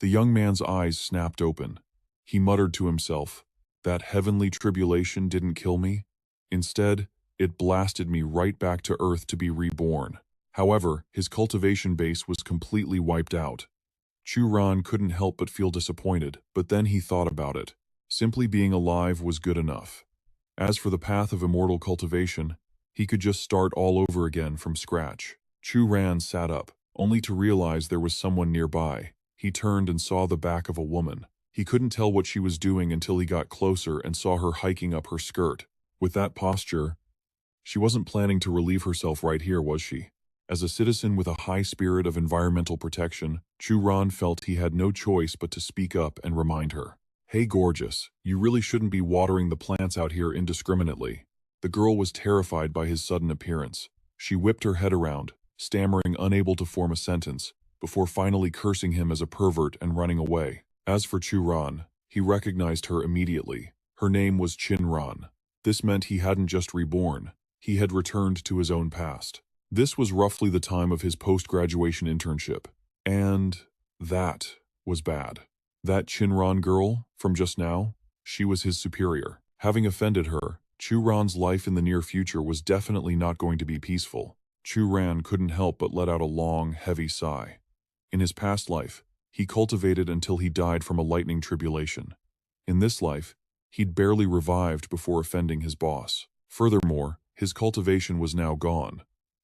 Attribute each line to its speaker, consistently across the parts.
Speaker 1: The young man's eyes snapped open. He muttered to himself, "That heavenly tribulation didn't kill me. Instead, it blasted me right back to Earth to be reborn." However, his cultivation base was completely wiped out. Chu Ran couldn't help but feel disappointed, but then he thought about it. Simply being alive was good enough. As for the path of immortal cultivation, he could just start all over again from scratch. Chu Ran sat up, only to realize there was someone nearby. He turned and saw the back of a woman. He couldn't tell what she was doing until he got closer and saw her hiking up her skirt. With that posture, she wasn't planning to relieve herself right here, was she? As a citizen with a high spirit of environmental protection, Chu Ran felt he had no choice but to speak up and remind her. "Hey gorgeous, you really shouldn't be watering the plants out here indiscriminately." The girl was terrified by his sudden appearance. She whipped her head around, stammering, unable to form a sentence, before finally cursing him as a pervert and running away. As for Chu Ran, he recognized her immediately. Her name was Chin Ran. This meant he hadn't just reborn, he had returned to his own past. This was roughly the time of his post-graduation internship. And that was bad. That Chinran girl, from just now, she was his superior. Having offended her, Chu Ran's life in the near future was definitely not going to be peaceful. Chu Ran couldn't help but let out a long, heavy sigh. In his past life, he cultivated until he died from a lightning tribulation. In this life, he'd barely revived before offending his boss. Furthermore, his cultivation was now gone.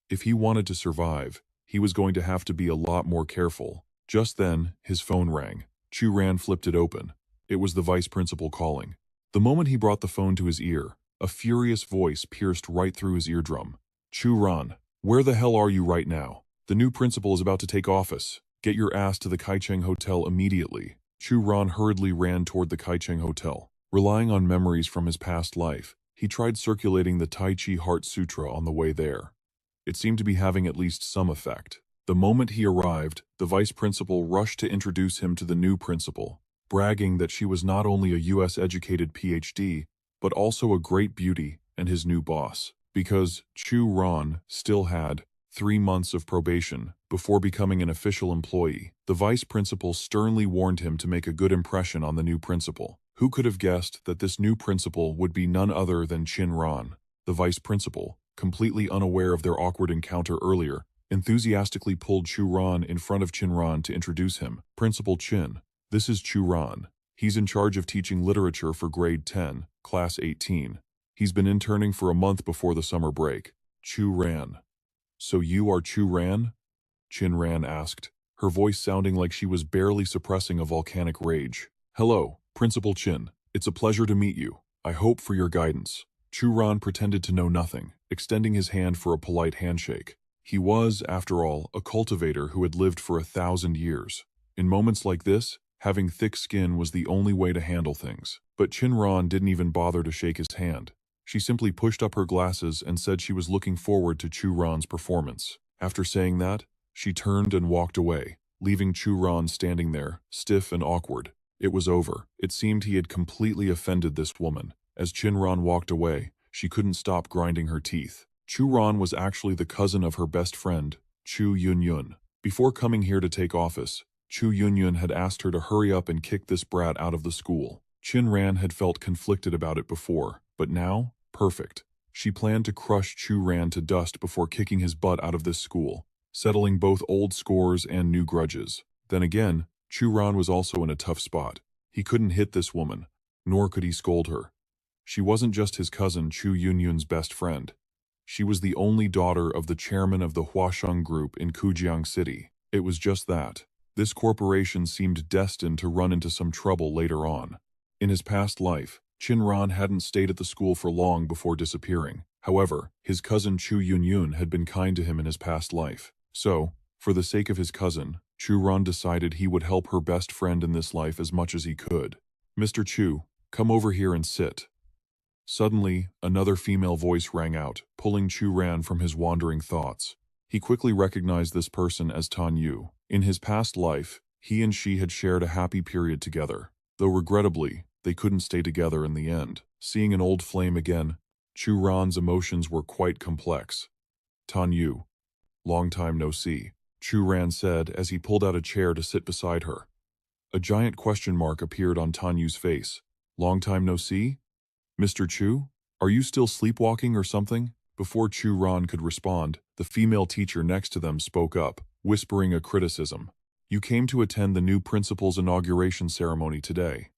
Speaker 1: If he wanted to survive, he was going to have to be a lot more careful. Just then, his phone rang. Chu Ran flipped it open. It was the vice principal calling. The moment he brought the phone to his ear, a furious voice pierced right through his eardrum. "Chu Ran, where the hell are you right now? The new principal is about to take office. Get your ass to the Kaicheng Hotel immediately." Chu Ran hurriedly ran toward the Kaicheng Hotel. Relying on memories from his past life, he tried circulating the Tai Chi Heart Sutra on the way there. It seemed to be having at least some effect. The moment he arrived, the vice principal rushed to introduce him to the new principal, bragging that she was not only a US-educated PhD, but also a great beauty and his new boss. Because Chu Ran still had 3 months of probation before becoming an official employee, the vice principal sternly warned him to make a good impression on the new principal. Who could have guessed that this new principal would be none other than Chin Ran? The vice principal, completely unaware of their awkward encounter earlier, enthusiastically pulled Chu Ran in front of Chin Ran to introduce him. "Principal Chin, this is Chu Ran. He's in charge of teaching literature for grade 10, class 18. He's been interning for a month before the summer break." Chu Ran. "So you are Chu Ran?" Chin Ran asked, her voice sounding like she was barely suppressing a volcanic rage. "Hello, Principal Chin. It's a pleasure to meet you. I hope for your guidance." Chu Ran pretended to know nothing, extending his hand for a polite handshake. He was, after all, a cultivator who had lived for 1,000 years. In moments like this, having thick skin was the only way to handle things. But Chin Ran didn't even bother to shake his hand. She simply pushed up her glasses and said she was looking forward to Chu Ran's performance. After saying that, she turned and walked away, leaving Chu Ran standing there, stiff and awkward. It was over. It seemed he had completely offended this woman. As Chin Ran walked away, she couldn't stop grinding her teeth. Chu Ran was actually the cousin of her best friend, Chu Yun. Before coming here to take office, Chu Yun had asked her to hurry up and kick this brat out of the school. Chin Ran had felt conflicted about it before, but now, perfect. She planned to crush Chu Ran to dust before kicking his butt out of this school, settling both old scores and new grudges. Then again, Chu Ran was also in a tough spot. He couldn't hit this woman, nor could he scold her. She wasn't just his cousin Chu Yun's best friend. She was the only daughter of the chairman of the Huasheng Group in Kujiang City. It was just that. This corporation seemed destined to run into some trouble later on. In his past life, Chin Ran hadn't stayed at the school for long before disappearing. However, his cousin Chu Yun had been kind to him in his past life. So, for the sake of his cousin, Chu Ran decided he would help her best friend in this life as much as he could. "Mr. Chu, come over here and sit." Suddenly, another female voice rang out, pulling Chu Ran from his wandering thoughts. He quickly recognized this person as Tan Yu. In his past life, he and she had shared a happy period together, though regrettably, they couldn't stay together in the end. Seeing an old flame again, Chu Ran's emotions were quite complex. "Tan Yu, long time no see," Chu Ran said as he pulled out a chair to sit beside her. A giant question mark appeared on Tanyu's face. Long time no see? Mr. Chu? Are you still sleepwalking or something? Before Chu Ran could respond, the female teacher next to them spoke up, whispering a criticism. You came to attend the new principal's inauguration ceremony today.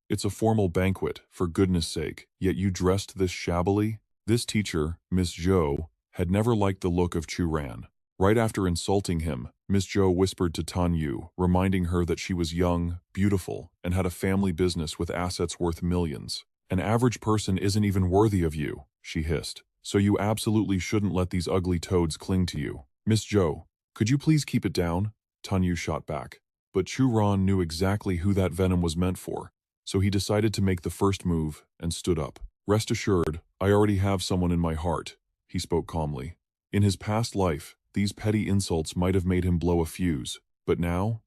Speaker 1: It's a formal banquet, for goodness sake, yet you dressed this shabbily? This teacher, Miss Zhou, had never liked the look of Chu Ran. Right after insulting him, Miss Zhou whispered to Tan Yu, reminding her that she was young, beautiful, and had a family business with assets worth millions. An average person isn't even worthy of you, she hissed, so you absolutely shouldn't let these ugly toads cling to you. Miss Zhou, could you please keep it down? Tan Yu shot back. But Chu Ran knew exactly who that venom was meant for, so he decided to make the first move and stood up. Rest assured, I already have someone in my heart, he spoke calmly. In his past life, these petty insults might have made him blow a fuse, but now,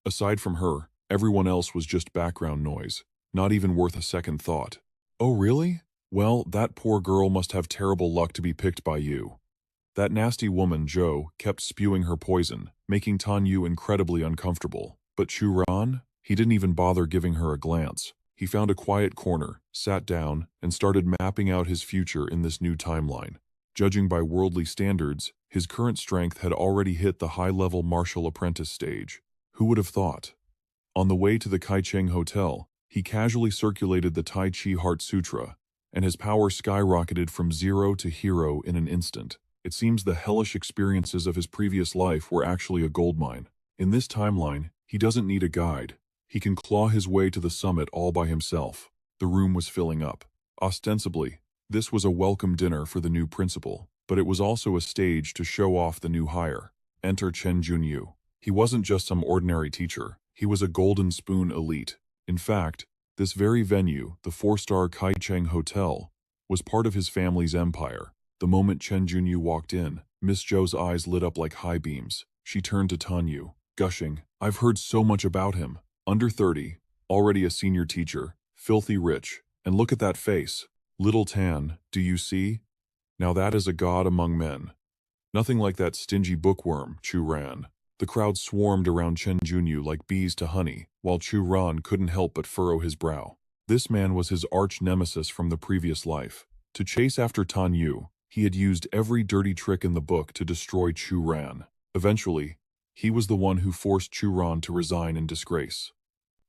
Speaker 1: aside from her, everyone else was just background noise, not even worth a second thought. Oh really? Well, that poor girl must have terrible luck to be picked by you. That nasty woman, Zhou, kept spewing her poison, making Tan Yu incredibly uncomfortable. But Chu Ran? He didn't even bother giving her a glance. He found a quiet corner, sat down, and started mapping out his future in this new timeline. Judging by worldly standards, his current strength had already hit the high-level martial apprentice stage. Who would have thought? On the way to the Kaicheng Hotel, he casually circulated the Tai Chi Heart Sutra, and his power skyrocketed from 0 to hero in an instant. It seems the hellish experiences of his previous life were actually a goldmine. In this timeline, he doesn't need a guide. He can claw his way to the summit all by himself. The room was filling up. Ostensibly, this was a welcome dinner for the new principal, but it was also a stage to show off the new hire. Enter Chen Junyu. He wasn't just some ordinary teacher. He was a golden spoon elite. In fact, this very venue, the 4-star Kaicheng Hotel, was part of his family's empire. The moment Chen Junyu walked in, Miss Zhou's eyes lit up like high beams. She turned to Tanyu, gushing, I've heard so much about him. Under 30, already a senior teacher, filthy rich, and look at that face. Little Tan, do you see? Now that is a god among men. Nothing like that stingy bookworm, Chu Ran. The crowd swarmed around Chen Junyu like bees to honey, while Chu Ran couldn't help but furrow his brow. This man was his arch-nemesis from the previous life. To chase after Tan Yu, he had used every dirty trick in the book to destroy Chu Ran. Eventually, he was the one who forced Chu Ran to resign in disgrace.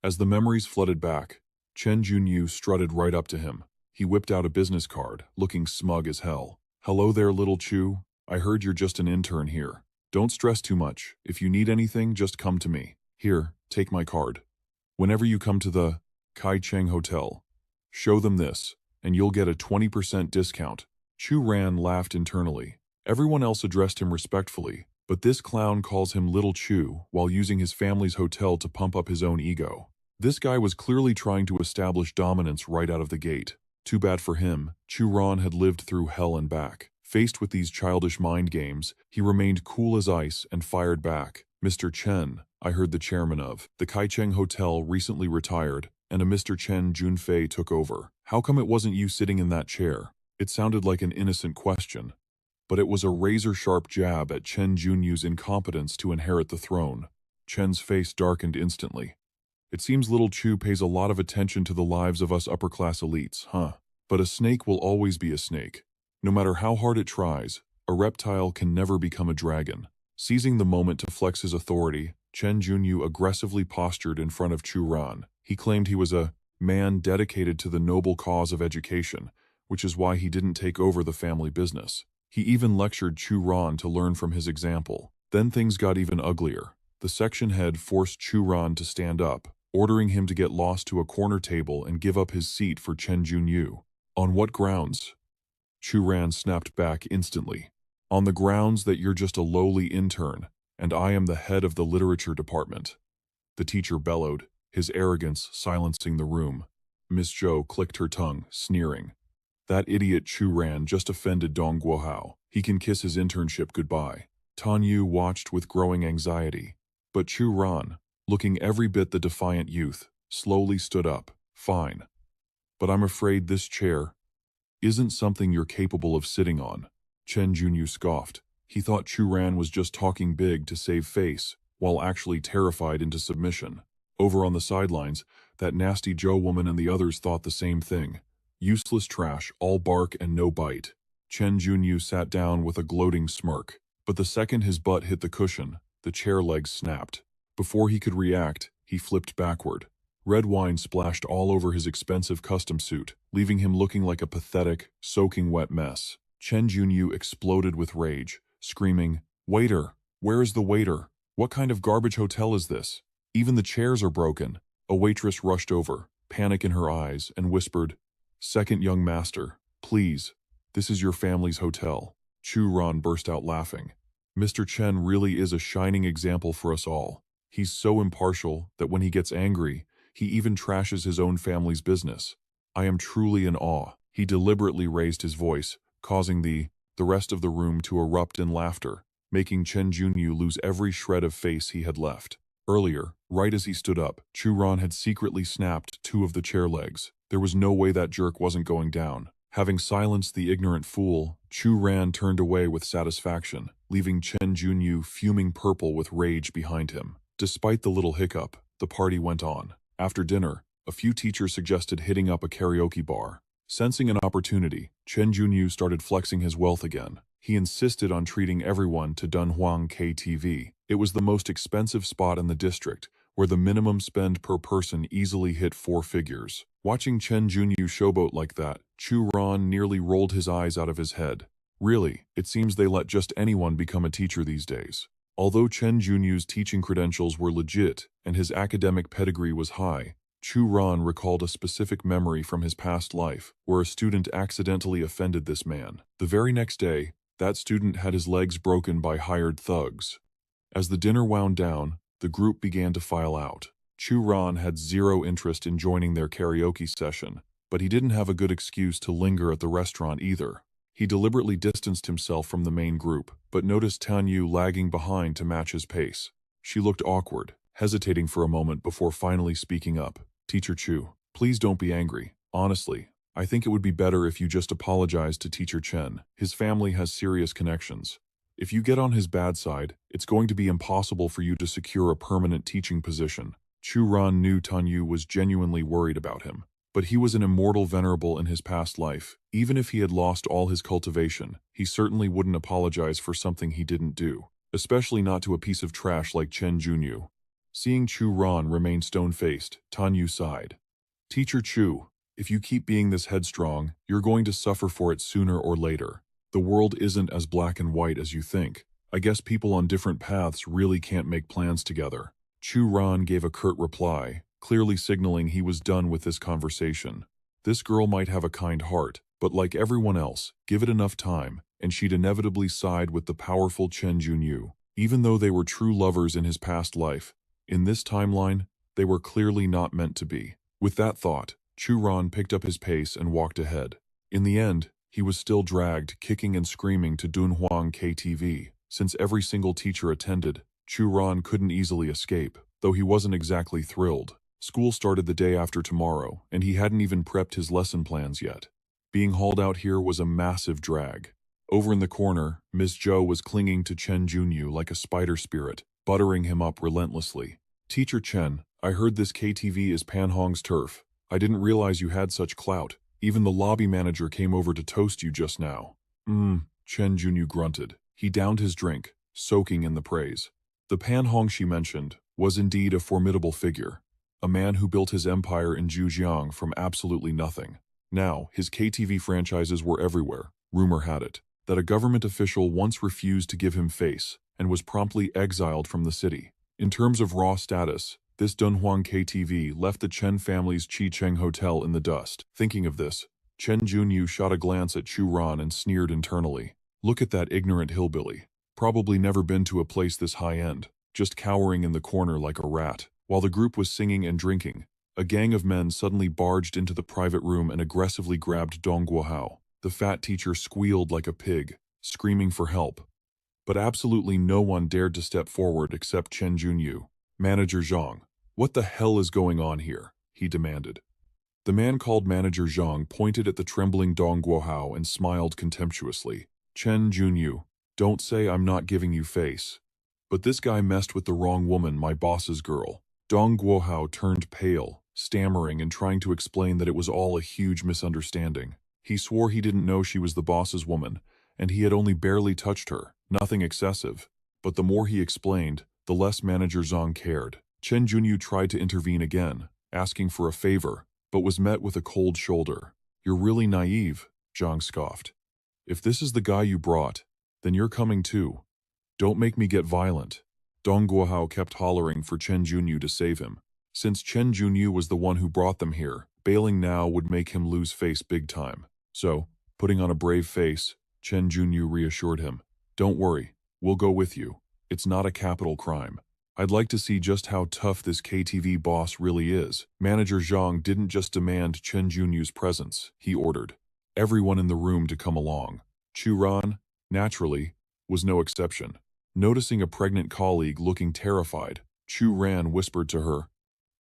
Speaker 1: As the memories flooded back, Chen Junyu strutted right up to him. He whipped out a business card, looking smug as hell. Hello there, little Chu. I heard you're just an intern here. Don't stress too much. If you need anything, just come to me. Here, take my card. Whenever you come to the Kaicheng Hotel, show them this, and you'll get a 20% discount. Chu Ran laughed internally. Everyone else addressed him respectfully, but this clown calls him Little Chu while using his family's hotel to pump up his own ego. This guy was clearly trying to establish dominance right out of the gate. Too bad for him, Chu Ran had lived through hell and back. Faced with these childish mind games, he remained cool as ice and fired back. Mr. Chen, I heard the chairman of the Kaicheng Hotel recently retired, and a Mr. Chen Junfei took over. How come it wasn't you sitting in that chair? It sounded like an innocent question, but it was a razor-sharp jab at Chen Junyu's incompetence to inherit the throne. Chen's face darkened instantly. It seems little Chu pays a lot of attention to the lives of us upper-class elites, huh? But a snake will always be a snake. No matter how hard it tries, a reptile can never become a dragon. Seizing the moment to flex his authority, Chen Junyu aggressively postured in front of Chu Ran. He claimed he was a man dedicated to the noble cause of education, which is why he didn't take over the family business. He even lectured Chu Ran to learn from his example. Then things got even uglier. The section head forced Chu Ran to stand up, ordering him to get lost to a corner table and give up his seat for Chen Junyu. On what grounds? Chu Ran snapped back instantly. On the grounds that you're just a lowly intern, and I am the head of the literature department. The teacher bellowed, his arrogance silencing the room. Miss Zhou clicked her tongue, sneering. That idiot Chu Ran just offended Dong Guohao. He can kiss his internship goodbye. Tan Yu watched with growing anxiety. But Chu Ran, looking every bit the defiant youth, slowly stood up. Fine. But I'm afraid this chair isn't something you're capable of sitting on. Chen Junyu scoffed. He thought Chu Ran was just talking big to save face, while actually terrified into submission. Over on the sidelines, that nasty Joe woman and the others thought the same thing. Useless trash, all bark and no bite. Chen Junyu sat down with a gloating smirk. But the second his butt hit the cushion, the chair legs snapped. Before he could react, he flipped backward. Red wine splashed all over his expensive custom suit, leaving him looking like a pathetic, soaking wet mess. Chen Junyu exploded with rage, screaming, "Waiter! Where is the waiter? What kind of garbage hotel is this? Even the chairs are broken." A waitress rushed over, panic in her eyes, and whispered, "Second young master, please. This is your family's hotel." Chu Ran burst out laughing. Mr. Chen really is a shining example for us all. He's so impartial that when he gets angry, he even trashes his own family's business. I am truly in awe. He deliberately raised his voice, causing the rest of the room to erupt in laughter, making Chen Junyu lose every shred of face he had left. Earlier, right as he stood up, Chu Ran had secretly snapped 2 of the chair legs. There was no way that jerk wasn't going down. Having silenced the ignorant fool, Chu Ran turned away with satisfaction, leaving Chen Junyu fuming purple with rage behind him. Despite the little hiccup, the party went on. After dinner, a few teachers suggested hitting up a karaoke bar. Sensing an opportunity, Chen Junyu started flexing his wealth again. He insisted on treating everyone to Dunhuang KTV. It was the most expensive spot in the district, where the minimum spend per person easily hit 4 figures. Watching Chen Junyu showboat like that, Chu Ran nearly rolled his eyes out of his head. Really, it seems they let just anyone become a teacher these days. Although Chen Junyu's teaching credentials were legit and his academic pedigree was high, Chu Ran recalled a specific memory from his past life where a student accidentally offended this man. The very next day, that student had his legs broken by hired thugs. As the dinner wound down, the group began to file out. Chu Ran had zero interest in joining their karaoke session, but he didn't have a good excuse to linger at the restaurant either. He deliberately distanced himself from the main group, but noticed Tan Yu lagging behind to match his pace. She looked awkward, hesitating for a moment before finally speaking up. "Teacher Chu, please don't be angry. Honestly, I think it would be better if you just apologized to Teacher Chen. His family has serious connections. If you get on his bad side, it's going to be impossible for you to secure a permanent teaching position." Chu Ran knew Tan Yu was genuinely worried about him. But he was an immortal venerable in his past life. Even if he had lost all his cultivation, he certainly wouldn't apologize for something he didn't do, especially not to a piece of trash like Chen Junyu. Seeing Chu Ran remain stone-faced, Tan Yu sighed. "Teacher Chu, if you keep being this headstrong, you're going to suffer for it sooner or later. The world isn't as black and white as you think. I guess people on different paths really can't make plans together." Chu Ran gave a curt reply, clearly signaling he was done with this conversation. This girl might have a kind heart, but like everyone else, give it enough time, and she'd inevitably side with the powerful Chen Junyu. Even though they were true lovers in his past life, in this timeline, they were clearly not meant to be. With that thought, Chu Ran picked up his pace and walked ahead. In the end, he was still dragged, kicking and screaming to Dunhuang KTV. Since every single teacher attended, Chu Ran couldn't easily escape, though he wasn't exactly thrilled. School started the day after tomorrow, and he hadn't even prepped his lesson plans yet. Being hauled out here was a massive drag. Over in the corner, Ms. Zhou was clinging to Chen Junyu like a spider spirit, buttering him up relentlessly. "Teacher Chen, I heard this KTV is Pan Hong's turf. I didn't realize you had such clout. Even the lobby manager came over to toast you just now." Chen Junyu grunted. He downed his drink, soaking in the praise. The Pan Hong she mentioned was indeed a formidable figure. A man who built his empire in Zhujiang from absolutely nothing. Now, his KTV franchises were everywhere. Rumor had it that a government official once refused to give him face and was promptly exiled from the city. In terms of raw status, this Dunhuang KTV left the Chen family's Chicheng Hotel in the dust. Thinking of this, Chen Junyu shot a glance at Chu Ran and sneered internally. Look at that ignorant hillbilly. Probably never been to a place this high-end, just cowering in the corner like a rat. While the group was singing and drinking, a gang of men suddenly barged into the private room and aggressively grabbed Dong Guohao. The fat teacher squealed like a pig, screaming for help. But absolutely no one dared to step forward except Chen Junyu. "Manager Zhang, what the hell is going on here?" he demanded. The man called Manager Zhang pointed at the trembling Dong Guohao and smiled contemptuously. "Chen Junyu, don't say I'm not giving you face. But this guy messed with the wrong woman, my boss's girl. Dong Guohao turned pale, stammering and trying to explain that it was all a huge misunderstanding. He swore he didn't know she was the boss's woman, and he had only barely touched her, nothing excessive. But the more he explained, the less Manager Zhang cared. Chen Junyu tried to intervene again, asking for a favor, but was met with a cold shoulder. "You're really naive," Zhang scoffed. "If this is the guy you brought, then you're coming too. Don't make me get violent." Dong Guohao kept hollering for Chen Junyu to save him. Since Chen Junyu was the one who brought them here, bailing now would make him lose face big time. So, putting on a brave face, Chen Junyu reassured him. "Don't worry, we'll go with you. It's not a capital crime. I'd like to see just how tough this KTV boss really is." Manager Zhang didn't just demand Chen Junyu's presence, he ordered everyone in the room to come along. Chu Ran, naturally, was no exception. Noticing a pregnant colleague looking terrified, Chu Ran whispered to her,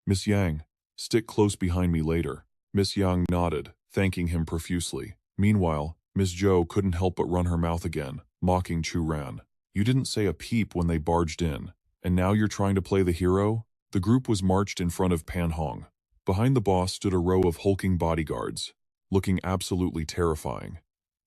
Speaker 1: "Miss Yang, stick close behind me later." Miss Yang nodded, thanking him profusely. Meanwhile, Miss Zhou couldn't help but run her mouth again, mocking Chu Ran. "You didn't say a peep when they barged in, and now you're trying to play the hero?" The group was marched in front of Pan Hong. Behind the boss stood a row of hulking bodyguards, looking absolutely terrifying.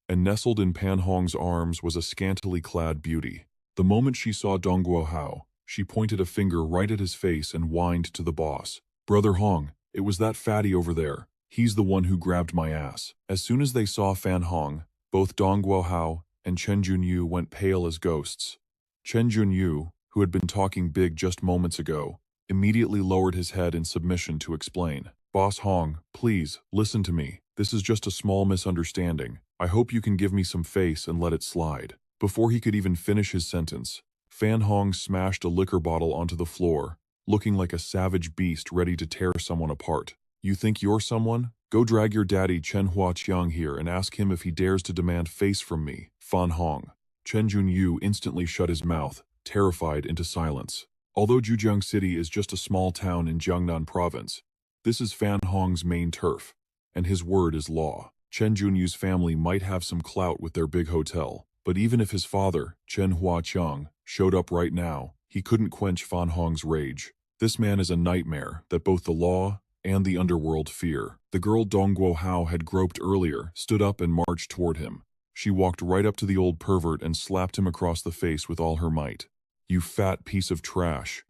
Speaker 1: And nestled in Pan Hong's arms was a scantily clad beauty. The moment she saw Dong Guohao, she pointed a finger right at his face and whined to the boss. "Brother Hong, it was that fatty over there. He's the one who grabbed my ass." As soon as they saw Fan Hong, both Dong Guohao and Chen Junyu went pale as ghosts. Chen Junyu, who had been talking big just moments ago, immediately lowered his head in submission to explain. "Boss Hong, please, listen to me. This is just a small misunderstanding. I hope you can give me some face and let it slide." Before he could even finish his sentence, Fan Hong smashed a liquor bottle onto the floor, looking like a savage beast ready to tear someone apart. "You think you're someone? Go drag your daddy Chen Huaqiang here and ask him if he dares to demand face from me, Fan Hong." Chen Junyu instantly shut his mouth, terrified into silence. Although Zhujiang City is just a small town in Jiangnan province, this is Fan Hong's main turf, and his word is law. Chen Junyu's family might have some clout with their big hotel, but even if his father, Chen Huaqiang, showed up right now, he couldn't quench Fan Hong's rage. This man is a nightmare that both the law and the underworld fear. The girl Dong Guohao had groped earlier stood up and marched toward him. She walked right up to the old pervert and slapped him across the face with all her might. "You fat piece of trash.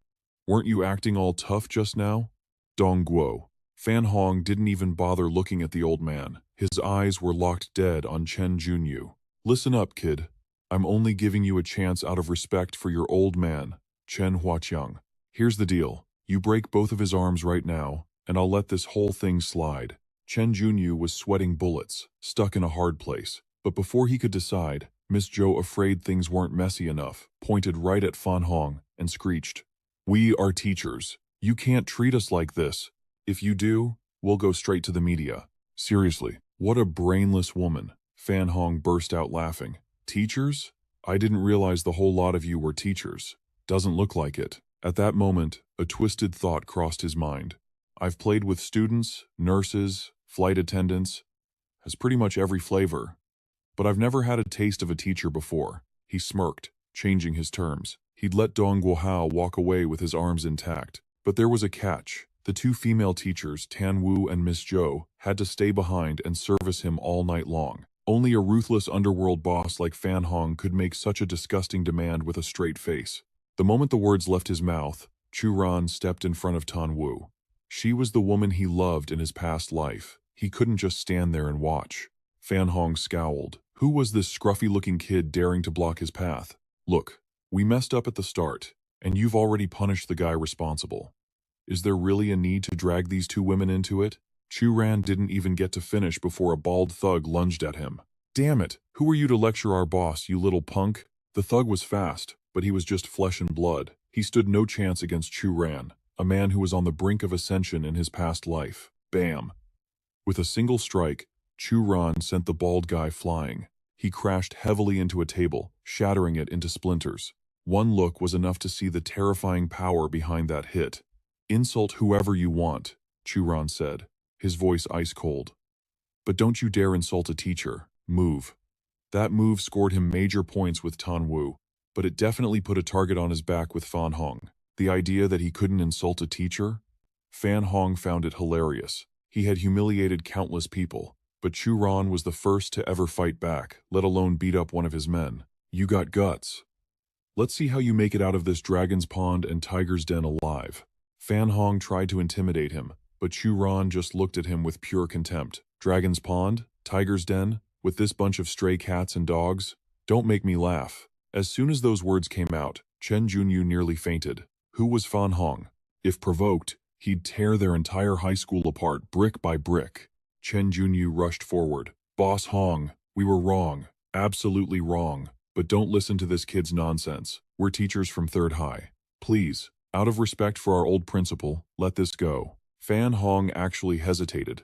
Speaker 1: Weren't you acting all tough just now?" Dong Guo. Fan Hong didn't even bother looking at the old man. His eyes were locked dead on Chen Junyu. "Listen up, kid. I'm only giving you a chance out of respect for your old man, Chen Huaqiang. Here's the deal. You break both of his arms right now, and I'll let this whole thing slide." Chen Junyu was sweating bullets, stuck in a hard place. But before he could decide, Miss Zhou, afraid things weren't messy enough, pointed right at Fan Hong and screeched, "We are teachers. You can't treat us like this. If you do, we'll go straight to the media." "Seriously, what a brainless woman." Fan Hong burst out laughing. "Teachers? I didn't realize the whole lot of you were teachers. Doesn't look like it." At that moment, a twisted thought crossed his mind. "I've played with students, nurses, flight attendants, has pretty much every flavor. But I've never had a taste of a teacher before." He smirked, changing his terms. He'd let Dong Guohao walk away with his arms intact. But there was a catch. The two female teachers, Tan Wu and Miss Zhou, had to stay behind and service him all night long. Only a ruthless underworld boss like Fan Hong could make such a disgusting demand with a straight face. The moment the words left his mouth, Chu Ran stepped in front of Tan Wu. She was the woman he loved in his past life. He couldn't just stand there and watch. Fan Hong scowled. Who was this scruffy-looking kid daring to block his path? "Look, we messed up at the start, and you've already punished the guy responsible. Is there really a need to drag these two women into it?" Chu Ran didn't even get to finish before a bald thug lunged at him. "Damn it, who are you to lecture our boss, you little punk?" The thug was fast, but he was just flesh and blood. He stood no chance against Chu Ran, a man who was on the brink of ascension in his past life. Bam! With a single strike, Chu Ran sent the bald guy flying. He crashed heavily into a table, shattering it into splinters. One look was enough to see the terrifying power behind that hit. "Insult whoever you want," Chu Ran said, his voice ice cold. "But don't you dare insult a teacher. Move." That move scored him major points with Tan Wu, but it definitely put a target on his back with Fan Hong. The idea that he couldn't insult a teacher? Fan Hong found it hilarious. He had humiliated countless people, but Chu Ran was the first to ever fight back, let alone beat up one of his men. You got guts. Let's see how you make it out of this dragon's pond and tiger's den alive. Fan Hong tried to intimidate him, but Chu Ran just looked at him with pure contempt. Dragon's pond? Tiger's den? With this bunch of stray cats and dogs? Don't make me laugh. As soon as those words came out, Chen Junyu nearly fainted. Who was Fan Hong? If provoked, he'd tear their entire high school apart brick by brick. Chen Junyu rushed forward. Boss Hong, we were wrong. Absolutely wrong. But don't listen to this kid's nonsense. We're teachers from Third High. Please, out of respect for our old principal, let this go. Fan Hong actually hesitated.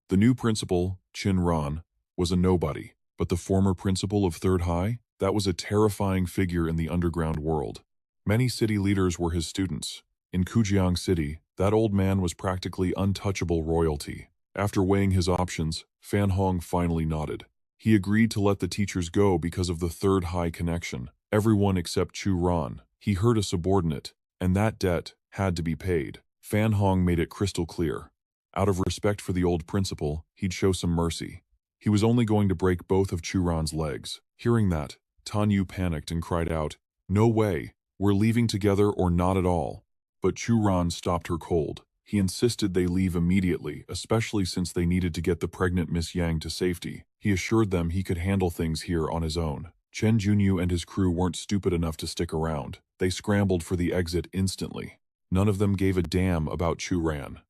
Speaker 1: The new principal, Chin Ran, was a nobody, but the former principal of Third High? That was a terrifying figure in the underground world. Many city leaders were his students. In Kujiang City, that old man was practically untouchable royalty. After weighing his options, Fan Hong finally nodded. He agreed to let the teachers go because of the Third High connection. Everyone except Chu Ran. He hurt a subordinate, and that debt had to be paid. Fan Hong made it crystal clear. Out of respect for the old principal, he'd show some mercy. He was only going to break both of Chu Ran's legs. Hearing that, Tan Yu panicked and cried out, "No way, we're leaving together or not at all." But Chu Ran stopped her cold. He insisted they leave immediately, especially since they needed to get the pregnant Miss Yang to safety. He assured them he could handle things here on his own. Chen Junyu and his crew weren't stupid enough to stick around. They scrambled for the exit instantly. None of them gave a damn about Chu Ran.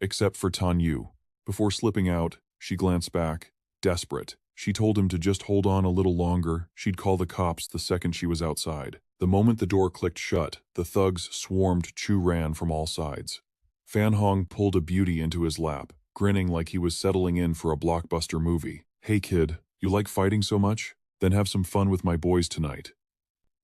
Speaker 1: Except for Tan Yu. Before slipping out, she glanced back, desperate. She told him to just hold on a little longer. She'd call the cops the second she was outside. The moment the door clicked shut, the thugs swarmed Chu Ran from all sides. Fan Hong pulled a beauty into his lap, grinning like he was settling in for a blockbuster movie. "Hey kid, you like fighting so much? Then have some fun with my boys tonight."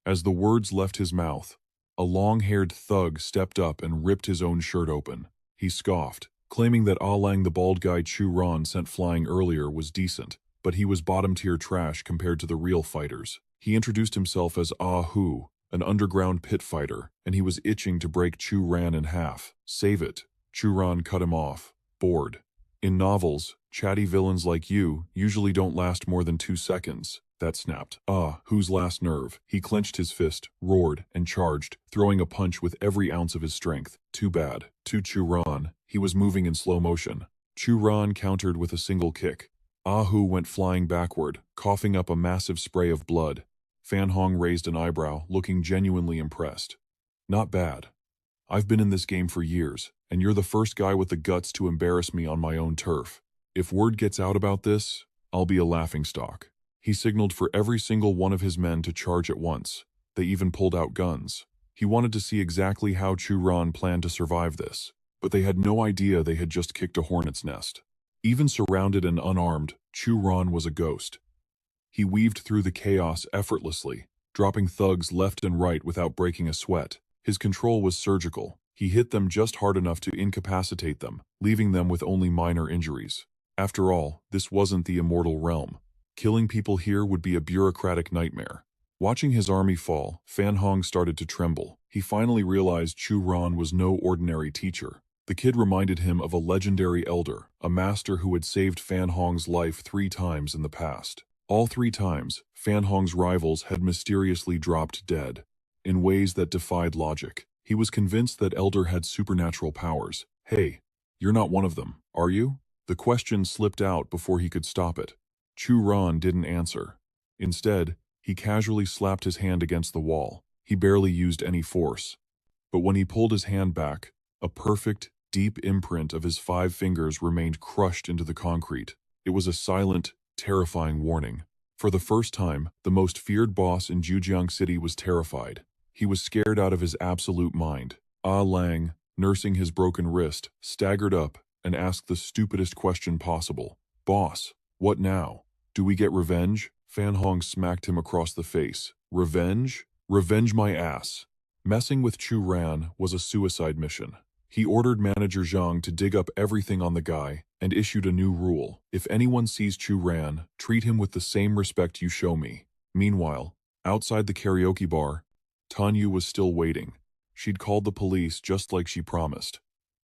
Speaker 1: As the words left his mouth, a long-haired thug stepped up and ripped his own shirt open. He scoffed, claiming that Lang the bald guy Chu Ran sent flying earlier was decent, but he was bottom-tier trash compared to the real fighters. He introduced himself as Hu, an underground pit fighter, and he was itching to break Chu Ran in half. "Save it." Chu Ran cut him off, bored. "In novels, chatty villains like you usually don't last more than 2 seconds. That snapped Hu's last nerve. He clenched his fist, roared, and charged, throwing a punch with every ounce of his strength. Too bad. To Chu Ran, he was moving in slow motion. Chu Ran countered with a single kick. Hu went flying backward, coughing up a massive spray of blood. Fan Hong raised an eyebrow, looking genuinely impressed. "Not bad. I've been in this game for years, and you're the first guy with the guts to embarrass me on my own turf. If word gets out about this, I'll be a laughingstock." He signaled for every single one of his men to charge at once. They even pulled out guns. He wanted to see exactly how Chu Ran planned to survive this, but they had no idea they had just kicked a hornet's nest. Even surrounded and unarmed, Chu Ran was a ghost. He weaved through the chaos effortlessly, dropping thugs left and right without breaking a sweat. His control was surgical. He hit them just hard enough to incapacitate them, leaving them with only minor injuries. After all, this wasn't the immortal realm. Killing people here would be a bureaucratic nightmare. Watching his army fall, Fan Hong started to tremble. He finally realized Chu Ran was no ordinary teacher. The kid reminded him of a legendary elder, a master who had saved Fan Hong's life 3 times in the past. All 3 times, Fan Hong's rivals had mysteriously dropped dead, in ways that defied logic. He was convinced that Elder had supernatural powers. "Hey, you're not one of them, are you?" The question slipped out before he could stop it. Chu Ran didn't answer. Instead, he casually slapped his hand against the wall. He barely used any force. But when he pulled his hand back, a perfect, deep imprint of his 5 fingers remained crushed into the concrete. It was a silent, terrifying warning. For the first time, the most feared boss in Jujiang City was terrified. He was scared out of his absolute mind. Lang, nursing his broken wrist, staggered up and asked the stupidest question possible. "Boss, what now? Do we get revenge?" Fan Hong smacked him across the face. "Revenge? Revenge my ass." Messing with Chu Ran was a suicide mission. He ordered Manager Zhang to dig up everything on the guy and issued a new rule. If anyone sees Chu Ran, treat him with the same respect you show me. Meanwhile, outside the karaoke bar, Tan Yu was still waiting. She'd called the police just like she promised.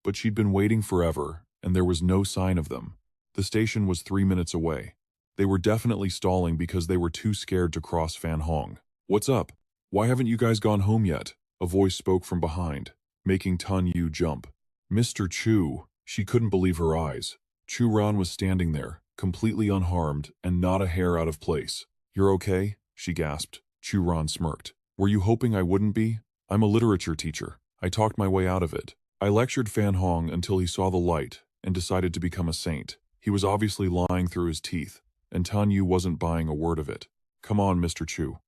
Speaker 1: But she'd been waiting forever, and there was no sign of them. The station was 3 minutes away. They were definitely stalling because they were too scared to cross Fan Hong. "What's up? Why haven't you guys gone home yet?" A voice spoke from behind, making Tan Yu jump. "Mr. Chu." She couldn't believe her eyes. Chu Ran was standing there, completely unharmed and not a hair out of place. "You're okay?" she gasped. Chu Ran smirked. "Were you hoping I wouldn't be? I'm a literature teacher. I talked my way out of it. I lectured Fan Hong until he saw the light and decided to become a saint." He was obviously lying through his teeth, and Tan Yu wasn't buying a word of it. "Come on, Mr. Chu.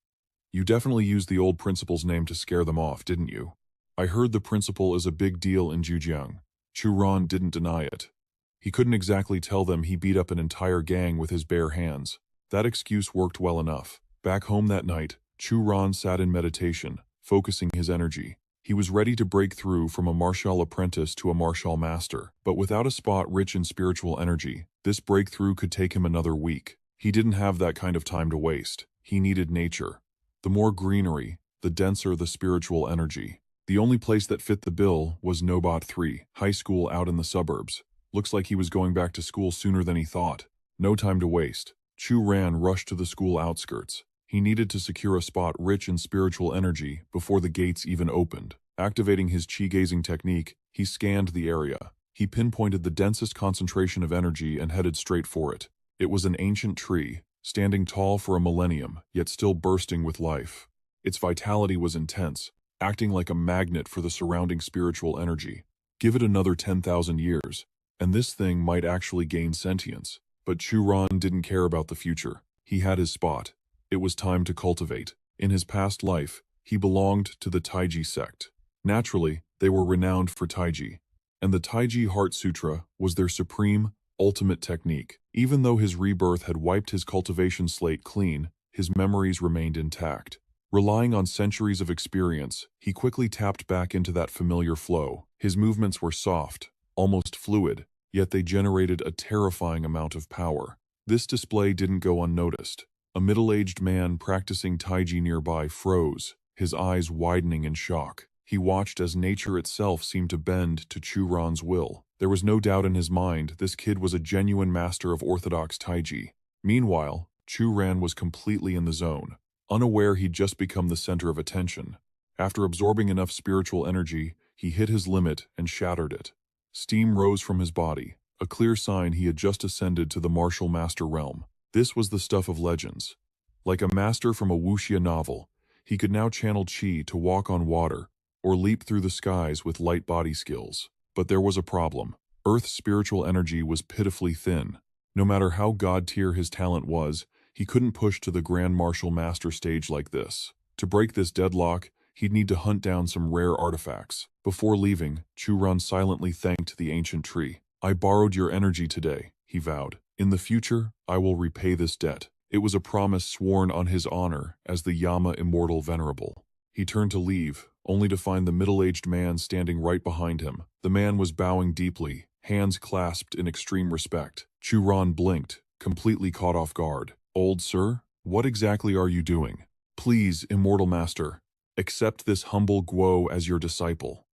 Speaker 1: You definitely used the old principal's name to scare them off, didn't you? I heard the principal is a big deal in Zhejiang." Chu Ran didn't deny it. He couldn't exactly tell them he beat up an entire gang with his bare hands. That excuse worked well enough. Back home that night, Chu Ran sat in meditation, focusing his energy. He was ready to break through from a martial apprentice to a martial master, but without a spot rich in spiritual energy, this breakthrough could take him another week. He didn't have that kind of time to waste. He needed nature. The more greenery, the denser the spiritual energy. The only place that fit the bill was Nobat 3, high school out in the suburbs. Looks like he was going back to school sooner than he thought. No time to waste. Chu Ran rushed to the school outskirts. He needed to secure a spot rich in spiritual energy before the gates even opened. Activating his chi-gazing technique, he scanned the area. He pinpointed the densest concentration of energy and headed straight for it. It was an ancient tree, standing tall for a millennium, yet still bursting with life. Its vitality was intense, acting like a magnet for the surrounding spiritual energy. Give it another 10,000 years, and this thing might actually gain sentience. But Chu Ran didn't care about the future. He had his spot. It was time to cultivate. In his past life, he belonged to the Taiji sect. Naturally, they were renowned for Taiji, and the Taiji Heart Sutra was their supreme, ultimate technique. Even though his rebirth had wiped his cultivation slate clean, his memories remained intact. Relying on centuries of experience, he quickly tapped back into that familiar flow. His movements were soft, almost fluid, yet they generated a terrifying amount of power. This display didn't go unnoticed. A middle-aged man practicing Taiji nearby froze, his eyes widening in shock. He watched as nature itself seemed to bend to Chu Ran's will. There was no doubt in his mind this kid was a genuine master of orthodox Taiji. Meanwhile, Chu Ran was completely in the zone, unaware he'd just become the center of attention. After absorbing enough spiritual energy, he hit his limit and shattered it. Steam rose from his body, a clear sign he had just ascended to the martial master realm. This was the stuff of legends. Like a master from a wuxia novel, he could now channel qi to walk on water, or leap through the skies with light body skills. But there was a problem. Earth's spiritual energy was pitifully thin. No matter how god-tier his talent was, he couldn't push to the Grand Martial Master stage like this. To break this deadlock, he'd need to hunt down some rare artifacts. Before leaving, Chu Ran silently thanked the ancient tree. "I borrowed your energy today," he vowed. "In the future, I will repay this debt." It was a promise sworn on his honor as the Yama Immortal Venerable. He turned to leave, only to find the middle-aged man standing right behind him. The man was bowing deeply, hands clasped in extreme respect. Chu Ran blinked, completely caught off guard. "Old sir, what exactly are you doing? Please, Immortal Master, accept this humble Guo as your disciple,"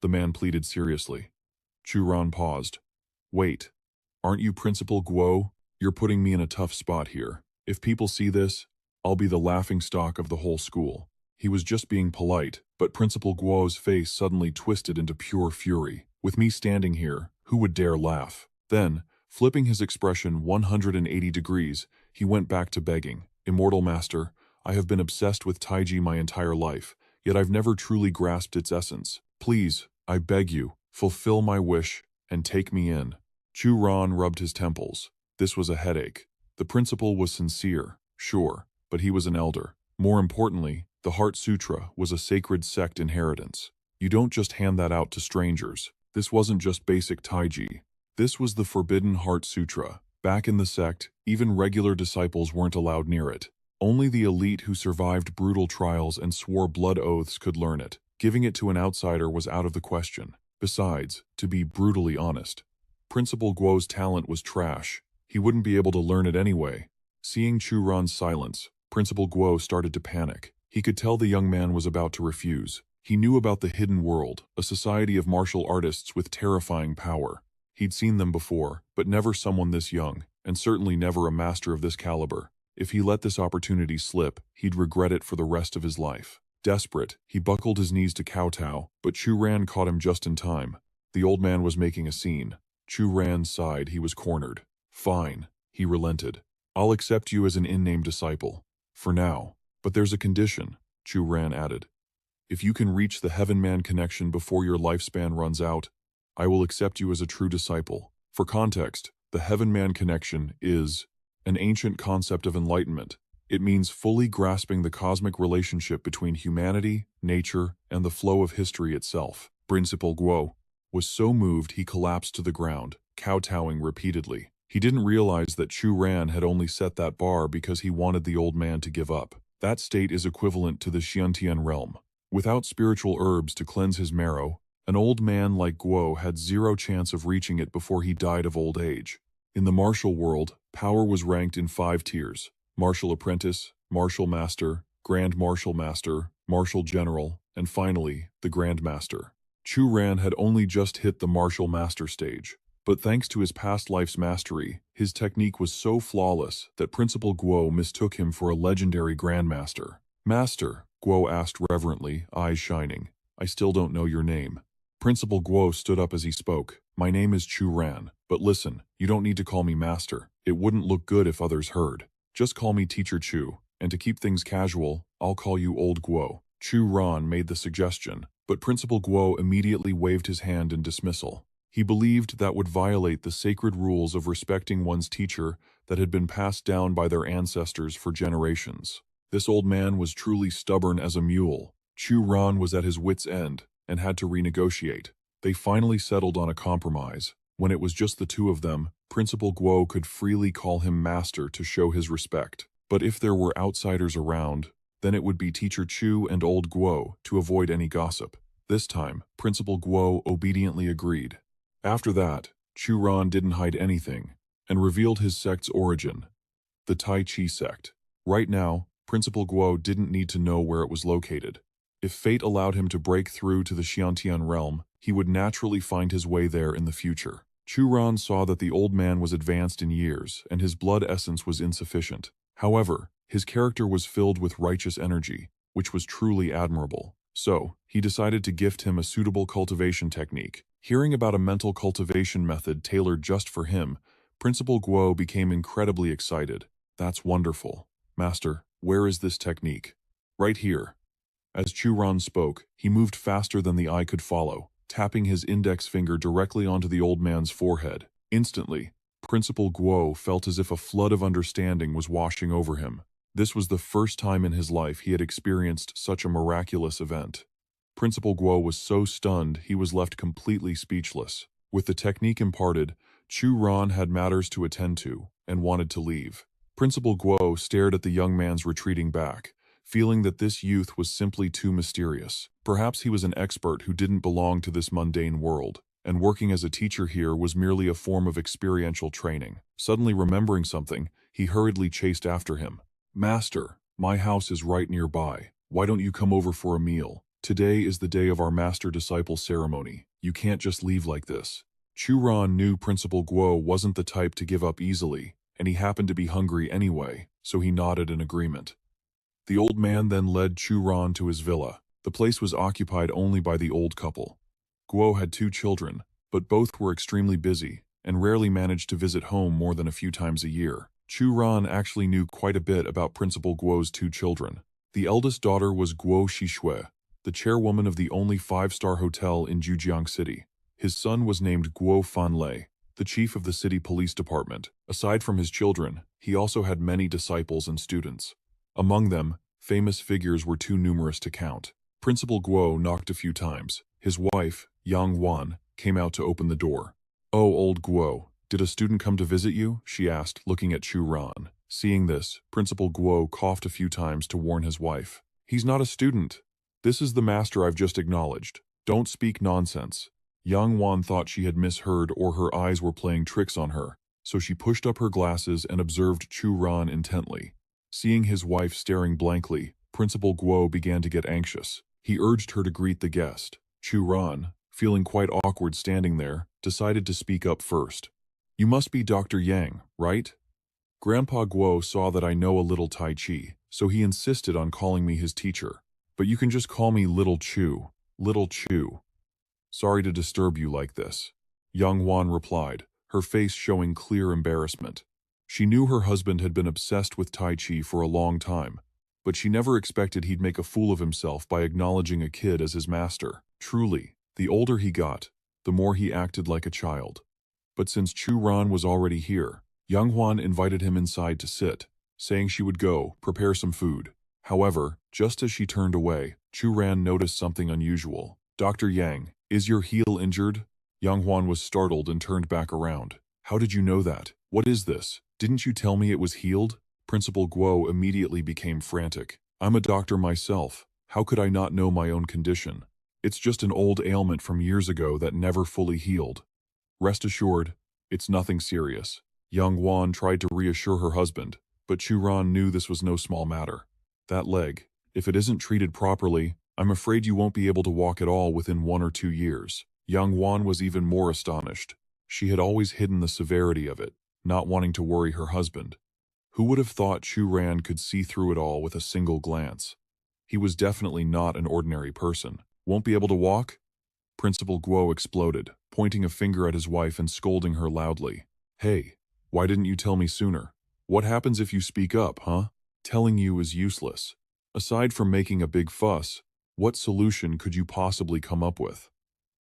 Speaker 1: the man pleaded seriously. Chu Ran paused. "Wait, aren't you Principal Guo? You're putting me in a tough spot here. If people see this, I'll be the laughingstock of the whole school." He was just being polite, but Principal Guo's face suddenly twisted into pure fury. "With me standing here, who would dare laugh?" Then, flipping his expression 180 degrees, he went back to begging. "Immortal Master, I have been obsessed with Taiji my entire life, yet I've never truly grasped its essence. Please, I beg you, fulfill my wish and take me in." Chu Ran rubbed his temples. This was a headache. The principal was sincere, sure, but he was an elder. More importantly, the Heart Sutra was a sacred sect inheritance. You don't just hand that out to strangers. This wasn't just basic Taiji. This was the Forbidden Heart Sutra. Back in the sect, even regular disciples weren't allowed near it. Only the elite who survived brutal trials and swore blood oaths could learn it. Giving it to an outsider was out of the question. Besides, to be brutally honest, Principal Guo's talent was trash. He wouldn't be able to learn it anyway. Seeing Chu Ran's silence, Principal Guo started to panic. He could tell the young man was about to refuse. He knew about the hidden world, a society of martial artists with terrifying power. He'd seen them before, but never someone this young, and certainly never a master of this caliber. If he let this opportunity slip, he'd regret it for the rest of his life. Desperate, he buckled his knees to kowtow, but Chu Ran caught him just in time. The old man was making a scene. Chu Ran sighed. He was cornered. Fine, he relented. I'll accept you as an in-name disciple. For now. But there's a condition, Chu Ran added. If you can reach the Heaven-Man connection before your lifespan runs out, I will accept you as a true disciple. For context, the Heaven-Man connection is an ancient concept of enlightenment. It means fully grasping the cosmic relationship between humanity, nature, and the flow of history itself. Principal Guo was so moved he collapsed to the ground, kowtowing repeatedly. He didn't realize that Chu Ran had only set that bar because he wanted the old man to give up. That state is equivalent to the Xiantian realm. Without spiritual herbs to cleanse his marrow, an old man like Guo had zero chance of reaching it before he died of old age. In the martial world, power was ranked in 5 tiers: martial apprentice, martial master, grand martial master, martial general, and finally, the grand master. Chu Ran had only just hit the martial master stage, but thanks to his past life's mastery, his technique was so flawless that Principal Guo mistook him for a legendary grandmaster. Master, Guo asked reverently, eyes shining. I still don't know your name. Principal Guo stood up as he spoke. My name is Chu Ran, but listen, you don't need to call me master. It wouldn't look good if others heard. Just call me Teacher Chu, and to keep things casual, I'll call you Old Guo. Chu Ran made the suggestion, but Principal Guo immediately waved his hand in dismissal. He believed that would violate the sacred rules of respecting one's teacher that had been passed down by their ancestors for generations. This old man was truly stubborn as a mule. Chu Ran was at his wit's end and had to renegotiate. They finally settled on a compromise. When it was just the two of them, Principal Guo could freely call him master to show his respect. But if there were outsiders around, then it would be Teacher Chu and Old Guo to avoid any gossip. This time, Principal Guo obediently agreed. After that, Chu Ran didn't hide anything and revealed his sect's origin, the Tai Chi sect. Right now, Principal Guo didn't need to know where it was located. If fate allowed him to break through to the Xiantian realm, he would naturally find his way there in the future. Chu Ran saw that the old man was advanced in years and his blood essence was insufficient. However, his character was filled with righteous energy, which was truly admirable. So, he decided to gift him a suitable cultivation technique. Hearing about a mental cultivation method tailored just for him, Principal Guo became incredibly excited. That's wonderful. Master, where is this technique? Right here. As Chu Ran spoke, he moved faster than the eye could follow, tapping his index finger directly onto the old man's forehead. Instantly, Principal Guo felt as if a flood of understanding was washing over him. This was the first time in his life he had experienced such a miraculous event. Principal Guo was so stunned he was left completely speechless. With the technique imparted, Chu Ran had matters to attend to and wanted to leave. Principal Guo stared at the young man's retreating back, feeling that this youth was simply too mysterious. Perhaps he was an expert who didn't belong to this mundane world, and working as a teacher here was merely a form of experiential training. Suddenly remembering something, he hurriedly chased after him. Master, my house is right nearby. Why don't you come over for a meal? Today is the day of our master-disciple ceremony. You can't just leave like this. Chu Ran knew Principal Guo wasn't the type to give up easily, and he happened to be hungry anyway, so he nodded in agreement. The old man then led Chu Ran to his villa. The place was occupied only by the old couple. Guo had 2 children, but both were extremely busy and rarely managed to visit home more than a few times a year. Chu Ran actually knew quite a bit about Principal Guo's 2 children. The eldest daughter was Guo Shixue, the chairwoman of the only 5-star hotel in Zhujiang City. His son was named Guo Fanlei, the chief of the city police department. Aside from his children, he also had many disciples and students. Among them, famous figures were too numerous to count. Principal Guo knocked a few times. His wife, Yang Wan, came out to open the door. "Oh, old Guo, did a student come to visit you?" she asked, looking at Chu Ran. Seeing this, Principal Guo coughed a few times to warn his wife. "He's not a student. This is the master I've just acknowledged. Don't speak nonsense." Yang Wan thought she had misheard or her eyes were playing tricks on her, so she pushed up her glasses and observed Chu Ran intently. Seeing his wife staring blankly, Principal Guo began to get anxious. He urged her to greet the guest. Chu Ran, feeling quite awkward standing there, decided to speak up first. "You must be Dr. Yang, right? Grandpa Guo saw that I know a little Tai Chi, so he insisted on calling me his teacher. But you can just call me Little Chu. Little Chu. Sorry to disturb you like this," Young Wan replied, her face showing clear embarrassment. She knew her husband had been obsessed with Tai Chi for a long time, but she never expected he'd make a fool of himself by acknowledging a kid as his master. Truly, the older he got, the more he acted like a child. But since Chu Ran was already here, Young Hwan invited him inside to sit, saying she would go prepare some food. However, just as she turned away, Chu Ran noticed something unusual. "Dr. Yang, is your heel injured?" Young Hwan was startled and turned back around. "How did you know that? What is this? Didn't you tell me it was healed?" Principal Guo immediately became frantic. "I'm a doctor myself. How could I not know my own condition? It's just an old ailment from years ago that never fully healed. Rest assured, it's nothing serious." Young Wan tried to reassure her husband, but Chu Ran knew this was no small matter. "That leg, if it isn't treated properly, I'm afraid you won't be able to walk at all within 1 or 2 years. Young Wan was even more astonished. She had always hidden the severity of it, not wanting to worry her husband. Who would have thought Chu Ran could see through it all with a single glance? He was definitely not an ordinary person. "Won't be able to walk?" Principal Guo exploded, pointing a finger at his wife and scolding her loudly. "Hey, why didn't you tell me sooner? What happens if you speak up, huh? Telling you is useless. Aside from making a big fuss, what solution could you possibly come up with?"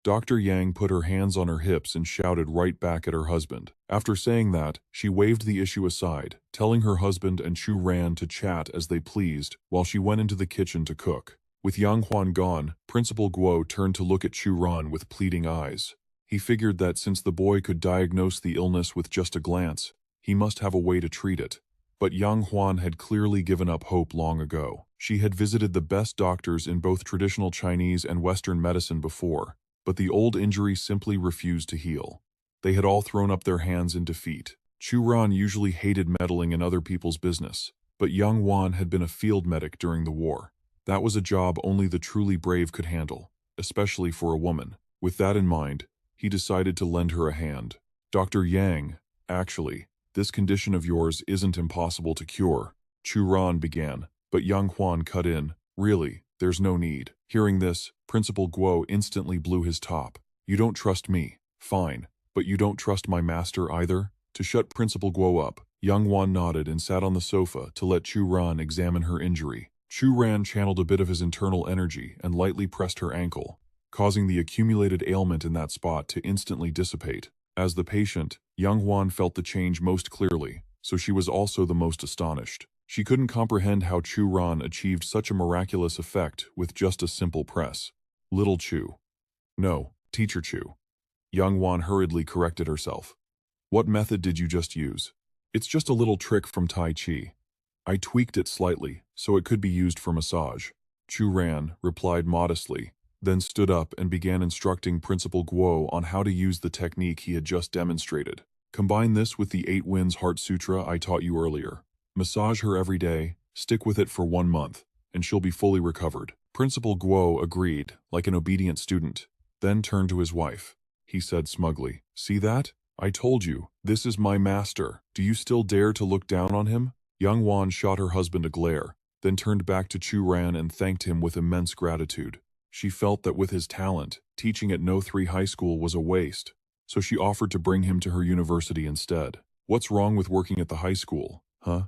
Speaker 1: Dr. Yang put her hands on her hips and shouted right back at her husband. After saying that, she waved the issue aside, telling her husband and Chu Ran to chat as they pleased while she went into the kitchen to cook. With Yang Huan gone, Principal Guo turned to look at Chu Ran with pleading eyes. He figured that since the boy could diagnose the illness with just a glance, he must have a way to treat it. But Yang Huan had clearly given up hope long ago. She had visited the best doctors in both traditional Chinese and Western medicine before, but the old injury simply refused to heal. They had all thrown up their hands in defeat. Chu Ran usually hated meddling in other people's business, but Young Wan had been a field medic during the war. That was a job only the truly brave could handle, especially for a woman. With that in mind, he decided to lend her a hand. "Dr. Yang, actually, this condition of yours isn't impossible to cure," Chu Ran began, but Young Huan cut in. "Really, there's no need." Hearing this, Principal Guo instantly blew his top. "You don't trust me. Fine. But you don't trust my master either?" To shut Principal Guo up, Young Wan nodded and sat on the sofa to let Chu Ran examine her injury. Chu Ran channeled a bit of his internal energy and lightly pressed her ankle, causing the accumulated ailment in that spot to instantly dissipate. As the patient, Young Wan felt the change most clearly, so she was also the most astonished. She couldn't comprehend how Chu Ran achieved such a miraculous effect with just a simple press. "Little Chu." "No, Teacher Chu." Young Wan hurriedly corrected herself. "What method did you just use?" "It's just a little trick from Tai Chi. I tweaked it slightly, so it could be used for massage." Chu Ran replied modestly, then stood up and began instructing Principal Guo on how to use the technique he had just demonstrated. "Combine this with the 8 Winds Heart Sutra I taught you earlier. Massage her every day, stick with it for 1 month, and she'll be fully recovered." Principal Guo agreed, like an obedient student, then turned to his wife. He said smugly, "See that? I told you, this is my master. Do you still dare to look down on him?" Young Wan shot her husband a glare, then turned back to Chu Ran and thanked him with immense gratitude. She felt that with his talent, teaching at No 3 High School was a waste, so she offered to bring him to her university instead. "What's wrong with working at the high school, huh?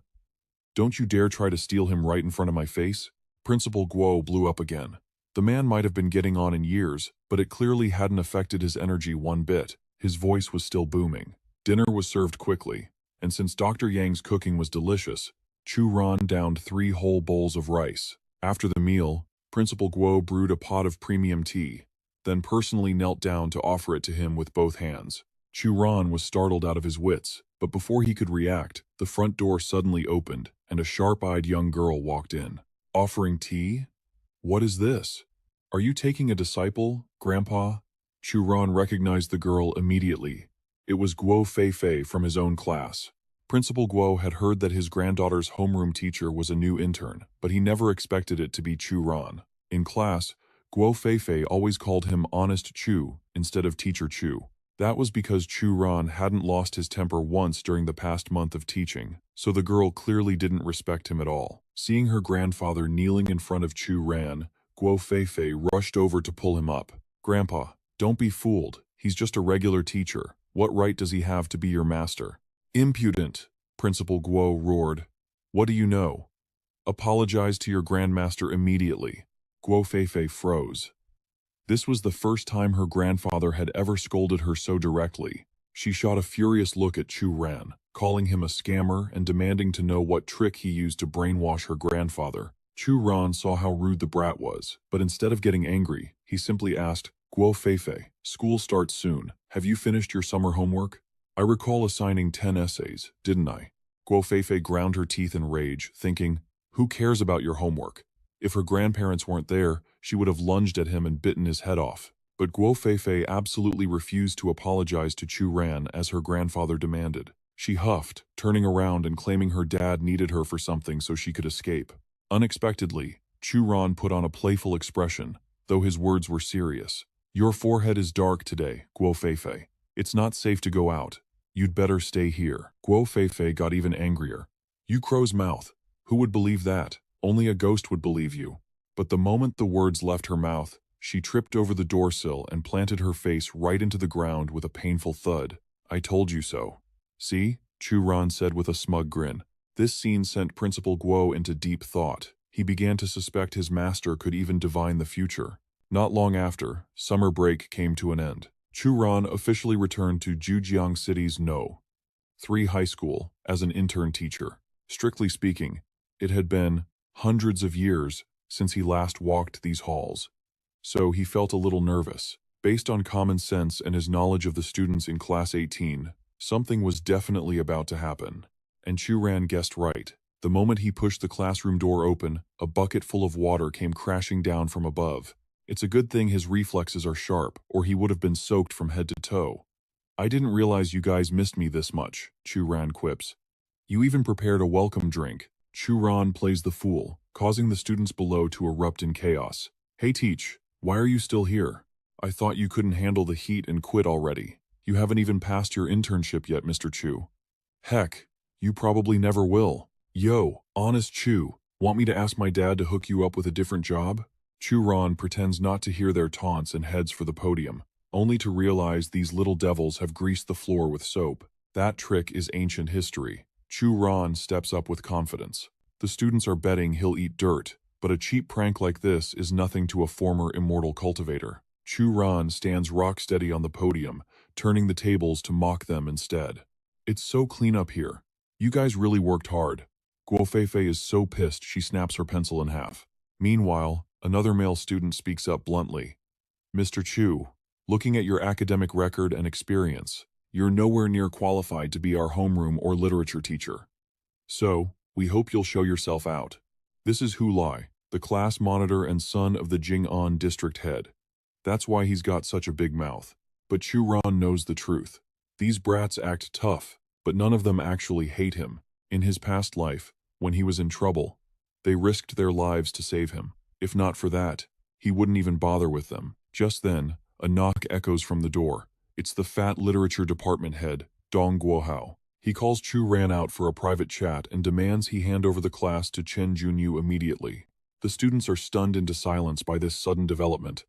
Speaker 1: Don't you dare try to steal him right in front of my face." Principal Guo blew up again. The man might have been getting on in years, but it clearly hadn't affected his energy one bit. His voice was still booming. Dinner was served quickly, and since Dr. Yang's cooking was delicious, Chu Ran downed 3 whole bowls of rice. After the meal, Principal Guo brewed a pot of premium tea, then personally knelt down to offer it to him with both hands. Chu Ran was startled out of his wits, but before he could react, the front door suddenly opened, and a sharp-eyed young girl walked in. "Offering tea? What is this? Are you taking a disciple, Grandpa?" Chu Ran recognized the girl immediately. It was Guo Fei from his own class. Principal Guo had heard that his granddaughter's homeroom teacher was a new intern, but he never expected it to be Chu Ran. In class, Guo Feifei always called him Honest Chu instead of Teacher Chu. That was because Chu Ran hadn't lost his temper once during the past month of teaching, so the girl clearly didn't respect him at all. Seeing her grandfather kneeling in front of Chu Ran, Guo Feifei rushed over to pull him up. "Grandpa, don't be fooled. He's just a regular teacher. What right does he have to be your master?" "Impudent!" Principal Guo roared. "What do you know? Apologize to your grandmaster immediately." Guo Feifei froze. This was the first time her grandfather had ever scolded her so directly. She shot a furious look at Chu Ran, calling him a scammer and demanding to know what trick he used to brainwash her grandfather. Chu Ran saw how rude the brat was, but instead of getting angry, he simply asked, "Guo Feifei, school starts soon. Have you finished your summer homework? I recall assigning 10 essays, didn't I?" Guo Feifei ground her teeth in rage, thinking, who cares about your homework? If her grandparents weren't there, she would have lunged at him and bitten his head off. But Guo Feifei absolutely refused to apologize to Chu Ran as her grandfather demanded. She huffed, turning around and claiming her dad needed her for something so she could escape. Unexpectedly, Chu Ran put on a playful expression, though his words were serious. "Your forehead is dark today, Guo Feifei. It's not safe to go out. You'd better stay here." Guo Feifei got even angrier. "You crow's mouth. Who would believe that? Only a ghost would believe you." But the moment the words left her mouth, she tripped over the doorsill and planted her face right into the ground with a painful thud. "I told you so." "See?" Chu Ran said with a smug grin. This scene sent Principal Guo into deep thought. He began to suspect his master could even divine the future. Not long after, summer break came to an end. Chu Ran officially returned to Zhujiang City's No. 3 high school as an intern teacher. Strictly speaking, it had been hundreds of years since he last walked these halls, so he felt a little nervous. Based on common sense and his knowledge of the students in Class 18, something was definitely about to happen. And Chu Ran guessed right. The moment he pushed the classroom door open, a bucket full of water came crashing down from above. It's a good thing his reflexes are sharp, or he would have been soaked from head to toe. "I didn't realize you guys missed me this much," Chu Ran quips. "You even prepared a welcome drink." Chu Ran plays the fool, causing the students below to erupt in chaos. "Hey Teach, why are you still here? I thought you couldn't handle the heat and quit already. You haven't even passed your internship yet, Mr. Chu." "Heck, you probably never will." "Yo, Honest Chu, want me to ask my dad to hook you up with a different job?" Chu Ran pretends not to hear their taunts and heads for the podium, only to realize these little devils have greased the floor with soap. That trick is ancient history. Chu Ran steps up with confidence. The students are betting he'll eat dirt, but a cheap prank like this is nothing to a former immortal cultivator. Chu Ran stands rock steady on the podium, turning the tables to mock them instead. "It's so clean up here. You guys really worked hard." Guo Feifei is so pissed she snaps her pencil in half. Meanwhile, another male student speaks up bluntly. "Mr. Chu, looking at your academic record and experience, you're nowhere near qualified to be our homeroom or literature teacher. So, we hope you'll show yourself out." This is Hu Lai, the class monitor and son of the Jing'an district head. That's why he's got such a big mouth. But Chu Ran knows the truth. These brats act tough, but none of them actually hate him. In his past life, when he was in trouble, they risked their lives to save him. If not for that, he wouldn't even bother with them. Just then, a knock echoes from the door. It's the fat literature department head, Dong Guohao. He calls Chu Ran out for a private chat and demands he hand over the class to Chen Junyu immediately. The students are stunned into silence by this sudden development,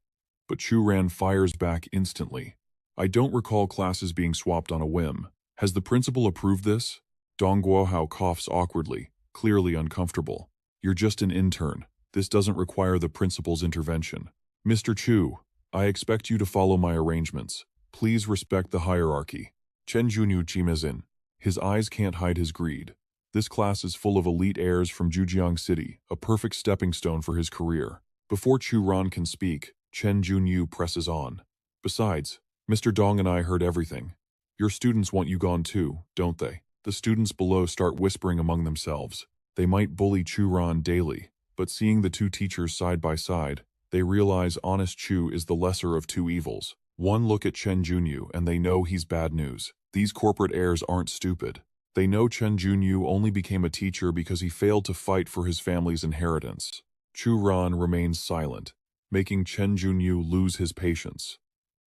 Speaker 1: but Chu Ran fires back instantly. "I don't recall classes being swapped on a whim. Has the principal approved this?" Dong Guohao coughs awkwardly, clearly uncomfortable. "You're just an intern. This doesn't require the principal's intervention." "Mr. Chu, I expect you to follow my arrangements. Please respect the hierarchy." Chen Junyu chimes in. His eyes can't hide his greed. This class is full of elite heirs from Zhujiang City, a perfect stepping stone for his career. Before Chu Ran can speak, Chen Junyu presses on. "Besides, Mr. Dong and I heard everything. Your students want you gone too, don't they?" The students below start whispering among themselves. They might bully Chu Ran daily, but seeing the two teachers side by side, they realize Honest Chu is the lesser of two evils. One look at Chen Junyu and they know he's bad news. These corporate heirs aren't stupid. They know Chen Junyu only became a teacher because he failed to fight for his family's inheritance. Chu Ran remains silent. making Chen Junyu lose his patience.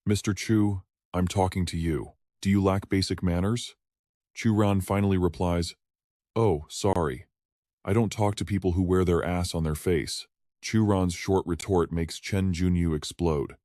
Speaker 1: "Mr. Chu, I'm talking to you. Do you lack basic manners?" Chu Ran finally replies, "Oh, sorry. I don't talk to people who wear their ass on their face." Chu Ran's short retort makes Chen Junyu explode.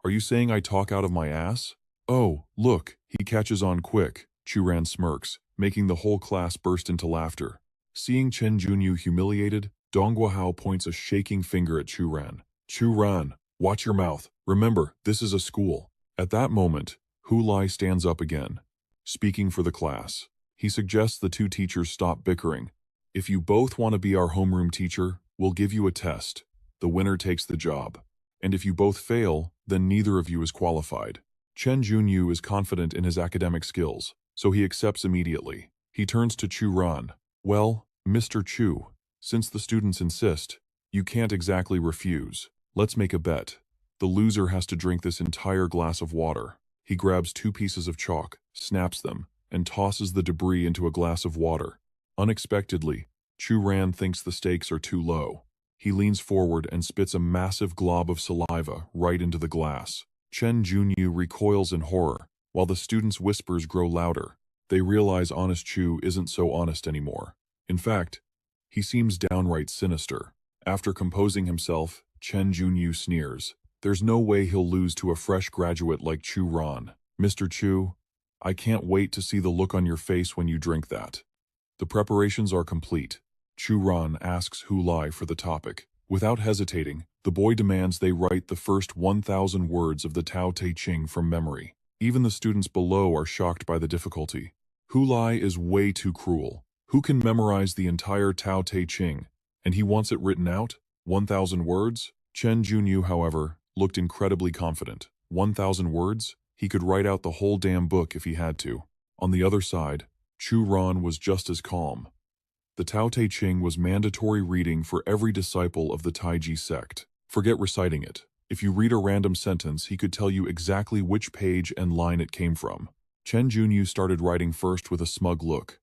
Speaker 1: "Are you saying I talk out of my ass?" "Oh, look," he catches on quick. Chu Ran smirks, making the whole class burst into laughter. Seeing Chen Junyu humiliated, Dong Guohao points a shaking finger at Chu Ran. "Chu Ran, watch your mouth. Remember, this is a school." At that moment, Hu Lai stands up again, speaking for the class. He suggests the two teachers stop bickering. "If you both want to be our homeroom teacher, we'll give you a test. The winner takes the job. And if you both fail, then neither of you is qualified." Chen Junyu is confident in his academic skills, so he accepts immediately. He turns to Chu Ran. "Well, Mr. Chu, since the students insist, you can't exactly refuse. Let's make a bet. The loser has to drink this entire glass of water." He grabs 2 pieces of chalk, snaps them, and tosses the debris into a glass of water. Unexpectedly, Chu Ran thinks the stakes are too low. He leans forward and spits a massive glob of saliva right into the glass. Chen Junyu recoils in horror, while the students' whispers grow louder. They realize Honest Chu isn't so honest anymore. In fact, he seems downright sinister. After composing himself, Chen Junyu sneers. "There's no way he'll lose to a fresh graduate like Chu Ran. Mr. Chu, I can't wait to see the look on your face when you drink that." The preparations are complete. Chu Ran asks Hu Lai for the topic. Without hesitating, the boy demands they write the first 1,000 words of the Tao Te Ching from memory. Even the students below are shocked by the difficulty. Hu Lai is way too cruel. Who can memorize the entire Tao Te Ching? And he wants it written out? 1,000 words? Chen Junyu, however, looked incredibly confident. 1,000 words? He could write out the whole damn book if he had to. On the other side, Chu Ran was just as calm. The Tao Te Ching was mandatory reading for every disciple of the Taiji sect. Forget reciting it. If you read a random sentence, he could tell you exactly which page and line it came from. Chen Junyu started writing first with a smug look.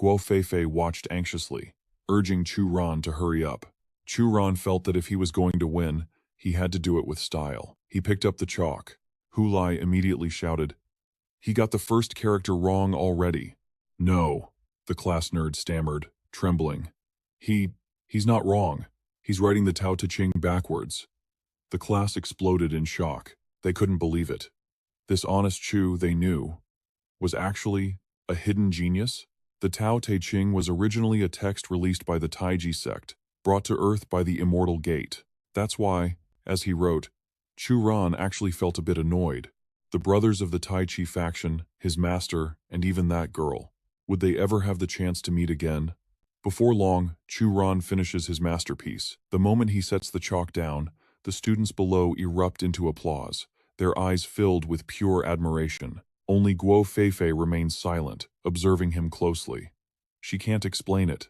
Speaker 1: Guo Feifei watched anxiously, urging Chu Ran to hurry up. Chu Ran felt that if he was going to win, he had to do it with style. He picked up the chalk. Hu Lai immediately shouted, "He got the first character wrong already." "No," the class nerd stammered, trembling. He's not wrong. He's writing the Tao Te Ching backwards." The class exploded in shock. They couldn't believe it. This Honest Chu, they knew, was actually a hidden genius. The Tao Te Ching was originally a text released by the Taiji sect, brought to Earth by the Immortal Gate. That's why, as he wrote, Chu Ran actually felt a bit annoyed. The brothers of the Tai Chi faction, his master, and even that girl. Would they ever have the chance to meet again? Before long, Chu Ran finishes his masterpiece. The moment he sets the chalk down, the students below erupt into applause, their eyes filled with pure admiration. Only Guo Feifei remains silent, observing him closely. She can't explain it,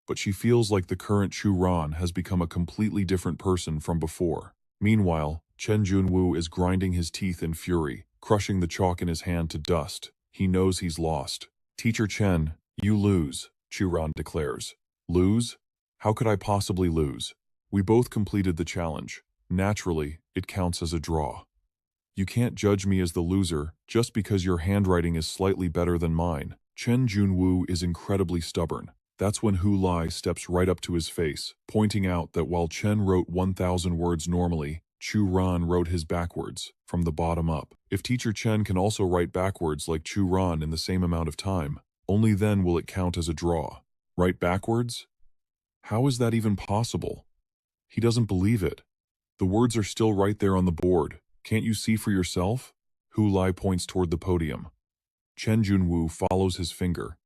Speaker 1: but she feels like the current Chu Ran has become a completely different person from before. Meanwhile, Chen Junwu is grinding his teeth in fury, crushing the chalk in his hand to dust. He knows he's lost. "Teacher Chen, you lose," Chu Ran declares. "Lose? How could I possibly lose? We both completed the challenge. Naturally, it counts as a draw. You can't judge me as the loser just because your handwriting is slightly better than mine." Chen Junwu is incredibly stubborn. That's when Hu Lai steps right up to his face, pointing out that while Chen wrote 1,000 words normally, Chu Ran wrote his backwards, from the bottom up. If Teacher Chen can also write backwards like Chu Ran in the same amount of time, only then will it count as a draw. Write backwards? How is that even possible? He doesn't believe it. The words are still right there on the board. Can't you see for yourself? Hu Lai points toward the podium. Chen Junwu follows his finger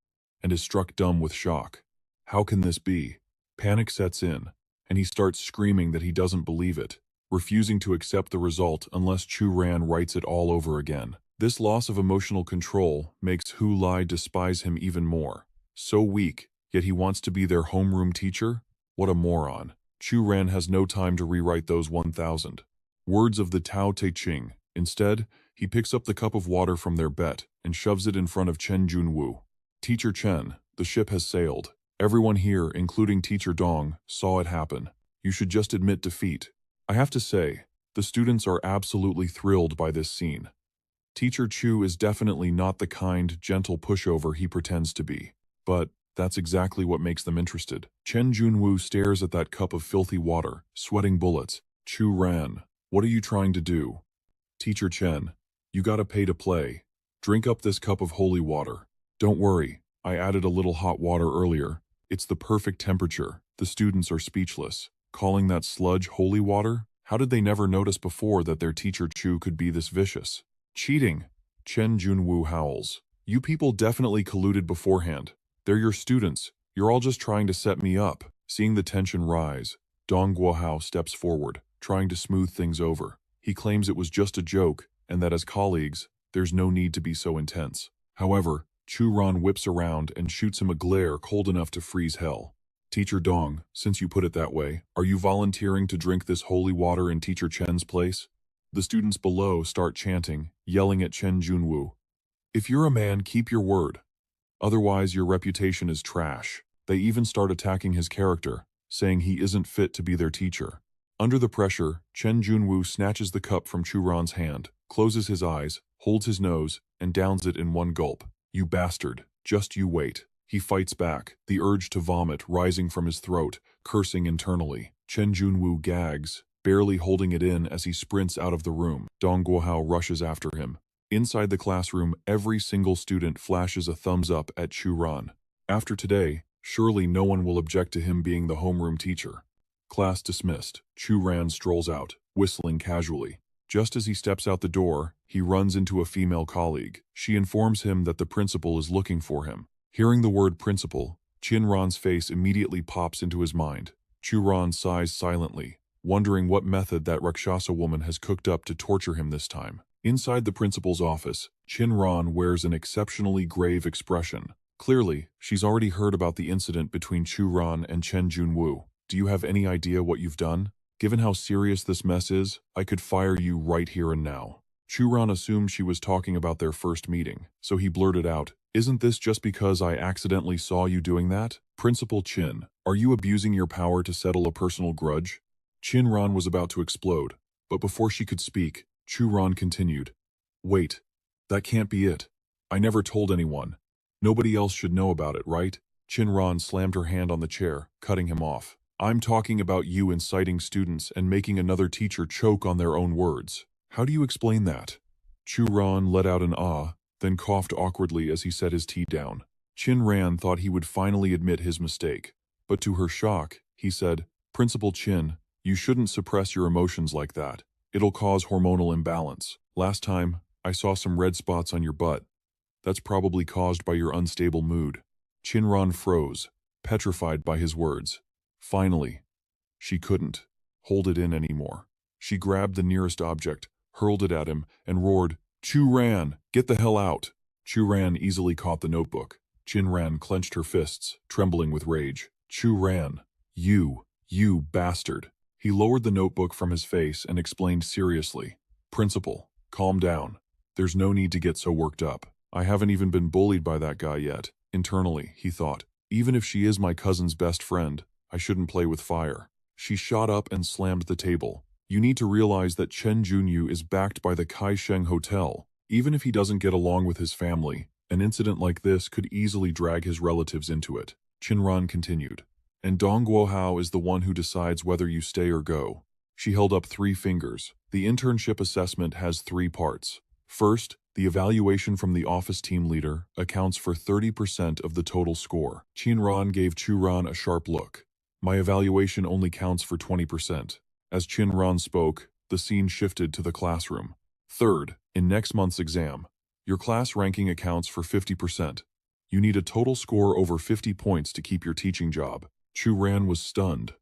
Speaker 1: and is struck dumb with shock. How can this be? Panic sets in, and he starts screaming that he doesn't believe it, refusing to accept the result unless Chu Ran writes it all over again. This loss of emotional control makes Hu Lai despise him even more. So weak, yet he wants to be their homeroom teacher? What a moron. Chu Ran has no time to rewrite those 1,000 words of the Tao Te Ching. Instead, he picks up the cup of water from their bet and shoves it in front of Chen Junwu. "Teacher Chen, the ship has sailed. Everyone here, including Teacher Dong, saw it happen. You should just admit defeat." I have to say, the students are absolutely thrilled by this scene. Teacher Chu is definitely not the kind, gentle pushover he pretends to be. But that's exactly what makes them interested. Chen Junwoo stares at that cup of filthy water, sweating bullets. Chu Ran, what are you trying to do? Teacher Chen, you gotta pay to play. Drink up this cup of holy water. Don't worry, I added a little hot water earlier. It's the perfect temperature. The students are speechless. Calling that sludge holy water? How did they never notice before that their teacher Chu could be this vicious? Cheating. Chen Junwoo howls. You people definitely colluded beforehand. They're your students. You're all just trying to set me up. Seeing the tension rise, Dong Guohao steps forward, trying to smooth things over. He claims it was just a joke, and that as colleagues, there's no need to be so intense. However, Chu Ran whips around and shoots him a glare cold enough to freeze hell. Teacher Dong, since you put it that way, are you volunteering to drink this holy water in Teacher Chen's place? The students below start chanting, yelling at Chen Junwoo. If you're a man, keep your word. Otherwise, your reputation is trash. They even start attacking his character, saying he isn't fit to be their teacher. Under the pressure, Chen Junwoo snatches the cup from Chu Ran's hand, closes his eyes, holds his nose, and downs it in one gulp. You bastard, just you wait. He fights back, the urge to vomit rising from his throat, cursing internally. Chen Junwoo gags, barely holding it in as he sprints out of the room. Dong Guohao rushes after him. Inside the classroom, every single student flashes a thumbs up at Chu Ran. After today, surely no one will object to him being the homeroom teacher. Class dismissed. Chu Ran strolls out, whistling casually. Just as he steps out the door, he runs into a female colleague. She informs him that the principal is looking for him. Hearing the word principal, Chin Ran's face immediately pops into his mind. Chu Ran sighs silently, wondering what method that Rakshasa woman has cooked up to torture him this time. Inside the principal's office, Chin Ran wears an exceptionally grave expression. Clearly, she's already heard about the incident between Chu Ran and Chen Junwoo. Do you have any idea what you've done? Given how serious this mess is, I could fire you right here and now. Chu Ran assumed she was talking about their first meeting, so he blurted out, Isn't this just because I accidentally saw you doing that? Principal Chin, are you abusing your power to settle a personal grudge? Chin Ran was about to explode, but before she could speak, Chu Ran continued. Wait, that can't be it. I never told anyone. Nobody else should know about it, right? Chin Ran slammed her hand on the chair, cutting him off. I'm talking about you inciting students and making another teacher choke on their own words. How do you explain that? Chu Ran let out an ah, then coughed awkwardly as he set his tea down. Chin Ran thought he would finally admit his mistake, but to her shock, he said, Principal Chin, you shouldn't suppress your emotions like that. It'll cause hormonal imbalance. Last time, I saw some red spots on your butt. That's probably caused by your unstable mood. Chin Ran froze, petrified by his words. Finally, she couldn't hold it in anymore. She grabbed the nearest object, hurled it at him, and roared, Chu Ran, get the hell out. Chu Ran easily caught the notebook. Chin Ran clenched her fists, trembling with rage. Chu Ran, you bastard. He lowered the notebook from his face and explained seriously, Principal, calm down. There's no need to get so worked up. I haven't even been bullied by that guy yet. Internally, he thought, even if she is my cousin's best friend, I shouldn't play with fire. She shot up and slammed the table. You need to realize that Chen Junyu is backed by the Kaisheng Hotel. Even if he doesn't get along with his family, an incident like this could easily drag his relatives into it. Chinran continued. And Dong Guohao is the one who decides whether you stay or go. She held up 3 fingers. The internship assessment has 3 parts. First, the evaluation from the office team leader accounts for 30% of the total score. Chinran gave Churan a sharp look. My evaluation only counts for 20%. As Chinran spoke, the scene shifted to the classroom. Third, in next month's exam, your class ranking accounts for 50%. You need a total score over 50 points to keep your teaching job. Chu Ran was stunned.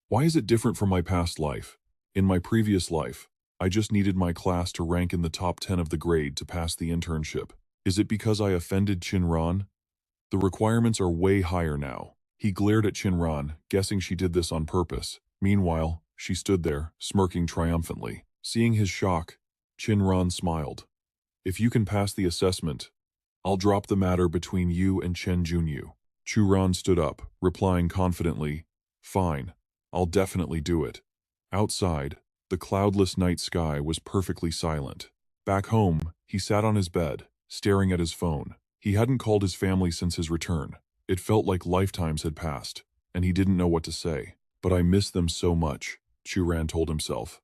Speaker 1: Why is it different from my past life? In my previous life, I just needed my class to rank in the top 10 of the grade to pass the internship. Is it because I offended Chinran? The requirements are way higher now. He glared at Chinran, guessing she did this on purpose. Meanwhile, she stood there, smirking triumphantly. Seeing his shock, Chinran smiled. If you can pass the assessment, I'll drop the matter between you and Chen Junyu. Churan stood up, replying confidently, Fine, I'll definitely do it. Outside, the cloudless night sky was perfectly silent. Back home, he sat on his bed, staring at his phone. He hadn't called his family since his return. It felt like lifetimes had passed, and he didn't know what to say. But I miss them so much, Chu told himself.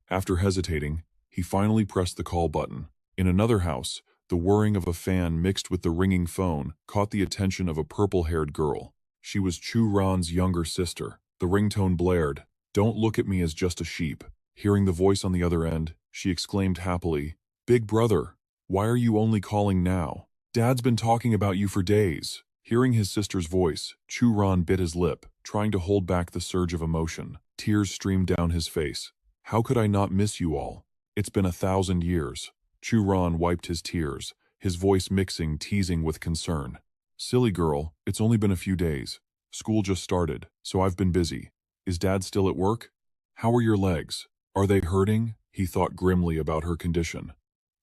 Speaker 1: After hesitating, he finally pressed the call button. In another house, the whirring of a fan mixed with the ringing phone caught the attention of a purple-haired girl. She was Chu younger sister. The ringtone blared, "Don't look at me as just a sheep." Hearing the voice on the other end, she exclaimed happily, "Big brother, why are you only calling now? Dad's been talking about you for days." Hearing his sister's voice, Chu bit his lip, trying to hold back the surge of emotion. Tears streamed down his face. "How could I not miss you all? It's been 1,000 years. Chu wiped his tears, his voice mixing teasing with concern. "Silly girl, it's only been a few days. School just started, so I've been busy. Is Dad still at work? How are your legs? Are they hurting?" He thought grimly about her condition.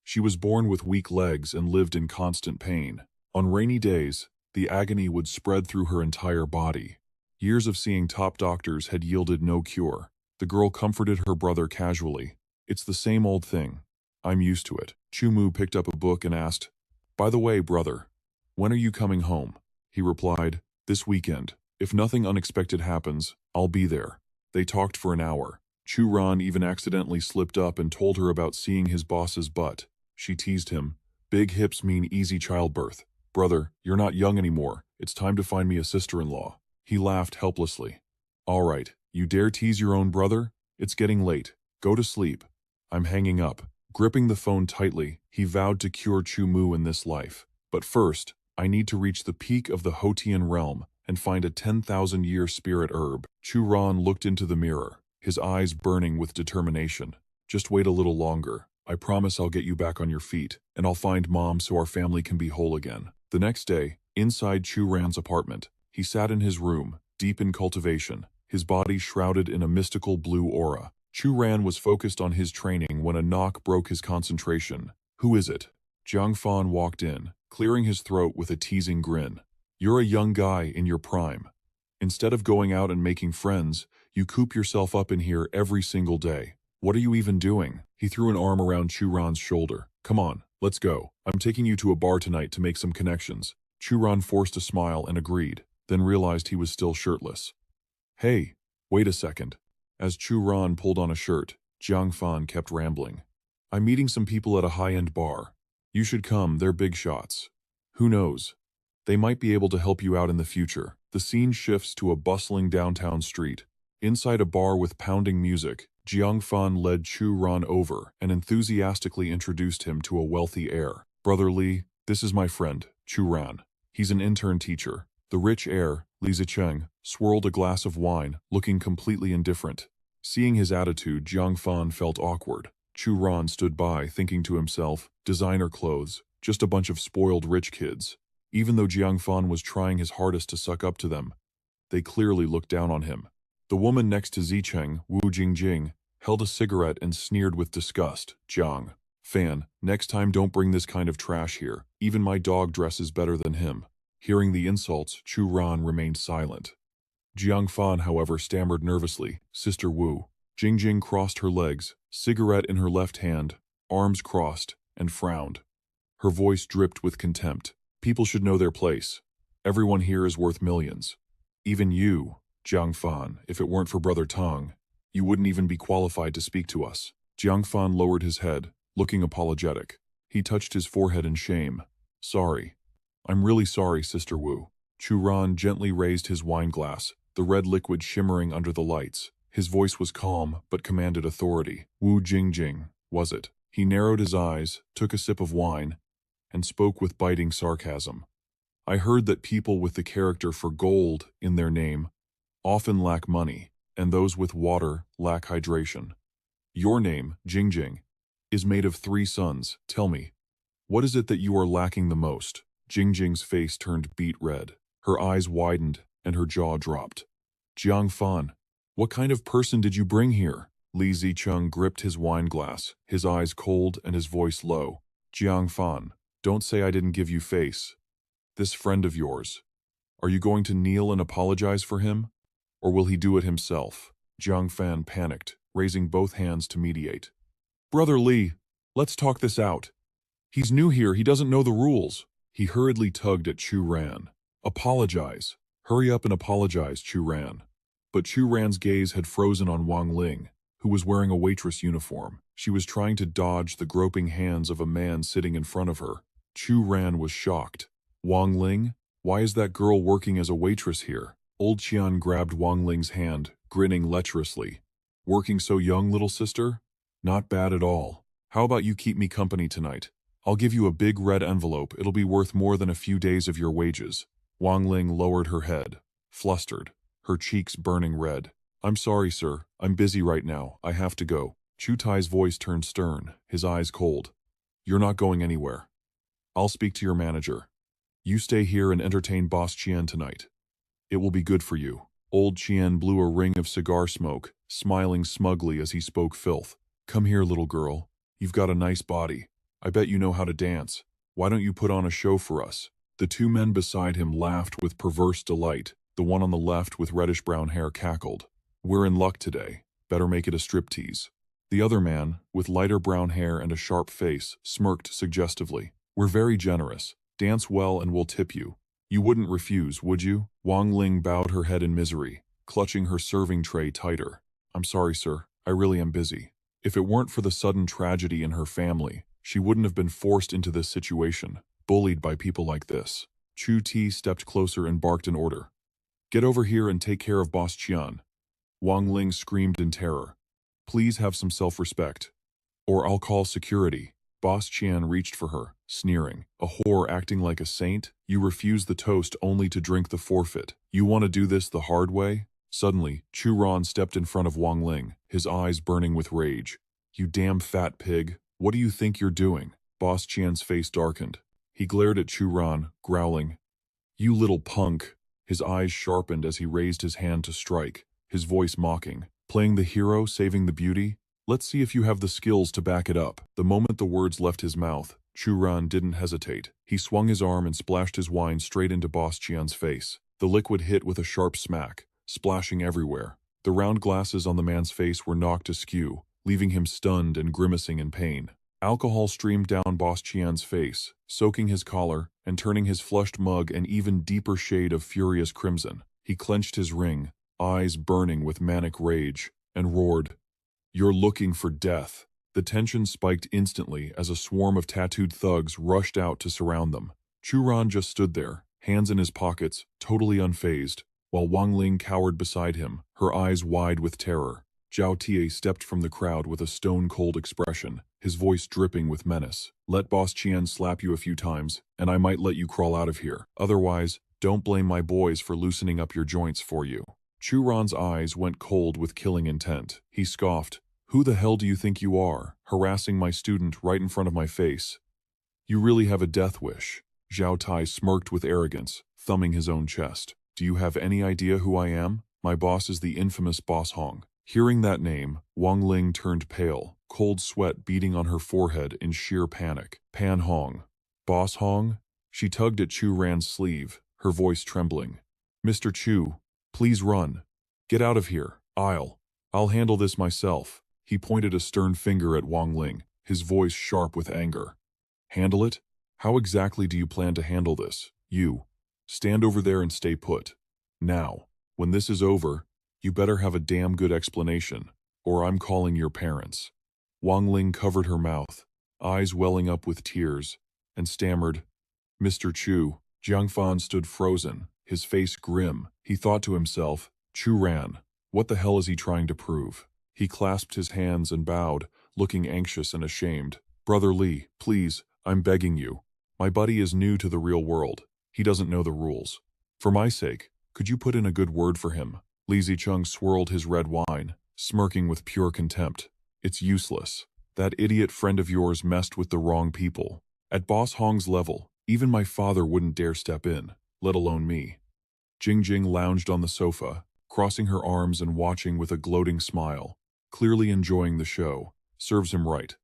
Speaker 1: She was born with weak legs and lived in constant pain. On rainy days, the agony would spread through her entire body. Years of seeing top doctors had yielded no cure. The girl comforted her brother casually. "It's the same old thing. I'm used to it." Chu picked up a book and asked, "By the way, brother, when are you coming home?" He replied, "This weekend. If nothing unexpected happens, I'll be there." They talked for an hour. Chu even accidentally slipped up and told her about seeing his boss's butt. She teased him, "Big hips mean easy childbirth. Brother, you're not young anymore. It's time to find me a sister-in-law." He laughed helplessly. "All right, you dare tease your own brother? It's getting late. Go to sleep." "I'm hanging up." Gripping the phone tightly, he vowed to cure Chu in this life. "But first, I need to reach the peak of the Hotian realm and find a 10,000-year spirit herb." Chu looked into the mirror, his eyes burning with determination. "Just wait a little longer. I promise I'll get you back on your feet, and I'll find Mom so our family can be whole again." The next day, inside Chu apartment, he sat in his room, deep in cultivation, his body shrouded in a mystical blue aura. Chu was focused on his training when a knock broke his concentration. "Who is it?" Jiang Fan walked in, clearing his throat with a teasing grin. "You're a young guy in your prime. Instead of going out and making friends, you coop yourself up in here every single day. What are you even doing?" He threw an arm around Chu shoulder. "Come on, let's go. I'm taking you to a bar tonight to make some connections." Chu forced a smile and agreed, then realized he was still shirtless. "Hey, wait a second." As Chu pulled on a shirt, Jiang Fan kept rambling. "I'm meeting some people at a high-end bar. You should come, they're big shots. Who knows? They might be able to help you out in the future." The scene shifts to a bustling downtown street. Inside a bar with pounding music, Jiang Fan led Chu over and enthusiastically introduced him to a wealthy heir. "Brother Li, this is my friend, Chu. He's an intern teacher." The rich heir, Li Zicheng, swirled a glass of wine, looking completely indifferent. Seeing his attitude, Jiang Fan felt awkward. Chu stood by, thinking to himself, designer clothes, just a bunch of spoiled rich kids. Even though Jiang Fan was trying his hardest to suck up to them, they clearly looked down on him. The woman next to Zicheng, Wu Jingjing, held a cigarette and sneered with disgust. "Jiang Fan, next time don't bring this kind of trash here. Even my dog dresses better than him." Hearing the insults, Chu remained silent. Jiang Fan, however, stammered nervously, "Sister Wu." Jingjing crossed her legs, cigarette in her left hand, arms crossed, and frowned. Her voice dripped with contempt. "People should know their place. Everyone here is worth millions. Even you, Jiang Fan, if it weren't for Brother Tang, you wouldn't even be qualified to speak to us." Jiang Fan lowered his head, looking apologetic. He touched his forehead in shame. "Sorry. I'm really sorry, Sister Wu." Chu gently raised his wine glass, the red liquid shimmering under the lights. His voice was calm, but commanded authority. "Wu Jingjing, was it?" He narrowed his eyes, took a sip of wine, and spoke with biting sarcasm. "I heard that people with the character for gold in their name often lack money, and those with water lack hydration. Your name, Jingjing, is made of 3 suns. Tell me, what is it that you are lacking the most?" Jingjing's face turned beet red. Her eyes widened, and her jaw dropped. "Jiang Fan, what kind of person did you bring here?" Li Zicheng gripped his wine glass, his eyes cold and his voice low. "Jiang Fan, don't say I didn't give you face. This friend of yours, are you going to kneel and apologize for him? Or will he do it himself?" Jiang Fan panicked, raising both hands to mediate. Brother Li, let's talk this out. He's new here, he doesn't know the rules. He hurriedly tugged at Chu Ran. Apologize. Hurry up and apologize, Chu Ran. But Chu Ran's gaze had frozen on Wang Ling, who was wearing a waitress uniform. She was trying to dodge the groping hands of a man sitting in front of her. Chu Ran was shocked. Wang Ling? Why is that girl working as a waitress here? Old Qian grabbed Wang Ling's hand, grinning lecherously. Working so young, little sister? Not bad at all. How about you keep me company tonight? I'll give you a big red envelope. It'll be worth more than a few days of your wages. Wang Ling lowered her head, flustered, her cheeks burning red. I'm sorry, sir. I'm busy right now. I have to go. Chu Tai's voice turned stern, his eyes cold. You're not going anywhere. I'll speak to your manager. You stay here and entertain Boss Qian tonight. It will be good for you. Old Qian blew a ring of cigar smoke, smiling smugly as he spoke filth. Come here, little girl. You've got a nice body. I bet you know how to dance. Why don't you put on a show for us? The two men beside him laughed with perverse delight. The one on the left with reddish-brown hair cackled. We're in luck today. Better make it a striptease. The other man, with lighter brown hair and a sharp face, smirked suggestively. We're very generous. Dance well and we'll tip you. You wouldn't refuse, would you? Wang Ling bowed her head in misery, clutching her serving tray tighter. I'm sorry, sir. I really am busy. If it weren't for the sudden tragedy in her family, she wouldn't have been forced into this situation, bullied by people like this. Chu Ti stepped closer and barked an order. Get over here and take care of Boss Qian. Wang Ling screamed in terror. Please have some self-respect, or I'll call security. Boss Qian reached for her, sneering. A whore acting like a saint? You refuse the toast only to drink the forfeit. You want to do this the hard way? Suddenly, Chu Ran stepped in front of Wang Ling, his eyes burning with rage. You damn fat pig. What do you think you're doing? Boss Qian's face darkened. He glared at Chu Ran, growling. You little punk. His eyes sharpened as he raised his hand to strike, his voice mocking. Playing the hero, saving the beauty? Let's see if you have the skills to back it up. The moment the words left his mouth, Chu Ran didn't hesitate. He swung his arm and splashed his wine straight into Boss Qian's face. The liquid hit with a sharp smack, splashing everywhere. The round glasses on the man's face were knocked askew, leaving him stunned and grimacing in pain. Alcohol streamed down Boss Qian's face, soaking his collar and turning his flushed mug an even deeper shade of furious crimson. He clenched his ring, eyes burning with manic rage, and roared, You're looking for death. The tension spiked instantly as a swarm of tattooed thugs rushed out to surround them. Chu Ran just stood there, hands in his pockets, totally unfazed, while Wang Ling cowered beside him, her eyes wide with terror. Zhao Tie stepped from the crowd with a stone-cold expression, his voice dripping with menace. Let Boss Qian slap you a few times, and I might let you crawl out of here. Otherwise, don't blame my boys for loosening up your joints for you. Chu Ran's eyes went cold with killing intent. He scoffed. Who the hell do you think you are, harassing my student right in front of my face? You really have a death wish. Zhao Tai smirked with arrogance, thumbing his own chest. Do you have any idea who I am? My boss is the infamous Boss Hong. Hearing that name, Wang Ling turned pale, cold sweat beading on her forehead in sheer panic. Pan Hong. Boss Hong? She tugged at Chu Ran's sleeve, her voice trembling. Mr. Chu, please run. Get out of here. I'll handle this myself. He pointed a stern finger at Wang Ling, his voice sharp with anger. Handle it? How exactly do you plan to handle this? You. Stand over there and stay put. Now, when this is over, you better have a damn good explanation, or I'm calling your parents. Wang Ling covered her mouth, eyes welling up with tears, and stammered, Mr. Chu. Jiang Fan stood frozen, his face grim. He thought to himself, Chu Ran, what the hell is he trying to prove? He clasped his hands and bowed, looking anxious and ashamed. Brother Li, please, I'm begging you. My buddy is new to the real world. He doesn't know the rules. For my sake, could you put in a good word for him? Li Zicheng swirled his red wine, smirking with pure contempt. It's useless. That idiot friend of yours messed with the wrong people. At Boss Hong's level, even my father wouldn't dare step in, let alone me. Jing Jing lounged on the sofa, crossing her arms and watching with a gloating smile, clearly enjoying the show. Serves him right.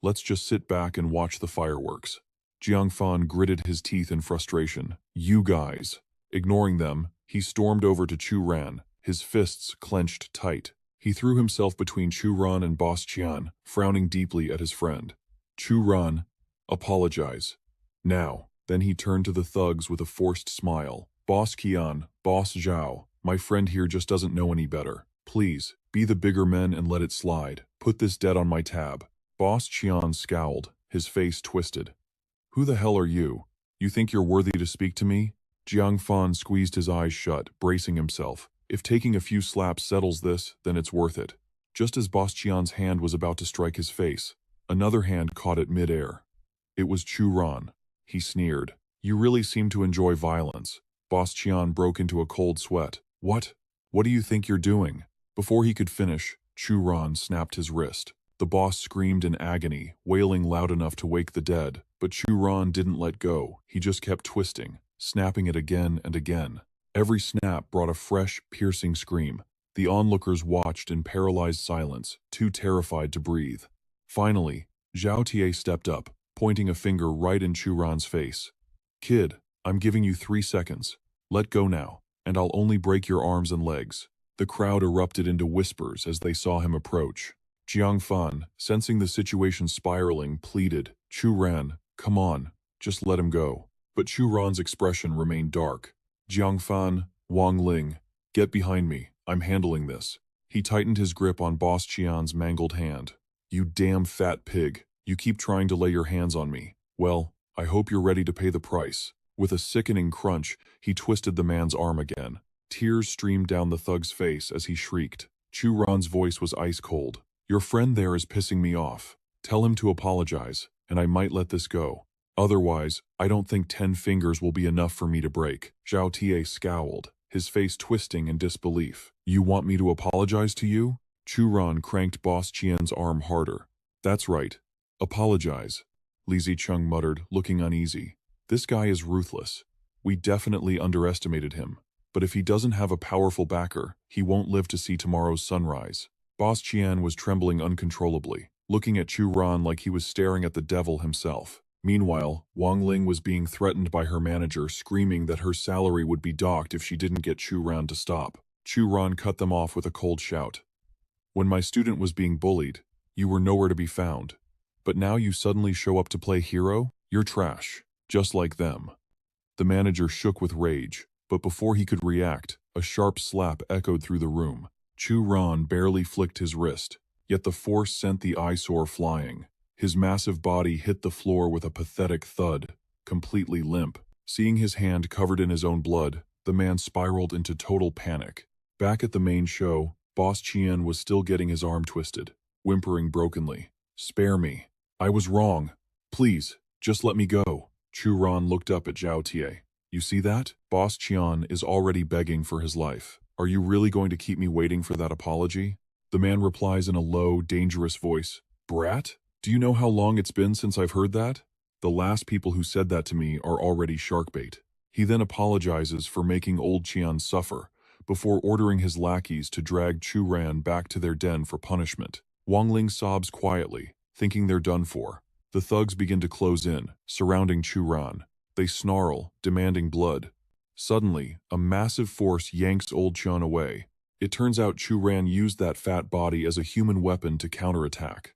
Speaker 1: Let's just sit back and watch the fireworks. Jiang Fan gritted his teeth in frustration. You guys. Ignoring them, he stormed over to Chu Ran, his fists clenched tight. He threw himself between Chu Ran and Boss Qian, frowning deeply at his friend. Chu Ran, apologize. Now. Then he turned to the thugs with a forced smile. Boss Qian, Boss Zhao, my friend here just doesn't know any better. Please, be the bigger men and let it slide. Put this debt on my tab. Boss Qian scowled, his face twisted. Who the hell are you? You think you're worthy to speak to me? Jiang Fan squeezed his eyes shut, bracing himself. If taking a few slaps settles this, then it's worth it. Just as Boss Qian's hand was about to strike his face, another hand caught it mid-air. It was Chu Ran. He sneered. You really seem to enjoy violence. Boss Qian broke into a cold sweat. What? What do you think you're doing? Before he could finish, Chu Ran snapped his wrist. The boss screamed in agony, wailing loud enough to wake the dead, but Chu Ran didn't let go. He just kept twisting, snapping it again and again. Every snap brought a fresh, piercing scream. The onlookers watched in paralyzed silence, too terrified to breathe. Finally, Zhao Tie stepped up, pointing a finger right in Chu Ran's face. Kid, I'm giving you 3 seconds. Let go now, and I'll only break your arms and legs. The crowd erupted into whispers as they saw him approach. Jiang Fan, sensing the situation spiraling, pleaded, Chu Ran, come on, just let him go. But Chu Ran's expression remained dark. Jiang Fan, Wang Ling, get behind me, I'm handling this. He tightened his grip on Boss Qian's mangled hand. You damn fat pig, you keep trying to lay your hands on me. Well, I hope you're ready to pay the price. With a sickening crunch, he twisted the man's arm again. Tears streamed down the thug's face as he shrieked. Chu Ran's voice was ice cold. Your friend there is pissing me off. Tell him to apologize, and I might let this go. Otherwise, I don't think 10 fingers will be enough for me to break. Zhao Tie scowled, his face twisting in disbelief. You want me to apologize to you? Chu Ran cranked Boss Qian's arm harder. That's right. Apologize. Li Zicheng muttered, looking uneasy. This guy is ruthless. We definitely underestimated him. But if he doesn't have a powerful backer, he won't live to see tomorrow's sunrise. Boss Qian was trembling uncontrollably, looking at Chu Ran like he was staring at the devil himself. Meanwhile, Wang Ling was being threatened by her manager, screaming that her salary would be docked if she didn't get Chu Ran to stop. Chu Ran cut them off with a cold shout. When my student was being bullied, you were nowhere to be found. But now you suddenly show up to play hero? You're trash. Just like them. The manager shook with rage, but before he could react, a sharp slap echoed through the room. Chu Ran barely flicked his wrist, yet the force sent the eyesore flying. His massive body hit the floor with a pathetic thud, completely limp. Seeing his hand covered in his own blood, the man spiraled into total panic. Back at the main show, Boss Qian was still getting his arm twisted, whimpering brokenly. Spare me. I was wrong. Please, just let me go. Chu Ran looked up at Zhao Tie. You see that? Boss Qian is already begging for his life. Are you really going to keep me waiting for that apology? The man replies in a low, dangerous voice. Brat? Do you know how long it's been since I've heard that? The last people who said that to me are already sharkbait. He then apologizes for making old Qian suffer, before ordering his lackeys to drag Chu Ran back to their den for punishment. Wang Ling sobs quietly, thinking they're done for. The thugs begin to close in, surrounding Chu Ran. They snarl, demanding blood. Suddenly, a massive force yanks old Qian away. It turns out Chu Ran used that fat body as a human weapon to counterattack.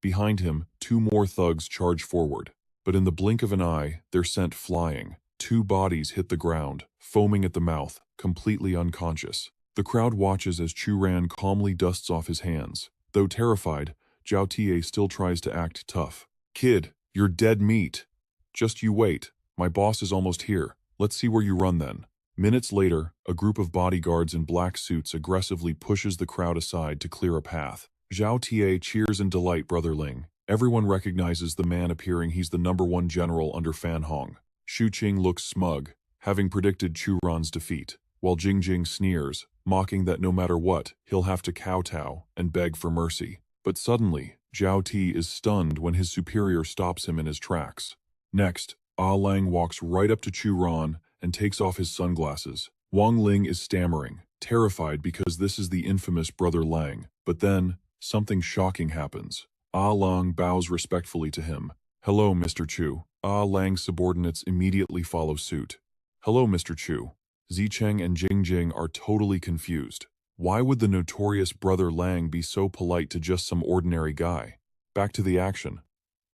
Speaker 1: Behind him, 2 more thugs charge forward. But in the blink of an eye, they're sent flying. 2 bodies hit the ground, foaming at the mouth, completely unconscious. The crowd watches as Chu Ran calmly dusts off his hands. Though terrified, Zhao Tie still tries to act tough. Kid, you're dead meat. Just you wait. My boss is almost here. Let's see where you run then. Minutes later, a group of bodyguards in black suits aggressively pushes the crowd aside to clear a path. Zhao Tie cheers in delight, Brother Ling. Everyone recognizes the man appearing he's the #1 general under Fan Hong. Shu Qing looks smug, having predicted Chu Ran's defeat, while Jing Jing sneers, mocking that no matter what, he'll have to kowtow and beg for mercy. But suddenly, Zhao Ti is stunned when his superior stops him in his tracks. Next, Lang walks right up to Chu Ran and takes off his sunglasses. Wang Ling is stammering, terrified because this is the infamous Brother Lang. But then, something shocking happens. Lang bows respectfully to him. Hello, Mr. Chu. Lang's subordinates immediately follow suit. Hello, Mr. Chu. Zicheng and Jingjing are totally confused. Why would the notorious Brother Lang be so polite to just some ordinary guy? Back to the action.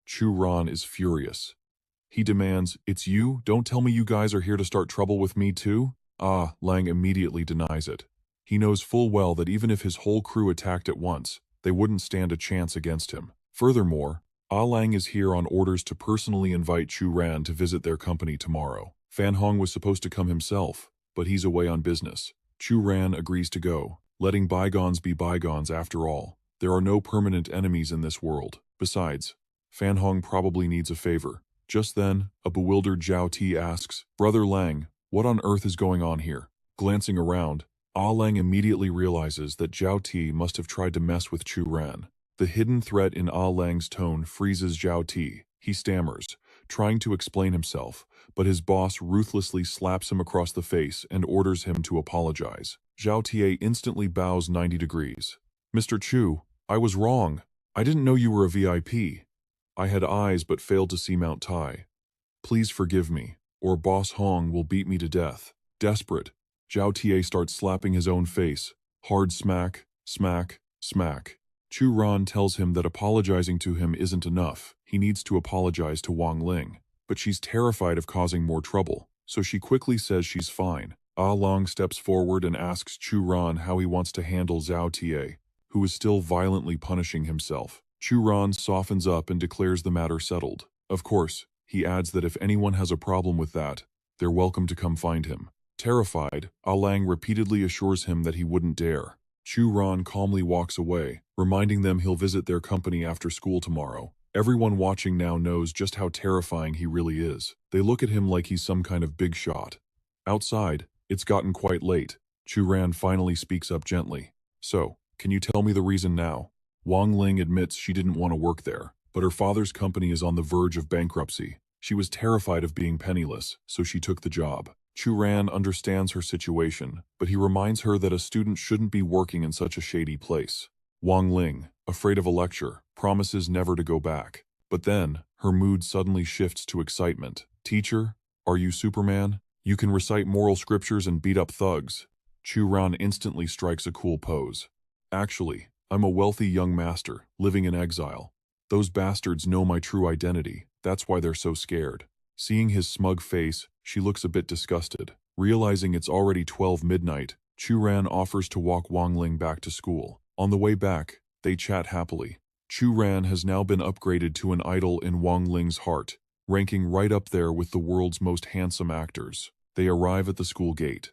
Speaker 1: Chu Ran is furious. He demands, "It's you? Don't tell me you guys are here to start trouble with me too?" Lang immediately denies it. He knows full well that even if his whole crew attacked at once, they wouldn't stand a chance against him. Furthermore, Lang is here on orders to personally invite Chu Ran to visit their company tomorrow. Fan Hong was supposed to come himself, but he's away on business. Chu Ran agrees to go, letting bygones be bygones after all. There are no permanent enemies in this world. Besides, Fan Hong probably needs a favor. Just then, a bewildered Zhao Ti asks, "Brother Lang, what on earth is going on here?" Glancing around, Lang immediately realizes that Zhao Ti must have tried to mess with Chu Ran. The hidden threat in Lang's tone freezes Zhao Ti. He stammers, trying to explain himself, but his boss ruthlessly slaps him across the face and orders him to apologize. Zhao Ti instantly bows 90 degrees. "Mr. Chu, I was wrong. I didn't know you were a VIP. I had eyes but failed to see Mount Tai. Please forgive me, or Boss Hong will beat me to death." Desperate, Zhao Ti starts slapping his own face. Hard smack, smack, smack. Chu Ran tells him that apologizing to him isn't enough. He needs to apologize to Wang Ling. But she's terrified of causing more trouble, so she quickly says she's fine. Lang steps forward and asks Chu Ran how he wants to handle Zhao Ti, who is still violently punishing himself. Chu Ran softens up and declares the matter settled. Of course, he adds that if anyone has a problem with that, they're welcome to come find him. Terrified, Lang repeatedly assures him that he wouldn't dare. Chu Ran calmly walks away, reminding them he'll visit their company after school tomorrow. Everyone watching now knows just how terrifying he really is. They look at him like he's some kind of big shot. Outside, it's gotten quite late. Chu Ran finally speaks up gently. "So, can you tell me the reason now?" Wang Ling admits she didn't want to work there, but her father's company is on the verge of bankruptcy. She was terrified of being penniless, so she took the job. Chu Ran understands her situation, but he reminds her that a student shouldn't be working in such a shady place. Wang Ling, afraid of a lecture, promises never to go back. But then, her mood suddenly shifts to excitement. "Teacher, are you Superman? You can recite moral scriptures and beat up thugs." Chu Ran instantly strikes a cool pose. "Actually, I'm a wealthy young master, living in exile. Those bastards know my true identity, that's why they're so scared." Seeing his smug face, she looks a bit disgusted. Realizing it's already 12 midnight, Chu Ran offers to walk Wang Ling back to school. On the way back, they chat happily. Chu Ran has now been upgraded to an idol in Wang Ling's heart, ranking right up there with the world's most handsome actors. They arrive at the school gate.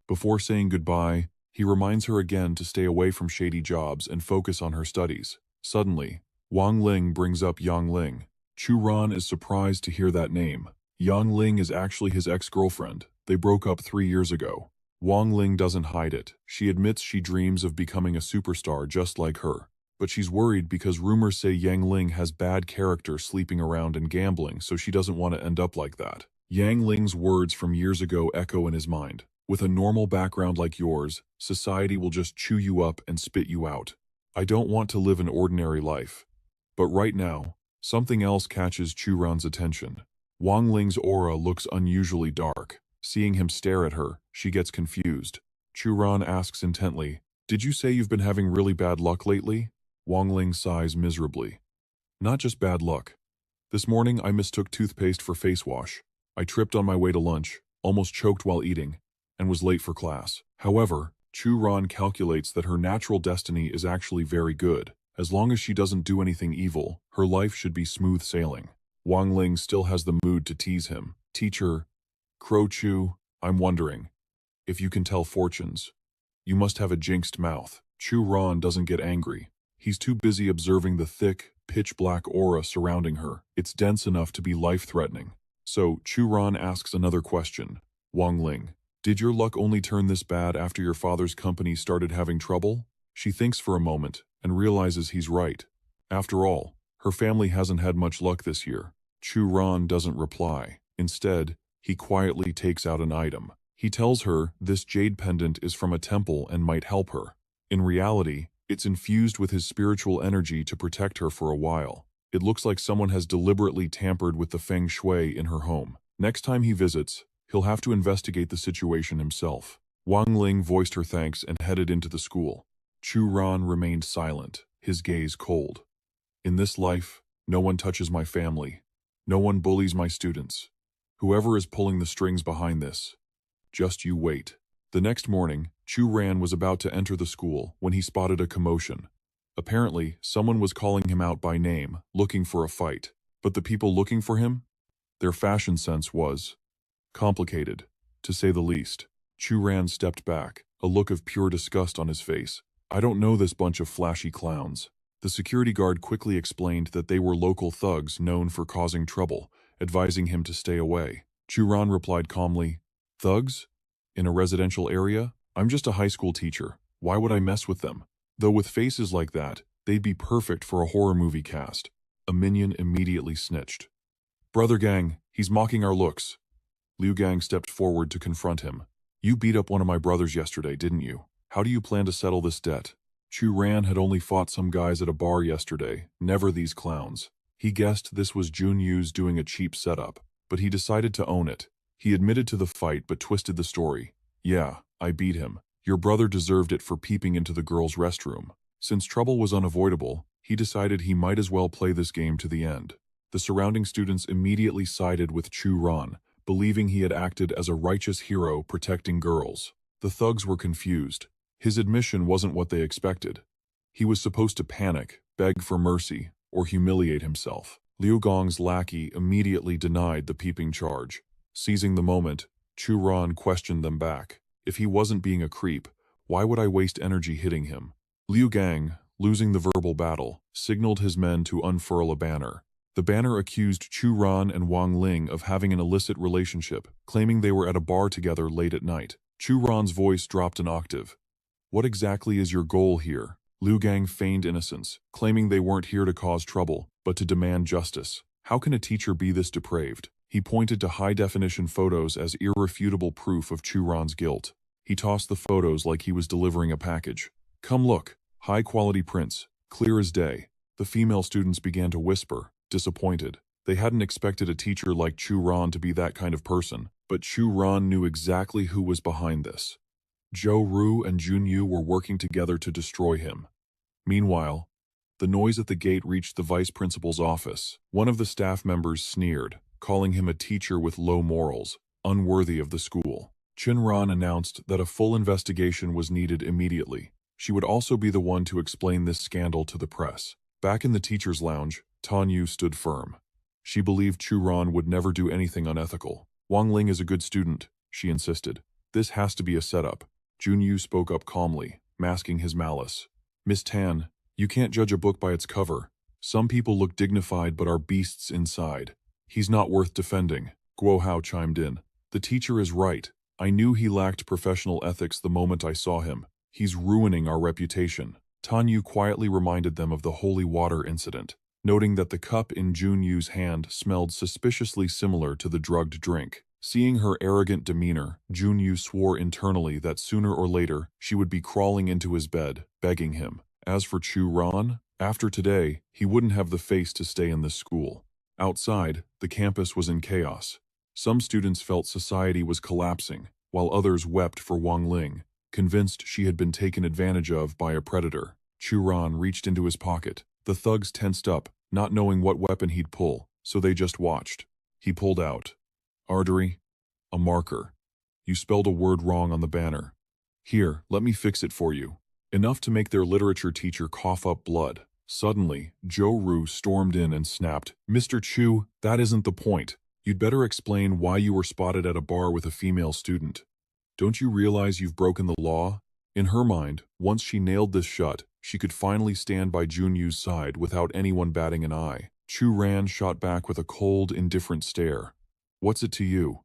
Speaker 1: Before saying goodbye, he reminds her again to stay away from shady jobs and focus on her studies. Suddenly, Wang Ling brings up Yang Ling. Chu Ran is surprised to hear that name. Yang Ling is actually his ex-girlfriend. They broke up 3 years ago. Wang Ling doesn't hide it. She admits she dreams of becoming a superstar just like her. But she's worried because rumors say Yang Ling has bad character sleeping around and gambling, so she doesn't want to end up like that. Yang Ling's words from years ago echo in his mind. "With a normal background like yours, society will just chew you up and spit you out. I don't want to live an ordinary life." But right now, something else catches Chu Ran's attention. Wang Ling's aura looks unusually dark. Seeing him stare at her, she gets confused. Chu Ran asks intently, "Did you say you've been having really bad luck lately?" Wang Ling sighs miserably. "Not just bad luck. This morning I mistook toothpaste for face wash. I tripped on my way to lunch, almost choked while eating, and was late for class." However, Chu Ran calculates that her natural destiny is actually very good. As long as she doesn't do anything evil, her life should be smooth sailing. Wang Ling still has the mood to tease him. "Teacher, Crow Chu, I'm wondering if you can tell fortunes. You must have a jinxed mouth." Chu Ran doesn't get angry. He's too busy observing the thick, pitch-black aura surrounding her. It's dense enough to be life-threatening. So, Chu Ran asks another question. "Wang Ling, did your luck only turn this bad after your father's company started having trouble?" She thinks for a moment and realizes he's right. After all, her family hasn't had much luck this year. Chu Ran doesn't reply. Instead, he quietly takes out an item. He tells her this jade pendant is from a temple and might help her. In reality, it's infused with his spiritual energy to protect her for a while. It looks like someone has deliberately tampered with the feng shui in her home. Next time he visits, he'll have to investigate the situation himself. Wang Ling voiced her thanks and headed into the school. Chu Ran remained silent, his gaze cold. In this life, no one touches my family. No one bullies my students. Whoever is pulling the strings behind this, just you wait. The next morning, Chu Ran was about to enter the school when he spotted a commotion. Apparently, someone was calling him out by name, looking for a fight. But the people looking for him? Their fashion sense was complicated, to say the least. Chu Ran stepped back, a look of pure disgust on his face. I don't know this bunch of flashy clowns. The security guard quickly explained that they were local thugs known for causing trouble, advising him to stay away. Chu Ran replied calmly, Thugs? In a residential area? I'm just a high school teacher. Why would I mess with them? Though with faces like that, they'd be perfect for a horror movie cast. A minion immediately snitched. Brother Gang, he's mocking our looks. Liu Gang stepped forward to confront him. You beat up one of my brothers yesterday, didn't you? How do you plan to settle this debt? Chu Ran had only fought some guys at a bar yesterday, never these clowns. He guessed this was Jun Yu's doing a cheap setup, but he decided to own it. He admitted to the fight but twisted the story. Yeah, I beat him. Your brother deserved it for peeping into the girls' restroom. Since trouble was unavoidable, he decided he might as well play this game to the end. The surrounding students immediately sided with Chu Ran, believing he had acted as a righteous hero protecting girls. The thugs were confused. His admission wasn't what they expected. He was supposed to panic, beg for mercy, or humiliate himself. Liu Gong's lackey immediately denied the peeping charge. Seizing the moment, Chu Ran questioned them back. If he wasn't being a creep, why would I waste energy hitting him? Liu Gang, losing the verbal battle, signaled his men to unfurl a banner. The banner accused Chu Ran and Wang Ling of having an illicit relationship, claiming they were at a bar together late at night. Chu Ran's voice dropped an octave. What exactly is your goal here? Liu Gang feigned innocence, claiming they weren't here to cause trouble, but to demand justice. How can a teacher be this depraved? He pointed to high-definition photos as irrefutable proof of Chu Ran's guilt. He tossed the photos like he was delivering a package. Come look, high-quality prints, clear as day. The female students began to whisper, disappointed. They hadn't expected a teacher like Chu Ran to be that kind of person, but Chu Ran knew exactly who was behind this. Zhou Ru and Jun Yu were working together to destroy him. Meanwhile, the noise at the gate reached the vice principal's office. One of the staff members sneered, calling him a teacher with low morals, unworthy of the school. Chen Ran announced that a full investigation was needed immediately. She would also be the one to explain this scandal to the press. Back in the teacher's lounge, Tan Yu stood firm. She believed Chu Ran would never do anything unethical. Wang Ling is a good student, she insisted. This has to be a setup. Jun Yu spoke up calmly, masking his malice. Miss Tan, you can't judge a book by its cover. Some people look dignified but are beasts inside. He's not worth defending, Guo Hao chimed in. The teacher is right. I knew he lacked professional ethics the moment I saw him. He's ruining our reputation. Tan Yu quietly reminded them of the holy water incident, noting that the cup in Jun Yu's hand smelled suspiciously similar to the drugged drink. Seeing her arrogant demeanor, Jun Yu swore internally that sooner or later she would be crawling into his bed, begging him. As for Chu Ran, after today, he wouldn't have the face to stay in this school. Outside, the campus was in chaos. Some students felt society was collapsing, while others wept for Wang Ling, convinced she had been taken advantage of by a predator. Chu Ran reached into his pocket. The thugs tensed up, not knowing what weapon he'd pull, so they just watched. He pulled out artery, a marker. You spelled a word wrong on the banner. Here, let me fix it for you. Enough to make their literature teacher cough up blood. Suddenly, Zhou Ru stormed in and snapped, Mr. Chu, that isn't the point. You'd better explain why you were spotted at a bar with a female student. Don't you realize you've broken the law? In her mind, once she nailed this shut, she could finally stand by Jun Yu's side without anyone batting an eye. Chu Ran shot back with a cold, indifferent stare. What's it to you?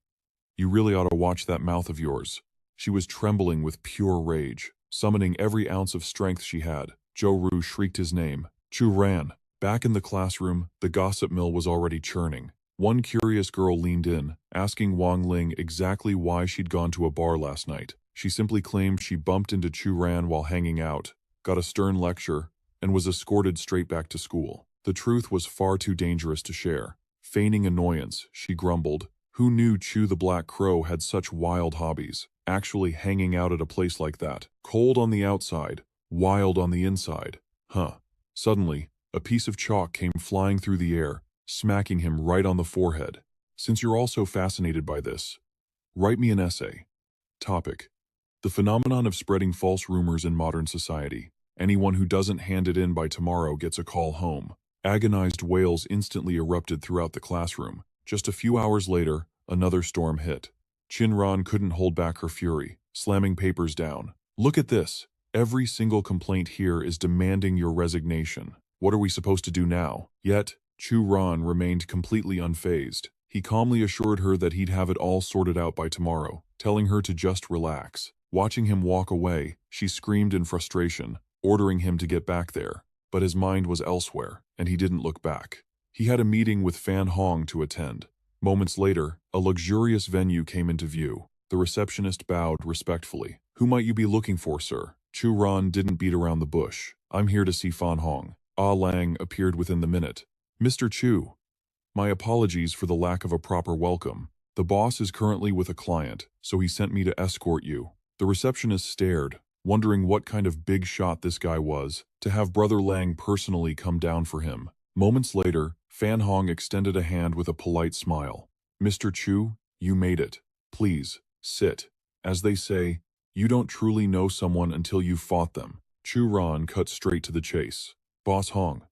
Speaker 1: You really ought to watch that mouth of yours. She was trembling with pure rage, summoning every ounce of strength she had. Zhou Ru shrieked his name. Chu Ran. Back in the classroom, the gossip mill was already churning. One curious girl leaned in, asking Wang Ling exactly why she'd gone to a bar last night. She simply claimed she bumped into Chu Ran while hanging out, got a stern lecture, and was escorted straight back to school. The truth was far too dangerous to share. Feigning annoyance, she grumbled, Who knew Chu the Black Crow had such wild hobbies, actually hanging out at a place like that? Cold on the outside, wild on the inside. Huh. Suddenly, a piece of chalk came flying through the air, smacking him right on the forehead. Since you're all so fascinated by this, write me an essay. Topic: the phenomenon of spreading false rumors in modern society. Anyone who doesn't hand it in by tomorrow gets a call home. Agonized wails instantly erupted throughout the classroom. Just a few hours later, another storm hit. Chinran couldn't hold back her fury, slamming papers down. Look at this. Every single complaint here is demanding your resignation. What are we supposed to do now? Yet, Chu Ran remained completely unfazed. He calmly assured her that he'd have it all sorted out by tomorrow, telling her to just relax. Watching him walk away, she screamed in frustration, ordering him to get back there. But his mind was elsewhere, and he didn't look back. He had a meeting with Fan Hong to attend. Moments later, a luxurious venue came into view. The receptionist bowed respectfully. "Who might you be looking for, sir?" Chu Ran didn't beat around the bush. "I'm here to see Fan Hong." Ah Lang appeared within the minute. "Mr. Chu, my apologies for the lack of a proper welcome. The boss is currently with a client, so he sent me to escort you." The receptionist stared, wondering what kind of big shot this guy was, to have Brother Lang personally come down for him. Moments later, Fan Hong extended a hand with a polite smile. "Mr. Chu, you made it. Please, sit. As they say, you don't truly know someone until you've fought them." Chu Ran cut straight to the chase. "Boss Hong,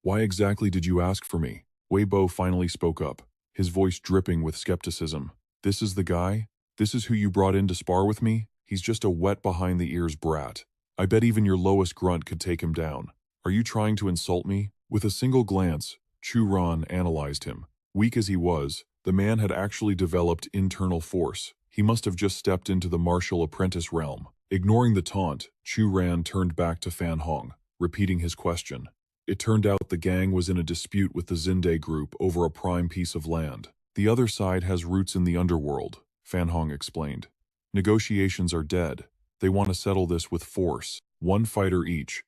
Speaker 1: why exactly did you ask for me?" Weibo finally spoke up, his voice dripping with skepticism. "This is the guy? This is who you brought in to spar with me? He's just a wet behind-the-ears brat. I bet even your lowest grunt could take him down. Are you trying to insult me?" With a single glance, Chu Ran analyzed him. Weak as he was, the man had actually developed internal force. He must have just stepped into the martial apprentice realm. Ignoring the taunt, Chu Ran turned back to Fan Hong, repeating his question. It turned out the gang was in a dispute with the Zinde group over a prime piece of land. "The other side has roots in the underworld," Fan Hong explained. "Negotiations are dead. They want to settle this with force. One fighter each.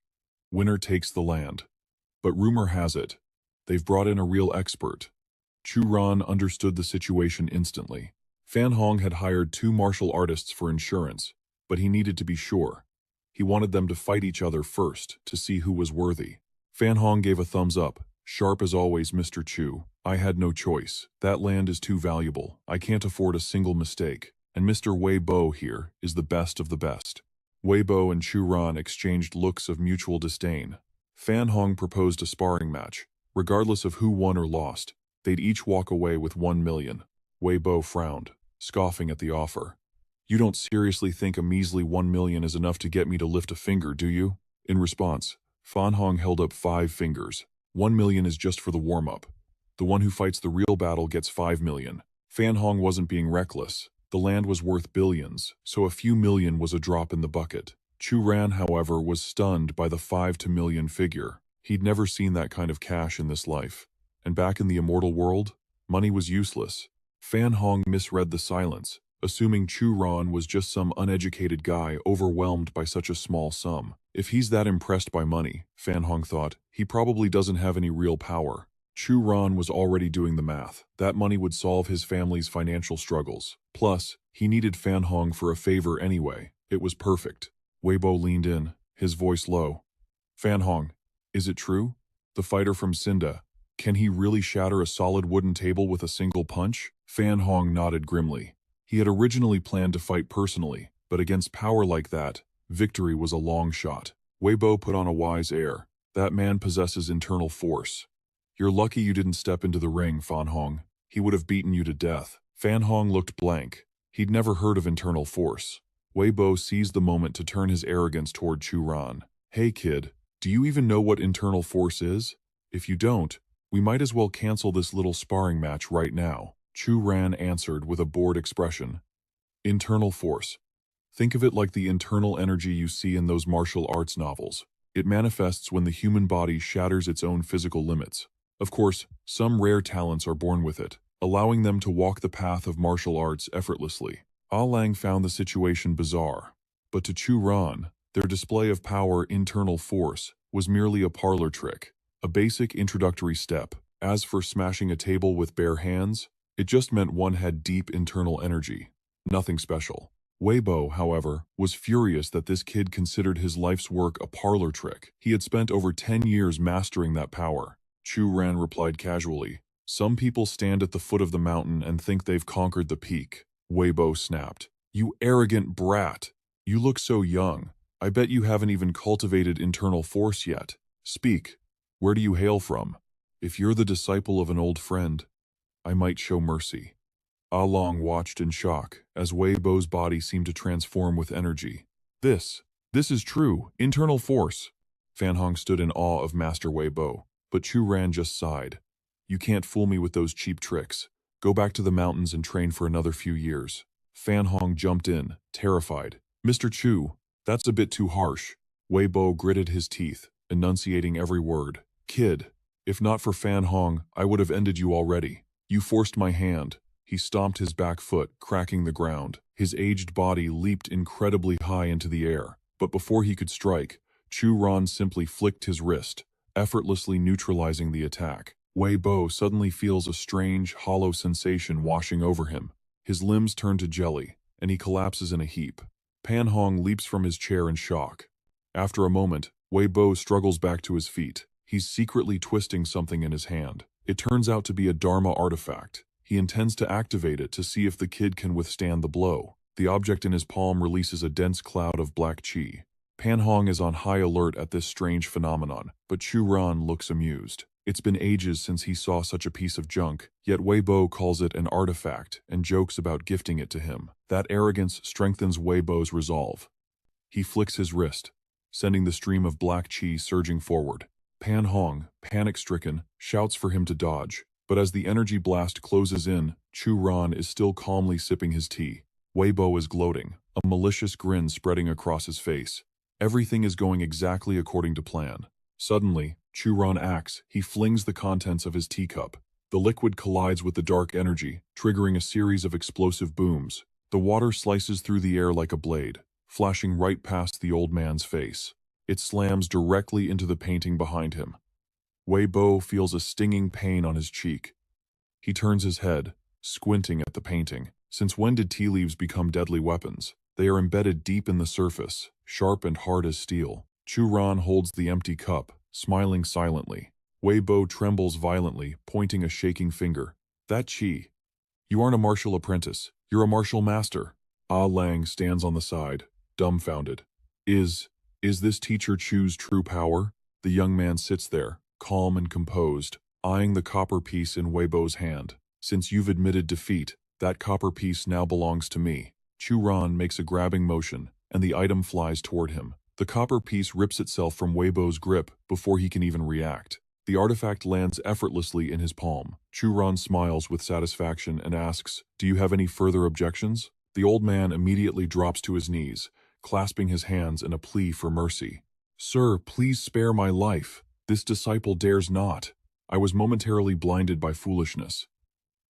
Speaker 1: Winner takes the land. But rumor has it, they've brought in a real expert." Chu Ran understood the situation instantly. Fan Hong had hired 2 martial artists for insurance, but he needed to be sure. He wanted them to fight each other first to see who was worthy. Fan Hong gave a thumbs up. "Sharp as always, Mr. Chu. I had no choice. That land is too valuable. I can't afford a single mistake. And Mr. Weibo here is the best of the best." Weibo and Chu Ran exchanged looks of mutual disdain. Fan Hong proposed a sparring match. Regardless of who won or lost, they'd each walk away with 1 million. Weibo frowned, scoffing at the offer. "You don't seriously think a measly 1 million is enough to get me to lift a finger, do you?" In response, Fan Hong held up 5 fingers. 1 million is just for the warm-up. The one who fights the real battle gets 5 million. Fan Hong wasn't being reckless. The land was worth billions, so a few million was a drop in the bucket. Chu Ran, however, was stunned by the 5 to million figure. He'd never seen that kind of cash in this life. And back in the immortal world, money was useless. Fan Hong misread the silence, assuming Chu Ran was just some uneducated guy overwhelmed by such a small sum. If he's that impressed by money, Fan Hong thought, he probably doesn't have any real power. Chu Ran was already doing the math. That money would solve his family's financial struggles. Plus, he needed Fan Hong for a favor anyway. It was perfect. Weibo leaned in, his voice low. "Fan Hong, is it true? The fighter from Cinda, can he really shatter a solid wooden table with a single punch?" Fan Hong nodded grimly. He had originally planned to fight personally, but against power like that, victory was a long shot. Weibo put on a wise air. "That man possesses internal force. You're lucky you didn't step into the ring, Fan Hong. He would have beaten you to death." Fan Hong looked blank. He'd never heard of internal force. Weibo seized the moment to turn his arrogance toward Chu Ran. "Hey kid, do you even know what internal force is? If you don't, we might as well cancel this little sparring match right now." Chu Ran answered with a bored expression. "Internal force. Think of it like the internal energy you see in those martial arts novels. It manifests when the human body shatters its own physical limits. Of course, some rare talents are born with it, allowing them to walk the path of martial arts effortlessly." Ah Lang found the situation bizarre, but to Chu Ran, their display of power internal force was merely a parlor trick, a basic introductory step. As for smashing a table with bare hands, It just meant one had deep internal energy. Nothing special. Weibo, however, was furious that this kid considered his life's work a parlor trick. He had spent over 10 years mastering that power. Chu Ran replied casually, "Some people stand at the foot of the mountain and think they've conquered the peak." Weibo snapped, "You arrogant brat! You look so young. I bet you haven't even cultivated internal force yet. Speak. Where do you hail from? If you're the disciple of an old friend, I might show mercy." Ah Long watched in shock as Weibo's body seemed to transform with energy. This is true, internal force." Fan Hong stood in awe of Master Weibo, but Chu Ran just sighed. "You can't fool me with those cheap tricks. Go back to the mountains and train for another few years." Fan Hong jumped in, terrified. "Mr. Chu, that's a bit too harsh." Weibo gritted his teeth, enunciating every word. "Kid, if not for Fan Hong, I would have ended you already. You forced my hand." He stomped his back foot, cracking the ground. His aged body leaped incredibly high into the air, but before he could strike, Chu Ran simply flicked his wrist, effortlessly neutralizing the attack. Weibo suddenly feels a strange, hollow sensation washing over him. His limbs turn to jelly, and he collapses in a heap. Pan Hong leaps from his chair in shock. After a moment, Weibo struggles back to his feet. He's secretly twisting something in his hand. It turns out to be a Dharma artifact. He intends to activate it to see if the kid can withstand the blow. The object in his palm releases a dense cloud of black chi. Pan Hong is on high alert at this strange phenomenon, but Chu Ran looks amused. It's been ages since he saw such a piece of junk, yet Weibo calls it an artifact and jokes about gifting it to him. That arrogance strengthens Weibo's resolve. He flicks his wrist, sending the stream of black chi surging forward. Pan Hong, panic-stricken, shouts for him to dodge. But as the energy blast closes in, Chu Ran is still calmly sipping his tea. Weibo is gloating, a malicious grin spreading across his face. Everything is going exactly according to plan. Suddenly, Chu Ran acts. He flings the contents of his teacup. The liquid collides with the dark energy, triggering a series of explosive booms. The water slices through the air like a blade, flashing right past the old man's face. It slams directly into the painting behind him. Weibo feels a stinging pain on his cheek. He turns his head, squinting at the painting. Since when did tea leaves become deadly weapons? They are embedded deep in the surface, sharp and hard as steel. Chu Ran holds the empty cup, smiling silently. Weibo trembles violently, pointing a shaking finger. "That chi. You aren't a martial apprentice. You're a martial master." Ah Lang stands on the side, dumbfounded. Is this teacher Chu's true power?" The young man sits there, calm and composed, eyeing the copper piece in Weibo's hand. "Since you've admitted defeat, that copper piece now belongs to me." Chu Ran makes a grabbing motion, and the item flies toward him. The copper piece rips itself from Weibo's grip before he can even react. The artifact lands effortlessly in his palm. Chu Ran smiles with satisfaction and asks, "Do you have any further objections?" The old man immediately drops to his knees, clasping his hands in a plea for mercy. "Sir, please spare my life. This disciple dares not. I was momentarily blinded by foolishness.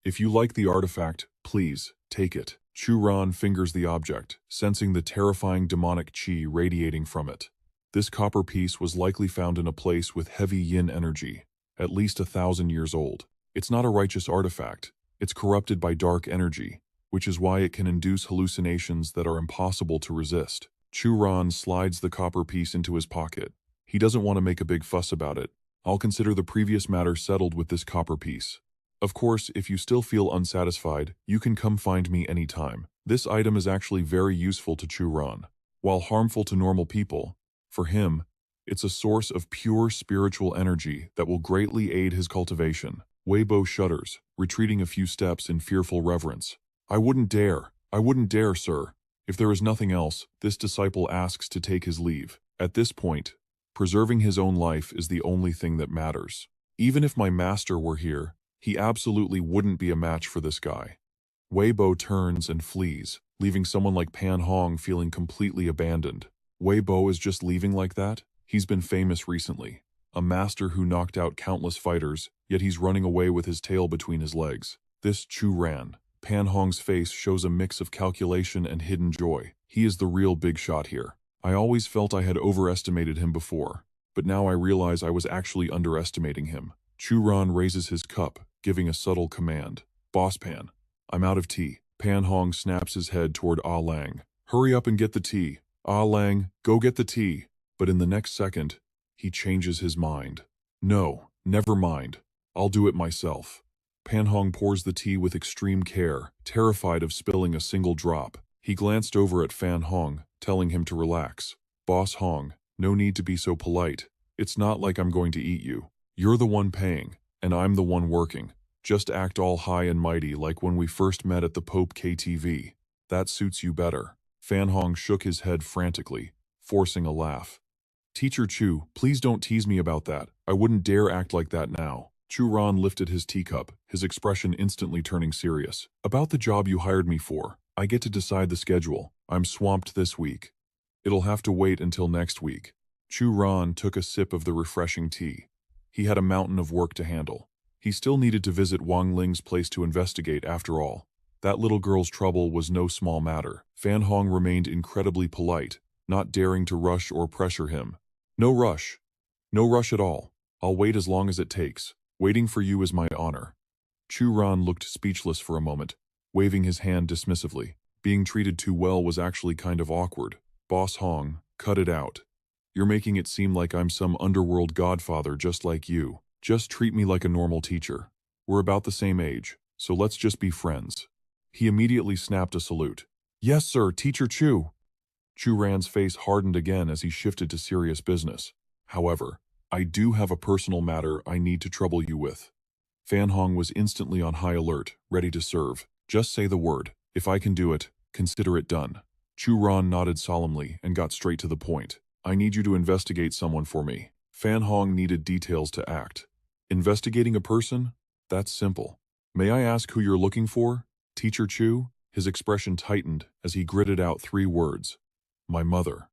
Speaker 1: If you like the artifact, please, take it." Chu Ran fingers the object, sensing the terrifying demonic chi radiating from it. This copper piece was likely found in a place with heavy yin energy, at least 1,000 years old. It's not a righteous artifact. It's corrupted by dark energy, which is why it can induce hallucinations that are impossible to resist. Chu Ran slides the copper piece into his pocket. He doesn't want to make a big fuss about it. "I'll consider the previous matter settled with this copper piece. Of course, if you still feel unsatisfied, you can come find me anytime." This item is actually very useful to Chu Ran. While harmful to normal people, for him, it's a source of pure spiritual energy that will greatly aid his cultivation. Weibo shudders, retreating a few steps in fearful reverence. I wouldn't dare, sir." If there is nothing else, this disciple asks to take his leave. At this point, preserving his own life is the only thing that matters. "Even if my master were here, he absolutely wouldn't be a match for this guy." Weibo turns and flees, leaving someone like Pan Hong feeling completely abandoned. Weibo is just leaving like that? He's been famous recently. A master who knocked out countless fighters, yet he's running away with his tail between his legs. This Chu Ran. Pan Hong's face shows a mix of calculation and hidden joy. He is the real big shot here. I always felt I had overestimated him before, but now I realize I was actually underestimating him. Chu Ran raises his cup, giving a subtle command. Boss Pan. I'm out of tea. Pan Hong snaps his head toward Ah Lang. Hurry up and get the tea. Ah Lang, go get the tea. But in the next second, he changes his mind. No, never mind. I'll do it myself. Pan Hong pours the tea with extreme care, terrified of spilling a single drop. He glanced over at Fan Hong, telling him to relax. Boss Hong, no need to be so polite. It's not like I'm going to eat you. You're the one paying, and I'm the one working. Just act all high and mighty like when we first met at the Pope KTV. That suits you better. Fan Hong shook his head frantically, forcing a laugh. Teacher Chu, please don't tease me about that. I wouldn't dare act like that now. Chu Ran lifted his teacup, his expression instantly turning serious. About the job you hired me for. I get to decide the schedule. I'm swamped this week. It'll have to wait until next week. Chu Ran took a sip of the refreshing tea. He had a mountain of work to handle. He still needed to visit Wang Ling's place to investigate after all. That little girl's trouble was no small matter. Fan Hong remained incredibly polite, not daring to rush or pressure him. No rush. No rush at all. I'll wait as long as it takes. Waiting for you is my honor. Chu Ran looked speechless for a moment, waving his hand dismissively. Being treated too well was actually kind of awkward. Boss Hong, cut it out. You're making it seem like I'm some underworld godfather just like you. Just treat me like a normal teacher. We're about the same age, so let's just be friends. He immediately snapped a salute. Yes, sir, Teacher Chu. Chu Ran's face hardened again as he shifted to serious business. However, I do have a personal matter I need to trouble you with. Fan Hong was instantly on high alert, ready to serve. Just say the word. If I can do it, consider it done. Chu Ran nodded solemnly and got straight to the point. I need you to investigate someone for me. Fan Hong needed details to act. Investigating a person? That's simple. May I ask who you're looking for? Teacher Chu? His expression tightened as he gritted out 3 words. My mother.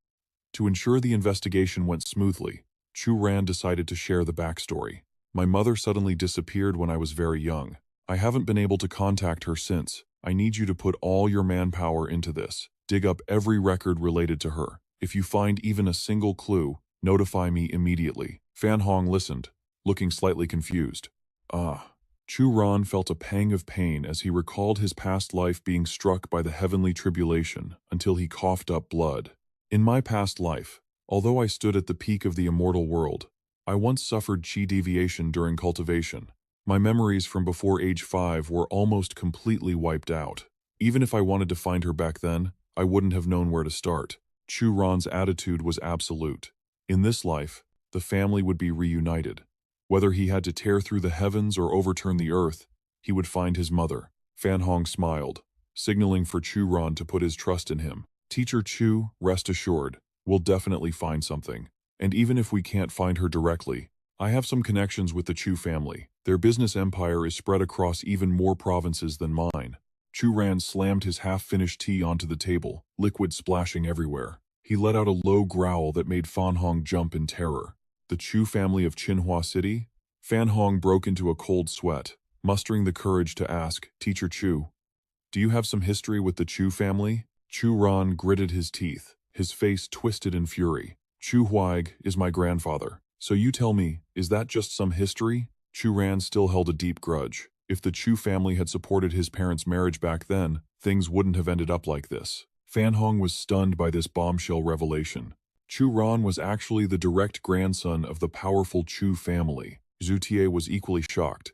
Speaker 1: To ensure the investigation went smoothly, Chu Ran decided to share the backstory. My mother suddenly disappeared when I was very young. I haven't been able to contact her since. I need you to put all your manpower into this. Dig up every record related to her. If you find even a single clue, notify me immediately. Fan Hong listened, looking slightly confused. Chu Ran felt a pang of pain as he recalled his past life being struck by the heavenly tribulation until he coughed up blood. In my past life, although I stood at the peak of the immortal world, I once suffered chi deviation during cultivation. My memories from before age 5 were almost completely wiped out. Even if I wanted to find her back then, I wouldn't have known where to start. Chu Ran's attitude was absolute. In this life, the family would be reunited. Whether he had to tear through the heavens or overturn the earth, he would find his mother. Fan Hong smiled, signaling for Chu Ran to put his trust in him. Teacher Chu, rest assured, we'll definitely find something. And even if we can't find her directly, I have some connections with the Chu family. Their business empire is spread across even more provinces than mine. Chu Ran slammed his half-finished tea onto the table, liquid splashing everywhere. He let out a low growl that made Fan Hong jump in terror. The Chu family of Qinhua City? Fan Hong broke into a cold sweat, mustering the courage to ask, Teacher Chu, do you have some history with the Chu family? Chu Ran gritted his teeth, his face twisted in fury. Chu Huaig is my grandfather. So you tell me, is that just some history? Chu Ran still held a deep grudge. If the Chu family had supported his parents' marriage back then, things wouldn't have ended up like this. Fan Hong was stunned by this bombshell revelation. Chu Ran was actually the direct grandson of the powerful Chu family. Zhu Tie was equally shocked.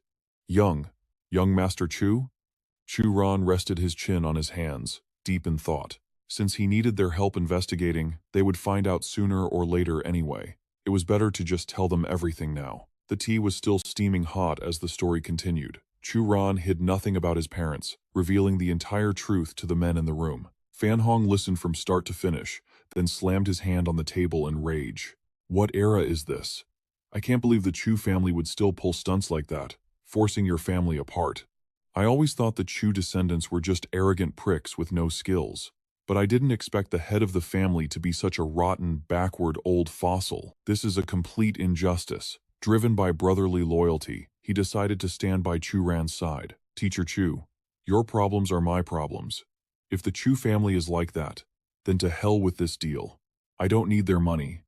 Speaker 1: Young Master Chu? Chu Ran rested his chin on his hands, deep in thought. Since he needed their help investigating, they would find out sooner or later anyway. It was better to just tell them everything now. The tea was still steaming hot as the story continued. Chu Ran hid nothing about his parents, revealing the entire truth to the men in the room. Fan Hong listened from start to finish, then slammed his hand on the table in rage. What era is this? I can't believe the Chu family would still pull stunts like that, forcing your family apart. I always thought the Chu descendants were just arrogant pricks with no skills. But I didn't expect the head of the family to be such a rotten, backward old fossil. This is a complete injustice. Driven by brotherly loyalty, he decided to stand by Chu Ran's side. Teacher Chu, your problems are my problems. If the Chu family is like that, then to hell with this deal. I don't need their money,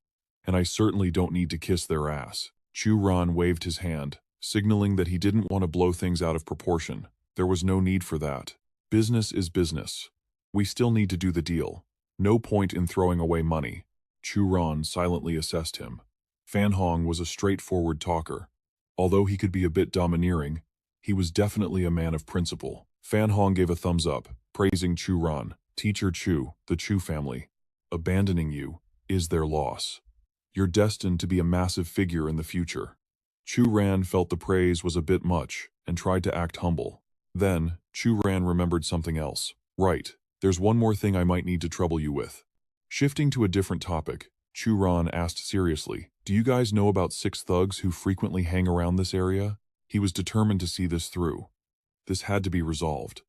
Speaker 1: and I certainly don't need to kiss their ass. Chu Ran waved his hand, signaling that he didn't want to blow things out of proportion. There was no need for that. Business is business. We still need to do the deal. No point in throwing away money. Chu Ran silently assessed him. Fan Hong was a straightforward talker. Although he could be a bit domineering, he was definitely a man of principle. Fan Hong gave a thumbs up, praising Chu Ran. Teacher Chu, the Chu family. Abandoning you is their loss. You're destined to be a massive figure in the future. Chu Ran felt the praise was a bit much and tried to act humble. Then, Chu Ran remembered something else. Right, there's one more thing I might need to trouble you with. Shifting to a different topic, Chu Ran asked seriously, do you guys know about 6 thugs who frequently hang around this area? He was determined to see this through. This had to be resolved.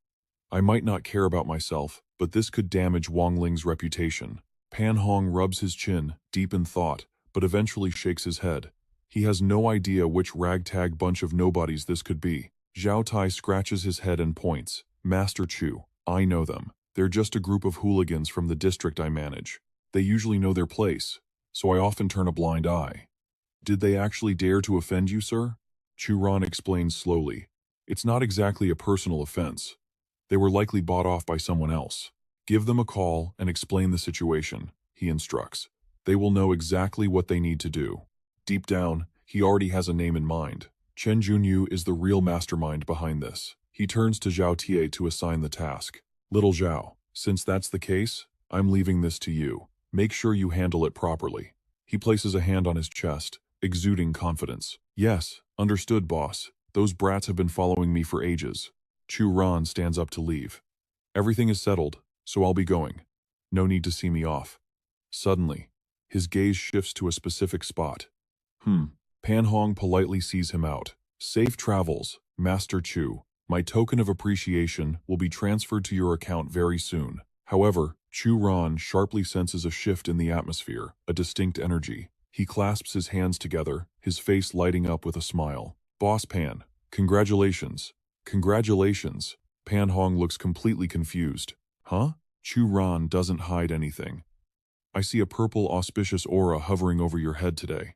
Speaker 1: I might not care about myself, but this could damage Wang Ling's reputation. Pan Hong rubs his chin, deep in thought, but eventually shakes his head. He has no idea which ragtag bunch of nobodies this could be. Zhao Tai scratches his head and points. Master Chu, I know them. They're just a group of hooligans from the district I manage. They usually know their place, so I often turn a blind eye. Did they actually dare to offend you, sir? Chu Ran explains slowly. It's not exactly a personal offense. They were likely bought off by someone else. Give them a call and explain the situation, he instructs. They will know exactly what they need to do. Deep down, he already has a name in mind. Chen Junyu is the real mastermind behind this. He turns to Zhao Tie to assign the task. Little Zhao, since that's the case, I'm leaving this to you. Make sure you handle it properly. He places a hand on his chest, exuding confidence. Yes, understood, boss. Those brats have been following me for ages. Chu Ran stands up to leave. Everything is settled, so I'll be going. No need to see me off. Suddenly, his gaze shifts to a specific spot. Pan Hong politely sees him out. Safe travels, Master Chu. My token of appreciation will be transferred to your account very soon. However, Chu Ran sharply senses a shift in the atmosphere, a distinct energy. He clasps his hands together, his face lighting up with a smile. Boss Pan, congratulations. Congratulations. Pan Hong looks completely confused. Huh? Chu Ran doesn't hide anything. I see a purple auspicious aura hovering over your head today.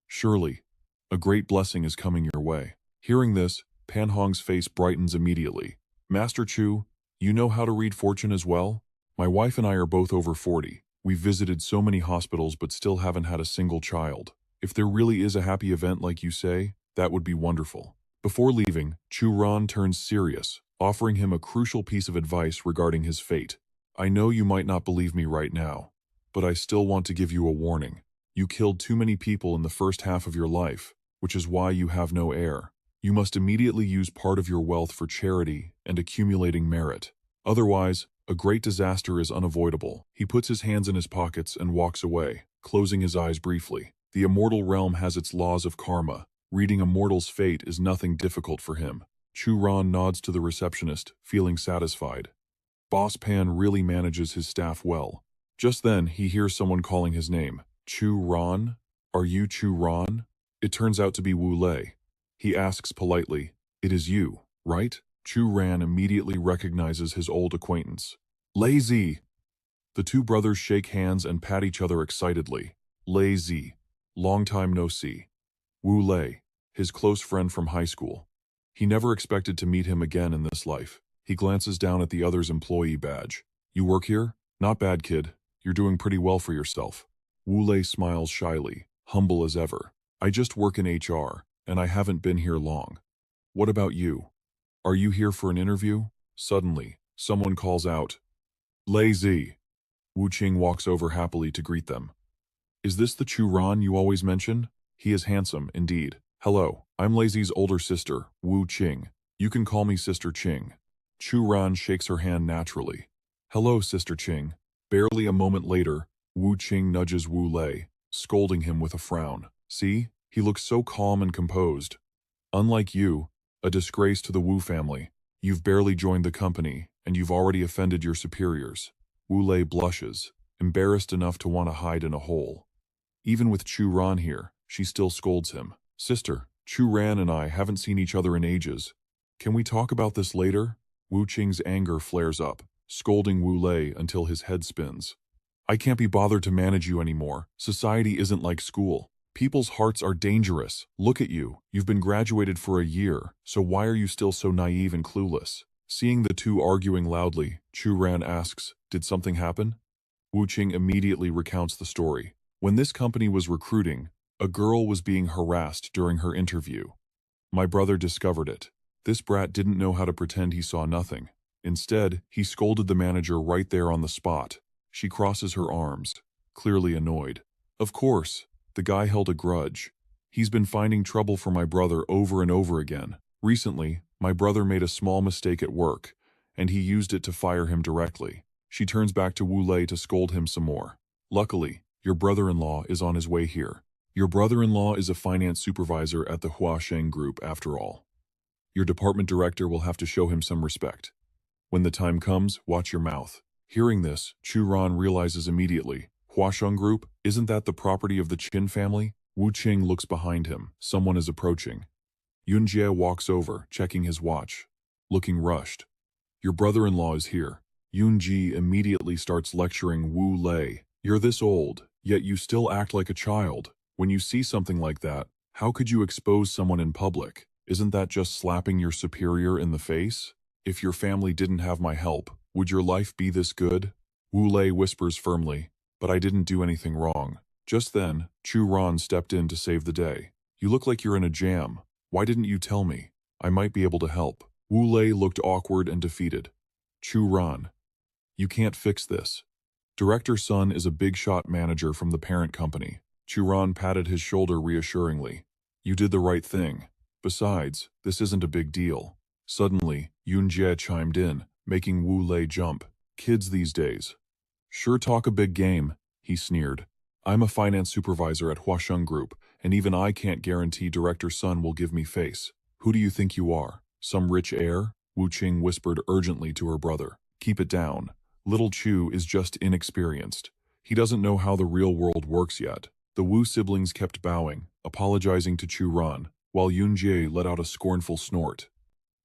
Speaker 1: Surely, a great blessing is coming your way. Hearing this, Pan Hong's face brightens immediately. Master Chu, you know how to read fortune as well? My wife and I are both over 40. We've visited so many hospitals but still haven't had a single child. If there really is a happy event like you say, that would be wonderful. Before leaving, Chu Ran turns serious, offering him a crucial piece of advice regarding his fate. I know you might not believe me right now, but I still want to give you a warning. You killed too many people in the first half of your life, which is why you have no heir. You must immediately use part of your wealth for charity and accumulating merit. Otherwise, a great disaster is unavoidable. He puts his hands in his pockets and walks away, closing his eyes briefly. The immortal realm has its laws of karma. Reading a mortal's fate is nothing difficult for him. Chu Ran nods to the receptionist, feeling satisfied. Boss Pan really manages his staff well. Just then, he hears someone calling his name. Chu Ran? Are you Chu Ran? It turns out to be Wu Lei. He asks politely, it is you, right? Chu Ran immediately recognizes his old acquaintance. Lei Zi! The two brothers shake hands and pat each other excitedly. Lei Zi. Long time no see. Wu Lei, his close friend from high school. He never expected to meet him again in this life. He glances down at the other's employee badge. You work here? Not bad, kid. You're doing pretty well for yourself. Wu Lei smiles shyly, humble as ever. I just work in HR, and I haven't been here long. What about you? Are you here for an interview? Suddenly, someone calls out, Lei Zi. Wu Qing walks over happily to greet them. Is this the Chu Ran you always mention? He is handsome, indeed. Hello, I'm Lei Zi's older sister, Wu Qing. You can call me Sister Qing. Chu Ran shakes her hand naturally. Hello, Sister Qing. Barely a moment later, Wu Qing nudges Wu Lei, scolding him with a frown. See, he looks so calm and composed. Unlike you, a disgrace to the Wu family. You've barely joined the company, and you've already offended your superiors. Wu Lei blushes, embarrassed enough to want to hide in a hole. Even with Chu Ran here, she still scolds him. Sister, Chu Ran and I haven't seen each other in ages. Can we talk about this later? Wu Qing's anger flares up, scolding Wu Lei until his head spins. I can't be bothered to manage you anymore. Society isn't like school. People's hearts are dangerous. Look at you. You've been graduated for a year, so why are you still so naive and clueless? Seeing the two arguing loudly, Chu Ran asks, "Did something happen?" Wu Qing immediately recounts the story. When this company was recruiting, a girl was being harassed during her interview. My brother discovered it. This brat didn't know how to pretend he saw nothing. Instead, he scolded the manager right there on the spot. She crosses her arms, clearly annoyed. Of course, the guy held a grudge. He's been finding trouble for my brother over and over again. Recently, my brother made a small mistake at work, and he used it to fire him directly. She turns back to Wu Lei to scold him some more. Luckily, your brother-in-law is on his way here. Your brother-in-law is a finance supervisor at the Huasheng Group after all. Your department director will have to show him some respect. When the time comes, watch your mouth. Hearing this, Chu Ran realizes immediately, Huasheng Group, isn't that the property of the Qin family? Wu Qing looks behind him. Someone is approaching. Yunjie walks over, checking his watch, looking rushed. Your brother-in-law is here. Yunji immediately starts lecturing Wu Lei. You're this old, yet you still act like a child. When you see something like that, how could you expose someone in public? Isn't that just slapping your superior in the face? If your family didn't have my help, would your life be this good? Wu Lei whispers firmly, but I didn't do anything wrong. Just then, Chu Ran stepped in to save the day. You look like you're in a jam. Why didn't you tell me? I might be able to help. Wu Lei looked awkward and defeated. Chu Ran, you can't fix this. Director Sun is a big-shot manager from the parent company. Chu Ran patted his shoulder reassuringly. You did the right thing. Besides, this isn't a big deal. Suddenly, Yunjie chimed in, making Wu Lei jump. Kids these days sure talk a big game, he sneered. I'm a finance supervisor at Huasheng Group, and even I can't guarantee Director Sun will give me face. Who do you think you are? Some rich heir? Wu Qing whispered urgently to her brother. Keep it down. Little Chu is just inexperienced. He doesn't know how the real world works yet. The Wu siblings kept bowing, apologizing to Chu Ran, while Yunjie let out a scornful snort.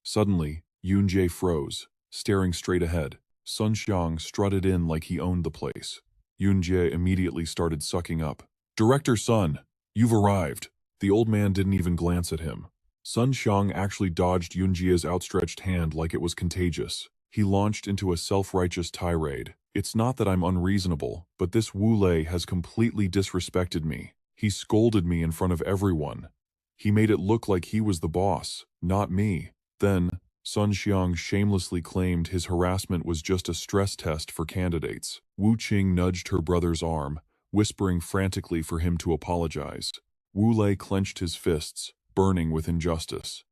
Speaker 1: Suddenly, Yunjie froze, staring straight ahead. Sun Xiang strutted in like he owned the place. Yunjie immediately started sucking up. Director Sun, you've arrived. The old man didn't even glance at him. Sun Xiang actually dodged Yunjie's outstretched hand like it was contagious. He launched into a self-righteous tirade. It's not that I'm unreasonable, but this Wu Lei has completely disrespected me. He scolded me in front of everyone. He made it look like he was the boss, not me. Then, Sun Xiang shamelessly claimed his harassment was just a stress test for candidates. Wu Qing nudged her brother's arm, whispering frantically for him to apologize. Wu Lei clenched his fists, burning with injustice.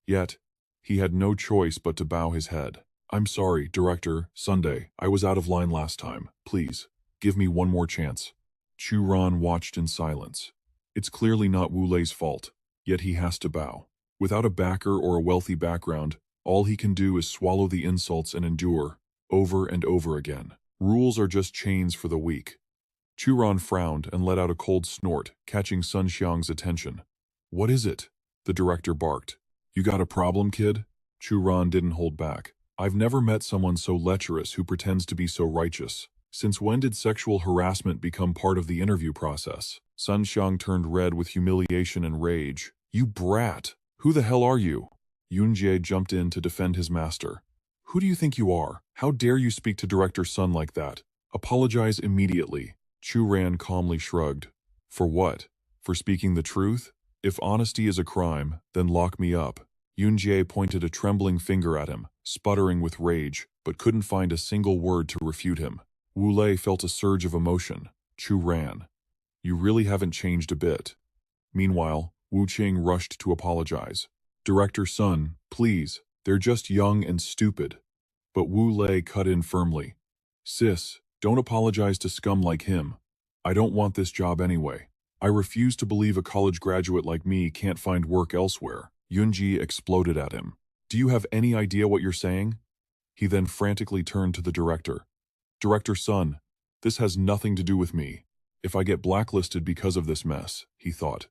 Speaker 1: Yet, he had no choice but to bow his head. I'm sorry, Director, Sunday. I was out of line last time. Please, give me one more chance. Chu Ran watched in silence. It's clearly not Wu Lei's fault, yet he has to bow. Without a backer or a wealthy background, all he can do is swallow the insults and endure, over and over again. Rules are just chains for the weak. Chu Ran frowned and let out a cold snort, catching Sun Xiang's attention. What is it? The director barked. You got a problem, kid? Chu Ran didn't hold back. I've never met someone so lecherous who pretends to be so righteous. Since when did sexual harassment become part of the interview process? Sun Xiang turned red with humiliation and rage. You brat! Who the hell are you? Yunjie jumped in to defend his master. Who do you think you are? How dare you speak to Director Sun like that? Apologize immediately. Chu Ran calmly shrugged. For what? For speaking the truth? If honesty is a crime, then lock me up. Yunjie pointed a trembling finger at him, sputtering with rage, but couldn't find a single word to refute him. Wu Lei felt a surge of emotion. Chu Ran, you really haven't changed a bit. Meanwhile, Wu Qing rushed to apologize. Director Sun, please, they're just young and stupid. But Wu Lei cut in firmly. Sis, don't apologize to scum like him. I don't want this job anyway. I refuse to believe a college graduate like me can't find work elsewhere. Yunji exploded at him. Do you have any idea what you're saying? He then frantically turned to the director. Director Sun, this has nothing to do with me. If I get blacklisted because of this mess, he thought,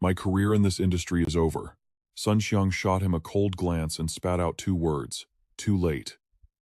Speaker 1: my career in this industry is over. Sun Xiang shot him a cold glance and spat out 2 words. Too late.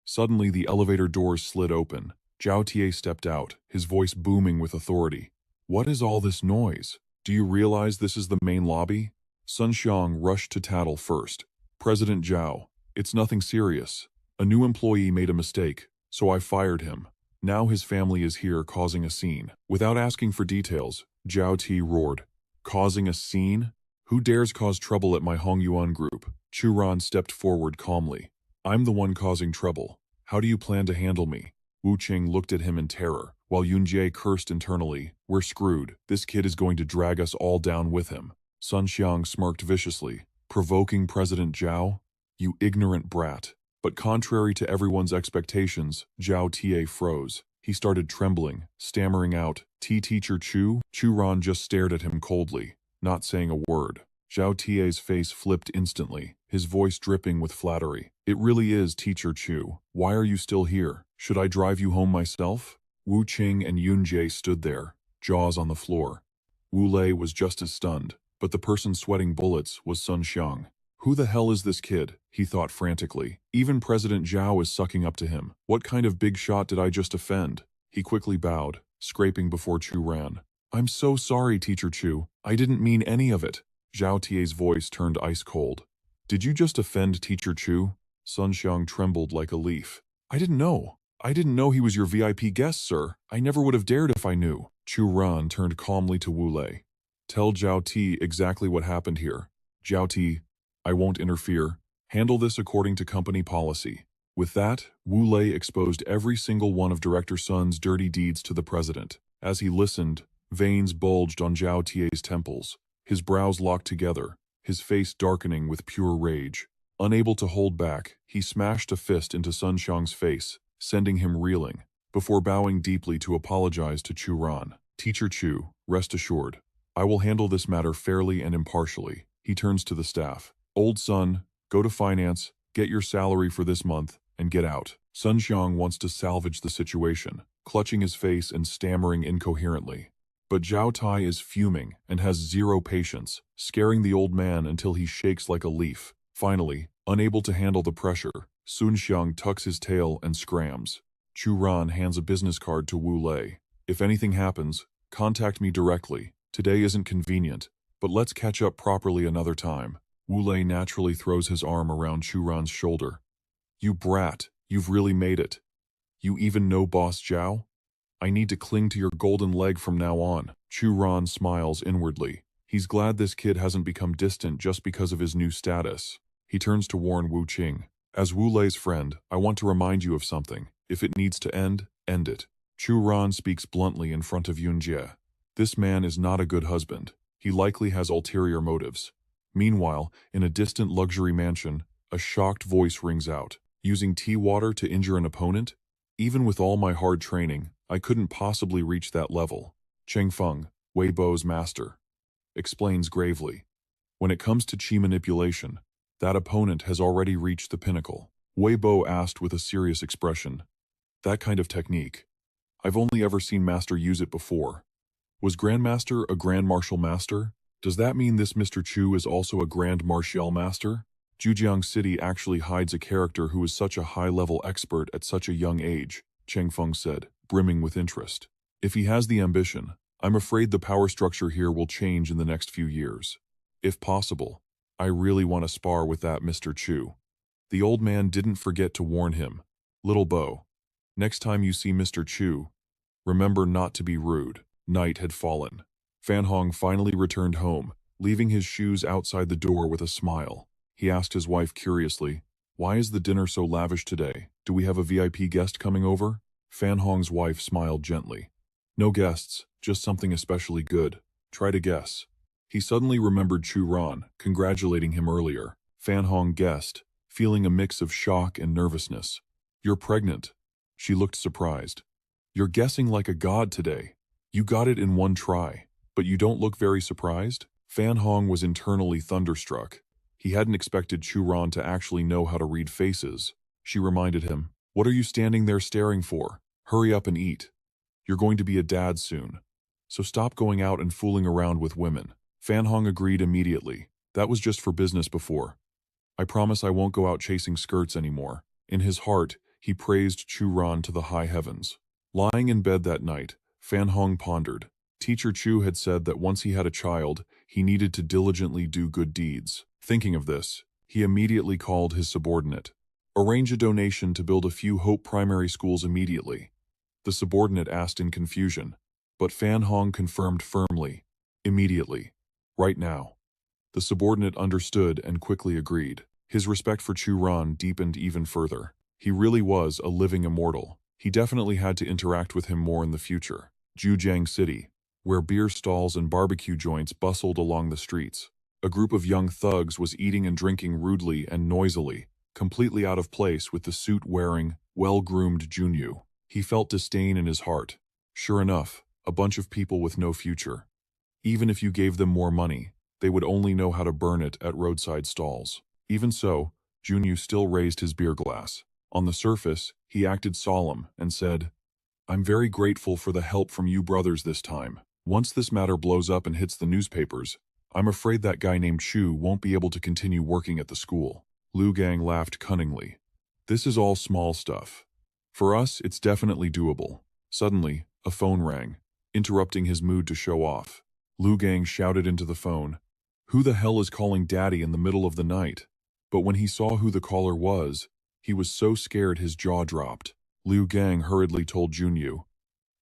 Speaker 1: Suddenly the elevator doors slid open. Zhao Tie stepped out, his voice booming with authority. What is all this noise? Do you realize this is the main lobby? Sun Xiang rushed to tattle first. President Zhao, it's nothing serious. A new employee made a mistake, so I fired him. Now his family is here causing a scene. Without asking for details, Zhao Ti roared. Causing a scene? Who dares cause trouble at my Hongyuan group? Chu Ran stepped forward calmly. I'm the one causing trouble. How do you plan to handle me? Wu Qing looked at him in terror, while Yunjie cursed internally. We're screwed. This kid is going to drag us all down with him. Sun Xiang smirked viciously. Provoking President Zhao? You ignorant brat. But contrary to everyone's expectations, Zhao Ta froze. He started trembling, stammering out, Teacher Chu? Chu Ran just stared at him coldly, not saying a word. Zhao Ta's face flipped instantly, his voice dripping with flattery. It really is Teacher Chu. Why are you still here? Should I drive you home myself? Wu Qing and Yunjie stood there, jaws on the floor. Wu Lei was just as stunned, but the person sweating bullets was Sun Xiang. Who the hell is this kid? He thought frantically. Even President Zhao is sucking up to him. What kind of big shot did I just offend? He quickly bowed, scraping before Chu Ran. I'm so sorry, Teacher Chu. I didn't mean any of it. Zhao Tie's voice turned ice cold. Did you just offend Teacher Chu? Sun Xiang trembled like a leaf. I didn't know. I didn't know he was your VIP guest, sir. I never would have dared if I knew. Chu Ran turned calmly to Wu Lei. Tell Zhao Ti exactly what happened here. Zhao Ti, I won't interfere. Handle this according to company policy. With that, Wu Lei exposed every single one of Director Sun's dirty deeds to the president. As he listened, veins bulged on Zhao Tie's temples. His brows locked together, his face darkening with pure rage. Unable to hold back, he smashed a fist into Sun Xiang's face, sending him reeling, before bowing deeply to apologize to Chu Ran. Teacher Chu, rest assured, I will handle this matter fairly and impartially. He turns to the staff. Old son, go to finance, get your salary for this month, and get out. Sun Xiang wants to salvage the situation, clutching his face and stammering incoherently. But Zhao Tai is fuming and has zero patience, scaring the old man until he shakes like a leaf. Finally, unable to handle the pressure, Sun Xiang tucks his tail and scrams. Chu Ran hands a business card to Wu Lei. If anything happens, contact me directly. Today isn't convenient, but let's catch up properly another time. Wu Lei naturally throws his arm around Chu Ran's shoulder. You brat, you've really made it. You even know Boss Zhao? I need to cling to your golden leg from now on. Chu Ran smiles inwardly. He's glad this kid hasn't become distant just because of his new status. He turns to warn Wu Qing. As Wu Lei's friend, I want to remind you of something. If it needs to end, end it. Chu Ran speaks bluntly in front of Yunjie. This man is not a good husband. He likely has ulterior motives. Meanwhile, in a distant luxury mansion, a shocked voice rings out. Using tea water to injure an opponent? Even with all my hard training, I couldn't possibly reach that level. Cheng Feng, Wei Bo's master, explains gravely. When it comes to qi manipulation, that opponent has already reached the pinnacle. Wei Bo asked with a serious expression. That kind of technique. I've only ever seen Master use it before. Was Grandmaster a Grand Martial Master? Does that mean this Mr. Chu is also a Grand Martial Master? Zhujiang City actually hides a character who is such a high-level expert at such a young age, Cheng Feng said, brimming with interest. If he has the ambition, I'm afraid the power structure here will change in the next few years. If possible, I really want to spar with that Mr. Chu. The old man didn't forget to warn him. Little Bo, next time you see Mr. Chu, remember not to be rude. Night had fallen. Fan Hong finally returned home, leaving his shoes outside the door with a smile. He asked his wife curiously, why is the dinner so lavish today? Do we have a VIP guest coming over? Fan Hong's wife smiled gently. No guests, just something especially good. Try to guess. He suddenly remembered Chu Ran, congratulating him earlier. Fan Hong guessed, feeling a mix of shock and nervousness. You're pregnant. She looked surprised. You're guessing like a god today. You got it in one try. But you don't look very surprised? Fan Hong was internally thunderstruck. He hadn't expected Chu Ran to actually know how to read faces. She reminded him, what are you standing there staring for? Hurry up and eat. You're going to be a dad soon. So stop going out and fooling around with women. Fan Hong agreed immediately. That was just for business before. I promise I won't go out chasing skirts anymore. In his heart, he praised Chu Ran to the high heavens. Lying in bed that night, Fan Hong pondered. Teacher Chu had said that once he had a child, he needed to diligently do good deeds. Thinking of this, he immediately called his subordinate. Arrange a donation to build a few Hope primary schools immediately. The subordinate asked in confusion, but Fan Hong confirmed firmly, immediately, right now. The subordinate understood and quickly agreed. His respect for Chu Ran deepened even further. He really was a living immortal. He definitely had to interact with him more in the future. Jujiang City, where beer stalls and barbecue joints bustled along the streets. A group of young thugs was eating and drinking rudely and noisily, completely out of place with the suit-wearing, well-groomed Junyu. He felt disdain in his heart. Sure enough, a bunch of people with no future. Even if you gave them more money, they would only know how to burn it at roadside stalls. Even so, Junyu still raised his beer glass. On the surface, he acted solemn and said, "I'm very grateful for the help from you brothers this time. Once this matter blows up and hits the newspapers, I'm afraid that guy named Chu won't be able to continue working at the school." Liu Gang laughed cunningly. "This is all small stuff. For us, it's definitely doable." Suddenly, a phone rang, interrupting his mood to show off. Liu Gang shouted into the phone, "Who the hell is calling Daddy in the middle of the night?" But when he saw who the caller was, he was so scared his jaw dropped. Liu Gang hurriedly told Junyu,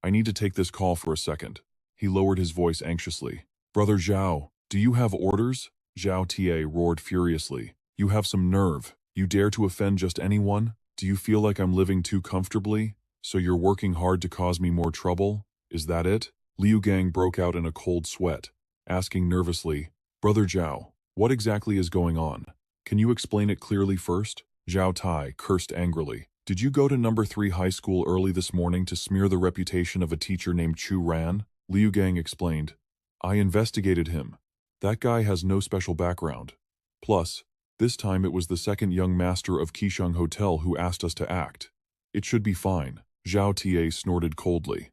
Speaker 1: "I need to take this call for a second." He lowered his voice anxiously. "Brother Zhao, do you have orders?" Zhao Ta roared furiously. "You have some nerve. You dare to offend just anyone? Do you feel like I'm living too comfortably? So you're working hard to cause me more trouble? Is that it?" Liu Gang broke out in a cold sweat, asking nervously, "Brother Zhao, what exactly is going on? Can you explain it clearly first?" Zhao Tai cursed angrily. "Did you go to number 3 high school early this morning to smear the reputation of a teacher named Chu Ran?" Liu Gang explained. "I investigated him. That guy has no special background. Plus, this time it was the second young master of Qisheng Hotel who asked us to act. It should be fine." Zhao Ta snorted coldly.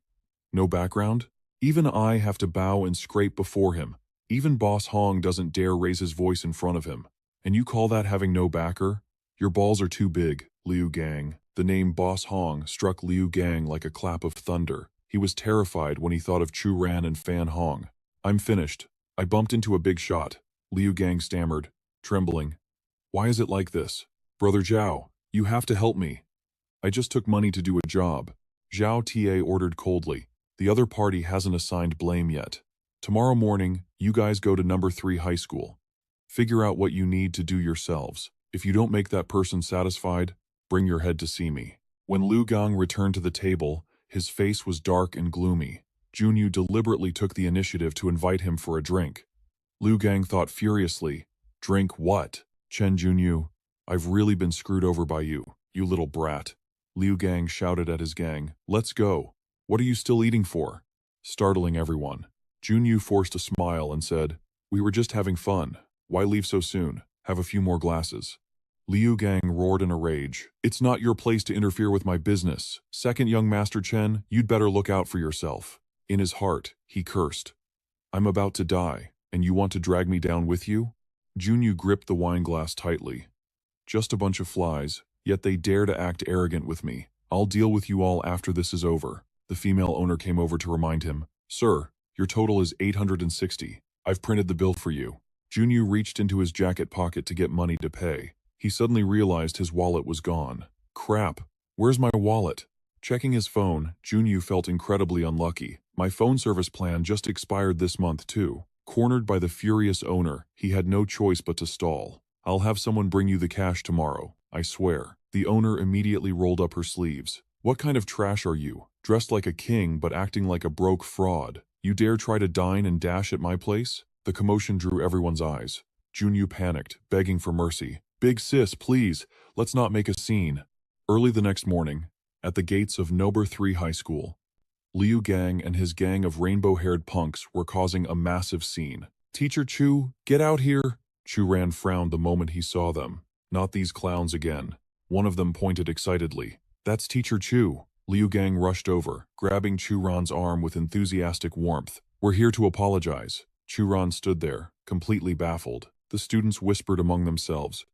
Speaker 1: "No background? Even I have to bow and scrape before him. Even Boss Hong doesn't dare raise his voice in front of him. And you call that having no backer? Your balls are too big, Liu Gang." The name Boss Hong struck Liu Gang like a clap of thunder. He was terrified when he thought of Chu Ran and Fan Hong. "I'm finished. I bumped into a big shot," Liu Gang stammered, trembling. "Why is it like this? Brother Zhao, you have to help me. I just took money to do a job." Zhao Ta ordered coldly. "The other party hasn't assigned blame yet. Tomorrow morning, you guys go to number 3 high school. Figure out what you need to do yourselves. If you don't make that person satisfied, bring your head to see me." When Liu Gang returned to the table, his face was dark and gloomy. Junyu deliberately took the initiative to invite him for a drink. Liu Gang thought furiously, "Drink what? Chen Junyu, I've really been screwed over by you, you little brat." Liu Gang shouted at his gang, "Let's go. What are you still eating for?" Startling everyone. Junyu forced a smile and said, "We were just having fun. Why leave so soon? Have a few more glasses." Liu Gang roared in a rage, "It's not your place to interfere with my business. Second young Master Chen, you'd better look out for yourself." In his heart, he cursed, "I'm about to die, and you want to drag me down with you?" Junyu gripped the wine glass tightly. "Just a bunch of flies, yet they dare to act arrogant with me. I'll deal with you all after this is over." The female owner came over to remind him, "Sir, your total is 860. I've printed the bill for you." Junyu reached into his jacket pocket to get money to pay. He suddenly realized his wallet was gone. "Crap, where's my wallet?" Checking his phone, Junyu felt incredibly unlucky. "My phone service plan just expired this month too." Cornered by the furious owner, he had no choice but to stall. "I'll have someone bring you the cash tomorrow, I swear." The owner immediately rolled up her sleeves. "What kind of trash are you? Dressed like a king but acting like a broke fraud. You dare try to dine and dash at my place?" The commotion drew everyone's eyes. Junyu panicked, begging for mercy. "Big sis, please, let's not make a scene." Early the next morning, at the gates of Number 3 High School, Liu Gang and his gang of rainbow-haired punks were causing a massive scene. "Teacher Chu, get out here!" Chu Ran frowned the moment he saw them. "Not these clowns again." One of them pointed excitedly. "That's Teacher Chu." Liu Gang rushed over, grabbing Chu Ran's arm with enthusiastic warmth. "We're here to apologize." Chu Ran stood there, completely baffled. The students whispered among themselves,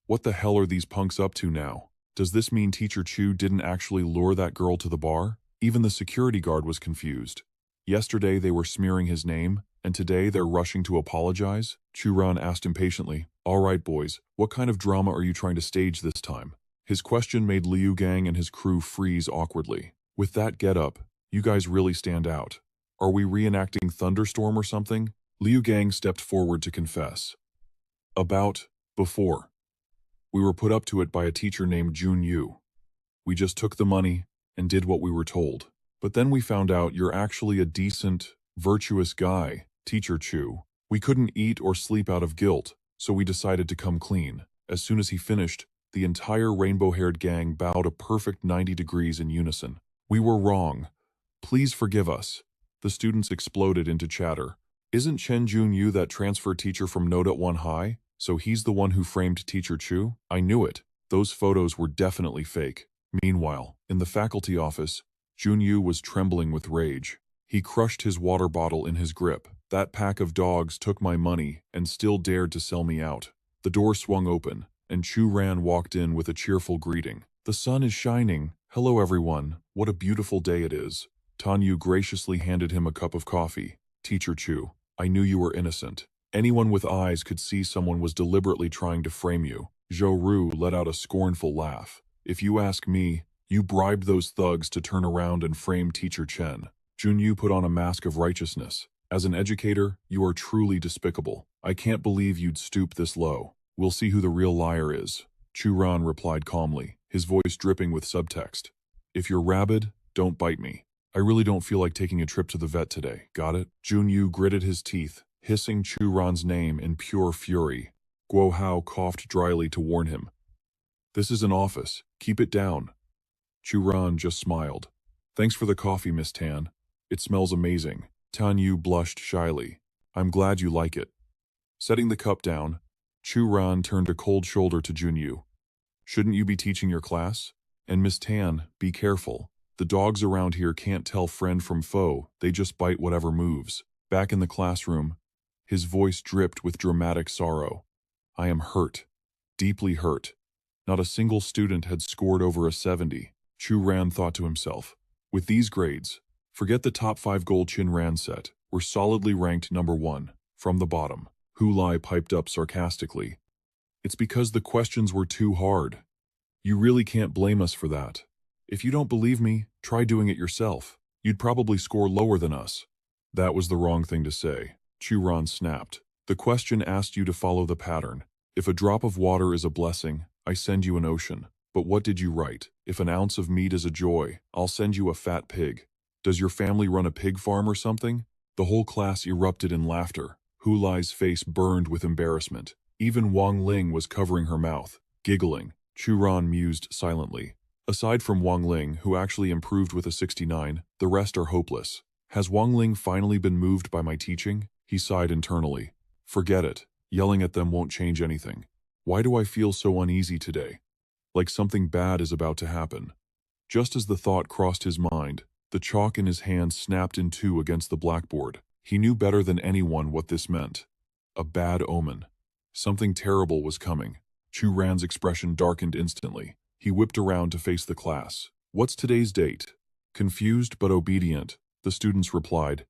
Speaker 1: "What the hell are these punks up to now? Does this mean Teacher Chu didn't actually lure that girl to the bar?" Even the security guard was confused. Yesterday they were smearing his name, and today they're rushing to apologize? Chu-ran asked impatiently. All right, boys, what kind of drama are you trying to stage this time? His question made Liu Gang and his crew freeze awkwardly. With that getup, you guys really stand out. Are we reenacting Thunderstorm or something? Liu Gang stepped forward to confess. Before. We were put up to it by a teacher named Chu Yi. We just took the money and did what we were told. But then we found out you're actually a decent, virtuous guy, Teacher Chu. We couldn't eat or sleep out of guilt, so we decided to come clean. As soon as he finished, the entire rainbow-haired gang bowed a perfect 90 degrees in unison. We were wrong. Please forgive us. The students exploded into chatter. Isn't Chen Junyu that transfer teacher from Noda 1 High? So he's the one who framed Teacher Chu? I knew it. Those photos were definitely fake. Meanwhile, in the faculty office, Junyu was trembling with rage. He crushed his water bottle in his grip. That pack of dogs took my money and still dared to sell me out. The door swung open, and Chu-ran walked in with a cheerful greeting. The sun is shining. Hello everyone. What a beautiful day it is. Tanyu graciously handed him a cup of coffee. Teacher Chu, I knew you were innocent. Anyone with eyes could see someone was deliberately trying to frame you. Zhou Ru let out a scornful laugh. If you ask me, you bribed those thugs to turn around and frame Teacher Chen. Junyu put on a mask of righteousness. As an educator, you are truly despicable. I can't believe you'd stoop this low. We'll see who the real liar is. Chu-ran replied calmly, his voice dripping with subtext. If you're rabid, don't bite me. I really don't feel like taking a trip to the vet today, got it? Junyu gritted his teeth, hissing Chu-ran's name in pure fury. Guo Hao coughed dryly to warn him. This is an office. Keep it down. Chu-ran just smiled. Thanks for the coffee, Miss Tan. It smells amazing. Tanyu blushed shyly. I'm glad you like it. Setting the cup down, Chu-ran turned a cold shoulder to Junyu. Shouldn't you be teaching your class? And Miss Tan, be careful. The dogs around here can't tell friend from foe, they just bite whatever moves. Back in the classroom, his voice dripped with dramatic sorrow. I am hurt. Deeply hurt. Not a single student had scored over a 70. Chu-ran thought to himself. With these grades, forget the top 5 gold Chin-ran set. We're solidly ranked number 1, from the bottom. Hu-lai piped up sarcastically. It's because the questions were too hard. You really can't blame us for that. If you don't believe me, try doing it yourself. You'd probably score lower than us. That was the wrong thing to say. Chu-ran snapped. The question asked you to follow the pattern. If a drop of water is a blessing, I send you an ocean. But what did you write? If an ounce of meat is a joy, I'll send you a fat pig. Does your family run a pig farm or something? The whole class erupted in laughter. Hu-lai's face burned with embarrassment. Even Wang Ling was covering her mouth, giggling. Chu-ran mused silently. Aside from Wang Ling, who actually improved with a 69, the rest are hopeless. Has Wang Ling finally been moved by my teaching? He sighed internally. Forget it. Yelling at them won't change anything. Why do I feel so uneasy today? Like something bad is about to happen. Just as the thought crossed his mind, the chalk in his hand snapped in two against the blackboard. He knew better than anyone what this meant. A bad omen. Something terrible was coming. Chu-ran's expression darkened instantly. He whipped around to face the class. What's today's date? Confused but obedient, the students replied.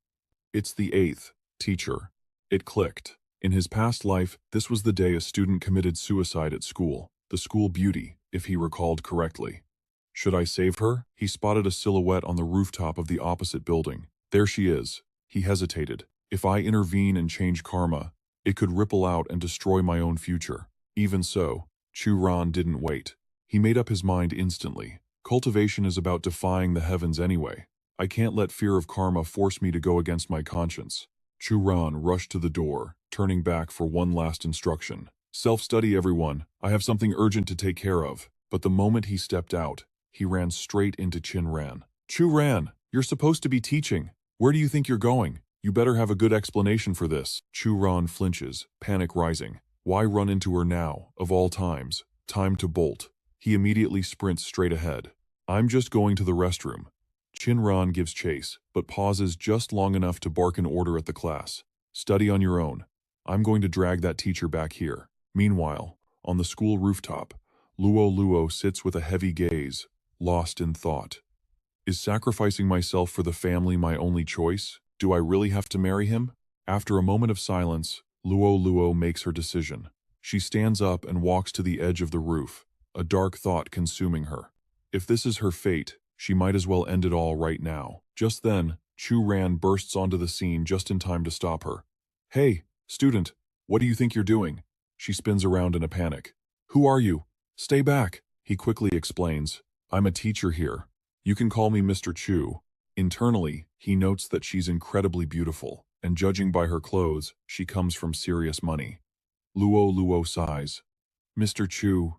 Speaker 1: It's the 8th, teacher. It clicked. In his past life, this was the day a student committed suicide at school. The school beauty, if he recalled correctly. Should I save her? He spotted a silhouette on the rooftop of the opposite building. There she is. He hesitated. If I intervene and change karma, it could ripple out and destroy my own future. Even so, Chu-ran didn't wait. He made up his mind instantly. Cultivation is about defying the heavens anyway. I can't let fear of karma force me to go against my conscience. Chu-ran rushed to the door, turning back for one last instruction. Self-study, everyone. I have something urgent to take care of. But the moment he stepped out, he ran straight into Chin-ran. Chu-ran, you're supposed to be teaching. Where do you think you're going? You better have a good explanation for this. Chu-ran flinches, panic rising. Why run into her now, of all times? Time to bolt. He immediately sprints straight ahead. I'm just going to the restroom. Chin-ran gives chase, but pauses just long enough to bark an order at the class. Study on your own. I'm going to drag that teacher back here. Meanwhile, on the school rooftop, Luo sits with a heavy gaze, lost in thought. Is sacrificing myself for the family my only choice? Do I really have to marry him? After a moment of silence, Luo makes her decision. She stands up and walks to the edge of the roof, a dark thought consuming her. If this is her fate, she might as well end it all right now. Just then, Chu Ran bursts onto the scene just in time to stop her. Hey, student, what do you think you're doing? She spins around in a panic. Who are you? Stay back, he quickly explains. I'm a teacher here. You can call me Mr. Chu. Internally, he notes that she's incredibly beautiful, and judging by her clothes, she comes from serious money. Luo sighs. Mr. Chu,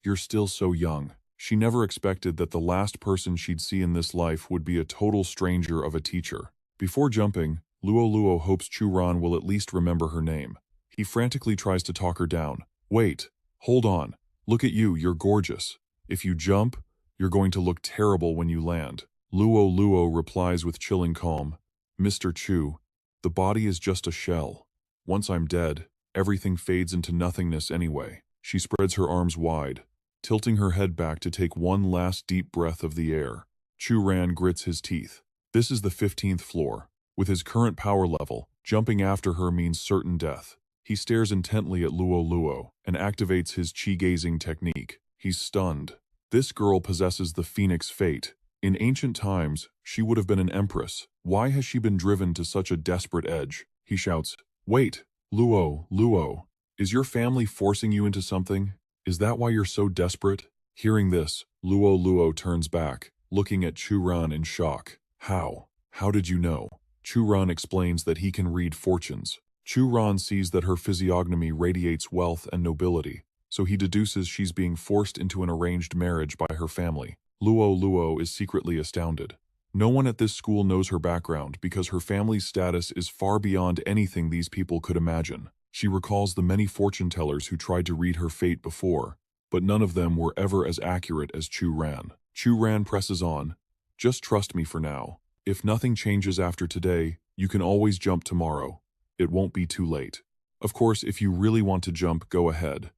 Speaker 1: you're still so young. She never expected that the last person she'd see in this life would be a total stranger of a teacher. Before jumping, Luo hopes Chu Ran will at least remember her name. He frantically tries to talk her down. Wait, hold on. Look at you, you're gorgeous. If you jump, you're going to look terrible when you land. Luo replies with chilling calm. Mr. Chu, the body is just a shell. Once I'm dead, everything fades into nothingness anyway. She spreads her arms wide, tilting her head back to take one last deep breath of the air. Chu Ran grits his teeth. This is the 15th floor. With his current power level, jumping after her means certain death. He stares intently at Luo and activates his chi-gazing technique. He's stunned. This girl possesses the phoenix fate. In ancient times, she would have been an empress. Why has she been driven to such a desperate edge? He shouts, Wait, Luo, is your family forcing you into something? Is that why you're so desperate? Hearing this, Luo turns back, looking at Chu Ran in shock. How? How did you know? Chu Ran explains that he can read fortunes. Chu Ran sees that her physiognomy radiates wealth and nobility, so he deduces she's being forced into an arranged marriage by her family. Luo is secretly astounded. No one at this school knows her background because her family's status is far beyond anything these people could imagine. She recalls the many fortune tellers who tried to read her fate before, but none of them were ever as accurate as Chu Ran. Chu Ran presses on. Just trust me for now. If nothing changes after today, you can always jump tomorrow. It won't be too late. Of course, if you really want to jump, go ahead.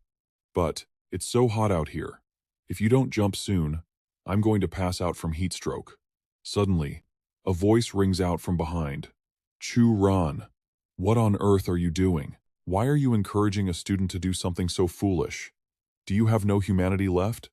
Speaker 1: But it's so hot out here. If you don't jump soon, I'm going to pass out from heat stroke. Suddenly, a voice rings out from behind. Chu Ran, what on earth are you doing? Why are you encouraging a student to do something so foolish? Do you have no humanity left?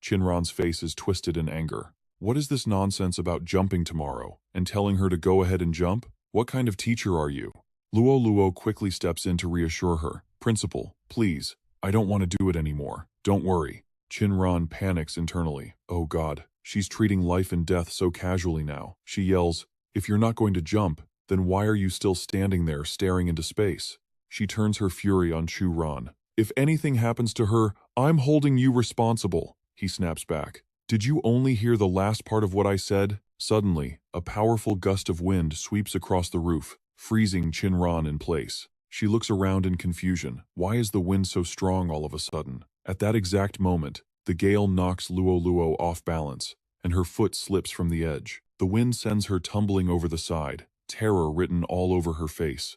Speaker 1: Chinran's face is twisted in anger. What is this nonsense about jumping tomorrow and telling her to go ahead and jump? What kind of teacher are you? Luo quickly steps in to reassure her. Principal, please, I don't want to do it anymore. Don't worry. Chinran panics internally. Oh God, she's treating life and death so casually now. She yells, if you're not going to jump, then why are you still standing there staring into space? She turns her fury on Chu Ran. If anything happens to her, I'm holding you responsible. He snaps back. Did you only hear the last part of what I said? Suddenly, a powerful gust of wind sweeps across the roof, freezing Chinran in place. She looks around in confusion. Why is the wind so strong all of a sudden? At that exact moment, the gale knocks Luo off balance, and her foot slips from the edge. The wind sends her tumbling over the side, terror written all over her face.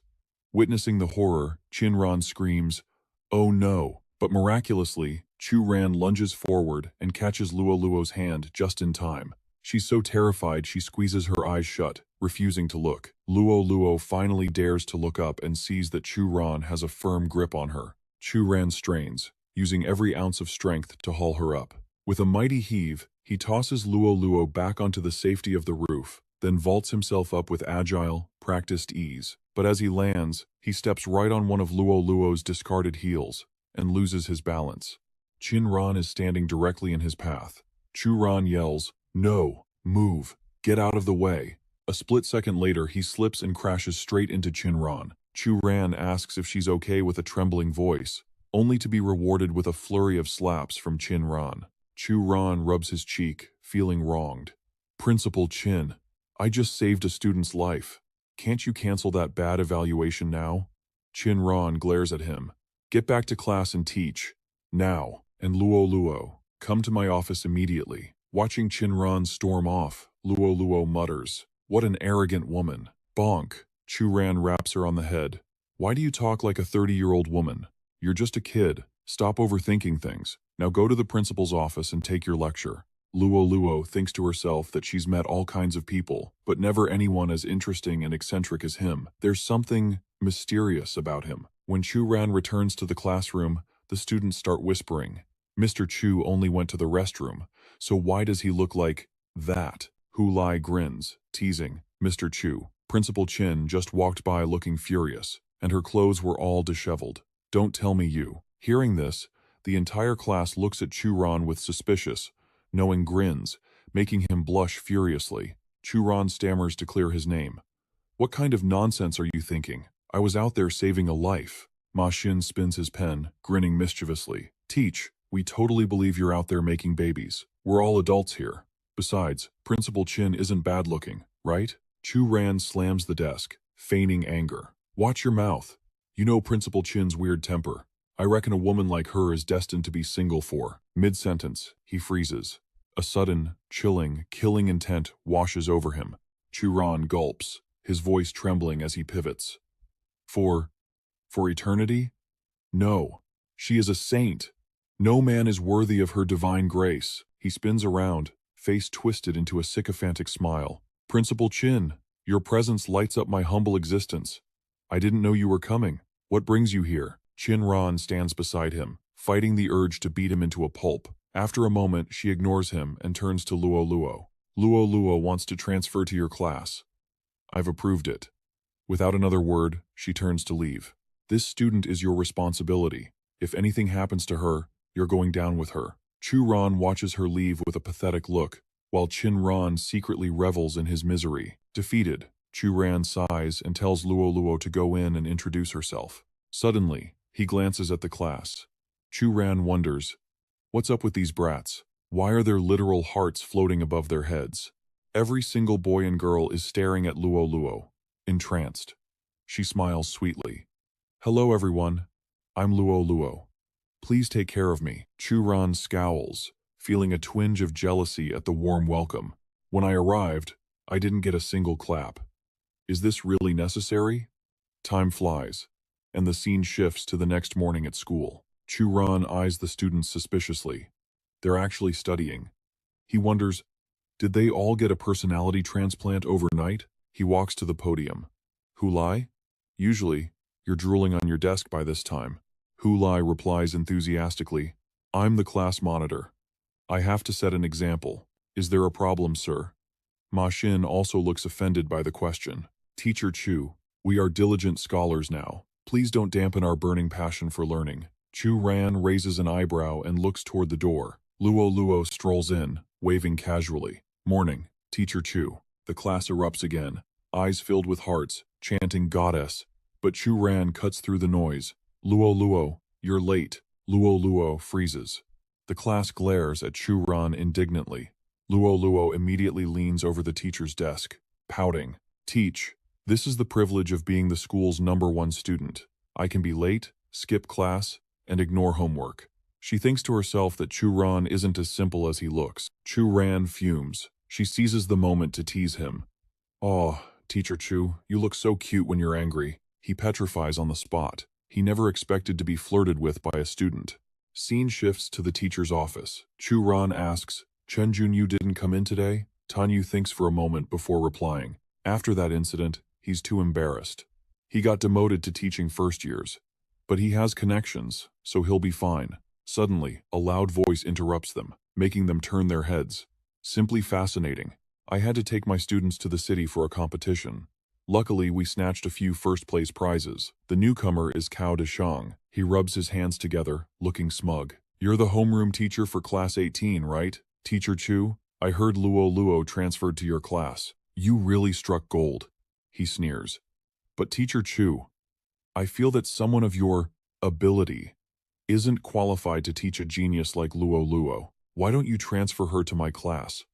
Speaker 1: Witnessing the horror, Chinran screams, "Oh no!" But miraculously, Chu Ran lunges forward and catches Luo's hand just in time. She's so terrified she squeezes her eyes shut, refusing to look. Luo finally dares to look up and sees that Chu Ran has a firm grip on her. Chu Ran strains, using every ounce of strength to haul her up. With a mighty heave, he tosses Luo back onto the safety of the roof, then vaults himself up with agile, practiced ease. But as he lands, he steps right on one of Luo's discarded heels and loses his balance. Chinran is standing directly in his path. Chu Ran yells, "No, move, get out of the way." A split second later, he slips and crashes straight into Chinran. Chu Ran asks if she's okay with a trembling voice, only to be rewarded with a flurry of slaps from Chinran. Chu Ran rubs his cheek, feeling wronged. "Principal Chin, I just saved a student's life. Can't you cancel that bad evaluation now?" Chinran glares at him. "Get back to class and teach. Now." And Luo, come to my office immediately. Watching Chinran storm off, Luo mutters, "What an arrogant woman." Bonk. Chu Ran raps her on the head. "Why do you talk like a 30-year-old woman? You're just a kid. Stop overthinking things. Now go to the principal's office and take your lecture." Luo thinks to herself that she's met all kinds of people, but never anyone as interesting and eccentric as him. There's something mysterious about him. When Chu Ran returns to the classroom, the students start whispering. Mr. Chu only went to the restroom, so why does he look like that? Hu Lai grins, teasing. Mr. Chu. Principal Chin just walked by looking furious, and her clothes were all disheveled. Don't tell me you. Hearing this, the entire class looks at Chu Ran with suspicious, knowing grins, making him blush furiously. Chu Ran stammers to clear his name. What kind of nonsense are you thinking? I was out there saving a life. Ma Xin spins his pen, grinning mischievously. Teach, we totally believe you're out there making babies. We're all adults here. Besides, Principal Chin isn't bad looking, right? Chu Ran slams the desk, feigning anger. Watch your mouth. You know Principal Chin's weird temper. I reckon a woman like her is destined to be single for. Mid-sentence, he freezes. A sudden, chilling, killing intent washes over him. Chu Ran gulps, his voice trembling as he pivots. For eternity? No. She is a saint. No man is worthy of her divine grace. He spins around, face twisted into a sycophantic smile. Principal Chin, your presence lights up my humble existence. I didn't know you were coming. What brings you here? Chin Ran stands beside him, fighting the urge to beat him into a pulp. After a moment, she ignores him and turns to Luo. Luo wants to transfer to your class. I've approved it. Without another word, she turns to leave. This student is your responsibility. If anything happens to her, you're going down with her. Chu Ran watches her leave with a pathetic look, while Chin Ran secretly revels in his misery. Defeated, Chu Ran sighs and tells Luo to go in and introduce herself. Suddenly, he glances at the class. Chu Ran wonders, what's up with these brats? Why are their literal hearts floating above their heads? Every single boy and girl is staring at Luo, entranced. She smiles sweetly. Hello everyone, I'm Luo. Please take care of me. Chu Ran scowls, feeling a twinge of jealousy at the warm welcome. When I arrived, I didn't get a single clap. Is this really necessary? Time flies, and the scene shifts to the next morning at school. Chu Ran eyes the students suspiciously. They're actually studying. He wonders, did they all get a personality transplant overnight? He walks to the podium. Hu Lai? Usually, you're drooling on your desk by this time. Hu Lai replies enthusiastically, I'm the class monitor. I have to set an example. Is there a problem, sir? Ma Xin also looks offended by the question. Teacher Chu, we are diligent scholars now. Please don't dampen our burning passion for learning. Chu Ran raises an eyebrow and looks toward the door. Luo strolls in, waving casually. Morning, Teacher Chu. The class erupts again, eyes filled with hearts, chanting goddess. But Chu Ran cuts through the noise. Luo, you're late. Luo freezes. The class glares at Chu Ran indignantly. Luo immediately leans over the teacher's desk, pouting. Teach. This is the privilege of being the school's #1 student. I can be late, skip class, and ignore homework. She thinks to herself that Chu Ran isn't as simple as he looks. Chu Ran fumes. She seizes the moment to tease him. Oh, Teacher Chu, you look so cute when you're angry. He petrifies on the spot. He never expected to be flirted with by a student. Scene shifts to the teacher's office. Chu Ran asks, Chen Junyu didn't come in today? Tanyu thinks for a moment before replying. After that incident, he's too embarrassed. He got demoted to teaching first years. But he has connections, so he'll be fine. Suddenly, a loud voice interrupts them, making them turn their heads. Simply fascinating. I had to take my students to the city for a competition. Luckily, we snatched a few first-place prizes. The newcomer is Cao Deshang. He rubs his hands together, looking smug. You're the homeroom teacher for Class 18, right? Teacher Chu, I heard Luo transferred to your class. You really struck gold. He sneers. But Teacher Chu, I feel that someone of your ability isn't qualified to teach a genius like Luo. Why don't you transfer her to my class?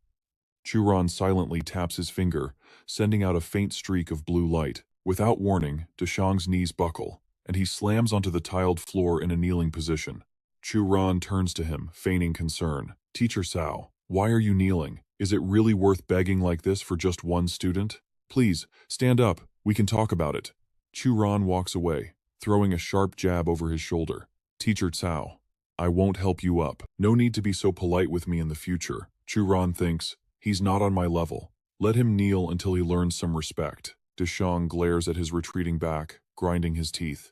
Speaker 1: Chu Ran silently taps his finger, sending out a faint streak of blue light. Without warning, Deshang's knees buckle, and he slams onto the tiled floor in a kneeling position. Chu Ran turns to him, feigning concern. Teacher Cao, why are you kneeling? Is it really worth begging like this for just one student? Please, stand up. We can talk about it. Chu Ran walks away, throwing a sharp jab over his shoulder. Teacher Cao, I won't help you up. No need to be so polite with me in the future. Chu Ran thinks, he's not on my level. Let him kneel until he learns some respect. Deshang glares at his retreating back, grinding his teeth.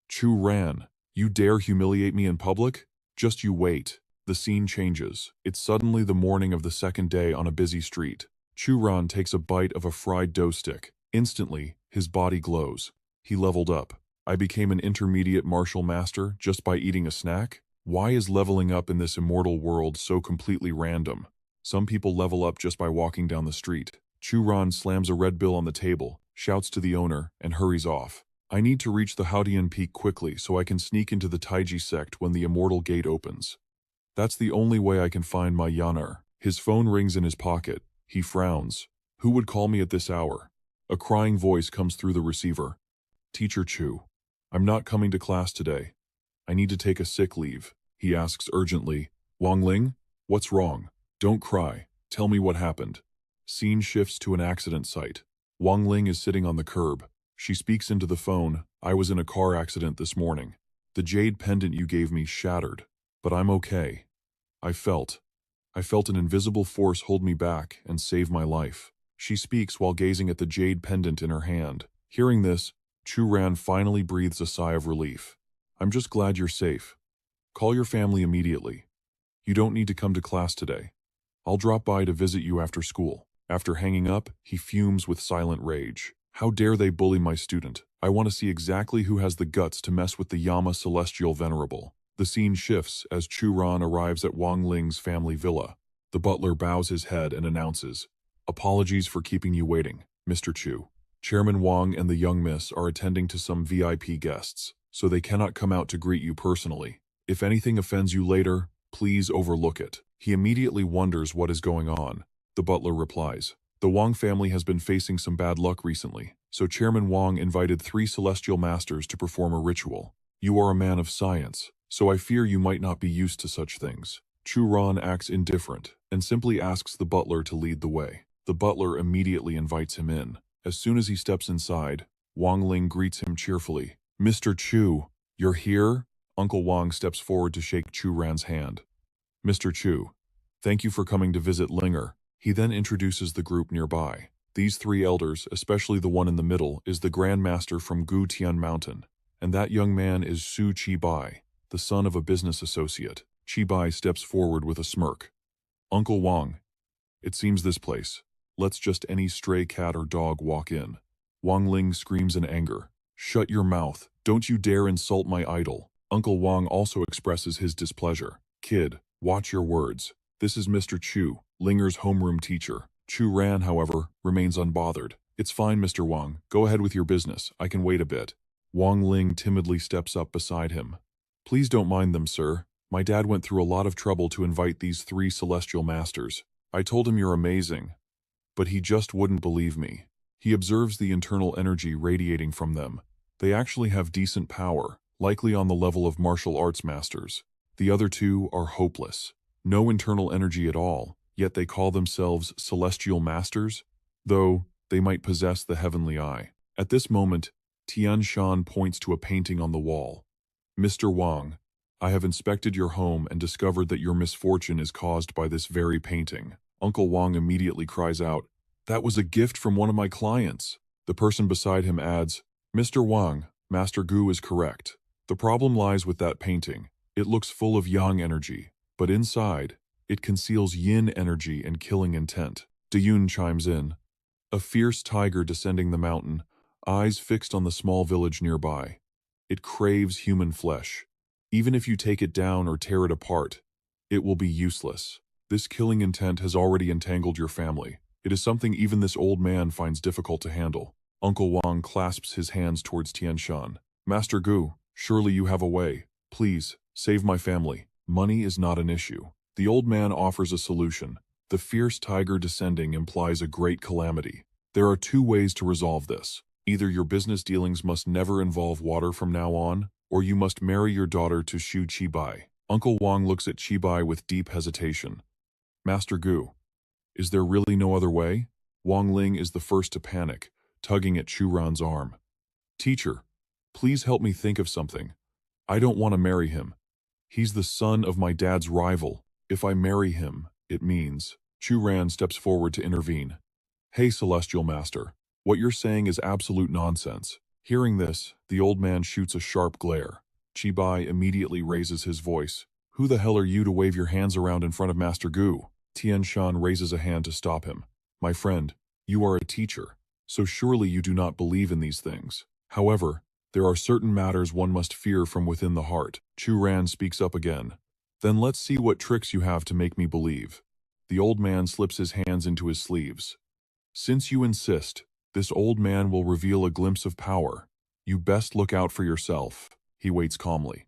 Speaker 1: Chu Ran, you dare humiliate me in public? Just you wait. The scene changes. It's suddenly the morning of the second day on a busy street. Chu Ran takes a bite of a fried dough stick. Instantly, his body glows. He leveled up. I became an intermediate martial master just by eating a snack? Why is leveling up in this immortal world so completely random? Some people level up just by walking down the street. Chu Ran slams a red bill on the table, shouts to the owner, and hurries off. I need to reach the Haodian Peak quickly so I can sneak into the Taiji sect when the immortal gate opens. That's the only way I can find my Yanar. His phone rings in his pocket. He frowns. Who would call me at this hour? A crying voice comes through the receiver. Teacher Chu. I'm not coming to class today. I need to take a sick leave. He asks urgently. Wang Ling? What's wrong? Don't cry. Tell me what happened. Scene shifts to an accident site. Wang Ling is sitting on the curb. She speaks into the phone. I was in a car accident this morning. The jade pendant you gave me shattered. But I'm okay. I felt an invisible force hold me back and save my life. She speaks while gazing at the jade pendant in her hand. Hearing this, Chu Ran finally breathes a sigh of relief. I'm just glad you're safe. Call your family immediately. You don't need to come to class today. I'll drop by to visit you after school. After hanging up, he fumes with silent rage. How dare they bully my student? I want to see exactly who has the guts to mess with the Yama Celestial Venerable. The scene shifts as Chu Ran arrives at Wang Ling's family villa. The butler bows his head and announces, Apologies for keeping you waiting, Mr. Chu. Chairman Wang and the young miss are attending to some VIP guests, so they cannot come out to greet you personally. If anything offends you later, please overlook it. He immediately wonders what is going on. The butler replies, The Wang family has been facing some bad luck recently, so Chairman Wang invited 3 celestial masters to perform a ritual. You are a man of science, so I fear you might not be used to such things. Chu Ran acts indifferent and simply asks the butler to lead the way. The butler immediately invites him in. As soon as he steps inside, Wang Ling greets him cheerfully. Mr. Chu, you're here? Uncle Wang steps forward to shake Chu Ran's hand. Mr. Chu, thank you for coming to visit Linger. He then introduces the group nearby. These 3 elders, especially the one in the middle, is the Grand Master from Gu Tian Mountain, and that young man is Su Chi-bai, the son of a business associate. Chi-bai steps forward with a smirk. Uncle Wang, it seems this place. Let's just any stray cat or dog walk in. Wang Ling screams in anger. Shut your mouth. Don't you dare insult my idol. Uncle Wang also expresses his displeasure. Kid, watch your words. This is Mr. Chu, Linger's homeroom teacher. Chu Ran, however, remains unbothered. It's fine, Mr. Wang. Go ahead with your business. I can wait a bit. Wang Ling timidly steps up beside him. Please don't mind them, sir. My dad went through a lot of trouble to invite these 3 celestial masters. I told him you're amazing, but he just wouldn't believe me. He observes the internal energy radiating from them. They actually have decent power, likely on the level of martial arts masters. The other 2 are hopeless. No internal energy at all, yet they call themselves celestial masters, though they might possess the heavenly eye. At this moment, Tian Shan points to a painting on the wall. Mr. Wang, I have inspected your home and discovered that your misfortune is caused by this very painting. Uncle Wang immediately cries out, That was a gift from one of my clients. The person beside him adds, Mr. Wang, Master Gu is correct. The problem lies with that painting. It looks full of yang energy, but inside, it conceals yin energy and killing intent. Dayun chimes in. A fierce tiger descending the mountain, eyes fixed on the small village nearby. It craves human flesh. Even if you take it down or tear it apart, it will be useless. This killing intent has already entangled your family. It is something even this old man finds difficult to handle. Uncle Wang clasps his hands towards Tian Shan. Master Gu, surely you have a way. Please, save my family. Money is not an issue. The old man offers a solution. The fierce tiger descending implies a great calamity. There are 2 ways to resolve this. Either your business dealings must never involve water from now on, or you must marry your daughter to Shu Chi-bai. Uncle Wang looks at Chi-bai with deep hesitation. Master Gu, is there really no other way? Wang Ling is the first to panic, tugging at Chu Ran's arm. Teacher, please help me think of something. I don't want to marry him. He's the son of my dad's rival. If I marry him, it means Chu Ran steps forward to intervene. Hey, Celestial Master. What you're saying is absolute nonsense. Hearing this, the old man shoots a sharp glare. Chi Bai immediately raises his voice. Who the hell are you to wave your hands around in front of Master Gu? Tian Shan raises a hand to stop him. My friend, you are a teacher, so surely you do not believe in these things. However, there are certain matters one must fear from within the heart. Chu Ran speaks up again. Then let's see what tricks you have to make me believe. The old man slips his hands into his sleeves. Since you insist, this old man will reveal a glimpse of power. You best look out for yourself. He waits calmly.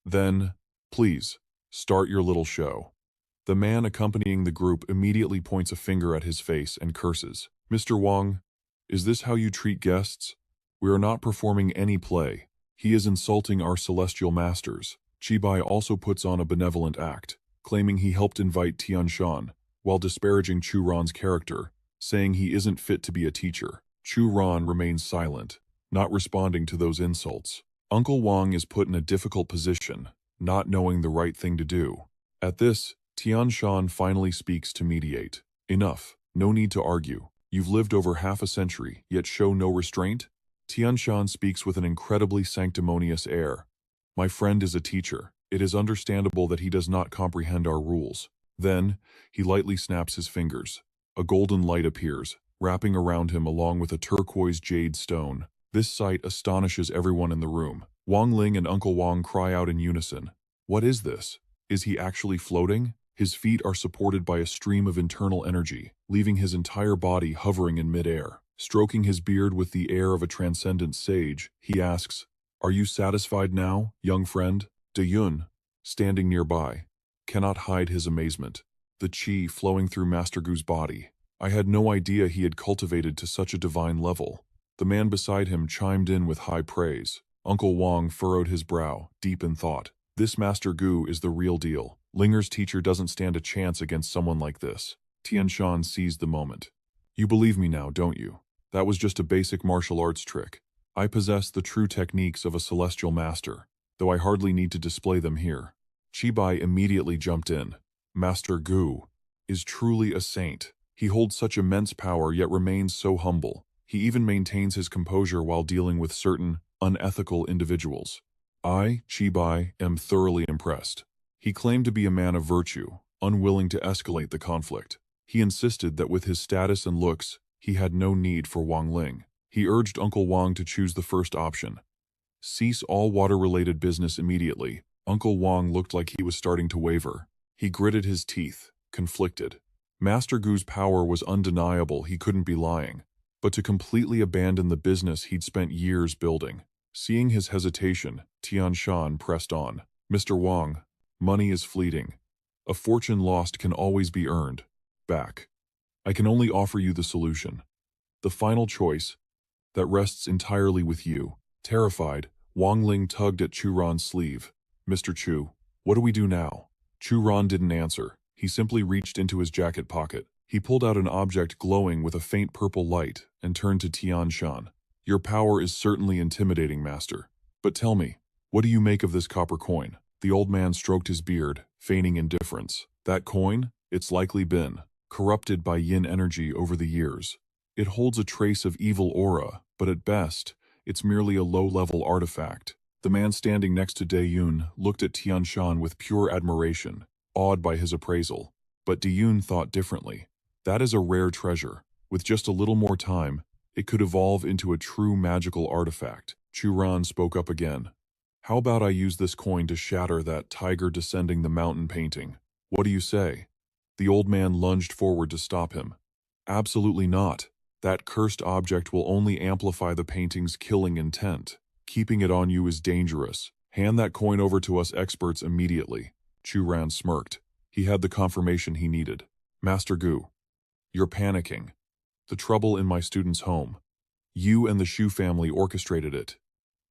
Speaker 1: Then, please, start your little show. The man accompanying the group immediately points a finger at his face and curses. Mr. Wang, is this how you treat guests? We are not performing any play. He is insulting our celestial masters. Chi Bai also puts on a benevolent act, claiming he helped invite Tian Shan, while disparaging Chu Ran's character, saying he isn't fit to be a teacher. Chu Ran remains silent, not responding to those insults. Uncle Wang is put in a difficult position, not knowing the right thing to do. At this, Tian Shan finally speaks to mediate. Enough. No need to argue. You've lived over half a century, yet show no restraint? Tian Shan speaks with an incredibly sanctimonious air. My friend is a teacher. It is understandable that he does not comprehend our rules. Then, he lightly snaps his fingers. A golden light appears, wrapping around him along with a turquoise jade stone. This sight astonishes everyone in the room. Wang Ling and Uncle Wang cry out in unison. What is this? Is he actually floating? His feet are supported by a stream of internal energy, leaving his entire body hovering in midair. Stroking his beard with the air of a transcendent sage, he asks, Are you satisfied now, young friend? De Yun, standing nearby, cannot hide his amazement. The qi flowing through Master Gu's body. I had no idea he had cultivated to such a divine level. The man beside him chimed in with high praise. Uncle Wang furrowed his brow, deep in thought. This Master Gu is the real deal. Linger's teacher doesn't stand a chance against someone like this. Tian Shan seized the moment. You believe me now, don't you? That was just a basic martial arts trick. I possess the true techniques of a celestial master, though I hardly need to display them here. Chi Bai immediately jumped in. Master Gu is truly a saint. He holds such immense power yet remains so humble. He even maintains his composure while dealing with certain unethical individuals. I, Chi Bai, am thoroughly impressed. He claimed to be a man of virtue, unwilling to escalate the conflict. He insisted that with his status and looks, he had no need for Wang Ling. He urged Uncle Wang to choose the first option. Cease all water-related business immediately. Uncle Wang looked like he was starting to waver. He gritted his teeth, conflicted. Master Gu's power was undeniable, he couldn't be lying. But to completely abandon the business he'd spent years building. Seeing his hesitation, Tian Shan pressed on. Mr. Wang, money is fleeting. A fortune lost can always be earned back. I can only offer you the solution. The final choice that rests entirely with you. Terrified, Wang Ling tugged at Chu Ran's sleeve. Mr. Chu, what do we do now? Chu Ran didn't answer. He simply reached into his jacket pocket. He pulled out an object glowing with a faint purple light and turned to Tian Shan. Your power is certainly intimidating, Master. But tell me, what do you make of this copper coin? The old man stroked his beard, feigning indifference. That coin? It's likely been corrupted by yin energy over the years. It holds a trace of evil aura, but at best, it's merely a low-level artifact. The man standing next to De Yun looked at Tian Shan with pure admiration, awed by his appraisal. But De Yun thought differently. That is a rare treasure. With just a little more time, it could evolve into a true magical artifact. Chu Ran spoke up again. How about I use this coin to shatter that tiger descending the mountain painting? What do you say? The old man lunged forward to stop him. Absolutely not. That cursed object will only amplify the painting's killing intent. Keeping it on you is dangerous. Hand that coin over to us experts immediately. Chu Ran smirked. He had the confirmation he needed. Master Gu, you're panicking. The trouble in my student's home. You and the Shu family orchestrated it,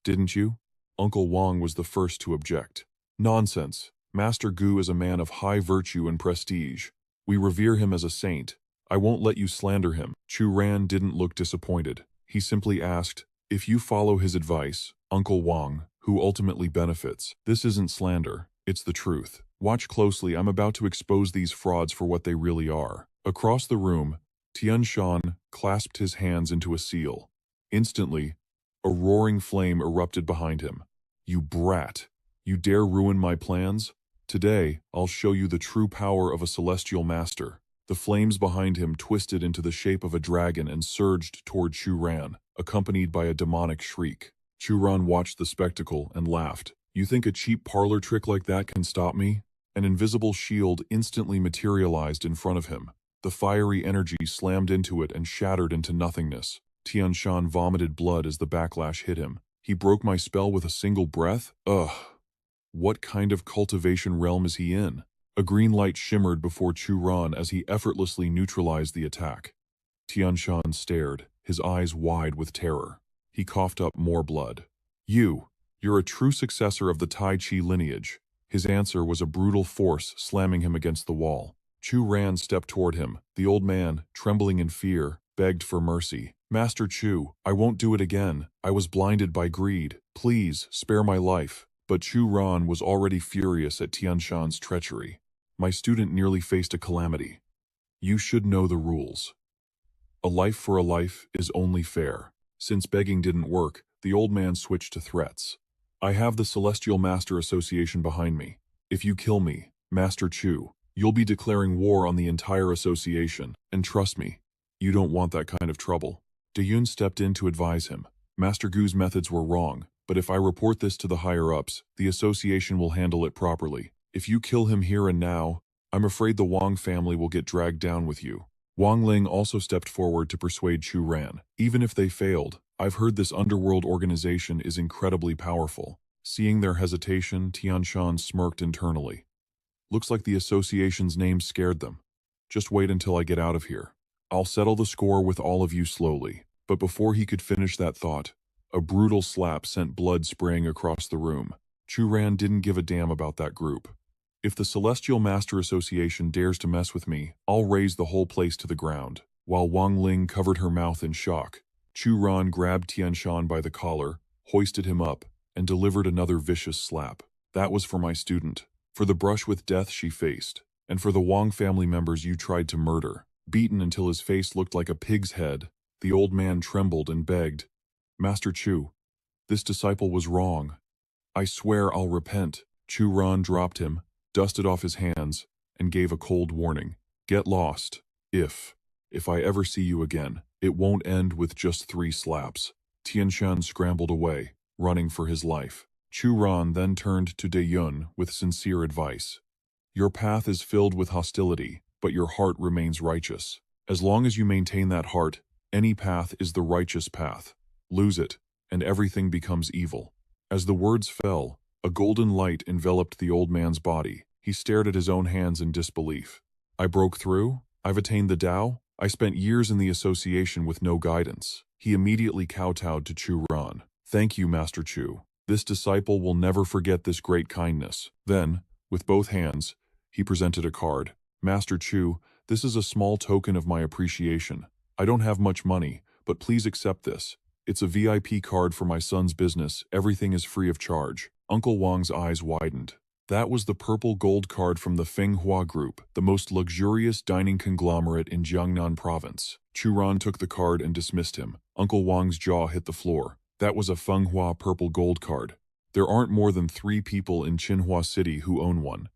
Speaker 1: didn't you? Uncle Wang was the first to object. Nonsense. Master Gu is a man of high virtue and prestige. We revere him as a saint. I won't let you slander him. Chu Ran didn't look disappointed. He simply asked, if you follow his advice, Uncle Wang, who ultimately benefits, this isn't slander, it's the truth. Watch closely, I'm about to expose these frauds for what they really are. Across the room, Tian Shan clasped his hands into a seal. Instantly, a roaring flame erupted behind him. You brat! You dare ruin my plans? Today, I'll show you the true power of a celestial master. The flames behind him twisted into the shape of a dragon and surged toward Chu Ran, accompanied by a demonic shriek. Chu Ran watched the spectacle and laughed. You think a cheap parlor trick like that can stop me? An invisible shield instantly materialized in front of him. The fiery energy slammed into it and shattered into nothingness. Tian Shan vomited blood as the backlash hit him. He broke my spell with a single breath? Ugh. What kind of cultivation realm is he in? A green light shimmered before Chu Ran as he effortlessly neutralized the attack. Tian Shan stared, his eyes wide with terror. He coughed up more blood. You're a true successor of the Tai Chi lineage. His answer was a brutal force slamming him against the wall. Chu Ran stepped toward him. The old man, trembling in fear, begged for mercy. Master Chu, I won't do it again. I was blinded by greed. Please, spare my life. But Chu Ran was already furious at Tian Shan's treachery. My student nearly faced a calamity. You should know the rules. A life for a life is only fair. Since begging didn't work, the old man switched to threats. I have the Celestial Master Association behind me. If you kill me, Master Chu, you'll be declaring war on the entire association, and trust me, you don't want that kind of trouble. Dayun stepped in to advise him. Master Gu's methods were wrong, but if I report this to the higher-ups, the association will handle it properly. If you kill him here and now, I'm afraid the Wang family will get dragged down with you. Wang Ling also stepped forward to persuade Chu Ran. Even if they failed, I've heard this underworld organization is incredibly powerful. Seeing their hesitation, Tian Shan smirked internally. Looks like the association's name scared them. Just wait until I get out of here. I'll settle the score with all of you slowly. But before he could finish that thought, a brutal slap sent blood spraying across the room. Chu Ran didn't give a damn about that group. If the Celestial Master Association dares to mess with me, I'll raise the whole place to the ground. While Wang Ling covered her mouth in shock, Chu Ran grabbed Tian Shan by the collar, hoisted him up, and delivered another vicious slap. That was for my student, for the brush with death she faced, and for the Wang family members you tried to murder. Beaten until his face looked like a pig's head, the old man trembled and begged, Master Chu, this disciple was wrong. I swear I'll repent. Chu Ran dropped him, dusted off his hands, and gave a cold warning. Get lost. If I ever see you again, it won't end with just 3 slaps. Tian Shan scrambled away, running for his life. Chu Ran then turned to Dayun with sincere advice. Your path is filled with hostility, but your heart remains righteous. As long as you maintain that heart, any path is the righteous path. Lose it, and everything becomes evil. As the words fell, a golden light enveloped the old man's body. He stared at his own hands in disbelief. I broke through? I've attained the Tao? I spent years in the association with no guidance. He immediately kowtowed to Chu Ran. Thank you, Master Chu. This disciple will never forget this great kindness. Then, with both hands, he presented a card. Master Chu, this is a small token of my appreciation. I don't have much money, but please accept this. It's a VIP card for my son's business. Everything is free of charge. Uncle Wang's eyes widened. That was the purple gold card from the Fenghua Group, the most luxurious dining conglomerate in Jiangnan province. Chu Ran took the card and dismissed him. Uncle Wang's jaw hit the floor. That was a Fenghua purple gold card. There aren't more than 3 people in Qinhua City who own one.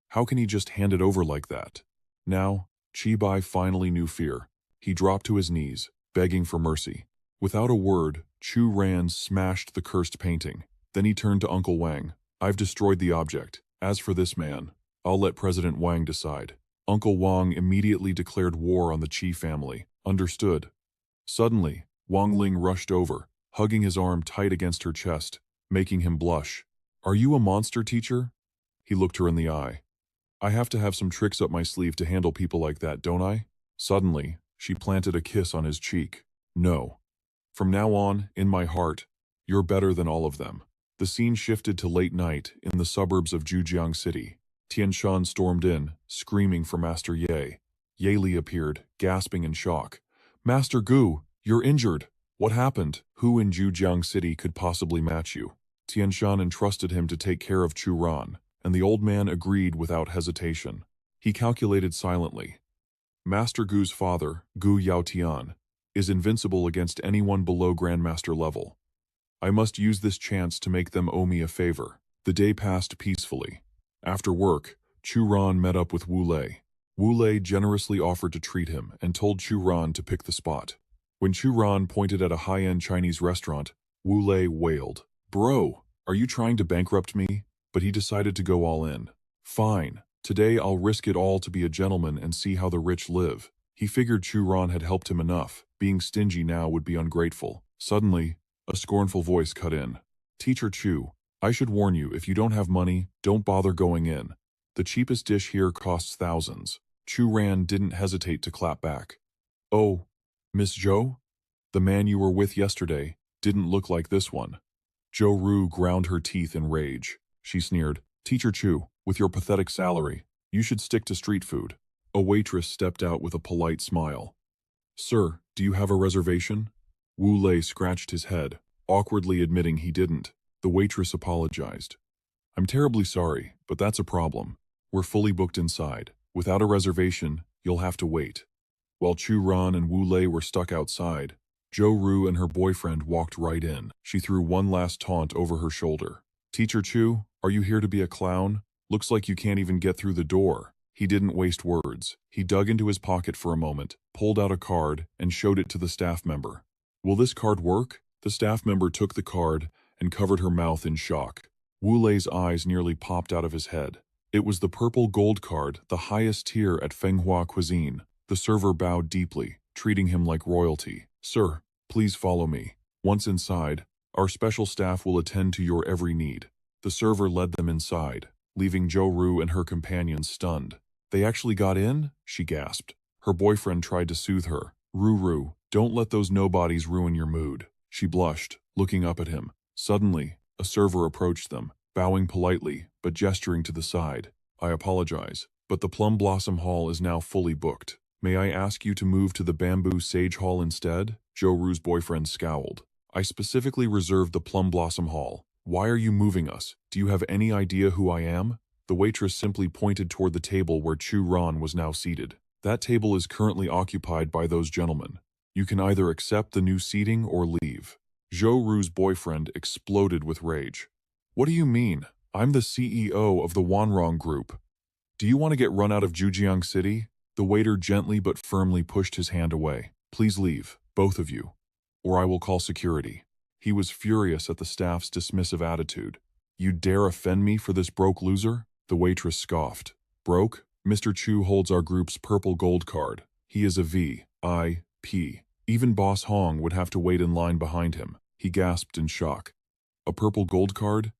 Speaker 1: How can he just hand it over like that? Now, Chi Bai finally knew fear. He dropped to his knees, begging for mercy. Without a word, Chu Ran smashed the cursed painting. Then he turned to Uncle Wang. I've destroyed the object. As for this man, I'll let President Wang decide. Uncle Wang immediately declared war on the Qi family. Understood. Suddenly, Wang Ling rushed over, hugging his arm tight against her chest, making him blush. Are you a monster, teacher? He looked her in the eye. I have to have some tricks up my sleeve to handle people like that, don't I? Suddenly, she planted a kiss on his cheek. No. From now on, in my heart, you're better than all of them. The scene shifted to late night in the suburbs of Zhujiang City. Tian Shan stormed in, screaming for Master Ye. Ye Li appeared, gasping in shock. Master Gu, you're injured. What happened? Who in Zhujiang City could possibly match you? Tian Shan entrusted him to take care of Chu Ran, and the old man agreed without hesitation. He calculated silently. Master Gu's father, Gu Yaotian, is invincible against anyone below Grandmaster level. I must use this chance to make them owe me a favor. The day passed peacefully. After work, Chu Ran met up with Wu Lei. Wu Lei generously offered to treat him and told Chu Ran to pick the spot. When Chu Ran pointed at a high-end Chinese restaurant, Wu Lei wailed, "Bro, are you trying to bankrupt me?" But he decided to go all in. "Fine, today I'll risk it all to be a gentleman and see how the rich live." He figured Chu Ran had helped him enough. Being stingy now would be ungrateful. Suddenly, a scornful voice cut in. "Teacher Chu, I should warn you, if you don't have money, don't bother going in. The cheapest dish here costs thousands." Chu Ran didn't hesitate to clap back. "Oh, Miss Zhou? The man you were with yesterday didn't look like this one." Zhou Ru ground her teeth in rage. She sneered, "Teacher Chu, with your pathetic salary, you should stick to street food." A waitress stepped out with a polite smile. "Sir, do you have a reservation?" Wu Lei scratched his head, awkwardly admitting he didn't. The waitress apologized. "I'm terribly sorry, but that's a problem. We're fully booked inside. Without a reservation, you'll have to wait." While Chu Ran and Wu Lei were stuck outside, Zhou Ru and her boyfriend walked right in. She threw one last taunt over her shoulder. "Teacher Chu, are you here to be a clown? Looks like you can't even get through the door." He didn't waste words. He dug into his pocket for a moment, pulled out a card, and showed it to the staff member. "Will this card work?" The staff member took the card and covered her mouth in shock. Wu Lei's eyes nearly popped out of his head. It was the purple gold card, the highest tier at Fenghua Cuisine. The server bowed deeply, treating him like royalty. "Sir, please follow me. Once inside, our special staff will attend to your every need." The server led them inside, leaving Zhou Ru and her companions stunned. "They actually got in?" she gasped. Her boyfriend tried to soothe her. Ru, don't let those nobodies ruin your mood." She blushed, looking up at him. Suddenly, a server approached them, bowing politely, but gesturing to the side. "I apologize, but the Plum Blossom Hall is now fully booked. May I ask you to move to the Bamboo Sage Hall instead?" Zhou Ru's boyfriend scowled. "I specifically reserved the Plum Blossom Hall. Why are you moving us? Do you have any idea who I am?" The waitress simply pointed toward the table where Chu Ran was now seated. "That table is currently occupied by those gentlemen. You can either accept the new seating or leave." Zhou Ru's boyfriend exploded with rage. "What do you mean? I'm the CEO of the Wanrong Group. Do you want to get run out of Zhujiang City?" The waiter gently but firmly pushed his hand away. "Please leave, both of you, or I will call security." He was furious at the staff's dismissive attitude. "You dare offend me for this broke loser?" The waitress scoffed. "Broke? Mr. Chu holds our group's purple gold card. He is a VIP. Even Boss Hong would have to wait in line behind him." He gasped in shock. "A purple gold card?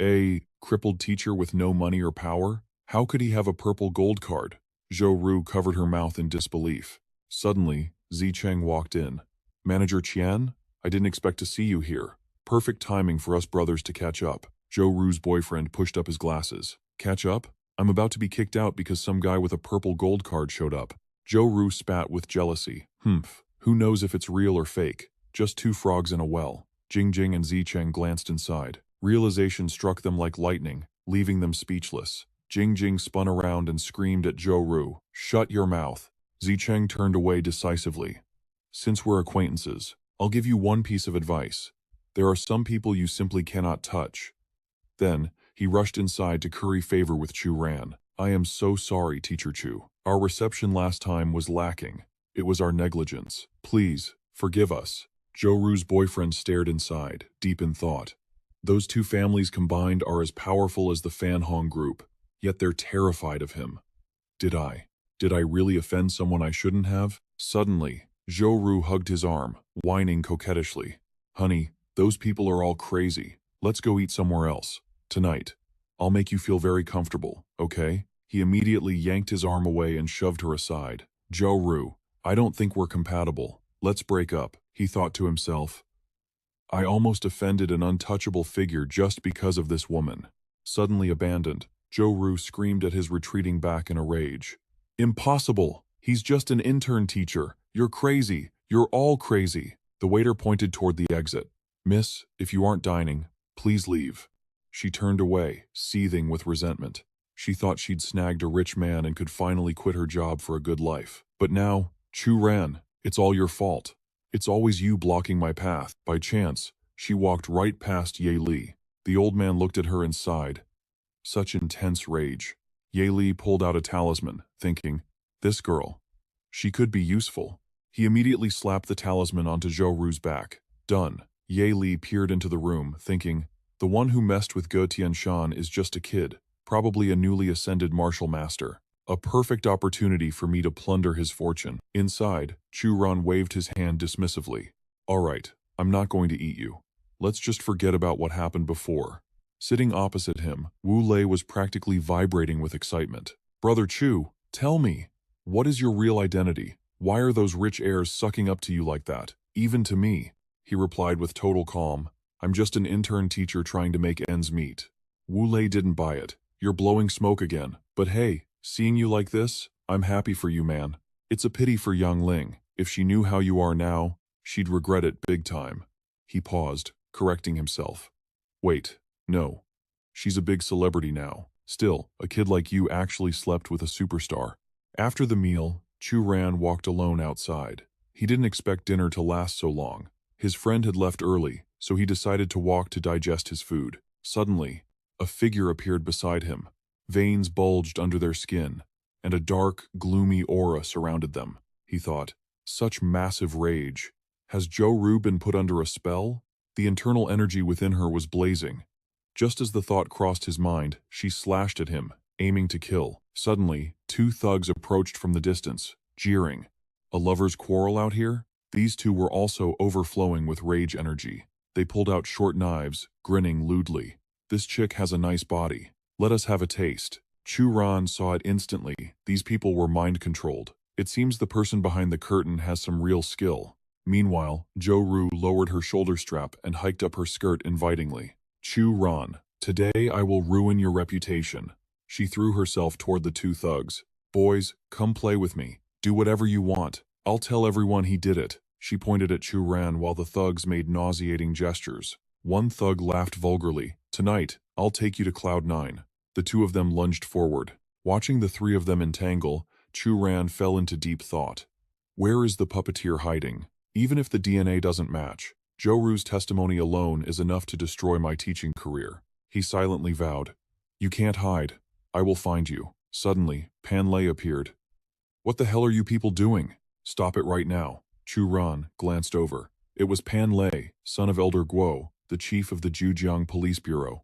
Speaker 1: A crippled teacher with no money or power? How could he have a purple gold card?" Zhou Ru covered her mouth in disbelief. Suddenly, Zicheng walked in. "Manager Qian? I didn't expect to see you here. Perfect timing for us brothers to catch up." Zhou Ru's boyfriend pushed up his glasses. "Catch up? I'm about to be kicked out because some guy with a purple gold card showed up." Zhou Ru spat with jealousy. "Humph. Who knows if it's real or fake? Just two frogs in a well." Jingjing and Zicheng glanced inside. Realization struck them like lightning, leaving them speechless. Jingjing spun around and screamed at Zhou Ru. "Shut your mouth." Zicheng turned away decisively. "Since we're acquaintances, I'll give you one piece of advice. There are some people you simply cannot touch." Then, he rushed inside to curry favor with Chu Ran. "I am so sorry, Teacher Chu. Our reception last time was lacking. It was our negligence. Please, forgive us." Zhou Ru's boyfriend stared inside, deep in thought. Those two families combined are as powerful as the Fan Hong group, yet they're terrified of him. Did I really offend someone I shouldn't have? Suddenly, Zhou Ru hugged his arm, whining coquettishly. "Honey, those people are all crazy. Let's go eat somewhere else. Tonight. I'll make you feel very comfortable, okay?" He immediately yanked his arm away and shoved her aside. "Zhou Ru, I don't think we're compatible. Let's break up," he thought to himself. "I almost offended an untouchable figure just because of this woman." Suddenly abandoned, Zhou Ru screamed at his retreating back in a rage. "Impossible! He's just an intern teacher. You're crazy. You're all crazy." The waiter pointed toward the exit. "Miss, if you aren't dining, please leave." She turned away, seething with resentment. She thought she'd snagged a rich man and could finally quit her job for a good life. But now, Chu ran. It's all your fault. It's always you blocking my path. By chance, she walked right past Ye Li. The old man looked at her and sighed. Such intense rage. Ye Li pulled out a talisman, thinking, this girl. She could be useful. He immediately slapped the talisman onto Zhou Ru's back. Done. Ye Li peered into the room, thinking, the one who messed with Ge Tianshan is just a kid, probably a newly ascended martial master. A perfect opportunity for me to plunder his fortune. Inside, Chu Ran waved his hand dismissively. All right, I'm not going to eat you. Let's just forget about what happened before. Sitting opposite him, Wu Lei was practically vibrating with excitement. Brother Chu, tell me, what is your real identity? Why are those rich heirs sucking up to you like that? Even to me. He replied with total calm. I'm just an intern teacher trying to make ends meet. Wu Lei didn't buy it. You're blowing smoke again. But hey, seeing you like this, I'm happy for you, man. It's a pity for Yang Ling. If she knew how you are now, she'd regret it big time. He paused, correcting himself. Wait, no. She's a big celebrity now. Still, a kid like you actually slept with a superstar. After the meal, Chu Ran walked alone outside. He didn't expect dinner to last so long. His friend had left early, so he decided to walk to digest his food. Suddenly, a figure appeared beside him. Veins bulged under their skin, and a dark, gloomy aura surrounded them. He thought, such massive rage. Has Zhou Ru been put under a spell? The internal energy within her was blazing. Just as the thought crossed his mind, she slashed at him, aiming to kill. Suddenly, two thugs approached from the distance, jeering. A lover's quarrel out here? These two were also overflowing with rage energy. They pulled out short knives, grinning lewdly. This chick has a nice body. Let us have a taste. Chu Ran saw it instantly. These people were mind-controlled. It seems the person behind the curtain has some real skill. Meanwhile, Zhou Ru lowered her shoulder strap and hiked up her skirt invitingly. Chu Ran, today I will ruin your reputation. She threw herself toward the two thugs. Boys, come play with me. Do whatever you want. I'll tell everyone he did it. She pointed at Chu Ran while the thugs made nauseating gestures. One thug laughed vulgarly. Tonight, I'll take you to Cloud 9. The two of them lunged forward. Watching the three of them entangle, Chu Ran fell into deep thought. Where is the puppeteer hiding? Even if the DNA doesn't match, Zhou Ru's testimony alone is enough to destroy my teaching career. He silently vowed. You can't hide. I will find you. Suddenly, Pan Lei appeared. What the hell are you people doing? Stop it right now. Chu Ran glanced over. It was Pan Lei, son of Elder Guo, the chief of the Zhujiang Police Bureau.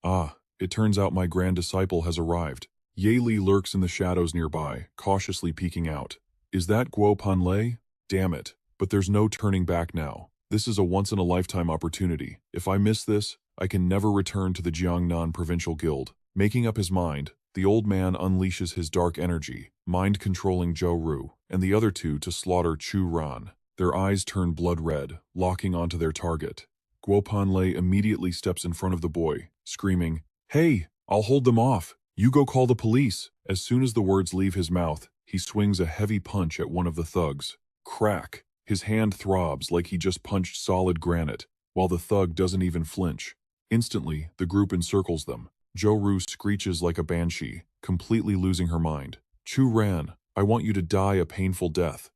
Speaker 1: Ah, it turns out my grand disciple has arrived. Ye Li lurks in the shadows nearby, cautiously peeking out. Is that Guo Pan Lei? Damn it. But there's no turning back now. This is a once-in-a-lifetime opportunity. If I miss this, I can never return to the Jiangnan Provincial Guild. Making up his mind, the old man unleashes his dark energy, mind-controlling Zhou Ru, and the other two to slaughter Chu Ran. Their eyes turn blood red, locking onto their target. Guo Pan Lei immediately steps in front of the boy, screaming, Hey, I'll hold them off. You go call the police. As soon as the words leave his mouth, he swings a heavy punch at one of the thugs. Crack! His hand throbs like he just punched solid granite, while the thug doesn't even flinch. Instantly, the group encircles them. Zhou Ru screeches like a banshee, completely losing her mind. Chu Ran, I want you to die a painful death.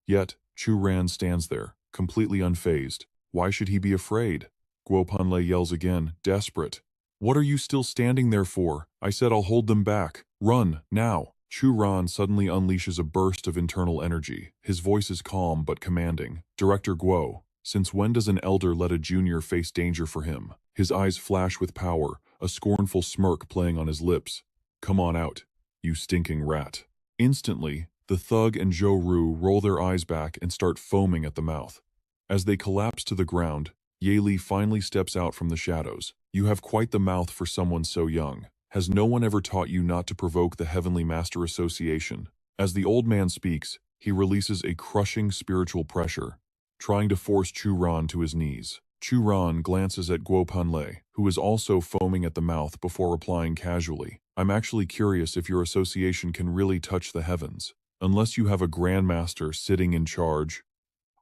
Speaker 1: Yet, Chu Ran stands there, completely unfazed. Why should he be afraid? Guo Pan Lei yells again, desperate. What are you still standing there for? I said I'll hold them back. Run, now. Chu Ran suddenly unleashes a burst of internal energy. His voice is calm but commanding. Director Guo, since when does an elder let a junior face danger for him? His eyes flash with power, a scornful smirk playing on his lips. Come on out, you stinking rat. Instantly, the thug and Zhou Ru roll their eyes back and start foaming at the mouth. As they collapse to the ground, Ye Li finally steps out from the shadows. You have quite the mouth for someone so young. Has no one ever taught you not to provoke the Heavenly Master Association? As the old man speaks, he releases a crushing spiritual pressure, trying to force Chu Ran to his knees. Chu Ran glances at Guo Pan Lei, who is also foaming at the mouth before replying casually. I'm actually curious if your association can really touch the heavens, unless you have a grandmaster sitting in charge,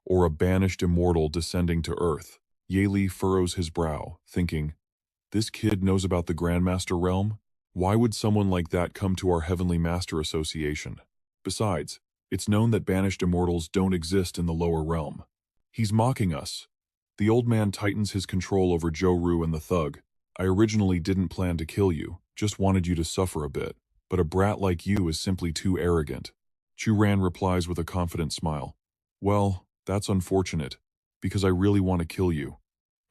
Speaker 1: or a banished immortal descending to earth. Ye Li furrows his brow, thinking, this kid knows about the Grandmaster realm? Why would someone like that come to our Heavenly Master Association? Besides, It's known that banished immortals don't exist in the lower realm. He's mocking us. The old man tightens his control over Joru and the thug. I originally didn't plan to kill you, just wanted you to suffer a bit. But a brat like you is simply too arrogant. Chu Ran replies with a confident smile. Well, that's unfortunate, because I really want to kill you.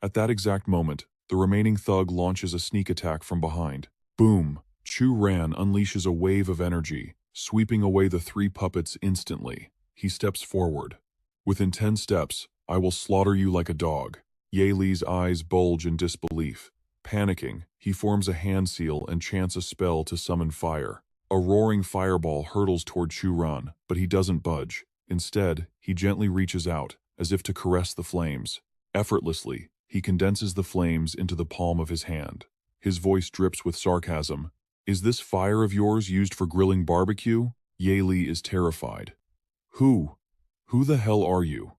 Speaker 1: At that exact moment, the remaining thug launches a sneak attack from behind. Boom! Chu Ran unleashes a wave of energy, sweeping away the three puppets instantly. He steps forward. Within 10 steps, I will slaughter you like a dog. Ye Li's eyes bulge in disbelief. Panicking, he forms a hand seal and chants a spell to summon fire. A roaring fireball hurtles toward Chu Ran, but he doesn't budge. Instead, he gently reaches out, as if to caress the flames. Effortlessly, he condenses the flames into the palm of his hand. His voice drips with sarcasm. Is this fire of yours used for grilling barbecue? Ye Li is terrified. Who the hell are you?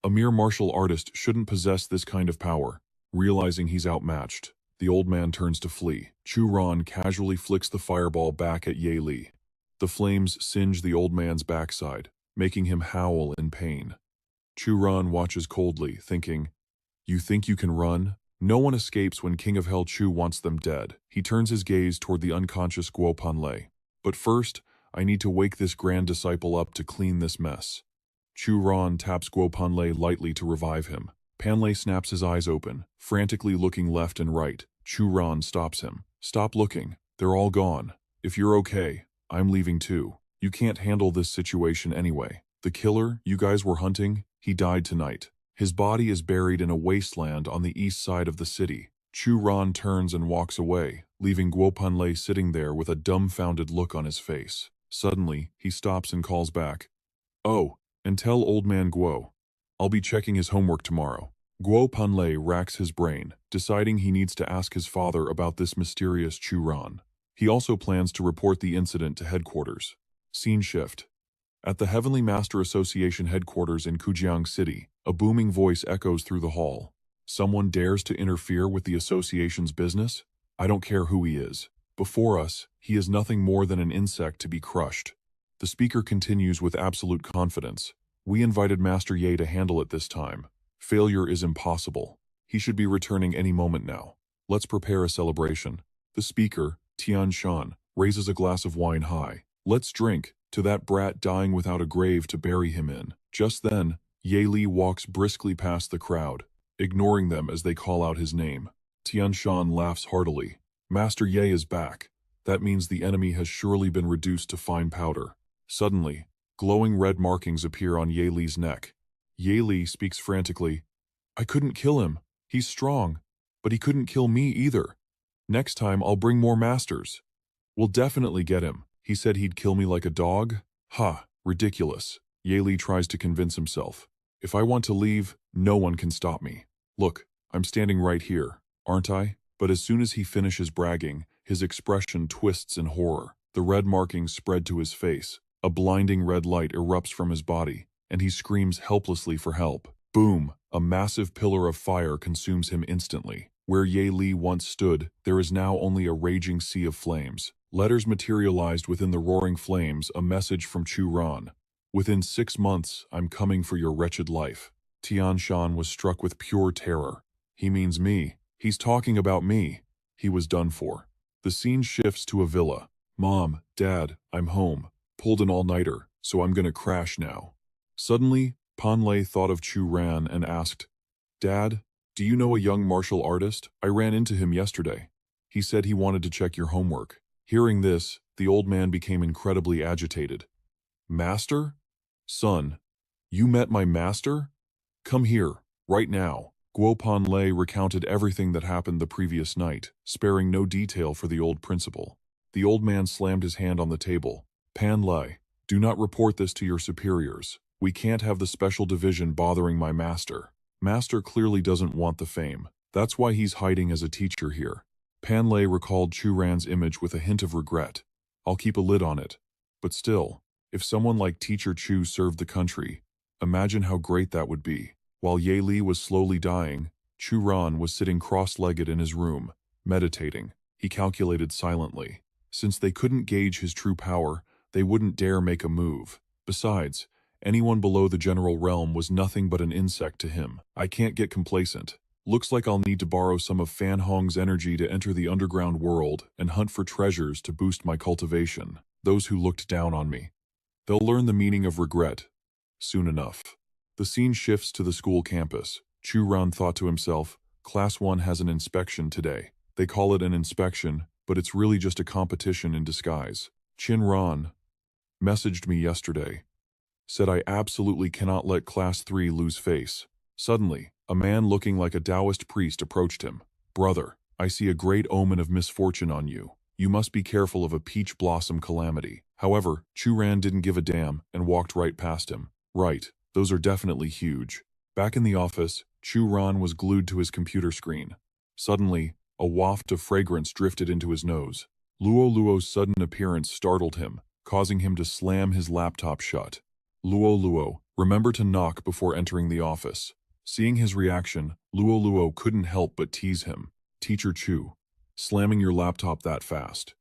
Speaker 1: A mere martial artist shouldn't possess this kind of power. Realizing he's outmatched, the old man turns to flee. Chu Ran casually flicks the fireball back at Ye Li. The flames singe the old man's backside, making him howl in pain. Chu Ran watches coldly, thinking, You think you can run? No one escapes when King of Hell Chu wants them dead. He turns his gaze toward the unconscious Guo Panlei. But first, I need to wake this grand disciple up to clean this mess. Chu Ran taps Guo Panlei lightly to revive him. Panlei snaps his eyes open, frantically looking left and right. Chu Ran stops him. Stop looking. They're all gone. If you're okay, I'm leaving too. You can't handle this situation anyway. The killer you guys were hunting, he died tonight. His body is buried in a wasteland on the east side of the city. Chu Ran turns and walks away, leaving Guo Panlei sitting there with a dumbfounded look on his face. Suddenly, he stops and calls back. Oh, and tell old man Guo. I'll be checking his homework tomorrow. Guo Panlei racks his brain, deciding he needs to ask his father about this mysterious Chu Ran. He also plans to report the incident to headquarters. Scene shift. At the Heavenly Master Association headquarters in Kujiang City, a booming voice echoes through the hall. Someone dares to interfere with the association's business? I don't care who he is. Before us, he is nothing more than an insect to be crushed. The speaker continues with absolute confidence. We invited Master Ye to handle it this time. Failure is impossible. He should be returning any moment now. Let's prepare a celebration. The speaker, Tian Shan, raises a glass of wine high. Let's drink to that brat dying without a grave to bury him in. Just then, Ye Li walks briskly past the crowd, ignoring them as they call out his name. Tian Shan laughs heartily. Master Ye is back. That means the enemy has surely been reduced to fine powder. Suddenly, glowing red markings appear on Ye Li's neck. Ye Li speaks frantically. I couldn't kill him. He's strong. But he couldn't kill me either. Next time I'll bring more masters. We'll definitely get him. He said he'd kill me like a dog? Ha, ridiculous. Ye Li tries to convince himself. If I want to leave, no one can stop me. Look, I'm standing right here, aren't I? But as soon as he finishes bragging, his expression twists in horror. The red markings spread to his face. A blinding red light erupts from his body, and he screams helplessly for help. Boom! A massive pillar of fire consumes him instantly. Where Ye Li once stood, there is now only a raging sea of flames. Letters materialized within the roaring flames, a message from Chu Ran. Within 6 months, I'm coming for your wretched life. Tian Shan was struck with pure terror. He means me. He's talking about me. He was done for. The scene shifts to a villa. Mom, Dad, I'm home. Pulled an all-nighter, so I'm gonna crash now. Suddenly, Panlei thought of Chu Ran and asked, Dad, do you know a young martial artist? I ran into him yesterday. He said he wanted to check your homework. Hearing this, the old man became incredibly agitated. Master? Son, you met my master? Come here, right now. Guo Panlei recounted everything that happened the previous night, sparing no detail for the old principal. The old man slammed his hand on the table. Panlei, do not report this to your superiors. We can't have the special division bothering my master. Master clearly doesn't want the fame. That's why he's hiding as a teacher here. Panlei recalled Chu Ran's image with a hint of regret. I'll keep a lid on it. But still, if someone like Teacher Chu served the country, imagine how great that would be. While Ye Li was slowly dying, Chu Ran was sitting cross-legged in his room, meditating. He calculated silently. Since they couldn't gauge his true power, they wouldn't dare make a move. Besides, anyone below the general realm was nothing but an insect to him. I can't get complacent. Looks like I'll need to borrow some of Fan Hong's energy to enter the underground world and hunt for treasures to boost my cultivation. Those who looked down on me. They'll learn the meaning of regret soon enough. The scene shifts to the school campus. Chu Ran thought to himself, Class 1 has an inspection today. They call it an inspection, but it's really just a competition in disguise. Chin Ran messaged me yesterday. Said I absolutely cannot let Class 3 lose face. Suddenly, a man looking like a Taoist priest approached him. Brother, I see a great omen of misfortune on you. You must be careful of a peach blossom calamity. However, Chu Ran didn't give a damn and walked right past him. Right, those are definitely huge. Back in the office, Chu Ran was glued to his computer screen. Suddenly, a waft of fragrance drifted into his nose. Luo Luo's sudden appearance startled him, causing him to slam his laptop shut. Luo Luo, remember to knock before entering the office. Seeing his reaction, Luo Luo couldn't help but tease him. Teacher Chu, slamming your laptop that fast.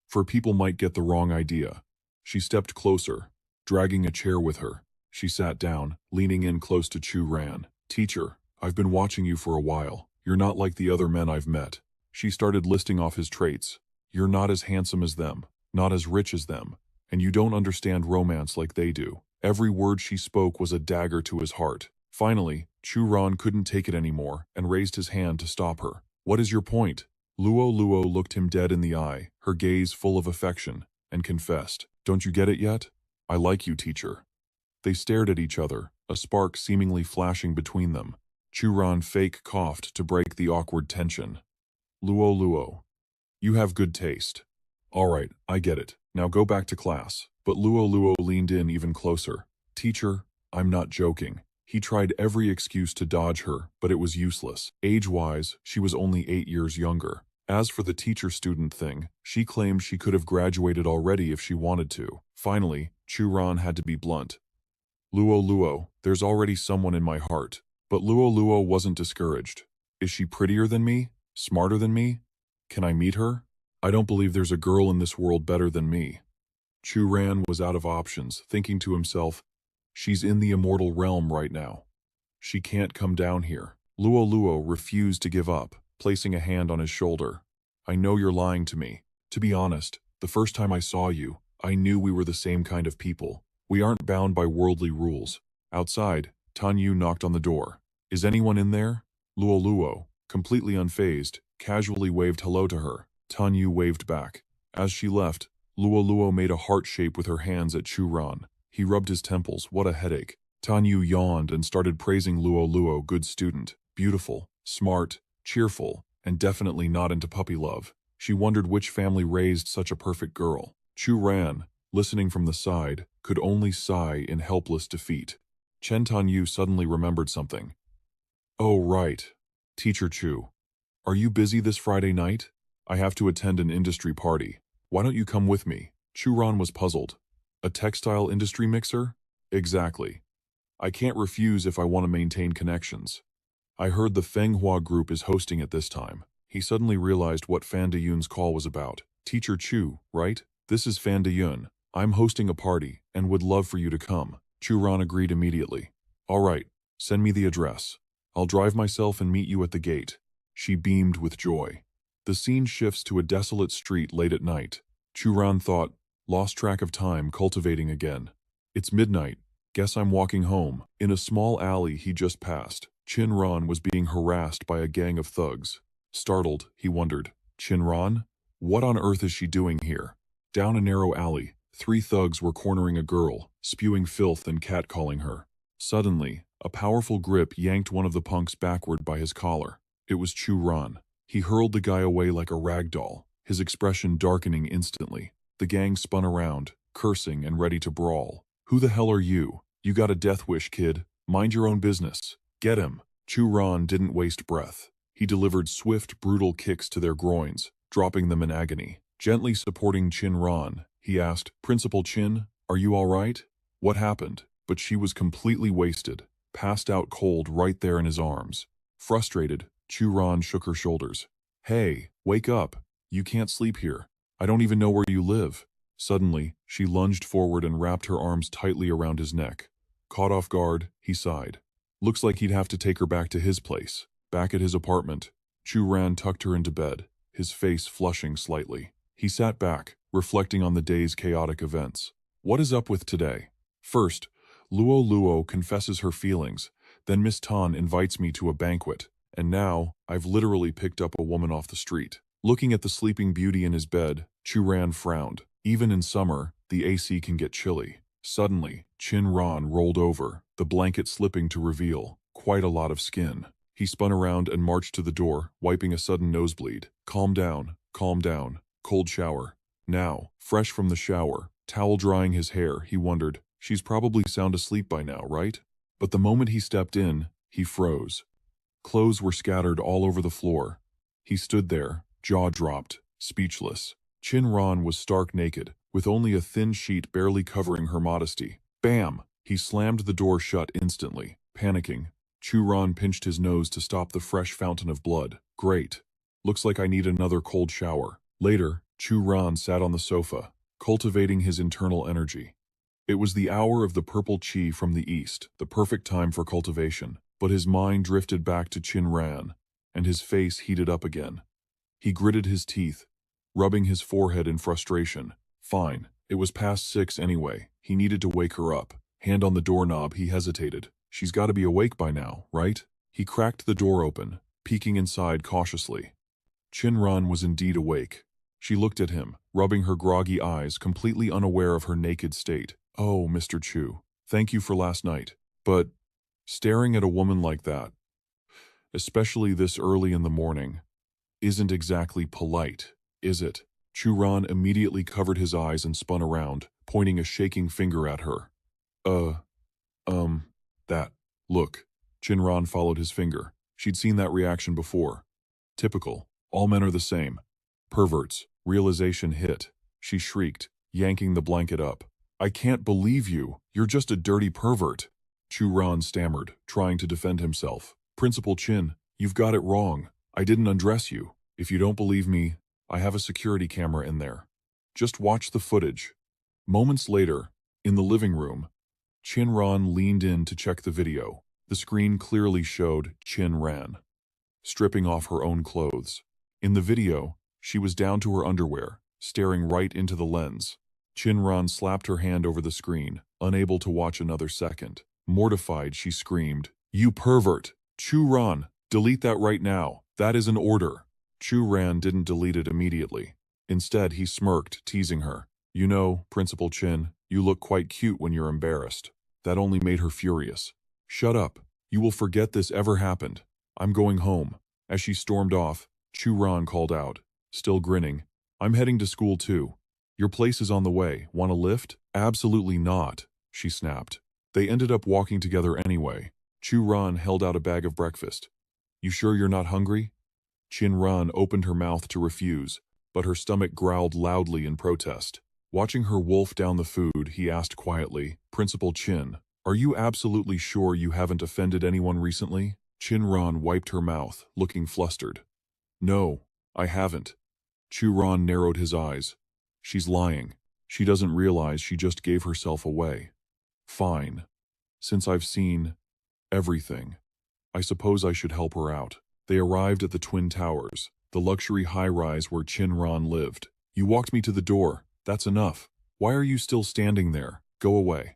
Speaker 1: For people might get the wrong idea. She stepped closer, dragging a chair with her. She sat down, leaning in close to Chu Ran. Teacher, I've been watching you for a while. You're not like the other men I've met. She started listing off his traits. You're not as handsome as them, not as rich as them, and you don't understand romance like they do. Every word she spoke was a dagger to his heart. Finally, Chu Ran couldn't take it anymore and raised his hand to stop her. What is your point? Luo Luo looked him dead in the eye, her gaze full of affection, and confessed, Don't you get it yet? I like you, teacher. They stared at each other, a spark seemingly flashing between them. Chu Ran fake coughed to break the awkward tension. Luo Luo, you have good taste. All right, I get it. Now go back to class. But Luo Luo leaned in even closer. Teacher, I'm not joking. He tried every excuse to dodge her, but it was useless. Age-wise, she was only 8 years younger. As for the teacher-student thing, she claimed she could have graduated already if she wanted to. Finally, Chu Ran had to be blunt. Luo Luo, there's already someone in my heart. But Luo Luo wasn't discouraged. Is she prettier than me? Smarter than me? Can I meet her? I don't believe there's a girl in this world better than me. Chu Ran was out of options, thinking to himself, she's in the immortal realm right now. She can't come down here. Luo Luo refused to give up, placing a hand on his shoulder. I know you're lying to me. To be honest, the first time I saw you, I knew we were the same kind of people. We aren't bound by worldly rules. Outside, Tan Yu knocked on the door. Is anyone in there? Luo Luo, completely unfazed, casually waved hello to her. Tan Yu waved back. As she left, Luo Luo made a heart shape with her hands at Chu Ran. He rubbed his temples. What a headache. Tan Yu yawned and started praising Luo Luo, good student, beautiful, smart, cheerful, and definitely not into puppy love. She wondered which family raised such a perfect girl. Chu Ran, listening from the side, could only sigh in helpless defeat. Chen Tan Yu suddenly remembered something. Oh right. Teacher Chu. Are you busy this Friday night? I have to attend an industry party. Why don't you come with me? Chu Ran was puzzled. A textile industry mixer? Exactly. I can't refuse if I want to maintain connections. I heard the Fenghua group is hosting it this time. He suddenly realized what Fan Dayun's call was about. Teacher Chu, right? This is Fan Dayun. I'm hosting a party and would love for you to come. Chu Ran agreed immediately. All right, send me the address. I'll drive myself and meet you at the gate. She beamed with joy. The scene shifts to a desolate street late at night. Chu Ran thought, lost track of time, cultivating again. It's midnight. Guess I'm walking home. In a small alley he just passed, Chin Ran was being harassed by a gang of thugs. Startled, he wondered, Chin Ran? What on earth is she doing here? Down a narrow alley, 3 thugs were cornering a girl, spewing filth and catcalling her. Suddenly, a powerful grip yanked one of the punks backward by his collar. It was Chu Ran. He hurled the guy away like a rag doll, his expression darkening instantly. The gang spun around, cursing and ready to brawl. Who the hell are you? You got a death wish, kid. Mind your own business. Get him. Chu Ran didn't waste breath. He delivered swift, brutal kicks to their groins, dropping them in agony. Gently supporting Chin Ran, he asked, Principal Chin, are you all right? What happened? But she was completely wasted, passed out cold right there in his arms. Frustrated, Chu Ran shook her shoulders. Hey, wake up. You can't sleep here. I don't even know where you live. Suddenly, she lunged forward and wrapped her arms tightly around his neck. Caught off guard, he sighed. Looks like he'd have to take her back to his place. Back at his apartment, Chu Ran tucked her into bed, his face flushing slightly. He sat back, reflecting on the day's chaotic events. What is up with today? First, Luo Luo confesses her feelings, then Miss Tan invites me to a banquet, and now, I've literally picked up a woman off the street. Looking at the sleeping beauty in his bed, Chu Ran frowned. Even in summer, the AC can get chilly. Suddenly, Chin Ran rolled over, the blanket slipping to reveal quite a lot of skin. He spun around and marched to the door, wiping a sudden nosebleed. Calm down, cold shower. Now, fresh from the shower, towel drying his hair, he wondered, she's probably sound asleep by now, right? But the moment he stepped in, he froze. Clothes were scattered all over the floor. He stood there, jaw dropped, speechless. Chin Ran was stark naked, with only a thin sheet barely covering her modesty. Bam! He slammed the door shut instantly. Panicking, Chu Ran pinched his nose to stop the fresh fountain of blood. Great. Looks like I need another cold shower. Later, Chu Ran sat on the sofa, cultivating his internal energy. It was the hour of the purple chi from the east, the perfect time for cultivation, but his mind drifted back to Chin Ran, and his face heated up again. He gritted his teeth, rubbing his forehead in frustration. Fine, it was past 6 anyway. He needed to wake her up. Hand on the doorknob, he hesitated. She's got to be awake by now, right? He cracked the door open, peeking inside cautiously. Chin Ran was indeed awake. She looked at him, rubbing her groggy eyes, completely unaware of her naked state. Oh, Mr. Chu, thank you for last night. But staring at a woman like that, especially this early in the morning, isn't exactly polite, is it? Chu Ran immediately covered his eyes and spun around, pointing a shaking finger at her. That. Look. Chin Ran followed his finger. She'd seen that reaction before. Typical. All men are the same. Perverts. Realization hit. She shrieked, yanking the blanket up. I can't believe you. You're just a dirty pervert. Chu Ran stammered, trying to defend himself. Principal Chin, you've got it wrong. I didn't undress you. If you don't believe me, I have a security camera in there. Just watch the footage. Moments later, in the living room, Chin Ran leaned in to check the video. The screen clearly showed Chin Ran stripping off her own clothes. In the video, she was down to her underwear, staring right into the lens. Chin Ran slapped her hand over the screen, unable to watch another second. Mortified, she screamed, "You pervert! Chu Ran, delete that right now. That is an order." Chu Ran didn't delete it immediately. Instead, he smirked, teasing her. You know, Principal Chin, you look quite cute when you're embarrassed. That only made her furious. Shut up. You will forget this ever happened. I'm going home. As she stormed off, Chu Ran called out, still grinning, I'm heading to school too. Your place is on the way. Want a lift? Absolutely not, she snapped. They ended up walking together anyway. Chu Ran held out a bag of breakfast. You sure you're not hungry? Chin Ran opened her mouth to refuse, but her stomach growled loudly in protest. Watching her wolf down the food, he asked quietly, Principal Chin, are you absolutely sure you haven't offended anyone recently? Chin Ran wiped her mouth, looking flustered. No, I haven't. Chu Ran narrowed his eyes. She's lying. She doesn't realize she just gave herself away. Fine. Since I've seen everything, I suppose I should help her out. They arrived at the Twin Towers, the luxury high-rise where Chin Ran lived. You walked me to the door. That's enough. Why are you still standing there? Go away.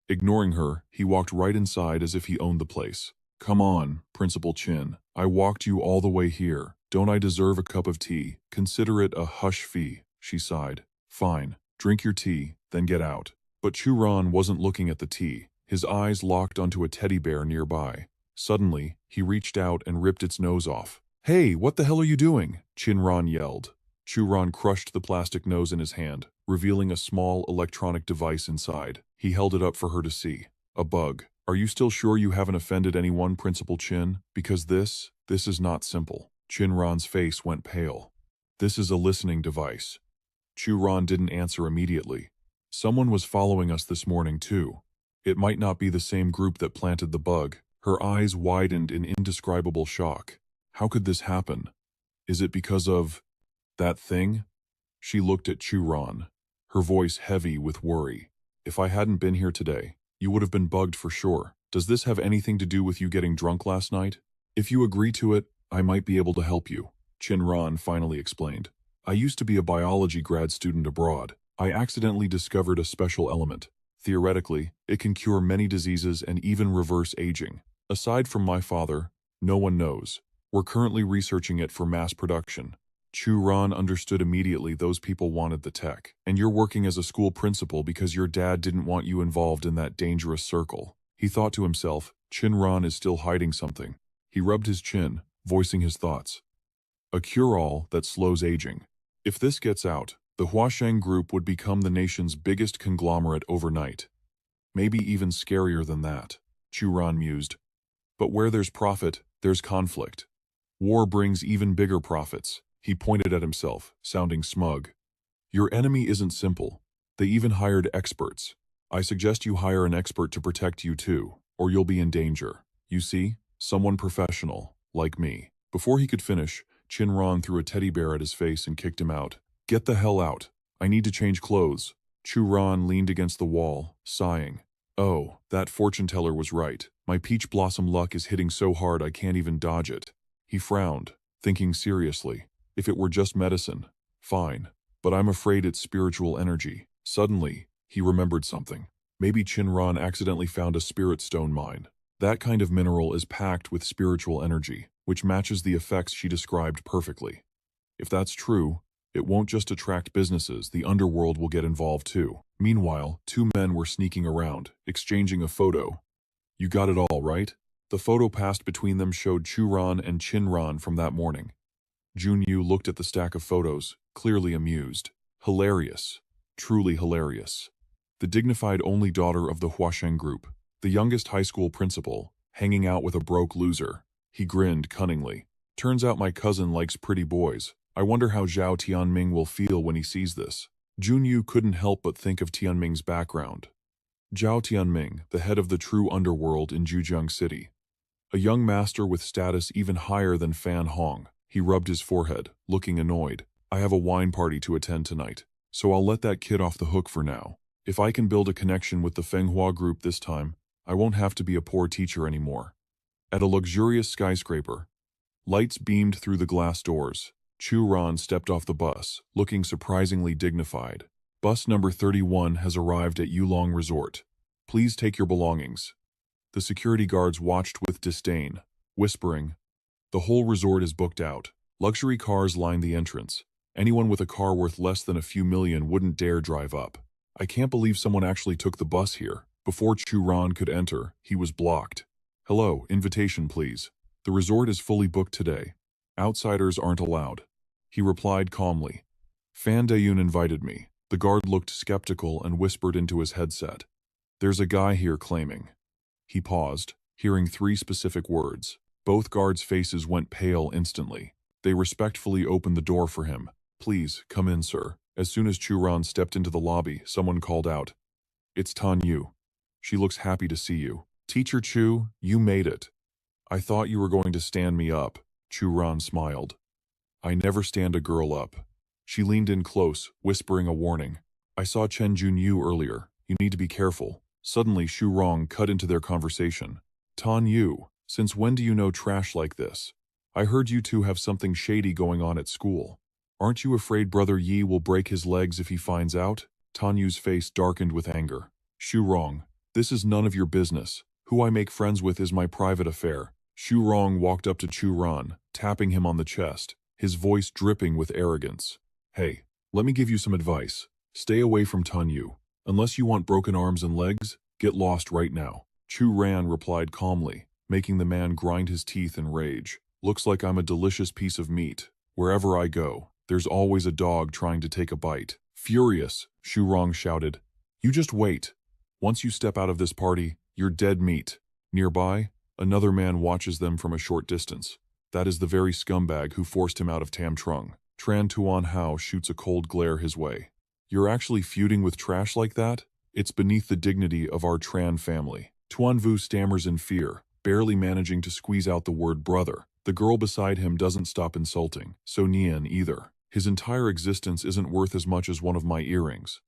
Speaker 1: Ignoring her, he walked right inside as if he owned the place. Come on, Principal Chin. I walked you all the way here. Don't I deserve a cup of tea? Consider it a hush fee, she sighed. Fine. Drink your tea, then get out. But Chu Ran wasn't looking at the tea. His eyes locked onto a teddy bear nearby. Suddenly, he reached out and ripped its nose off. Hey, what the hell are you doing? Chin Ran yelled. Chu Ran crushed the plastic nose in his hand, revealing a small electronic device inside. He held it up for her to see. A bug. Are you still sure you haven't offended anyone, Principal Chin? Because this is not simple. Chin Ran's face went pale. This is a listening device. Chu Ran didn't answer immediately. Someone was following us this morning too. It might not be the same group that planted the bug. Her eyes widened in indescribable shock. How could this happen? Is it because of that thing? She looked at Chu Ran. her voice heavy with worry. If I hadn't been here today, you would have been bugged for sure. Does this have anything to do with you getting drunk last night? If you agree to it, I might be able to help you, Chinran finally explained. I used to be a biology grad student abroad. I accidentally discovered a special element. Theoretically, it can cure many diseases and even reverse aging. Aside from my father, no one knows. We're currently researching it for mass production. Chu Ran understood immediately those people wanted the tech. And you're working as a school principal because your dad didn't want you involved in that dangerous circle. He thought to himself, Chinran is still hiding something. He rubbed his chin, voicing his thoughts. A cure-all that slows aging. If this gets out, the Huasheng Group would become the nation's biggest conglomerate overnight. Maybe even scarier than that, Chu Ran mused. But where there's profit, there's conflict. War brings even bigger profits. He pointed at himself, sounding smug. Your enemy isn't simple. They even hired experts. I suggest you hire an expert to protect you too, or you'll be in danger. You see, someone professional, like me. Before he could finish, Chinran threw a teddy bear at his face and kicked him out. Get the hell out. I need to change clothes. Chu Ran leaned against the wall, sighing. Oh, that fortune teller was right. My peach blossom luck is hitting so hard I can't even dodge it. He frowned, thinking seriously. If it were just medicine, fine. But I'm afraid it's spiritual energy. Suddenly, he remembered something. Maybe Chinran accidentally found a spirit stone mine. That kind of mineral is packed with spiritual energy, which matches the effects she described perfectly. If that's true, it won't just attract businesses, the underworld will get involved too. Meanwhile, two men were sneaking around, exchanging a photo. You got it all, right? The photo passed between them showed Churan and Chinran from that morning. Junyu looked at the stack of photos, clearly amused. Hilarious. Truly hilarious. The dignified only daughter of the Huasheng Group, the youngest high school principal, hanging out with a broke loser. He grinned cunningly. Turns out my cousin likes pretty boys. I wonder how Zhao Tianming will feel when he sees this. Junyu couldn't help but think of Tianming's background. Zhao Tianming, the head of the true underworld in Zhujiang City. A young master with status even higher than Fan Hong. He rubbed his forehead, looking annoyed. I have a wine party to attend tonight, so I'll let that kid off the hook for now. If I can build a connection with the Fenghua group this time, I won't have to be a poor teacher anymore. At a luxurious skyscraper, lights beamed through the glass doors. Chu Ran stepped off the bus, looking surprisingly dignified. Bus number 31 has arrived at Yulong Resort. Please take your belongings. The security guards watched with disdain, whispering, the whole resort is booked out. Luxury cars line the entrance. Anyone with a car worth less than a few million wouldn't dare drive up. I can't believe someone actually took the bus here. Before Chu Ran could enter, he was blocked. Hello, invitation please. The resort is fully booked today. Outsiders aren't allowed. He replied calmly. Fan Dayun invited me. The guard looked skeptical and whispered into his headset. There's a guy here claiming. He paused, hearing 3 specific words. Both guards' faces went pale instantly. They respectfully opened the door for him. Please, come in, sir. As soon as Chu Ran stepped into the lobby, someone called out. It's Tan Yu. She looks happy to see you. Teacher Chu, you made it. I thought you were going to stand me up. Chu Ran smiled. I never stand a girl up. She leaned in close, whispering a warning. I saw Chen Junyu earlier. You need to be careful. Suddenly, Xu Rong cut into their conversation. Tan Yu, since when do you know trash like this? I heard you two have something shady going on at school. Aren't you afraid Brother Yi will break his legs if he finds out? Tan Yu's face darkened with anger. Xu Rong, this is none of your business. Who I make friends with is my private affair. Xu Rong walked up to Chu Ran, tapping him on the chest, his voice dripping with arrogance. Hey, let me give you some advice. Stay away from Tan Yu. Unless you want broken arms and legs, get lost right now. Chu Ran replied calmly, making the man grind his teeth in rage. Looks like I'm a delicious piece of meat. Wherever I go, there's always a dog trying to take a bite. Furious, Xu Rong shouted. You just wait. Once you step out of this party, you're dead meat. Nearby, another man watches them from a short distance. That is the very scumbag who forced him out of Tam Trung. Tran Tuan Hao shoots a cold glare his way. You're actually feuding with trash like that? It's beneath the dignity of our Tran family. Tuan Vu stammers in fear, barely managing to squeeze out the word brother. The girl beside him doesn't stop insulting, so Nian either. His entire existence isn't worth as much as one of my earrings.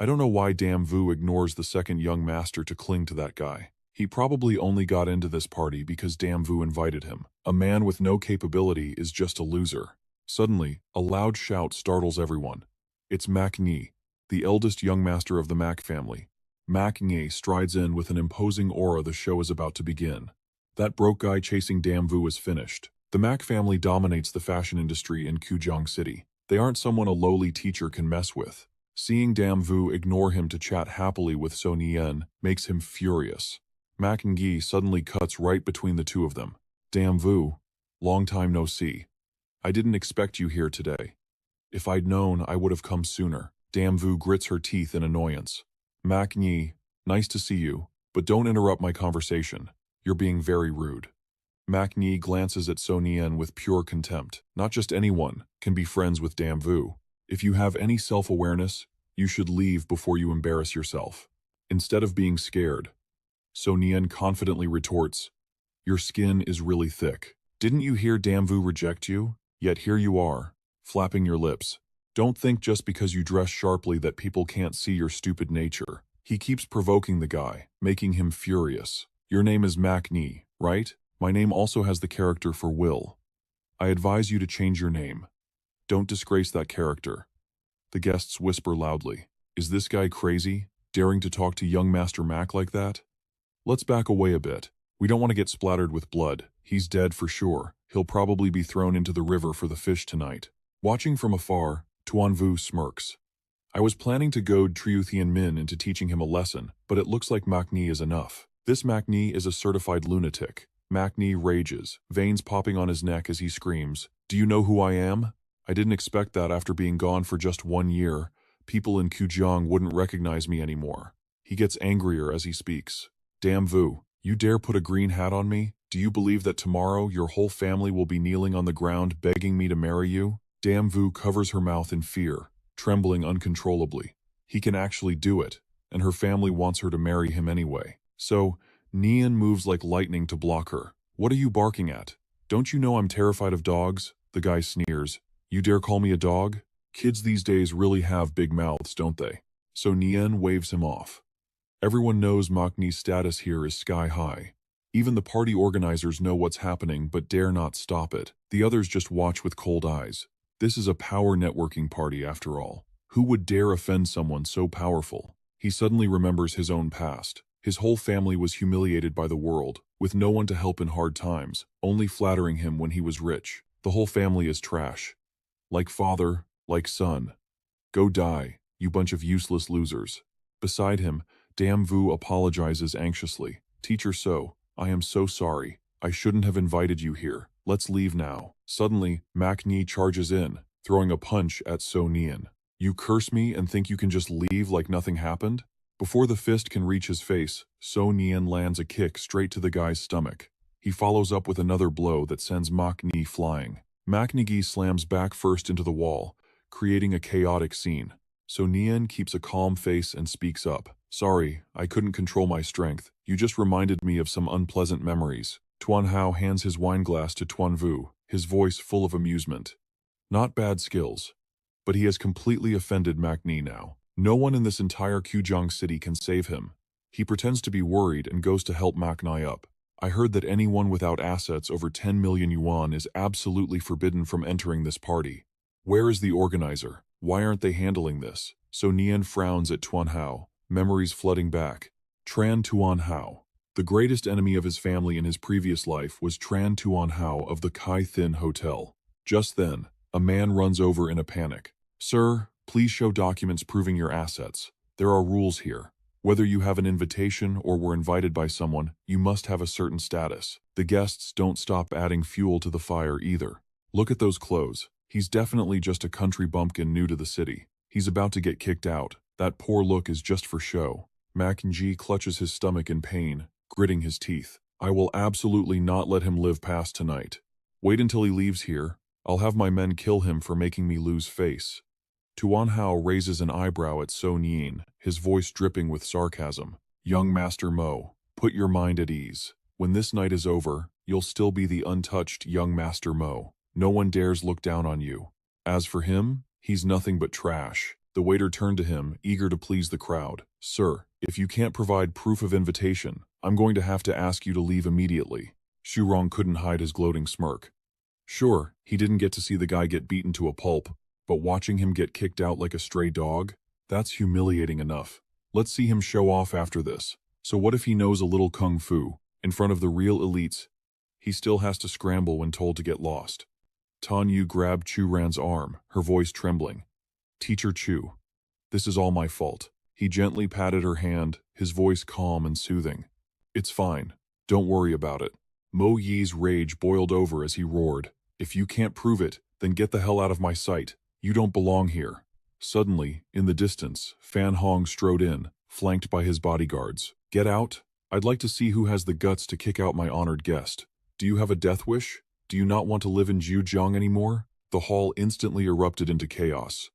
Speaker 1: I don't know why damn Vu ignores the second young master to cling to that guy. He probably only got into this party because damn Vu invited him. A man with no capability is just a loser. Suddenly, a loud shout startles everyone. It's Mac Nhi, the eldest young master of the Mac family. Mac Nhi strides in with an imposing aura. The show is about to begin. That broke guy chasing damn Vu is finished. The Mac family dominates the fashion industry in Kujang City. They aren't someone a lowly teacher can mess with. Seeing damn Vu ignore him to chat happily with So Nien makes him furious. Mac Nhi suddenly cuts right between the two of them. Damn Vu, long time no see. I didn't expect you here today. If I'd known, I would have come sooner. Damn Vu grits her teeth in annoyance. Mac Nhi, nice to see you, but don't interrupt my conversation. You're being very rude. Mac Nhi glances at So Nien with pure contempt. Not just anyone can be friends with damn Vu. If you have any self-awareness, you should leave before you embarrass yourself. Instead of being scared, So Nien confidently retorts, your skin is really thick. Didn't you hear damn Vu reject you? Yet here you are, flapping your lips. Don't think just because you dress sharply that people can't see your stupid nature. He keeps provoking the guy, making him furious. Your name is Mac Nhi, right? My name also has the character for Will. I advise you to change your name. Don't disgrace that character. The guests whisper loudly. Is this guy crazy, daring to talk to young Master Mac like that? Let's back away a bit. We don't want to get splattered with blood. He's dead for sure. He'll probably be thrown into the river for the fish tonight. Watching from afar, Tuan Vu smirks. I was planning to goad Triuthian Min into teaching him a lesson, but it looks like Mac Nhi is enough. This Mac Nhi is a certified lunatic. Mac Nhi rages, veins popping on his neck as he screams, do you know who I am? I didn't expect that after being gone for just 1 year. People in Kujang wouldn't recognize me anymore. He gets angrier as he speaks. Damn Vu, you dare put a green hat on me? Do you believe that tomorrow your whole family will be kneeling on the ground begging me to marry you? Damn Vu covers her mouth in fear, trembling uncontrollably. He can actually do it, and her family wants her to marry him anyway. So, Nien moves like lightning to block her. What are you barking at? Don't you know I'm terrified of dogs? The guy sneers. You dare call me a dog? Kids these days really have big mouths, don't they? So Nien waves him off. Everyone knows Mac Nhi's status here is sky high. Even the party organizers know what's happening but dare not stop it. The others just watch with cold eyes. This is a power networking party after all. Who would dare offend someone so powerful? He suddenly remembers his own past. His whole family was humiliated by the world, with no one to help in hard times, only flattering him when he was rich. The whole family is trash. Like father, like son. Go die, you bunch of useless losers. Beside him, damn Vu apologizes anxiously. Teacher So, I am so sorry. I shouldn't have invited you here. Let's leave now. Suddenly, Mac Nhi charges in, throwing a punch at So Nien. You curse me and think you can just leave like nothing happened? Before the fist can reach his face, So Nien lands a kick straight to the guy's stomach. He follows up with another blow that sends Mac Nhi flying. Mac Nhi slams back first into the wall, creating a chaotic scene. So Nien keeps a calm face and speaks up. Sorry, I couldn't control my strength. You just reminded me of some unpleasant memories. Tuan Hao hands his wineglass to Tuan Vu, his voice full of amusement. Not bad skills. But he has completely offended Mac Nhi now. No one in this entire Kujang city can save him. He pretends to be worried and goes to help Mac Nhi up. I heard that anyone without assets over 10 million yuan is absolutely forbidden from entering this party. Where is the organizer? Why aren't they handling this? So Nien frowns at Tuan Hao, memories flooding back. Tran Tuan Hao. The greatest enemy of his family in his previous life was Tran Tuan Hao of the Kai Thin Hotel. Just then, a man runs over in a panic. Sir, please show documents proving your assets. There are rules here. Whether you have an invitation or were invited by someone, you must have a certain status. The guests don't stop adding fuel to the fire either. Look at those clothes. He's definitely just a country bumpkin new to the city. He's about to get kicked out. That poor look is just for show. Mac Nhi clutches his stomach in pain, gritting his teeth. I will absolutely not let him live past tonight. Wait until he leaves here. I'll have my men kill him for making me lose face. Tuan Hao raises an eyebrow at So Nien, his voice dripping with sarcasm. Young Master Mo, put your mind at ease. When this night is over, you'll still be the untouched young Master Mo. No one dares look down on you. As for him, he's nothing but trash. The waiter turned to him, eager to please the crowd. "Sir, if you can't provide proof of invitation, I'm going to have to ask you to leave immediately." Xu Rong couldn't hide his gloating smirk. Sure, he didn't get to see the guy get beaten to a pulp, but watching him get kicked out like a stray dog? That's humiliating enough. Let's see him show off after this. So what if he knows a little kung fu? In front of the real elites, he still has to scramble when told to get lost. Tan Yu grabbed Chu Ran's arm, her voice trembling. "Teacher Chu, this is all my fault." He gently patted her hand, his voice calm and soothing. "It's fine. Don't worry about it." Mo Yi's rage boiled over as he roared. "If you can't prove it, then get the hell out of my sight. You don't belong here." Suddenly, in the distance, Fan Hong strode in, flanked by his bodyguards. "Get out? I'd like to see who has the guts to kick out my honored guest. Do you have a death wish? Do you not want to live in Zhujiang anymore?" The hall instantly erupted into chaos.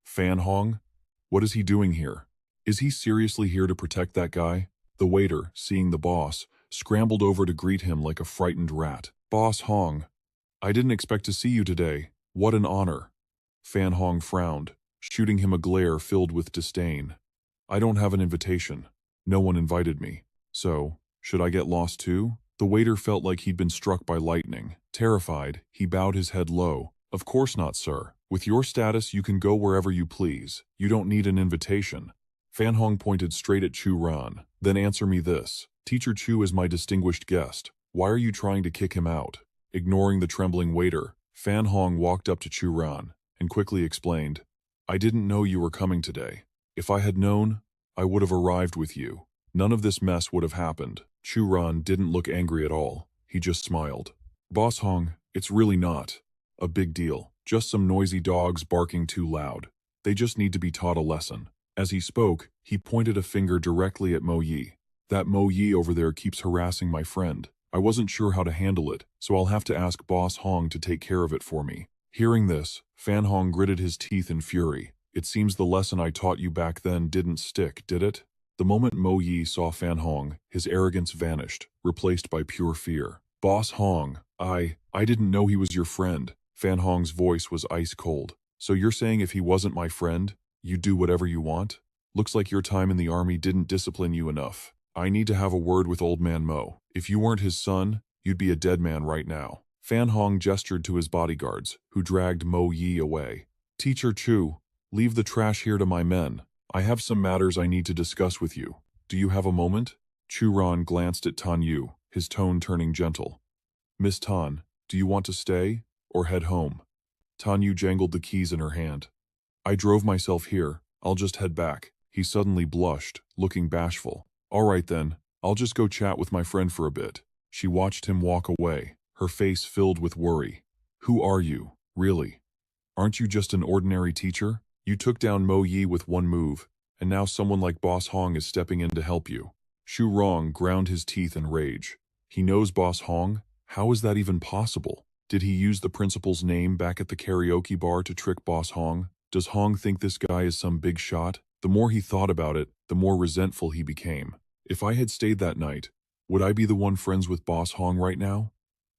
Speaker 1: "Fan Hong? What is he doing here? Is he seriously here to protect that guy?" The waiter, seeing the boss, scrambled over to greet him like a frightened rat. "Boss Hong, I didn't expect to see you today. What an honor." Fan Hong frowned, shooting him a glare filled with disdain. "I don't have an invitation. No one invited me. So, should I get lost too?" The waiter felt like he'd been struck by lightning. Terrified, he bowed his head low. "Of course not, sir. With your status, you can go wherever you please. You don't need an invitation." Fan Hong pointed straight at Chu Ran. "Then answer me this. Teacher Chu is my distinguished guest. Why are you trying to kick him out?" Ignoring the trembling waiter, Fan Hong walked up to Chu Ran and quickly explained, "I didn't know you were coming today. If I had known, I would have arrived with you. None of this mess would have happened." Chu Ran didn't look angry at all. He just smiled. "Boss Hong, it's really not a big deal. Just some noisy dogs barking too loud. They just need to be taught a lesson." As he spoke, he pointed a finger directly at Mo Yi. "That Mo Yi over there keeps harassing my friend. I wasn't sure how to handle it, so I'll have to ask Boss Hong to take care of it for me." Hearing this, Fan Hong gritted his teeth in fury. "It seems the lesson I taught you back then didn't stick, did it?" The moment Mo Yi saw Fan Hong, his arrogance vanished, replaced by pure fear. "Boss Hong, I didn't know he was your friend." Fan Hong's voice was ice cold. "So you're saying if he wasn't my friend, you'd do whatever you want? Looks like your time in the army didn't discipline you enough. I need to have a word with old man Mo. If you weren't his son, you'd be a dead man right now." Fan Hong gestured to his bodyguards, who dragged Mo Yi away. "Teacher Chu, leave the trash here to my men. I have some matters I need to discuss with you. Do you have a moment?" Chu Ran glanced at Tan Yu, his tone turning gentle. "Miss Tan, do you want to stay or head home?" Tan Yu jangled the keys in her hand. "I drove myself here. I'll just head back." He suddenly blushed, looking bashful. "All right then, I'll just go chat with my friend for a bit." She watched him walk away, her face filled with worry. "Who are you, really? Aren't you just an ordinary teacher? You took down Mo Yi with one move, and now someone like Boss Hong is stepping in to help you." Xu Rong ground his teeth in rage. "He knows Boss Hong? How is that even possible? Did he use the principal's name back at the karaoke bar to trick Boss Hong? Does Hong think this guy is some big shot?" The more he thought about it, the more resentful he became. If I had stayed that night, would I be the one friends with Boss Hong right now?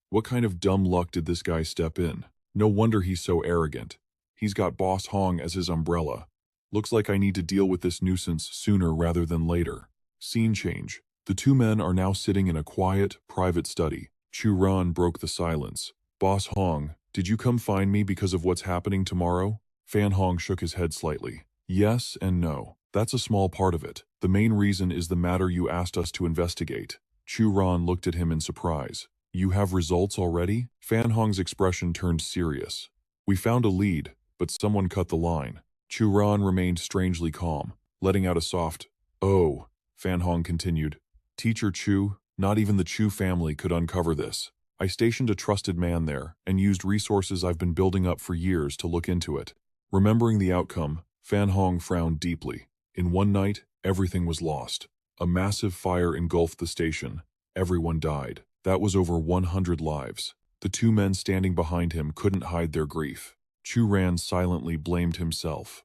Speaker 1: What kind of dumb luck did this guy step in? No wonder he's so arrogant. He's got Boss Hong as his umbrella. Looks like I need to deal with this nuisance sooner rather than later. Scene change. The two men are now sitting in a quiet, private study. Chu Ran broke the silence. "Boss Hong, did you come find me because of what's happening tomorrow?" Fan Hong shook his head slightly. "Yes and no. That's a small part of it. The main reason is the matter you asked us to investigate." Chu Ran looked at him in surprise. "You have results already?" Fan Hong's expression turned serious. "We found a lead, but someone cut the line." Chu Ran remained strangely calm, letting out a soft, "Oh." Fan Hong continued, "Teacher Chu, not even the Chu family could uncover this. I stationed a trusted man there and used resources I've been building up for years to look into it." Remembering the outcome, Fan Hong frowned deeply. In one night, everything was lost. A massive fire engulfed the station. Everyone died. That was over 100 lives. The two men standing behind him couldn't hide their grief. Chu Ran silently blamed himself.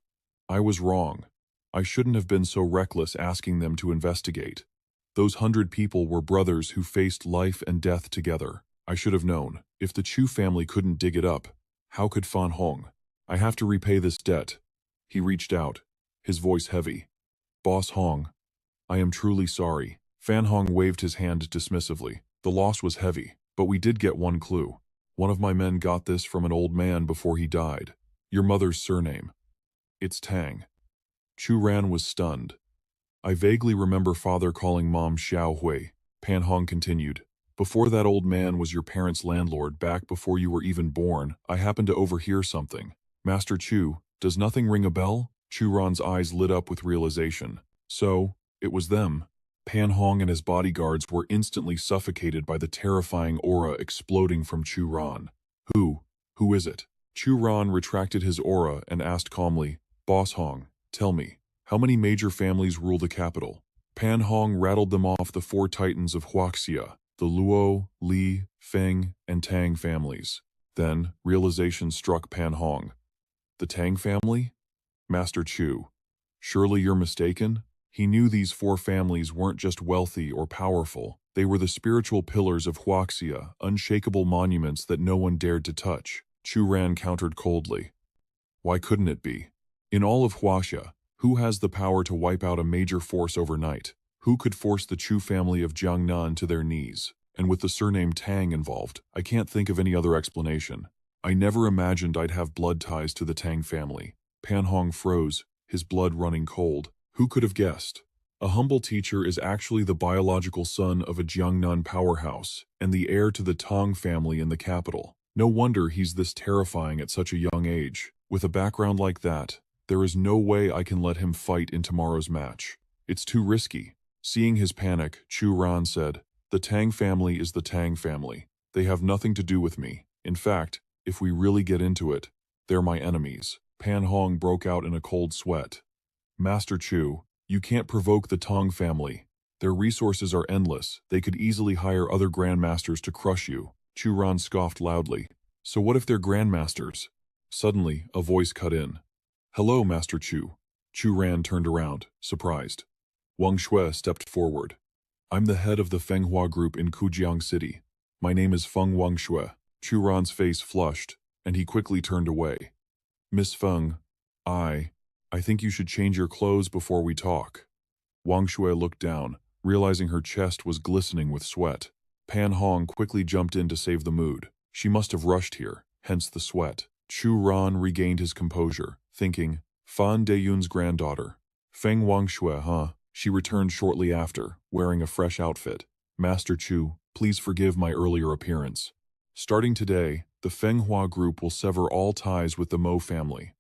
Speaker 1: "I was wrong. I shouldn't have been so reckless asking them to investigate. Those 100 people were brothers who faced life and death together. I should have known. If the Chu family couldn't dig it up, how could Fan Hong? I have to repay this debt." He reached out, his voice heavy. Boss Hong, I am truly sorry. Fan Hong waved his hand dismissively. The loss was heavy, but we did get one clue. One of my men got this from an old man before he died. Your mother's surname. It's Tang. Chu Ran was stunned. I vaguely remember father calling mom Xiao Hui. Pan Hong continued. Before that old man was your parents' landlord back before you were even born, I happened to overhear something. Master Chu, does nothing ring a bell? Chu Ran's eyes lit up with realization. So, it was them. Pan Hong and his bodyguards were instantly suffocated by the terrifying aura exploding from Chu Ran. Who is it? Chu Ran retracted his aura and asked calmly, Boss Hong, tell me, how many major families rule the capital? Pan Hong rattled them off: the four titans of Huaxia, the Luo, Li, Feng, and Tang families. Then, realization struck Pan Hong. The Tang family? Master Chu. Surely you're mistaken? He knew these four families weren't just wealthy or powerful. They were the spiritual pillars of Huaxia, unshakable monuments that no one dared to touch. Chu Ran countered coldly. Why couldn't it be? In all of Huaxia, who has the power to wipe out a major force overnight? Who could force the Chu family of Jiangnan to their knees? And with the surname Tang involved, I can't think of any other explanation. I never imagined I'd have blood ties to the Tang family. Pan Hong froze, his blood running cold. Who could have guessed? A humble teacher is actually the biological son of a Jiangnan powerhouse and the heir to the Tang family in the capital. No wonder he's this terrifying at such a young age. With a background like that, there is no way I can let him fight in tomorrow's match. It's too risky. Seeing his panic, Chu Ran said, The Tang family is the Tang family. They have nothing to do with me. In fact, if we really get into it, they're my enemies. Pan Hong broke out in a cold sweat. Master Chu, you can't provoke the Tang family. Their resources are endless. They could easily hire other grandmasters to crush you. Chu Ran scoffed loudly. So what if they're grandmasters? Suddenly, a voice cut in. Hello, Master Chu. Chu Ran turned around, surprised. Wang Shui stepped forward. I'm the head of the Fenghua group in Kujiang City. My name is Feng Wang Shui. Chu Ran's face flushed, and he quickly turned away. Miss Feng, I think you should change your clothes before we talk. Wang Shui looked down, realizing her chest was glistening with sweat. Pan Hong quickly jumped in to save the mood. She must have rushed here, hence the sweat. Chu Ran regained his composure, thinking, Fan Deyun's granddaughter. Feng Wang Shui, huh? She returned shortly after, wearing a fresh outfit. Master Chu, please forgive my earlier appearance. Starting today, the Fenghua group will sever all ties with the Mo family.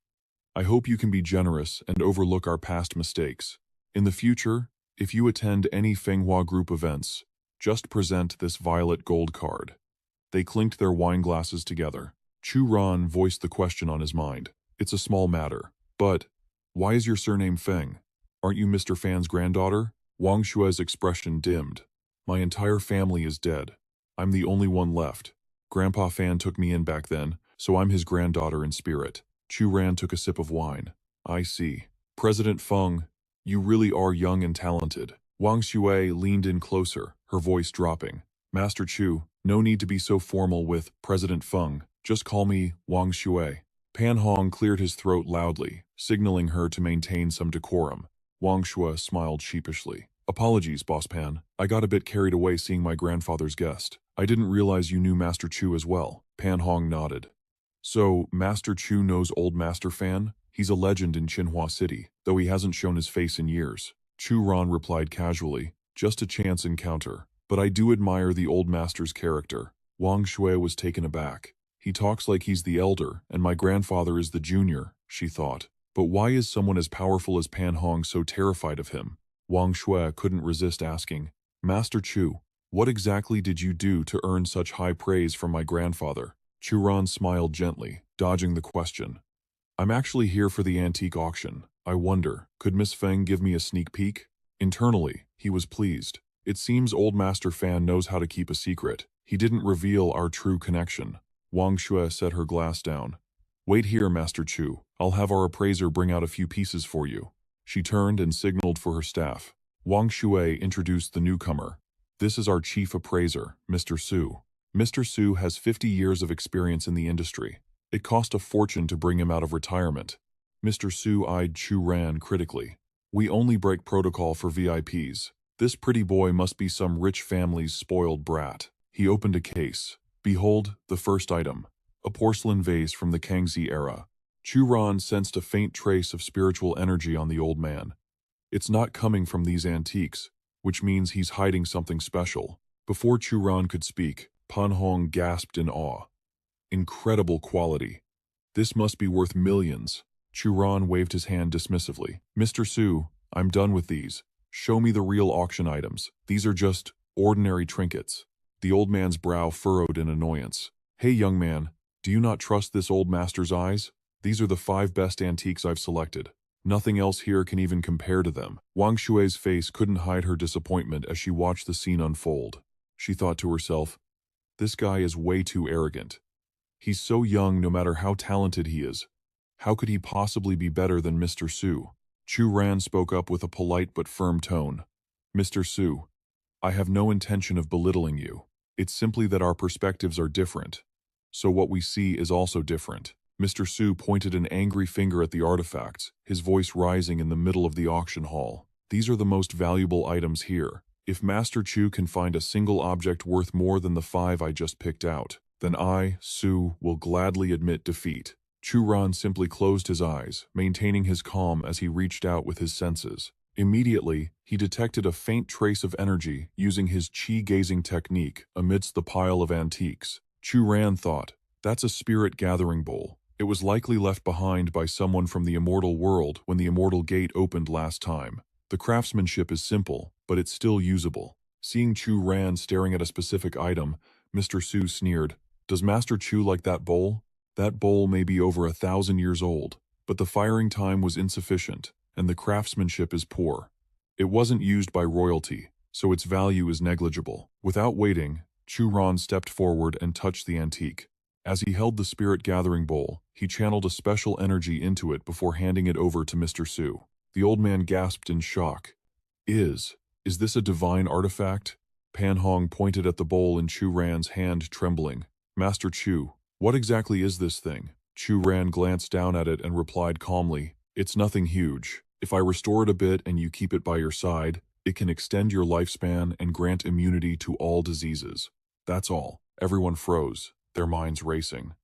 Speaker 1: I hope you can be generous and overlook our past mistakes. In the future, if you attend any Fenghua group events, just present this violet gold card. They clinked their wine glasses together. Chu Ran voiced the question on his mind. It's a small matter, but why is your surname Feng? Aren't you Mr. Fan's granddaughter? Wang Shui's expression dimmed. My entire family is dead. I'm the only one left. Grandpa Fan took me in back then, so I'm his granddaughter in spirit. Chu Ran took a sip of wine. I see. President Feng, you really are young and talented. Wang Shui leaned in closer, her voice dropping. Master Chu, no need to be so formal with President Feng. Just call me Wang Shui. Pan Hong cleared his throat loudly, signaling her to maintain some decorum. Wang Shui smiled sheepishly. Apologies, Boss Pan. I got a bit carried away seeing my grandfather's guest. I didn't realize you knew Master Chu as well. Pan Hong nodded. So, Master Chu knows old Master Fan? He's a legend in Qinhua City, though he hasn't shown his face in years. Chu Ran replied casually, just a chance encounter. But I do admire the old master's character. Wang Shui was taken aback. He talks like he's the elder, and my grandfather is the junior, she thought. But why is someone as powerful as Pan Hong so terrified of him? Wang Shui couldn't resist asking, Master Chu, what exactly did you do to earn such high praise from my grandfather? Chu Ran smiled gently, dodging the question. I'm actually here for the antique auction. I wonder, could Miss Feng give me a sneak peek? Internally, he was pleased. It seems old Master Fan knows how to keep a secret. He didn't reveal our true connection. Wang Shui set her glass down. Wait here, Master Chu. I'll have our appraiser bring out a few pieces for you. She turned and signaled for her staff. Wang Shui introduced the newcomer. This is our chief appraiser, Mr. Su. Mr. Su has 50 years of experience in the industry. It cost a fortune to bring him out of retirement. Mr. Su eyed Chu Ran critically. We only break protocol for VIPs. This pretty boy must be some rich family's spoiled brat. He opened a case. Behold, the first item. A porcelain vase from the Kangxi era. Chu Ran sensed a faint trace of spiritual energy on the old man. It's not coming from these antiques, which means he's hiding something special. Before Chu Ran could speak, Pan Hong gasped in awe. Incredible quality. This must be worth millions. Chu Ran waved his hand dismissively. Mr. Su, I'm done with these. Show me the real auction items. These are just ordinary trinkets. The old man's brow furrowed in annoyance. Hey young man, do you not trust this old master's eyes? These are the 5 best antiques I've selected. Nothing else here can even compare to them. Wang Shui's face couldn't hide her disappointment as she watched the scene unfold. She thought to herself, this guy is way too arrogant. He's so young no matter how talented he is. How could he possibly be better than Mr. Su? Chu Ran spoke up with a polite but firm tone. Mr. Su, I have no intention of belittling you. It's simply that our perspectives are different. So what we see is also different. Mr. Su pointed an angry finger at the artifacts, his voice rising in the middle of the auction hall. These are the most valuable items here. If Master Chu can find a single object worth more than the 5 I just picked out, then I, Su, will gladly admit defeat. Chu Ran simply closed his eyes, maintaining his calm as he reached out with his senses. Immediately, he detected a faint trace of energy using his chi-gazing technique amidst the pile of antiques. Chu Ran thought, that's a spirit-gathering bowl. It was likely left behind by someone from the immortal world when the immortal gate opened last time. The craftsmanship is simple, but it's still usable. Seeing Chu Ran staring at a specific item, Mr. Su sneered, Does Master Chu like that bowl? That bowl may be over 1,000 years old, but the firing time was insufficient, and the craftsmanship is poor. It wasn't used by royalty, so its value is negligible. Without waiting, Chu Ran stepped forward and touched the antique. As he held the spirit-gathering bowl, he channeled a special energy into it before handing it over to Mr. Su. The old man gasped in shock. Is this a divine artifact? Pan Hong pointed at the bowl in Chu Ran's hand, trembling. Master Chu, what exactly is this thing? Chu Ran glanced down at it and replied calmly, It's nothing huge. If I restore it a bit and you keep it by your side, it can extend your lifespan and grant immunity to all diseases. That's all. Everyone froze, their minds racing.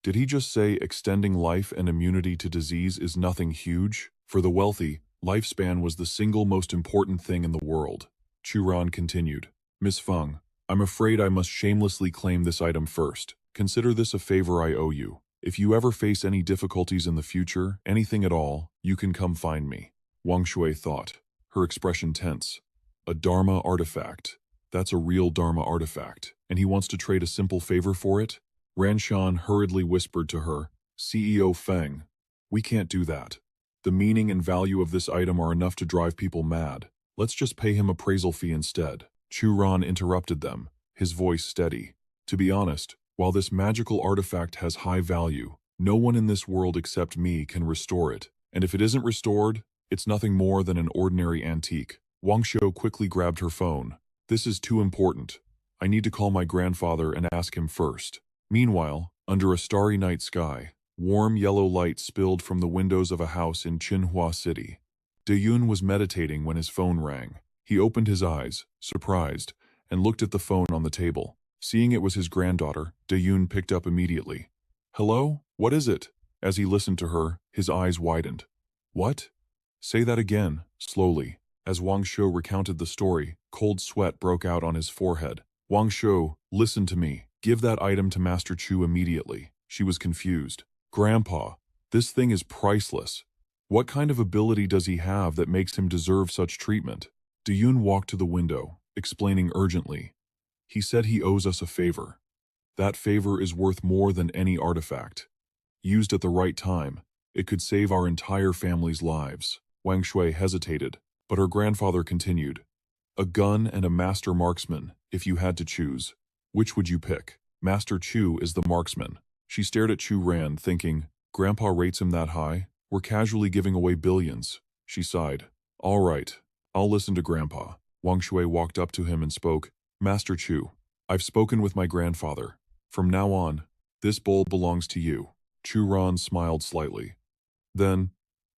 Speaker 1: Did he just say extending life and immunity to disease is nothing huge? For the wealthy, lifespan was the single most important thing in the world. Chu Ran continued, Miss Feng, I'm afraid I must shamelessly claim this item first. Consider this a favor I owe you. If you ever face any difficulties in the future, anything at all, you can come find me. Wang Shui thought, her expression tense. A Dharma artifact. That's a real Dharma artifact, and he wants to trade a simple favor for it? Ranshan hurriedly whispered to her, CEO Feng, we can't do that. The meaning and value of this item are enough to drive people mad. Let's just pay him appraisal fee instead. Chu Ran interrupted them, his voice steady. To be honest, while this magical artifact has high value, no one in this world except me can restore it. And if it isn't restored, it's nothing more than an ordinary antique. Wang Shou quickly grabbed her phone. This is too important. I need to call my grandfather and ask him first. Meanwhile, under a starry night sky, warm yellow light spilled from the windows of a house in Qinhua City. De Yun was meditating when his phone rang. He opened his eyes, surprised, and looked at the phone on the table. Seeing it was his granddaughter, De Yun picked up immediately. Hello? What is it? As he listened to her, his eyes widened. What? Say that again, slowly. As Wang Shou recounted the story, cold sweat broke out on his forehead. Wang Shou, listen to me. Give that item to Master Chu immediately. She was confused. Grandpa, this thing is priceless. What kind of ability does he have that makes him deserve such treatment? De Yun walked to the window, explaining urgently. He said he owes us a favor. That favor is worth more than any artifact. Used at the right time, it could save our entire family's lives. Wang Shui hesitated, but her grandfather continued. A gun and a master marksman, if you had to choose. Which would you pick? Master Chu is the marksman. She stared at Chu Ran, thinking, Grandpa rates him that high? We're casually giving away billions. She sighed. All right, I'll listen to Grandpa. Wang Shui walked up to him and spoke. Master Chu, I've spoken with my grandfather. From now on, this bowl belongs to you. Chu Ran smiled slightly. Then,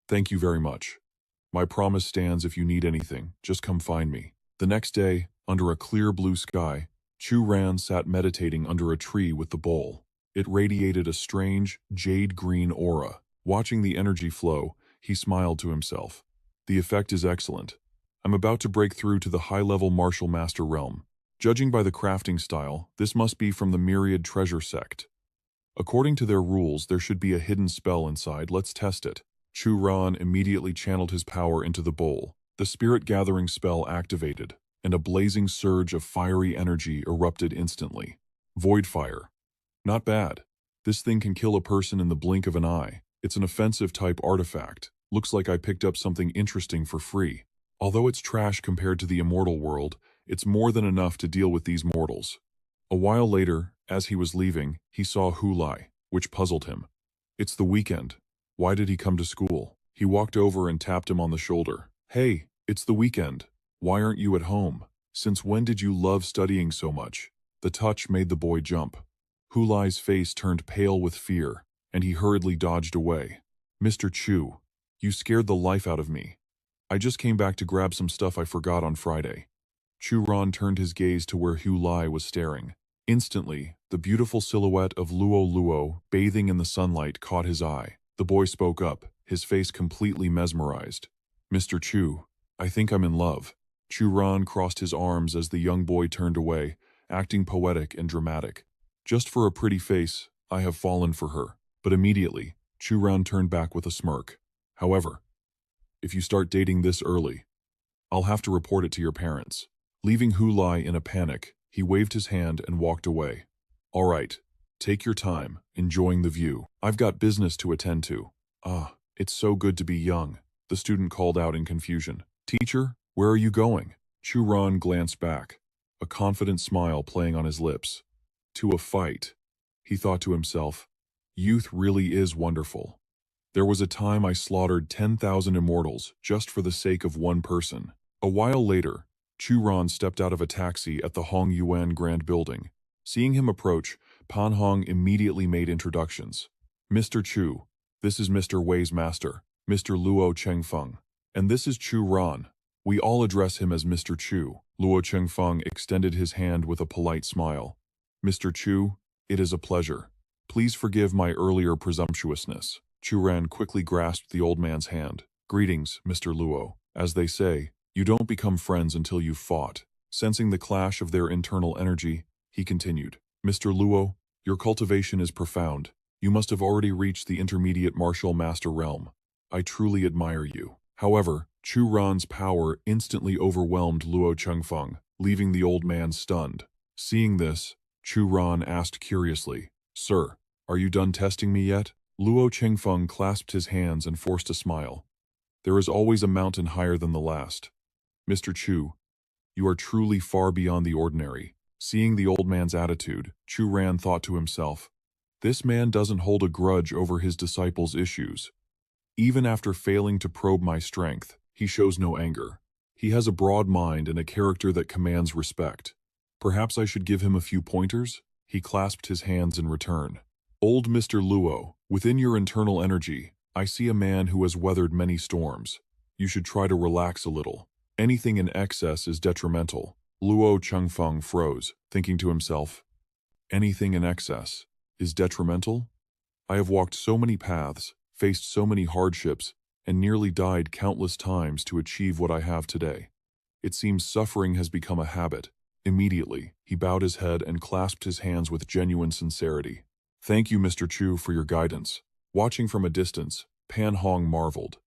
Speaker 1: Thank you very much. My promise stands if you need anything, just come find me. The next day, under a clear blue sky, Chu Ran sat meditating under a tree with the bowl. It radiated a strange, jade-green aura. Watching the energy flow, he smiled to himself. The effect is excellent. I'm about to break through to the high-level martial master realm. Judging by the crafting style, this must be from the Myriad Treasure sect. According to their rules, there should be a hidden spell inside. Let's test it. Chu Ran immediately channeled his power into the bowl. The spirit-gathering spell activated, and a blazing surge of fiery energy erupted instantly. Void fire. Not bad. This thing can kill a person in the blink of an eye. It's an offensive-type artifact. Looks like I picked up something interesting for free. Although it's trash compared to the immortal world, it's more than enough to deal with these mortals. A while later, as he was leaving, he saw Hulai, which puzzled him. It's the weekend. Why did he come to school? He walked over and tapped him on the shoulder. Hey, it's the weekend. Why aren't you at home? Since when did you love studying so much? The touch made the boy jump. Hulai's face turned pale with fear, and he hurriedly dodged away. Mr. Chu, you scared the life out of me. I just came back to grab some stuff I forgot on Friday. Chu Ran turned his gaze to where Hulai was staring. Instantly, the beautiful silhouette of Luo Luo bathing in the sunlight caught his eye. The boy spoke up, his face completely mesmerized. Mr. Chu, I think I'm in love. Chu Ran crossed his arms as the young boy turned away, acting poetic and dramatic. Just for a pretty face, I have fallen for her. But immediately, Chu Ran turned back with a smirk. However, if you start dating this early, I'll have to report it to your parents. Leaving Hulai in a panic, he waved his hand and walked away. All right, take your time, enjoying the view. I've got business to attend to. Ah, it's so good to be young, the student called out in confusion. Teacher, where are you going? Chu Ran glanced back, a confident smile playing on his lips. To a fight. He thought to himself, youth really is wonderful. There was a time I slaughtered 10,000 immortals just for the sake of one person. A while later, Chu Ran stepped out of a taxi at the Hong Yuan Grand Building. Seeing him approach, Pan Hong immediately made introductions. Mr. Chu, this is Mr. Wei's master, Mr. Luo Chengfeng. And this is Chu Ran. We all address him as Mr. Chu. Luo Chengfeng extended his hand with a polite smile. Mr. Chu, it is a pleasure. Please forgive my earlier presumptuousness. Chu Ran quickly grasped the old man's hand. Greetings, Mr. Luo. As they say, you don't become friends until you've fought. Sensing the clash of their internal energy, he continued. Mr. Luo, your cultivation is profound. You must have already reached the intermediate martial master realm. I truly admire you. However, Chu Ran's power instantly overwhelmed Luo Chengfeng, leaving the old man stunned. Seeing this, Chu Ran asked curiously, Sir, are you done testing me yet? Luo Chengfeng clasped his hands and forced a smile. There is always a mountain higher than the last. Mr. Chu, you are truly far beyond the ordinary. Seeing the old man's attitude, Chu Ran thought to himself, this man doesn't hold a grudge over his disciples' issues. Even after failing to probe my strength, he shows no anger. He has a broad mind and a character that commands respect. Perhaps I should give him a few pointers? He clasped his hands in return. Old Mr. Luo, within your internal energy, I see a man who has weathered many storms. You should try to relax a little. Anything in excess is detrimental. Luo Chengfeng froze, thinking to himself, anything in excess is detrimental? I have walked so many paths, faced so many hardships, and nearly died countless times to achieve what I have today. It seems suffering has become a habit. Immediately, he bowed his head and clasped his hands with genuine sincerity. Thank you, Mr. Chu, for your guidance. Watching from a distance, Pan Hong marveled.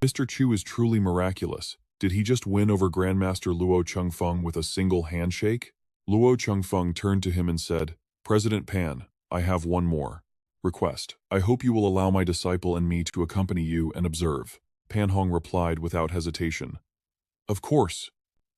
Speaker 1: Mr. Chu is truly miraculous. Did he just win over Grandmaster Luo Chengfeng with a single handshake? Luo Chengfeng turned to him and said, President Pan, I have one more request. I hope you will allow my disciple and me to accompany you and observe. Pan Hong replied without hesitation. Of course.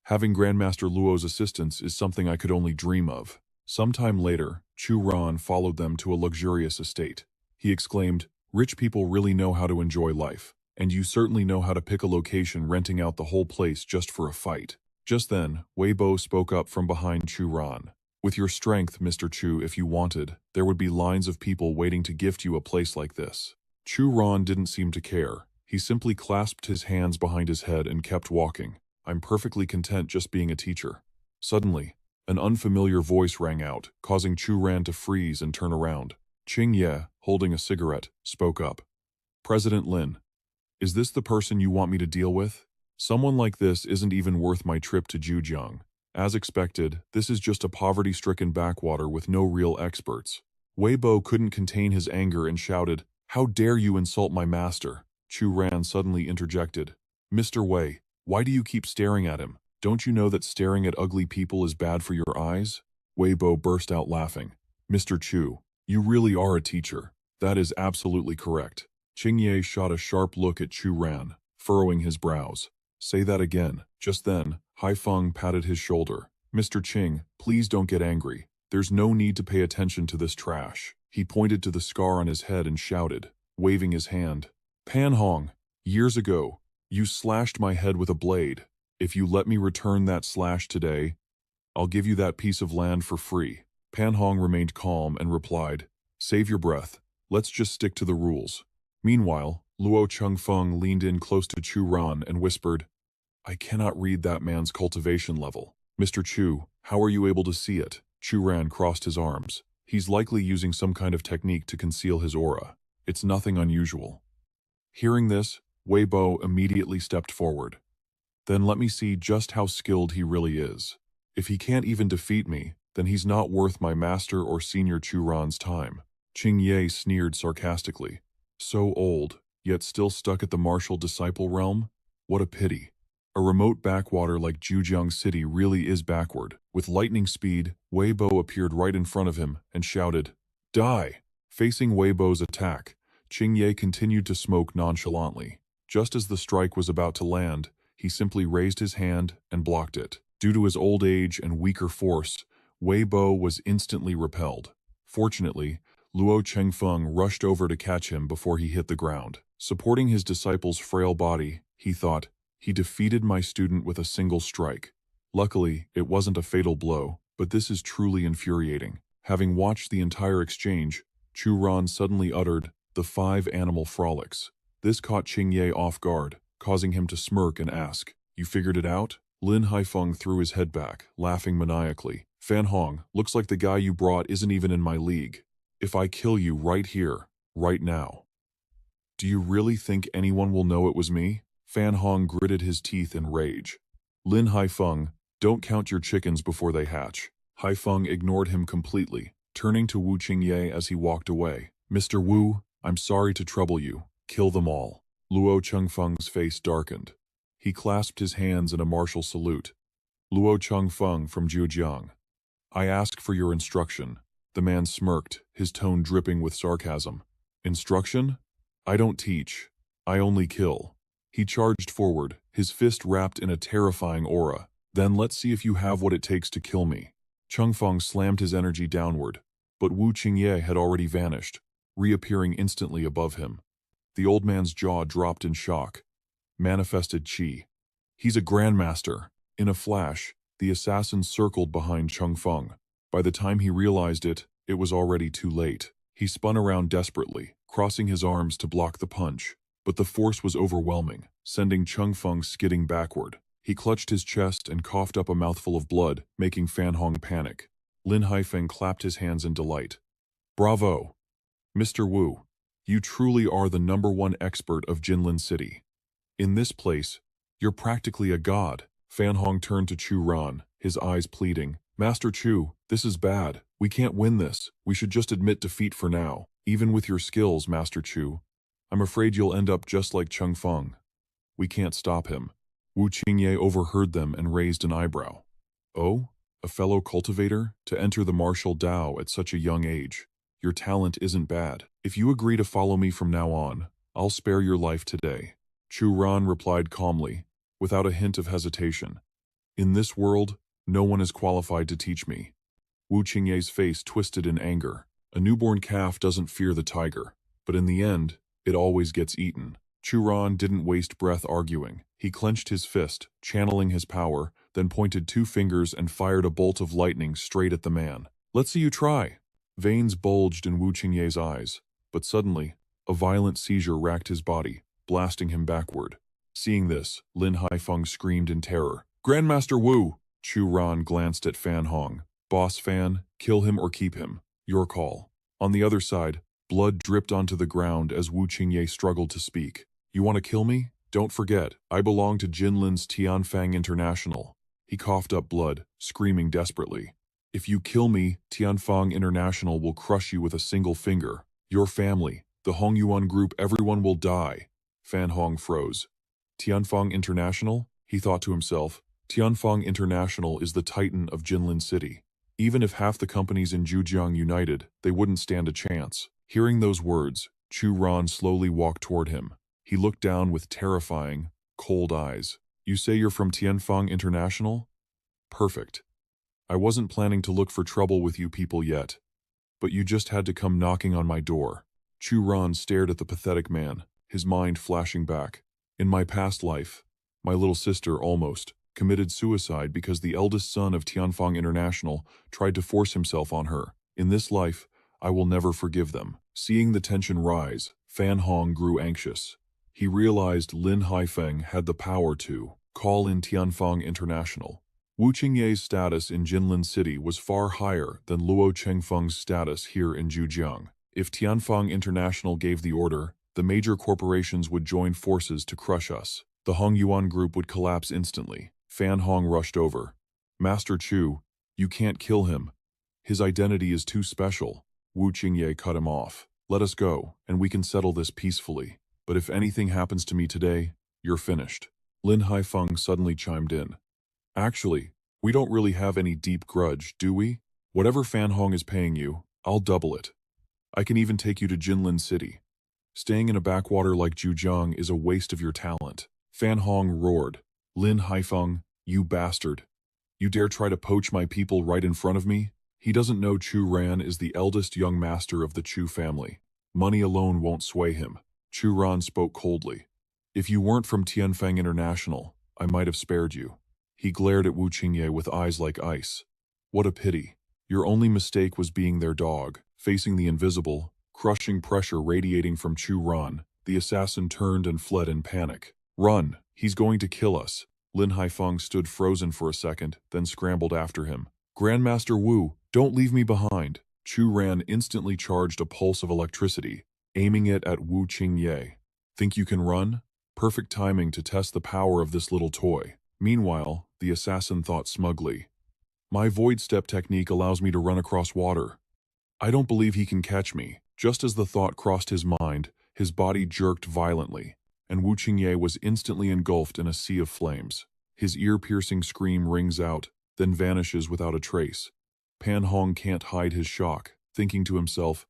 Speaker 1: Having Grandmaster Luo's assistance is something I could only dream of. Sometime later, Chu Ran followed them to a luxurious estate. He exclaimed, rich people really know how to enjoy life. And you certainly know how to pick a location renting out the whole place just for a fight. Just then, Wei Bo spoke up from behind Chu Ran. With your strength, Mr. Chu, if you wanted, there would be lines of people waiting to gift you a place like this. Chu Ran didn't seem to care. He simply clasped his hands behind his head and kept walking. I'm perfectly content just being a teacher. Suddenly, an unfamiliar voice rang out, causing Chu Ran to freeze and turn around. Ching Ye, holding a cigarette, spoke up. President Lin, is this the person you want me to deal with? Someone like this isn't even worth my trip to Zhejiang. As expected, this is just a poverty-stricken backwater with no real experts. Weibo couldn't contain his anger and shouted, "How dare you insult my master?" Chu Ran suddenly interjected. Mr. Wei, why do you keep staring at him? Don't you know that staring at ugly people is bad for your eyes? Weibo burst out laughing. Mr. Chu, you really are a teacher. That is absolutely correct. Ching Ye shot a sharp look at Chu Ran, furrowing his brows. Say that again. Just then, Haifeng patted his shoulder. Mr. Ching, please don't get angry. There's no need to pay attention to this trash. He pointed to the scar on his head and shouted, waving his hand. Pan Hong, years ago, you slashed my head with a blade. If you let me return that slash today, I'll give you that piece of land for free. Pan Hong remained calm and replied, save your breath. Let's just stick to the rules. Meanwhile, Luo Chengfeng leaned in close to Chu Ran and whispered, I cannot read that man's cultivation level. Mr. Chu, how are you able to see it? Chu Ran crossed his arms. He's likely using some kind of technique to conceal his aura. It's nothing unusual. Hearing this, Weibo immediately stepped forward. Then let me see just how skilled he really is. If he can't even defeat me, then he's not worth my master or senior Chu Ran's time. Ching Ye sneered sarcastically. So old, yet still stuck at the martial disciple realm? What a pity. A remote backwater like Zhejiang City really is backward. With lightning speed, Weibo appeared right in front of him and shouted, Die! Facing Weibo's attack, Ching Ye continued to smoke nonchalantly. Just as the strike was about to land, he simply raised his hand and blocked it. Due to his old age and weaker force, Weibo was instantly repelled. Fortunately, Luo Chengfeng rushed over to catch him before he hit the ground. Supporting his disciple's frail body, he thought, he defeated my student with a single strike. Luckily, it wasn't a fatal blow, but this is truly infuriating. Having watched the entire exchange, Chu Ran suddenly uttered, the 5 animal frolics. This caught Ching Ye off guard, causing him to smirk and ask, you figured it out? Lin Haifeng threw his head back, laughing maniacally. Fan Hong, looks like the guy you brought isn't even in my league. If I kill you right here, right now, do you really think anyone will know it was me? Fan Hong gritted his teeth in rage. Lin Haifeng, don't count your chickens before they hatch. Haifeng ignored him completely, turning to Wu Qingye as he walked away. Mr. Wu, I'm sorry to trouble you. Kill them all. Luo Chengfeng's face darkened. He clasped his hands in a martial salute. Luo Chengfeng from Zhejiang. I ask for your instruction. The man smirked, his tone dripping with sarcasm. Instruction? I don't teach. I only kill. He charged forward, his fist wrapped in a terrifying aura. Then let's see if you have what it takes to kill me. Chengfeng slammed his energy downward, but Wu Qingye had already vanished, reappearing instantly above him. The old man's jaw dropped in shock. Manifested Qi. He's a grandmaster. In a flash, the assassin circled behind Chengfeng. By the time he realized it, it was already too late. He spun around desperately, crossing his arms to block the punch. But the force was overwhelming, sending Chengfeng skidding backward. He clutched his chest and coughed up a mouthful of blood, making Fan Hong panic. Lin Haifeng clapped his hands in delight. Bravo! Mr. Wu, you truly are the #1 expert of Jinlin City. In this place, you're practically a god. Fan Hong turned to Chu Ran, his eyes pleading. Master Chu, this is bad. We can't win this. We should just admit defeat for now. Even with your skills, Master Chu, I'm afraid you'll end up just like Chengfeng. We can't stop him. Wu Qingye overheard them and raised an eyebrow. Oh, a fellow cultivator? To enter the martial Dao at such a young age. Your talent isn't bad. If you agree to follow me from now on, I'll spare your life today. Chu Ran replied calmly, without a hint of hesitation. In this world, no one is qualified to teach me. Wu Qingye's face twisted in anger. A newborn calf doesn't fear the tiger, but in the end, it always gets eaten. Chu Ran didn't waste breath arguing. He clenched his fist, channeling his power, then pointed 2 fingers and fired a bolt of lightning straight at the man. Let's see you try. Veins bulged in Wu Qingye's eyes, but suddenly, a violent seizure racked his body. blasting him backward. Seeing this, Lin Haifeng screamed in terror. Grandmaster Wu! Chu Ran glanced at Fan Hong. Boss Fan, kill him or keep him. Your call. On the other side, blood dripped onto the ground as Wu Qingye struggled to speak. You want to kill me? Don't forget, I belong to Jinlin's Tianfang International. He coughed up blood, screaming desperately. If you kill me, Tianfang International will crush you with a single finger. Your family, the Hongyuan group, everyone will die. Fan Hong froze. Tianfang International? He thought to himself. Tianfang International is the titan of Jinlin City. Even if half the companies in Zhujiang united, they wouldn't stand a chance. Hearing those words, Chu Ran slowly walked toward him. He looked down with terrifying, cold eyes. You say you're from Tianfang International? Perfect. I wasn't planning to look for trouble with you people yet, but you just had to come knocking on my door. Chu Ran stared at the pathetic man, his mind flashing back. In my past life, my little sister almost committed suicide because the eldest son of Tianfang International tried to force himself on her. In this life, I will never forgive them. Seeing the tension rise, Fan Hong grew anxious. He realized Lin Haifeng had the power to call in Tianfang International. Wu Qingye's status in Jinlin City was far higher than Luo Chengfeng's status here in Zhujiang. If Tianfang International gave the order, the major corporations would join forces to crush us. The Hongyuan group would collapse instantly. Fan Hong rushed over. Master Chu, you can't kill him. His identity is too special. Wu Qingye cut him off. Let us go, and we can settle this peacefully. But if anything happens to me today, you're finished. Lin Haifeng suddenly chimed in. Actually, we don't really have any deep grudge, do we? Whatever Fan Hong is paying you, I'll double it. I can even take you to Jinlin City. Staying in a backwater like Zhujiang is a waste of your talent. Fan Hong roared. Lin Haifeng, you bastard. You dare try to poach my people right in front of me? He doesn't know Chu Ran is the eldest young master of the Chu family. Money alone won't sway him. Chu Ran spoke coldly. If you weren't from Tianfang International, I might have spared you. He glared at Wu Qingye with eyes like ice. What a pity. Your only mistake was being their dog. Facing the invisible, crushing pressure radiating from Chu Ran, the assassin turned and fled in panic. Run! He's going to kill us. Lin Haifeng stood frozen for a second, then scrambled after him. Grandmaster Wu, don't leave me behind. Chu Ran instantly charged a pulse of electricity, aiming it at Wu Qingye. Think you can run? Perfect timing to test the power of this little toy. Meanwhile, the assassin thought smugly. My void step technique allows me to run across water. I don't believe he can catch me. Just as the thought crossed his mind, his body jerked violently, and Wu Qingye was instantly engulfed in a sea of flames. His ear-piercing scream rings out, then vanishes without a trace. Pan Hong can't hide his shock, thinking to himself,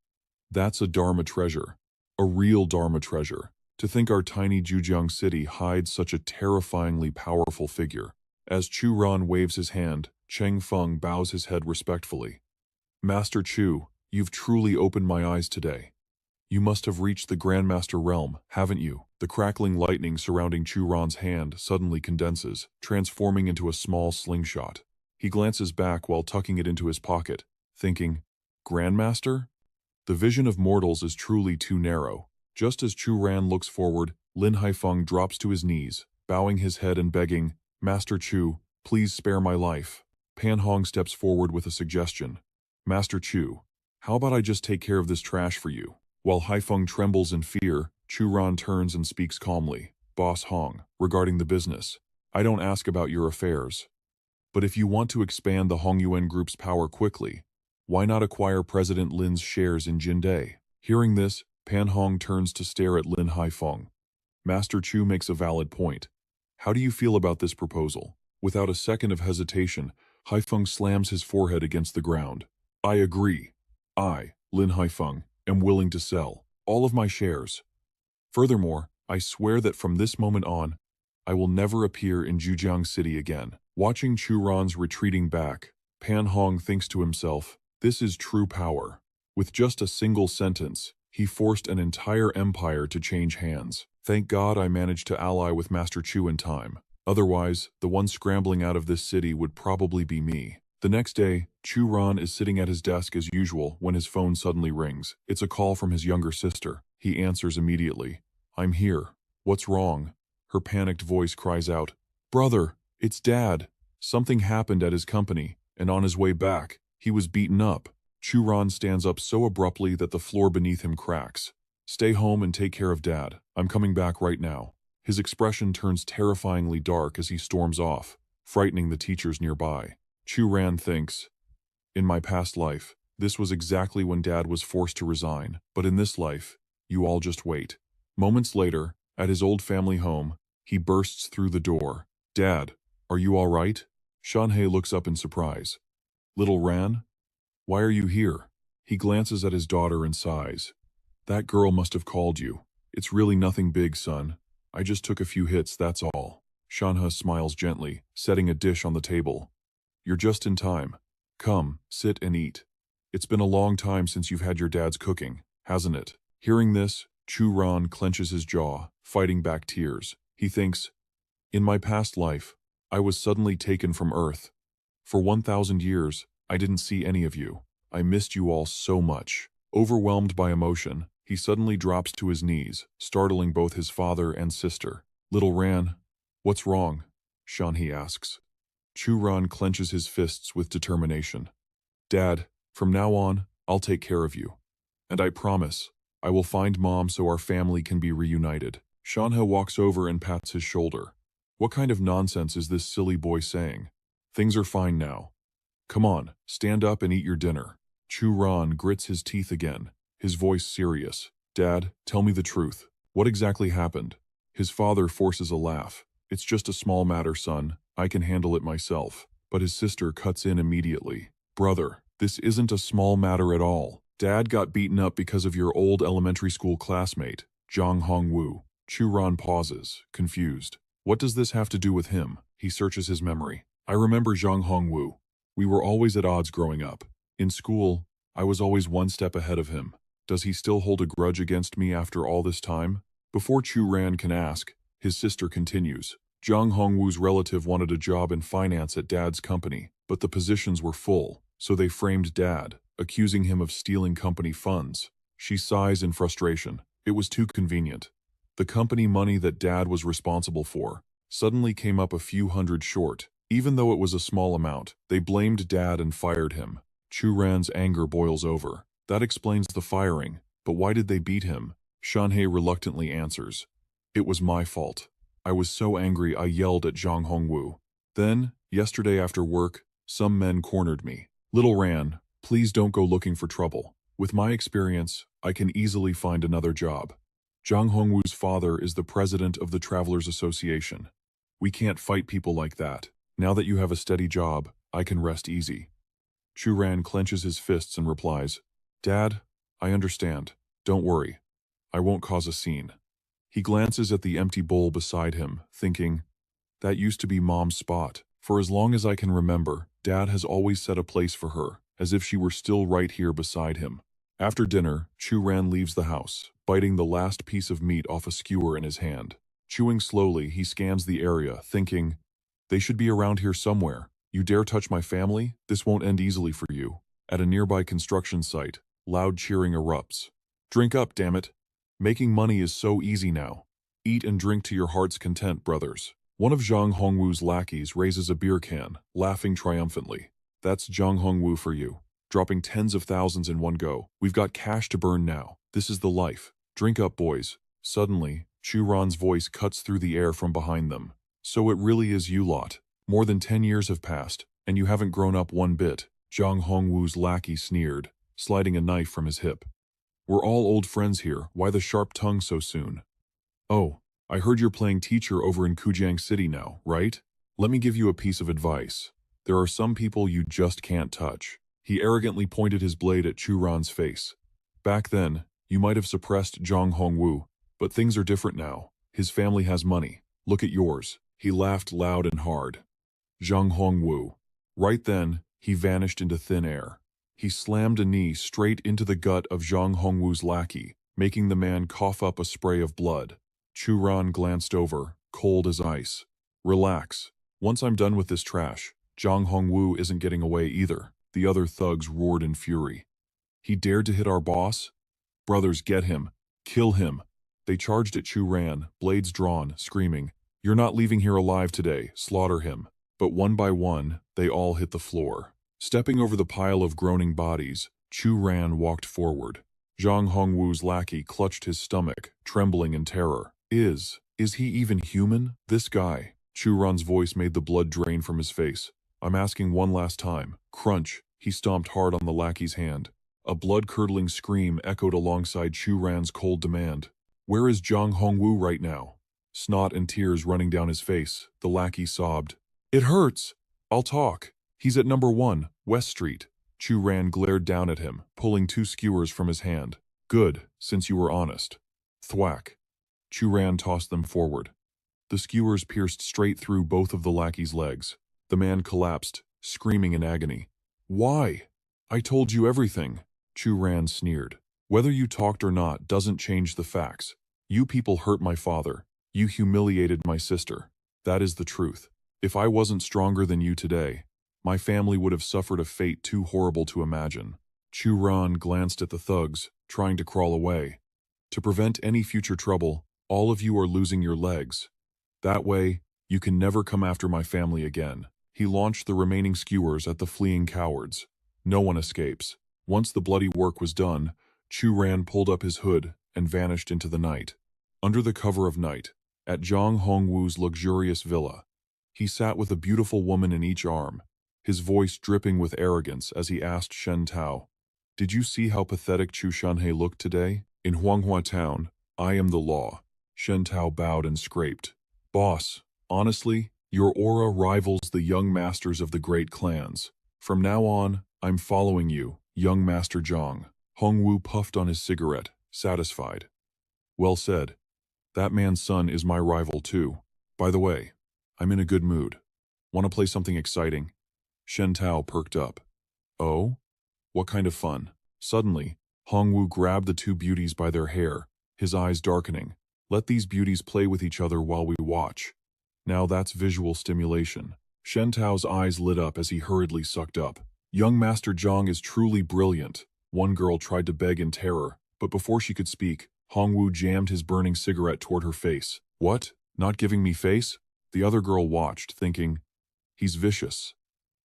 Speaker 1: that's a Dharma treasure. A real Dharma treasure. To think our tiny Zhujiang city hides such a terrifyingly powerful figure. As Chu Ran waves his hand, Cheng Feng bows his head respectfully. Master Chu, you've truly opened my eyes today. You must have reached the Grandmaster realm, haven't you? The crackling lightning surrounding Chu Ran's hand suddenly condenses, transforming into a small slingshot. He glances back while tucking it into his pocket, thinking, Grandmaster? The vision of mortals is truly too narrow. Just as Chu Ran looks forward, Lin Haifeng drops to his knees, bowing his head and begging, Master Chu, please spare my life. Pan Hong steps forward with a suggestion. Master Chu, how about I just take care of this trash for you? While Haifeng trembles in fear, Chu Ran turns and speaks calmly. Boss Hong, regarding the business, I don't ask about your affairs. But if you want to expand the Hongyuan Group's power quickly, why not acquire President Lin's shares in Jindai? Hearing this, Pan Hong turns to stare at Lin Haifeng. Master Chu makes a valid point. How do you feel about this proposal? Without a second of hesitation, Haifeng slams his forehead against the ground. I agree. I, Lin Haifeng, am willing to sell all of my shares. Furthermore, I swear that from this moment on, I will never appear in Zhujiang City again. Watching Chu Ran's retreating back, Pan Hong thinks to himself, this is true power. With just a single sentence, he forced an entire empire to change hands. Thank God I managed to ally with Master Chu in time. Otherwise, the one scrambling out of this city would probably be me. The next day, Chu Ran is sitting at his desk as usual when his phone suddenly rings. It's a call from his younger sister. He answers immediately. I'm here. What's wrong? Her panicked voice cries out, Brother, it's Dad. Something happened at his company, and on his way back, he was beaten up. Chu stands up so abruptly that the floor beneath him cracks. Stay home and take care of Dad. I'm coming back right now. His expression turns terrifyingly dark as he storms off, frightening the teachers nearby. Chu thinks, in my past life, this was exactly when Dad was forced to resign, but in this life, you all just wait. Moments later, at his old family home, he bursts through the door. Dad, are you all right? Shanhei looks up in surprise. Little Ran? Why are you here? He glances at his daughter and sighs. That girl must have called you. It's really nothing big, son. I just took a few hits, that's all. Shanhe smiles gently, setting a dish on the table. You're just in time. Come, sit and eat. It's been a long time since you've had your dad's cooking, hasn't it? Hearing this, Chu clenches his jaw, fighting back tears. He thinks, in my past life, I was suddenly taken from Earth. For 1,000 years, I didn't see any of you. I missed you all so much. Overwhelmed by emotion, he suddenly drops to his knees, startling both his father and sister. Little Ran, what's wrong? Shanhei asks. Chu clenches his fists with determination. Dad, from now on, I'll take care of you. And I promise, I will find Mom so our family can be reunited. Shanhe walks over and pats his shoulder. What kind of nonsense is this silly boy saying? Things are fine now. Come on, stand up and eat your dinner. Chu grits his teeth again, his voice serious. Dad, tell me the truth. What exactly happened? His father forces a laugh. It's just a small matter, son. I can handle it myself. But his sister cuts in immediately. Brother, this isn't a small matter at all. Dad got beaten up because of your old elementary school classmate, Zhang Hongwu. Chu pauses, confused. What does this have to do with him? He searches his memory. I remember Zhang Hongwu. We were always at odds growing up. In school, I was always one step ahead of him. Does he still hold a grudge against me after all this time? Before Chu can ask, his sister continues. Zhang Hongwu's relative wanted a job in finance at Dad's company, but the positions were full, so they framed Dad, accusing him of stealing company funds. She sighs in frustration. It was too convenient. The company money that Dad was responsible for suddenly came up a few hundred short. Even though it was a small amount, they blamed Dad and fired him. Chu anger boils over. That explains the firing, but why did they beat him? Shanhei reluctantly answers. It was my fault. I was so angry I yelled at Zhang Hongwu. Then, yesterday after work, some men cornered me. Little Ran, please don't go looking for trouble. With my experience, I can easily find another job. Zhang Hongwu's father is the president of the Travelers Association. We can't fight people like that. Now that you have a steady job, I can rest easy. Chu clenches his fists and replies, Dad, I understand. Don't worry. I won't cause a scene. He glances at the empty bowl beside him, thinking, that used to be Mom's spot. For as long as I can remember, Dad has always set a place for her, as if she were still right here beside him. After dinner, Chu leaves the house, biting the last piece of meat off a skewer in his hand. Chewing slowly, he scans the area, thinking, they should be around here somewhere. You dare touch my family? This won't end easily for you. At a nearby construction site, loud cheering erupts. Drink up, damn it. Making money is so easy now. Eat and drink to your heart's content, brothers. One of Zhang Hongwu's lackeys raises a beer can, laughing triumphantly. That's Zhang Hongwu for you. Dropping tens of thousands in one go. We've got cash to burn now. This is the life. Drink up, boys. Suddenly, Chu voice cuts through the air from behind them. So it really is you lot. More than 10 years have passed, and you haven't grown up one bit. Zhang Hongwu's lackey sneered, sliding a knife from his hip. We're all old friends here. Why the sharp tongue so soon? Oh, I heard you're playing teacher over in Kujiang City now, right? Let me give you a piece of advice. There are some people you just can't touch. He arrogantly pointed his blade at Chu face. Back then, you might have suppressed Zhang Hongwu, but things are different now. His family has money. Look at yours. He laughed loud and hard. Zhang Hongwu. Right then, he vanished into thin air. He slammed a knee straight into the gut of Zhang Hongwu's lackey, making the man cough up a spray of blood. Chu glanced over, cold as ice. Relax. Once I'm done with this trash, Zhang Hongwu isn't getting away either. The other thugs roared in fury. He dared to hit our boss? Brothers, get him. Kill him. They charged at Chu Ran, blades drawn, screaming, "You're not leaving here alive today, slaughter him." But one by one, they all hit the floor. Stepping over the pile of groaning bodies, Chu Ran walked forward. Zhang Hongwu's lackey clutched his stomach, trembling in terror. Is he even human, this guy? Chu Ran's voice made the blood drain from his face. "I'm asking one last time." Crunch, he stomped hard on the lackey's hand. A blood-curdling scream echoed alongside Chu Ran's cold demand. "Where is Zhang Hongwu right now?" Snot and tears running down his face, the lackey sobbed. "It hurts. I'll talk. He's at number 1, West Street." Chu Ran glared down at him, pulling 2 skewers from his hand. "Good, since you were honest." Thwack. Chu Ran tossed them forward. The skewers pierced straight through both of the lackey's legs. The man collapsed, screaming in agony. "Why? I told you everything," Chu Ran sneered. "Whether you talked or not doesn't change the facts. You people hurt my father. You humiliated my sister. That is the truth. If I wasn't stronger than you today, my family would have suffered a fate too horrible to imagine." Chu Ran glanced at the thugs, trying to crawl away. "To prevent any future trouble, all of you are losing your legs. That way, you can never come after my family again." He launched the remaining skewers at the fleeing cowards. No one escapes. Once the bloody work was done, Chu Ran pulled up his hood and vanished into the night. Under the cover of night, at Zhang Hongwu's luxurious villa, he sat with a beautiful woman in each arm, his voice dripping with arrogance as he asked Shen Tao, "Did you see how pathetic Chu Shanhe looked today? In Huanghua town, I am the law." Shen Tao bowed and scraped. "Boss, honestly, your aura rivals the young masters of the great clans. From now on, I'm following you, young Master Zhang." Hongwu puffed on his cigarette, satisfied. "Well said. That man's son is my rival too. By the way, I'm in a good mood. Want to play something exciting?" Shen Tao perked up. "Oh? What kind of fun?" Suddenly, Hongwu grabbed the 2 beauties by their hair, his eyes darkening. "Let these beauties play with each other while we watch." Now that's visual stimulation. Shen Tao's eyes lit up as he hurriedly sucked up. "Young Master Zhang is truly brilliant." One girl tried to beg in terror, but before she could speak, Hongwu jammed his burning cigarette toward her face. "What? Not giving me face?" The other girl watched, thinking, "He's vicious.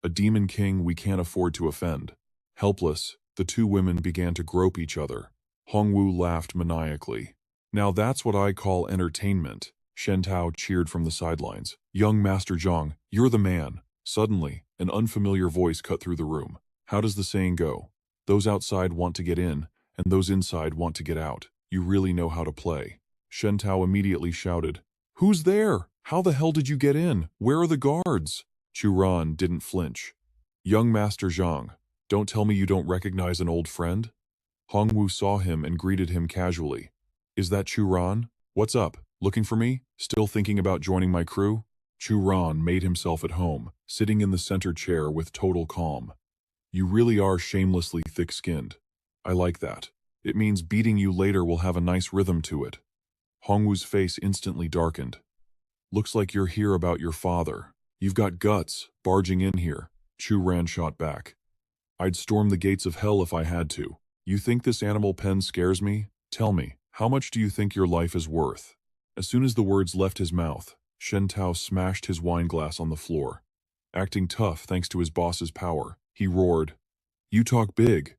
Speaker 1: A demon king we can't afford to offend." Helpless, the 2 women began to grope each other. Hongwu laughed maniacally. "Now that's what I call entertainment." Shen Tao cheered from the sidelines. "Young Master Zhang, you're the man." Suddenly, an unfamiliar voice cut through the room. "How does the saying go? Those outside want to get in, and those inside want to get out. You really know how to play." Shen Tao immediately shouted, "Who's there? How the hell did you get in? Where are the guards?" Chu Ran didn't flinch. "Young Master Zhang, don't tell me you don't recognize an old friend?" Hongwu saw him and greeted him casually. "Is that Chu Ran? What's up? Looking for me? Still thinking about joining my crew?" Chu Ran made himself at home, sitting in the center chair with total calm. "You really are shamelessly thick-skinned. I like that. It means beating you later will have a nice rhythm to it." Hongwu's face instantly darkened. "Looks like you're here about your father. You've got guts, barging in here." Chu Ran shot back. "I'd storm the gates of hell if I had to. You think this animal pen scares me? Tell me, how much do you think your life is worth?" As soon as the words left his mouth, Shen Tao smashed his wine glass on the floor. Acting tough thanks to his boss's power, he roared, "You talk big.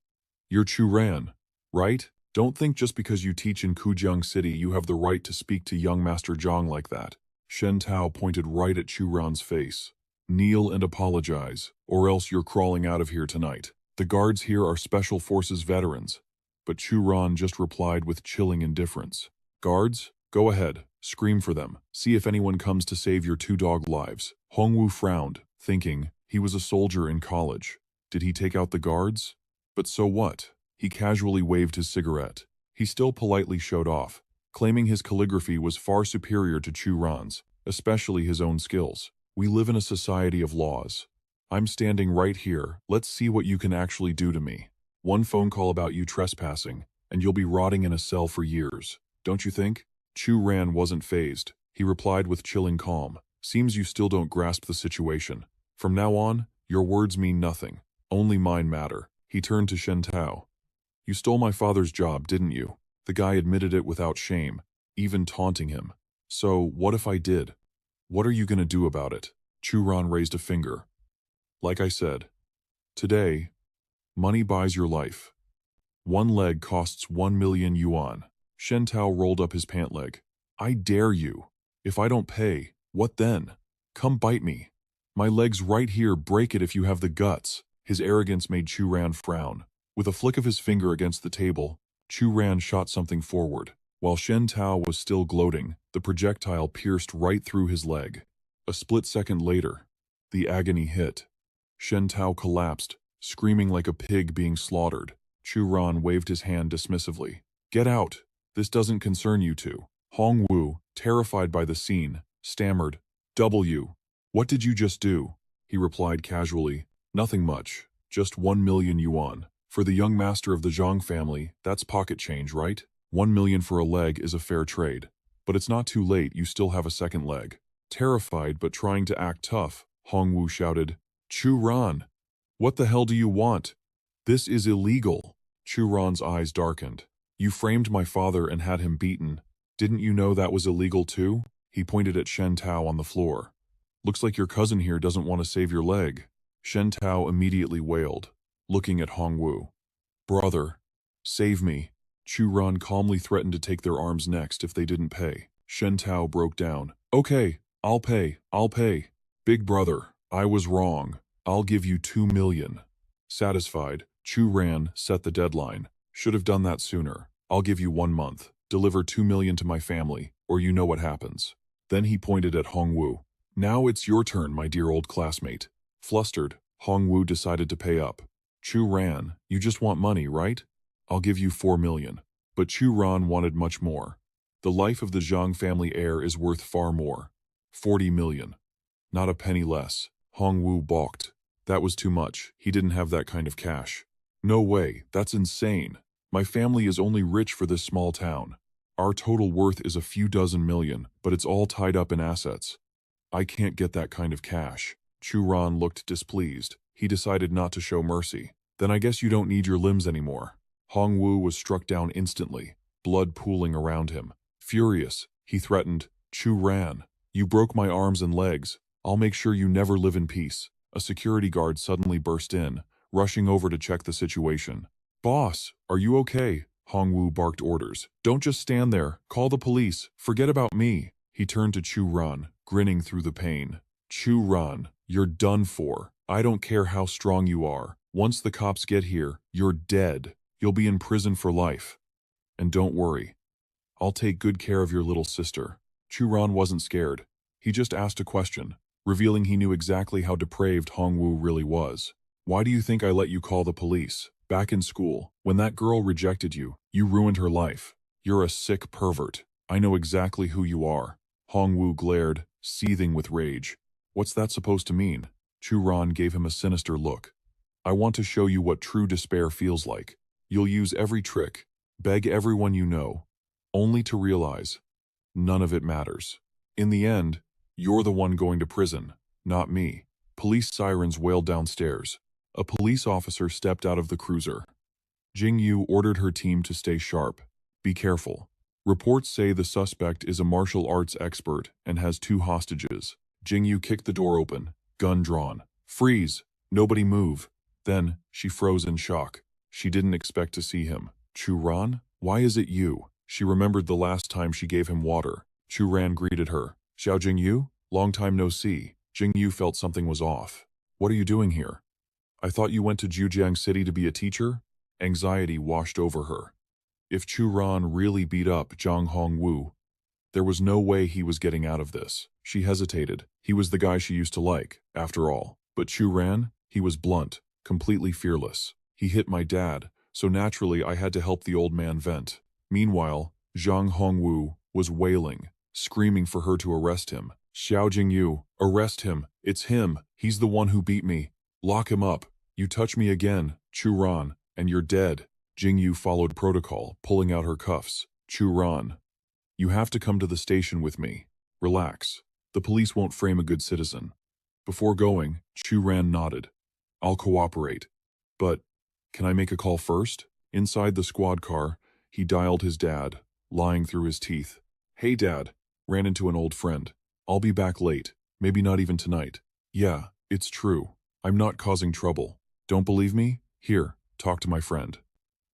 Speaker 1: You're Chu Ran, right? Don't think just because you teach in Kujiang City you have the right to speak to young Master Zhang like that." Shen Tao pointed right at Chu Ran's face. "Kneel and apologize, or else you're crawling out of here tonight. The guards here are Special Forces veterans." But Chu Ran just replied with chilling indifference. "Guards? Go ahead, scream for them. See if anyone comes to save your 2 dog lives." Hongwu frowned, thinking, he was a soldier in college. Did he take out the guards? But so what? He casually waved his cigarette. He still politely showed off, claiming his calligraphy was far superior to Chu Ran's, especially his own skills. "We live in a society of laws. I'm standing right here. Let's see what you can actually do to me. One phone call about you trespassing, and you'll be rotting in a cell for years. Don't you think?" Chu Ran wasn't fazed. He replied with chilling calm. "Seems you still don't grasp the situation. From now on, your words mean nothing. Only mine matter." He turned to Shen Tao. "You stole my father's job, didn't you?" The guy admitted it without shame. even taunting him. So, what if I did? What are you gonna do about it? Churan raised a finger. Like I said, today, money buys your life. One leg costs 1 million yuan. Shen Tao rolled up his pant leg. I dare you. If I don't pay, what then? Come bite me. My leg's right here, break it if you have the guts. His arrogance made Chu Ran frown. With a flick of his finger against the table, Chu Ran shot something forward. While Shen Tao was still gloating, the projectile pierced right through his leg. A split second later, the agony hit. Shen Tao collapsed, screaming like a pig being slaughtered. Chu Ran waved his hand dismissively. Get out. This doesn't concern you two. Hong Wu, terrified by the scene, stammered, W. What did you just do? He replied casually, nothing much, just 1 million yuan. For the young master of the Zhang family, that's pocket change, right? 1 million for a leg is a fair trade. But it's not too late, you still have a second leg. Terrified but trying to act tough, Hong Wu shouted, Chu Ran, what the hell do you want? This is illegal. Chu Ran's eyes darkened. You framed my father and had him beaten. Didn't you know that was illegal too? He pointed at Shen Tao on the floor. Looks like your cousin here doesn't want to save your leg. Shen Tao immediately wailed, looking at Hong Wu. Brother, save me. Chu Ran calmly threatened to take their arms next if they didn't pay. Shen Tao broke down. Okay, I'll pay. Big brother, I was wrong. I'll give you 2 million. Satisfied, Chu Ran set the deadline. Should have done that sooner. I'll give you 1 month. Deliver 2 million to my family, or you know what happens. Then he pointed at Hong Wu. Now it's your turn, my dear old classmate. Flustered, Hong Wu decided to pay up. Chu Ran, you just want money, right? I'll give you 4 million. But Chu Ran wanted much more. The life of the Zhang family heir is worth far more. 40 million. Not a penny less. Hong Wu balked. That was too much. He didn't have that kind of cash. No way, that's insane. My family is only rich for this small town. Our total worth is a few dozen million, but it's all tied up in assets. I can't get that kind of cash. Chu Ran looked displeased. He decided not to show mercy. Then I guess you don't need your limbs anymore. Hong Wu was struck down instantly, blood pooling around him. Furious, he threatened, Chu Ran, you broke my arms and legs. I'll make sure you never live in peace. A security guard suddenly burst in, rushing over to check the situation. Boss, are you okay? Hong Wu barked orders. Don't just stand there. Call the police. Forget about me. He turned to Chu Ran, grinning through the pain. Chu Ran, you're done for. I don't care how strong you are. Once the cops get here, you're dead. You'll be in prison for life. And don't worry. I'll take good care of your little sister. Chu Ran wasn't scared. He just asked a question, revealing he knew exactly how depraved Hong Wu really was. Why do you think I let you call the police? Back in school, when that girl rejected you, you ruined her life. You're a sick pervert. I know exactly who you are. Hong Wu glared, seething with rage. What's that supposed to mean? Chu Ran gave him a sinister look. I want to show you what true despair feels like. You'll use every trick, beg everyone you know, only to realize none of it matters. In the end, you're the one going to prison, not me. Police sirens wailed downstairs. A police officer stepped out of the cruiser. Jing Yu ordered her team to stay sharp. Be careful. Reports say the suspect is a martial arts expert and has 2 hostages. Jing Yu kicked the door open, gun drawn. Freeze! Nobody move. Then, she froze in shock. She didn't expect to see him. Chu Ran? Why is it you? She remembered the last time she gave him water. Chu Ran greeted her. Xiao Jing Yu? Long time no see. Jing Yu felt something was off. What are you doing here? I thought you went to Jujiang City to be a teacher? Anxiety washed over her. If Chu Ran really beat up Zhang Hong Wu, there was no way he was getting out of this. She hesitated. He was the guy she used to like, after all. But Chu Ran? He was blunt, completely fearless. He hit my dad, so naturally I had to help the old man vent. Meanwhile, Zhang Hongwu was wailing, screaming for her to arrest him. Xiao Jingyu, arrest him. It's him. He's the one who beat me. Lock him up. You touch me again, Chu Ran, and you're dead. Jingyu followed protocol, pulling out her cuffs. Chu Ran, you have to come to the station with me. Relax. The police won't frame a good citizen. Before going, Chu Ran nodded. I'll cooperate. But, can I make a call first? Inside the squad car, he dialed his dad, lying through his teeth. Hey Dad, ran into an old friend. I'll be back late, maybe not even tonight. Yeah, it's true. I'm not causing trouble. Don't believe me? Here, talk to my friend.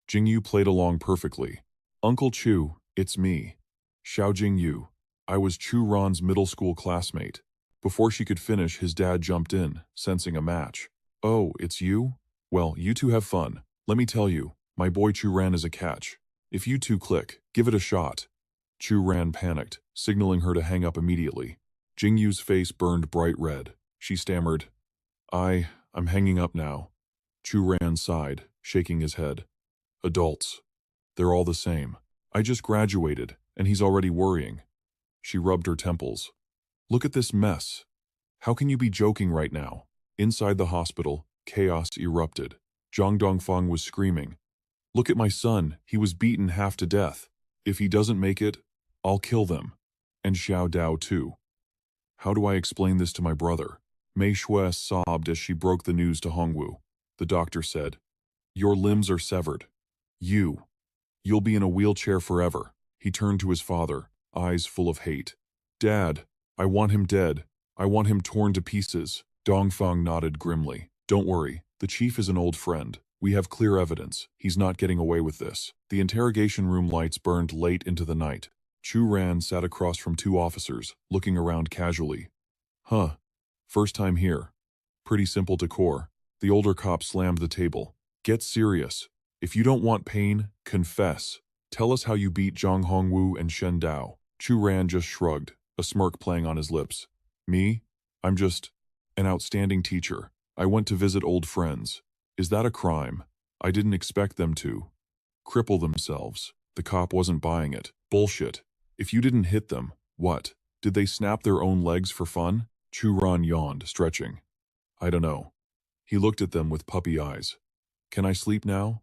Speaker 1: Jingyu played along perfectly. Uncle Chu, it's me. Xiao Jingyu. I was Chu Ran's middle school classmate. Before she could finish, his dad jumped in, sensing a match. Oh, it's you? Well, you two have fun. Let me tell you, my boy Chu Ran is a catch. If you two click, give it a shot. Chu Ran panicked, signaling her to hang up immediately. Jingyu's face burned bright red. She stammered, I'm hanging up now. Chu Ran sighed, shaking his head. Adults. They're all the same. I just graduated, and he's already worrying. She rubbed her temples. Look at this mess. How can you be joking right now? Inside the hospital, chaos erupted. Zhang Dongfang was screaming. Look at my son, he was beaten half to death. If he doesn't make it, I'll kill them. And Xiao Dao too. How do I explain this to my brother? Mei Shui sobbed as she broke the news to Hongwu. The doctor said, Your limbs are severed. You'll be in a wheelchair forever. He turned to his father, eyes full of hate. Dad, I want him dead. I want him torn to pieces. Dongfang nodded grimly. Don't worry, the chief is an old friend. We have clear evidence. He's not getting away with this. The interrogation room lights burned late into the night. Chu Ran sat across from two officers, looking around casually. Huh. First time here. Pretty simple decor. The older cop slammed the table. Get serious. If you don't want pain, confess. Tell us how you beat Zhang Hongwu and Shen Dao. Chu Ran just shrugged, a smirk playing on his lips. Me? I'm just an outstanding teacher. I went to visit old friends. Is that a crime? I didn't expect them to cripple themselves. The cop wasn't buying it. Bullshit. If you didn't hit them, what? Did they snap their own legs for fun? Chu Ran yawned, stretching. I don't know. He looked at them with puppy eyes. Can I sleep now?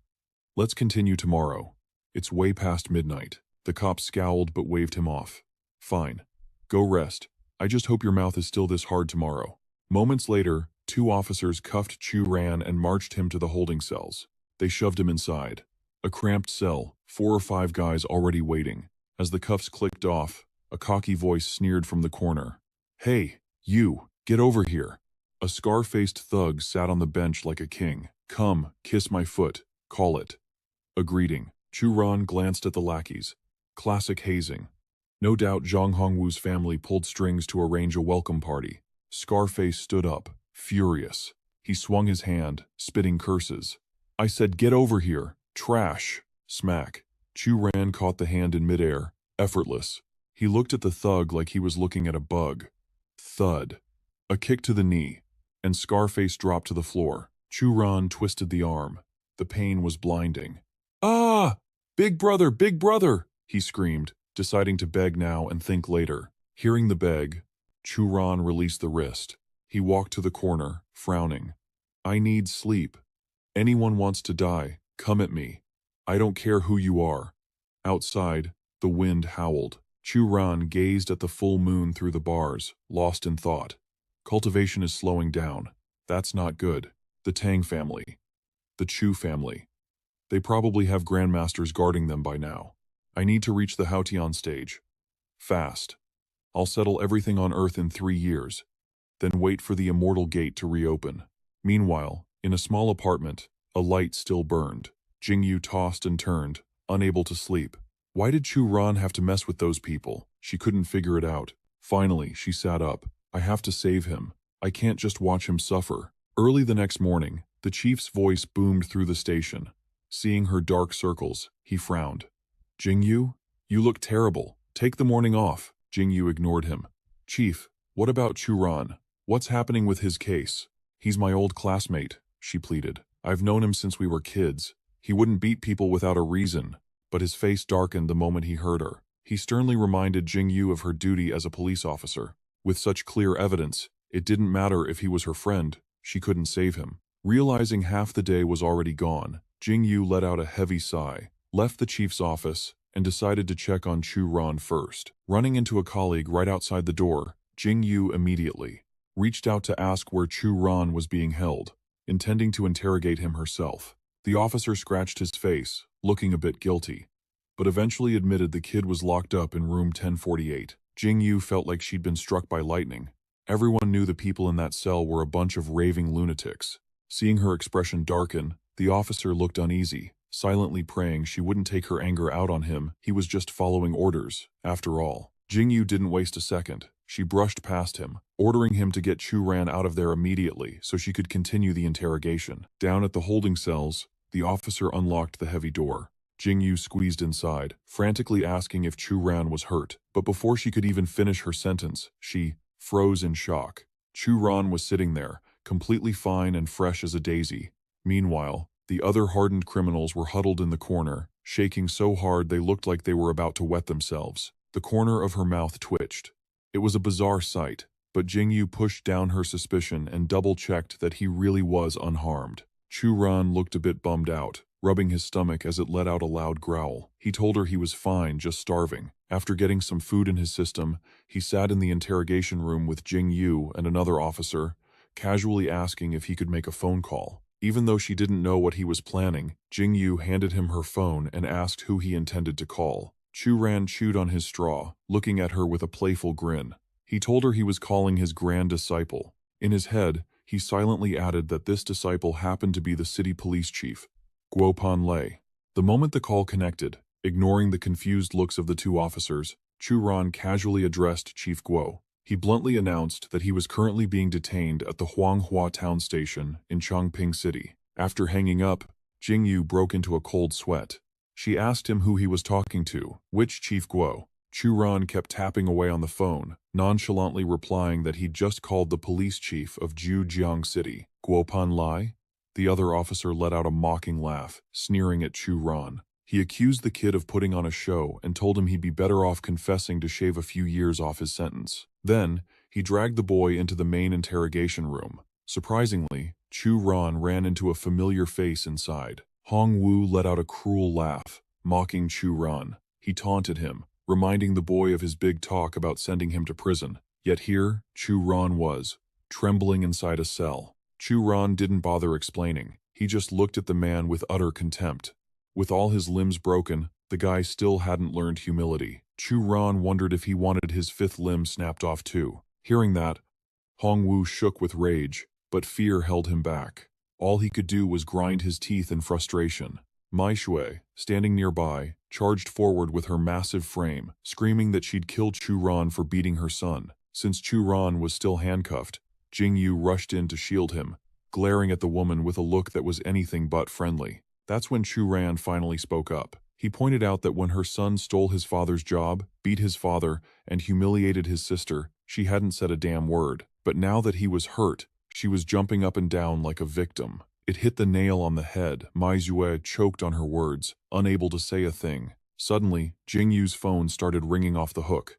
Speaker 1: Let's continue tomorrow. It's way past midnight. The cop scowled but waved him off. Fine. Go rest. I just hope your mouth is still this hard tomorrow. Moments later, two officers cuffed Chu Ran and marched him to the holding cells. They shoved him inside. A cramped cell, 4 or 5 guys already waiting. As the cuffs clicked off, a cocky voice sneered from the corner. Hey, you, get over here. A scar-faced thug sat on the bench like a king. Come, kiss my foot. Call it. A greeting. Chu Ran glanced at the lackeys. Classic hazing. No doubt Zhang Hongwu's family pulled strings to arrange a welcome party. Scarface stood up, furious. He swung his hand, spitting curses. I said get over here. Trash. Smack. Chu Ran caught the hand in midair, effortless. He looked at the thug like he was looking at a bug. Thud. A kick to the knee, and Scarface dropped to the floor. Chu Ran twisted the arm. The pain was blinding. Ah! Big brother, he screamed, deciding to beg now and think later. Hearing the beg, Chu Ran released the wrist. He walked to the corner, frowning. I need sleep. Anyone wants to die, come at me. I don't care who you are. Outside, the wind howled. Chu Ran gazed at the full moon through the bars, lost in thought. Cultivation is slowing down. That's not good. The Tang family. The Chu family. They probably have grandmasters guarding them by now. I need to reach the Haotian stage. Fast. I'll settle everything on Earth in 3 years, then wait for the immortal gate to reopen. Meanwhile, in a small apartment, a light still burned. Jingyu tossed and turned, unable to sleep. Why did Chu Ran have to mess with those people? She couldn't figure it out. Finally, she sat up. I have to save him. I can't just watch him suffer. Early the next morning, the chief's voice boomed through the station. Seeing her dark circles, he frowned. Jingyu, you look terrible. Take the morning off. Jingyu ignored him. Chief, what about Chu Ran? What's happening with his case? He's my old classmate, she pleaded. I've known him since we were kids. He wouldn't beat people without a reason, but his face darkened the moment he heard her. He sternly reminded Jingyu of her duty as a police officer. With such clear evidence, it didn't matter if he was her friend, she couldn't save him. Realizing half the day was already gone, Jingyu let out a heavy sigh, left the chief's office, and decided to check on Chu Ran first. Running into a colleague right outside the door, Jingyu immediately reached out to ask where Chu Ran was being held, intending to interrogate him herself. The officer scratched his face, looking a bit guilty. but eventually admitted the kid was locked up in room 1048. Jing Yu felt like she'd been struck by lightning. Everyone knew the people in that cell were a bunch of raving lunatics. Seeing her expression darken, the officer looked uneasy, silently praying she wouldn't take her anger out on him. He was just following orders, after all. Jing Yu didn't waste a second. She brushed past him, ordering him to get Chu Ran out of there immediately so she could continue the interrogation. Down at the holding cells, the officer unlocked the heavy door. Jing Yu squeezed inside, frantically asking if Chu Ran was hurt. But before she could even finish her sentence, she froze in shock. Chu Ran was sitting there, completely fine and fresh as a daisy. Meanwhile, the other hardened criminals were huddled in the corner, shaking so hard they looked like they were about to wet themselves. The corner of her mouth twitched. It was a bizarre sight, but Jing Yu pushed down her suspicion and double-checked that he really was unharmed. Chu Ran looked a bit bummed out, rubbing his stomach as it let out a loud growl. He told her he was fine, just starving. After getting some food in his system, he sat in the interrogation room with Jing Yu and another officer, casually asking if he could make a phone call. Even though she didn't know what he was planning, Jing Yu handed him her phone and asked who he intended to call. Chu Ran chewed on his straw, looking at her with a playful grin. He told her he was calling his grand disciple. In his head, he silently added that this disciple happened to be the city police chief, Guo Panlei. The moment the call connected, ignoring the confused looks of the two officers, Chu Ran casually addressed Chief Guo. He bluntly announced that he was currently being detained at the Huanghua town station in Chongping City. After hanging up, Jing Yu broke into a cold sweat. She asked him who he was talking to, which Chief Guo. Chu Ran kept tapping away on the phone, nonchalantly replying that he'd just called the police chief of Zhujiang City. Guo Panlai? The other officer let out a mocking laugh, sneering at Chu Ran. He accused the kid of putting on a show and told him he'd be better off confessing to shave a few years off his sentence. Then, he dragged the boy into the main interrogation room. Surprisingly, Chu Ran ran into a familiar face inside. Hong Wu let out a cruel laugh, mocking Chu Ran. He taunted him, reminding the boy of his big talk about sending him to prison. Yet here, Chu Ran was, trembling inside a cell. Chu Ran didn't bother explaining. He just looked at the man with utter contempt. With all his limbs broken, the guy still hadn't learned humility. Chu Ran wondered if he wanted his fifth limb snapped off too. Hearing that, Hong Wu shook with rage, but fear held him back. All he could do was grind his teeth in frustration. Mai Shui, standing nearby, charged forward with her massive frame, screaming that she'd kill Chu Ran for beating her son. Since Chu Ran was still handcuffed, Jing Yu rushed in to shield him, glaring at the woman with a look that was anything but friendly. That's when Chu Ran finally spoke up. He pointed out that when her son stole his father's job, beat his father, and humiliated his sister, she hadn't said a damn word. But now that he was hurt, she was jumping up and down like a victim. It hit the nail on the head. Mai Zue choked on her words, unable to say a thing. Suddenly, Jing Yu's phone started ringing off the hook.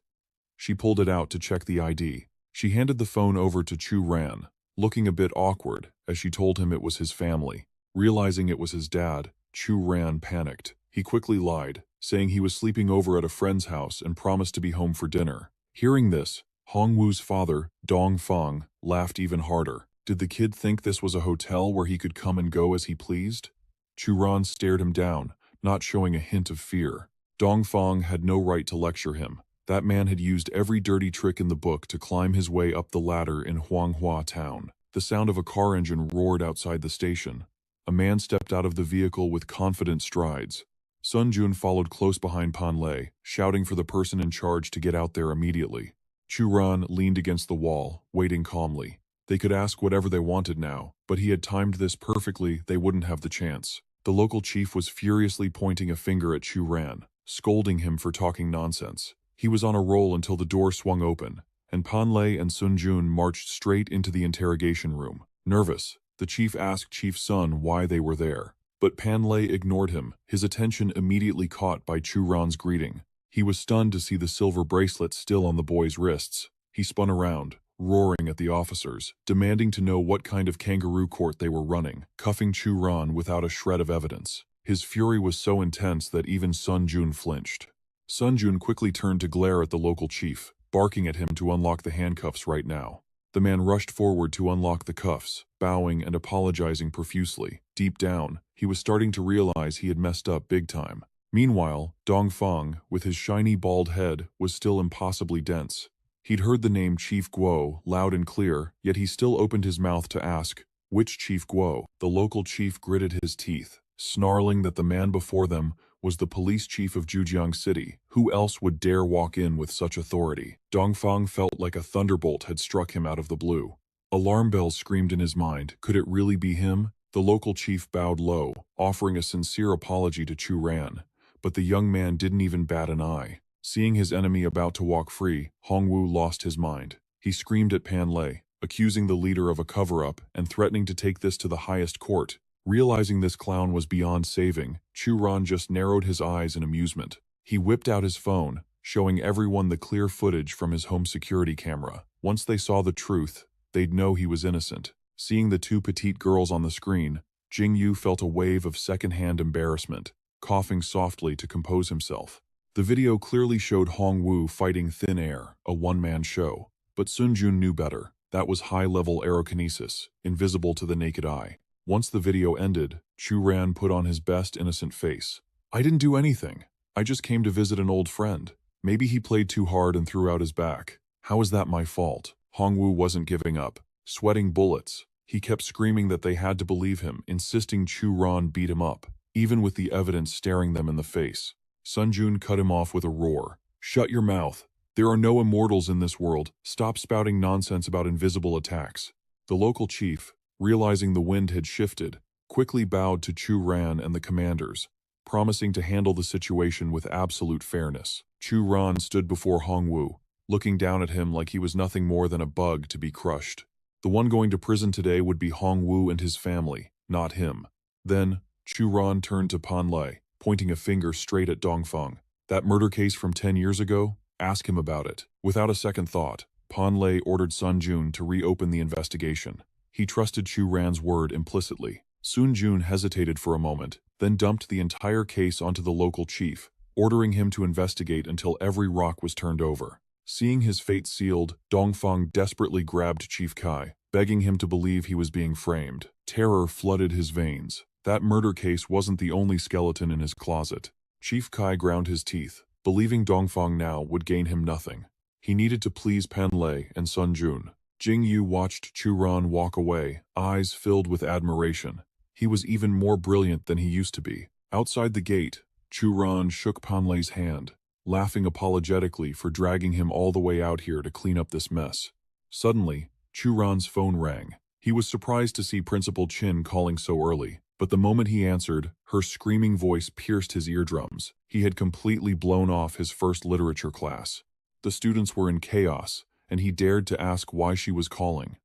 Speaker 1: She pulled it out to check the ID. She handed the phone over to Chu Ran, looking a bit awkward as she told him it was his family. Realizing it was his dad, Chu Ran panicked. He quickly lied, saying he was sleeping over at a friend's house and promised to be home for dinner. Hearing this, Hong Wu's father, Dong Feng, laughed even harder. Did the kid think this was a hotel where he could come and go as he pleased? Chu Ran stared him down, not showing a hint of fear. Dong Feng had no right to lecture him. That man had used every dirty trick in the book to climb his way up the ladder in Huanghua town. The sound of a car engine roared outside the station. A man stepped out of the vehicle with confident strides. Sun Jun followed close behind Pan Lei, shouting for the person in charge to get out there immediately. Chu Ran leaned against the wall, waiting calmly. They could ask whatever they wanted now, but he had timed this perfectly. They wouldn't have the chance. The local chief was furiously pointing a finger at Chu Ran, scolding him for talking nonsense. He was on a roll until the door swung open, and Pan Lei and Sun Jun marched straight into the interrogation room. Nervous, the chief asked Chief Sun why they were there. But Pan Lei ignored him, his attention immediately caught by Chu Ran's greeting. He was stunned to see the silver bracelet still on the boy's wrists. He spun around, roaring at the officers, demanding to know what kind of kangaroo court they were running, cuffing Chu Ran without a shred of evidence. His fury was so intense that even Sun Jun flinched. Sun Jun quickly turned to glare at the local chief, barking at him to unlock the handcuffs right now. The man rushed forward to unlock the cuffs, bowing and apologizing profusely. Deep down, he was starting to realize he had messed up big time. Meanwhile, Dongfang, with his shiny bald head, was still impossibly dense. He'd heard the name Chief Guo loud and clear, yet he still opened his mouth to ask, which Chief Guo? The local chief gritted his teeth, snarling that the man before them was the police chief of Zhujiang City. Who else would dare walk in with such authority? Dongfang felt like a thunderbolt had struck him out of the blue. Alarm bells screamed in his mind. Could it really be him? The local chief bowed low, offering a sincere apology to Chu Ran. But the young man didn't even bat an eye. Seeing his enemy about to walk free, Hongwu lost his mind. He screamed at Pan Lei, accusing the leader of a cover-up and threatening to take this to the highest court. Realizing this clown was beyond saving, Chu Ran just narrowed his eyes in amusement. He whipped out his phone, showing everyone the clear footage from his home security camera. Once they saw the truth, they'd know he was innocent. Seeing the two petite girls on the screen, Jingyu felt a wave of second-hand embarrassment, coughing softly to compose himself. The video clearly showed Hongwu fighting thin air, a one-man show. But Sun Jun knew better. That was high-level aerokinesis, invisible to the naked eye. Once the video ended, Chu Ran put on his best innocent face. I didn't do anything. I just came to visit an old friend. Maybe he played too hard and threw out his back. How is that my fault? Hongwu wasn't giving up. Sweating bullets, he kept screaming that they had to believe him, insisting Chu Ran beat him up, even with the evidence staring them in the face. Sun Jun cut him off with a roar. Shut your mouth. There are no immortals in this world. Stop spouting nonsense about invisible attacks. The local chief, realizing the wind had shifted, quickly bowed to Chu Ran and the commanders, promising to handle the situation with absolute fairness. Chu Ran stood before Hongwu, looking down at him like he was nothing more than a bug to be crushed. The one going to prison today would be Hongwu and his family, not him. Then, Chu Ran turned to Pan Lei, pointing a finger straight at Dongfang. That murder case from 10 years ago? Ask him about it. Without a second thought, Pan Lei ordered Sun Jun to reopen the investigation. He trusted Chu Ran's word implicitly. Sun Jun hesitated for a moment, then dumped the entire case onto the local chief, ordering him to investigate until every rock was turned over. Seeing his fate sealed, Dongfang desperately grabbed Chief Kai, begging him to believe he was being framed. Terror flooded his veins. That murder case wasn't the only skeleton in his closet. Chief Kai ground his teeth, believing Dongfang now would gain him nothing. He needed to please Pan Lei and Sun Jun. Jingyu watched Chu Ran walk away, eyes filled with admiration. He was even more brilliant than he used to be. Outside the gate, Chu Ran shook Pan Lei's hand, laughing apologetically for dragging him all the way out here to clean up this mess. Suddenly, Chu Ran's phone rang. He was surprised to see Principal Qin calling so early. But the moment he answered, her screaming voice pierced his eardrums. He had completely blown off his first literature class. The students were in chaos, and he dared to ask why she was calling.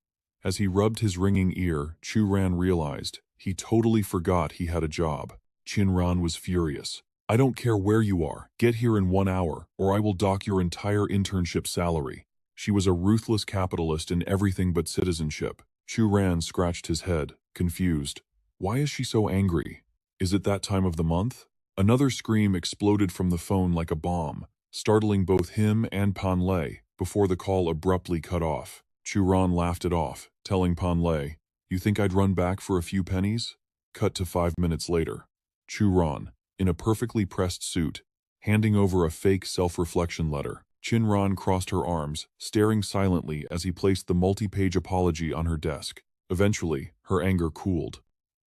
Speaker 1: As he rubbed his ringing ear, Chu Ran realized he totally forgot he had a job. Qin Ran was furious. I don't care where you are. Get here in 1 hour, or I will dock your entire internship salary. She was a ruthless capitalist in everything but citizenship. Chu Ran scratched his head, confused. Why is she so angry? Is it that time of the month? Another scream exploded from the phone like a bomb, startling both him and Pan Lei, before the call abruptly cut off. Chu Ran laughed it off, telling Pan Lei, "You think I'd run back for a few pennies?" Cut to 5 minutes later. Chu Ran, in a perfectly pressed suit, handing over a fake self-reflection letter. Qin Ran crossed her arms, staring silently as he placed the multi-page apology on her desk. Eventually, her anger cooled.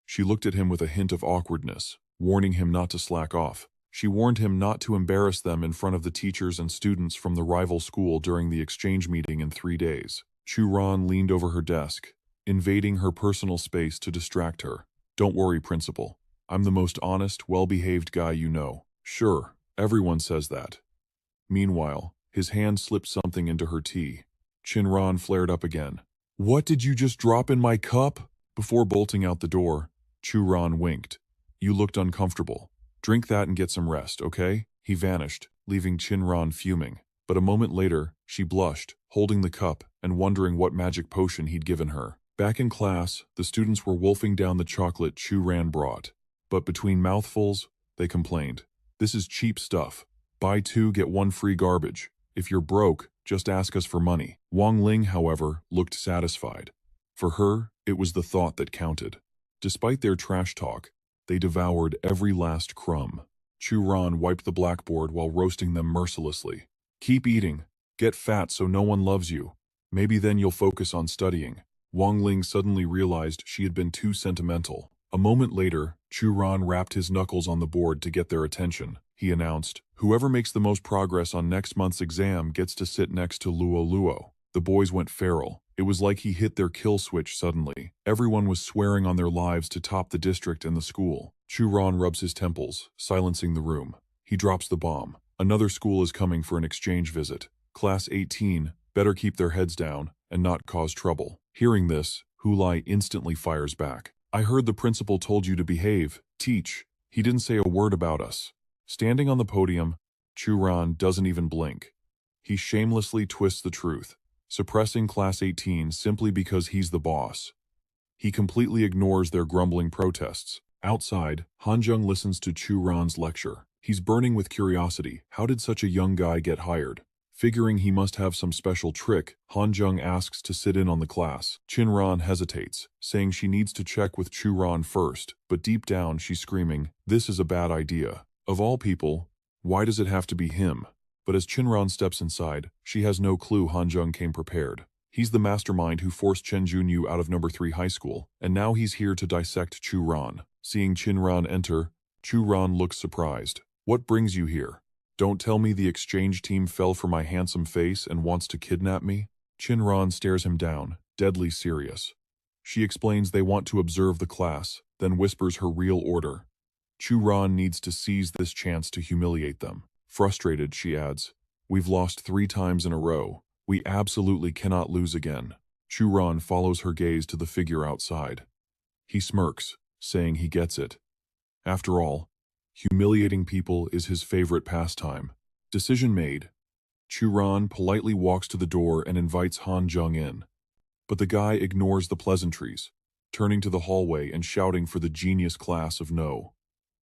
Speaker 1: She looked at him with a hint of awkwardness, warning him not to slack off. She warned him not to embarrass them in front of the teachers and students from the rival school during the exchange meeting in 3 days. Chu Ran leaned over her desk, invading her personal space to distract her. Don't worry, Principal. I'm the most honest, well-behaved guy you know. Sure, everyone says that. Meanwhile, his hand slipped something into her tea. Qin Ran flared up again. What did you just drop in my cup? Before bolting out the door, Chu Ran winked. You looked uncomfortable. Drink that and get some rest, okay? He vanished, leaving Qin Ran fuming. But a moment later, she blushed, holding the cup and wondering what magic potion he'd given her. Back in class, the students were wolfing down the chocolate Chu Ran brought. But between mouthfuls, they complained. This is cheap stuff. Buy 2, get 1 free garbage. If you're broke, just ask us for money. Wang Ling, however, looked satisfied. For her, it was the thought that counted. Despite their trash talk, they devoured every last crumb. Chu Ran wiped the blackboard while roasting them mercilessly. Keep eating. Get fat so no one loves you. Maybe then you'll focus on studying. Wang Ling suddenly realized she had been too sentimental. A moment later, Chu Ran rapped his knuckles on the board to get their attention. He announced, "Whoever makes the most progress on next month's exam gets to sit next to Luo Luo." The boys went feral. It was like he hit their kill switch suddenly. Everyone was swearing on their lives to top the district and the school. Chu Ran rubs his temples, silencing the room. He drops the bomb. Another school is coming for an exchange visit. Class 18, better keep their heads down and not cause trouble. Hearing this, Hulai instantly fires back. I heard the principal told you to behave, teach. He didn't say a word about us. Standing on the podium, Chu Ran doesn't even blink. He shamelessly twists the truth, suppressing Class 18 simply because he's the boss. He completely ignores their grumbling protests. Outside, Hanjung listens to Chu Ran's lecture. He's burning with curiosity. How did such a young guy get hired? Figuring he must have some special trick, Hanjung asks to sit in on the class. Chinran hesitates, saying she needs to check with Chu Ran first, but deep down she's screaming, "This is a bad idea. Of all people, why does it have to be him?" But as Chinran steps inside, she has no clue Hanjung came prepared. He's the mastermind who forced Chen Junyu out of number 3 high school, and now he's here to dissect Chu Ran. Seeing Chinran enter, Chu Ran looks surprised. What brings you here? Don't tell me the exchange team fell for my handsome face and wants to kidnap me? Chinran stares him down, deadly serious. She explains they want to observe the class, then whispers her real order. Chu Ran needs to seize this chance to humiliate them. Frustrated, she adds, "We've lost 3 times in a row. We absolutely cannot lose again." Chu Ran follows her gaze to the figure outside. He smirks, saying he gets it. After all, humiliating people is his favorite pastime. Decision made. Chu Ran politely walks to the door and invites Hanjung in. But the guy ignores the pleasantries, turning to the hallway and shouting for the genius class of No.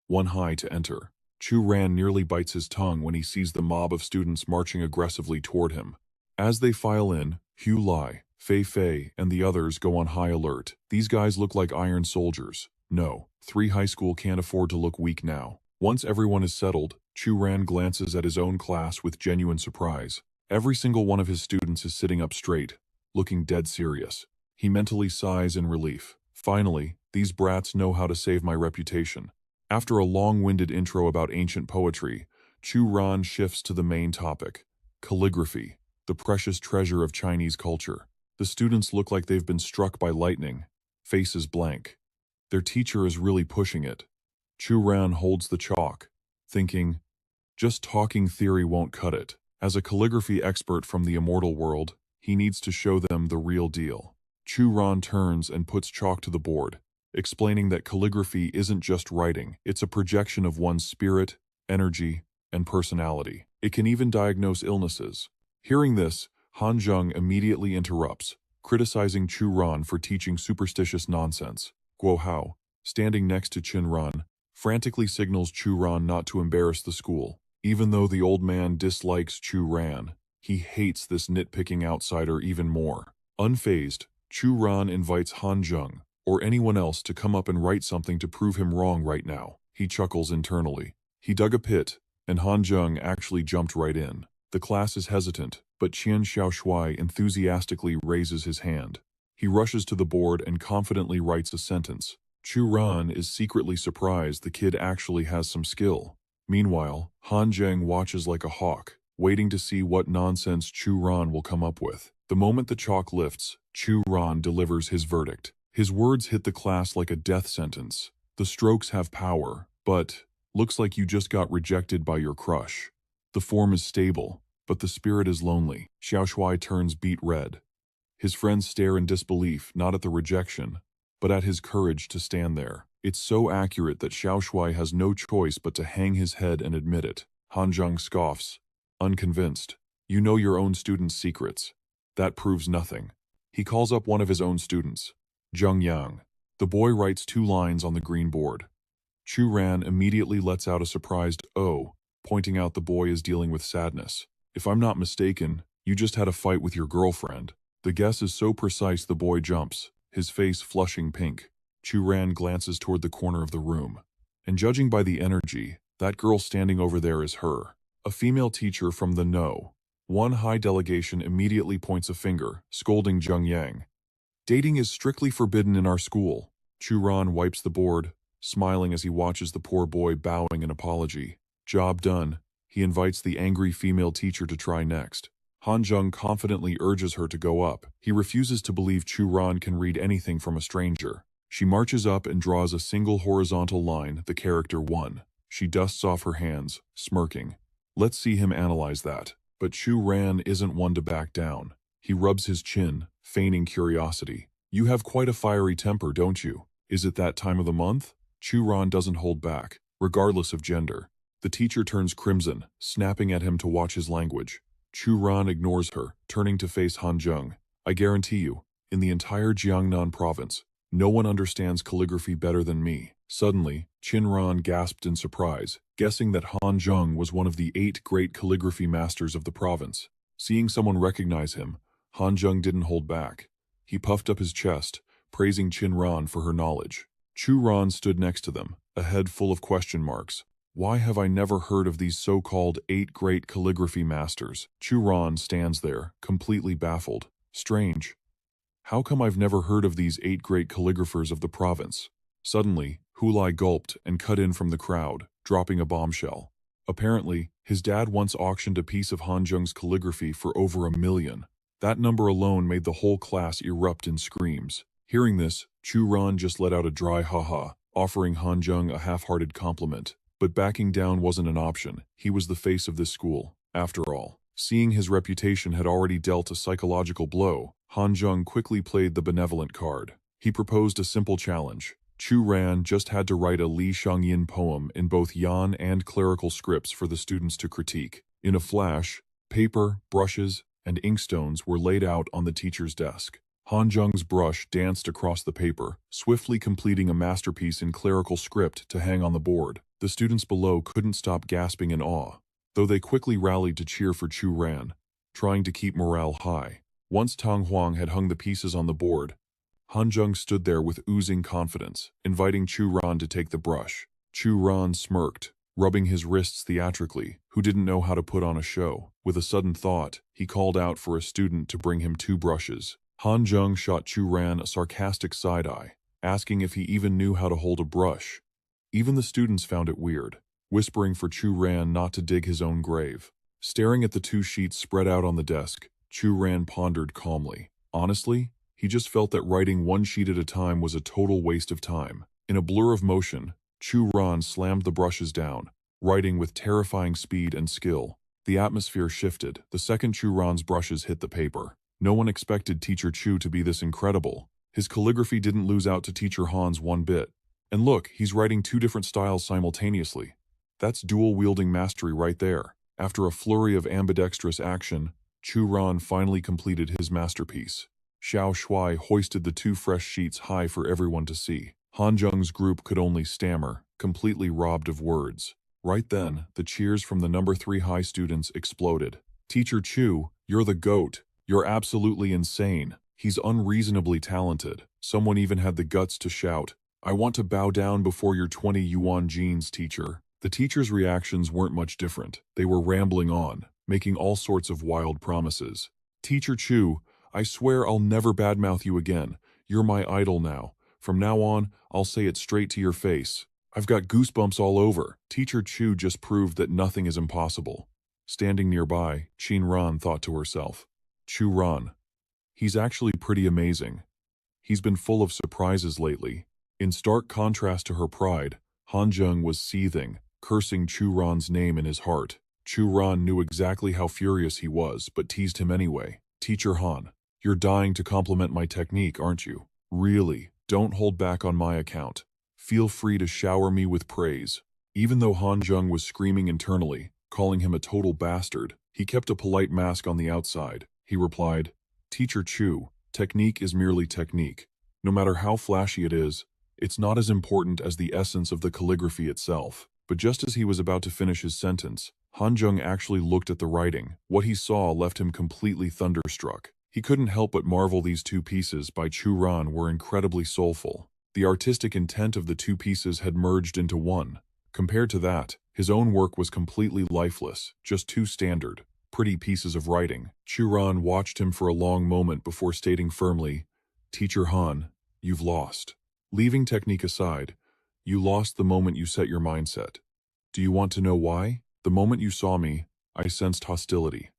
Speaker 1: 1 high to enter. Chu Ran nearly bites his tongue when he sees the mob of students marching aggressively toward him. As they file in, Hu Lai, Fei Fei, and the others go on high alert. These guys look like iron soldiers. No, 3 high school can't afford to look weak now. Once everyone is settled, Chu Ran glances at his own class with genuine surprise. Every single one of his students is sitting up straight, looking dead serious. He mentally sighs in relief. Finally, these brats know how to save my reputation. After a long-winded intro about ancient poetry, Chu Ran shifts to the main topic: calligraphy, the precious treasure of Chinese culture. The students look like they've been struck by lightning, faces blank. Their teacher is really pushing it. Chu Ran holds the chalk, thinking, just talking theory won't cut it. As a calligraphy expert from the immortal world, he needs to show them the real deal. Chu Ran turns and puts chalk to the board, explaining that calligraphy isn't just writing, it's a projection of one's spirit, energy, and personality. It can even diagnose illnesses. Hearing this, Hanjung immediately interrupts, criticizing Chu Ran for teaching superstitious nonsense. Guo Hao, standing next to Chin Ran, frantically signals Chu Ran not to embarrass the school. Even though the old man dislikes Chu Ran, he hates this nitpicking outsider even more. Unfazed, Chu Ran invites Hanjung, or anyone else, to come up and write something to prove him wrong right now. He chuckles internally. He dug a pit, and Hanjung actually jumped right in. The class is hesitant, but Qian Xiaoshui enthusiastically raises his hand. He rushes to the board and confidently writes a sentence. Chu Ran is secretly surprised the kid actually has some skill. Meanwhile, Hanjung watches like a hawk, waiting to see what nonsense Chu Ran will come up with. The moment the chalk lifts, Chu Ran delivers his verdict. His words hit the class like a death sentence. The strokes have power, but looks like you just got rejected by your crush. The form is stable, but the spirit is lonely. Xiaoshui turns beet red. His friends stare in disbelief, not at the rejection, but at his courage to stand there. It's so accurate that Xiaoshui has no choice but to hang his head and admit it. Hanjung scoffs, unconvinced. You know your own students' secrets. That proves nothing. He calls up one of his own students, Zheng Yang. The boy writes 2 lines on the green board. Chu Ran immediately lets out a surprised "oh," pointing out the boy is dealing with sadness. If I'm not mistaken, you just had a fight with your girlfriend. The guess is so precise the boy jumps, his face flushing pink. Chu Ran glances toward the corner of the room, and judging by the energy, That girl standing over there is her. A female teacher from the No. One high delegation immediately points a finger, scolding Zheng Yang. Dating is strictly forbidden in our school. Chu Ran wipes the board, smiling as he watches the poor boy bowing in apology. Job done. He invites the angry female teacher to try next. Han Zheng confidently urges her to go up. He refuses to believe Chu Ran can read anything from a stranger. She marches up and draws a single horizontal line, the character 1. She dusts off her hands, smirking. Let's see him analyze that. But Chu Ran isn't one to back down. He rubs his chin, feigning curiosity. You have quite a fiery temper, don't you? Is it that time of the month? Chu Ran doesn't hold back, regardless of gender. The teacher turns crimson, snapping at him to watch his language. Chu Ran ignores her, turning to face Han Zheng. I guarantee you, in the entire Jiangnan province, no one understands calligraphy better than me. Suddenly, Qin Ran gasped in surprise, guessing that Han Zheng was one of the 8 great calligraphy masters of the province. Seeing someone recognize him, Han Zheng didn't hold back. He puffed up his chest, praising Qin Ran for her knowledge. Chu Ran stood next to them, a head full of question marks. Why have I never heard of these so-called 8 great calligraphy masters? Chu Ran stands there, completely baffled. Strange. How come I've never heard of these 8 great calligraphers of the province? Suddenly, Hulai gulped and cut in from the crowd, dropping a bombshell. Apparently, his dad once auctioned a piece of Han Zheng's calligraphy for over $1 million. That number alone made the whole class erupt in screams. Hearing this, Chu Ran just let out a dry ha-ha, offering Han Zheng a half-hearted compliment. But backing down wasn't an option. He was the face of this school, after all. Seeing his reputation had already dealt a psychological blow, Han Zheng quickly played the benevolent card. He proposed a simple challenge. Chu Ran just had to write a Li Shangyin poem in both Yan and clerical scripts for the students to critique. In a flash, paper, brushes, and inkstones were laid out on the teacher's desk. Han Zheng's brush danced across the paper, swiftly completing a masterpiece in clerical script to hang on the board. The students below couldn't stop gasping in awe, though they quickly rallied to cheer for Chu Ran, trying to keep morale high. Once Tang Huang had hung the pieces on the board, Han Zheng stood there with oozing confidence, inviting Chu Ran to take the brush. Chu Ran smirked, rubbing his wrists theatrically, who didn't know how to put on a show. With a sudden thought, he called out for a student to bring him 2 brushes. Han Zheng shot Chu Ran a sarcastic side-eye, asking if he even knew how to hold a brush. Even the students found it weird, whispering for Chu Ran not to dig his own grave. Staring at the 2 sheets spread out on the desk, Chu Ran pondered calmly. Honestly, he just felt that writing 1 sheet at a time was a total waste of time. In a blur of motion, Chu Ran slammed the brushes down, writing with terrifying speed and skill. The atmosphere shifted the second Chu Ran's brushes hit the paper. No one expected Teacher Chu to be this incredible. His calligraphy didn't lose out to Teacher Han's one bit. And look, he's writing 2 different styles simultaneously. That's dual-wielding mastery right there. After a flurry of ambidextrous action, Chu Ran finally completed his masterpiece. Xiao Shuai hoisted the 2 fresh sheets high for everyone to see. Han Zheng's group could only stammer, completely robbed of words. Right then, the cheers from the number 3 high students exploded. Teacher Chu, you're the GOAT. You're absolutely insane. He's unreasonably talented. Someone even had the guts to shout, I want to bow down before your 20 yuan jeans, teacher. The teacher's reactions weren't much different. They were rambling on, making all sorts of wild promises. Teacher Chu, I swear I'll never badmouth you again. You're my idol now. From now on, I'll say it straight to your face. I've got goosebumps all over. Teacher Chu just proved that nothing is impossible. Standing nearby, Qin Ran thought to herself, Chu Ran. He's actually pretty amazing. He's been full of surprises lately. In stark contrast to her pride, Han Zheng was seething, cursing Chu Ran's name in his heart. Chu Ran knew exactly how furious he was, but teased him anyway. Teacher Han, you're dying to compliment my technique, aren't you? Really, don't hold back on my account. Feel free to shower me with praise. Even though Han Zheng was screaming internally, calling him a total bastard, he kept a polite mask on the outside. He replied, Teacher Chu, technique is merely technique. No matter how flashy it is, it's not as important as the essence of the calligraphy itself. But just as he was about to finish his sentence, Han Zheng actually looked at the writing. What he saw left him completely thunderstruck. He couldn't help but marvel these 2 pieces by Chu Ran were incredibly soulful. The artistic intent of the 2 pieces had merged into one. Compared to that, His own work was completely lifeless, just two standard, pretty pieces of writing. Churan watched him for a long moment before stating firmly, "Teacher Han, you've lost. Leaving technique aside, you lost the moment you set your mindset. Do you want to know why? The moment you saw me, I sensed hostility.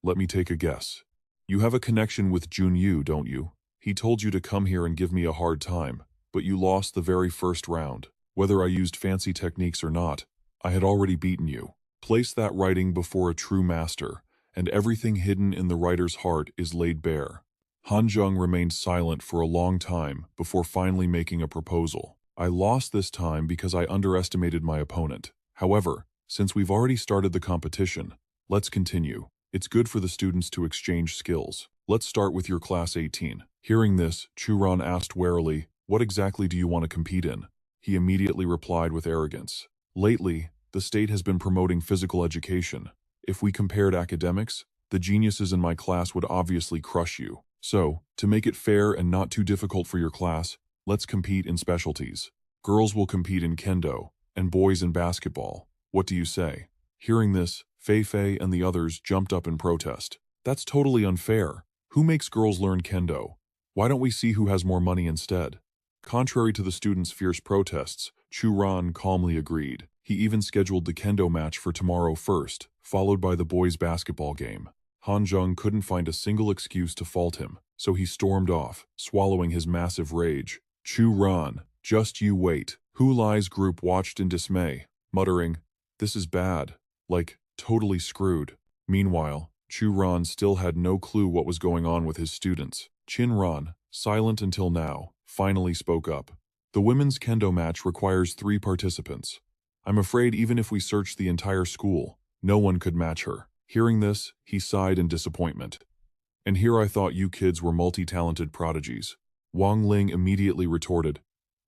Speaker 1: Let me take a guess. You have a connection with Jun Yu, don't you? He told you to come here and give me a hard time, but you lost the very first round. Whether I used fancy techniques or not, I had already beaten you. Place that writing before a true master, and everything hidden in the writer's heart is laid bare." Hanjung remained silent for a long time before finally making a proposal. "I lost this time because I underestimated my opponent. However, since we've already started the competition, let's continue. It's good for the students to exchange skills. Let's start with your class 18. Hearing this, Churan asked warily, "What exactly do you want to compete in?" He immediately replied with arrogance, "Lately, the state has been promoting physical education. If we compared academics, the geniuses in my class would obviously crush you. So, to make it fair and not too difficult for your class, let's compete in specialties. Girls will compete in kendo, and boys in basketball. What do you say?" Hearing this, Fei Fei and the others jumped up in protest. "That's totally unfair. Who makes girls learn kendo? Why don't we see who has more money instead?" Contrary to the students' fierce protests, Chu Ran calmly agreed. He even scheduled the kendo match for tomorrow first, followed by the boys' basketball game. Hanjung couldn't find a single excuse to fault him, so he stormed off, swallowing his massive rage. "Chu Ran, just you wait." Hu Lai's group watched in dismay, muttering, "This is bad. Like, totally screwed." Meanwhile, Chu Ran still had no clue what was going on with his students. Chin Ran, silent until now, finally spoke up. "The women's kendo match requires 3 participants. I'm afraid even if we searched the entire school, no one could match her." Hearing this, he sighed in disappointment. "And here I thought you kids were multi-talented prodigies." Wang Ling immediately retorted,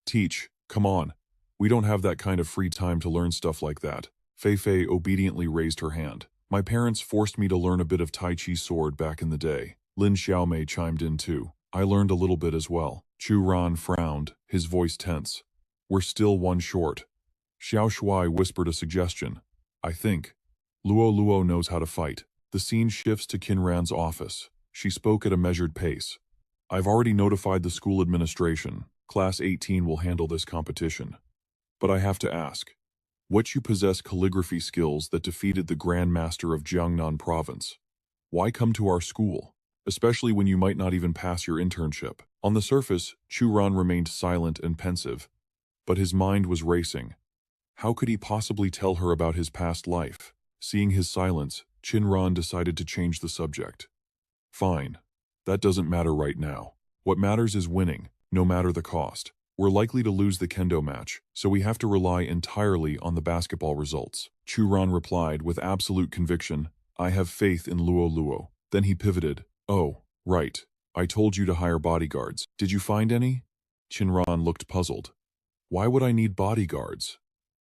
Speaker 1: "Teach, come on. We don't have that kind of free time to learn stuff like that." Fei Fei obediently raised her hand. "My parents forced me to learn a bit of Tai Chi sword back in the day." Lin Xiaomei chimed in too. "I learned a little bit as well." Chu Ran frowned, his voice tense. "We're still one short." Xiao Shuai whispered a suggestion. "I think Luo Luo knows how to fight." The scene shifts to Qinran's office. She spoke at a measured pace. "I've already notified the school administration. Class 18 will handle this competition. But I have to ask, what you possess calligraphy skills that defeated the Grand Master of Jiangnan Province? Why come to our school? Especially when you might not even pass your internship." On the surface, Chu Ran remained silent and pensive, but his mind was racing. How could he possibly tell her about his past life? Seeing his silence, Ran decided to change the subject. "Fine. That doesn't matter right now. What matters is winning, no matter the cost. We're likely to lose the kendo match, so we have to rely entirely on the basketball results." Chu Ran replied with absolute conviction, "I have faith in Luo Luo." Then he pivoted. "Oh, right. I told you to hire bodyguards. Did you find any?" Ran looked puzzled. "Why would I need bodyguards?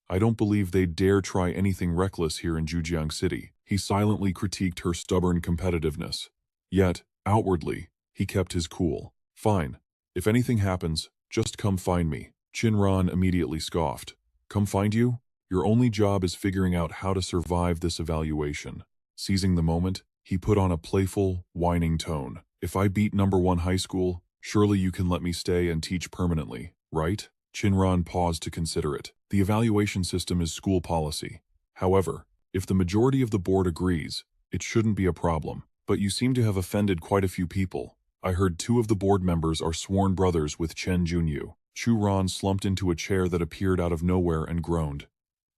Speaker 1: I don't believe they'd dare try anything reckless here in Zhujiang City." He silently critiqued her stubborn competitiveness. Yet, outwardly, he kept his cool. "Fine. If anything happens, just come find me." Ran immediately scoffed. "Come find you? Your only job is figuring out how to survive this evaluation." Seizing the moment, he put on a playful, whining tone. "If I beat #1 high school, surely you can let me stay and teach permanently, right?" Ran paused to consider it. The evaluation system is school policy. However, if the majority of the board agrees, it shouldn't be a problem. But you seem to have offended quite a few people. I heard 2 of the board members are sworn brothers with Chen Junyu. Chu Ran slumped into a chair that appeared out of nowhere and groaned.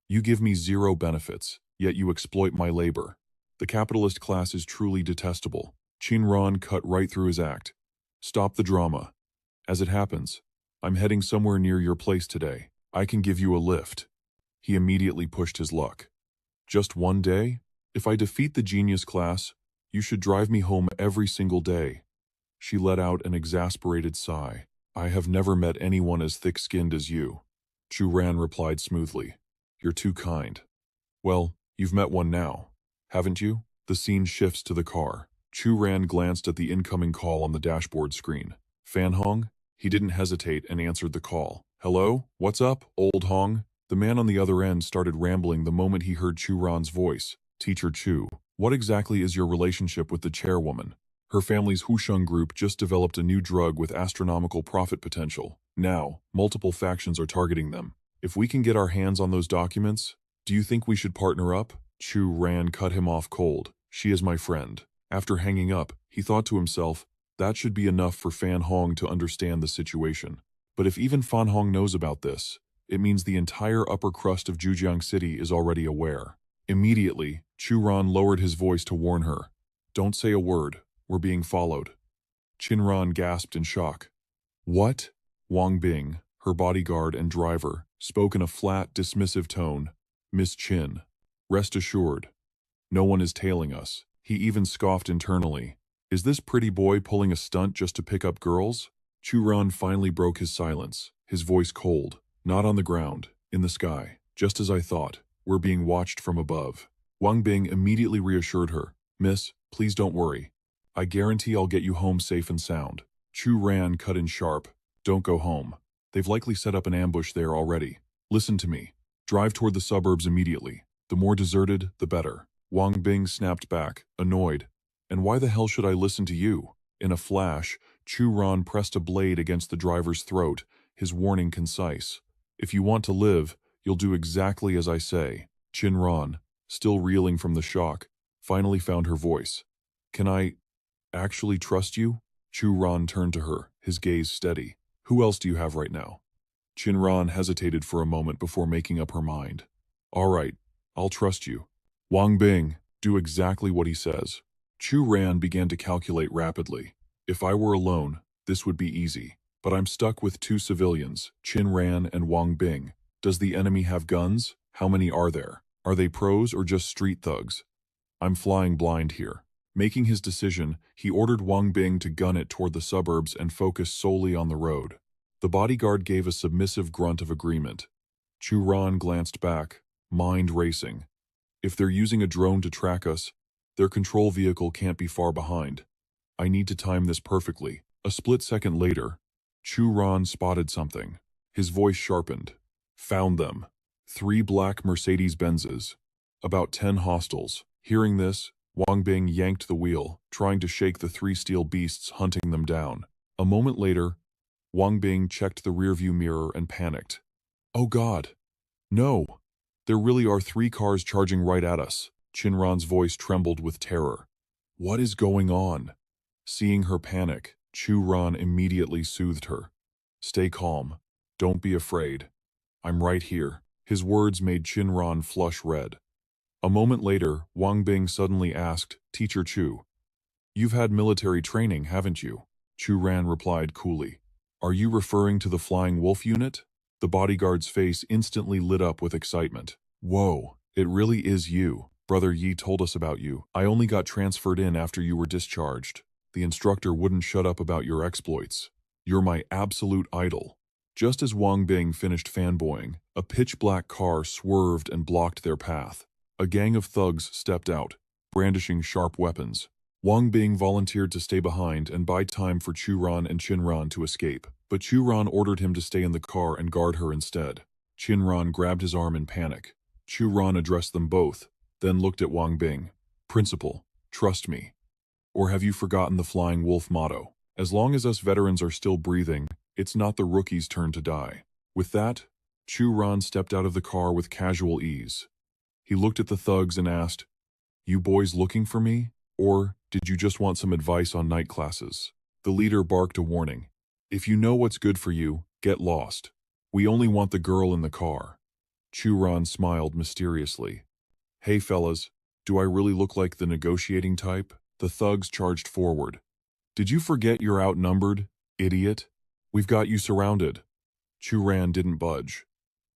Speaker 1: "You give me 0 benefits, yet you exploit my labor. The capitalist class is truly detestable." Ran cut right through his act. "Stop the drama. As it happens, I'm heading somewhere near your place today. I can give you a lift." He immediately pushed his luck. "Just one day? If I defeat the genius class, you should drive me home every single day." She let out an exasperated sigh. "I have never met anyone as thick-skinned as you." Chu Ran replied smoothly. "You're too kind." "Well, you've met one now, haven't you?" The scene shifts to the car. Chu Ran glanced at the incoming call on the dashboard screen. "Fan Hong?" He didn't hesitate and answered the call. "Hello? What's up, old Hong?" The man on the other end started rambling the moment he heard Chu Ran's voice. Teacher Chu, what exactly is your relationship with the chairwoman? Her family's Husheng group just developed a new drug with astronomical profit potential. Now, multiple factions are targeting them. If we can get our hands on those documents, do you think we should partner up? Chu Ran cut him off cold. She is my friend. After hanging up, he thought to himself, that should be enough for Fan Hong to understand the situation. But if even Fan Hong knows about this, it means the entire upper crust of Zhujiang City is already aware. Immediately, Chu Ran lowered his voice to warn her. Don't say a word. We're being followed. Qin Ran gasped in shock. What? Wang Bing, her bodyguard and driver, spoke in a flat, dismissive tone. Miss Qin, rest assured. No one is tailing us. He even scoffed internally. Is this pretty boy pulling a stunt just to pick up girls? Chu Ran finally broke his silence, his voice cold. Not on the ground, in the sky. Just as I thought. We're being watched from above. Wang Bing immediately reassured her. Miss, please don't worry. I guarantee I'll get you home safe and sound. Chu Ran cut in sharp. Don't go home. They've likely set up an ambush there already. Listen to me. Drive toward the suburbs immediately. The more deserted, the better. Wang Bing snapped back, annoyed. And why the hell should I listen to you? In a flash, Chu Ran pressed a blade against the driver's throat, his warning concise. If you want to live, you'll do exactly as I say. Qin Ran, still reeling from the shock, finally found her voice. Can I actually trust you? Chu Ran turned to her, his gaze steady. Who else do you have right now? Qin Ran hesitated for a moment before making up her mind. All right, I'll trust you. Wang Bing, do exactly what he says. Chu Ran began to calculate rapidly. If I were alone, this would be easy. But I'm stuck with two civilians, Qin Ran and Wang Bing. Does the enemy have guns? How many are there? Are they pros or just street thugs? I'm flying blind here. Making his decision, he ordered Wang Bing to gun it toward the suburbs and focus solely on the road. The bodyguard gave a submissive grunt of agreement. Chu Ran glanced back, mind racing. If they're using a drone to track us, their control vehicle can't be far behind. I need to time this perfectly. A split second later, Chu Ran spotted something. His voice sharpened. Found them. 3 black Mercedes-Benzes. About 10 hostiles. Hearing this, Wang Bing yanked the wheel, trying to shake the 3 steel beasts hunting them down. A moment later, Wang Bing checked the rearview mirror and panicked. Oh God! No! There really are 3 cars charging right at us. Qin Ran's voice trembled with terror. What is going on? Seeing her panic, Chu Ran immediately soothed her. Stay calm. Don't be afraid. I'm right here. His words made Qin Ran flush red. A moment later, Wang Bing suddenly asked, Teacher Chu, you've had military training, haven't you? Chu Ran replied coolly. Are you referring to the Flying Wolf unit? The bodyguard's face instantly lit up with excitement. Whoa, it really is you. Brother Yi told us about you. I only got transferred in after you were discharged. The instructor wouldn't shut up about your exploits. You're my absolute idol. Just as Wang Bing finished fanboying, a pitch-black car swerved and blocked their path. A gang of thugs stepped out, brandishing sharp weapons. Wang Bing volunteered to stay behind and buy time for Chu Ran and Qin Ran to escape, but Chu Ran ordered him to stay in the car and guard her instead. Qin Ran grabbed his arm in panic. Chu Ran addressed them both, then looked at Wang Bing. Principal, trust me. Or have you forgotten the Flying Wolf motto? As long as us veterans are still breathing, it's not the rookie's turn to die. With that, Chu Ran stepped out of the car with casual ease. He looked at the thugs and asked, You boys looking for me? Or did you just want some advice on night classes? The leader barked a warning. If you know what's good for you, get lost. We only want the girl in the car. Chu Ran smiled mysteriously. Hey fellas, do I really look like the negotiating type? The thugs charged forward. Did you forget you're outnumbered, idiot? We've got you surrounded. Chu Ran didn't budge.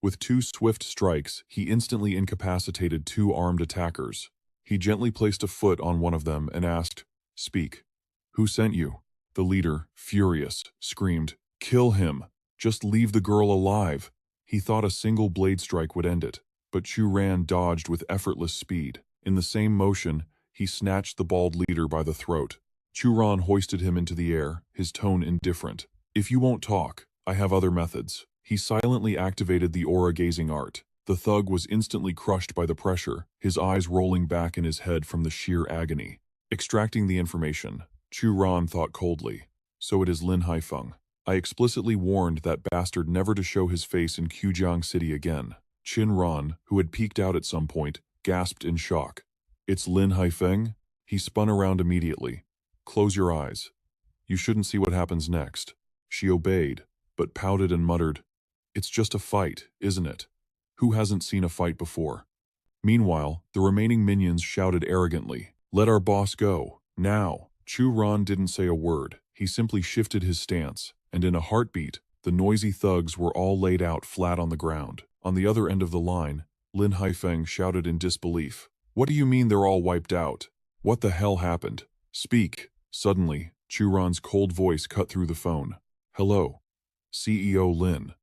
Speaker 1: With 2 swift strikes, he instantly incapacitated 2 armed attackers. He gently placed a foot on one of them and asked, Speak. Who sent you? The leader, furious, screamed, Kill him! Just leave the girl alive! He thought a single blade strike would end it, but Chu Ran dodged with effortless speed. In the same motion, he snatched the bald leader by the throat. Chu Ran hoisted him into the air, his tone indifferent. If you won't talk, I have other methods. He silently activated the aura-gazing art. The thug was instantly crushed by the pressure, his eyes rolling back in his head from the sheer agony. Extracting the information, Chu Ran thought coldly. So it is Lin Haifeng. I explicitly warned that bastard never to show his face in Qujiang City again. Qin Ran, who had peeked out at some point, gasped in shock. It's Lin Haifeng? He spun around immediately. Close your eyes. You shouldn't see what happens next. She obeyed, but pouted and muttered, It's just a fight, isn't it? Who hasn't seen a fight before? Meanwhile, the remaining minions shouted arrogantly, Let our boss go, now. Chu Ran didn't say a word. He simply shifted his stance, and in a heartbeat, the noisy thugs were all laid out flat on the ground. On the other end of the line, Lin Haifeng shouted in disbelief, What do you mean they're all wiped out? What the hell happened? Speak. Suddenly, Chu Ran's cold voice cut through the phone. Hello. CEO Lin.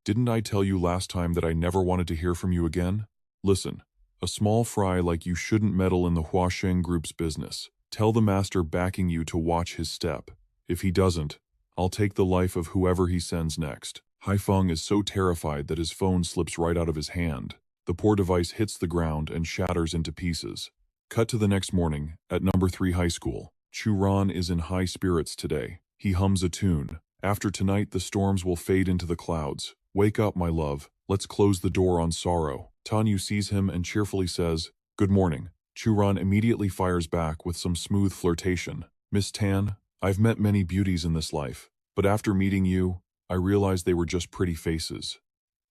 Speaker 1: Didn't I tell you last time that I never wanted to hear from you again? Listen, a small fry like you shouldn't meddle in the Huasheng Group's business. Tell the master backing you to watch his step. If he doesn't, I'll take the life of whoever he sends next. Haifeng is so terrified that his phone slips right out of his hand. The poor device hits the ground and shatters into pieces. Cut to the next morning, at number 3 high school. Chu Ran is in high spirits today. He hums a tune. After tonight the storms will fade into the clouds. Wake up, my love. Let's close the door on sorrow. Tanyu sees him and cheerfully says, Good morning. Chu Ran immediately fires back with some smooth flirtation. Miss Tan, I've met many beauties in this life, but after meeting you, I realized they were just pretty faces.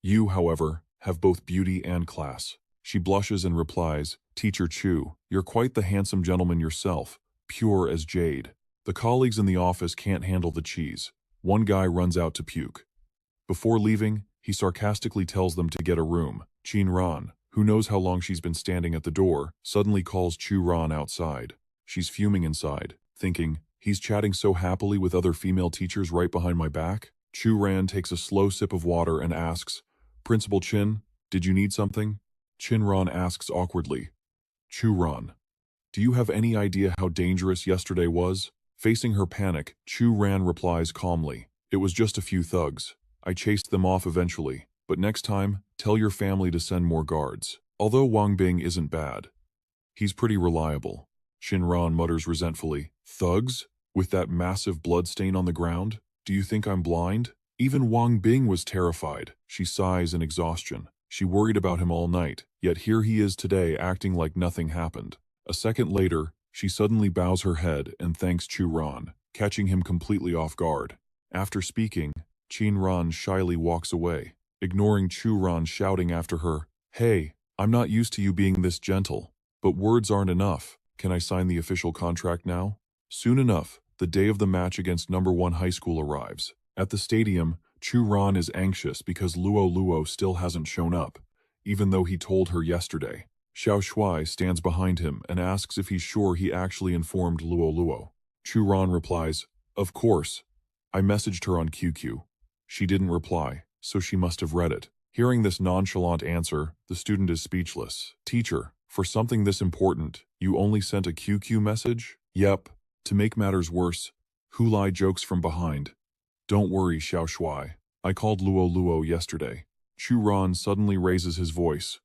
Speaker 1: You, however, have both beauty and class. She blushes and replies, Teacher Chu, you're quite the handsome gentleman yourself, pure as jade. The colleagues in the office can't handle the cheese. One guy runs out to puke. Before leaving, he sarcastically tells them to get a room. Qin Ran, who knows how long she's been standing at the door, suddenly calls Chu Ran outside. She's fuming inside, thinking, he's chatting so happily with other female teachers right behind my back. Chu Ran takes a slow sip of water and asks, Principal Qin, did you need something? Qin Ran asks awkwardly, Chu Ran, do you have any idea how dangerous yesterday was? Facing her panic, Chu Ran replies calmly, It was just a few thugs. I chased them off eventually, but next time, tell your family to send more guards. Although Wang Bing isn't bad, he's pretty reliable. Qin Ran mutters resentfully, Thugs? With that massive blood stain on the ground? Do you think I'm blind? Even Wang Bing was terrified. She sighs in exhaustion. She worried about him all night, yet here he is today acting like nothing happened. A second later, she suddenly bows her head and thanks Chu Ran, catching him completely off guard. After speaking, Qin Ran shyly walks away, ignoring Chu Ran shouting after her, Hey, I'm not used to you being this gentle. But words aren't enough. Can I sign the official contract now? Soon enough, the day of the match against number 1 high school arrives. At the stadium, Chu Ran is anxious because Luo Luo still hasn't shown up, even though he told her yesterday. Xiao Shuai stands behind him and asks if he's sure he actually informed Luo Luo. Chu Ran replies, Of course. I messaged her on QQ. She didn't reply, so she must have read it. Hearing this nonchalant answer, the student is speechless. Teacher, for something this important, you only sent a QQ message? Yep. To make matters worse, Hulai jokes from behind. Don't worry, Xiao Shuai. I called Luo Luo yesterday. Chu Ran suddenly raises his voice.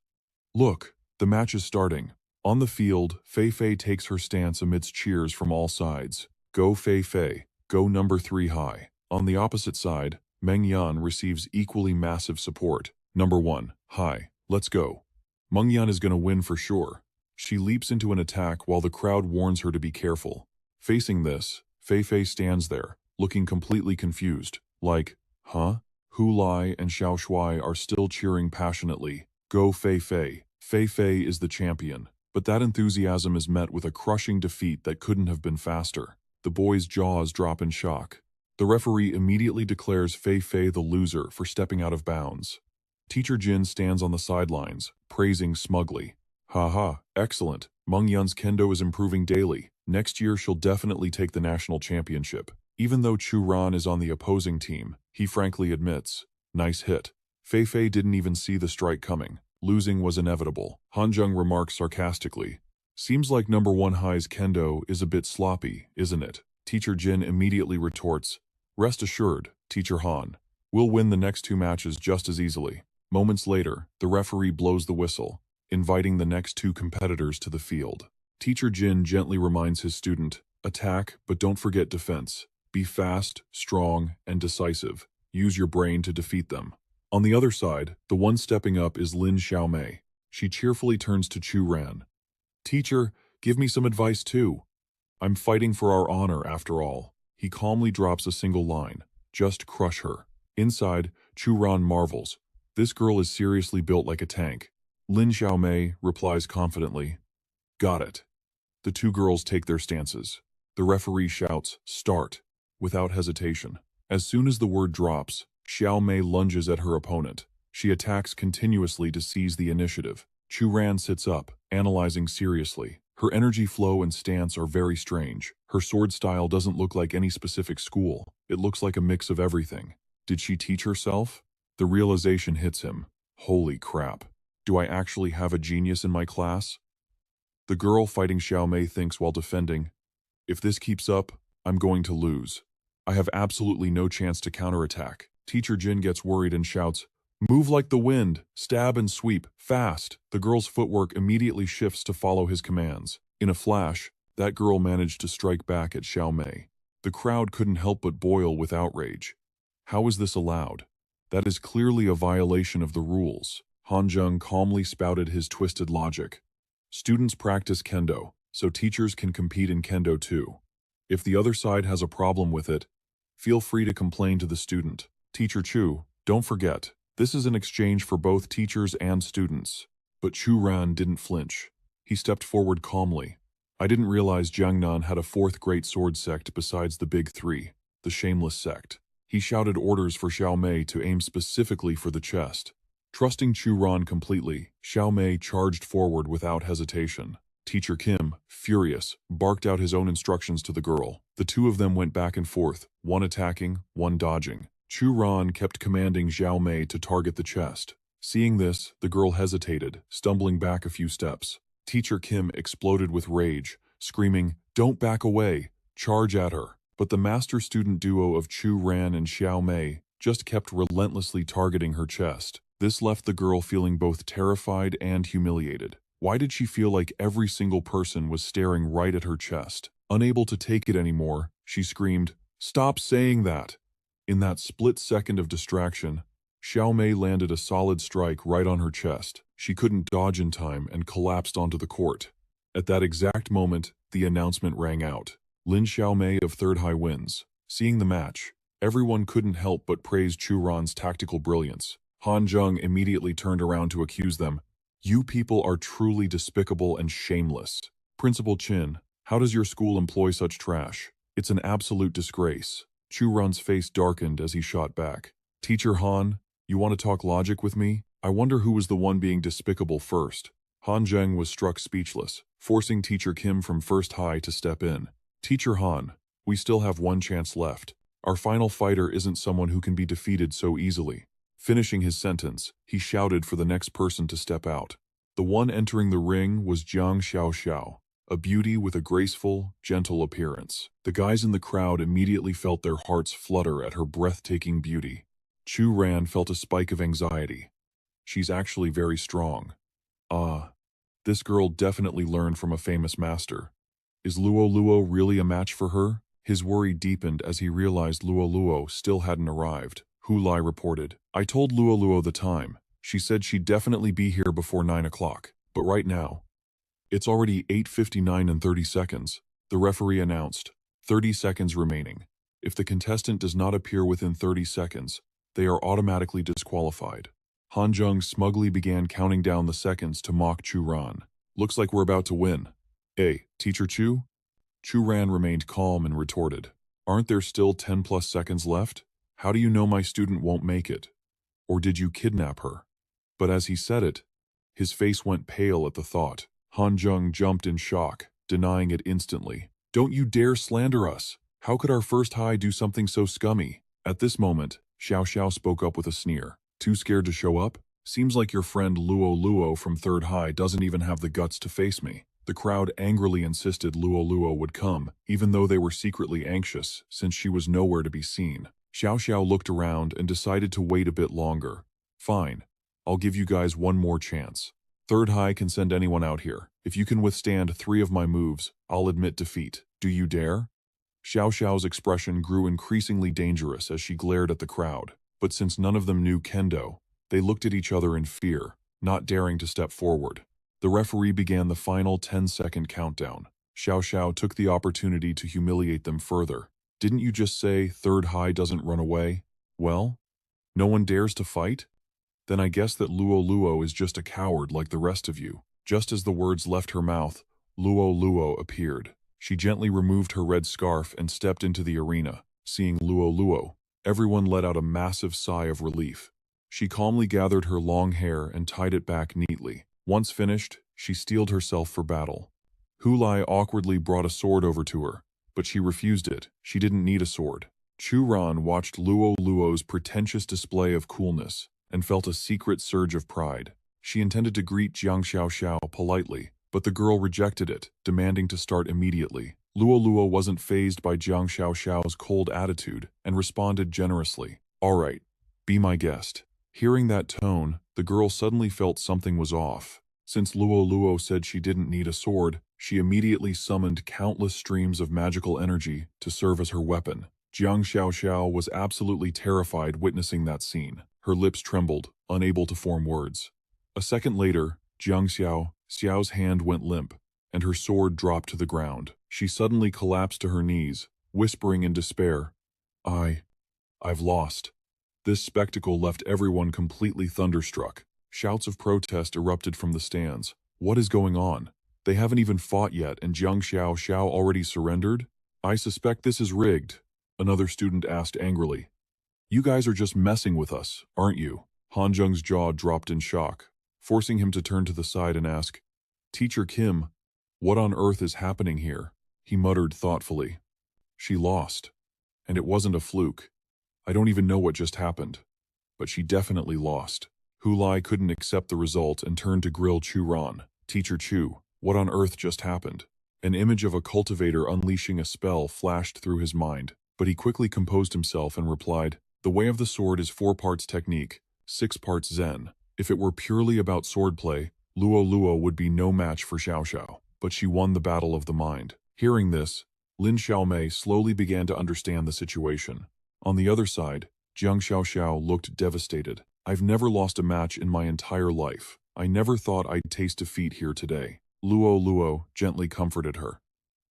Speaker 1: Look, the match is starting. On the field, Fei Fei takes her stance amidst cheers from all sides. Go Fei Fei, go number 3 high. On the opposite side, Meng Yan receives equally massive support. Number 1, high, let's go. Meng Yan is gonna win for sure. She leaps into an attack while the crowd warns her to be careful. Facing this, Fei Fei stands there, looking completely confused, like, huh? Hu Lai and Xiao Shuai are still cheering passionately. Go Fei Fei. Fei Fei is the champion. But that enthusiasm is met with a crushing defeat that couldn't have been faster. The boys' jaws drop in shock. The referee immediately declares Fei Fei the loser for stepping out of bounds. Teacher Jin stands on the sidelines, praising smugly. Haha, excellent. Meng Yan's kendo is improving daily. Next year she'll definitely take the national championship. Even though Chu Ran is on the opposing team, he frankly admits, nice hit. Fei Fei didn't even see the strike coming. Losing was inevitable. Hanjung remarks sarcastically. Seems like number 1 high's kendo is a bit sloppy, isn't it? Teacher Jin immediately retorts, Rest assured, Teacher Han. We'll win the next 2 matches just as easily. Moments later, the referee blows the whistle, inviting the next 2 competitors to the field. Teacher Jin gently reminds his student, attack, but don't forget defense. Be fast, strong, and decisive. Use your brain to defeat them. On the other side, the one stepping up is Lin Xiaomei. She cheerfully turns to Chu Ran. Teacher, give me some advice too. I'm fighting for our honor after all. He calmly drops a single line. Just crush her. Inside, Chu Ran marvels. This girl is seriously built like a tank. Lin Xiaomei replies confidently. Got it. The 2 girls take their stances. The referee shouts, start, without hesitation. As soon as the word drops, Xiaomei lunges at her opponent. She attacks continuously to seize the initiative. Chu Ran sits up, analyzing seriously. Her energy flow and stance are very strange. Her sword style doesn't look like any specific school. It looks like a mix of everything. Did she teach herself? The realization hits him. Holy crap. Do I actually have a genius in my class? The girl fighting Xiaomei thinks while defending, if this keeps up, I'm going to lose. I have absolutely no chance to counterattack. Teacher Jin gets worried and shouts, move like the wind, stab and sweep, fast. The girl's footwork immediately shifts to follow his commands. In a flash, that girl managed to strike back at Xiaomei. The crowd couldn't help but boil with outrage. How is this allowed? That is clearly a violation of the rules. Han Zheng calmly spouted his twisted logic. Students practice kendo, so teachers can compete in kendo too. If the other side has a problem with it, feel free to complain to the student. Teacher Chu, don't forget, this is an exchange for both teachers and students. But Chu Ran didn't flinch. He stepped forward calmly. I didn't realize Jiangnan had a 4th great sword sect besides the big 3, the Shameless sect. He shouted orders for Xiaomei to aim specifically for the chest. Trusting Chu Ran completely, Xiaomei charged forward without hesitation. Teacher Kim, furious, barked out his own instructions to the girl. The 2 of them went back and forth, one attacking, one dodging. Chu Ran kept commanding Xiaomei to target the chest. Seeing this, the girl hesitated, stumbling back a few steps. Teacher Kim exploded with rage, screaming, don't back away, charge at her. But the master-student duo of Chu Ran and Xiaomei just kept relentlessly targeting her chest. This left the girl feeling both terrified and humiliated. Why did she feel like every single person was staring right at her chest? Unable to take it anymore, she screamed, stop saying that! In that split second of distraction, Xiaomei landed a solid strike right on her chest. She couldn't dodge in time and collapsed onto the court. At that exact moment, the announcement rang out. Lin Xiaomei of 3rd High wins. Seeing the match, everyone couldn't help but praise Chu Ran's tactical brilliance. Han Zheng immediately turned around to accuse them. You people are truly despicable and shameless. Principal Qin, how does your school employ such trash? It's an absolute disgrace. Chu Ran's face darkened as he shot back. Teacher Han, you want to talk logic with me? I wonder who was the one being despicable first. Han Zheng was struck speechless, forcing Teacher Kim from 1st High to step in. Teacher Han, we still have one chance left. Our final fighter isn't someone who can be defeated so easily. Finishing his sentence, he shouted for the next person to step out. The one entering the ring was Jiang Xiaoxiao, a beauty with a graceful, gentle appearance. The guys in the crowd immediately felt their hearts flutter at her breathtaking beauty. Chu Ran felt a spike of anxiety. She's actually very strong. This girl definitely learned from a famous master. Is Luo Luo really a match for her? His worry deepened as he realized Luo Luo still hadn't arrived. Hu Lai reported, I told Luo Luo the time. She said she'd definitely be here before 9 o'clock. But right now, it's already 8:59 and 30 seconds. The referee announced, 30 seconds remaining. If the contestant does not appear within 30 seconds, they are automatically disqualified. Han Zheng smugly began counting down the seconds to mock Chu Ran. Looks like we're about to win. Hey, Teacher Chu? Chu Ran remained calm and retorted, aren't there still 10+ seconds left? How do you know my student won't make it? Or did you kidnap her? But as he said it, his face went pale at the thought. Han Zheng jumped in shock, denying it instantly. Don't you dare slander us! How could our 1st High do something so scummy? At this moment, Xiao Xiao spoke up with a sneer. Too scared to show up? Seems like your friend Luo Luo from 3rd High doesn't even have the guts to face me. The crowd angrily insisted Luo Luo would come, even though they were secretly anxious, since she was nowhere to be seen. Xiao Xiao looked around and decided to wait a bit longer. Fine. I'll give you guys one more chance. Third High can send anyone out here. If you can withstand 3 of my moves, I'll admit defeat. Do you dare? Xiao Xiao's expression grew increasingly dangerous as she glared at the crowd. But since none of them knew Kendo, they looked at each other in fear, not daring to step forward. The referee began the final 10-second countdown. Xiao Xiao took the opportunity to humiliate them further. Didn't you just say Third High doesn't run away? Well, no one dares to fight? Then I guess that Luo Luo is just a coward like the rest of you. Just as the words left her mouth, Luo Luo appeared. She gently removed her red scarf and stepped into the arena. Seeing Luo Luo, everyone let out a massive sigh of relief. She calmly gathered her long hair and tied it back neatly. Once finished, she steeled herself for battle. Hulai awkwardly brought a sword over to her, but she refused it. She didn't need a sword. Chu Ran watched Luo Luo's pretentious display of coolness and felt a secret surge of pride. She intended to greet Jiang Xiao Xiao politely, but the girl rejected it, demanding to start immediately. Luo Luo wasn't fazed by Jiang Xiao Xiao's cold attitude and responded generously. All right, be my guest. Hearing that tone, the girl suddenly felt something was off. Since Luo Luo said she didn't need a sword, she immediately summoned countless streams of magical energy to serve as her weapon. Jiang Xiao Xiao was absolutely terrified witnessing that scene. Her lips trembled, unable to form words. A second later, Jiang Xiao's hand went limp, and her sword dropped to the ground. She suddenly collapsed to her knees, whispering in despair, I've lost. This spectacle left everyone completely thunderstruck. Shouts of protest erupted from the stands. What is going on? They haven't even fought yet, and Jiang Xiao already surrendered? I suspect this is rigged, another student asked angrily. You guys are just messing with us, aren't you? Han Zheng's jaw dropped in shock, forcing him to turn to the side and ask, Teacher Kim, what on earth is happening here? He muttered thoughtfully. She lost. And it wasn't a fluke. I don't even know what just happened. But she definitely lost. Hulai couldn't accept the result and turned to grill Chu Ran. Teacher Chu, what on earth just happened? An image of a cultivator unleashing a spell flashed through his mind, but he quickly composed himself and replied, The way of the sword is 4 parts technique, 6 parts zen. If it were purely about swordplay, Luo Luo would be no match for Xiao Xiao. But she won the battle of the mind. Hearing this, Lin Xiaomei slowly began to understand the situation. On the other side, Jiang Xiao looked devastated. I've never lost a match in my entire life. I never thought I'd taste defeat here today. Luo Luo gently comforted her.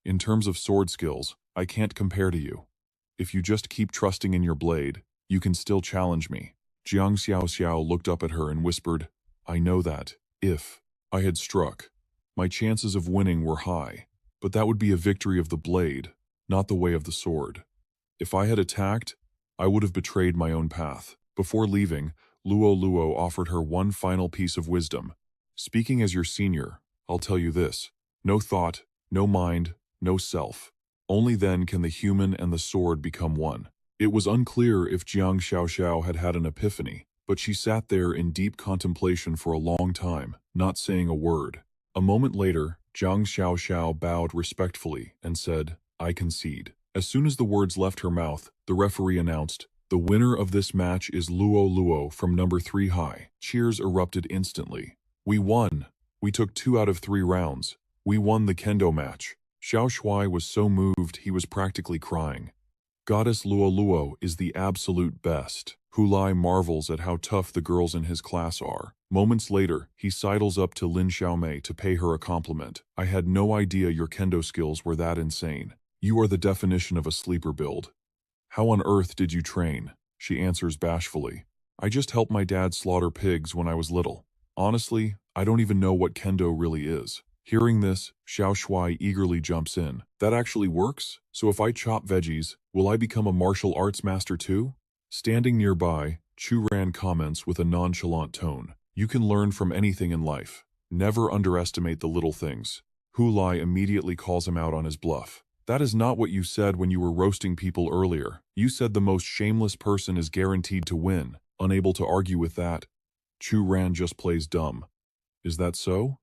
Speaker 1: In terms of sword skills, I can't compare to you. If you just keep trusting in your blade, you can still challenge me. Jiang Xiao looked up at her and whispered, I know that, if I had struck, my chances of winning were high, but that would be a victory of the blade, not the way of the sword. If I had attacked, I would have betrayed my own path. Before leaving, Luo Luo offered her one final piece of wisdom. Speaking as your senior, I'll tell you this. No thought, no mind, no self. Only then can the human and the sword become one. It was unclear if Jiang Xiao had had an epiphany, but she sat there in deep contemplation for a long time, not saying a word. A moment later, Jiang Xiao bowed respectfully and said, I concede. As soon as the words left her mouth, the referee announced, the winner of this match is Luo Luo from number 3 high. Cheers erupted instantly. We won. We took 2 out of 3 rounds. We won the kendo match. Xiao Shuai was so moved he was practically crying. Goddess Luo Luo is the absolute best. Hulai marvels at how tough the girls in his class are. Moments later, he sidles up to Lin Xiaomei to pay her a compliment. I had no idea your kendo skills were that insane. You are the definition of a sleeper build. How on earth did you train? She answers bashfully. I just helped my dad slaughter pigs when I was little. Honestly, I don't even know what kendo really is. Hearing this, Xiao Shuai eagerly jumps in. That actually works? So if I chop veggies, will I become a martial arts master too? Standing nearby, Chu Ran comments with a nonchalant tone. You can learn from anything in life. Never underestimate the little things. Hulai immediately calls him out on his bluff. That is not what you said when you were roasting people earlier. You said the most shameless person is guaranteed to win. Unable to argue with that, Chu Ran just plays dumb. Is that so?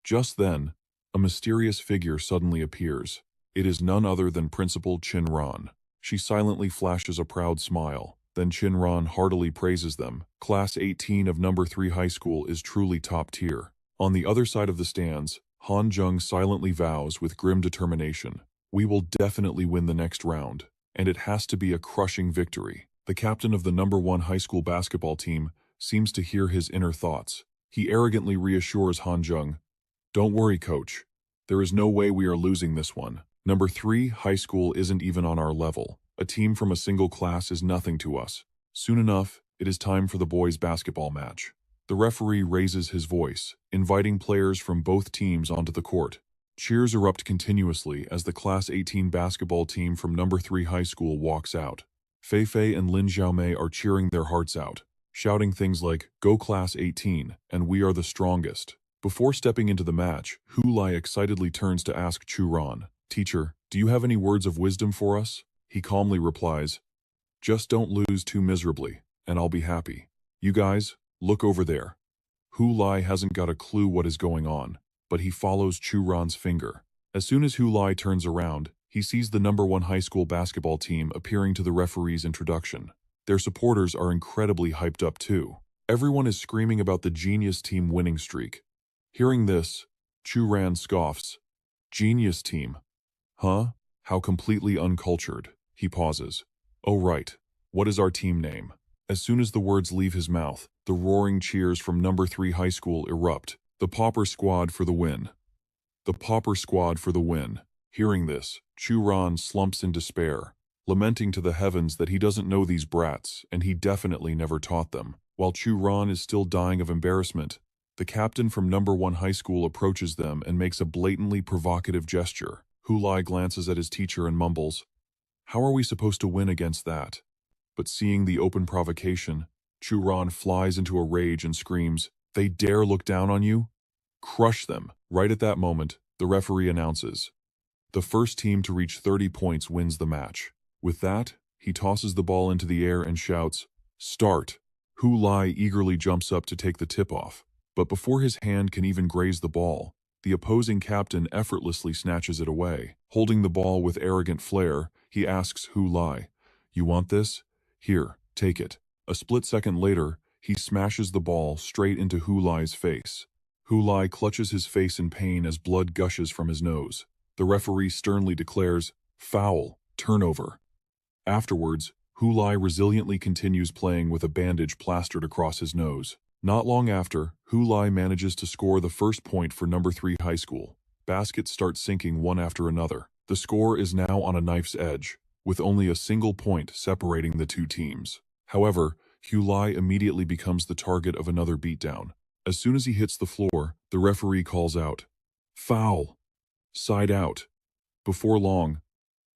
Speaker 1: Just then, a mysterious figure suddenly appears. It is none other than Principal Qin Ran. She silently flashes a proud smile. Then Chinran heartily praises them. Class 18 of number 3 high school is truly top tier. On the other side of the stands, Han Jung silently vows with grim determination, "We will definitely win the next round, and it has to be a crushing victory." The captain of the number 1 high school basketball team seems to hear his inner thoughts. He arrogantly reassures Han Jung, "Don't worry, coach. There is no way we are losing this one. Number 3 high school isn't even on our level. A team from a single class is nothing to us. Soon enough, it is time for the boys' basketball match." The referee raises his voice, inviting players from both teams onto the court. Cheers erupt continuously as the Class 18 basketball team from number 3 high school walks out. Fei Fei and Lin Xiaomei are cheering their hearts out, shouting things like, "Go Class 18, and we are the strongest." Before stepping into the match, Hu Lai excitedly turns to ask Chu Ran, "Teacher, do you have any words of wisdom for us?" He calmly replies, "Just don't lose too miserably, and I'll be happy. You guys, look over there." Hu Lai hasn't got a clue what is going on, but he follows Chu Ran's finger. As soon as Hu Lai turns around, he sees the number 1 high school basketball team appearing to the referee's introduction. Their supporters are incredibly hyped up too. Everyone is screaming about the genius team winning streak. Hearing this, Chu Ran scoffs. "Genius team? Huh? How completely uncultured." He pauses. "Oh right, what is our team name?" As soon as the words leave his mouth, the roaring cheers from number 3 high school erupt. "The Pauper Squad for the win! The Pauper Squad for the win!" Hearing this, Chu Ran slumps in despair, lamenting to the heavens that he doesn't know these brats, and he definitely never taught them. While Chu Ran is still dying of embarrassment, the captain from number 1 high school approaches them and makes a blatantly provocative gesture. Hu Lai glances at his teacher and mumbles, "How are we supposed to win against that?" But seeing the open provocation, Chu Ran flies into a rage and screams, "They dare look down on you? Crush them!" Right at that moment, the referee announces, "The first team to reach 30 points wins the match." With that, he tosses the ball into the air and shouts, "Start!" Hu Lai eagerly jumps up to take the tip-off, but before his hand can even graze the ball, the opposing captain effortlessly snatches it away. Holding the ball with arrogant flair, he asks Hu Lai, "You want this? Here, take it." A split second later, he smashes the ball straight into Hu Lai's face. Hu Lai clutches his face in pain as blood gushes from his nose. The referee sternly declares, "Foul, turnover." Afterwards, Hu Lai resiliently continues playing with a bandage plastered across his nose. Not long after, Hu Lai manages to score the first point for number 3 high school. Baskets start sinking one after another. The score is now on a knife's edge, with only a single point separating the two teams. However, Hu Lai immediately becomes the target of another beatdown. As soon as he hits the floor, the referee calls out, "Foul! Side out." Before long,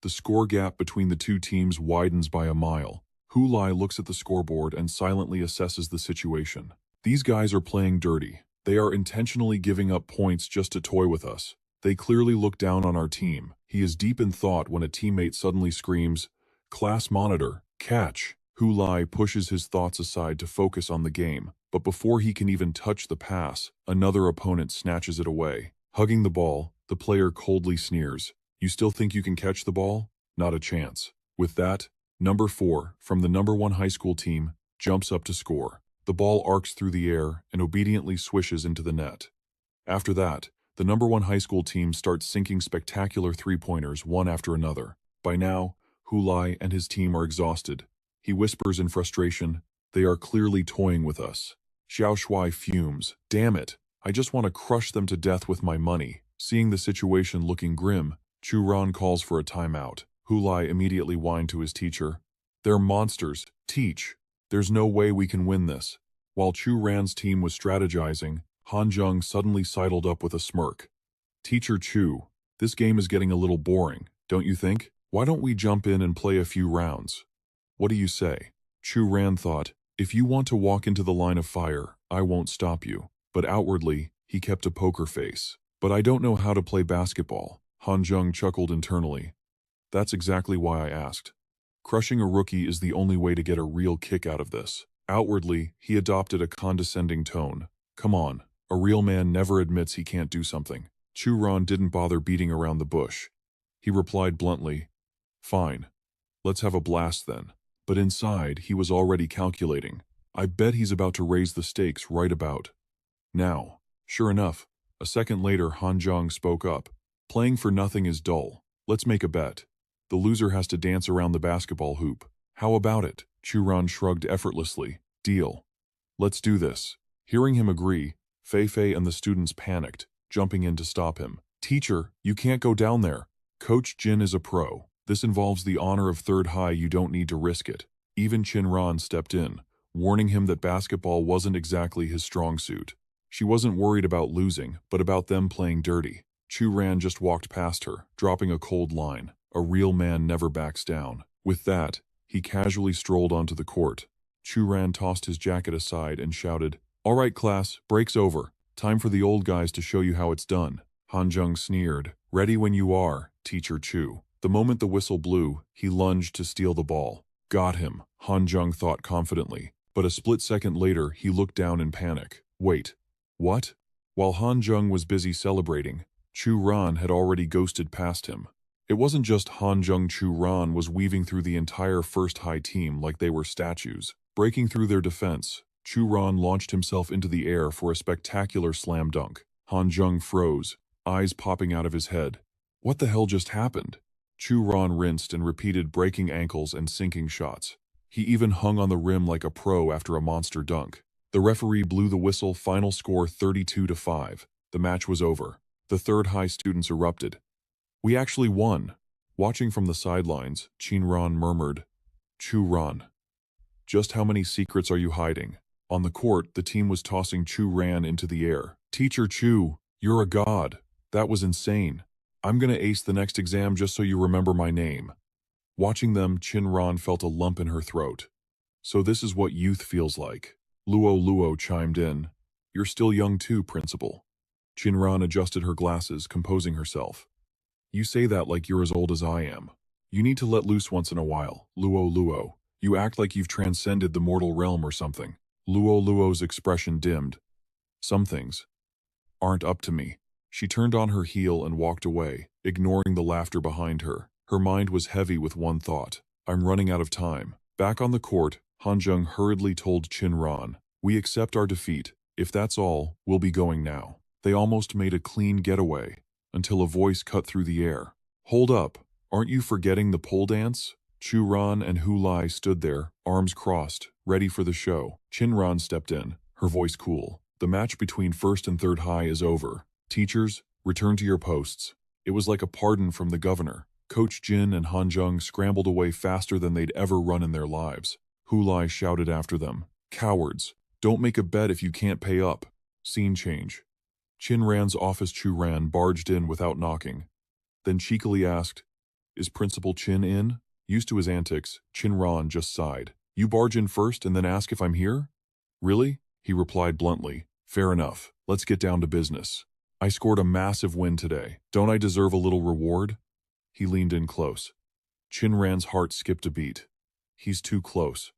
Speaker 1: the score gap between the two teams widens by a mile. Hu Lai looks at the scoreboard and silently assesses the situation. These guys are playing dirty. They are intentionally giving up points just to toy with us. They clearly look down on our team. He is deep in thought when a teammate suddenly screams, "Class monitor, catch!" Hu Lai pushes his thoughts aside to focus on the game, but before he can even touch the pass, another opponent snatches it away. Hugging the ball, the player coldly sneers, "You still think you can catch the ball? Not a chance." With that, number 4, from the number 1 high school team, jumps up to score. The ball arcs through the air and obediently swishes into the net. After that, the number 1 high school team starts sinking spectacular three-pointers one after another. By now, Hu Lai and his team are exhausted. He whispers in frustration, "They are clearly toying with us." Xiao Shuai fumes, "Damn it, I just want to crush them to death with my money." Seeing the situation looking grim, Chu Ran calls for a timeout. Hu Lai immediately whined to his teacher, "They're monsters, teach. There's no way we can win this." While Chu Ran's team was strategizing, Han Jung suddenly sidled up with a smirk. "Teacher Chu, this game is getting a little boring, don't you think? Why don't we jump in and play a few rounds? What do you say?" Chu Ran thought, "If you want to walk into the line of fire, I won't stop you." But outwardly, he kept a poker face. "But I don't know how to play basketball." Han Jung chuckled internally. "That's exactly why I asked. Crushing a rookie is the only way to get a real kick out of this." Outwardly, he adopted a condescending tone. "Come on, a real man never admits he can't do something." Chu Ran didn't bother beating around the bush. He replied bluntly, "Fine. Let's have a blast then. But inside, he was already calculating. I bet he's about to raise the stakes right about now. Sure enough, a second later Hanjong spoke up. Playing for nothing is dull. Let's make a bet. The loser has to dance around the basketball hoop. How about it? Churan shrugged effortlessly. Deal. Let's do this. Hearing him agree, Fei Fei and the students panicked, jumping in to stop him. Teacher, you can't go down there. Coach Jin is a pro. This involves the honor of third high, you don't need to risk it. Even Chinran stepped in, warning him that basketball wasn't exactly his strong suit. She wasn't worried about losing, but about them playing dirty. Chu Ran just walked past her, dropping a cold line. A real man never backs down. With that, he casually strolled onto the court. Chu Ran tossed his jacket aside and shouted, "All right, class, break's over. Time for the old guys to show you how it's done." Hanjung sneered, "Ready when you are, Teacher Chu." The moment the whistle blew, he lunged to steal the ball. Got him, Hanjung thought confidently, but a split second later he looked down in panic. Wait, what? While Hanjung was busy celebrating, Chu Ran had already ghosted past him. It wasn't just Hanjung. Chu Ran was weaving through the entire first high team like they were statues. Breaking through their defense, Chu Ran launched himself into the air for a spectacular slam dunk. Hanjung froze, eyes popping out of his head. What the hell just happened? Chu Ran rinsed and repeated breaking ankles and sinking shots. He even hung on the rim like a pro after a monster dunk. The referee blew the whistle, final score 32-5. The match was over. The third high students erupted. "We actually won." Watching from the sidelines, Chinran murmured, "Chu Ran, just how many secrets are you hiding?" On the court, the team was tossing Chu Ran into the air. "Teacher Chu, you're a god. That was insane. I'm gonna ace the next exam just so you remember my name." Watching them, Chinran felt a lump in her throat. "So this is what youth feels like." Luo chimed in. "You're still young too, Principal." Chinran adjusted her glasses, composing herself. "You say that like you're as old as I am. You need to let loose once in a while, Luo. You act like you've transcended the mortal realm or something." Luo's expression dimmed. "Some things aren't up to me." She turned on her heel and walked away, ignoring the laughter behind her. Her mind was heavy with one thought. I'm running out of time. Back on the court, Hanjung hurriedly told Chinran, "We accept our defeat. If that's all, we'll be going now." They almost made a clean getaway, until a voice cut through the air. "Hold up, aren't you forgetting the pole dance?" Chu Ran and Hu Lai stood there, arms crossed, ready for the show. Chinran stepped in, her voice cool. "The match between first and third high is over. Teachers, return to your posts." It was like a pardon from the governor. Coach Jin and Hanjung scrambled away faster than they'd ever run in their lives. Hu Lai shouted after them, "Cowards, don't make a bet if you can't pay up." Scene change. Chinran's office. Chu Ran barged in without knocking, then cheekily asked, "Is Principal Chin in?" Used to his antics, Chinran just sighed. "You barge in first and then ask if I'm here?" "Really?" he replied bluntly. "Fair enough. Let's get down to business. I scored a massive win today. Don't I deserve a little reward?" He leaned in close. Chinran's heart skipped a beat. He's too close.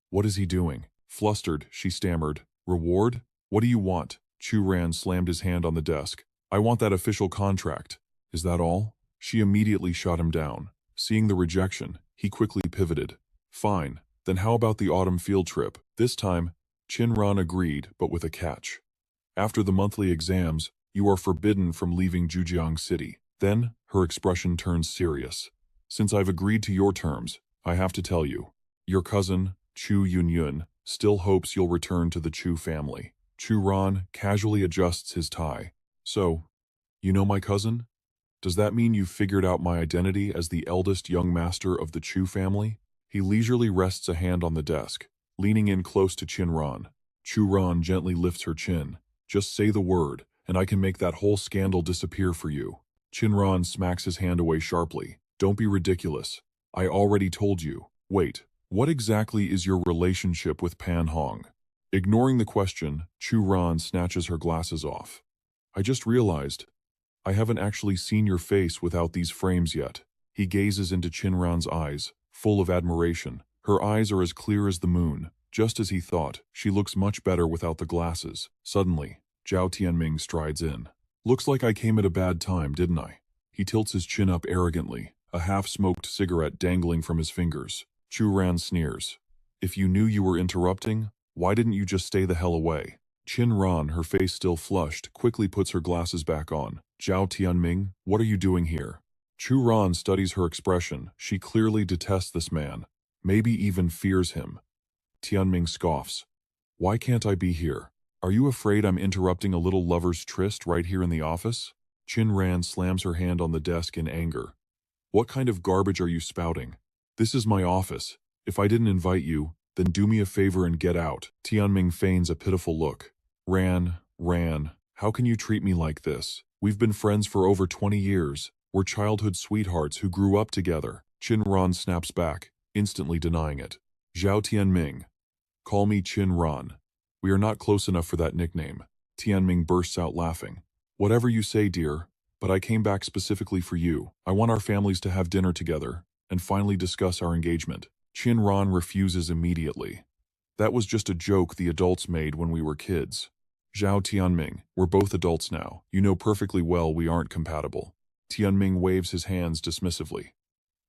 Speaker 1: What is he doing? Flustered, she stammered, "Reward? What do you want?" Chu Ran slammed his hand on the desk. "I want that official contract." "Is that all?" She immediately shot him down. Seeing the rejection, he quickly pivoted. "Fine, then how about the autumn field trip?" This time, Chinran agreed, but with a catch. "After the monthly exams, you are forbidden from leaving Jujiang City." Then, her expression turned serious. "Since I've agreed to your terms, I have to tell you. Your cousin, Chu Yunyun, still hopes you'll return to the Chu family." Chu Ran casually adjusts his tie. "So, you know my cousin? Does that mean you've figured out my identity as the eldest young master of the Chu family?" He leisurely rests a hand on the desk, leaning in close to Chinran. Chu Ran gently lifts her chin. "Just say the word, and I can make that whole scandal disappear for you." Chinran smacks his hand away sharply. "Don't be ridiculous. I already told you." "Wait, what exactly is your relationship with Pan Hong?" Ignoring the question, Chu Ran snatches her glasses off. "I just realized, I haven't actually seen your face without these frames yet." He gazes into Chinran's eyes, full of admiration. Her eyes are as clear as the moon. Just as he thought, she looks much better without the glasses. Suddenly, Zhao Tianming strides in. "Looks like I came at a bad time, didn't I?" He tilts his chin up arrogantly. a half-smoked cigarette dangling from his fingers. Chu Ran sneers. If you knew you were interrupting, why didn't you just stay the hell away? Chin Ran, her face still flushed, quickly puts her glasses back on. Zhao Tianming, what are you doing here? Chu Ran studies her expression. She clearly detests this man, maybe even fears him. Tianming scoffs. Why can't I be here? Are you afraid I'm interrupting a little lover's tryst right here in the office? Chin Ran slams her hand on the desk in anger. What kind of garbage are you spouting? This is my office. If I didn't invite you, then do me a favor and get out. Tianming feigns a pitiful look. Ran, how can you treat me like this? We've been friends for over 20 years. We're childhood sweethearts who grew up together. Chin Ran snaps back, instantly denying it. Zhao Tianming. Call me Chin Ran. We are not close enough for that nickname. Tianming bursts out laughing. Whatever you say, dear, but I came back specifically for you. I want our families to have dinner together and finally discuss our engagement. Chin Ran refuses immediately. That was just a joke the adults made when we were kids. Zhao Tianming, we're both adults now. You know perfectly well we aren't compatible. Tianming waves his hands dismissively.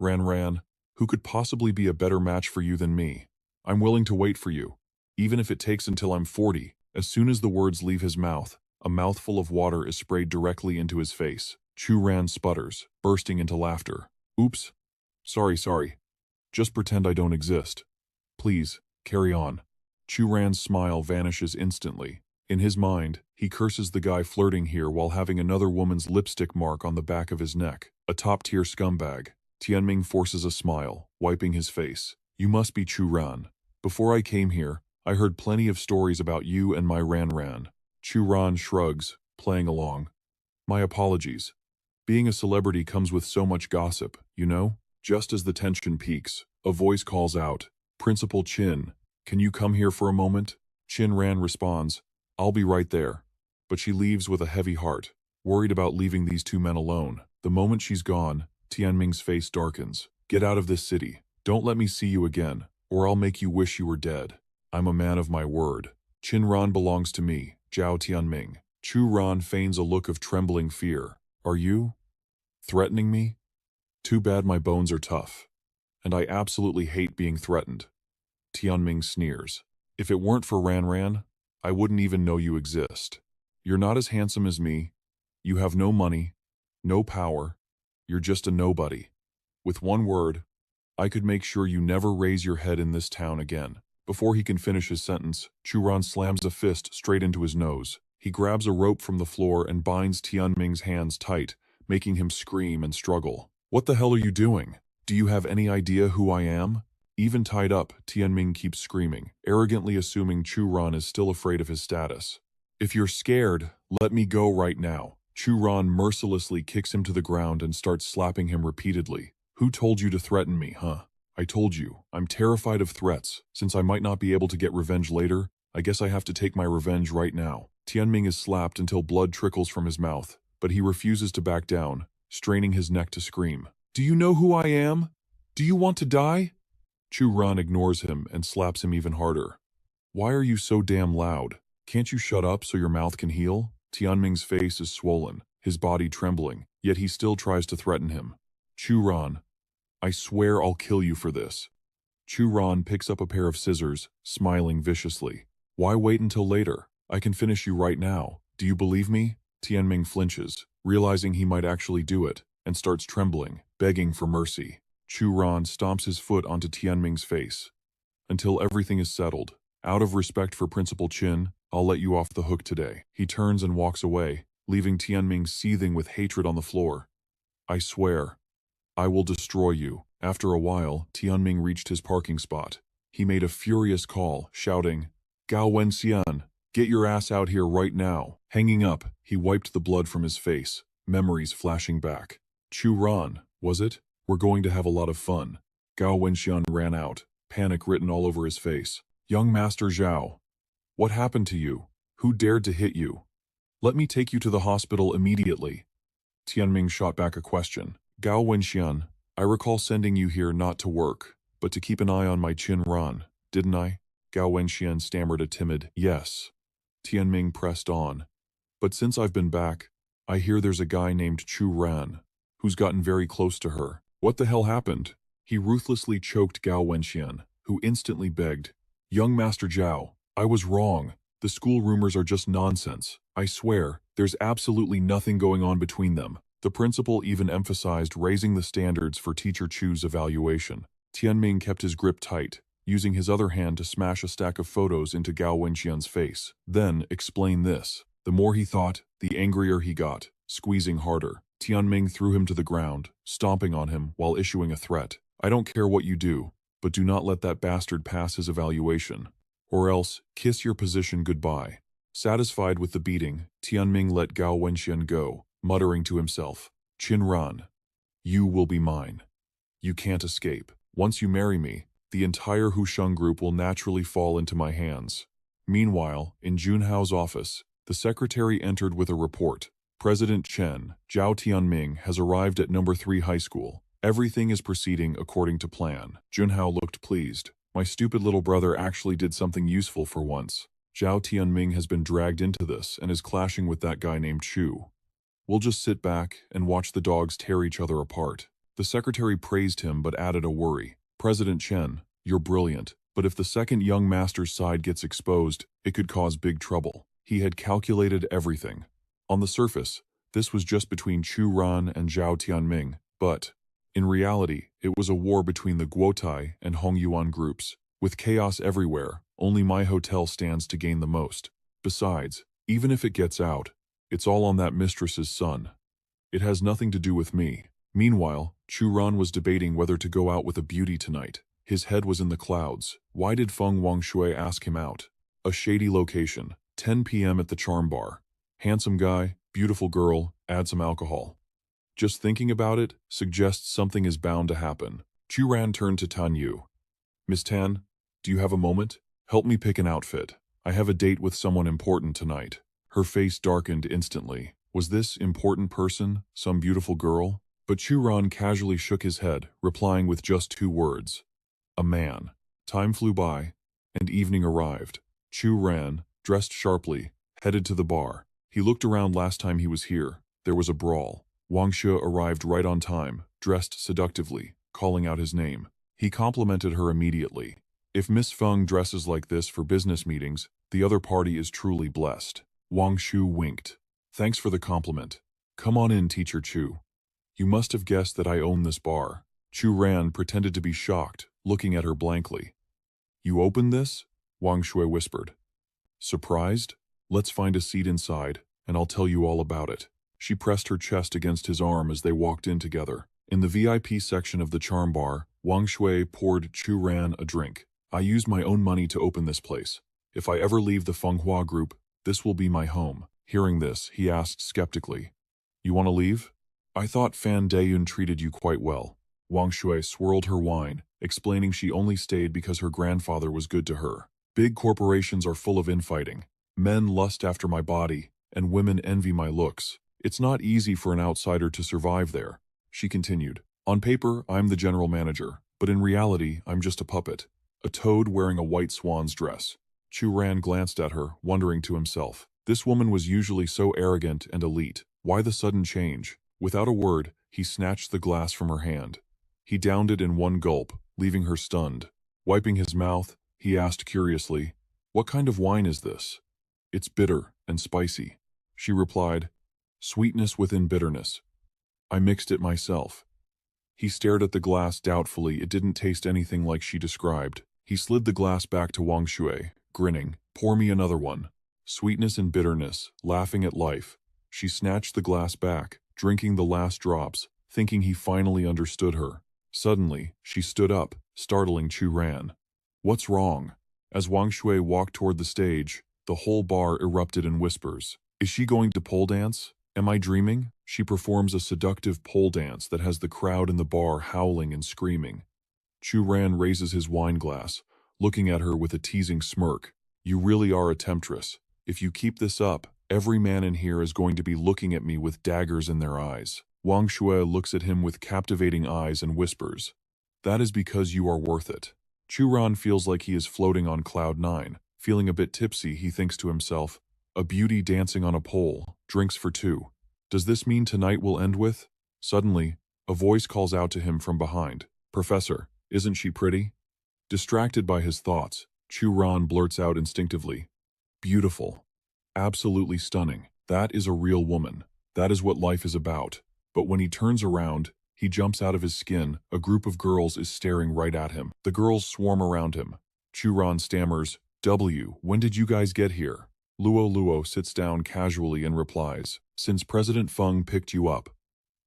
Speaker 1: Ran, who could possibly be a better match for you than me? I'm willing to wait for you, even if it takes until I'm 40. As soon as the words leave his mouth, a mouthful of water is sprayed directly into his face. Chu Ran sputters, bursting into laughter. Oops. Sorry. Just pretend I don't exist. Please, carry on. Chu Ran's smile vanishes instantly. In his mind, he curses the guy flirting here while having another woman's lipstick mark on the back of his neck. A top-tier scumbag. Tianming forces a smile, wiping his face. You must be Chu Ran. Before I came here, I heard plenty of stories about you and my Ran. Chu Ran shrugs, playing along. My apologies. Being a celebrity comes with so much gossip, you know? Just as the tension peaks, a voice calls out, Principal Chin, can you come here for a moment? Chin Ran responds, I'll be right there. But she leaves with a heavy heart, worried about leaving these two men alone. The moment she's gone, Tianming's face darkens. Get out of this city. Don't let me see you again, or I'll make you wish you were dead. I'm a man of my word. Chin Ran belongs to me, Zhao Tianming. Chu Ran feigns a look of trembling fear. Are you threatening me? Too bad my bones are tough. And I absolutely hate being threatened. Tianming sneers. If it weren't for Ran, I wouldn't even know you exist. You're not as handsome as me. You have no money, no power. You're just a nobody. With one word, I could make sure you never raise your head in this town again. Before he can finish his sentence, Chu Ran slams a fist straight into his nose. He grabs a rope from the floor and binds Tianming's hands tight, making him scream and struggle. What the hell are you doing? Do you have any idea who I am? Even tied up, Tianming keeps screaming, arrogantly assuming Chu Ran is still afraid of his status. If you're scared, let me go right now. Chu Ran mercilessly kicks him to the ground and starts slapping him repeatedly. Who told you to threaten me, huh? I told you, I'm terrified of threats. Since I might not be able to get revenge later, I guess I have to take my revenge right now. Tianming is slapped until blood trickles from his mouth, but he refuses to back down, straining his neck to scream. Do you know who I am? Do you want to die? Chu Ran ignores him and slaps him even harder. Why are you so damn loud? Can't you shut up so your mouth can heal? Tianming's face is swollen, his body trembling, yet he still tries to threaten him. Chu Ran, I swear I'll kill you for this. Chu Ran picks up a pair of scissors, smiling viciously. Why wait until later? I can finish you right now. Do you believe me? Tianming flinches, realizing he might actually do it, and starts trembling, begging for mercy. Chu Ran stomps his foot onto Tianming's face. Until everything is settled. Out of respect for Principal Chin, I'll let you off the hook today. He turns and walks away, leaving Tianming seething with hatred on the floor. I swear, I will destroy you. After a while, Tianming reached his parking spot. He made a furious call, shouting, Gao Wenxian, get your ass out here right now. Hanging up, he wiped the blood from his face, memories flashing back. Chu Ran, was it? We're going to have a lot of fun. Gao Wenxian ran out, panic written all over his face. Young Master Zhao, what happened to you? Who dared to hit you? Let me take you to the hospital immediately. Tianming shot back a question. Gao Wenxian, I recall sending you here not to work, but to keep an eye on my Chin Ran, didn't I? Gao Wenxian stammered a timid, yes. Tianming pressed on. But since I've been back, I hear there's a guy named Chu Ran, who's gotten very close to her. What the hell happened? He ruthlessly choked Gao Wenxian, who instantly begged, Young Master Zhao, I was wrong. The school rumors are just nonsense. I swear, there's absolutely nothing going on between them. The principal even emphasized raising the standards for Teacher Chu's evaluation. Tianming kept his grip tight, using his other hand to smash a stack of photos into Gao Wenxian's face. Then, explain this. The more he thought, the angrier he got, squeezing harder. Tianming threw him to the ground, stomping on him while issuing a threat. I don't care what you do, but do not let that bastard pass his evaluation. Or else, kiss your position goodbye. Satisfied with the beating, Tianming let Gao Wenxian go, muttering to himself, Qinran, you will be mine. You can't escape. Once you marry me, the entire Husheng group will naturally fall into my hands. Meanwhile, in Junhao's office, the secretary entered with a report. President Chen, Zhao Tianming, has arrived at number 3 high school. Everything is proceeding according to plan. Junhao looked pleased. My stupid little brother actually did something useful for once. Zhao Tianming has been dragged into this and is clashing with that guy named Chu. We'll just sit back and watch the dogs tear each other apart. The secretary praised him but added a worry. President Chen, you're brilliant, but if the second young master's side gets exposed, it could cause big trouble. He had calculated everything. On the surface, this was just between Chu Ran and Zhao Tianming, but in reality, it was a war between the Guotai and Hongyuan groups. With chaos everywhere, only my hotel stands to gain the most. Besides, even if it gets out, it's all on that mistress's son. It has nothing to do with me. Meanwhile, Chu Ran was debating whether to go out with a beauty tonight. His head was in the clouds. Why did Feng Wangshui ask him out? A shady location, 10 p.m. at the Charm Bar. Handsome guy, beautiful girl, add some alcohol. Just thinking about it suggests something is bound to happen. Chu Ran turned to Tan Yu. Miss Tan, do you have a moment? Help me pick an outfit. I have a date with someone important tonight. Her face darkened instantly. Was this important person some beautiful girl? But Chu Ran casually shook his head, replying with just 2 words. A man. Time flew by, and evening arrived. Chu Ran, dressed sharply, headed to the bar. He looked around last time he was here. There was a brawl. Wang Shi arrived right on time, dressed seductively, calling out his name. He complimented her immediately. If Miss Feng dresses like this for business meetings, the other party is truly blessed. Wang Shu winked. Thanks for the compliment. Come on in, Teacher Chu. You must have guessed that I own this bar. Chu Ran pretended to be shocked, looking at her blankly. You opened this? Wang Shui whispered. Surprised? Let's find a seat inside, and I'll tell you all about it. She pressed her chest against his arm as they walked in together. In the VIP section of the Charm Bar, Wang Shui poured Chu Ran a drink. I used my own money to open this place. If I ever leave the Fenghua group, this will be my home. Hearing this, he asked skeptically, You want to leave? I thought Fan Dayun treated you quite well. Wang Shui swirled her wine, explaining she only stayed because her grandfather was good to her. Big corporations are full of infighting. Men lust after my body, and women envy my looks. It's not easy for an outsider to survive there. She continued, On paper, I'm the general manager, but in reality, I'm just a puppet. A toad wearing a white swan's dress. Chu Ran glanced at her, wondering to himself. This woman was usually so arrogant and elite. Why the sudden change? Without a word, he snatched the glass from her hand. He downed it in one gulp, leaving her stunned. Wiping his mouth, he asked curiously, What kind of wine is this? It's bitter and spicy. She replied, Sweetness within bitterness. I mixed it myself. He stared at the glass doubtfully. It didn't taste anything like she described. He slid the glass back to Wang Shui, grinning. Pour me another one. Sweetness and bitterness, laughing at life. She snatched the glass back, drinking the last drops, thinking he finally understood her. Suddenly, she stood up, startling Chu Ran. What's wrong? As Wang Shui walked toward the stage, the whole bar erupted in whispers. Is she going to pole dance? Am I dreaming? She performs a seductive pole dance that has the crowd in the bar howling and screaming. Chu Ran raises his wine glass, looking at her with a teasing smirk. You really are a temptress. If you keep this up, every man in here is going to be looking at me with daggers in their eyes. Wang Shui looks at him with captivating eyes and whispers, That is because you are worth it. Chu Ran feels like he is floating on cloud 9. Feeling a bit tipsy, he thinks to himself, A beauty dancing on a pole, drinks for 2. Does this mean tonight will end with? Suddenly, A voice calls out to him from behind. Professor, isn't she pretty? Distracted by his thoughts, Chu Ran blurts out instinctively. Beautiful. Absolutely stunning. That is a real woman. That is what life is about. But when he turns around, he jumps out of his skin. A group of girls is staring right at him. The girls swarm around him. Chu Ran stammers, when did you guys get here? Luo sits down casually and replies, since President Feng picked you up.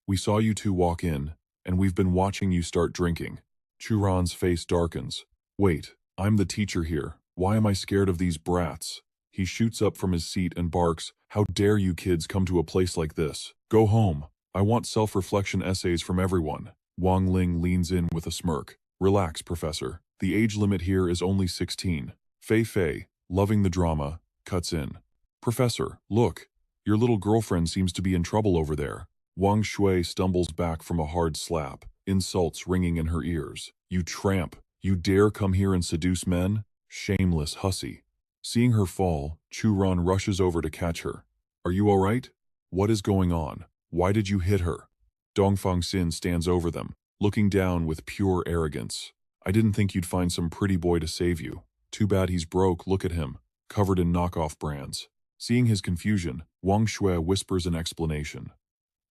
Speaker 1: We saw you two walk in, and we've been watching you start drinking. Chu Ran's face darkens. Wait, I'm the teacher here. Why am I scared of these brats? He shoots up from his seat and barks, how dare you kids come to a place like this? Go home. I want self-reflection essays from everyone. Wang Ling leans in with a smirk. Relax, Professor. The age limit here is only 16. Fei Fei, loving the drama, cuts in. Professor, look. Your little girlfriend seems to be in trouble over there. Wang Shui stumbles back from a hard slap, insults ringing in her ears. You tramp. You dare come here and seduce men? Shameless hussy. Seeing her fall, Chu Ran rushes over to catch her. Are you all right? What is going on? Why did you hit her? Dongfang Xin stands over them, looking down with pure arrogance. I didn't think you'd find some pretty boy to save you. Too bad he's broke, look at him, covered in knockoff brands. Seeing his confusion, Wang Shui whispers an explanation.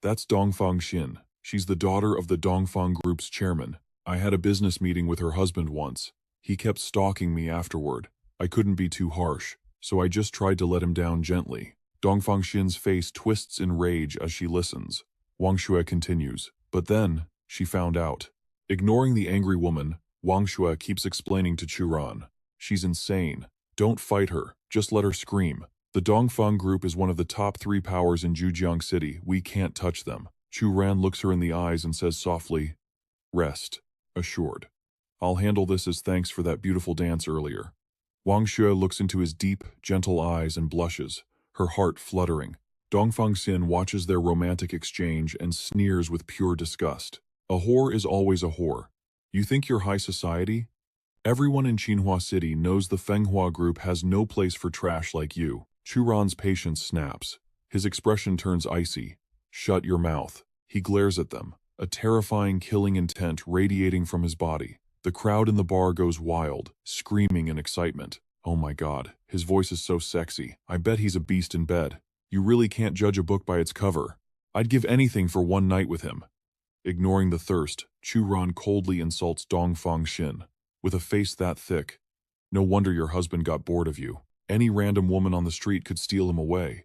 Speaker 1: That's Dongfang Xin. She's the daughter of the Dongfang Group's chairman. I had a business meeting with her husband once. He kept stalking me afterward. I couldn't be too harsh, so I just tried to let him down gently. Dongfang Xin's face twists in rage as she listens. Wang Shui continues, but then, she found out. Ignoring the angry woman, Wang Shui keeps explaining to Chu Ran. She's insane. Don't fight her, just let her scream. The Dongfang Group is one of the top 3 powers in Zhujiang City. We can't touch them. Chu Ran looks her in the eyes and says softly, rest, assured. I'll handle this as thanks for that beautiful dance earlier. Wang Shui looks into his deep, gentle eyes and blushes, her heart fluttering. Dongfang Xin watches their romantic exchange and sneers with pure disgust. A whore is always a whore. You think you're high society? Everyone in Qinhua City knows the Fenghua Group has no place for trash like you. Chu Ran's patience snaps. His expression turns icy. Shut your mouth. He glares at them, a terrifying killing intent radiating from his body. The crowd in the bar goes wild, screaming in excitement. Oh my god, his voice is so sexy. I bet he's a beast in bed. You really can't judge a book by its cover. I'd give anything for one night with him. Ignoring the thirst, Chu Ran coldly insults Dongfang Xin. With a face that thick, no wonder your husband got bored of you. Any random woman on the street could steal him away.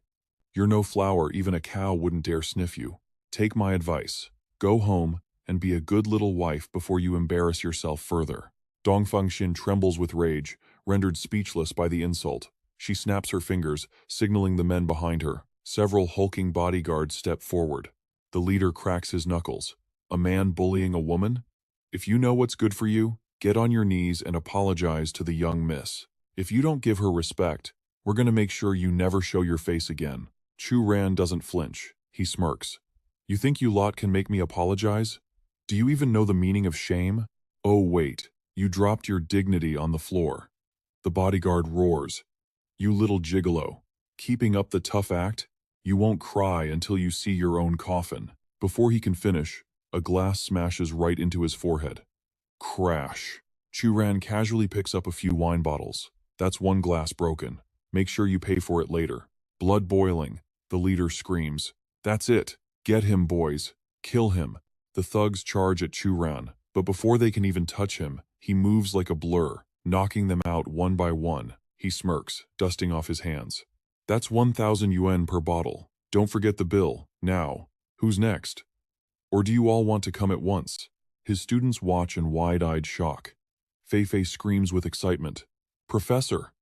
Speaker 1: You're no flower, even a cow wouldn't dare sniff you. Take my advice. Go home and be a good little wife before you embarrass yourself further. Dongfang Xin trembles with rage, rendered speechless by the insult. She snaps her fingers, signaling the men behind her. Several hulking bodyguards step forward. The leader cracks his knuckles. A man bullying a woman? If you know what's good for you, get on your knees and apologize to the young miss. If you don't give her respect, we're gonna make sure you never show your face again. Chu Ran doesn't flinch. He smirks. You think you lot can make me apologize? Do you even know the meaning of shame? Oh wait, you dropped your dignity on the floor. The bodyguard roars. You little gigolo. Keeping up the tough act? You won't cry until you see your own coffin. Before he can finish, a glass smashes right into his forehead. Crash. Chu Ran casually picks up a few wine bottles. That's one glass broken. Make sure you pay for it later. Blood boiling. The leader screams. That's it. Get him, boys. Kill him. The thugs charge at Chu Ran, but before they can even touch him, he moves like a blur, knocking them out one by one. He smirks, dusting off his hands. That's 1,000 yuan per bottle. Don't forget the bill. Now, who's next? Or do you all want to come at once? His students watch in wide-eyed shock. Fei Fei screams with excitement. Professor!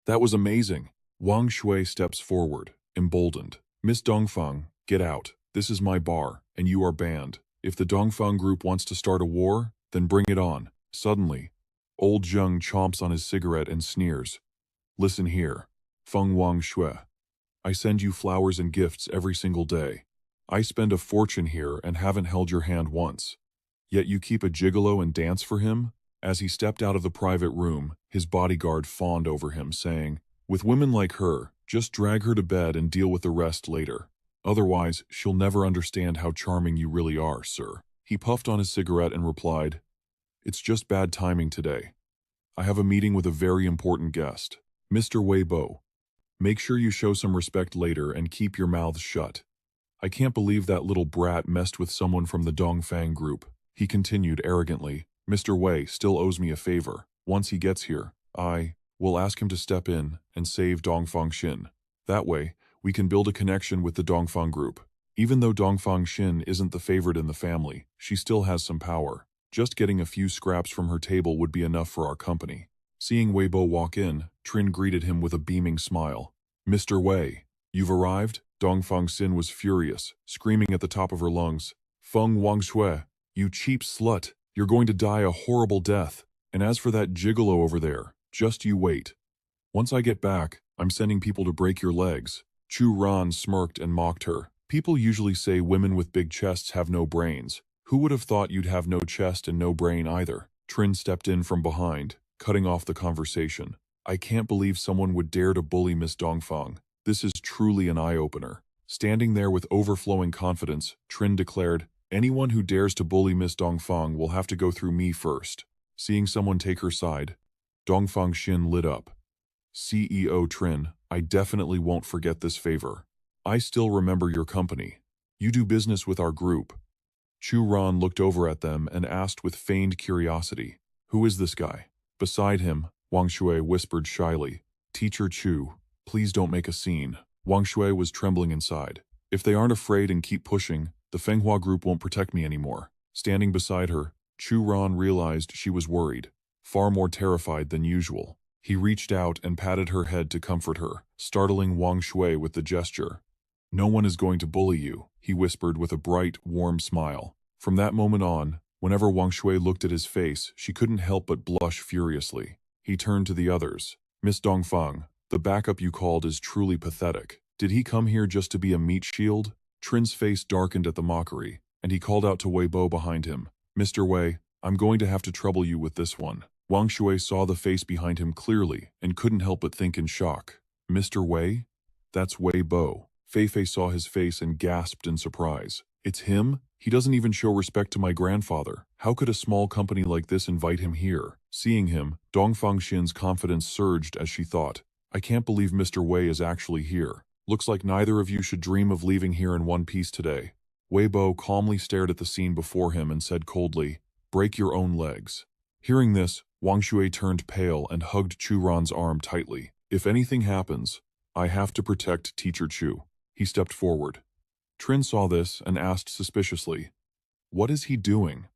Speaker 1: That was amazing! Wang Shui steps forward, emboldened. Miss Dongfang, get out. This is my bar, and you are banned. If the Dongfang Group wants to start a war, then bring it on. Suddenly, old Zheng chomps on his cigarette and sneers. Listen here, Feng Wang Shui. I send you flowers and gifts every single day. I spend a fortune here and haven't held your hand once. Yet you keep a gigolo and dance for him? As he stepped out of the private room, his bodyguard fawned over him, saying, with women like her, just drag her to bed and deal with the rest later. Otherwise, she'll never understand how charming you really are, sir. He puffed on his cigarette and replied, "It's just bad timing today. I have a meeting with a very important guest. Mr. Weibo, make sure you show some respect later and keep your mouths shut. I can't believe that little brat messed with someone from the Dongfang group." He continued arrogantly, "Mr. Wei still owes me a favor. Once he gets here, I will ask him to step in and save Dongfang Xin. That way, we can build a connection with the Dongfang group. Even though Dongfang Xin isn't the favorite in the family, she still has some power. Just getting a few scraps from her table would be enough for our company." Seeing Weibo walk in, Trin greeted him with a beaming smile. "Mr. Wei, you've arrived?" Dongfang Xin was furious, screaming at the top of her lungs. "Feng Wangshui, you cheap slut, you're going to die a horrible death. And as for that gigolo over there, just you wait. Once I get back, I'm sending people to break your legs." Chu Ran smirked and mocked her. "People usually say women with big chests have no brains. Who would have thought you'd have no chest and no brain either?" Trin stepped in from behind, cutting off the conversation. "I can't believe someone would dare to bully Miss Dongfang. This is truly an eye-opener." Standing there with overflowing confidence, Trin declared, "Anyone who dares to bully Miss Dongfang will have to go through me first." Seeing someone take her side, Dongfang Xin lit up. "CEO Trin, I definitely won't forget this favor. I still remember your company. You do business with our group." Chu Ran looked over at them and asked with feigned curiosity, "Who is this guy?" Beside him, Wang Shui whispered shyly, "Teacher Chu, please don't make a scene." Wang Shui was trembling inside. "If they aren't afraid and keep pushing, the Fenghua group won't protect me anymore." Standing beside her, Chu Ran realized she was worried, far more terrified than usual. He reached out and patted her head to comfort her, startling Wang Shui with the gesture. "No one is going to bully you," he whispered with a bright, warm smile. From that moment on, whenever Wang Shui looked at his face, she couldn't help but blush furiously. He turned to the others. "Miss Dongfang, the backup you called is truly pathetic. Did he come here just to be a meat shield?" Trin's face darkened at the mockery, and he called out to Weibo behind him. "Mr. Wei, I'm going to have to trouble you with this one." Wang Shui saw the face behind him clearly and couldn't help but think in shock. "Mr. Wei? That's Weibo." Fei Fei saw his face and gasped in surprise. "It's him? He doesn't even show respect to my grandfather. How could a small company like this invite him here?" Seeing him, Dongfang Xin's confidence surged as she thought, "I can't believe Mr. Wei is actually here. Looks like neither of you should dream of leaving here in one piece today." Weibo calmly stared at the scene before him and said coldly, "Break your own legs." Hearing this, Wang Shui turned pale and hugged Chu Ran's arm tightly. "If anything happens, I have to protect Teacher Chu." He stepped forward. Trin saw this and asked suspiciously, "What is he doing?"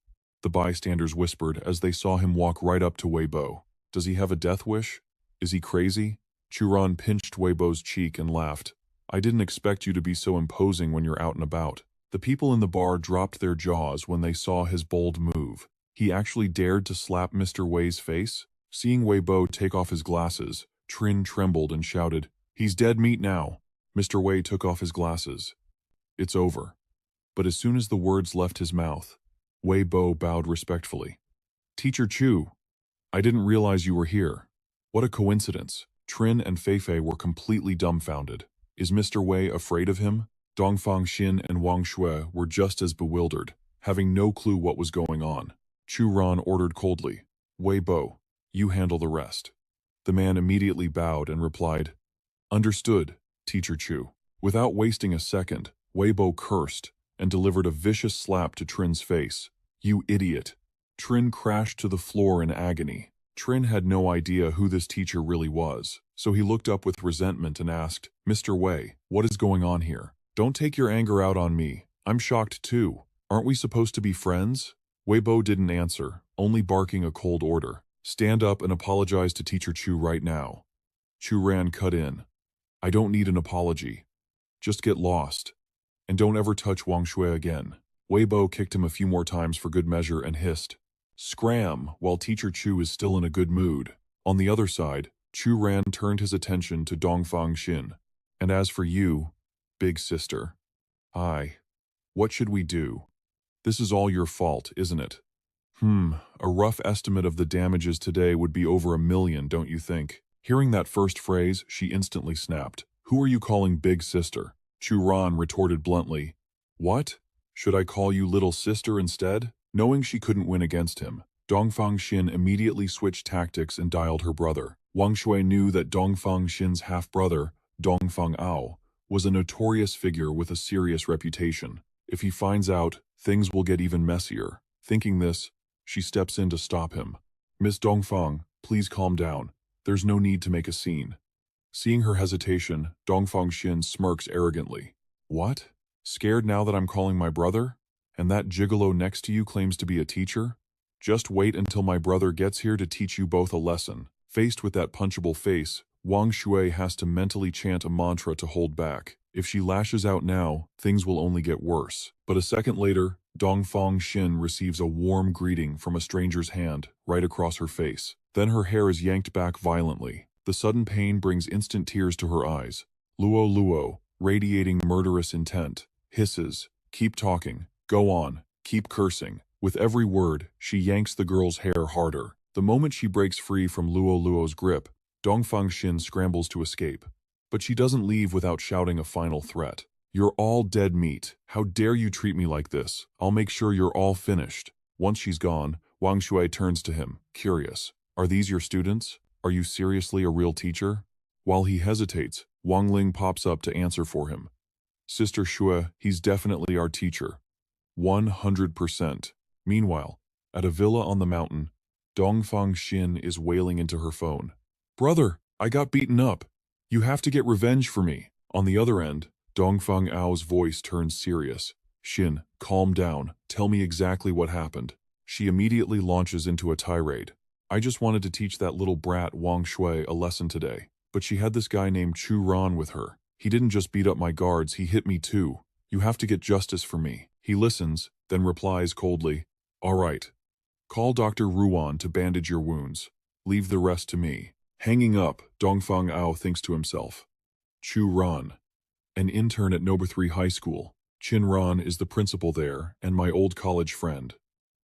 Speaker 1: The bystanders whispered as they saw him walk right up to Weibo. "Does he have a death wish? Is he crazy?" Chu Ran pinched Weibo's cheek and laughed. "I didn't expect you to be so imposing when you're out and about." The people in the bar dropped their jaws when they saw his bold move. He actually dared to slap Mr. Wei's face? Seeing Weibo take off his glasses, Trin trembled and shouted, "He's dead meat now." Mr. Wei took off his glasses. "It's over." But as soon as the words left his mouth, Weibo bowed respectfully. "Teacher Chu, I didn't realize you were here. What a coincidence." Trin and Fei Fei were completely dumbfounded. Is Mr. Wei afraid of him? Dongfang Xin and Wang Shui were just as bewildered, having no clue what was going on. Chu Ran ordered coldly, "Weibo, you handle the rest." The man immediately bowed and replied, "Understood, Teacher Chu." Without wasting a second, Weibo cursed and delivered a vicious slap to Trin's face. "You idiot." Trin crashed to the floor in agony. Trin had no idea who this teacher really was, so he looked up with resentment and asked, "Mr. Wei, what is going on here? Don't take your anger out on me. I'm shocked too. Aren't we supposed to be friends?" Weibo didn't answer, only barking a cold order. "Stand up and apologize to Teacher Chu right now." Chu Ran cut in. "I don't need an apology. Just get lost. And don't ever touch Wang Shui again." Weibo kicked him a few more times for good measure and hissed, "Scram," while Teacher Chu is still in a good mood. On the other side, Chu Ran turned his attention to Dongfang Xin. "And as for you, big sister, what should we do? This is all your fault, isn't it?" A rough estimate of the damages today would be over 1 million, don't you think? Hearing that first phrase, she instantly snapped. "Who are you calling big sister?" Chu Ran retorted bluntly. "What? Should I call you little sister instead? Knowing she couldn't win against him, Dongfang Xin immediately switched tactics and dialed her brother. Wang Shui knew that Dongfang Xin's half-brother, Dongfang Ao, was a notorious figure with a serious reputation. If he finds out, things will get even messier. Thinking this, she steps in to stop him. Miss Dongfang, please calm down. There's no need to make a scene. Seeing her hesitation, Dongfang Xin smirks arrogantly. What? Scared now that I'm calling my brother? And that gigolo next to you claims to be a teacher? Just wait until my brother gets here to teach you both a lesson. Faced with that punchable face, Wang Shui has to mentally chant a mantra to hold back. If she lashes out now, things will only get worse. But a second later, Dongfang Xin receives a warm greeting from a stranger's hand right across her face. Then her hair is yanked back violently. The sudden pain brings instant tears to her eyes. Luo Luo, radiating murderous intent, hisses, "Keep talking, go on, keep cursing." With every word, she yanks the girl's hair harder. The moment she breaks free from Luo Luo's grip, Dongfang Xin scrambles to escape. But she doesn't leave without shouting a final threat. "You're all dead meat. How dare you treat me like this? I'll make sure you're all finished." Once she's gone, Wang Shui turns to him, curious. "Are these your students? Are you seriously a real teacher?" While he hesitates, Wang Ling pops up to answer for him. "Sister Shui, he's definitely our teacher. 100%. Meanwhile, at a villa on the mountain, Dongfang Xin is wailing into her phone. "Brother, I got beaten up. You have to get revenge for me." On the other end, Dongfang Ao's voice turns serious. "Xin, calm down. Tell me exactly what happened." She immediately launches into a tirade. "I just wanted to teach that little brat Wang Shui a lesson today. But she had this guy named Chu Ran with her. He didn't just beat up my guards, he hit me too. You have to get justice for me." He listens, then replies coldly, "All right. Call Dr. Ruan to bandage your wounds. Leave the rest to me." Hanging up, Dongfang Ao thinks to himself. Chu Ran, an intern at Noba 3 High School. Chin Ran is the principal there and my old college friend.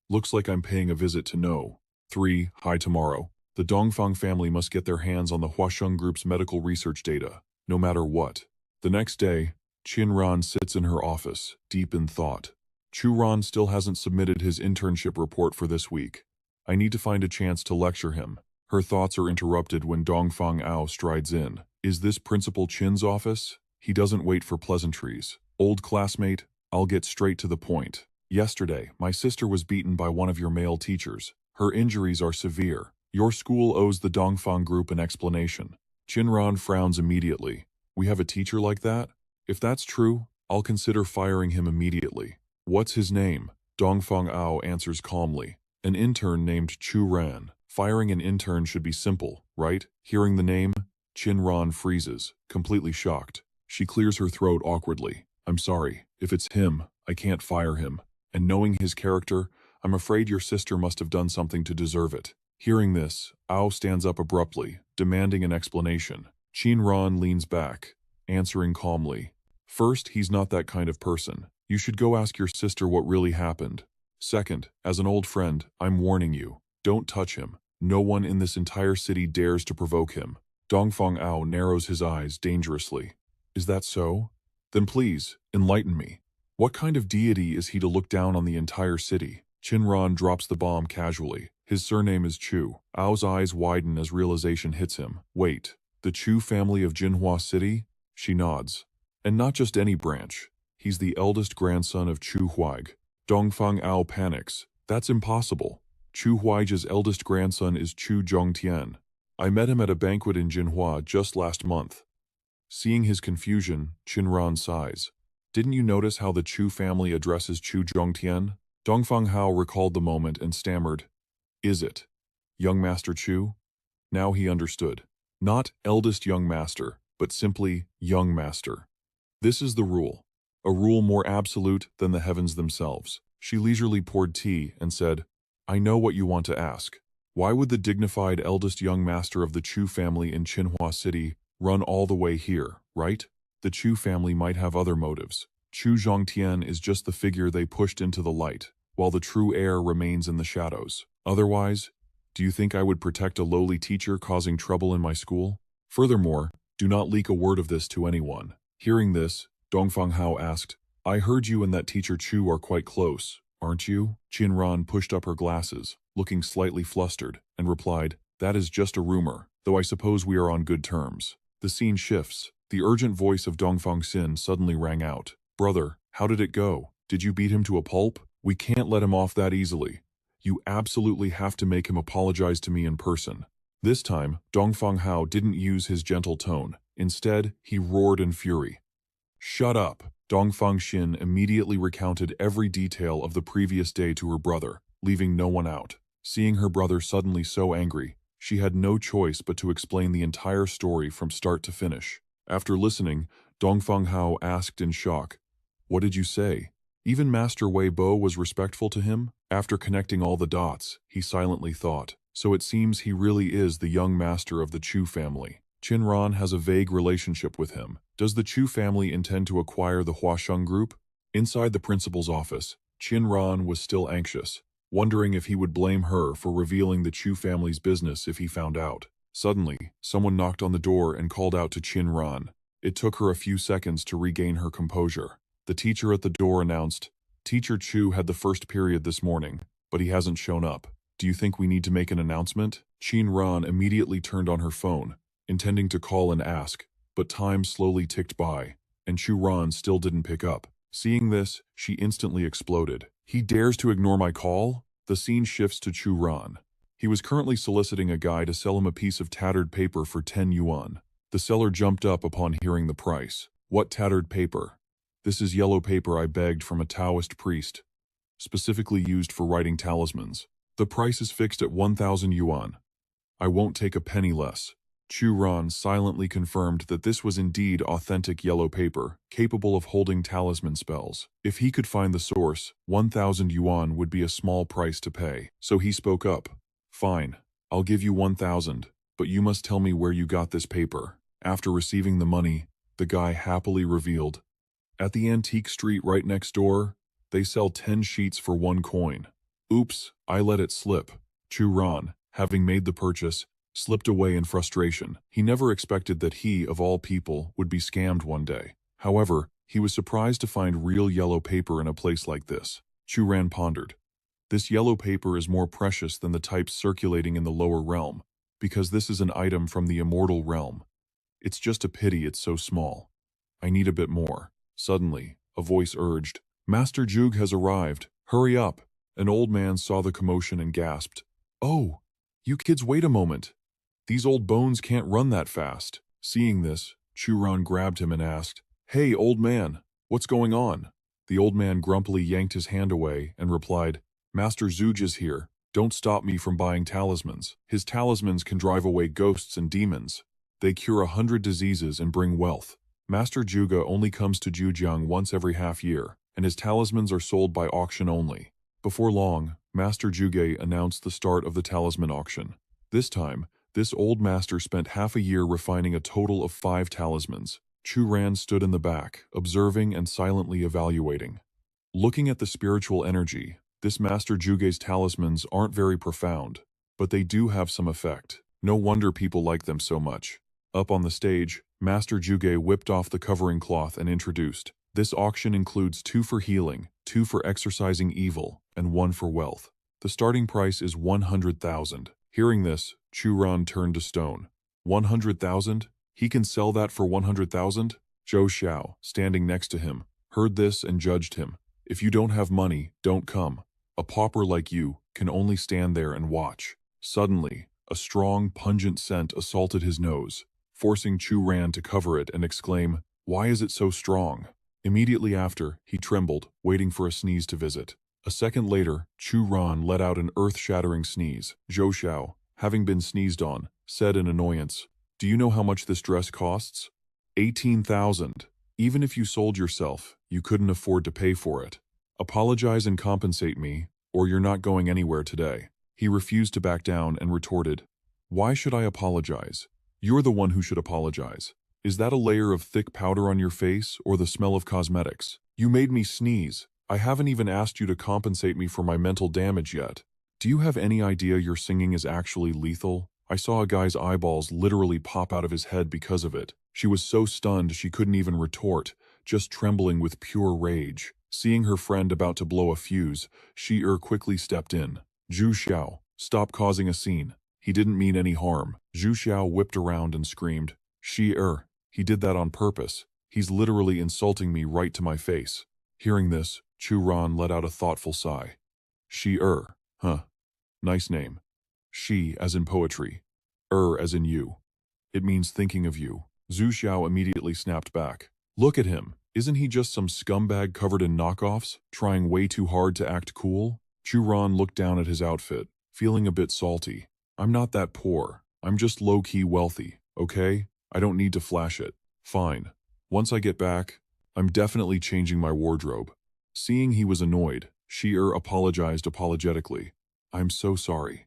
Speaker 1: Looks like I'm paying a visit to No. 3 High tomorrow. The Dongfang family must get their hands on the Huasheng Group's medical research data, no matter what. The next day, Chin Ran sits in her office, deep in thought. Chu Ran still hasn't submitted his internship report for this week. I need to find a chance to lecture him. Her thoughts are interrupted when Dongfang Ao strides in. Is this Principal Chin's office? He doesn't wait for pleasantries. "Old classmate, I'll get straight to the point. Yesterday, my sister was beaten by one of your male teachers. Her injuries are severe. Your school owes the Dongfang Group an explanation." Chinran frowns immediately. "We have a teacher like that? If that's true, I'll consider firing him immediately." "What's his name?" Dongfang Ao answers calmly. "An intern named Chu Ran." Firing an intern should be simple, right? Hearing the name, Chinran freezes, completely shocked. She clears her throat awkwardly. "I'm sorry. If it's him, I can't fire him. And knowing his character, I'm afraid your sister must have done something to deserve it." Hearing this, Ao stands up abruptly, demanding an explanation. Chinran leans back, answering calmly. "First, he's not that kind of person. You should go ask your sister what really happened. Second, as an old friend, I'm warning you. Don't touch him. No one in this entire city dares to provoke him." Dongfang Ao narrows his eyes dangerously. "Is that so? Then please, enlighten me. What kind of deity is he to look down on the entire city?" Chinran drops the bomb casually. His surname is Chu. Ao's eyes widen as realization hits him. "Wait, the Chu family of Jinhua City?" She nods. "And not just any branch. He's the eldest grandson of Chu Huaig." Dongfang Ao panics. "That's impossible. Chu Huaiz's eldest grandson is Chu Zhongtian. I met him at a banquet in Jinhua just last month." Seeing his confusion, Chinran sighs. "Didn't you notice how the Chu family addresses Chu Zhongtian?" Dongfang Hao recalled the moment and stammered, "Is it young Master Chu?" Now he understood. Not eldest young master, but simply young master. This is the rule. A rule more absolute than the heavens themselves. She leisurely poured tea and said, "I know what you want to ask. Why would the dignified eldest young master of the Chu family in Jinhua City run all the way here, right? The Chu family might have other motives. Chu Zhongtian is just the figure they pushed into the light, while the true heir remains in the shadows. Otherwise, do you think I would protect a lowly teacher causing trouble in my school? Furthermore, do not leak a word of this to anyone." Hearing this, Dongfang Hao asked, I heard you and that teacher Chu are quite close, aren't you? Chinran pushed up her glasses, looking slightly flustered, and replied, that is just a rumor, though I suppose we are on good terms. The scene shifts. The urgent voice of Dongfang Xin suddenly rang out. Brother, how did it go? Did you beat him to a pulp? We can't let him off that easily. You absolutely have to make him apologize to me in person. This time, Dongfang Hao didn't use his gentle tone. Instead, he roared in fury. Shut up! Dongfang Xin immediately recounted every detail of the previous day to her brother, leaving no one out. Seeing her brother suddenly so angry, she had no choice but to explain the entire story from start to finish. After listening, Dongfang Hao asked in shock, what did you say? Even Master Wei Bo was respectful to him? After connecting all the dots, he silently thought, so it seems he really is the young master of the Chu family. Chinran has a vague relationship with him. Does the Chu family intend to acquire the Huasheng group? Inside the principal's office, Chinran was still anxious, wondering if he would blame her for revealing the Chu family's business if he found out. Suddenly, someone knocked on the door and called out to Chinran. It took her a few seconds to regain her composure. The teacher at the door announced, Teacher Chu had the first period this morning, but he hasn't shown up. Do you think we need to make an announcement? Chinran immediately turned on her phone, intending to call and ask, but time slowly ticked by, and Chu Ran still didn't pick up. Seeing this, she instantly exploded. He dares to ignore my call? The scene shifts to Chu Ran. He was currently soliciting a guy to sell him a piece of tattered paper for 10 yuan. The seller jumped up upon hearing the price. What tattered paper? This is yellow paper I begged from a Taoist priest, specifically used for writing talismans. The price is fixed at 1,000 yuan. I won't take a penny less. Chu Ran silently confirmed that this was indeed authentic yellow paper, capable of holding talisman spells. If he could find the source, 1,000 yuan would be a small price to pay. So he spoke up. Fine, I'll give you 1,000, but you must tell me where you got this paper. After receiving the money, the guy happily revealed, at the antique street right next door, they sell 10 sheets for 1 coin. Oops, I let it slip. Chu Ran, having made the purchase, slipped away in frustration. He never expected that he, of all people, would be scammed one day. However, he was surprised to find real yellow paper in a place like this. Chu Ran pondered. This yellow paper is more precious than the types circulating in the lower realm, because this is an item from the immortal realm. It's just a pity it's so small. I need a bit more. Suddenly, a voice urged, Master Zhuge has arrived. Hurry up. An old man saw the commotion and gasped. Oh, you kids wait a moment. These old bones can't run that fast. Seeing this, Chu Ran grabbed him and asked, Hey, old man, what's going on? The old man grumpily yanked his hand away and replied, Master Zhuge is here. Don't stop me from buying talismans. His talismans can drive away ghosts and demons. They cure 100 diseases and bring wealth. Master Zhuge only comes to Zhujiang once every half year, and his talismans are sold by auction only. Before long, Master Zhuge announced the start of the talisman auction. This time, this old master spent half a year refining a total of 5 talismans. Chu Ran stood in the back, observing and silently evaluating. Looking at the spiritual energy, this Master Zhuge's talismans aren't very profound, but they do have some effect. No wonder people like them so much. Up on the stage, Master Zhuge whipped off the covering cloth and introduced, this auction includes 2 for healing, 2 for exorcising evil, and 1 for wealth. The starting price is 100,000. Hearing this, Chu Ran turned to stone. 100,000? He can sell that for 100,000? Zhou Xiao, standing next to him, heard this and judged him. If you don't have money, don't come. A pauper like you can only stand there and watch. Suddenly, a strong, pungent scent assaulted his nose, forcing Chu Ran to cover it and exclaim, Why is it so strong? Immediately after, he trembled, waiting for a sneeze to visit. A second later, Chu Ran let out an earth-shattering sneeze. Zhou Xiao, having been sneezed on, said in annoyance, Do you know how much this dress costs? 18,000. Even if you sold yourself, you couldn't afford to pay for it. Apologize and compensate me, or you're not going anywhere today. He refused to back down and retorted, Why should I apologize? You're the one who should apologize. Is that a layer of thick powder on your face or the smell of cosmetics? You made me sneeze. I haven't even asked you to compensate me for my mental damage yet. Do you have any idea your singing is actually lethal? I saw a guy's eyeballs literally pop out of his head because of it. She was so stunned she couldn't even retort, just trembling with pure rage. Seeing her friend about to blow a fuse, Shi quickly stepped in. Zhu Xiao, stop causing a scene. He didn't mean any harm. Zhu Xiao whipped around and screamed. Shi he did that on purpose. He's literally insulting me right to my face. Hearing this, Chu Ran let out a thoughtful sigh. Shi huh. Nice name. Shi as in poetry. As in you. It means thinking of you. Zhu Xiao immediately snapped back. Look at him. Isn't he just some scumbag covered in knockoffs, trying way too hard to act cool? Chu Ran looked down at his outfit, feeling a bit salty. I'm not that poor. I'm just low-key wealthy, okay? I don't need to flash it. Fine. Once I get back, I'm definitely changing my wardrobe. Seeing he was annoyed, Shi apologized apologetically. I'm so sorry.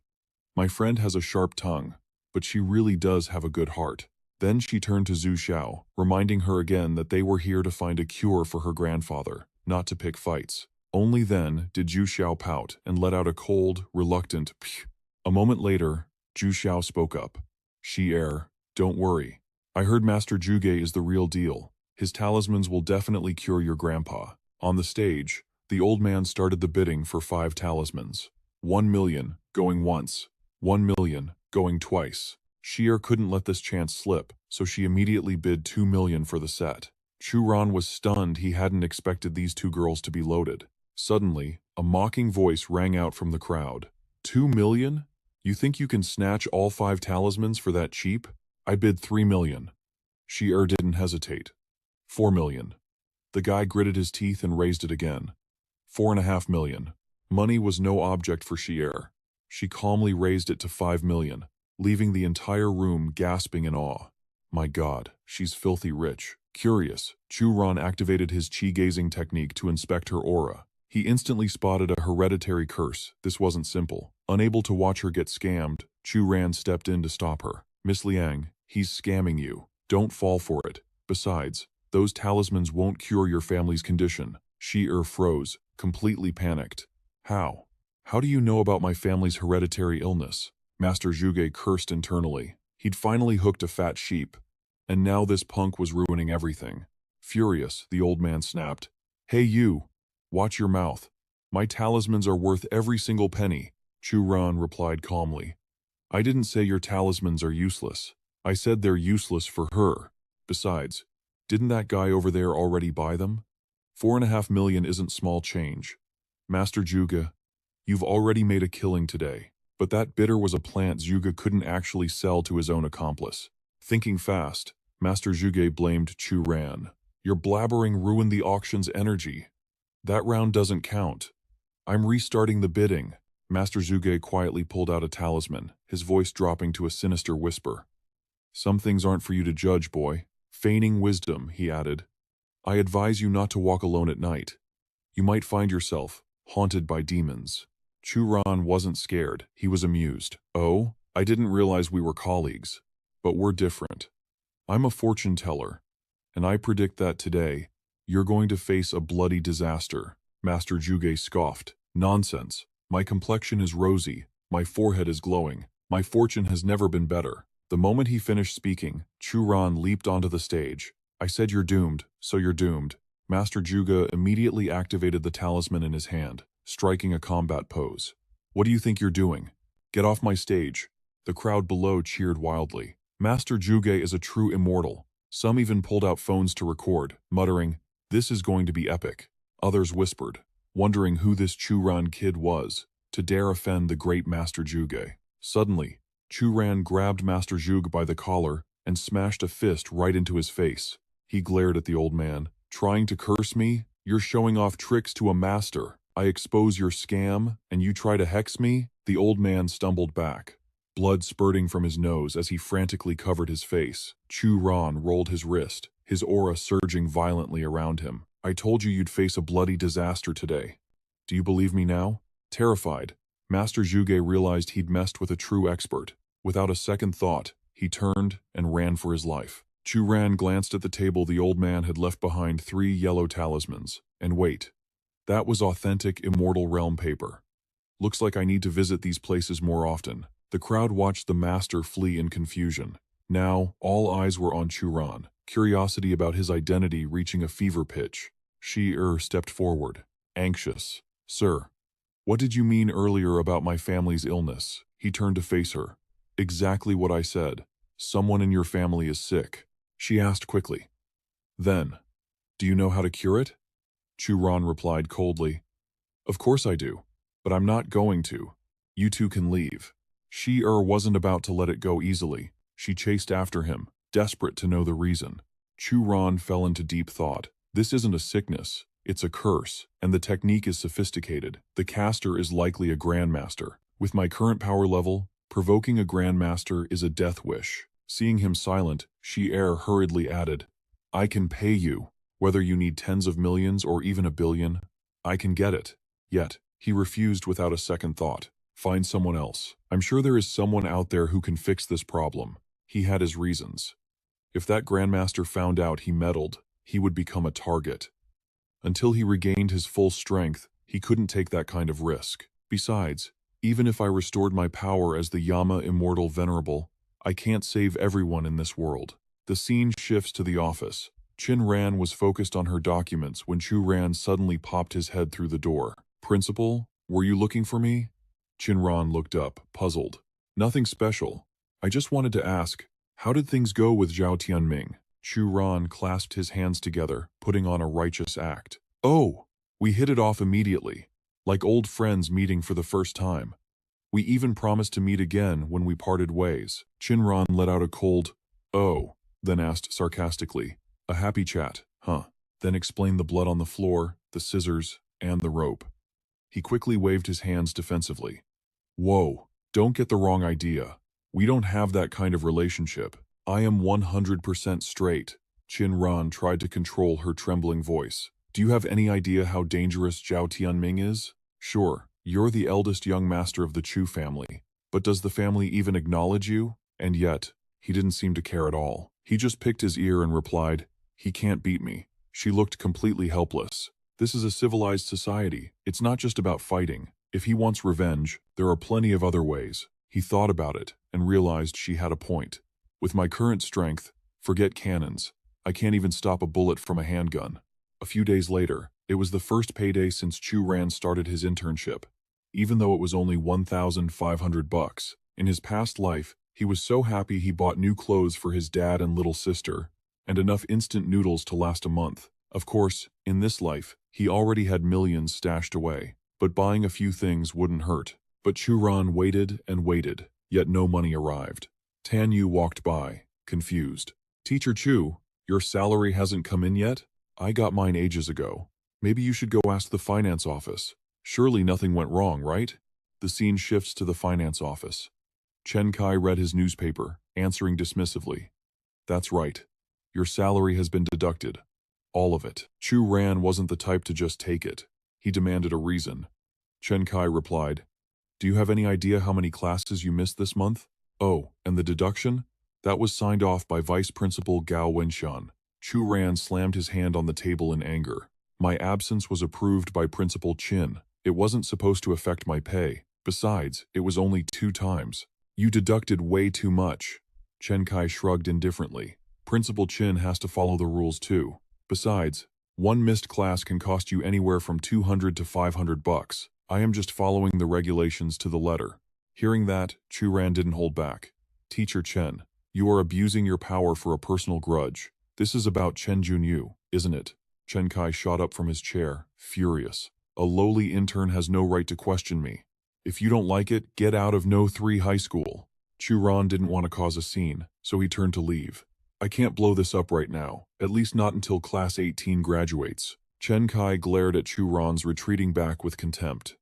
Speaker 1: My friend has a sharp tongue, but she really does have a good heart. Then she turned to Zhu Xiao, reminding her again that they were here to find a cure for her grandfather, not to pick fights. Only then did Zhu Xiao pout and let out a cold, reluctant phew. A moment later, Zhu Xiao spoke up. Shi don't worry. I heard Master Zhuge is the real deal. His talismans will definitely cure your grandpa. On the stage, the old man started the bidding for 5 talismans. 1 million, going once. 1 million, going twice. Shi couldn't let this chance slip, so she immediately bid 2 million for the set. Chu Ran was stunned. He hadn't expected these 2 girls to be loaded. Suddenly, a mocking voice rang out from the crowd. 2 million? You think you can snatch all 5 talismans for that cheap? I bid 3 million. Shi didn't hesitate. 4 million. The guy gritted his teeth and raised it again. 4.5 million. Money was no object for Shi. She calmly raised it to 5 million, leaving the entire room gasping in awe. My God, she's filthy rich. Curious, Chu Ran activated his chi-gazing technique to inspect her aura. He instantly spotted a hereditary curse. This wasn't simple. Unable to watch her get scammed, Chu Ran stepped in to stop her. Miss Liang, he's scamming you. Don't fall for it. Besides, those talismans won't cure your family's condition. Shi froze, completely panicked. How? How do you know about my family's hereditary illness? Master Zhuge cursed internally. He'd finally hooked a fat sheep. And now this punk was ruining everything. Furious, the old man snapped. Hey you! Watch your mouth. My talismans are worth every single penny. Chu Ran replied calmly. I didn't say your talismans are useless. I said they're useless for her. Besides, didn't that guy over there already buy them? 4.5 million isn't small change. Master Zhuge, you've already made a killing today. But that bitter was a plant Zhuge couldn't actually sell to his own accomplice. Thinking fast, Master Zhuge blamed Chu Ran. Your blabbering ruined the auction's energy. That round doesn't count. I'm restarting the bidding. Master Zhuge quietly pulled out a talisman, his voice dropping to a sinister whisper. Some things aren't for you to judge, boy. Feigning wisdom, he added. I advise you not to walk alone at night. You might find yourself haunted by demons. Chu Ran wasn't scared, he was amused. Oh, I didn't realize we were colleagues. But we're different. I'm a fortune teller, and I predict that today, you're going to face a bloody disaster. Master Zhuge scoffed. Nonsense. My complexion is rosy, my forehead is glowing, my fortune has never been better. The moment he finished speaking, Chu Ran leaped onto the stage. I said you're doomed, so you're doomed. Master Zhuge immediately activated the talisman in his hand, striking a combat pose. What do you think you're doing? Get off my stage. The crowd below cheered wildly. Master Zhuge is a true immortal. Some even pulled out phones to record, muttering, this is going to be epic. Others whispered, wondering who this Chu Ran kid was, to dare offend the great Master Zhuge. Suddenly, Chu Ran grabbed Master Zhuge by the collar and smashed a fist right into his face. He glared at the old man. Trying to curse me? You're showing off tricks to a master. I expose your scam, and you try to hex me? The old man stumbled back, blood spurting from his nose as he frantically covered his face. Chu Ran rolled his wrist, his aura surging violently around him. I told you you'd face a bloody disaster today. Do you believe me now? Terrified, Master Zhuge realized he'd messed with a true expert. Without a second thought, he turned and ran for his life. Chu Ran glanced at the table the old man had left behind 3 yellow talismans. And wait, that was authentic Immortal Realm paper. Looks like I need to visit these places more often. The crowd watched the master flee in confusion. Now, all eyes were on Chu Ran. curiosity about his identity reaching a fever pitch. She stepped forward, anxious. Sir, what did you mean earlier about my family's illness? He turned to face her. Exactly what I said. Someone in your family is sick. She asked quickly. Then, do you know how to cure it? Chu Ran replied coldly. Of course I do, but I'm not going to. You two can leave. She wasn't about to let it go easily. She chased after him, desperate to know the reason. Chu Ran fell into deep thought. This isn't a sickness, it's a curse, and the technique is sophisticated. The caster is likely a grandmaster. With my current power level, provoking a grandmaster is a death wish. Seeing him silent, she hurriedly added, I can pay you. Whether you need tens of millions or even a billion, I can get it. Yet, he refused without a second thought. Find someone else. I'm sure there is someone out there who can fix this problem. He had his reasons. If that grandmaster found out he meddled, he would become a target. Until he regained his full strength, he couldn't take that kind of risk. Besides, even if I restored my power as the Yama Immortal Venerable, I can't save everyone in this world. The scene shifts to the office. Chin Ran was focused on her documents when Chu Ran suddenly popped his head through the door. Principal, were you looking for me? Chin Ran looked up, puzzled. Nothing special. I just wanted to ask, how did things go with Zhao Tianming? Chu Ran clasped his hands together, putting on a righteous act. Oh, we hit it off immediately, like old friends meeting for the first time. We even promised to meet again when we parted ways. Chin Ran let out a cold, oh, then asked sarcastically, a happy chat, huh? Then explained the blood on the floor, the scissors, and the rope. He quickly waved his hands defensively. Whoa, don't get the wrong idea. We don't have that kind of relationship. I am 100% straight. Chin Ran tried to control her trembling voice. Do you have any idea how dangerous Zhao Tianming is? Sure, you're the eldest young master of the Chu family. But does the family even acknowledge you? And yet, he didn't seem to care at all. He just picked his ear and replied, he can't beat me. She looked completely helpless. This is a civilized society. It's not just about fighting. If he wants revenge, there are plenty of other ways. He thought about it and realized she had a point. With my current strength, forget cannons. I can't even stop a bullet from a handgun. A few days later, it was the first payday since Chu Ran started his internship. Even though it was only $1,500. In his past life, he was so happy he bought new clothes for his dad and little sister, and enough instant noodles to last a month. Of course, in this life, he already had millions stashed away, but buying a few things wouldn't hurt. But Chu Ran waited and waited, yet no money arrived. Tan Yu walked by, confused. Teacher Chu, your salary hasn't come in yet? I got mine ages ago. Maybe you should go ask the finance office. Surely nothing went wrong, right? The scene shifts to the finance office. Chen Kai read his newspaper, answering dismissively. That's right. Your salary has been deducted. All of it. Chu Ran wasn't the type to just take it. He demanded a reason. Chen Kai replied, do you have any idea how many classes you missed this month? Oh, and the deduction? That was signed off by Vice Principal Gao Wenshan. Chu Ran slammed his hand on the table in anger. My absence was approved by Principal Chin. It wasn't supposed to affect my pay. Besides, it was only 2 times. You deducted way too much. Chen Kai shrugged indifferently. Principal Chin has to follow the rules too. Besides, one missed class can cost you anywhere from $200 to $500. I am just following the regulations to the letter. Hearing that, Chu Ran didn't hold back. Teacher Chen, you are abusing your power for a personal grudge. This is about Chen Junyu, isn't it? Chen Kai shot up from his chair, furious. A lowly intern has no right to question me. If you don't like it, get out of No 3 High School. Chu Ran didn't want to cause a scene, so he turned to leave. I can't blow this up right now, at least not until Class 18 graduates. Chen Kai glared at Chu Ran's retreating back with contempt.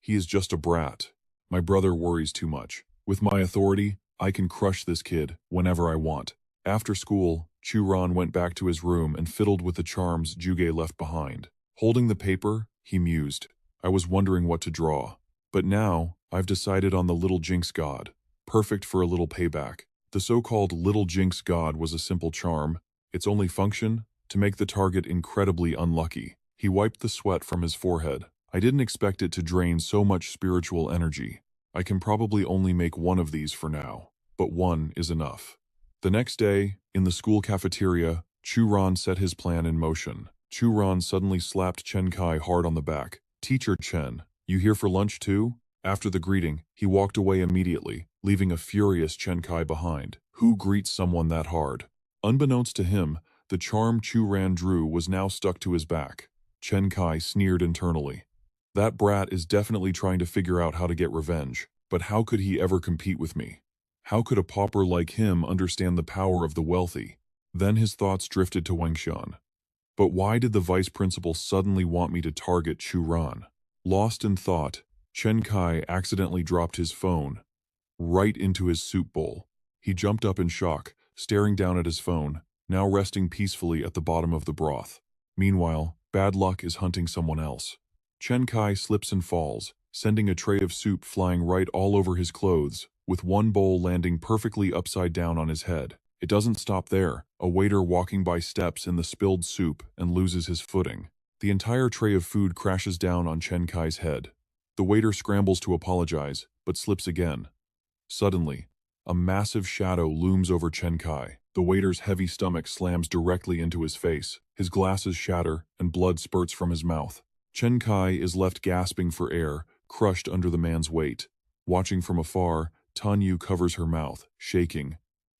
Speaker 1: He is just a brat. My brother worries too much. With my authority, I can crush this kid whenever I want. After school, Chu Ran went back to his room and fiddled with the charms Juge left behind. Holding the paper, he mused. I was wondering what to draw. But now, I've decided on the Little Jinx God. Perfect for a little payback. The so-called Little Jinx God was a simple charm. Its only function? To make the target incredibly unlucky. He wiped the sweat from his forehead. I didn't expect it to drain so much spiritual energy. I can probably only make one of these for now. But one is enough. The next day, in the school cafeteria, Chu Ran set his plan in motion. Chu Ran suddenly slapped Chen Kai hard on the back. "Teacher Chen, you here for lunch too?" After the greeting, he walked away immediately, leaving a furious Chen Kai behind. Who greets someone that hard? Unbeknownst to him, the charm Chu Ran drew was now stuck to his back. Chen Kai sneered internally. That brat is definitely trying to figure out how to get revenge, but how could he ever compete with me? How could a pauper like him understand the power of the wealthy? Then his thoughts drifted to Wangxian. But why did the vice principal suddenly want me to target Chu Ran? Lost in thought, Chen Kai accidentally dropped his phone right into his soup bowl. He jumped up in shock, staring down at his phone, now resting peacefully at the bottom of the broth. Meanwhile, bad luck is hunting someone else. Chen Kai slips and falls, sending a tray of soup flying right all over his clothes, with one bowl landing perfectly upside down on his head. It doesn't stop there. A waiter walking by steps in the spilled soup and loses his footing. The entire tray of food crashes down on Chen Kai's head. The waiter scrambles to apologize, but slips again. Suddenly, a massive shadow looms over Chen Kai. The waiter's heavy stomach slams directly into his face. His glasses shatter, and blood spurts from his mouth. Chen Kai is left gasping for air, crushed under the man's weight. Watching from afar, Tanyu covers her mouth, shaking.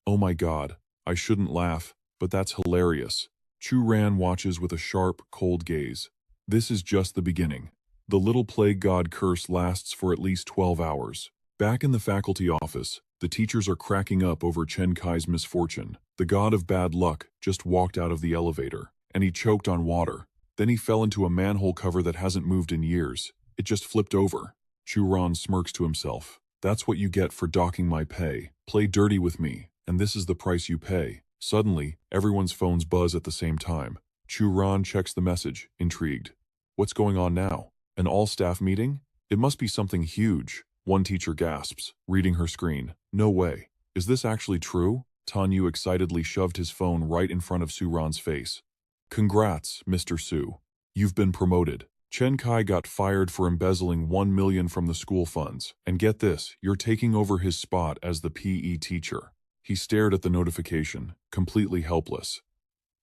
Speaker 1: "Oh my God, I shouldn't laugh, but that's hilarious." Chu Ran watches with a sharp, cold gaze. This is just the beginning. The little plague god curse lasts for at least 12 hours. Back in the faculty office, the teachers are cracking up over Chen Kai's misfortune. The god of bad luck just walked out of the elevator, and he choked on water. Then he fell into a manhole cover that hasn't moved in years. It just flipped over. Chu Ran smirks to himself. "That's what you get for docking my pay. Play dirty with me, and this is the price you pay." Suddenly, everyone's phones buzz at the same time. Chu Ran checks the message, intrigued. What's going on now? An all-staff meeting? It must be something huge. One teacher gasps, reading her screen. "No way. Is this actually true?" Tanyu excitedly shoved his phone right in front of Su Ran's face. "Congrats, Mr. Su. You've been promoted. Chen Kai got fired for embezzling 1 million from the school funds. And get this, you're taking over his spot as the PE teacher." He stared at the notification, completely helpless.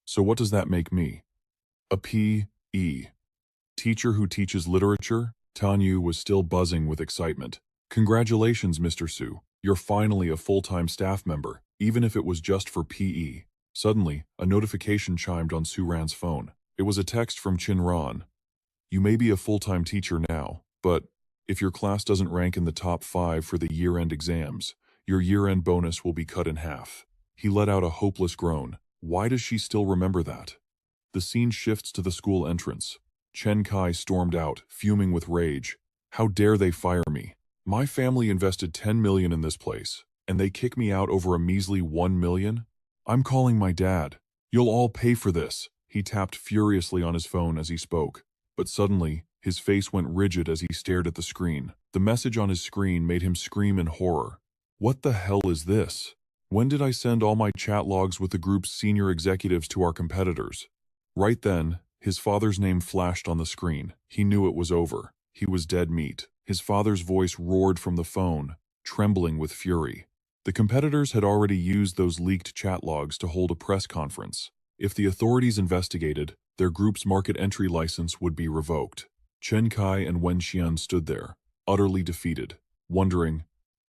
Speaker 1: "So what does that make me? A PE teacher who teaches literature?" Tanyu was still buzzing with excitement. "Congratulations, Mr. Su. You're finally a full-time staff member, even if it was just for PE." Suddenly, a notification chimed on Su Ran's phone. It was a text from Chin Ran. "You may be a full-time teacher now, but if your class doesn't rank in the top 5 for the year-end exams, your year-end bonus will be cut in half." He let out a hopeless groan. Why does she still remember that? The scene shifts to the school entrance. Chen Kai stormed out, fuming with rage. "How dare they fire me? My family invested 10 million in this place, and they kick me out over a measly 1 million? I'm calling my dad. You'll all pay for this." He tapped furiously on his phone as he spoke. But suddenly, his face went rigid as he stared at the screen. The message on his screen made him scream in horror. "What the hell is this? When did I send all my chat logs with the group's senior executives to our competitors?" Right then, his father's name flashed on the screen. He knew it was over. He was dead meat. His father's voice roared from the phone, trembling with fury. The competitors had already used those leaked chat logs to hold a press conference. If the authorities investigated, their group's market entry license would be revoked. Chen Kai and Wen Xian stood there, utterly defeated, wondering,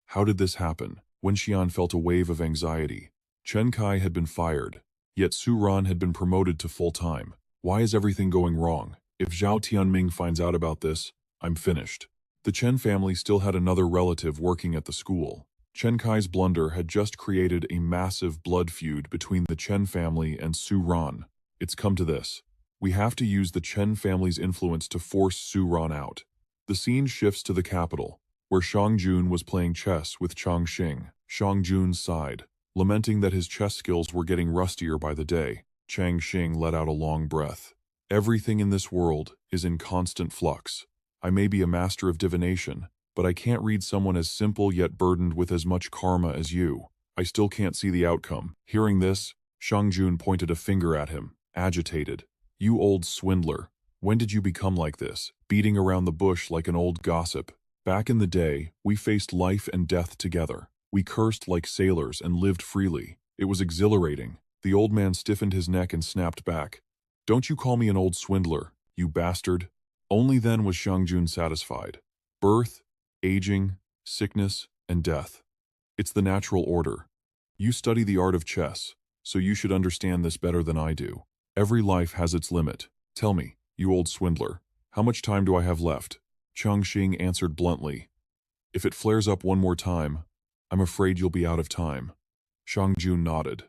Speaker 1: how did this happen? Wen Xian felt a wave of anxiety. Chen Kai had been fired, yet Su Ran had been promoted to full-time. Why is everything going wrong? If Zhao Tianming finds out about this, I'm finished. The Chen family still had another relative working at the school. Chen Kai's blunder had just created a massive blood feud between the Chen family and Su Ran. It's come to this. We have to use the Chen family's influence to force Su Ran out. The scene shifts to the capital, where Shang Jun was playing chess with Chang Xing. Shang Jun sighed, lamenting that his chess skills were getting rustier by the day. Chang Xing let out a long breath. "Everything in this world is in constant flux. I may be a master of divination, but I can't read someone as simple yet burdened with as much karma as you. I still can't see the outcome." Hearing this, Shang Jun pointed a finger at him, agitated. "You old swindler. When did you become like this, beating around the bush like an old gossip? Back in the day, we faced life and death together. We cursed like sailors and lived freely. It was exhilarating. The old man stiffened his neck and snapped back. Don't you call me an old swindler, you bastard. Only then was Shangjun satisfied. Birth, aging, sickness, and death. It's the natural order. You study the art of chess, so you should understand this better than I do. Every life has its limit. Tell me, you old swindler, how much time do I have left? Chang Xing answered bluntly. If it flares up one more time, I'm afraid you'll be out of time. Shang Jun nodded.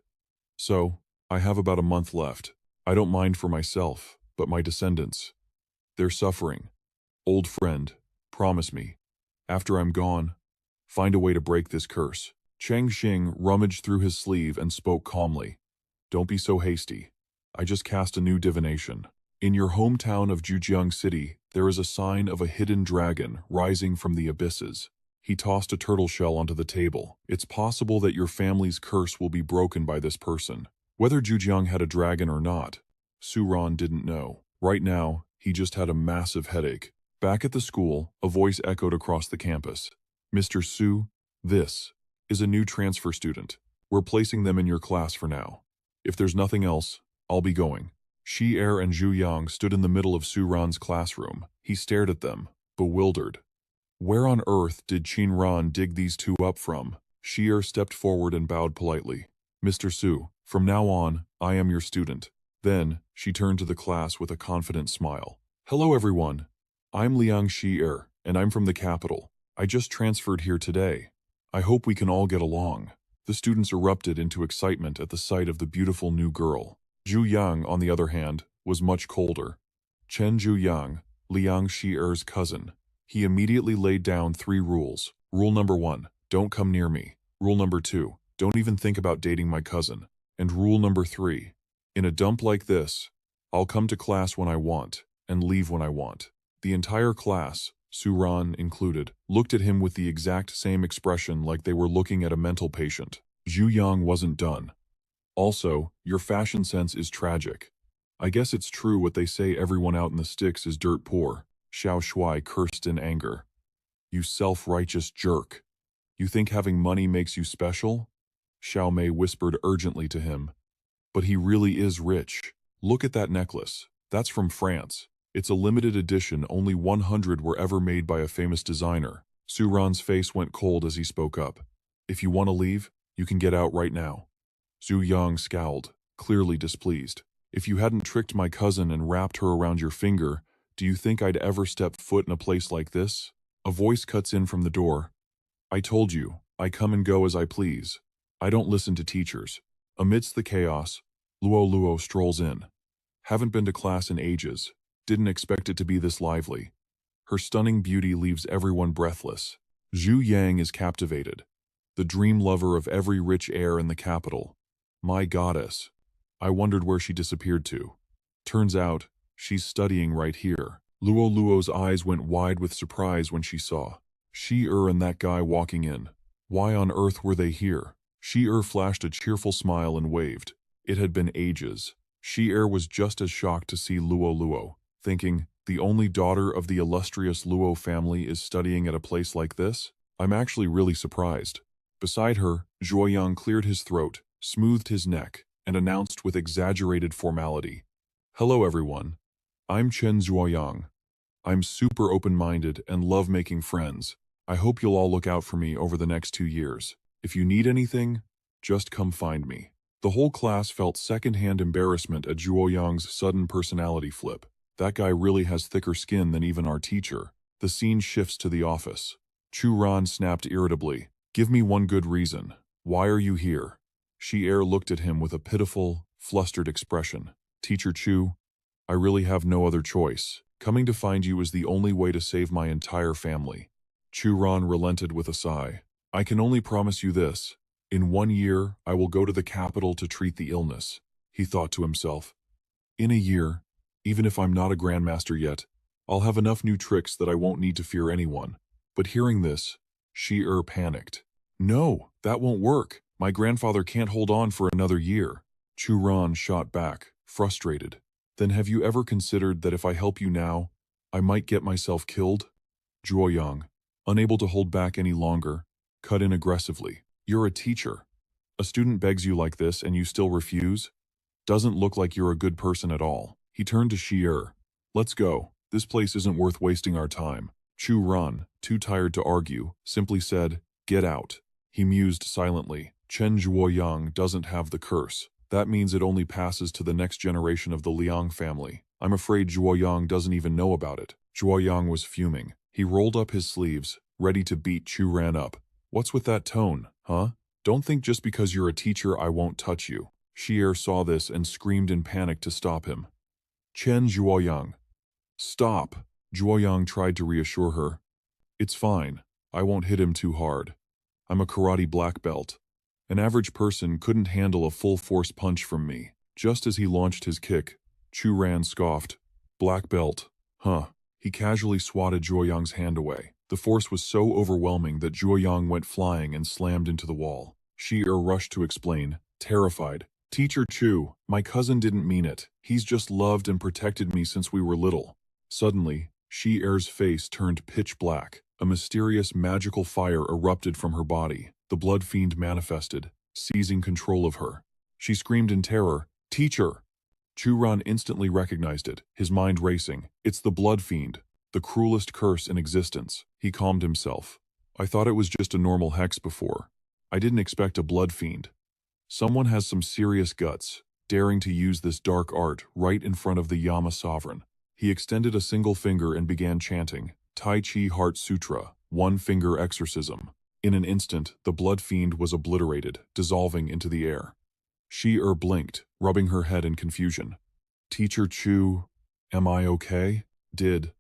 Speaker 1: So, I have about a month left. I don't mind for myself, but my descendants. They're suffering. Old friend, promise me, after I'm gone, find a way to break this curse. Chang Xing rummaged through his sleeve and spoke calmly. Don't be so hasty. I just cast a new divination. In your hometown of Jujiang City, there is a sign of a hidden dragon rising from the abysses. He tossed a turtle shell onto the table. It's possible that your family's curse will be broken by this person. Whether Jujiang had a dragon or not, Su Ran didn't know. Right now, he just had a massive headache. Back at the school, a voice echoed across the campus. Mr. Su, this is a new transfer student. We're placing them in your class for now. If there's nothing else, I'll be going. Shi Er and Zhu Yang stood in the middle of Su Ran's classroom. He stared at them, bewildered. Where on earth did Qin Ran dig these two up from? Shi Er stepped forward and bowed politely. Mr. Su, from now on, I am your student. Then, she turned to the class with a confident smile. Hello everyone. I'm Liang Shi Er, and I'm from the capital. I just transferred here today. I hope we can all get along. The students erupted into excitement at the sight of the beautiful new girl. Zhu Yang, on the other hand, was much colder. Chen Zhu Yang, Liang Shi Er's cousin. He immediately laid down 3 rules. Rule number 1, don't come near me. Rule number 2, don't even think about dating my cousin. And rule number 3, in a dump like this, I'll come to class when I want, and leave when I want. The entire class, Su Ran included, looked at him with the exact same expression like they were looking at a mental patient. Zhu Yang wasn't done. Also, your fashion sense is tragic. I guess it's true what they say everyone out in the sticks is dirt poor. Xiao Shuai cursed in anger. You self-righteous jerk. You think having money makes you special? Xiao Mei whispered urgently to him. But he really is rich. Look at that necklace. That's from France. It's a limited edition, only 100 were ever made by a famous designer. Su Ran's face went cold as he spoke up. If you want to leave, you can get out right now. Zhu Yang scowled, clearly displeased. If you hadn't tricked my cousin and wrapped her around your finger, do you think I'd ever step foot in a place like this? A voice cuts in from the door. I told you, I come and go as I please. I don't listen to teachers. Amidst the chaos, Luo Luo strolls in. Haven't been to class in ages. Didn't expect it to be this lively. Her stunning beauty leaves everyone breathless. Zhu Yang is captivated. The dream lover of every rich heir in the capital. My goddess. I wondered where she disappeared to. Turns out, she's studying right here. Luo Luo's eyes went wide with surprise when she saw Shi Er and that guy walking in. Why on earth were they here? Shi Er flashed a cheerful smile and waved. It had been ages. Shi Er was just as shocked to see Luo Luo, thinking, the only daughter of the illustrious Luo family is studying at a place like this? I'm actually really surprised. Beside her, Zhuoyang cleared his throat, smoothed his neck, and announced with exaggerated formality. Hello everyone. I'm Chen Zhuoyang. I'm super open-minded and love making friends. I hope you'll all look out for me over the next 2 years. If you need anything, just come find me. The whole class felt second-hand embarrassment at Zhuoyang's sudden personality flip. That guy really has thicker skin than even our teacher. The scene shifts to the office. Chu Ran snapped irritably. Give me one good reason. Why are you here? Shi Er looked at him with a pitiful, flustered expression. Teacher Chu, I really have no other choice. Coming to find you is the only way to save my entire family. Chu Ran relented with a sigh. I can only promise you this. In 1 year, I will go to the capital to treat the illness. He thought to himself. In a year, even if I'm not a grandmaster yet, I'll have enough new tricks that I won't need to fear anyone. But hearing this, Shi Er panicked. No, that won't work. My grandfather can't hold on for another year. Chu Ran shot back, frustrated. Then have you ever considered that if I help you now, I might get myself killed? Zhuoyang, unable to hold back any longer, cut in aggressively. You're a teacher. A student begs you like this and you still refuse? Doesn't look like you're a good person at all. He turned to Shi Yi. Let's go. This place isn't worth wasting our time. Chu Ran, too tired to argue, simply said, get out. He mused silently. Chen Zhuoyang doesn't have the curse. That means it only passes to the next generation of the Liang family. I'm afraid Zhuoyang doesn't even know about it. Zhuoyang was fuming. He rolled up his sleeves, ready to beat Chu Ran up. What's with that tone, huh? Don't think just because you're a teacher I won't touch you. Shi Yi saw this and screamed in panic to stop him. Chen Zhuoyang. Stop. Zhuoyang tried to reassure her. It's fine. I won't hit him too hard. I'm a karate black belt. An average person couldn't handle a full-force punch from me. Just as he launched his kick, Chu Ran scoffed. Black belt. Huh. He casually swatted Zhuoyang's hand away. The force was so overwhelming that Zhuoyang went flying and slammed into the wall. Shi Yi rushed to explain, terrified. Teacher Chu, my cousin didn't mean it. He's just loved and protected me since we were little. Suddenly, Shi Yi's face turned pitch black. A mysterious magical fire erupted from her body. The blood fiend manifested, seizing control of her. She screamed in terror, Teacher! Chu Ran instantly recognized it, his mind racing. It's the blood fiend, the cruelest curse in existence. He calmed himself. I thought it was just a normal hex before. I didn't expect a blood fiend. Someone has some serious guts, daring to use this dark art right in front of the Yama sovereign. He extended a single finger and began chanting, Tai Chi Heart Sutra, one-finger exorcism. In an instant, the blood fiend was obliterated, dissolving into the air. Shi Yi blinked, rubbing her head in confusion. Teacher Chu, am I okay? Did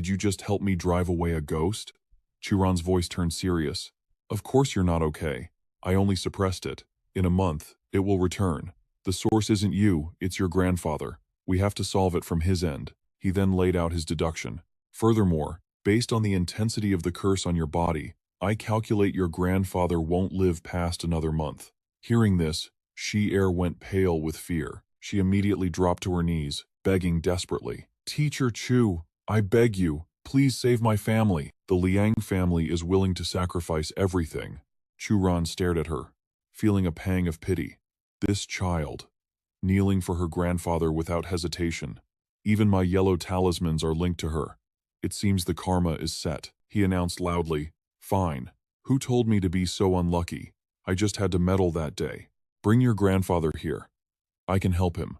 Speaker 1: you just help me drive away a ghost? Chu Ran's voice turned serious. Of course you're not okay. I only suppressed it. In a month, it will return. The source isn't you, it's your grandfather. We have to solve it from his end. He then laid out his deduction. Furthermore, based on the intensity of the curse on your body, I calculate your grandfather won't live past another month. Hearing this, Shi Yi went pale with fear. She immediately dropped to her knees, begging desperately. Teacher Chu, I beg you, please save my family. The Liang family is willing to sacrifice everything. Chu Ran stared at her, feeling a pang of pity. This child, kneeling for her grandfather without hesitation. Even my yellow talismans are linked to her. It seems the karma is set. He announced loudly, Fine. Who told me to be so unlucky? I just had to meddle that day. Bring your grandfather here. I can help him.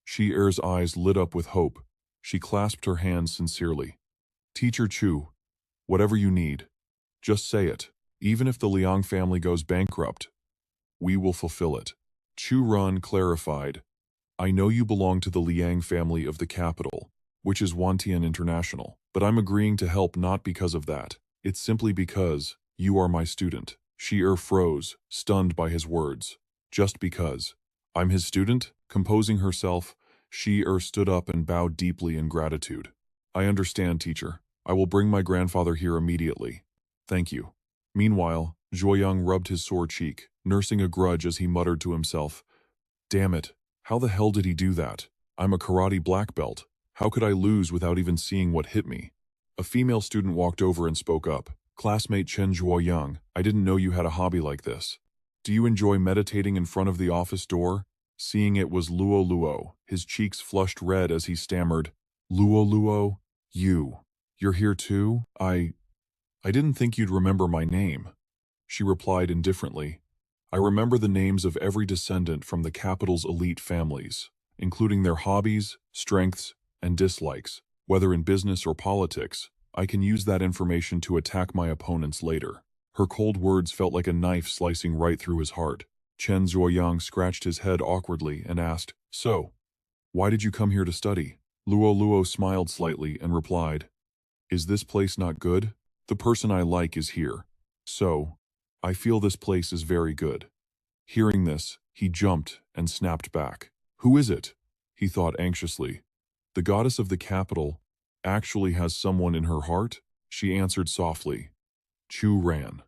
Speaker 1: Shi Yi's eyes lit up with hope. She clasped her hands sincerely. Teacher Chu, whatever you need, just say it. Even if the Liang family goes bankrupt, we will fulfill it. Chu Ran clarified, I know you belong to the Liang family of the capital, which is Wantian International, but I'm agreeing to help not because of that. It's simply because you are my student. Shi Yi froze, stunned by his words. Just because. I'm his student? Composing herself, Shi Yi stood up and bowed deeply in gratitude. I understand, teacher. I will bring my grandfather here immediately. Thank you. Meanwhile, Zhuoyang rubbed his sore cheek, nursing a grudge as he muttered to himself. Damn it. How the hell did he do that? I'm a karate black belt. How could I lose without even seeing what hit me? A female student walked over and spoke up. Classmate Chen Zhuoyang, I didn't know you had a hobby like this. Do you enjoy meditating in front of the office door? Seeing it was Luo Luo, his cheeks flushed red as he stammered. Luo Luo? You're here too? I didn't think you'd remember my name. She replied indifferently. I remember the names of every descendant from the capital's elite families, including their hobbies, strengths, and dislikes. Whether in business or politics, I can use that information to attack my opponents later. Her cold words felt like a knife slicing right through his heart. Chen Zhuoyang scratched his head awkwardly and asked, So, why did you come here to study? Luo Luo smiled slightly and replied, Is this place not good? The person I like is here. So, I feel this place is very good. Hearing this, he jumped and snapped back. Who is it? He thought anxiously. The goddess of the capital actually has someone in her heart? She answered softly. Chu Ran.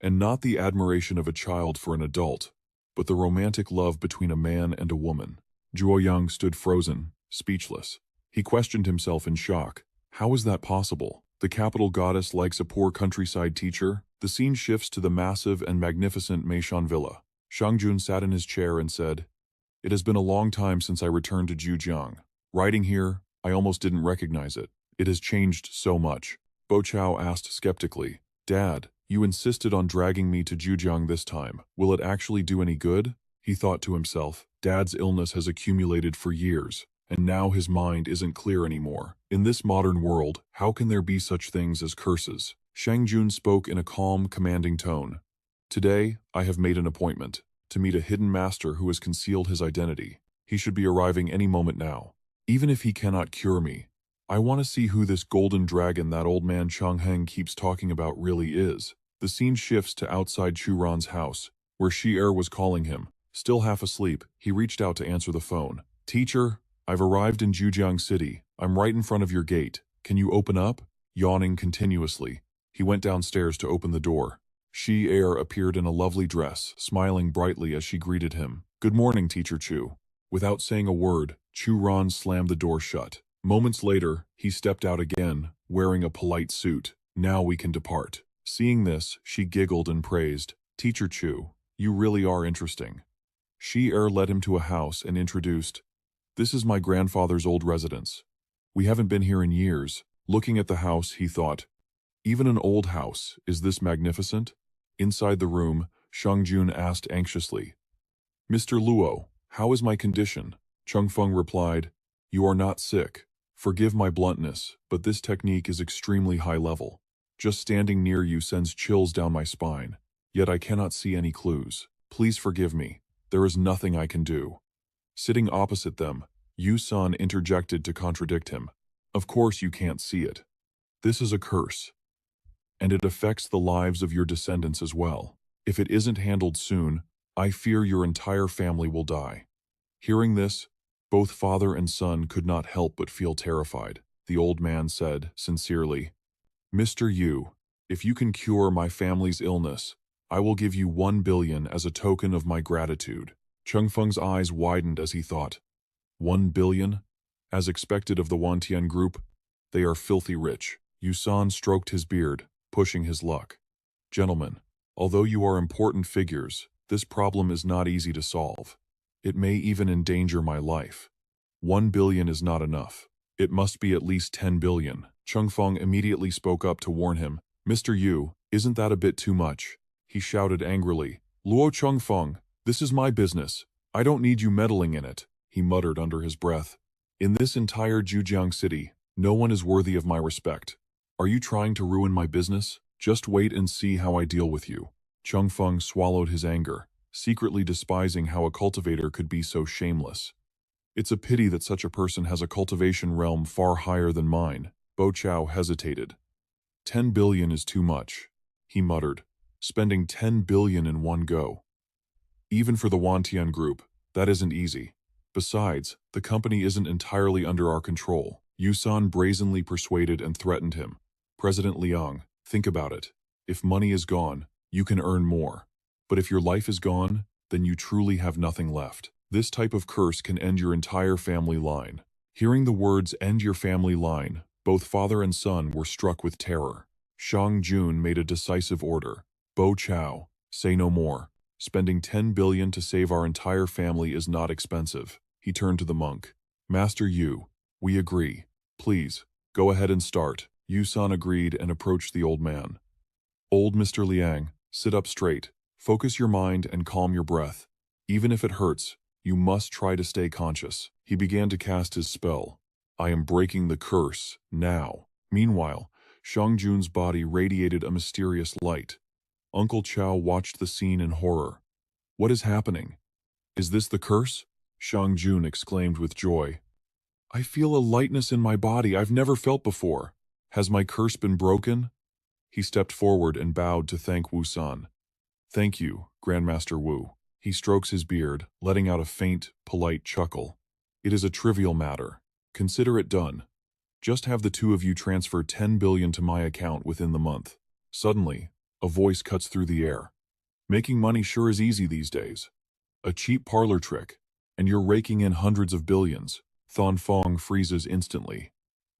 Speaker 1: And not the admiration of a child for an adult, but the romantic love between a man and a woman. Zhuoyang stood frozen, speechless. He questioned himself in shock. How is that possible? The capital goddess likes a poor countryside teacher? The scene shifts to the massive and magnificent Meishan Villa. Shangjun sat in his chair and said, "It has been a long time since I returned to Jujiang. Riding here, I almost didn't recognize it. It has changed so much." Bo Chao asked skeptically, "Dad, you insisted on dragging me to Jujiang this time. Will it actually do any good?" He thought to himself, Dad's illness has accumulated for years, and now his mind isn't clear anymore. In this modern world, how can there be such things as curses? Shangjun spoke in a calm, commanding tone. "Today, I have made an appointment to meet a hidden master who has concealed his identity. He should be arriving any moment now. Even if he cannot cure me, I want to see who this golden dragon that old man Chang Heng keeps talking about really is." The scene shifts to outside Chu Ran's house, where Shi Er was calling him. Still half asleep, he reached out to answer the phone. "Teacher, I've arrived in Jujiang City. I'm right in front of your gate. Can you open up?" Yawning continuously, he went downstairs to open the door. Shi Er appeared in a lovely dress, smiling brightly as she greeted him. "Good morning, Teacher Chu." Without saying a word, Chu Ran slammed the door shut. Moments later, he stepped out again, wearing a polite suit. "Now we can depart." Seeing this, she giggled and praised, "Teacher Chu, you really are interesting." Shi Er led him to a house and introduced, "This is my grandfather's old residence. We haven't been here in years." Looking at the house, he thought, "Even an old house, is this magnificent?" Inside the room, Shangjun asked anxiously, "Mr. Luo, how is my condition?" Chung Feng replied, "You are not sick. Forgive my bluntness, but this technique is extremely high level. Just standing near you sends chills down my spine, yet I cannot see any clues. Please forgive me. There is nothing I can do." Sitting opposite them, Yu Sun interjected to contradict him. "Of course you can't see it. This is a curse, and it affects the lives of your descendants as well. If it isn't handled soon, I fear your entire family will die." Hearing this, both father and son could not help but feel terrified. The old man said, sincerely, "Mr. Yu, if you can cure my family's illness, I will give you 1 billion as a token of my gratitude." Chung Feng's eyes widened as he thought, 1 billion? As expected of the Wantian group, they are filthy rich. Yusan stroked his beard, pushing his luck. "Gentlemen, although you are important figures, this problem is not easy to solve. It may even endanger my life. 1 billion is not enough. It must be at least 10 billion. Chung Feng immediately spoke up to warn him. "Mr. Yu, isn't that a bit too much?" He shouted angrily. "Luo Chung Feng, this is my business. I don't need you meddling in it," he muttered under his breath. "In this entire Jujiang city, no one is worthy of my respect. Are you trying to ruin my business? Just wait and see how I deal with you." Chung Feng swallowed his anger, secretly despising how a cultivator could be so shameless. "It's a pity that such a person has a cultivation realm far higher than mine." Bo Chao hesitated. 10 billion is too much, he muttered, spending 10 billion in one go. Even for the Wantian group, that isn't easy. Besides, the company isn't entirely under our control. Yusan brazenly persuaded and threatened him. "President Liang, think about it. If money is gone, you can earn more. But if your life is gone, then you truly have nothing left. This type of curse can end your entire family line." Hearing the words "end your family line," both father and son were struck with terror. Shang Jun made a decisive order. "Bo Chao, say no more. Spending 10 billion to save our entire family is not expensive." He turned to the monk. "Master Yu, we agree. Please, go ahead and start." Yu-san agreed and approached the old man. "Old Mr. Liang, sit up straight. Focus your mind and calm your breath. Even if it hurts, you must try to stay conscious." He began to cast his spell. "I am breaking the curse, now." Meanwhile, Shang Jun's body radiated a mysterious light. Uncle Chao watched the scene in horror. "What is happening? Is this the curse?" Shang Jun exclaimed with joy. "I feel a lightness in my body I've never felt before. Has my curse been broken?" He stepped forward and bowed to thank Wu-san. "Thank you, Grandmaster Wu." He strokes his beard, letting out a faint, polite chuckle. "It is a trivial matter. Consider it done. Just have the two of you transfer 10 billion to my account within the month." Suddenly, a voice cuts through the air. "Making money sure is easy these days. A cheap parlor trick, and you're raking in hundreds of billions." Thon Fong freezes instantly.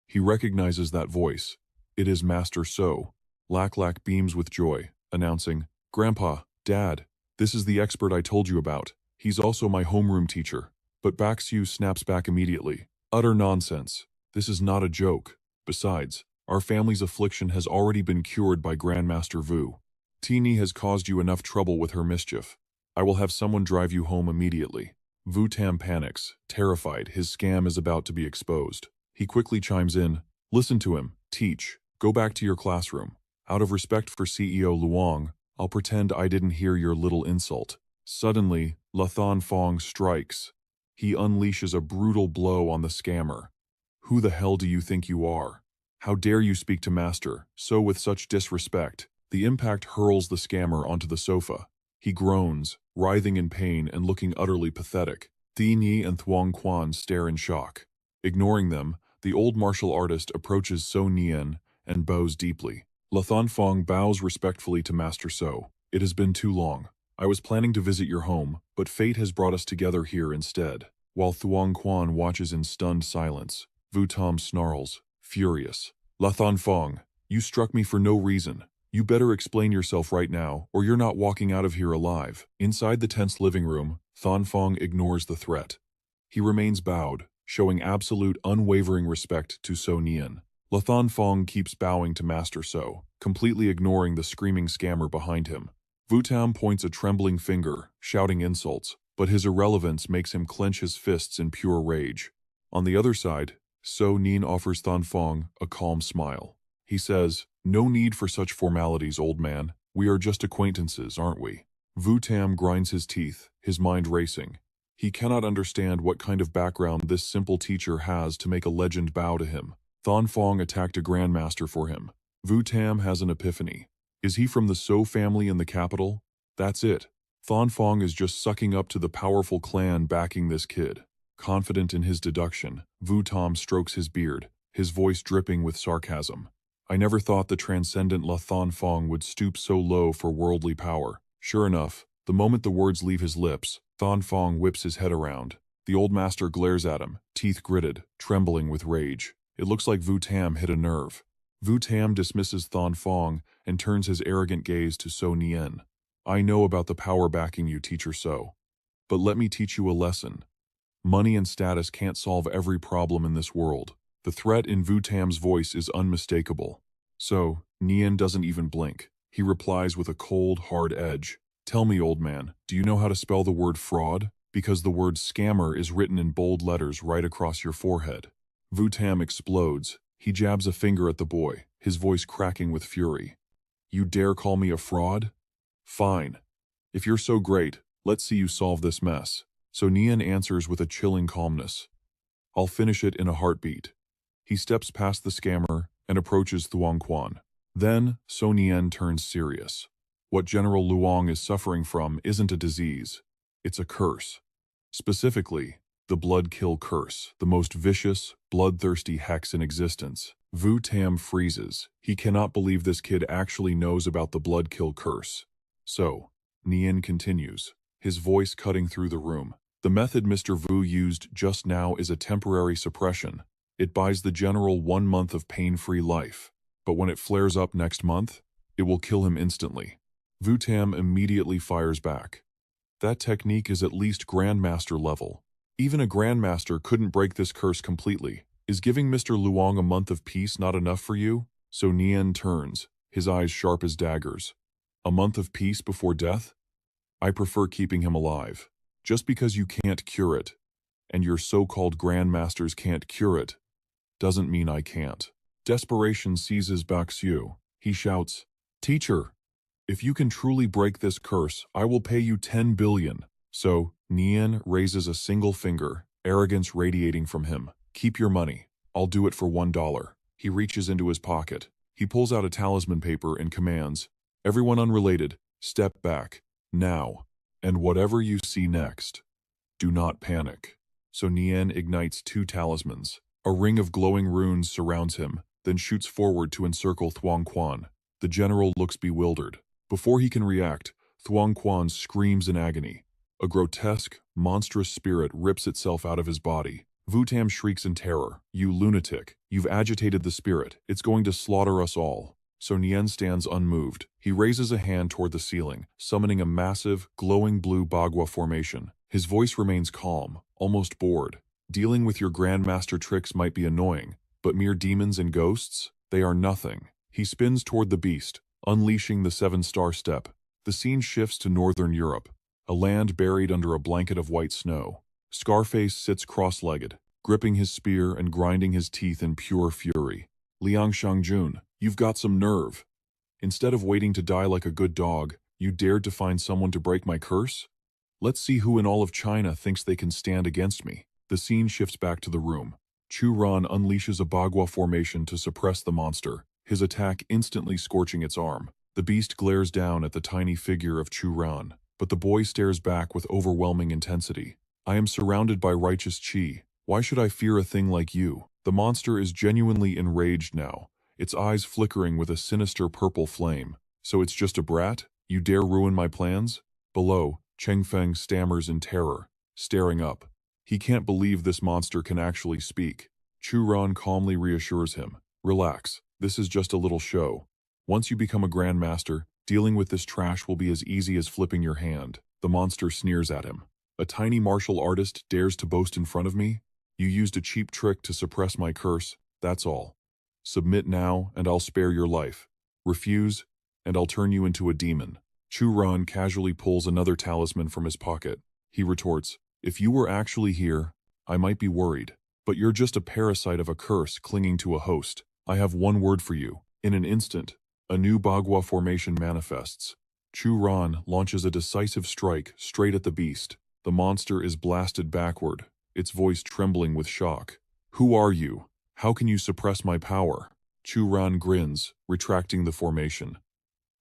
Speaker 1: He recognizes that voice. It is Master So. Lak Lak beams with joy, announcing, "Grandpa, Dad, This is the expert I told you about. He's also my homeroom teacher. But Baxiu snaps back immediately. Utter nonsense. This is not a joke. Besides, our family's affliction has already been cured by Grandmaster Vu. Tini has caused you enough trouble with her mischief. I will have someone drive you home immediately. Vu Tam panics, terrified his scam is about to be exposed. He quickly chimes in. Listen to him. Teach. Go back to your classroom. Out of respect for CEO Luong, I'll pretend I didn't hear your little insult. Suddenly, Lathan Fong strikes. He unleashes a brutal blow on the scammer. Who the hell do you think you are? How dare you speak to Master, so with such disrespect? The impact hurls the scammer onto the sofa. He groans, writhing in pain and looking utterly pathetic. Thi Ni and Thuong Quan stare in shock. Ignoring them, the old martial artist approaches So Nian and bows deeply. Lathan Fong bows respectfully to Master So. It has been too long. I was planning to visit your home, but fate has brought us together here instead. While Thuong Quan watches in stunned silence, Vu Tam snarls, furious. Lathan Fong, you struck me for no reason. You better explain yourself right now, or you're not walking out of here alive. Inside the tense living room, Than Fong ignores the threat. He remains bowed, showing absolute unwavering respect to So Nian. Lathan Fong keeps bowing to Master So, completely ignoring the screaming scammer behind him. Vu Tam points a trembling finger, shouting insults, but his irrelevance makes him clench his fists in pure rage. On the other side, So Nian offers Than Fong a calm smile. He says, no need for such formalities, old man. We are just acquaintances, aren't we? Vu Tam grinds his teeth, his mind racing. He cannot understand what kind of background this simple teacher has to make a legend bow to him. Than Fong attacked a grandmaster for him. Vu Tam has an epiphany. Is he from the So family in the capital? That's it. Than Fong is just sucking up to the powerful clan backing this kid. Confident in his deduction, Vu Tam strokes his beard, his voice dripping with sarcasm. I never thought the transcendent Lathan Fong would stoop so low for worldly power. Sure enough, the moment the words leave his lips, Than Fong whips his head around. The old master glares at him, teeth gritted, trembling with rage. It looks like Vu Tam hit a nerve. Vu Tam dismisses Than Fong and turns his arrogant gaze to So Nian. I know about the power backing you, teacher So. But let me teach you a lesson. Money and status can't solve every problem in this world. The threat in Vu Tam's voice is unmistakable. So, Nian doesn't even blink. He replies with a cold, hard edge. Tell me, old man, do you know how to spell the word fraud? Because the word scammer is written in bold letters right across your forehead. Vu Tam explodes. He jabs a finger at the boy, his voice cracking with fury. You dare call me a fraud? Fine. If you're so great, let's see you solve this mess. So Nian answers with a chilling calmness. I'll finish it in a heartbeat. He steps past the scammer and approaches Thuong Quan. Then, So Nian turns serious. What General Luong is suffering from isn't a disease. It's a curse. Specifically, the Blood Kill Curse, the most vicious, bloodthirsty hex in existence. Vu Tam freezes. He cannot believe this kid actually knows about the Blood Kill Curse. So, Nian continues, his voice cutting through the room. The method Mr. Vu used just now is a temporary suppression. It buys the general 1 month of pain-free life. But when it flares up next month, it will kill him instantly. Vu Tam immediately fires back. That technique is at least Grandmaster level. Even a Grandmaster couldn't break this curse completely. Is giving Mr. Luong a month of peace not enough for you? So Nian turns, his eyes sharp as daggers. A month of peace before death? I prefer keeping him alive. Just because you can't cure it, and your so-called Grandmasters can't cure it, doesn't mean I can't. Desperation seizes Baxiu. He shouts, Teacher, if you can truly break this curse, I will pay you 10 billion. So, Nian raises a single finger, arrogance radiating from him. Keep your money. I'll do it for $1. He reaches into his pocket. He pulls out a talisman paper and commands, everyone unrelated, step back, now. And whatever you see next, do not panic. So Nian ignites 2 talismans. A ring of glowing runes surrounds him, then shoots forward to encircle Thuong Quan. The general looks bewildered. Before he can react, Thuong Quan screams in agony. A grotesque, monstrous spirit rips itself out of his body. Vu Tam shrieks in terror. You lunatic, you've agitated the spirit. It's going to slaughter us all. So Nian stands unmoved. He raises a hand toward the ceiling, summoning a massive, glowing blue Bagua formation. His voice remains calm, almost bored. Dealing with your grandmaster tricks might be annoying, but mere demons and ghosts? They are nothing. He spins toward the beast, unleashing the 7-star step. The scene shifts to northern Europe, a land buried under a blanket of white snow. Scarface sits cross-legged, gripping his spear and grinding his teeth in pure fury. Liang Shangjun, you've got some nerve. Instead of waiting to die like a good dog, you dared to find someone to break my curse? Let's see who in all of China thinks they can stand against me. The scene shifts back to the room. Chu Ran unleashes a Bagua formation to suppress the monster, his attack instantly scorching its arm. The beast glares down at the tiny figure of Chu Ran, but the boy stares back with overwhelming intensity. I am surrounded by righteous chi. Why should I fear a thing like you? The monster is genuinely enraged now, its eyes flickering with a sinister purple flame. So it's just a brat? You dare ruin my plans? Below, Cheng Feng stammers in terror, staring up. He can't believe this monster can actually speak. Chu Ran calmly reassures him. Relax, this is just a little show. Once you become a grandmaster, dealing with this trash will be as easy as flipping your hand. The monster sneers at him. A tiny martial artist dares to boast in front of me? You used a cheap trick to suppress my curse, that's all. Submit now, and I'll spare your life. Refuse, and I'll turn you into a demon. Chu Ran casually pulls another talisman from his pocket. He retorts, if you were actually here, I might be worried. But you're just a parasite of a curse clinging to a host. I have one word for you. In an instant, a new Bagua formation manifests. Chu Ran launches a decisive strike straight at the beast. The monster is blasted backward, its voice trembling with shock. Who are you? How can you suppress my power? Chu Ran grins, retracting the formation.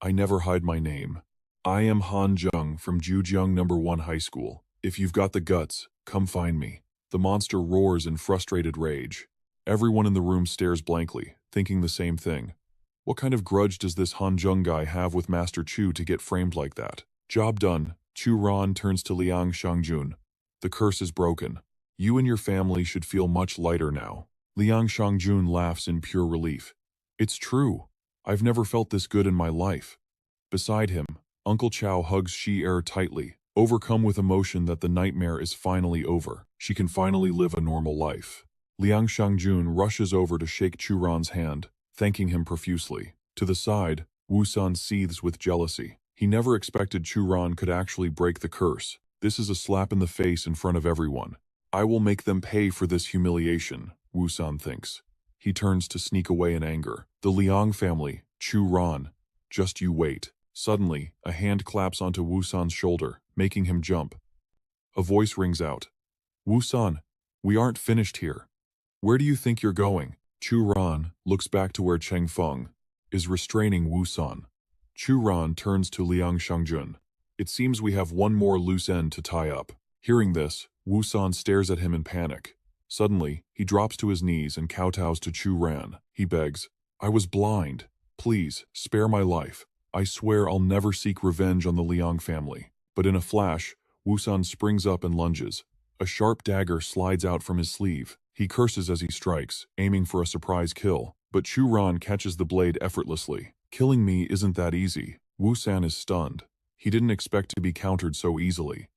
Speaker 1: I never hide my name. I am Han Zheng from Jujiang No. 1 High School. If you've got the guts, come find me. The monster roars in frustrated rage. Everyone in the room stares blankly, thinking the same thing. What kind of grudge does this Han Zheng guy have with Master Chu to get framed like that? Job done. Chu Ran turns to Liang Shangjun. The curse is broken. You and your family should feel much lighter now. Liang Shangjun laughs in pure relief. It's true. I've never felt this good in my life. Beside him, Uncle Chow hugs Shi-Er tightly, overcome with emotion that the nightmare is finally over. She can finally live a normal life. Liang Shangjun rushes over to shake Chu Ran's hand, thanking him profusely. To the side, Wu San seethes with jealousy. He never expected Chu Ran could actually break the curse. This is a slap in the face in front of everyone. I will make them pay for this humiliation, Wu San thinks. He turns to sneak away in anger. The Liang family, Chu Ran. Just you wait. Suddenly, a hand claps onto Wu San's shoulder, making him jump. A voice rings out. Wu San, we aren't finished here. Where do you think you're going? Chu Ran looks back to where Cheng Feng is restraining Wu San. Chu Ran turns to Liang Shangjun. It seems we have one more loose end to tie up. Hearing this, Wu San stares at him in panic. Suddenly, he drops to his knees and kowtows to Chu Ran. He begs, I was blind. Please, spare my life. I swear I'll never seek revenge on the Liang family. But in a flash, Wu San springs up and lunges. A sharp dagger slides out from his sleeve. He curses as he strikes, aiming for a surprise kill. But Chu Ran catches the blade effortlessly. Killing me isn't that easy. Wu San is stunned. He didn't expect to be countered so easily.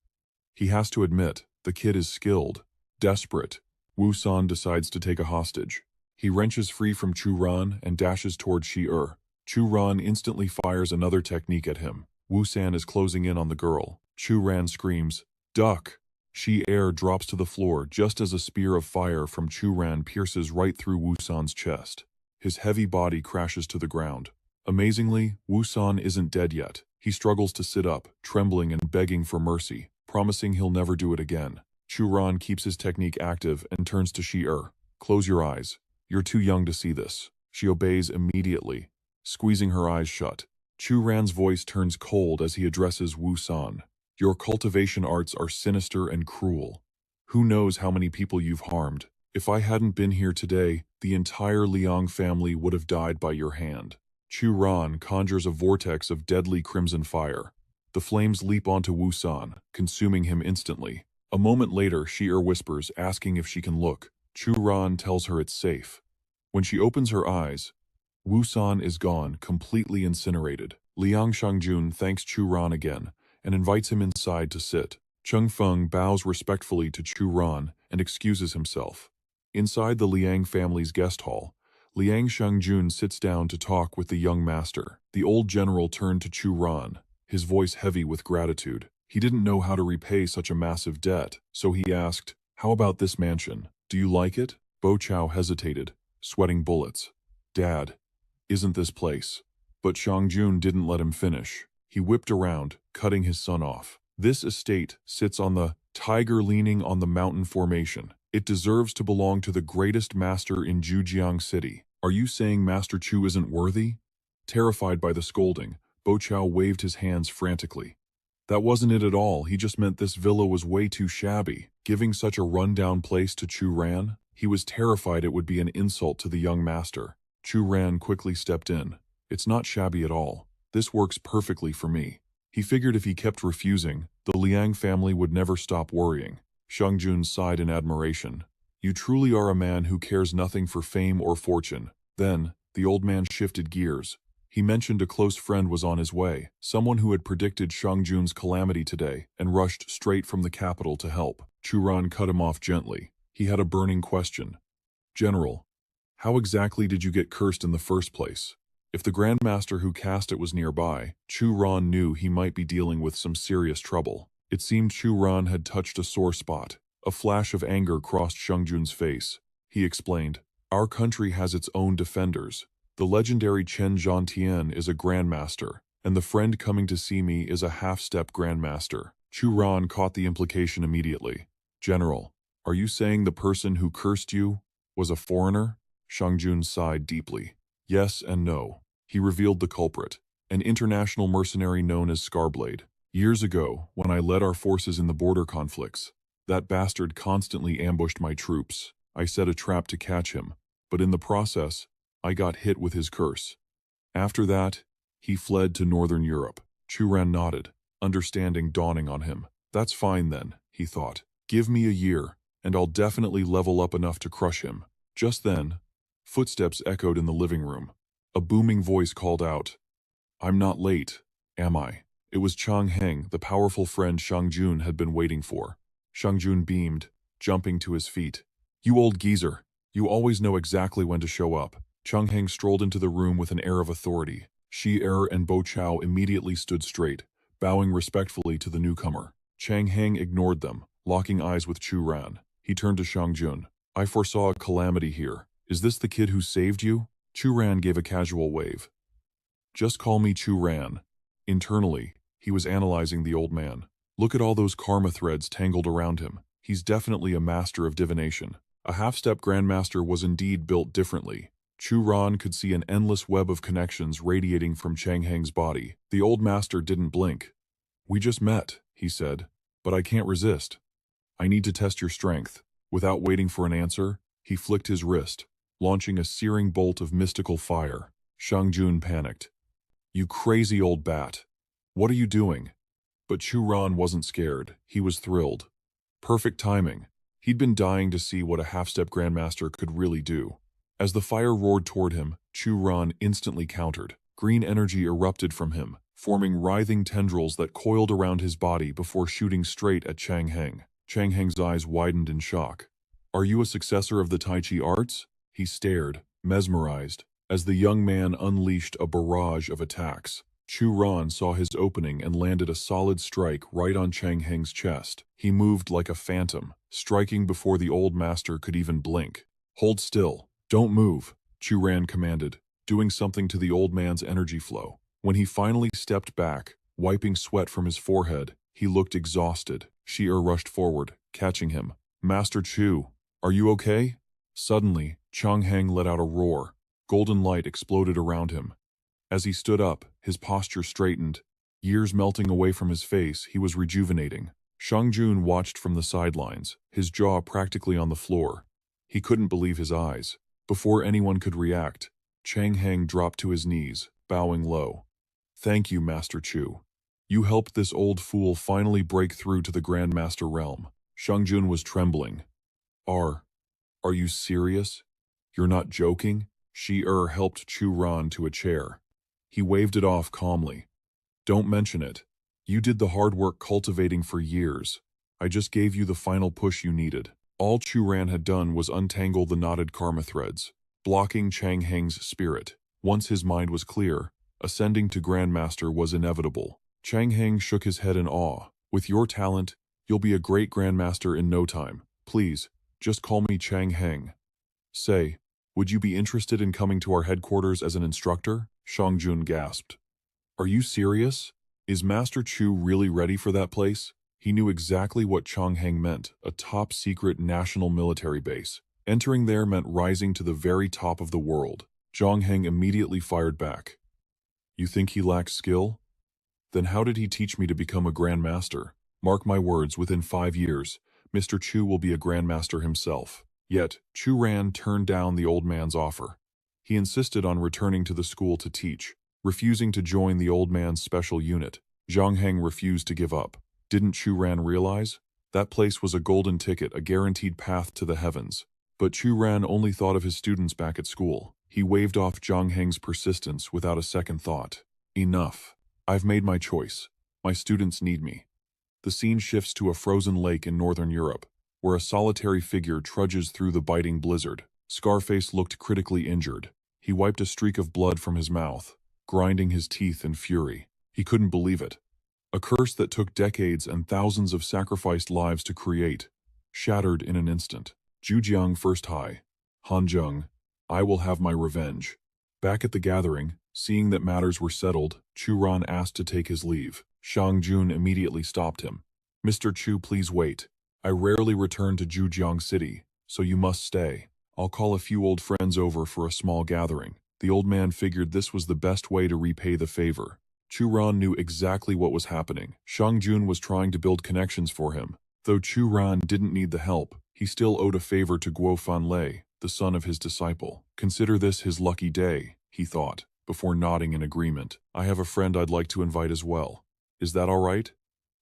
Speaker 1: He has to admit, the kid is skilled. Desperate, Wu San decides to take a hostage. He wrenches free from Chu Ran and dashes toward Shi-Er. Chu Ran instantly fires another technique at him. Wu San is closing in on the girl. Chu Ran screams, Duck! Shi-Er drops to the floor just as a spear of fire from Chu Ran pierces right through Wu San's chest. His heavy body crashes to the ground. Amazingly, Wu San isn't dead yet. He struggles to sit up, trembling and begging for mercy, promising he'll never do it again. Chu Ran keeps his technique active and turns to Shi-Er. Close your eyes. You're too young to see this. She obeys immediately, squeezing her eyes shut. Chu Ran's voice turns cold as he addresses Wu San. Your cultivation arts are sinister and cruel. Who knows how many people you've harmed? If I hadn't been here today, the entire Liang family would have died by your hand. Chu Ran conjures a vortex of deadly crimson fire. The flames leap onto Wu San, consuming him instantly. A moment later, Shi-Er whispers, asking if she can look. Chu Ran tells her it's safe. When she opens her eyes, Wusan is gone, completely incinerated. Liang Shangjun thanks Chu Ran again and invites him inside to sit. Cheng Feng bows respectfully to Chu Ran and excuses himself. Inside the Liang family's guest hall, Liang Shangjun sits down to talk with the young master. The old general turned to Chu Ran, his voice heavy with gratitude. He didn't know how to repay such a massive debt, so he asked, "How about this mansion? Do you like it?" Bo Chao hesitated, sweating bullets. "Dad, isn't this place?" But Shangjun didn't let him finish. He whipped around, cutting his son off. "This estate sits on the tiger leaning on the mountain formation. It deserves to belong to the greatest master in Zhujiang City. Are you saying Master Chu isn't worthy?" Terrified by the scolding, Bo Chao waved his hands frantically. "That wasn't it at all. He just meant this villa was way too shabby. Giving such a run-down place to Chu Ran?" He was terrified it would be an insult to the young master. Chu Ran quickly stepped in. "It's not shabby at all. This works perfectly for me." He figured if he kept refusing, the Liang family would never stop worrying. Shangjun sighed in admiration. "You truly are a man who cares nothing for fame or fortune." Then, the old man shifted gears. He mentioned a close friend was on his way, someone who had predicted Shangjun's calamity today and rushed straight from the capital to help. Chu Ran cut him off gently. He had a burning question. "General, how exactly did you get cursed in the first place?" If the Grandmaster who cast it was nearby, Chu Ran knew he might be dealing with some serious trouble. It seemed Chu Ran had touched a sore spot. A flash of anger crossed Shangjun's face. He explained, "Our country has its own defenders. The legendary Chen Zhangtian is a Grandmaster, and the friend coming to see me is a half-step Grandmaster." Chu Ran caught the implication immediately. "General, are you saying the person who cursed you was a foreigner?" Shangjun sighed deeply. "Yes and no." He revealed the culprit, an international mercenary known as Scarblade. "Years ago, when I led our forces in the border conflicts, that bastard constantly ambushed my troops. I set a trap to catch him, but in the process, I got hit with his curse. After that, he fled to Northern Europe." Chu Ran nodded, understanding dawning on him. "That's fine then," he thought. "Give me a year, and I'll definitely level up enough to crush him." Just then, footsteps echoed in the living room. A booming voice called out, "I'm not late, am I?" It was Chang Heng, the powerful friend Shangjun had been waiting for. Shangjun beamed, jumping to his feet. "You old geezer, you always know exactly when to show up." Chang Heng strolled into the room with an air of authority. Shi Er and Bo Chao immediately stood straight, bowing respectfully to the newcomer. Chang Heng ignored them, locking eyes with Chu Ran. He turned to Shangjun. "I foresaw a calamity here. Is this the kid who saved you?" Chu Ran gave a casual wave. "Just call me Chu Ran." Internally, he was analyzing the old man. Look at all those karma threads tangled around him. He's definitely a master of divination. A half-step grandmaster was indeed built differently. Chu Ran could see an endless web of connections radiating from Chang Heng's body. The old master didn't blink. "We just met," he said, "but I can't resist. I need to test your strength." Without waiting for an answer, he flicked his wrist, launching a searing bolt of mystical fire. Shangjun panicked. "You crazy old bat. What are you doing?" But Chu Ran wasn't scared. He was thrilled. Perfect timing. He'd been dying to see what a half-step grandmaster could really do. As the fire roared toward him, Chu Ran instantly countered. Green energy erupted from him, forming writhing tendrils that coiled around his body before shooting straight at Chang Heng. Chang Heng's eyes widened in shock. "Are you a successor of the Tai Chi arts?" He stared, mesmerized, as the young man unleashed a barrage of attacks. Chu Ran saw his opening and landed a solid strike right on Chang Heng's chest. He moved like a phantom, striking before the old master could even blink. "Hold still. Don't move," Chu Ran commanded, doing something to the old man's energy flow. When he finally stepped back, wiping sweat from his forehead, he looked exhausted. Shi Er rushed forward, catching him. "Master Chu, are you okay?" Suddenly, Chang Heng let out a roar. Golden light exploded around him. As he stood up, his posture straightened. Years melting away from his face, he was rejuvenating. Shangjun watched from the sidelines, his jaw practically on the floor. He couldn't believe his eyes. Before anyone could react, Chang Heng dropped to his knees, bowing low. "Thank you, Master Chu. You helped this old fool finally break through to the Grandmaster realm." Shangjun was trembling. Are you serious? You're not joking?" Shi helped Chu Ran to a chair. He waved it off calmly. Don't mention it. You did the hard work cultivating for years. I just gave you the final push you needed. All Chu Ran had done was untangle the knotted karma threads, blocking Chang Heng's spirit. Once his mind was clear, ascending to Grandmaster was inevitable. Chang Heng shook his head in awe. With your talent, you'll be a great Grandmaster in no time. Please, just call me Chang Heng. Say, would you be interested in coming to our headquarters as an instructor? Shang Jun gasped. Are you serious? Is Master Chu really ready for that place? He knew exactly what Chang Heng meant, a top-secret national military base. Entering there meant rising to the very top of the world. Chang Heng immediately fired back. You think he lacks skill? Then how did he teach me to become a Grandmaster? Mark my words, within 5 years, Mr. Chu will be a Grandmaster himself. Yet, Chu Ran turned down the old man's offer. He insisted on returning to the school to teach, refusing to join the old man's special unit. Zhang Heng refused to give up. Didn't Chu Ran realize? That place was a golden ticket, a guaranteed path to the heavens. But Chu Ran only thought of his students back at school. He waved off Zhang Heng's persistence without a second thought. Enough. I've made my choice. My students need me. The scene shifts to a frozen lake in northern Europe, where a solitary figure trudges through the biting blizzard. Scarface looked critically injured. He wiped a streak of blood from his mouth, grinding his teeth in fury. He couldn't believe it. A curse that took decades and thousands of sacrificed lives to create, shattered in an instant. Zhujiang First High. Hanzheng. I will have my revenge. Back at the gathering, seeing that matters were settled, Chu Ran asked to take his leave. Shang Jun immediately stopped him. Mr. Chu, please wait. I rarely return to Zhujiang City, so you must stay. I'll call a few old friends over for a small gathering. The old man figured this was the best way to repay the favor. Chu Ran knew exactly what was happening. Shang Jun was trying to build connections for him. Though Chu Ran didn't need the help, he still owed a favor to Guo Fanlei, the son of his disciple. Consider this his lucky day, he thought, before nodding in agreement. I have a friend I'd like to invite as well. Is that all right?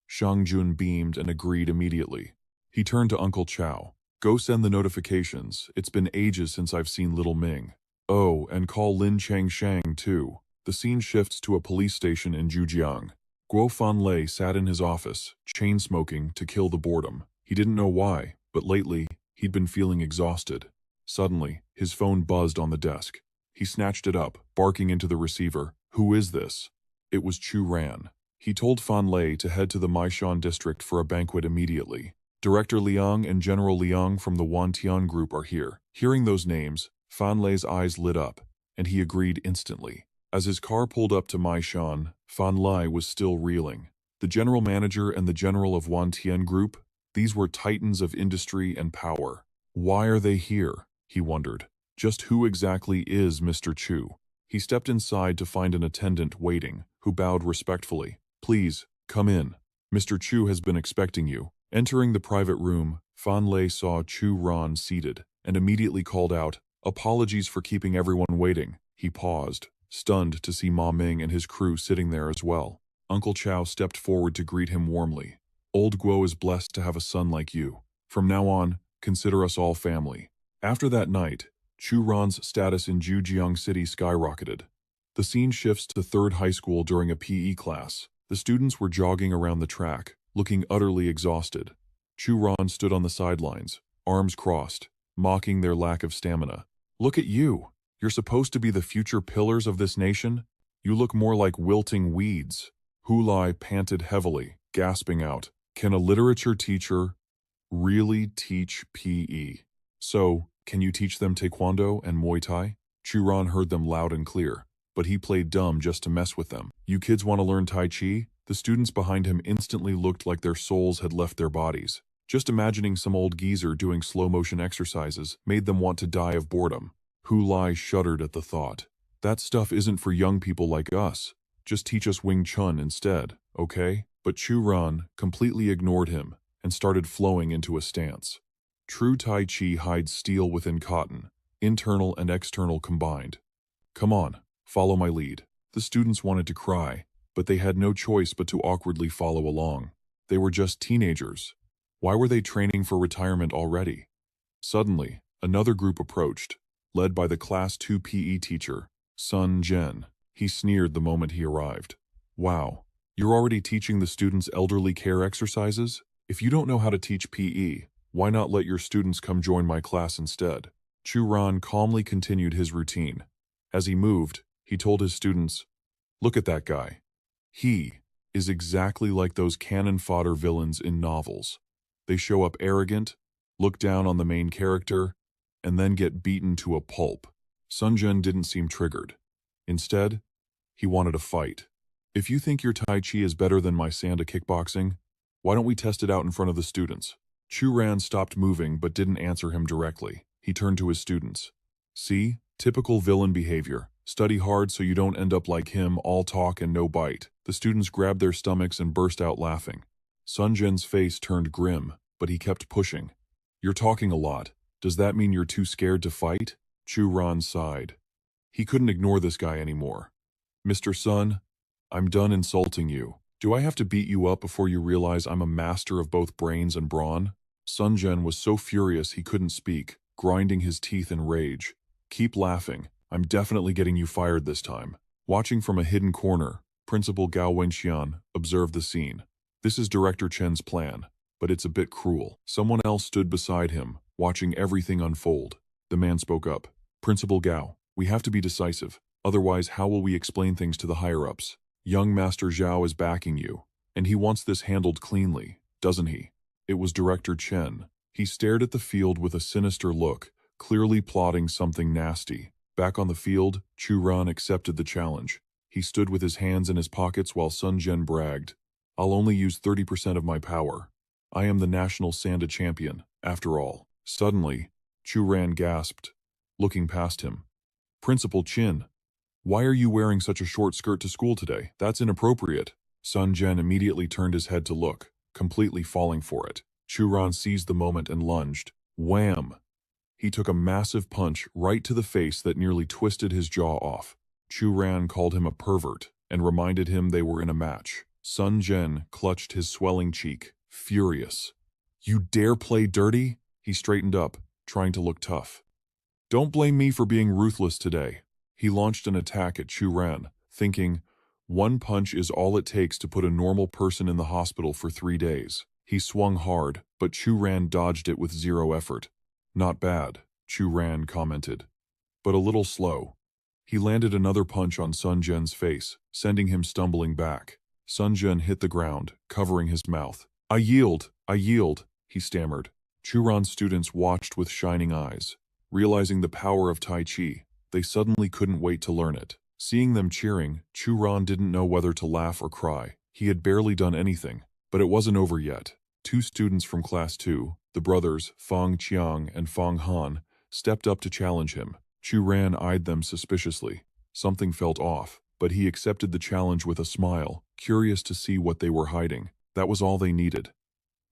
Speaker 1: Shang Jun beamed and agreed immediately. He turned to Uncle Chow. Go send the notifications. It's been ages since I've seen little Ming. Oh, and call Lin Changshang too. The scene shifts to a police station in Zhujiang. Guo Fanlei sat in his office, chain-smoking to kill the boredom. He didn't know why, but lately, he'd been feeling exhausted. Suddenly, his phone buzzed on the desk. He snatched it up, barking into the receiver. Who is this? It was Chu Ran. He told Fanlei to head to the Maishan district for a banquet immediately. Director Liang and General Liang from the Wantian group are here. Hearing those names, Fanlei's eyes lit up, and he agreed instantly. As his car pulled up to Maishan, Fanlei was still reeling. The general manager and the general of Wantian group, these were titans of industry and power. Why are they here? He wondered. Just who exactly is Mr. Chu? He stepped inside to find an attendant waiting, who bowed respectfully. Please, come in. Mr. Chu has been expecting you. Entering the private room, Fanlei saw Chu Ran seated, and immediately called out, apologies for keeping everyone waiting. He paused, stunned to see Ma Ming and his crew sitting there as well. Uncle Chow stepped forward to greet him warmly. Old Guo is blessed to have a son like you. From now on, consider us all family. After that night, Chu Ran's status in Zhujiang City skyrocketed. The scene shifts to 3rd high school during a PE class. The students were jogging around the track, looking utterly exhausted. Chu Ran stood on the sidelines, arms crossed, mocking their lack of stamina. Look at you. You're supposed to be the future pillars of this nation. You look more like wilting weeds. Hu Lai panted heavily, gasping out, can a literature teacher really teach PE? So, can you teach them Taekwondo and Muay Thai? Chu Ran heard them loud and clear, but he played dumb just to mess with them. You kids want to learn Tai Chi? The students behind him instantly looked like their souls had left their bodies. Just imagining some old geezer doing slow-motion exercises made them want to die of boredom. Hu Lai shuddered at the thought. That stuff isn't for young people like us. Just teach us Wing Chun instead, okay? But Chu Ran completely ignored him and started flowing into a stance. True Tai Chi hides steel within cotton, internal and external combined. Come on, follow my lead. The students wanted to cry, but they had no choice but to awkwardly follow along. They were just teenagers. Why were they training for retirement already? Suddenly, another group approached, led by the Class 2 PE teacher, Sun Jen. He sneered the moment he arrived. Wow, you're already teaching the students elderly care exercises? If you don't know how to teach PE, why not let your students come join my class instead? Chu Ran calmly continued his routine. As he moved, he told his students, "Look at that guy. He is exactly like those cannon fodder villains in novels. They show up arrogant, look down on the main character, and then get beaten to a pulp." Sun Jin didn't seem triggered. Instead, he wanted a fight. "If you think your Tai Chi is better than my Sanda kickboxing, why don't we test it out in front of the students?" Chu Ran stopped moving but didn't answer him directly. He turned to his students. "See? Typical villain behavior. Study hard so you don't end up like him, all talk and no bite." The students grabbed their stomachs and burst out laughing. Sun Jin's face turned grim, but he kept pushing. "You're talking a lot. Does that mean you're too scared to fight?" Chu Ran sighed. He couldn't ignore this guy anymore. "Mr. Sun, I'm done insulting you. Do I have to beat you up before you realize I'm a master of both brains and brawn?" Sun Jin was so furious he couldn't speak, grinding his teeth in rage. "Keep laughing. I'm definitely getting you fired this time." Watching from a hidden corner, Principal Gao Wenxian observed the scene. This is Director Chen's plan, but it's a bit cruel. Someone else stood beside him, watching everything unfold. The man spoke up. "Principal Gao, we have to be decisive. Otherwise, how will we explain things to the higher-ups? Young Master Zhao is backing you, and he wants this handled cleanly, doesn't he?" It was Director Chen. He stared at the field with a sinister look, clearly plotting something nasty. Back on the field, Chu Ran accepted the challenge. He stood with his hands in his pockets while Sun Jian bragged, "I'll only use 30% of my power. I am the national Sanda champion, after all." Suddenly, Chu Ran gasped, looking past him. "Principal Chin, why are you wearing such a short skirt to school today? That's inappropriate." Sun Jian immediately turned his head to look, completely falling for it. Chu Ran seized the moment and lunged. Wham! He took a massive punch right to the face that nearly twisted his jaw off. Chu Ran called him a pervert and reminded him they were in a match. Sun Jian clutched his swelling cheek, furious. "You dare play dirty?" He straightened up, trying to look tough. "Don't blame me for being ruthless today." He launched an attack at Chu Ran, thinking, one punch is all it takes to put a normal person in the hospital for 3 days. He swung hard, but Chu Ran dodged it with zero effort. "Not bad," Chu Ran commented, "but a little slow." He landed another punch on Sun Jian's face, sending him stumbling back. Sun Jian hit the ground, covering his mouth. I yield, he stammered. Chu Ran's students watched with shining eyes. Realizing the power of Tai Chi, they suddenly couldn't wait to learn it. Seeing them cheering, Chu Ran didn't know whether to laugh or cry. He had barely done anything, but it wasn't over yet. 2 students from Class 2, the brothers Fang Qiang and Fang Han, stepped up to challenge him. Chu Ran eyed them suspiciously. Something felt off, but he accepted the challenge with a smile, curious to see what they were hiding. That was all they needed.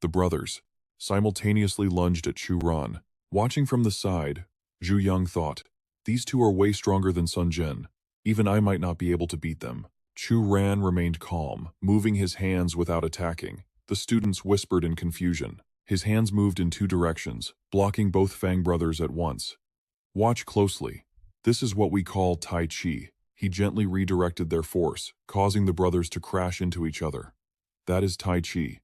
Speaker 1: The brothers simultaneously lunged at Chu Ran. Watching from the side, Zhu Yang thought, these two are way stronger than Sun Jian. Even I might not be able to beat them. Chu Ran remained calm, moving his hands without attacking. The students whispered in confusion. His hands moved in 2 directions, blocking both Fang brothers at once. Watch closely. This is what we call Tai Chi. He gently redirected their force, causing the brothers to crash into each other. That is Tai Chi.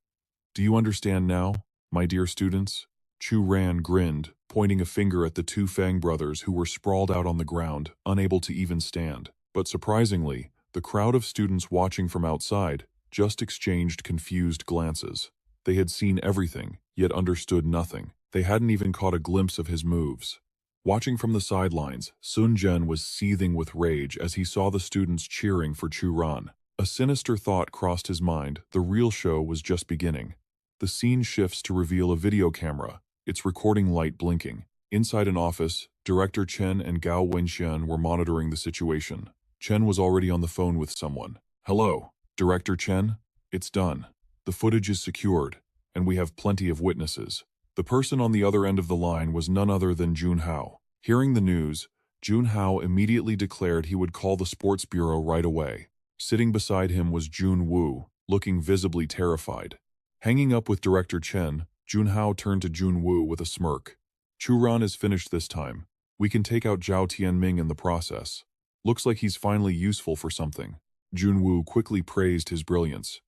Speaker 1: Do you understand now, my dear students? Chu Ran grinned, pointing a finger at the 2 Fang brothers who were sprawled out on the ground, unable to even stand. But surprisingly, the crowd of students watching from outside just exchanged confused glances. They had seen everything, yet understood nothing. They hadn't even caught a glimpse of his moves. Watching from the sidelines, Sun Jian was seething with rage as he saw the students cheering for Chu Ran. A sinister thought crossed his mind. The real show was just beginning. The scene shifts to reveal a video camera, its recording light blinking. Inside an office, Director Chen and Gao Wenxian were monitoring the situation. Chen was already on the phone with someone. Hello, Director Chen? It's done. The footage is secured, and we have plenty of witnesses. The person on the other end of the line was none other than Jun Hao. Hearing the news, Jun Hao immediately declared he would call the sports bureau right away. Sitting beside him was Jun Wu, looking visibly terrified. Hanging up with Director Chen, Jun Hao turned to Jun Wu with a smirk. Chu Ran is finished this time. We can take out Zhao Tianming in the process. Looks like he's finally useful for something. Junwoo quickly praised his brilliance.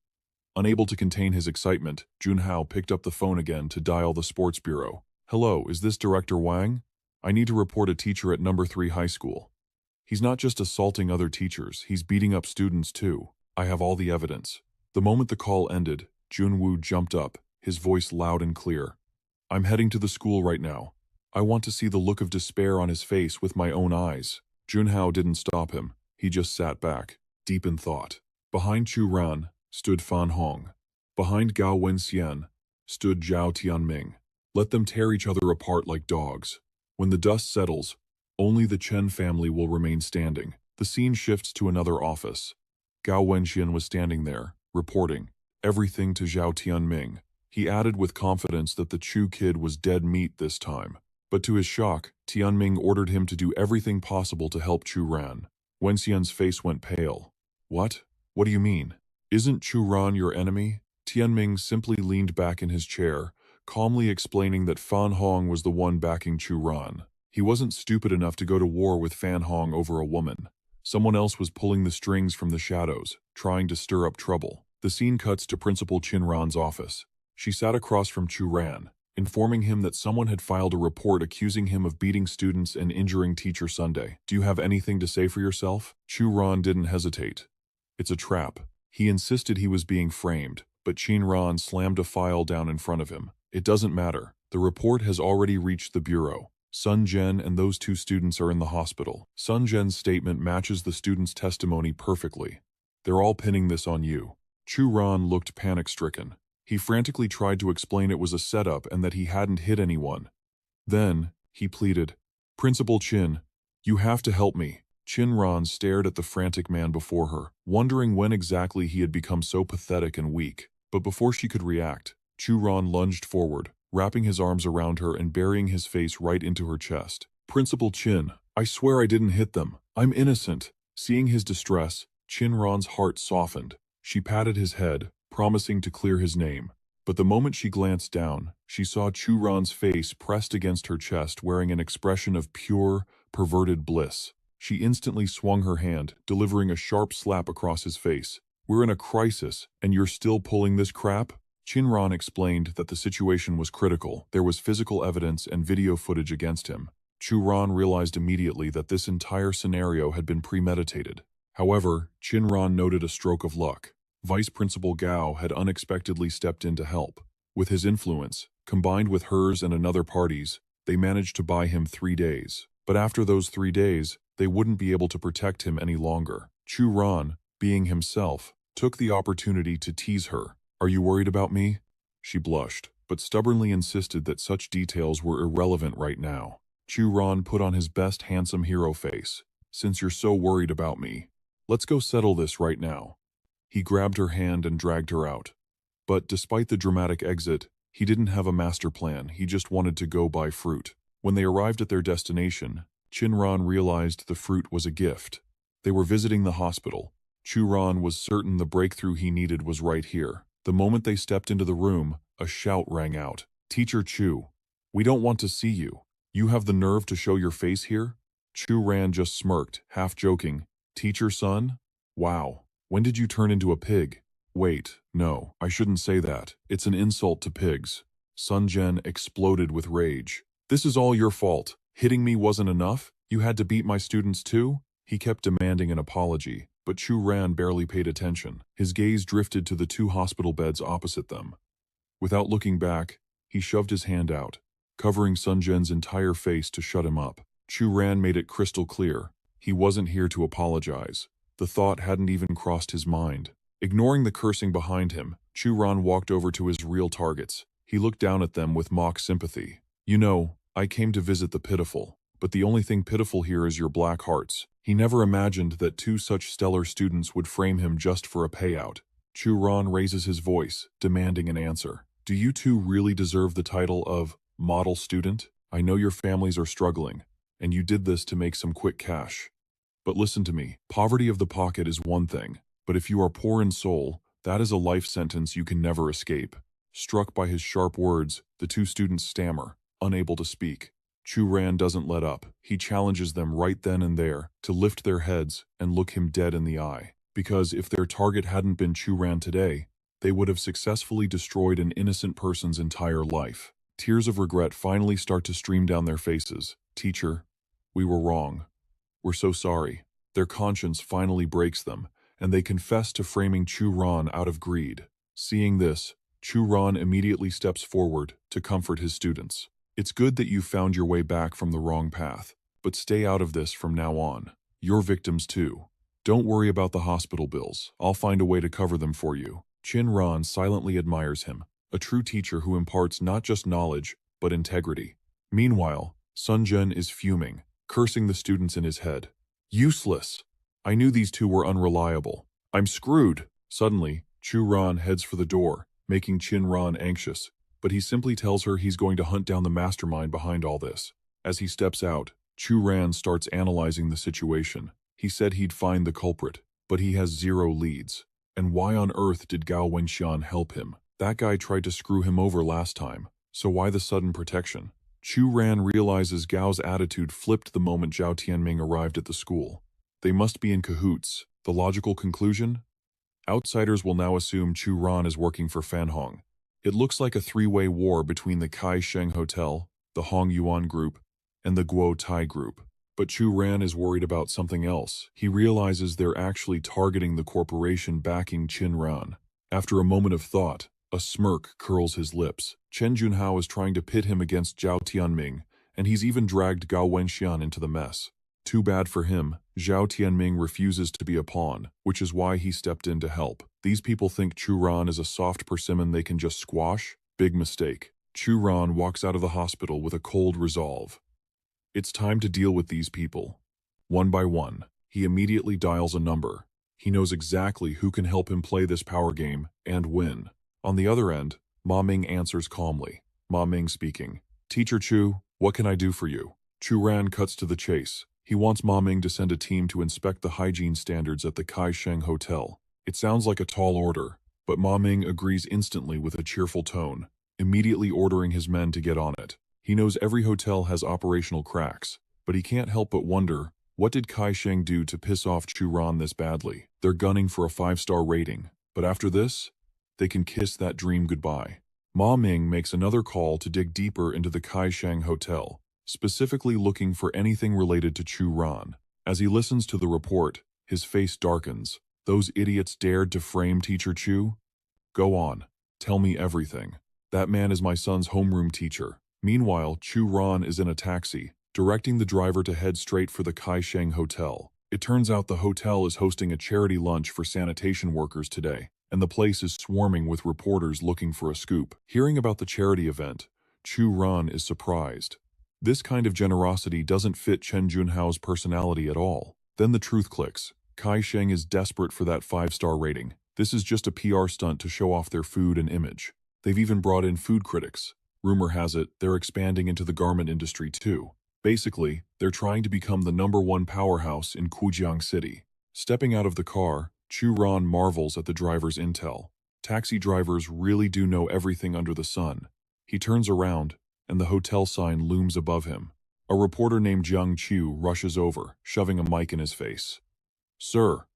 Speaker 1: Unable to contain his excitement, Junhao picked up the phone again to dial the sports bureau. Hello, is this Director Wang? I need to report a teacher at number 3 high school. He's not just assaulting other teachers, he's beating up students too. I have all the evidence. The moment the call ended, Junwoo jumped up, his voice loud and clear. I'm heading to the school right now. I want to see the look of despair on his face with my own eyes. Junhao didn't stop him. He just sat back, deep in thought. Behind Chu Ran stood Fan Hong. Behind Gao Wenxian stood Zhao Tianming. Let them tear each other apart like dogs. When the dust settles, only the Chen family will remain standing. The scene shifts to another office. Gao Wenxian was standing there, reporting everything to Zhao Tianming. He added with confidence that the Chu kid was dead meat this time. But to his shock, Tianming ordered him to do everything possible to help Chu Ran. Wenxian's face went pale. What? What do you mean? Isn't Chu Ran your enemy? Tianming simply leaned back in his chair, calmly explaining that Fan Hong was the one backing Chu Ran. He wasn't stupid enough to go to war with Fan Hong over a woman. Someone else was pulling the strings from the shadows, trying to stir up trouble. The scene cuts to Principal Chin Ran's office. She sat across from Chu Ran, informing him that someone had filed a report accusing him of beating students and injuring Teacher Sunday. Do you have anything to say for yourself? Chu Ran didn't hesitate. It's a trap. He insisted he was being framed, but Chin Ran slammed a file down in front of him. It doesn't matter. The report has already reached the bureau. Sun Zhen and those 2 students are in the hospital. Sun Zhen's statement matches the students' testimony perfectly. They're all pinning this on you. Chu Ran looked panic-stricken. He frantically tried to explain it was a setup and that he hadn't hit anyone. Then, he pleaded, Principal Chin, you have to help me. Chin Ran stared at the frantic man before her, wondering when exactly he had become so pathetic and weak. But before she could react, Chu Ran lunged forward, wrapping his arms around her and burying his face right into her chest. Principal Chin, I swear I didn't hit them. I'm innocent. Seeing his distress, Chin Ran's heart softened. She patted his head, promising to clear his name. But the moment she glanced down, she saw Chu Ran's face pressed against her chest, wearing an expression of pure, perverted bliss. She instantly swung her hand, delivering a sharp slap across his face. We're in a crisis, and you're still pulling this crap? Chin Ran explained that the situation was critical. There was physical evidence and video footage against him. Chu Ran realized immediately that this entire scenario had been premeditated. However, Chin Ran noted a stroke of luck. Vice Principal Gao had unexpectedly stepped in to help. With his influence, combined with hers and another party's, they managed to buy him 3 days. But after those 3 days, they wouldn't be able to protect him any longer. Chu Ran, being himself, took the opportunity to tease her. Are you worried about me? She blushed, but stubbornly insisted that such details were irrelevant right now. Chu Ran put on his best handsome hero face. Since you're so worried about me, let's go settle this right now. He grabbed her hand and dragged her out. But despite the dramatic exit, he didn't have a master plan. He just wanted to go buy fruit. When they arrived at their destination, Chin Ran realized the fruit was a gift. They were visiting the hospital. Chu Ran was certain the breakthrough he needed was right here. The moment they stepped into the room, a shout rang out. Teacher Chu, we don't want to see you. You have the nerve to show your face here? Chu Ran just smirked, half joking. Teacher son? Wow. When did you turn into a pig? Wait, no, I shouldn't say that. It's an insult to pigs. Sun Zhen exploded with rage. This is all your fault. Hitting me wasn't enough? You had to beat my students too? He kept demanding an apology, but Chu Ran barely paid attention. His gaze drifted to the 2 hospital beds opposite them. Without looking back, he shoved his hand out, covering Sun Zhen's entire face to shut him up. Chu Ran made it crystal clear. He wasn't here to apologize. The thought hadn't even crossed his mind. Ignoring the cursing behind him, Chu Ran walked over to his real targets. He looked down at them with mock sympathy. You know, I came to visit the pitiful, but the only thing pitiful here is your black hearts. He never imagined that 2 such stellar students would frame him just for a payout. Chu Ran raises his voice, demanding an answer. Do you 2 really deserve the title of model student? I know your families are struggling, and you did this to make some quick cash. But listen to me, poverty of the pocket is one thing, but if you are poor in soul, that is a life sentence you can never escape. Struck by his sharp words, the 2 students stammer, unable to speak. Chu Ran doesn't let up. He challenges them right then and there to lift their heads and look him dead in the eye. Because if their target hadn't been Chu Ran today, they would have successfully destroyed an innocent person's entire life. Tears of regret finally start to stream down their faces. Teacher, we were wrong. We're so sorry. Their conscience finally breaks them, and they confess to framing Chu Ran out of greed. Seeing this, Chu Ran immediately steps forward to comfort his students. It's good that you found your way back from the wrong path, but stay out of this from now on. You're victims too. Don't worry about the hospital bills. I'll find a way to cover them for you. Chin Ran silently admires him, a true teacher who imparts not just knowledge, but integrity. Meanwhile, Sun Zhen is fuming, cursing the students in his head. Useless! I knew these two were unreliable. I'm screwed! Suddenly, Chu Ran heads for the door, making Chin Ran anxious, but he simply tells her he's going to hunt down the mastermind behind all this. As he steps out, Chu Ran starts analyzing the situation. He said he'd find the culprit, but he has 0 leads. And why on earth did Gao Wenxian help him? That guy tried to screw him over last time, so why the sudden protection? Chu Ran realizes Gao's attitude flipped the moment Zhao Tianming arrived at the school. They must be in cahoots. The logical conclusion? Outsiders will now assume Chu Ran is working for Fan Hong. It looks like a 3-way war between the Kai Sheng Hotel, the Hong Yuan Group, and the Guo Tai Group. But Chu Ran is worried about something else. He realizes they're actually targeting the corporation backing Chin Ran. After a moment of thought, a smirk curls his lips. Chen Junhao is trying to pit him against Zhao Tianming, and he's even dragged Gao Wenxian into the mess. Too bad for him, Zhao Tianming refuses to be a pawn, which is why he stepped in to help. These people think Chu Ran is a soft persimmon they can just squash? Big mistake. Chu Ran walks out of the hospital with a cold resolve. It's time to deal with these people. One by one, he immediately dials a number. He knows exactly who can help him play this power game and win. On the other end, Ma Ming answers calmly. Ma Ming speaking. Teacher Chu, what can I do for you? Chu Ran cuts to the chase. He wants Ma Ming to send a team to inspect the hygiene standards at the Kai Sheng Hotel. It sounds like a tall order, but Ma Ming agrees instantly with a cheerful tone, immediately ordering his men to get on it. He knows every hotel has operational cracks, but he can't help but wonder, what did Kai Sheng do to piss off Chu Ran this badly? They're gunning for a 5-star rating, but after this, they can kiss that dream goodbye. Ma Ming makes another call to dig deeper into the Kai Sheng Hotel, specifically looking for anything related to Chu Ran. As he listens to the report, his face darkens. Those idiots dared to frame Teacher Chu? Go on, tell me everything. That man is my son's homeroom teacher. Meanwhile, Chu Ran is in a taxi, directing the driver to head straight for the Kai Sheng Hotel. It turns out the hotel is hosting a charity lunch for sanitation workers today, and the place is swarming with reporters looking for a scoop. Hearing about the charity event, Chu Ran is surprised. This kind of generosity doesn't fit Chen Junhao's personality at all. Then the truth clicks. Kai Sheng is desperate for that 5-star rating. This is just a PR stunt to show off their food and image. They've even brought in food critics. Rumor has it, they're expanding into the garment industry too. Basically, they're trying to become the #1 powerhouse in Kujiang City. Stepping out of the car, Chu Ran marvels at the driver's intel. Taxi drivers really do know everything under the sun. He turns around, and the hotel sign looms above him. A reporter named Jiang Chu rushes over, shoving a mic in his face. Sir,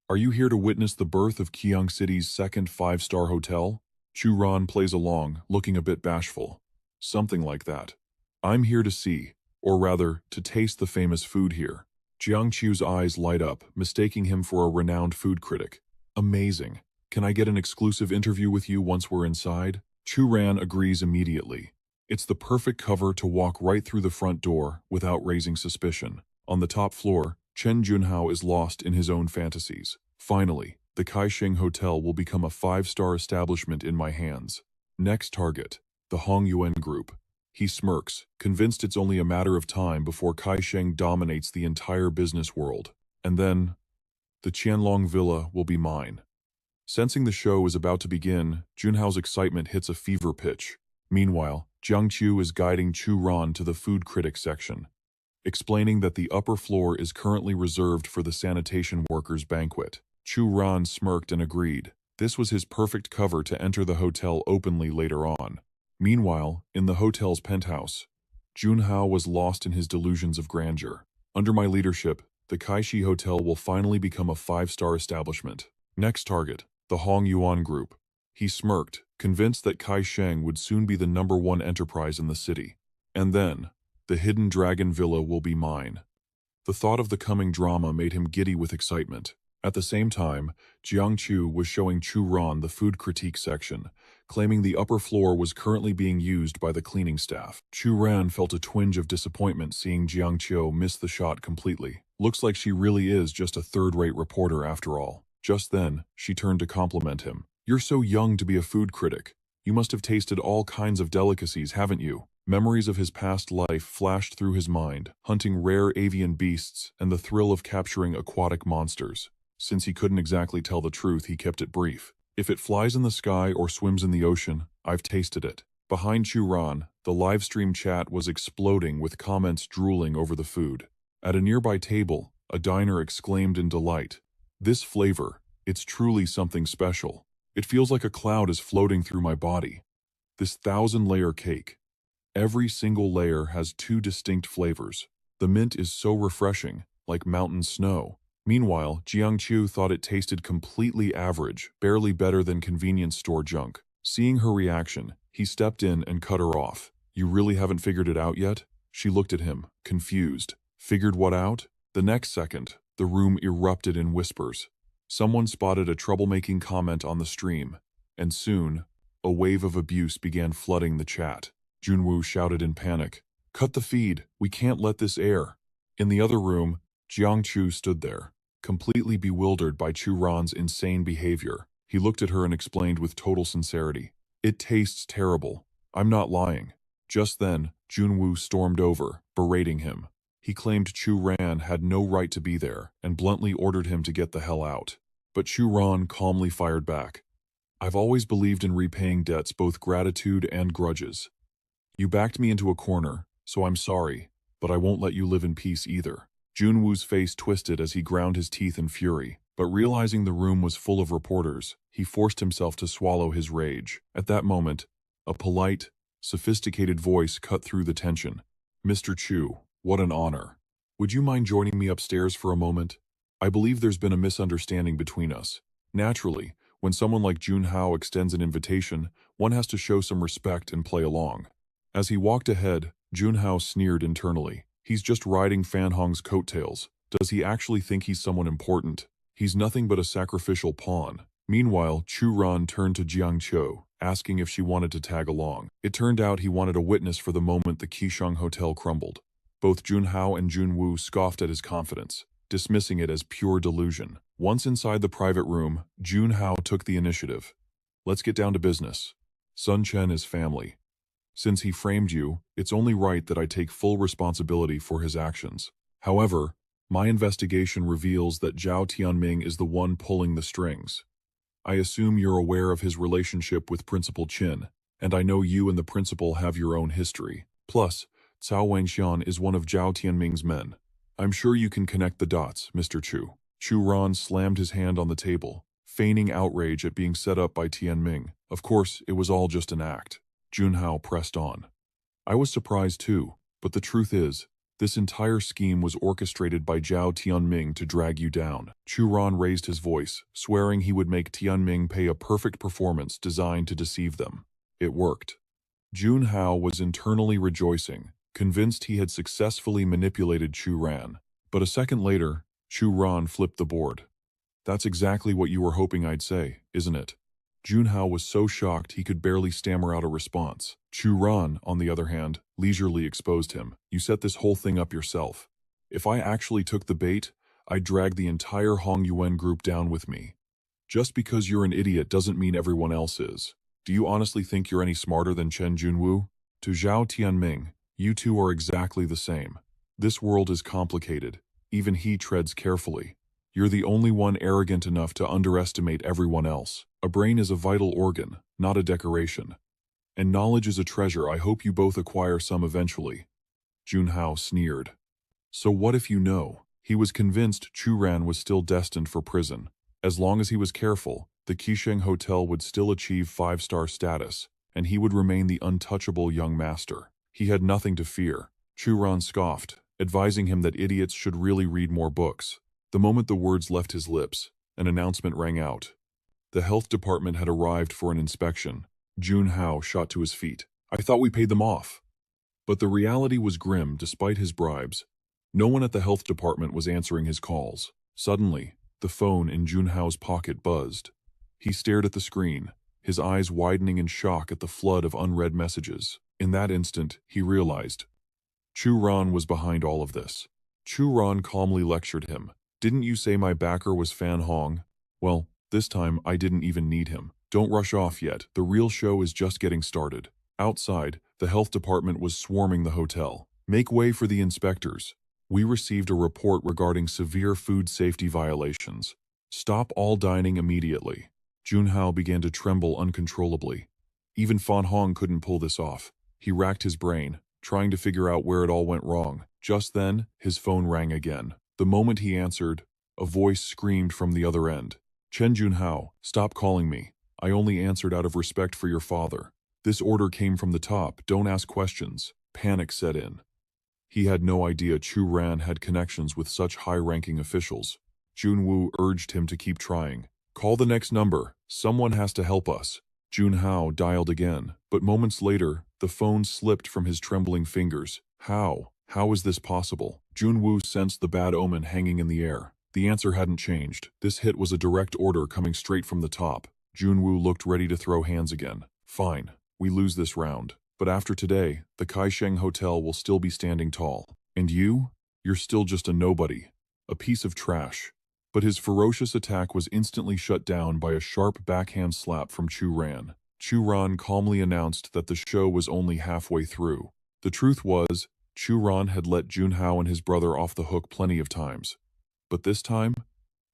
Speaker 1: are you here to witness the birth of Kiang City's second 5-star hotel? Chu Ran plays along, looking a bit bashful. Something like that. I'm here to see, or rather, to taste the famous food here. Jiang Chu's eyes light up, mistaking him for a renowned food critic. Amazing. Can I get an exclusive interview with you once we're inside? Chu Ran agrees immediately. It's the perfect cover to walk right through the front door without raising suspicion. On the top floor, Chen Junhao is lost in his own fantasies. Finally, the Kai Sheng Hotel will become a 5-star establishment in my hands. Next target, the Hong Yuan Group. He smirks, convinced it's only a matter of time before Kai Sheng dominates the entire business world. And then, the Qianlong Villa will be mine. Sensing the show is about to begin, Junhao's excitement hits a fever pitch. Meanwhile, Jiang Chu is guiding Chu Ran to the food critic section, explaining that the upper floor is currently reserved for the sanitation workers' banquet. Chu Ran smirked and agreed. This was his perfect cover to enter the hotel openly later on. Meanwhile, in the hotel's penthouse, Junhao was lost in his delusions of grandeur. Under my leadership, the Kaishi Hotel will finally become a 5-star establishment. Next target, the Hong Yuan Group. He smirked, convinced that Kai Sheng would soon be the #1 enterprise in the city. And then, the Hidden Dragon Villa will be mine. The thought of the coming drama made him giddy with excitement. At the same time, Jiang Chu was showing Chu Ran the food critique section, claiming the upper floor was currently being used by the cleaning staff. Chu Ran felt a twinge of disappointment seeing Jiang Chu miss the shot completely. Looks like she really is just a third-rate reporter after all. Just then, she turned to compliment him. "You're so young to be a food critic. You must have tasted all kinds of delicacies, haven't you?" Memories of his past life flashed through his mind, hunting rare avian beasts and the thrill of capturing aquatic monsters. Since he couldn't exactly tell the truth, he kept it brief. "If it flies in the sky or swims in the ocean, I've tasted it." Behind Chu Ran, the livestream chat was exploding with comments drooling over the food. At a nearby table, a diner exclaimed in delight, "This flavor, it's truly something special. It feels like a cloud is floating through my body. This 1,000-layer cake. Every single layer has 2 distinct flavors. The mint is so refreshing, like mountain snow." Meanwhile, Jiang Chu thought it tasted completely average, barely better than convenience store junk. Seeing her reaction, he stepped in and cut her off. "You really haven't figured it out yet?" She looked at him, confused. "Figured what out?" The next second, the room erupted in whispers. Someone spotted a troublemaking comment on the stream, and soon, a wave of abuse began flooding the chat. Junwoo shouted in panic, "Cut the feed, we can't let this air." In the other room, Jiang Chu stood there, completely bewildered by Chu Ran's insane behavior. He looked at her and explained with total sincerity, "It tastes terrible. I'm not lying." Just then, Junwoo stormed over, berating him. He claimed Chu Ran had no right to be there and bluntly ordered him to get the hell out. But Chu Ran calmly fired back, "I've always believed in repaying debts, both gratitude and grudges. You backed me into a corner, so I'm sorry, but I won't let you live in peace either." Junwoo's face twisted as he ground his teeth in fury, but realizing the room was full of reporters, he forced himself to swallow his rage. At that moment, a polite, sophisticated voice cut through the tension. "Mr. Chu, what an honor. Would you mind joining me upstairs for a moment? I believe there's been a misunderstanding between us. Naturally, when someone like Junhao extends an invitation, one has to show some respect and play along." As he walked ahead, Junhao sneered internally. He's just riding Fan Hong's coattails. Does he actually think he's someone important? He's nothing but a sacrificial pawn. Meanwhile, Chu Ran turned to Jiang Chu, asking if she wanted to tag along. It turned out he wanted a witness for the moment the Qisheng Hotel crumbled. Both Junhao and Junwoo scoffed at his confidence, dismissing it as pure delusion. Once inside the private room, Junhao took the initiative. "Let's get down to business. Sun Chen is family. Since he framed you, it's only right that I take full responsibility for his actions. However, my investigation reveals that Zhao Tianming is the one pulling the strings. I assume you're aware of his relationship with Principal Qin, and I know you and the principal have your own history. Plus, Cao Wangxian is one of Zhao Tianming's men. I'm sure you can connect the dots, Mr. Chu." Chu Ran slammed his hand on the table, feigning outrage at being set up by Tianming. Of course, it was all just an act. Junhao pressed on. "I was surprised too, but the truth is, this entire scheme was orchestrated by Zhao Tianming to drag you down." Chu Ran raised his voice, swearing he would make Tianming pay a perfect performance designed to deceive them. It worked. Junhao was internally rejoicing, convinced he had successfully manipulated Chu Ran. But a second later, Chu Ran flipped the board. "That's exactly what you were hoping I'd say, isn't it?" Junhao was so shocked he could barely stammer out a response. Chu Ran, on the other hand, leisurely exposed him. "You set this whole thing up yourself. If I actually took the bait, I'd drag the entire Hong Yuan group down with me. Just because you're an idiot doesn't mean everyone else is. Do you honestly think you're any smarter than Chen Junwu? To Zhao Tianming, you two are exactly the same. This world is complicated. Even he treads carefully. You're the only one arrogant enough to underestimate everyone else. A brain is a vital organ, not a decoration. And knowledge is a treasure. I hope you both acquire some eventually." Junhao sneered. "So what if you know?" He was convinced Chu Ran was still destined for prison. As long as he was careful, the Qisheng Hotel would still achieve 5-star status, and he would remain the untouchable young master. He had nothing to fear. Chu Ran scoffed, advising him that idiots should really read more books. The moment the words left his lips, an announcement rang out. The health department had arrived for an inspection. Jun Hao shot to his feet. I thought we paid them off. But the reality was grim despite his bribes. No one at the health department was answering his calls. Suddenly, the phone in Jun Hao's pocket buzzed. He stared at the screen, his eyes widening in shock at the flood of unread messages. In that instant, he realized Chu Ran was behind all of this. Chu Ran calmly lectured him. Didn't you say my backer was Fan Hong? Well, this time I didn't even need him. Don't rush off yet, the real show is just getting started. Outside, the health department was swarming the hotel. Make way for the inspectors. We received a report regarding severe food safety violations. Stop all dining immediately. Jun Hao began to tremble uncontrollably. Even Fan Hong couldn't pull this off. He racked his brain, trying to figure out where it all went wrong. Just then, his phone rang again. The moment he answered, a voice screamed from the other end. Chen Junhao, stop calling me. I only answered out of respect for your father. This order came from the top, don't ask questions. Panic set in. He had no idea Chu Ran had connections with such high-ranking officials. Junwoo urged him to keep trying. Call the next number, someone has to help us. Junhao dialed again, but moments later, the phone slipped from his trembling fingers. How? How is this possible? Junwoo sensed the bad omen hanging in the air. The answer hadn't changed. This hit was a direct order coming straight from the top. Junwoo looked ready to throw hands again. Fine, we lose this round. But after today, the Kaisheng Hotel will still be standing tall. And you? You're still just a nobody. A piece of trash. But his ferocious attack was instantly shut down by a sharp backhand slap from Chu Ran. Chu Ran calmly announced that the show was only halfway through. The truth was, Chu Ran had let Junhao and his brother off the hook plenty of times. But this time,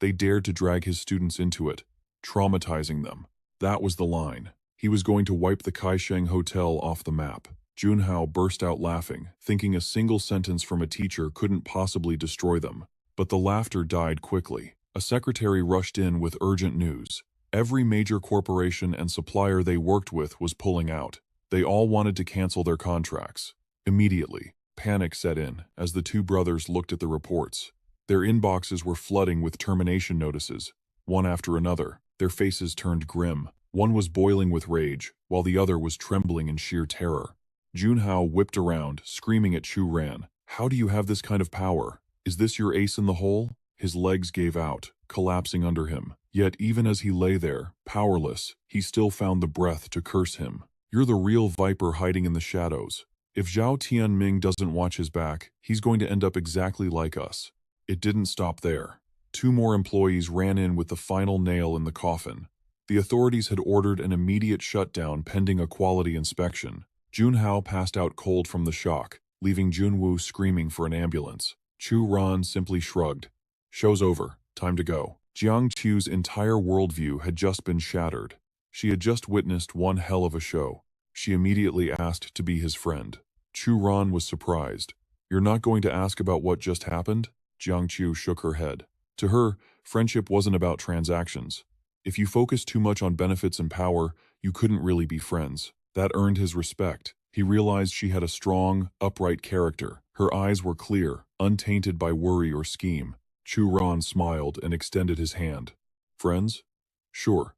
Speaker 1: they dared to drag his students into it, traumatizing them. That was the line. He was going to wipe the Kaisheng Hotel off the map. Junhao burst out laughing, thinking a single sentence from a teacher couldn't possibly destroy them. But the laughter died quickly. A secretary rushed in with urgent news. Every major corporation and supplier they worked with was pulling out. They all wanted to cancel their contracts. Immediately, panic set in as the two brothers looked at the reports. Their inboxes were flooding with termination notices, one after another. Their faces turned grim. One was boiling with rage, while the other was trembling in sheer terror. Junhao whipped around, screaming at Chu Ran. How do you have this kind of power? Is this your ace in the hole? His legs gave out, collapsing under him. Yet even as he lay there, powerless, he still found the breath to curse him. You're the real viper hiding in the shadows. If Zhao Tianming doesn't watch his back, he's going to end up exactly like us. It didn't stop there. 2 more employees ran in with the final nail in the coffin. The authorities had ordered an immediate shutdown pending a quality inspection. Junhao passed out cold from the shock, leaving Junwoo screaming for an ambulance. Chu Ran simply shrugged. Show's over, time to go. Jiang Chu's entire worldview had just been shattered. She had just witnessed one hell of a show. She immediately asked to be his friend. Chu Ran was surprised. You're not going to ask about what just happened? Jiang Chu shook her head. To her, friendship wasn't about transactions. If you focused too much on benefits and power, you couldn't really be friends. That earned his respect. He realized she had a strong, upright character. Her eyes were clear, untainted by worry or scheme. Chu Ran smiled and extended his hand. Friends? Sure.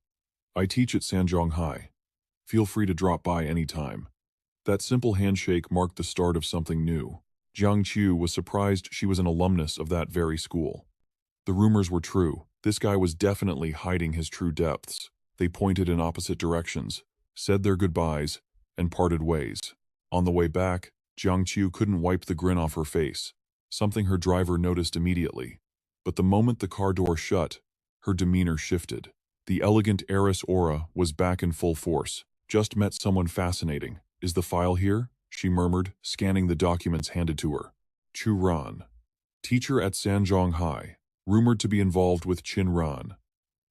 Speaker 1: I teach at Sanjiang High. Feel free to drop by any time. That simple handshake marked the start of something new. Jiang Chu was surprised she was an alumnus of that very school. The rumors were true. This guy was definitely hiding his true depths. They pointed in opposite directions, said their goodbyes, and parted ways. On the way back, Jiang Chu couldn't wipe the grin off her face, something her driver noticed immediately. But the moment the car door shut, her demeanor shifted. The elegant heiress aura was back in full force. Just met someone fascinating. Is the file here? She murmured, scanning the documents handed to her. Chu Ran. Teacher at Sanjiang High. Rumored to be involved with Qin Ran.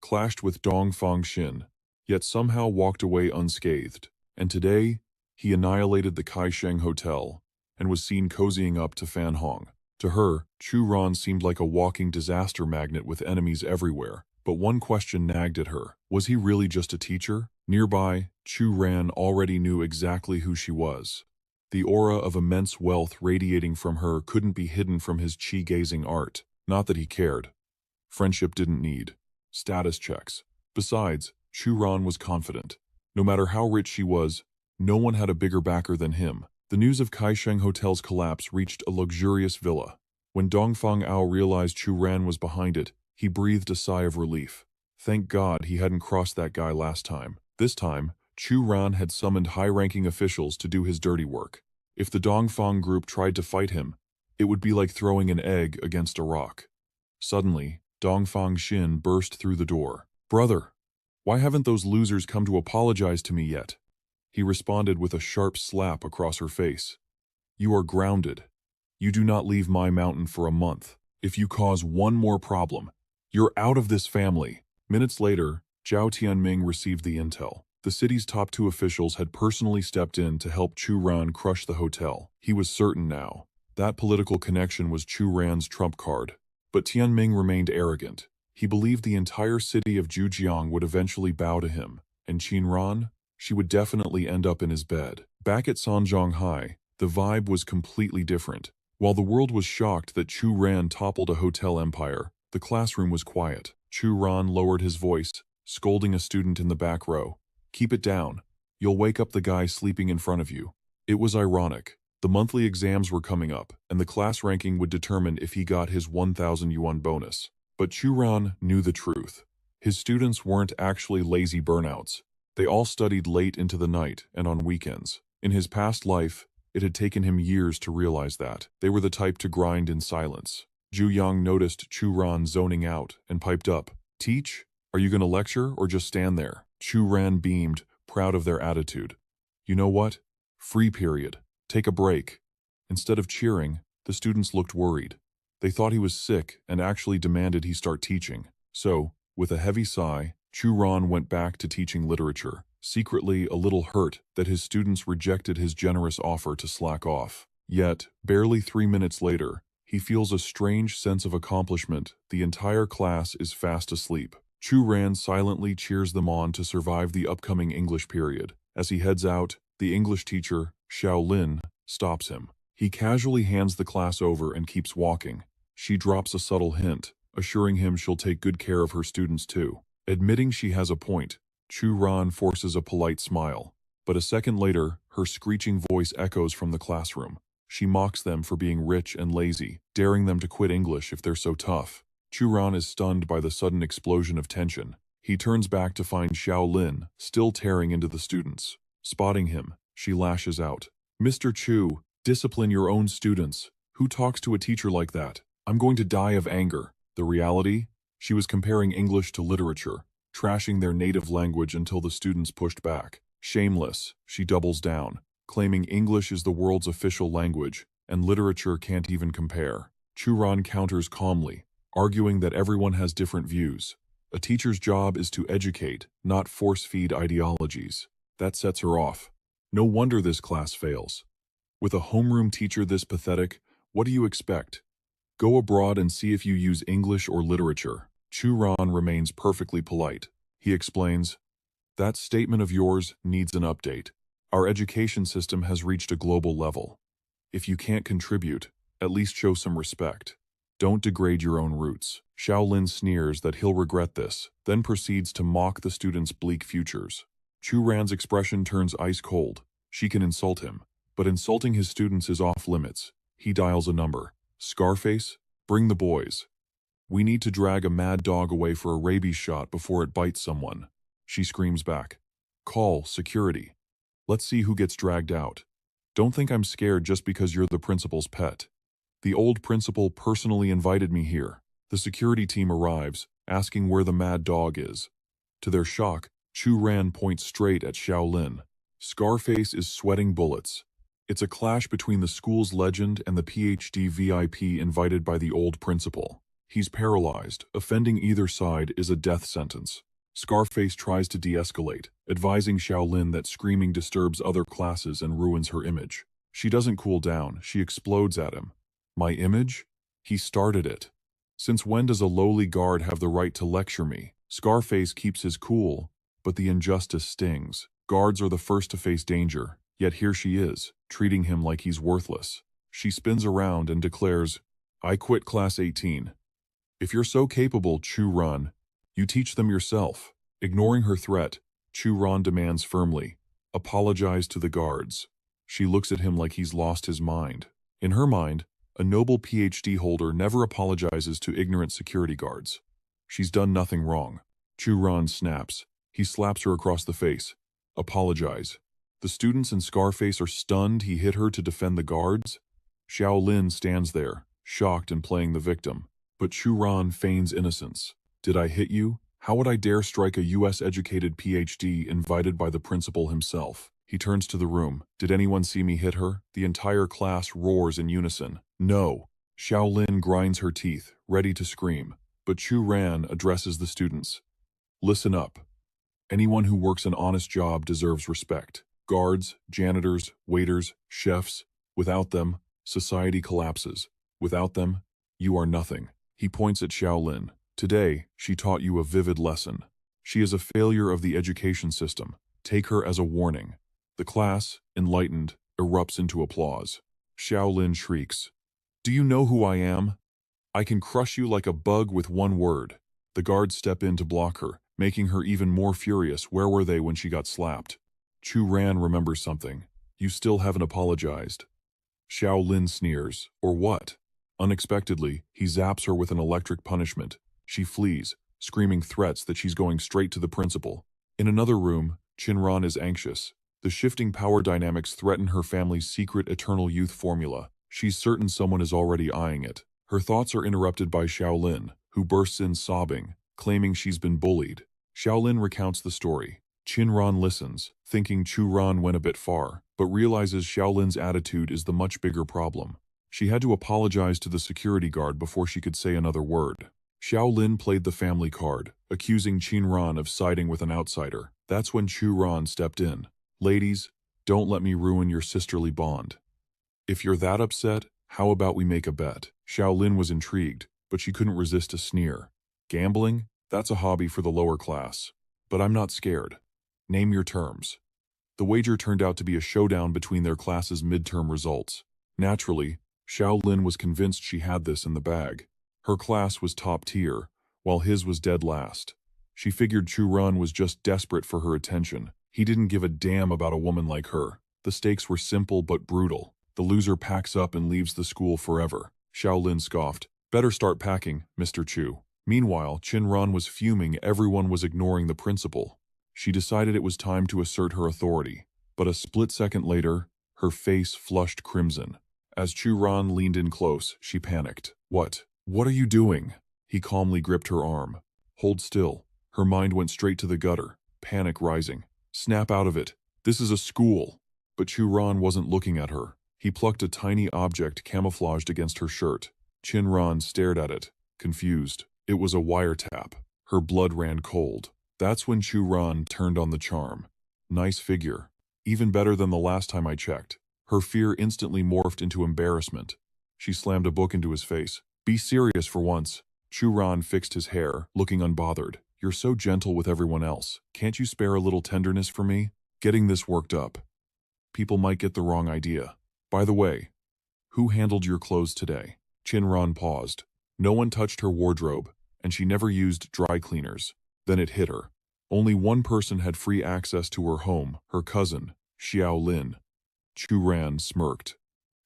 Speaker 1: Clashed with Dong Fangxin, yet somehow walked away unscathed. And today, he annihilated the Kaisheng Hotel and was seen cozying up to Fan Hong. To her, Chu Ran seemed like a walking disaster magnet with enemies everywhere. But one question nagged at her. Was he really just a teacher? Nearby, Chu Ran already knew exactly who she was. The aura of immense wealth radiating from her couldn't be hidden from his chi-gazing art. Not that he cared. Friendship didn't need status checks. Besides, Chu Ran was confident. No matter how rich she was, no one had a bigger backer than him. The news of Kaisheng Hotel's collapse reached a luxurious villa. When Dongfang Ao realized Chu Ran was behind it, he breathed a sigh of relief. Thank God he hadn't crossed that guy last time. This time, Chu Ran had summoned high-ranking officials to do his dirty work. If the Dongfang group tried to fight him, it would be like throwing an egg against a rock. Suddenly, Dongfang Xin burst through the door. "Brother, why haven't those losers come to apologize to me yet?" He responded with a sharp slap across her face. "You are grounded. You do not leave my mountain for a month. If you cause one more problem, you're out of this family." Minutes later, Zhao Tianming received the intel. The city's top two officials had personally stepped in to help Chu Ran crush the hotel. He was certain now. That political connection was Chu Ran's trump card. But Tianming remained arrogant. He believed the entire city of Zhujiang would eventually bow to him, and Qin Ran, she would definitely end up in his bed. Back at Sanjiang High, the vibe was completely different. While the world was shocked that Chu Ran toppled a hotel empire, the classroom was quiet. Chu Ran lowered his voice, scolding a student in the back row. "Keep it down. You'll wake up the guy sleeping in front of you." It was ironic. The monthly exams were coming up, and the class ranking would determine if he got his 1,000 yuan bonus. But Chu Ran knew the truth. His students weren't actually lazy burnouts. They all studied late into the night and on weekends. In his past life, it had taken him years to realize that. They were the type to grind in silence. Zhu Yang noticed Chu Ran zoning out and piped up, "Teach? Are you going to lecture or just stand there?" Chu Ran beamed, proud of their attitude. "You know what? Free period. Take a break." Instead of cheering, the students looked worried. They thought he was sick and actually demanded he start teaching. So, with a heavy sigh, Chu Ran went back to teaching literature, secretly a little hurt that his students rejected his generous offer to slack off. Yet, barely 3 minutes later, he feels a strange sense of accomplishment. The entire class is fast asleep. Chu Ran silently cheers them on to survive the upcoming English period. As he heads out, the English teacher, Xiao Lin, stops him. He casually hands the class over and keeps walking. She drops a subtle hint, assuring him she'll take good care of her students too. Admitting she has a point, Chu Ran forces a polite smile. But a second later, her screeching voice echoes from the classroom. She mocks them for being rich and lazy, daring them to quit English if they're so tough. Chu Ran is stunned by the sudden explosion of tension. He turns back to find Xiao Lin still tearing into the students. Spotting him, she lashes out. "Mr. Chu, discipline your own students. Who talks to a teacher like that? I'm going to die of anger." The reality? She was comparing English to literature, trashing their native language until the students pushed back. Shameless, she doubles down, claiming English is the world's official language, and literature can't even compare. Chu Ran counters calmly, arguing that everyone has different views. A teacher's job is to educate, not force-feed ideologies. That sets her off. No wonder this class fails. With a homeroom teacher this pathetic, what do you expect? Go abroad and see if you use English or literature. Chu Ran remains perfectly polite. He explains, "That statement of yours needs an update. Our education system has reached a global level. If you can't contribute, at least show some respect. Don't degrade your own roots." Xiao Lin sneers that he'll regret this, then proceeds to mock the students' bleak futures. Chu Ran's expression turns ice cold. She can insult him, but insulting his students is off limits. He dials a number. "Scarface, bring the boys. We need to drag a mad dog away for a rabies shot before it bites someone." She screams back, "Call security. Let's see who gets dragged out. Don't think I'm scared just because you're the principal's pet. The old principal personally invited me here." The security team arrives, asking where the mad dog is. To their shock, Chu Ran points straight at Xiao Lin. Scarface is sweating bullets. It's a clash between the school's legend and the PhD VIP invited by the old principal. He's paralyzed. Offending either side is a death sentence. Scarface tries to de-escalate, advising Xiao Lin that screaming disturbs other classes and ruins her image. She doesn't cool down. She explodes at him. "My image? He started it. Since when does a lowly guard have the right to lecture me?" Scarface keeps his cool, but the injustice stings. Guards are the first to face danger. Yet here she is, treating him like he's worthless. She spins around and declares, "I quit Class 18. If you're so capable, Chu Ran, you teach them yourself." Ignoring her threat, Chu Ran demands firmly, "Apologize to the guards." She looks at him like he's lost his mind. In her mind, a noble PhD holder never apologizes to ignorant security guards. She's done nothing wrong. Chu Ran snaps. He slaps her across the face. "Apologize." The students in Scarface are stunned he hit her to defend the guards. Xiao Lin stands there, shocked and playing the victim. But Chu Ran feigns innocence. "Did I hit you? How would I dare strike a US-educated PhD invited by the principal himself?" He turns to the room. "Did anyone see me hit her?" The entire class roars in unison. "No." Xiao Lin grinds her teeth, ready to scream. But Chu Ran addresses the students. "Listen up. Anyone who works an honest job deserves respect. Guards, janitors, waiters, chefs. Without them, society collapses. Without them, you are nothing." He points at Xiao Lin. "Today, she taught you a vivid lesson. She is a failure of the education system. Take her as a warning." The class, enlightened, erupts into applause. Xiao Lin shrieks, "Do you know who I am? I can crush you like a bug with one word." The guards step in to block her, making her even more furious. Where were they when she got slapped? Chu Ran remembers something. "You still haven't apologized." Xiao Lin sneers. "Or what?" Unexpectedly, he zaps her with an electric punishment. She flees, screaming threats that she's going straight to the principal. In another room, Chinran is anxious. The shifting power dynamics threaten her family's secret eternal youth formula. She's certain someone is already eyeing it. Her thoughts are interrupted by Xiaolin, who bursts in sobbing, claiming she's been bullied. Xiaolin recounts the story. Chinran listens, thinking Chu Ran went a bit far, but realizes Xiaolin's attitude is the much bigger problem. She had to apologize to the security guard before she could say another word. Xiaolin played the family card, accusing Chinran of siding with an outsider. That's when Chu Ran stepped in. "Ladies, don't let me ruin your sisterly bond. If you're that upset, how about we make a bet?" Xiaolin was intrigued, but she couldn't resist a sneer. "Gambling? That's a hobby for the lower class. But I'm not scared. Name your terms." The wager turned out to be a showdown between their class's midterm results. Naturally, Xiaolin was convinced she had this in the bag. Her class was top tier, while his was dead last. She figured Chu Ran was just desperate for her attention. He didn't give a damn about a woman like her. The stakes were simple but brutal. The loser packs up and leaves the school forever. Xiaolin scoffed. "Better start packing, Mr. Chu." Meanwhile, Chinran was fuming. Everyone was ignoring the principal. She decided it was time to assert her authority. But a split second later, her face flushed crimson. As Chu Ran leaned in close, she panicked. What are you doing?" He calmly gripped her arm. "Hold still." Her mind went straight to the gutter, panic rising. "Snap out of it. This is a school." But Chu Ran wasn't looking at her. He plucked a tiny object camouflaged against her shirt. Chinran stared at it, confused. It was a wiretap. Her blood ran cold. That's when Chu Ran turned on the charm. "Nice figure. Even better than the last time I checked." Her fear instantly morphed into embarrassment. She slammed a book into his face. "Be serious for once." Chu Ran fixed his hair, looking unbothered. "You're so gentle with everyone else. Can't you spare a little tenderness for me?" Getting this worked up. People might get the wrong idea. "By the way, who handled your clothes today?" Chinran paused. No one touched her wardrobe, and she never used dry cleaners. Then it hit her. Only one person had free access to her home, her cousin, Xiao Lin. Chu Ran smirked.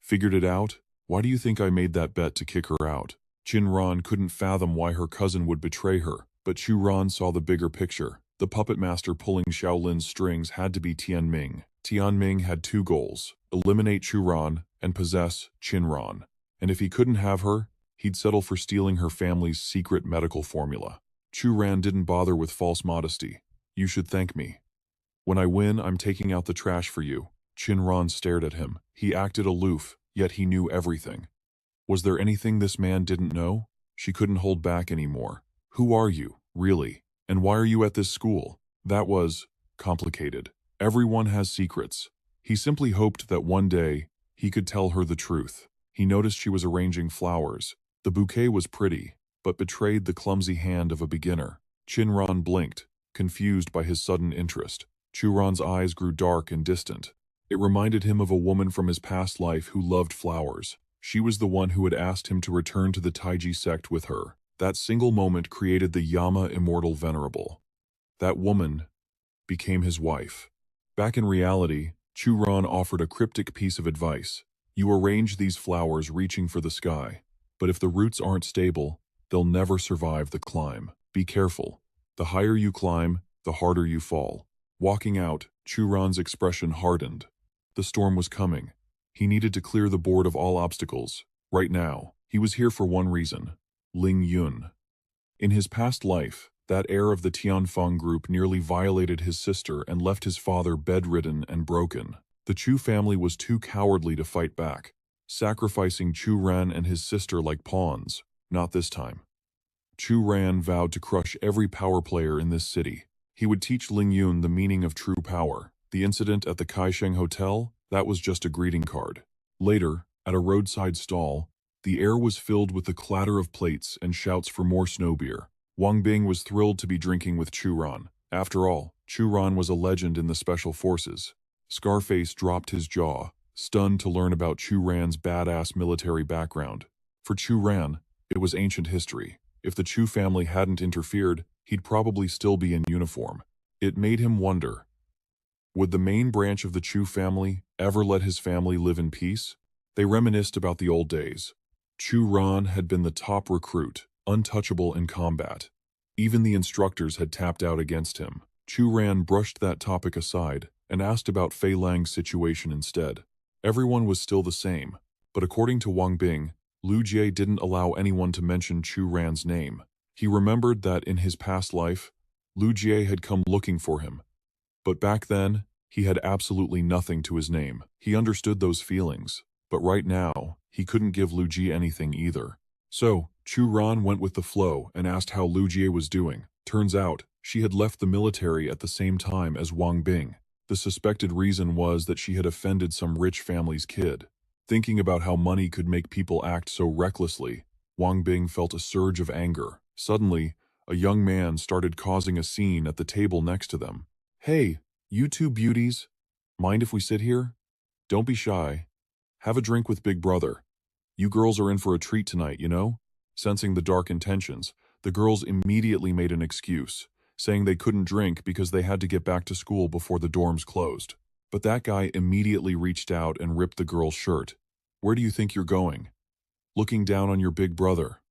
Speaker 1: "Figured it out? Why do you think I made that bet to kick her out?" Chinran couldn't fathom why her cousin would betray her, but Chu Ran saw the bigger picture. The puppet master pulling Xiaolin's strings had to be Tianming. Tianming had two goals: eliminate Chu Ran and possess Chinran. And if he couldn't have her, he'd settle for stealing her family's secret medical formula. Chu Ran didn't bother with false modesty. "You should thank me. When I win, I'm taking out the trash for you." Chinran stared at him. He acted aloof, yet he knew everything. Was there anything this man didn't know? She couldn't hold back anymore. "Who are you, really? And why are you at this school?" That was complicated. Everyone has secrets. He simply hoped that one day he could tell her the truth. He noticed she was arranging flowers. The bouquet was pretty, but betrayed the clumsy hand of a beginner. Chinran blinked, confused by his sudden interest. Chu Ran's eyes grew dark and distant. It reminded him of a woman from his past life who loved flowers. She was the one who had asked him to return to the Taiji sect with her. That single moment created the Yama Immortal Venerable. That woman became his wife. Back in reality, Churan offered a cryptic piece of advice. You arrange these flowers reaching for the sky, but if the roots aren't stable, they'll never survive the climb. Be careful. The higher you climb, the harder you fall. Walking out, Churan's expression hardened. The storm was coming. He needed to clear the board of all obstacles. Right now, he was here for one reason: Ling Yun. In his past life, that heir of the Tianfeng group nearly violated his sister and left his father bedridden and broken. The Chu family was too cowardly to fight back, sacrificing Chu Ran and his sister like pawns. Not this time. Chu Ran vowed to crush every power player in this city. He would teach Ling Yun the meaning of true power. The incident at the Kaisheng Hotel, that was just a greeting card. Later, at a roadside stall, the air was filled with the clatter of plates and shouts for more snow beer. Wang Bing was thrilled to be drinking with Chu Ran. After all, Chu Ran was a legend in the special forces. Scarface dropped his jaw, stunned to learn about Chu Ran's badass military background. For Chu Ran, it was ancient history. If the Chu family hadn't interfered, he'd probably still be in uniform. It made him wonder, would the main branch of the Chu family ever let his family live in peace? They reminisced about the old days. Chu Ran had been the top recruit, untouchable in combat. Even the instructors had tapped out against him. Chu Ran brushed that topic aside and asked about Fei Lang's situation instead. Everyone was still the same, but according to Wang Bing, Lu Jie didn't allow anyone to mention Chu Ran's name. He remembered that in his past life, Lu Jie had come looking for him. But back then, he had absolutely nothing to his name. He understood those feelings, but right now, he couldn't give Lu Jie anything either. So, Chu Ran went with the flow and asked how Lu Jie was doing. Turns out, she had left the military at the same time as Wang Bing. The suspected reason was that she had offended some rich family's kid. Thinking about how money could make people act so recklessly, Wang Bing felt a surge of anger. Suddenly, a young man started causing a scene at the table next to them. Hey, you two beauties, mind if we sit here? Don't be shy. Have a drink with Big Brother. You girls are in for a treat tonight, you know? Sensing the dark intentions, the girls immediately made an excuse, saying they couldn't drink because they had to get back to school before the dorms closed. But that guy immediately reached out and ripped the girl's shirt. Where do you think you're going? Looking down on your big brother.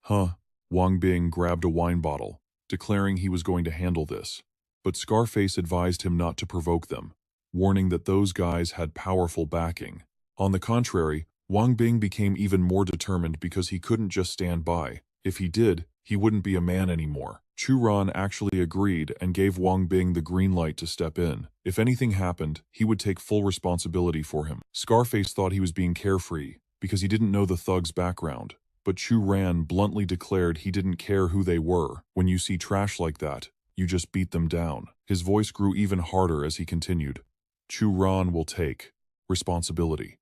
Speaker 1: Huh? Wang Bing grabbed a wine bottle, declaring he was going to handle this. But Scarface advised him not to provoke them, warning that those guys had powerful backing. On the contrary, Wang Bing became even more determined because he couldn't just stand by. If he did, he wouldn't be a man anymore. Chu Ran actually agreed and gave Wang Bing the green light to step in. If anything happened, he would take full responsibility for him. Scarface thought he was being carefree because he didn't know the thug's background. But Chu Ran bluntly declared he didn't care who they were. When you see trash like that, you just beat them down. His voice grew even harder as he continued. Chu Ran will take responsibility.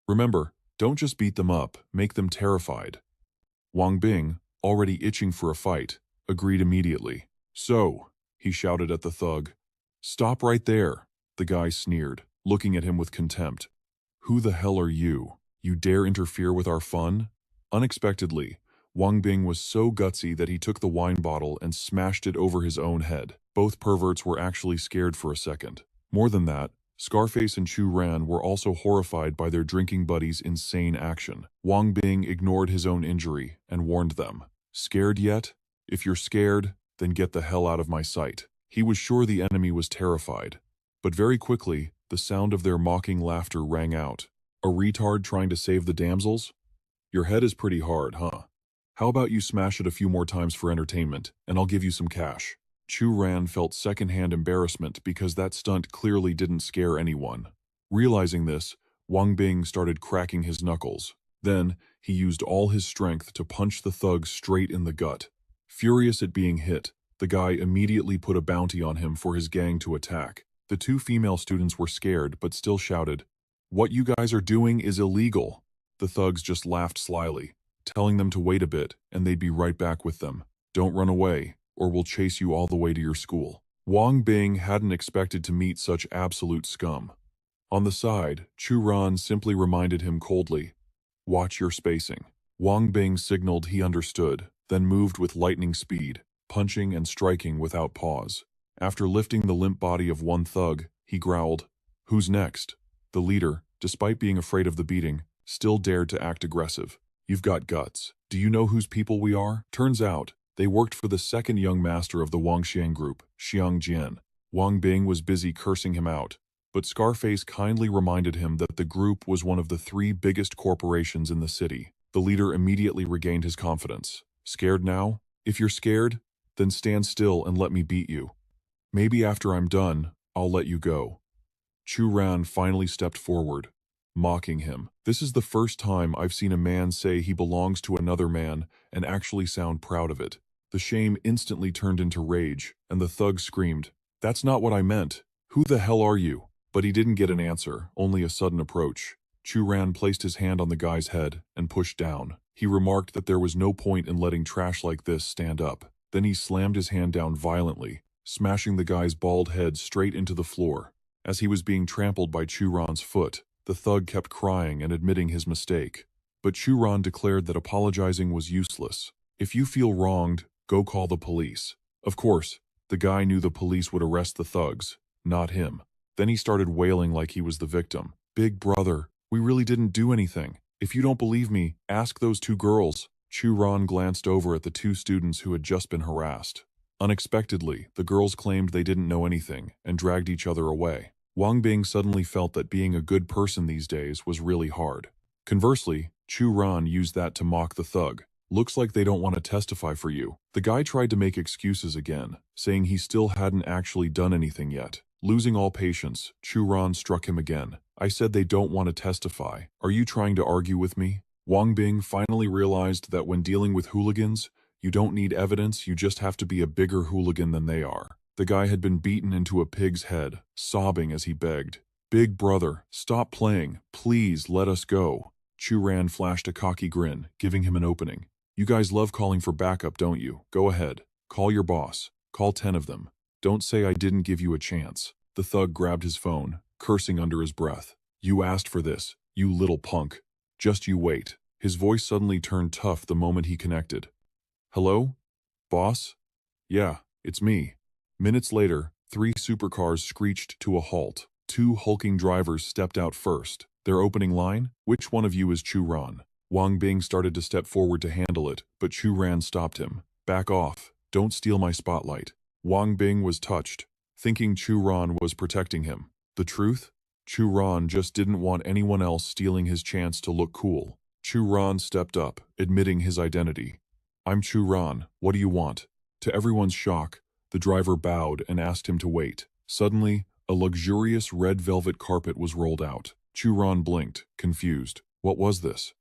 Speaker 1: Remember, don't just beat them up, make them terrified. Wang Bing, already itching for a fight, agreed immediately. So, he shouted at the thug. Stop right there, the guy sneered, looking at him with contempt. Who the hell are you? You dare interfere with our fun? Unexpectedly, Wang Bing was so gutsy that he took the wine bottle and smashed it over his own head. Both perverts were actually scared for a second. More than that, Scarface and Chu Ran were also horrified by their drinking buddies' insane action. Wang Bing ignored his own injury and warned them. Scared yet? If you're scared, then get the hell out of my sight. He was sure the enemy was terrified. But very quickly, the sound of their mocking laughter rang out. A retard trying to save the damsels? Your head is pretty hard, huh? How about you smash it a few more times for entertainment, and I'll give you some cash. Chu Ran felt secondhand embarrassment because that stunt clearly didn't scare anyone. Realizing this, Wang Bing started cracking his knuckles. Then, he used all his strength to punch the thug straight in the gut. Furious at being hit, the guy immediately put a bounty on him for his gang to attack. The two female students were scared but still shouted, "What you guys are doing is illegal." The thugs just laughed slyly, telling them to wait a bit and they'd be right back with them. Don't run away, or we'll chase you all the way to your school. Wang Bing hadn't expected to meet such absolute scum. On the side, Chu Ran simply reminded him coldly, "Watch your spacing." Wang Bing signaled he understood, then moved with lightning speed, punching and striking without pause. After lifting the limp body of one thug, he growled, "Who's next?" The leader, despite being afraid of the beating, still dared to act aggressive. "You've got guts. Do you know whose people we are?" Turns out, they worked for the second young master of the Wangxiang group, Xiang Jian. Wang Bing was busy cursing him out, but Scarface kindly reminded him that the group was one of the 3 biggest corporations in the city. The leader immediately regained his confidence. "Scared now? If you're scared, then stand still and let me beat you. Maybe after I'm done, I'll let you go." Chu Ran finally stepped forward, mocking him. "This is the first time I've seen a man say he belongs to another man and actually sound proud of it." The shame instantly turned into rage, and the thug screamed, "That's not what I meant. Who the hell are you?" But he didn't get an answer, only a sudden approach. Chu Ran placed his hand on the guy's head and pushed down. He remarked that there was no point in letting trash like this stand up. Then he slammed his hand down violently, smashing the guy's bald head straight into the floor. As he was being trampled by Chu Ran's foot, the thug kept crying and admitting his mistake. But Chu Ran declared that apologizing was useless. "If you feel wronged, go call the police." Of course, the guy knew the police would arrest the thugs, not him. Then he started wailing like he was the victim. "Big brother, we really didn't do anything. If you don't believe me, ask those 2 girls." Chu Ran glanced over at the 2 students who had just been harassed. Unexpectedly, the girls claimed they didn't know anything and dragged each other away. Wang Bing suddenly felt that being a good person these days was really hard. Conversely, Chu Ran used that to mock the thug. "Looks like they don't want to testify for you." The guy tried to make excuses again, saying he still hadn't actually done anything yet. Losing all patience, Chu Ran struck him again. "I said they don't want to testify. Are you trying to argue with me?" Wang Bing finally realized that when dealing with hooligans, you don't need evidence, you just have to be a bigger hooligan than they are. The guy had been beaten into a pig's head, sobbing as he begged, "Big brother, stop playing. Please let us go." Chu Ran flashed a cocky grin, giving him an opening. "You guys love calling for backup, don't you? Go ahead. Call your boss. Call 10 of them. Don't say I didn't give you a chance." The thug grabbed his phone, cursing under his breath. "You asked for this, you little punk. Just you wait." His voice suddenly turned tough the moment he connected. "Hello? Boss? Yeah, it's me." Minutes later, 3 supercars screeched to a halt. 2 hulking drivers stepped out first. Their opening line? "Which one of you is Chu Ran?" Wang Bing started to step forward to handle it, but Chu Ran stopped him. "Back off. Don't steal my spotlight." Wang Bing was touched, thinking Chu Ran was protecting him. The truth? Chu Ran just didn't want anyone else stealing his chance to look cool. Chu Ran stepped up, admitting his identity. "I'm Chu Ran. What do you want?" To everyone's shock, the driver bowed and asked him to wait. Suddenly, a luxurious red velvet carpet was rolled out. Chu Ran blinked, confused. What was this?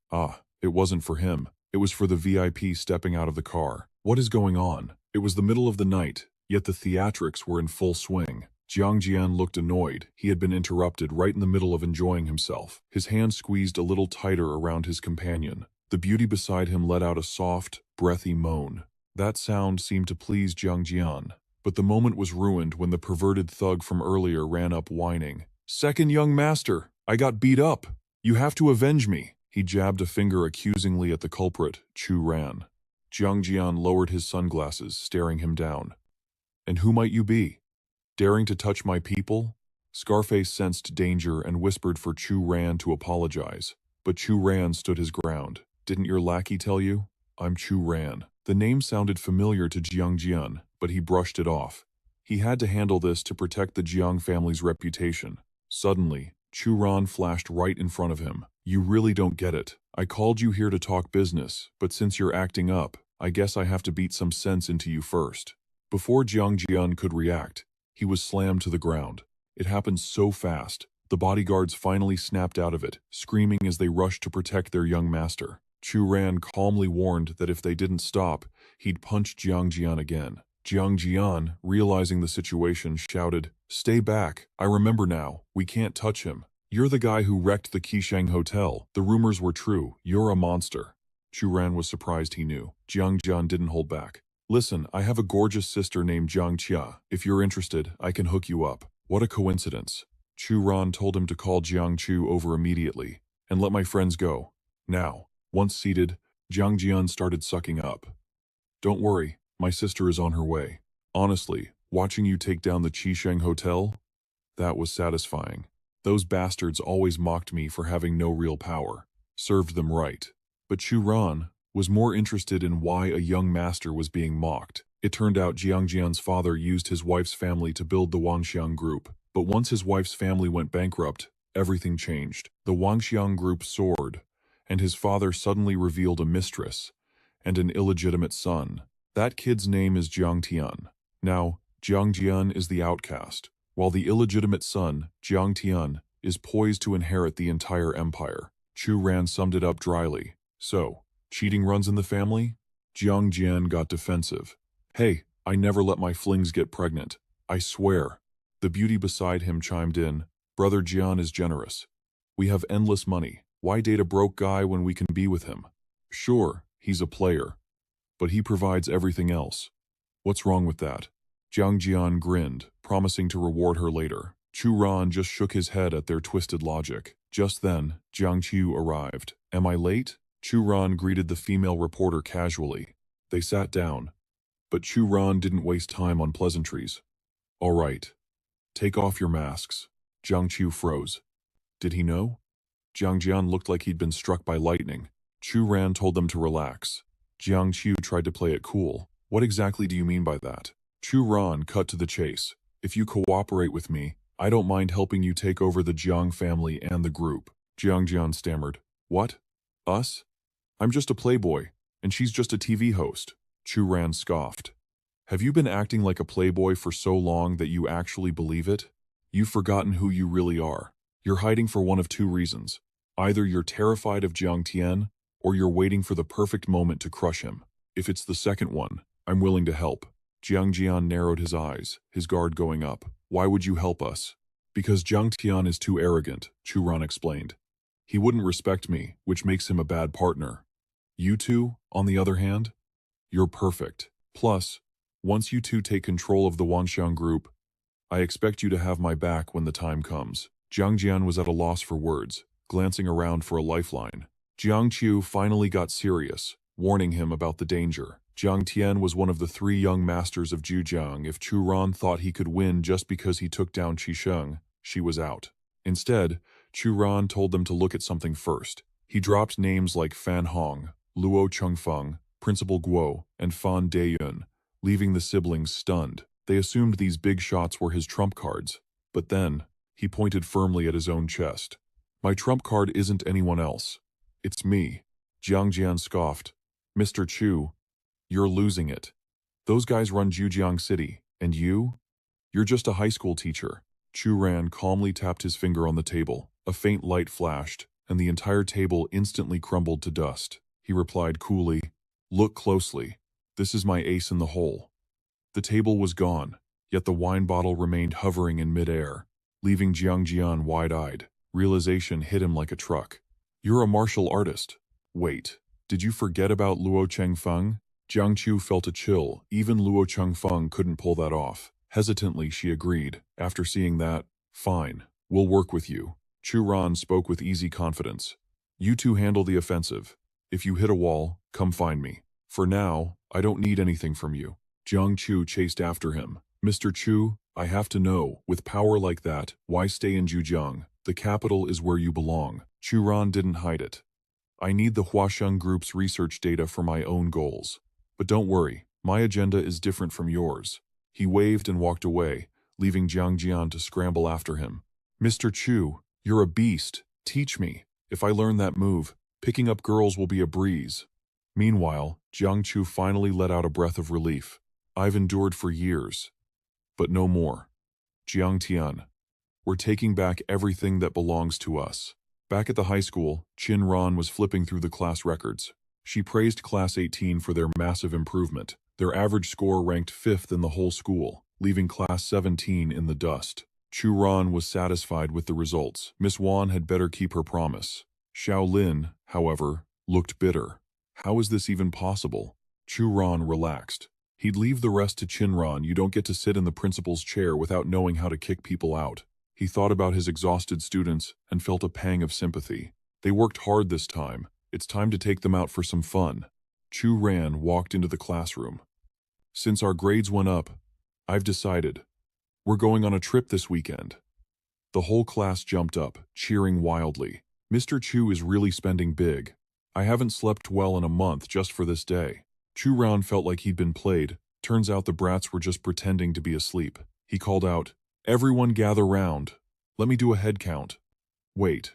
Speaker 1: It wasn't for him. It was for the VIP stepping out of the car. What is going on? It was the middle of the night, yet the theatrics were in full swing. Jiang Jian looked annoyed. He had been interrupted right in the middle of enjoying himself. His hand squeezed a little tighter around his companion. The beauty beside him let out a soft, breathy moan. That sound seemed to please Jiang Jian. But the moment was ruined when the perverted thug from earlier ran up whining. "Second young master, I got beat up. You have to avenge me." He jabbed a finger accusingly at the culprit, Chu Ran. Jiang Jian lowered his sunglasses, staring him down. "And who might you be? Daring to touch my people?" Scarface sensed danger and whispered for Chu Ran to apologize. But Chu Ran stood his ground. "Didn't your lackey tell you? I'm Chu Ran." The name sounded familiar to Jiang Jian, but he brushed it off. He had to handle this to protect the Jiang family's reputation. Suddenly, Chu Ran flashed right in front of him. "You really don't get it. I called you here to talk business, but since you're acting up, I guess I have to beat some sense into you first." Before Jiang Jian could react, he was slammed to the ground. It happened so fast. The bodyguards finally snapped out of it, screaming as they rushed to protect their young master. Chu Ran calmly warned that if they didn't stop, he'd punch Jiang Jian again. Jiang Jian, realizing the situation, shouted, "Stay back, I remember now, we can't touch him. You're the guy who wrecked the Qisheng Hotel. The rumors were true, you're a monster." Chu Ran was surprised he knew. Jiang Jian didn't hold back. "Listen, I have a gorgeous sister named Jiang Xia. If you're interested, I can hook you up." What a coincidence. Chu Ran told him to call Jiang Chu over immediately, and let my friends go. Now, once seated, Jiang Jian started sucking up. Don't worry, my sister is on her way. Honestly, watching you take down the Qisheng Hotel? That was satisfying. Those bastards always mocked me for having no real power. Served them right. But Chu Ran was more interested in why a young master was being mocked. It turned out Jiang Jian's father used his wife's family to build the Wangxiang group. But once his wife's family went bankrupt, everything changed. The Wangxiang group soared, and his father suddenly revealed a mistress and an illegitimate son. That kid's name is Jiang Tian. Now, Jiang Jian is the outcast, while the illegitimate son, Jiang Tian, is poised to inherit the entire empire. Chu Ran summed it up dryly. So, cheating runs in the family? Jiang Jian got defensive. Hey, I never let my flings get pregnant. I swear. The beauty beside him chimed in. Brother Jian is generous. We have endless money. Why date a broke guy when we can be with him? Sure, he's a player, but he provides everything else. What's wrong with that? Jiang Jian grinned, promising to reward her later. Chu Ran just shook his head at their twisted logic. Just then, Jiang Chu arrived. Am I late? Chu Ran greeted the female reporter casually. They sat down, but Chu Ran didn't waste time on pleasantries. All right. Take off your masks. Jiang Chu froze. Did he know? Jiang Jian looked like he'd been struck by lightning. Chu Ran told them to relax. Jiang Chu tried to play it cool. What exactly do you mean by that? Chu Ran cut to the chase. If you cooperate with me, I don't mind helping you take over the Jiang family and the group. Jiang Jian stammered. What? Us? I'm just a playboy, and she's just a TV host. Chu Ran scoffed. Have you been acting like a playboy for so long that you actually believe it? You've forgotten who you really are. You're hiding for one of two reasons. Either you're terrified of Jiang Tian, or you're waiting for the perfect moment to crush him. If it's the second one, I'm willing to help. Jiang Jian narrowed his eyes, his guard going up. Why would you help us? Because Jiang Tian is too arrogant, Chu Ran explained. He wouldn't respect me, which makes him a bad partner. You two, on the other hand? You're perfect. Plus, once you two take control of the Wanxiang group, I expect you to have my back when the time comes. Jiang Jian was at a loss for words, glancing around for a lifeline. Jiang Chu finally got serious, warning him about the danger. Jiang Tian was one of the 3 young masters of Zhujiang. If Chu Ran thought he could win just because he took down Qisheng, she was out. Instead, Chu Ran told them to look at something first. He dropped names like Fan Hong, Luo Chengfeng, Principal Guo, and Fan Dayun, leaving the siblings stunned. They assumed these big shots were his trump cards. But then, he pointed firmly at his own chest. My trump card isn't anyone else. It's me. Jiang Jian scoffed. Mr. Chu, you're losing it. Those guys run Zhujiang City, and you? You're just a high school teacher. Chu Ran calmly tapped his finger on the table. A faint light flashed, and the entire table instantly crumbled to dust. He replied coolly, Look closely. This is my ace in the hole. The table was gone, yet the wine bottle remained hovering in midair, leaving Jiang Jian wide-eyed. Realization hit him like a truck. You're a martial artist. Wait, did you forget about Luo Chengfeng? Jiang Chu felt a chill. Even Luo Chengfeng couldn't pull that off. Hesitantly, she agreed. After seeing that, fine, we'll work with you. Chu Ran spoke with easy confidence. You two handle the offensive. If you hit a wall, come find me. For now, I don't need anything from you. Jiang Chu chased after him. Mr. Chu, I have to know, with power like that, why stay in Zhujiang? The capital is where you belong. Chu Ran didn't hide it. I need the Huasheng Group's research data for my own goals. But don't worry, my agenda is different from yours. He waved and walked away, leaving Jiang Jian to scramble after him. Mr. Chu, you're a beast. Teach me. If I learn that move, picking up girls will be a breeze. Meanwhile, Jiang Chu finally let out a breath of relief. I've endured for years. But no more. Jiang Tian. We're taking back everything that belongs to us. Back at the high school, Qin Ran was flipping through the class records. She praised Class 18 for their massive improvement. Their average score ranked 5th in the whole school, leaving Class 17 in the dust. Chu Ran was satisfied with the results. Miss Wan had better keep her promise. Xiao Lin, however, looked bitter. How is this even possible? Chu Ran relaxed. He'd leave the rest to Qin Ran. You don't get to sit in the principal's chair without knowing how to kick people out. He thought about his exhausted students and felt a pang of sympathy. They worked hard this time. It's time to take them out for some fun. Chu Ran walked into the classroom. Since our grades went up, I've decided. We're going on a trip this weekend. The whole class jumped up, cheering wildly. Mr. Chu is really spending big. I haven't slept well in a month just for this day. Chu Ran felt like he'd been played. Turns out the brats were just pretending to be asleep. He called out, "Everyone gather round. Let me do a head count." Wait,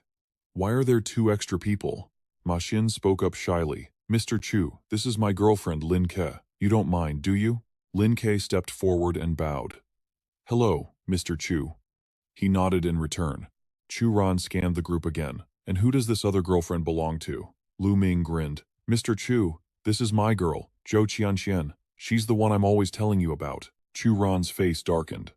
Speaker 1: why are there 2 extra people? Ma Xin spoke up shyly. "Mr. Chu, this is my girlfriend Lin Ke. You don't mind, do you?" Lin Ke stepped forward and bowed. "Hello, Mr. Chu." He nodded in return. Chu Ran scanned the group again. "And who does this other girlfriend belong to?" Lu Ming grinned. "Mr. Chu, this is my girl, Zhou Qianqian. She's the one I'm always telling you about." Chu Ran's face darkened.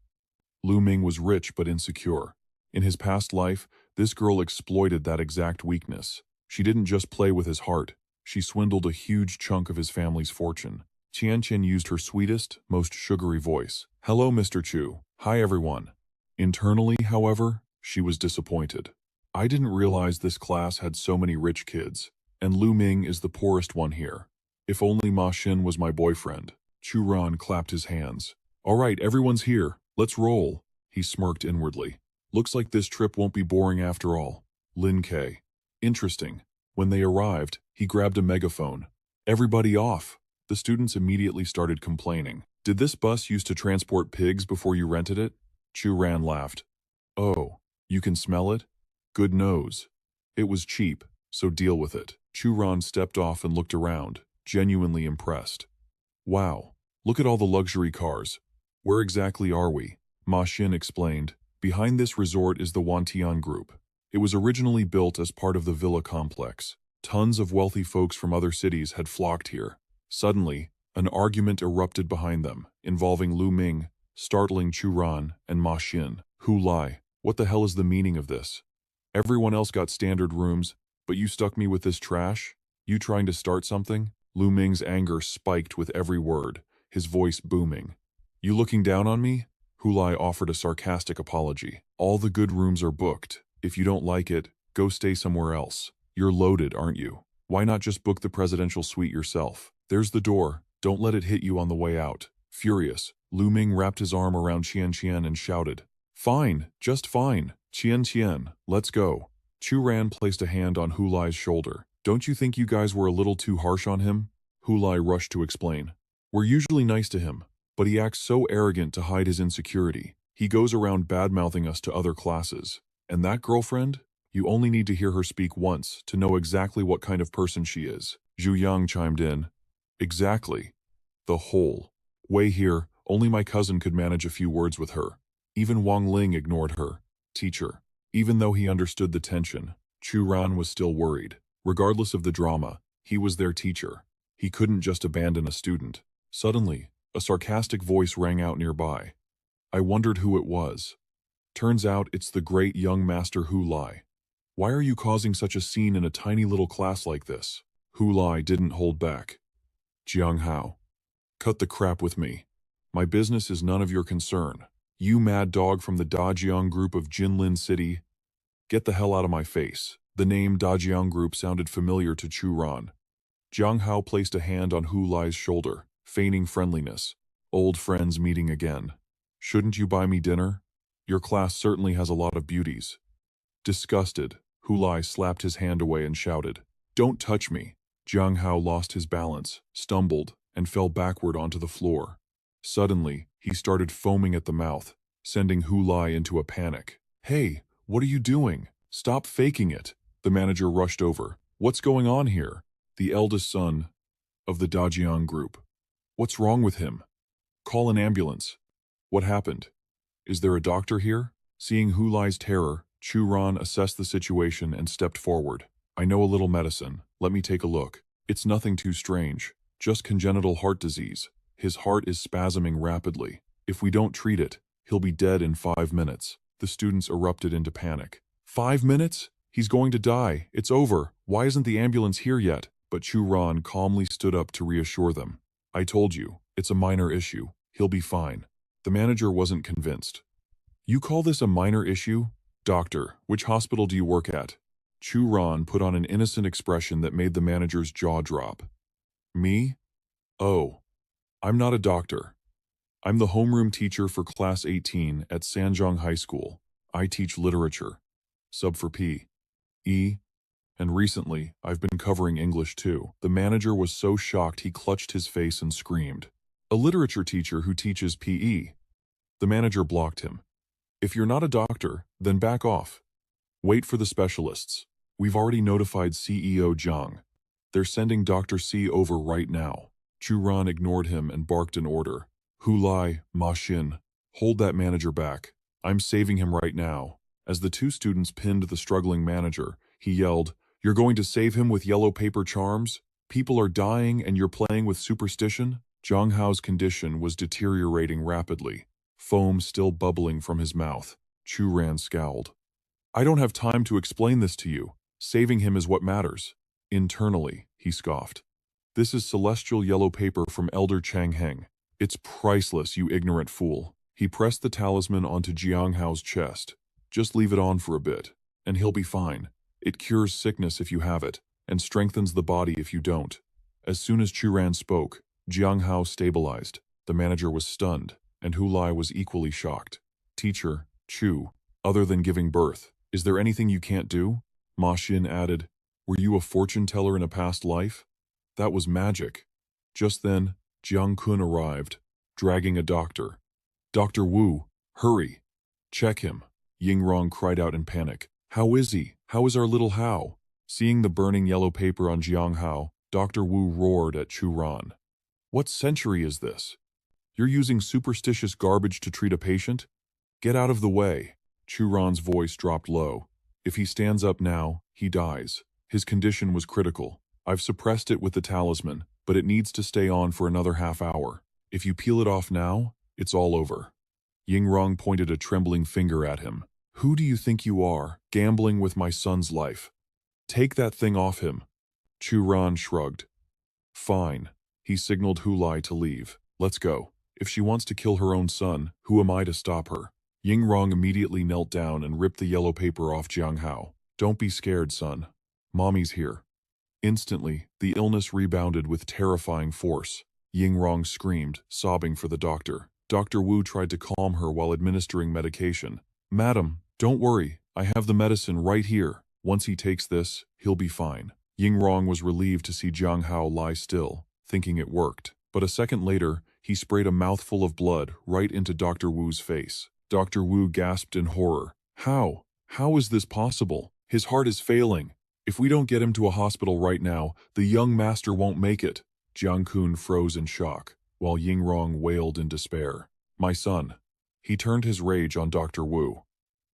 Speaker 1: Lu Ming was rich but insecure. In his past life, this girl exploited that exact weakness. She didn't just play with his heart, she swindled a huge chunk of his family's fortune. Qianqian used her sweetest, most sugary voice. "Hello, Mr. Chu. Hi, everyone." Internally, however, she was disappointed. "I didn't realize this class had so many rich kids, and Lu Ming is the poorest one here. If only Ma Xin was my boyfriend." Chu Ran clapped his hands. "All right, everyone's here. Let's roll." He smirked inwardly. "Looks like this trip won't be boring after all." Lin Ke. Interesting. When they arrived, he grabbed a megaphone. "Everybody off." The students immediately started complaining. "Did this bus used to transport pigs before you rented it?" Chu Ran laughed. "Oh, you can smell it? Good nose. It was cheap, so deal with it." Chu Ran stepped off and looked around, genuinely impressed. "Wow, look at all the luxury cars. Where exactly are we?" Ma Xin explained. "Behind this resort is the Wantian Group. It was originally built as part of the villa complex. Tons of wealthy folks from other cities had flocked here. Suddenly, an argument erupted behind them, involving Lu Ming, startling Chu Ran, and Ma Xin. Hu Lai, what the hell is the meaning of this? Everyone else got standard rooms, but you stuck me with this trash? You trying to start something?" Lu Ming's anger spiked with every word, his voice booming. "You looking down on me?" Hu Lai offered a sarcastic apology. "All the good rooms are booked. If you don't like it, go stay somewhere else. You're loaded, aren't you? Why not just book the presidential suite yourself? There's the door. Don't let it hit you on the way out." Furious, Lu Ming wrapped his arm around Qianqian and shouted, "Fine, just fine. Qianqian, let's go." Chu Ran placed a hand on Hu Lai's shoulder. "Don't you think you guys were a little too harsh on him?" Hu Lai rushed to explain. "We're usually nice to him, but he acts so arrogant to hide his insecurity. He goes around bad-mouthing us to other classes. And that girlfriend? You only need to hear her speak once to know exactly what kind of person she is." Zhu Yang chimed in. "Exactly. The whole way here, only my cousin could manage a few words with her. Even Wang Ling ignored her. Teacher." Even though he understood the tension, Chu Ran was still worried. Regardless of the drama, he was their teacher. He couldn't just abandon a student. Suddenly, a sarcastic voice rang out nearby. I wondered who it was. Turns out it's the great young master Hu Lai. "Why are you causing such a scene in a tiny little class like this?" Hu Lai didn't hold back. "Jiang Hao, cut the crap with me. My business is none of your concern. You mad dog from the Dajiang Group of Jinlin City, get the hell out of my face." The name Dajiang Group sounded familiar to Chu Ran. Jiang Hao placed a hand on Hu Lai's shoulder, feigning friendliness. "Old friends meeting again. Shouldn't you buy me dinner? Your class certainly has a lot of beauties." Disgusted, Hu Lai slapped his hand away and shouted, "Don't touch me." Jiang Hao lost his balance, stumbled, and fell backward onto the floor. Suddenly, he started foaming at the mouth, sending Hu Lai into a panic. "Hey, what are you doing? Stop faking it." The manager rushed over. "What's going on here?" "The eldest son of the Dajiang Group. What's wrong with him? Call an ambulance." "What happened? Is there a doctor here?" Seeing Hu Lai's terror, Chu Ran assessed the situation and stepped forward. "I know a little medicine. Let me take a look. It's nothing too strange. Just congenital heart disease. His heart is spasming rapidly. If we don't treat it, he'll be dead in 5 minutes." The students erupted into panic. 5 minutes? He's going to die. It's over. Why isn't the ambulance here yet? But Chu Ran calmly stood up to reassure them. "I told you, it's a minor issue. He'll be fine." The manager wasn't convinced. You call this a minor issue? Doctor, which hospital do you work at? Chu Ran put on an innocent expression that made the manager's jaw drop. Me? Oh, I'm not a doctor. I'm the homeroom teacher for Class 18 at Sanjong High School. I teach literature. Sub for P. E. And recently, I've been covering English too. The manager was so shocked he clutched his face and screamed. A literature teacher who teaches PE. The manager blocked him. If you're not a doctor, then back off. Wait for the specialists. We've already notified CEO Zhang. They're sending Dr. C over right now. Chu Ran ignored him and barked an order. Hu Lai, Ma Xin, hold that manager back. I'm saving him right now. As the two students pinned the struggling manager, he yelled, "You're going to save him with yellow paper charms? People are dying and you're playing with superstition?" Zhang Hao's condition was deteriorating rapidly, foam still bubbling from his mouth. Chu Ran scowled. I don't have time to explain this to you. Saving him is what matters. Internally, he scoffed. This is celestial yellow paper from Elder Chang Heng. It's priceless, you ignorant fool. He pressed the talisman onto Jiang Hao's chest. Just leave it on for a bit, and he'll be fine. It cures sickness if you have it, and strengthens the body if you don't. As soon as Chu Ran spoke, Jiang Hao stabilized. The manager was stunned, and Hu Lai was equally shocked. Teacher, Chu, other than giving birth, is there anything you can't do? Ma Xin added, were you a fortune teller in a past life? That was magic. Just then, Jiang Kun arrived, dragging a doctor. Dr. Wu, hurry. Check him. Ying Rong cried out in panic. How is he? How is our little Hao? Seeing the burning yellow paper on Jiang Hao, Dr. Wu roared at Chu Ran. What century is this? You're using superstitious garbage to treat a patient? Get out of the way. Chu Ran's voice dropped low. If he stands up now, he dies. His condition was critical. I've suppressed it with the talisman, but it needs to stay on for another half hour. If you peel it off now, it's all over. Ying Rong pointed a trembling finger at him. Who do you think you are, gambling with my son's life? Take that thing off him. Chu Ran shrugged. Fine. He signaled Hu Lai to leave. Let's go. If she wants to kill her own son, who am I to stop her? Ying Rong immediately knelt down and ripped the yellow paper off Jiang Hao. Don't be scared, son. Mommy's here. Instantly, the illness rebounded with terrifying force. Ying Rong screamed, sobbing for the doctor. Dr. Wu tried to calm her while administering medication. Madam, don't worry. I have the medicine right here. Once he takes this, he'll be fine. Ying Rong was relieved to see Jiang Hao lie still, thinking it worked. But a second later, he sprayed a mouthful of blood right into Dr. Wu's face. Dr. Wu gasped in horror. How? How is this possible? His heart is failing. If we don't get him to a hospital right now, the young master won't make it. Jiang Kun froze in shock, while Ying Rong wailed in despair. My son. He turned his rage on Dr. Wu.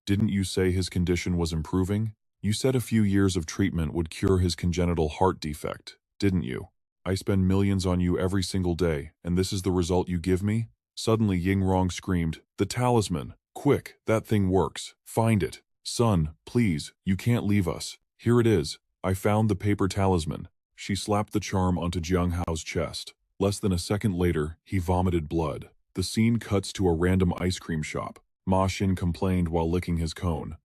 Speaker 1: Didn't you say his condition was improving? You said a few years of treatment would cure his congenital heart defect, didn't you? I spend millions on you every single day, and this is the result you give me? Suddenly Ying Rong screamed, the talisman! Quick, that thing works. Find it. Son, please, you can't leave us. Here it is. I found the paper talisman. She slapped the charm onto Jiang Hao's chest. Less than a second later, he vomited blood. The scene cuts to a random ice cream shop. Ma Xin complained while licking his cone.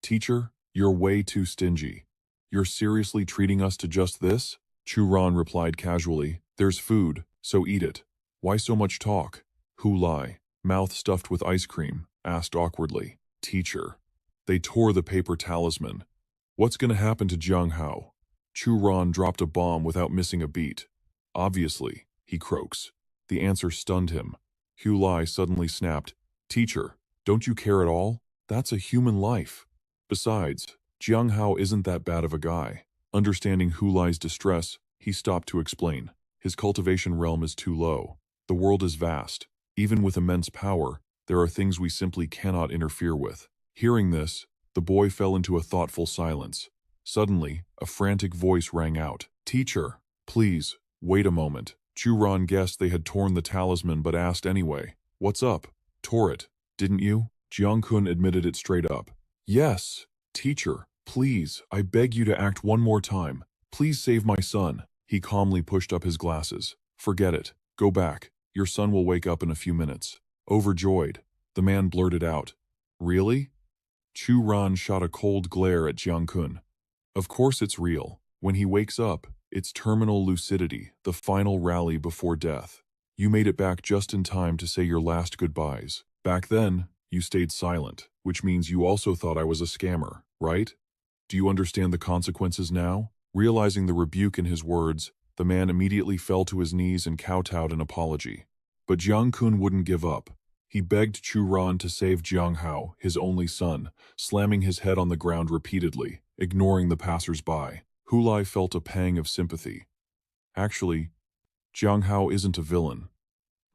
Speaker 1: Teacher, you're way too stingy. You're seriously treating us to just this? Chu Ran replied casually, there's food, so eat it. Why so much talk? Hu Lai, mouth stuffed with ice cream, asked awkwardly. Teacher. They tore the paper talisman. What's gonna happen to Jiang Hao? Chu Ran dropped a bomb without missing a beat. Obviously, he croaks. The answer stunned him. Hu Lai suddenly snapped, Teacher, don't you care at all? That's a human life. Besides, Jiang Hao isn't that bad of a guy. Understanding Hu Lai's distress, he stopped to explain. His cultivation realm is too low. The world is vast. Even with immense power, there are things we simply cannot interfere with. Hearing this, the boy fell into a thoughtful silence. Suddenly, a frantic voice rang out. Teacher, please, wait a moment. Chu Ran guessed they had torn the talisman but asked anyway. What's up? Tore it, didn't you? Jiang Kun admitted it straight up. Yes, teacher, please, I beg you to act one more time. Please save my son. He calmly pushed up his glasses. Forget it. Go back. Your son will wake up in a few minutes. Overjoyed, the man blurted out. Really? Chu Ran shot a cold glare at Jiang Kun. Of course it's real. When he wakes up, it's terminal lucidity, the final rally before death. You made it back just in time to say your last goodbyes. Back then, you stayed silent, which means you also thought I was a scammer, right? Do you understand the consequences now? Realizing the rebuke in his words, the man immediately fell to his knees and kowtowed an apology. But Jiang Kun wouldn't give up. He begged Chu Ran to save Jiang Hao, his only son, slamming his head on the ground repeatedly, ignoring the passers-by. Hu Lai felt a pang of sympathy. Actually, Jiang Hao isn't a villain.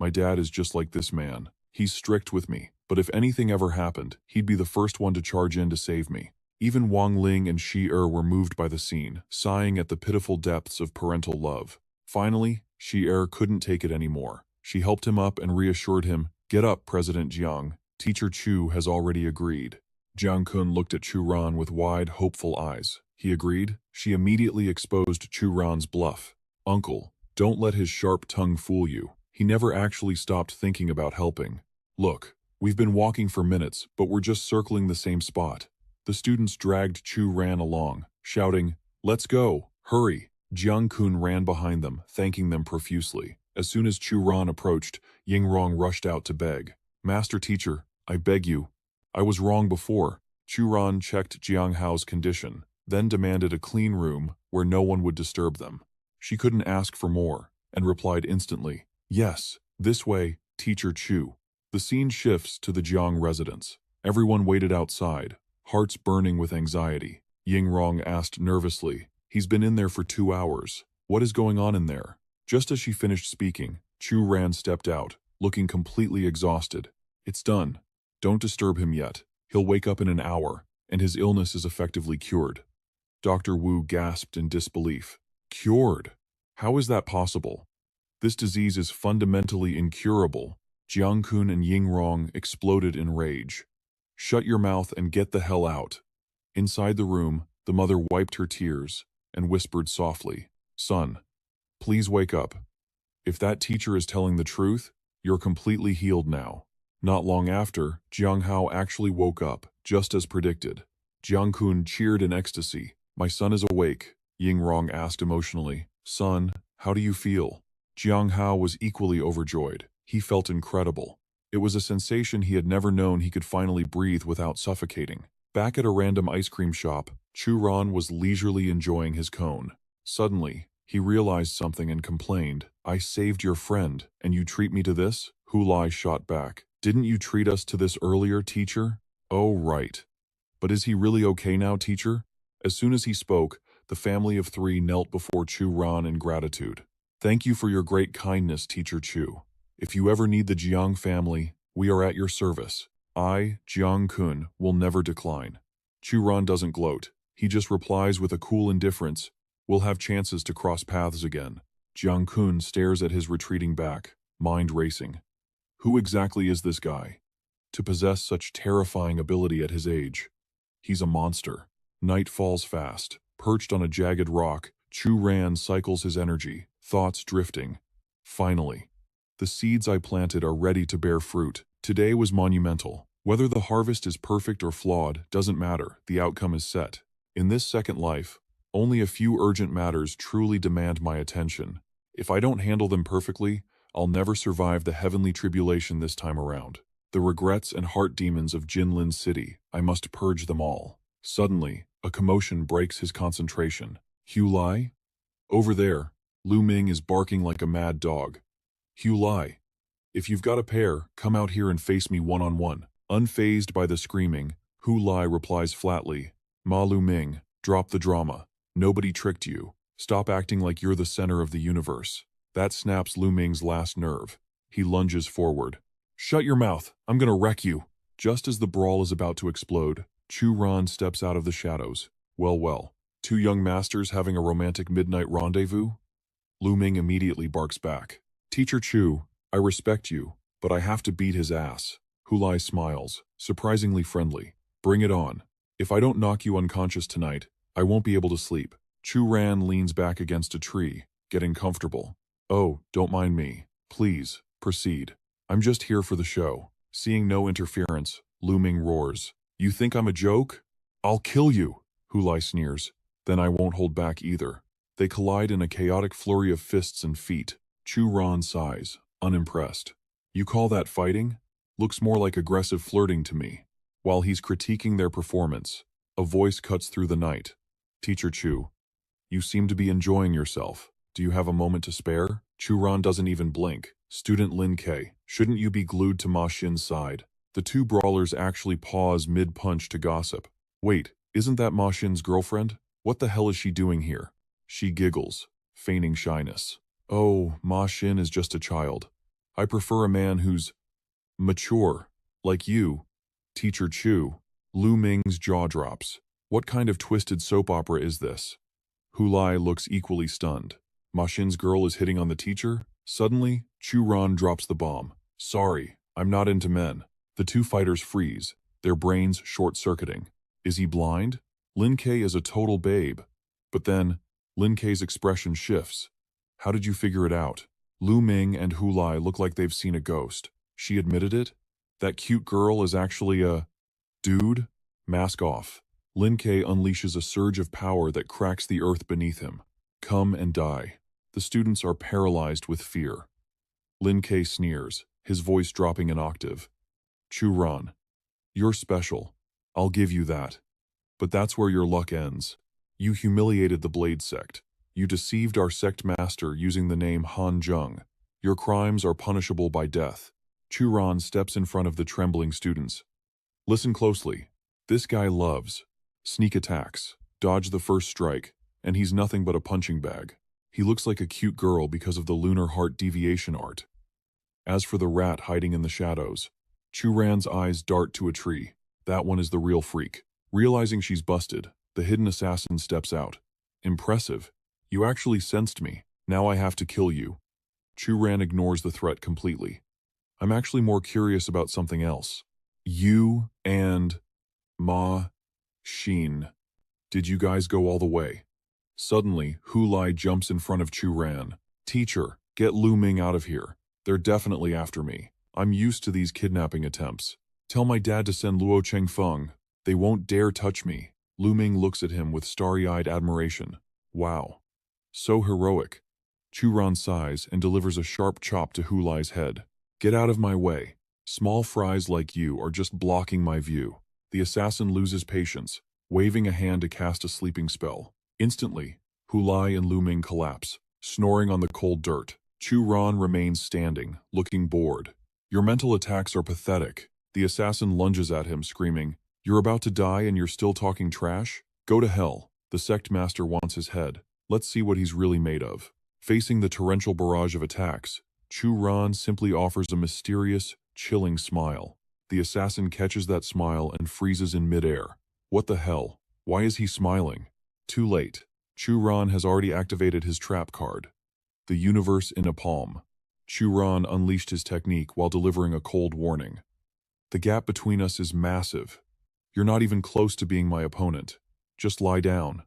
Speaker 1: My dad is just like this man. He's strict with me, but if anything ever happened, he'd be the first one to charge in to save me. Even Wang Ling and Shi were moved by the scene, sighing at the pitiful depths of parental love. Finally, Shi couldn't take it anymore. She helped him up and reassured him, "Get up, President Jiang. Teacher Chu has already agreed." Jiang Kun looked at Chu Ran with wide, hopeful eyes. He agreed. She immediately exposed Chu Ran's bluff. "Uncle, don't let his sharp tongue fool you. He never actually stopped thinking about helping. Look, we've been walking for minutes, but we're just circling the same spot." The students dragged Chu Ran along, shouting, "Let's go! Hurry!" Jiang Kun ran behind them, thanking them profusely. As soon as Chu Ran approached, Yingrong rushed out to beg. "Master teacher, I beg you. I was wrong before." Chu Ran checked Jiang Hao's condition, then demanded a clean room where no one would disturb them. She couldn't ask for more, and replied instantly, "Yes, this way, Teacher Chu." The scene shifts to the Jiang residence. Everyone waited outside, hearts burning with anxiety. Yingrong asked nervously, "He's been in there for 2 hours. What is going on in there?" Just as she finished speaking, Chu Ran stepped out, looking completely exhausted. "It's done. Don't disturb him yet. He'll wake up in an hour, and his illness is effectively cured." Dr. Wu gasped in disbelief. "Cured? How is that possible? This disease is fundamentally incurable." Jiang Kun and Yingrong exploded in rage. "Shut your mouth and get the hell out." Inside the room, the mother wiped her tears and whispered softly, "Son, please wake up. If that teacher is telling the truth, you're completely healed now." Not long after, Jiang Hao actually woke up, just as predicted. Jiang Kun cheered in ecstasy. "My son is awake," Yingrong asked emotionally. "Son, how do you feel?" Jiang Hao was equally overjoyed. He felt incredible. It was a sensation he had never known he could finally breathe without suffocating. Back at a random ice cream shop, Chu Ran was leisurely enjoying his cone. Suddenly, he realized something and complained, "I saved your friend, and you treat me to this?" Hu Lai shot back. "Didn't you treat us to this earlier, teacher?" "Oh, right. But is he really okay now, teacher?" As soon as he spoke, the family of 3 knelt before Chu Ran in gratitude. "Thank you for your great kindness, Teacher Chu. If you ever need the Jiang family, we are at your service. I, Jiang Kun, will never decline." Chu Ran doesn't gloat. He just replies with a cool indifference, "We'll have chances to cross paths again." Jiang Kun stares at his retreating back, mind racing. Who exactly is this guy? To possess such terrifying ability at his age. He's a monster. Night falls fast. Perched on a jagged rock, Chu Ran cycles his energy, thoughts drifting. Finally, the seeds I planted are ready to bear fruit. Today was monumental. Whether the harvest is perfect or flawed doesn't matter, the outcome is set. In this second life, only a few urgent matters truly demand my attention. If I don't handle them perfectly, I'll never survive the heavenly tribulation this time around. The regrets and heart demons of Jinlin City, I must purge them all. Suddenly, a commotion breaks his concentration. Hu Lai? Over there, Lu Ming is barking like a mad dog. Hu Lai, if you've got a pair, come out here and face me one-on-one. Unfazed by the screaming, Hu Lai replies flatly, "Ma Lu Ming, drop the drama. Nobody tricked you. Stop acting like you're the center of the universe." That snaps Lu Ming's last nerve. He lunges forward. "Shut your mouth, I'm gonna wreck you." Just as the brawl is about to explode, Chu Ran steps out of the shadows. Well, well. 2 young masters having a romantic midnight rendezvous? Lu Ming immediately barks back. "Teacher Chu, I respect you, but I have to beat his ass." Hu Lai smiles, surprisingly friendly. "Bring it on. If I don't knock you unconscious tonight, I won't be able to sleep." Chu Ran leans back against a tree, getting comfortable. "Oh, don't mind me. Please, proceed. I'm just here for the show." Seeing no interference, Lu Ming roars. You think I'm a joke? I'll kill you, Hu Lai sneers. Then I won't hold back either. They collide in a chaotic flurry of fists and feet. Chu Ran sighs, unimpressed. You call that fighting? Looks more like aggressive flirting to me. While he's critiquing their performance, a voice cuts through the night. Teacher Chu, you seem to be enjoying yourself. Do you have a moment to spare? Chu Ran doesn't even blink. Student Lin Ke, shouldn't you be glued to Ma Xin's side? The two brawlers actually pause mid-punch to gossip. Wait, isn't that Ma Xin's girlfriend? What the hell is she doing here? She giggles, feigning shyness. Oh, Ma Xin is just a child. I prefer a man who's mature, like you. Teacher Chu. Lu Ming's jaw drops. What kind of twisted soap opera is this? Hu Lai looks equally stunned. Ma Xin's girl is hitting on the teacher? Suddenly, Chu Ran drops the bomb. Sorry, I'm not into men. The two fighters freeze, their brains short-circuiting. Is he blind? Lin Ke is a total babe. But then, Lin Ke's expression shifts. How did you figure it out? Lu Ming and Hu Lai look like they've seen a ghost. She admitted it? That cute girl is actually a dude? Mask off. Lin Ke unleashes a surge of power that cracks the earth beneath him. Come and die. The students are paralyzed with fear. Lin Ke sneers, his voice dropping an octave. Chu Ran, you're special. I'll give you that. But that's where your luck ends. You humiliated the Blade sect. You deceived our sect master using the name Han Zheng. Your crimes are punishable by death. Chu Ran steps in front of the trembling students. Listen closely. This guy loves sneak attacks, dodge the first strike, and he's nothing but a punching bag. He looks like a cute girl because of the lunar heart deviation art. As for the rat hiding in the shadows, Chu Ran's eyes dart to a tree. That one is the real freak. Realizing she's busted, the hidden assassin steps out. Impressive. You actually sensed me. Now I have to kill you. Chu Ran ignores the threat completely. I'm actually more curious about something else. You and Ma Xin. Did you guys go all the way? Suddenly, Hu Lai jumps in front of Chu Ran. Teacher, get Lu Ming out of here. They're definitely after me. I'm used to these kidnapping attempts. Tell my dad to send Luo Chengfeng. They won't dare touch me. Lu Ming looks at him with starry-eyed admiration. Wow. So heroic. Chu Ran sighs and delivers a sharp chop to Hu Lai's head. Get out of my way. Small fries like you are just blocking my view. The assassin loses patience, waving a hand to cast a sleeping spell. Instantly, Hu Lai and Lu Ming collapse, snoring on the cold dirt. Chu Ran remains standing, looking bored. Your mental attacks are pathetic. The assassin lunges at him, screaming, You're about to die and you're still talking trash? Go to hell. The sect master wants his head. Let's see what he's really made of. Facing the torrential barrage of attacks, Chu Ran simply offers a mysterious, chilling smile. The assassin catches that smile and freezes in midair. What the hell? Why is he smiling? Too late. Chu Ran has already activated his trap card. The universe in a palm. Chu Ran unleashed his technique while delivering a cold warning. The gap between us is massive. You're not even close to being my opponent. Just lie down.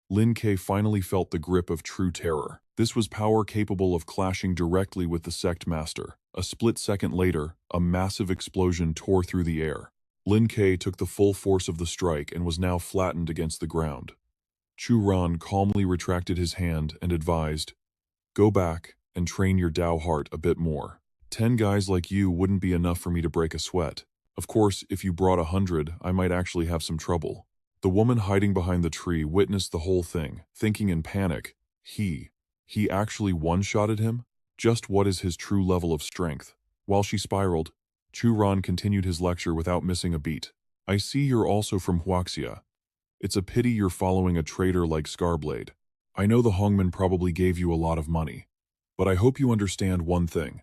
Speaker 1: Lin Ke finally felt the grip of true terror. This was power capable of clashing directly with the sect master. A split second later, a massive explosion tore through the air. Lin Ke took the full force of the strike and was now flattened against the ground. Chu Ran calmly retracted his hand and advised, Go back and train your Dao heart a bit more. 10 guys like you wouldn't be enough for me to break a sweat. Of course, if you brought 100, I might actually have some trouble. The woman hiding behind the tree witnessed the whole thing, thinking in panic, He actually one-shotted him? Just what is his true level of strength? While she spiraled, Chu Ran continued his lecture without missing a beat. I see you're also from Huaxia. It's a pity you're following a traitor like Scarblade. I know the Hongmen probably gave you a lot of money, but I hope you understand one thing.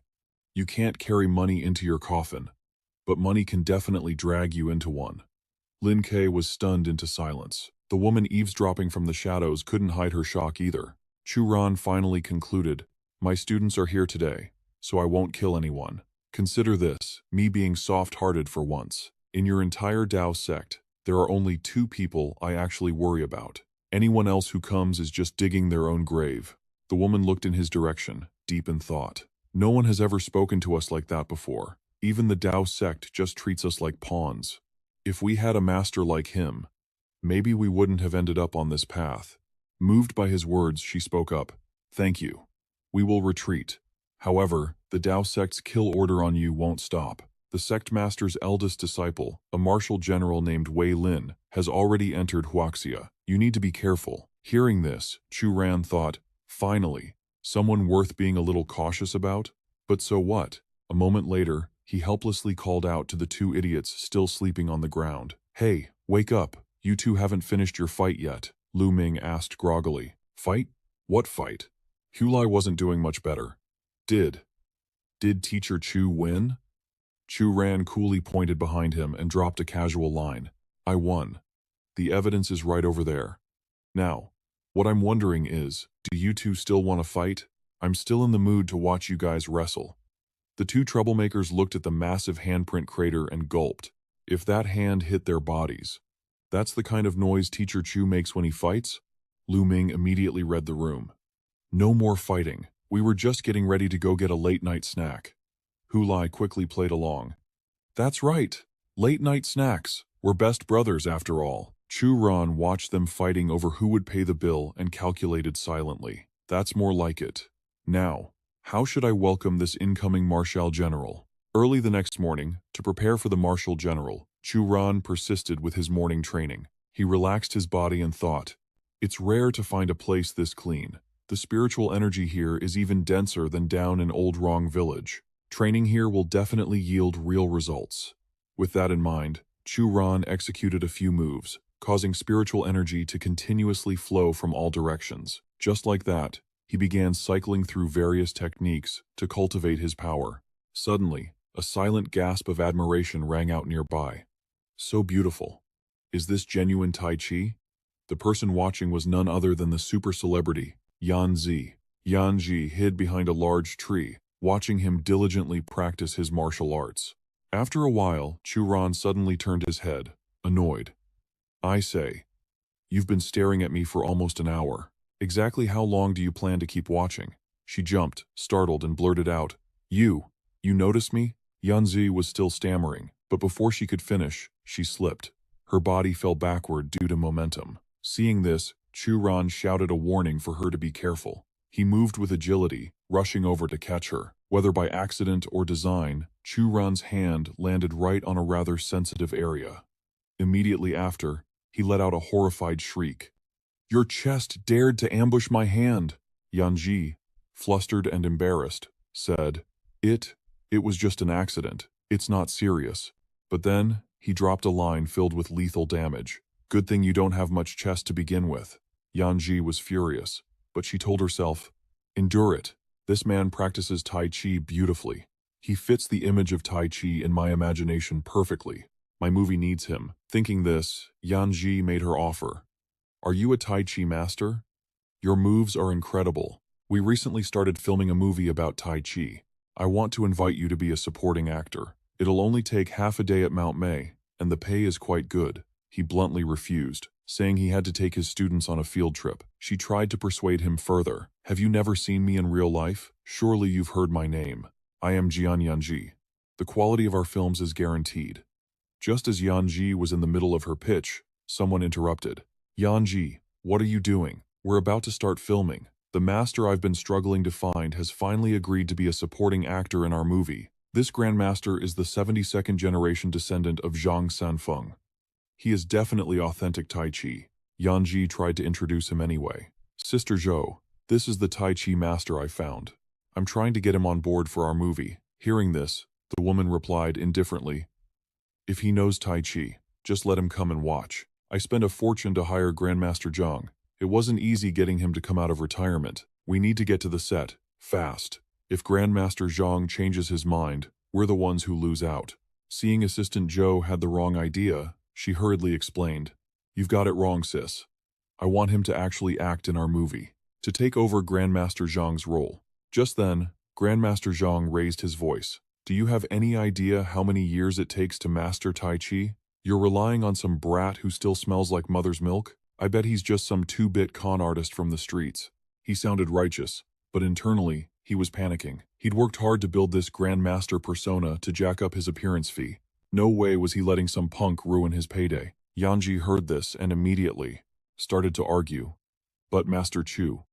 Speaker 1: You can't carry money into your coffin, but money can definitely drag you into one. Lin Ke was stunned into silence. The woman eavesdropping from the shadows couldn't hide her shock either. Chu Ran finally concluded, My students are here today, so I won't kill anyone. Consider this, me being soft-hearted for once. In your entire Dao sect, there are only 2 people I actually worry about. Anyone else who comes is just digging their own grave. The woman looked in his direction, deep in thought. No one has ever spoken to us like that before. Even the Dao sect just treats us like pawns. If we had a master like him, maybe we wouldn't have ended up on this path. Moved by his words, she spoke up. Thank you. We will retreat. However, the Tao sect's kill order on you won't stop. The sect master's eldest disciple, a martial general named Wei Lin, has already entered Huaxia. You need to be careful. Hearing this, Chu Ran thought, finally, someone worth being a little cautious about? But so what? A moment later, he helplessly called out to the two idiots still sleeping on the ground. Hey, wake up. You two haven't finished your fight yet, Lu Ming asked groggily. Fight? What fight? Hulai wasn't doing much better. Did Teacher Chu win? Chu Ran coolly pointed behind him and dropped a casual line. I won. The evidence is right over there. Now, what I'm wondering is, do you two still want to fight? I'm still in the mood to watch you guys wrestle. The two troublemakers looked at the massive handprint crater and gulped. If that hand hit their bodies, that's the kind of noise Teacher Chu makes when he fights? Lu Ming immediately read the room. No more fighting. We were just getting ready to go get a late-night snack. Hulai quickly played along. That's right. Late-night snacks. We're best brothers after all. Chu Ran watched them fighting over who would pay the bill and calculated silently. That's more like it. Now, how should I welcome this incoming Marshal General? Early the next morning, to prepare for the Marshal General, Chu Ran persisted with his morning training. He relaxed his body and thought, it's rare to find a place this clean. The spiritual energy here is even denser than down in Old Wrong Village. Training here will definitely yield real results. With that in mind, Chu Ran executed a few moves, causing spiritual energy to continuously flow from all directions. Just like that, he began cycling through various techniques to cultivate his power. Suddenly, a silent gasp of admiration rang out nearby. So beautiful. Is this genuine Tai Chi? The person watching was none other than the super celebrity, Yan Zi. Yan Zi hid behind a large tree, watching him diligently practice his martial arts. After a while, Chu Ran suddenly turned his head, annoyed. I say, you've been staring at me for almost an hour. Exactly how long do you plan to keep watching? She jumped, startled, and blurted out, You noticed me? Yanzi was still stammering, but before she could finish, she slipped. Her body fell backward due to momentum. Seeing this, Chu Ran shouted a warning for her to be careful. He moved with agility, rushing over to catch her. Whether by accident or design, Chu Ran's hand landed right on a rather sensitive area. Immediately after, he let out a horrified shriek. Your chest dared to ambush my hand, Yanji, flustered and embarrassed, said. It was just an accident. It's not serious. But then, he dropped a line filled with lethal damage. Good thing you don't have much chest to begin with. Yanji was furious, but she told herself, endure it. This man practices Tai Chi beautifully. He fits the image of Tai Chi in my imagination perfectly. My movie needs him. Thinking this, Yanji made her offer. Are you a Tai Chi master? Your moves are incredible. We recently started filming a movie about Tai Chi. I want to invite you to be a supporting actor. It'll only take half a day at Mount May, and the pay is quite good. He bluntly refused, saying he had to take his students on a field trip. She tried to persuade him further. Have you never seen me in real life? Surely you've heard my name. I am Jian Yanji. The quality of our films is guaranteed. Just as Yanji was in the middle of her pitch, someone interrupted. Yanji, what are you doing? We're about to start filming. The master I've been struggling to find has finally agreed to be a supporting actor in our movie. This Grandmaster is the 72nd generation descendant of Zhang Sanfeng. He is definitely authentic Tai Chi. Yanji tried to introduce him anyway. Sister Zhou, this is the Tai Chi master I found. I'm trying to get him on board for our movie. Hearing this, the woman replied indifferently, If he knows Tai Chi, just let him come and watch. I spent a fortune to hire Grandmaster Zhang. It wasn't easy getting him to come out of retirement. We need to get to the set, fast. If Grandmaster Zhang changes his mind, we're the ones who lose out. Seeing Assistant Zhou had the wrong idea, she hurriedly explained, You've got it wrong, sis. I want him to actually act in our movie, to take over Grandmaster Zhang's role. Just then, Grandmaster Zhang raised his voice. Do you have any idea how many years it takes to master Tai Chi? You're relying on some brat who still smells like mother's milk? I bet he's just some two-bit con artist from the streets. He sounded righteous, but internally, he was panicking. He'd worked hard to build this Grandmaster persona to jack up his appearance fee. No way was he letting some punk ruin his payday. Yanji heard this and immediately started to argue. But Master Chu,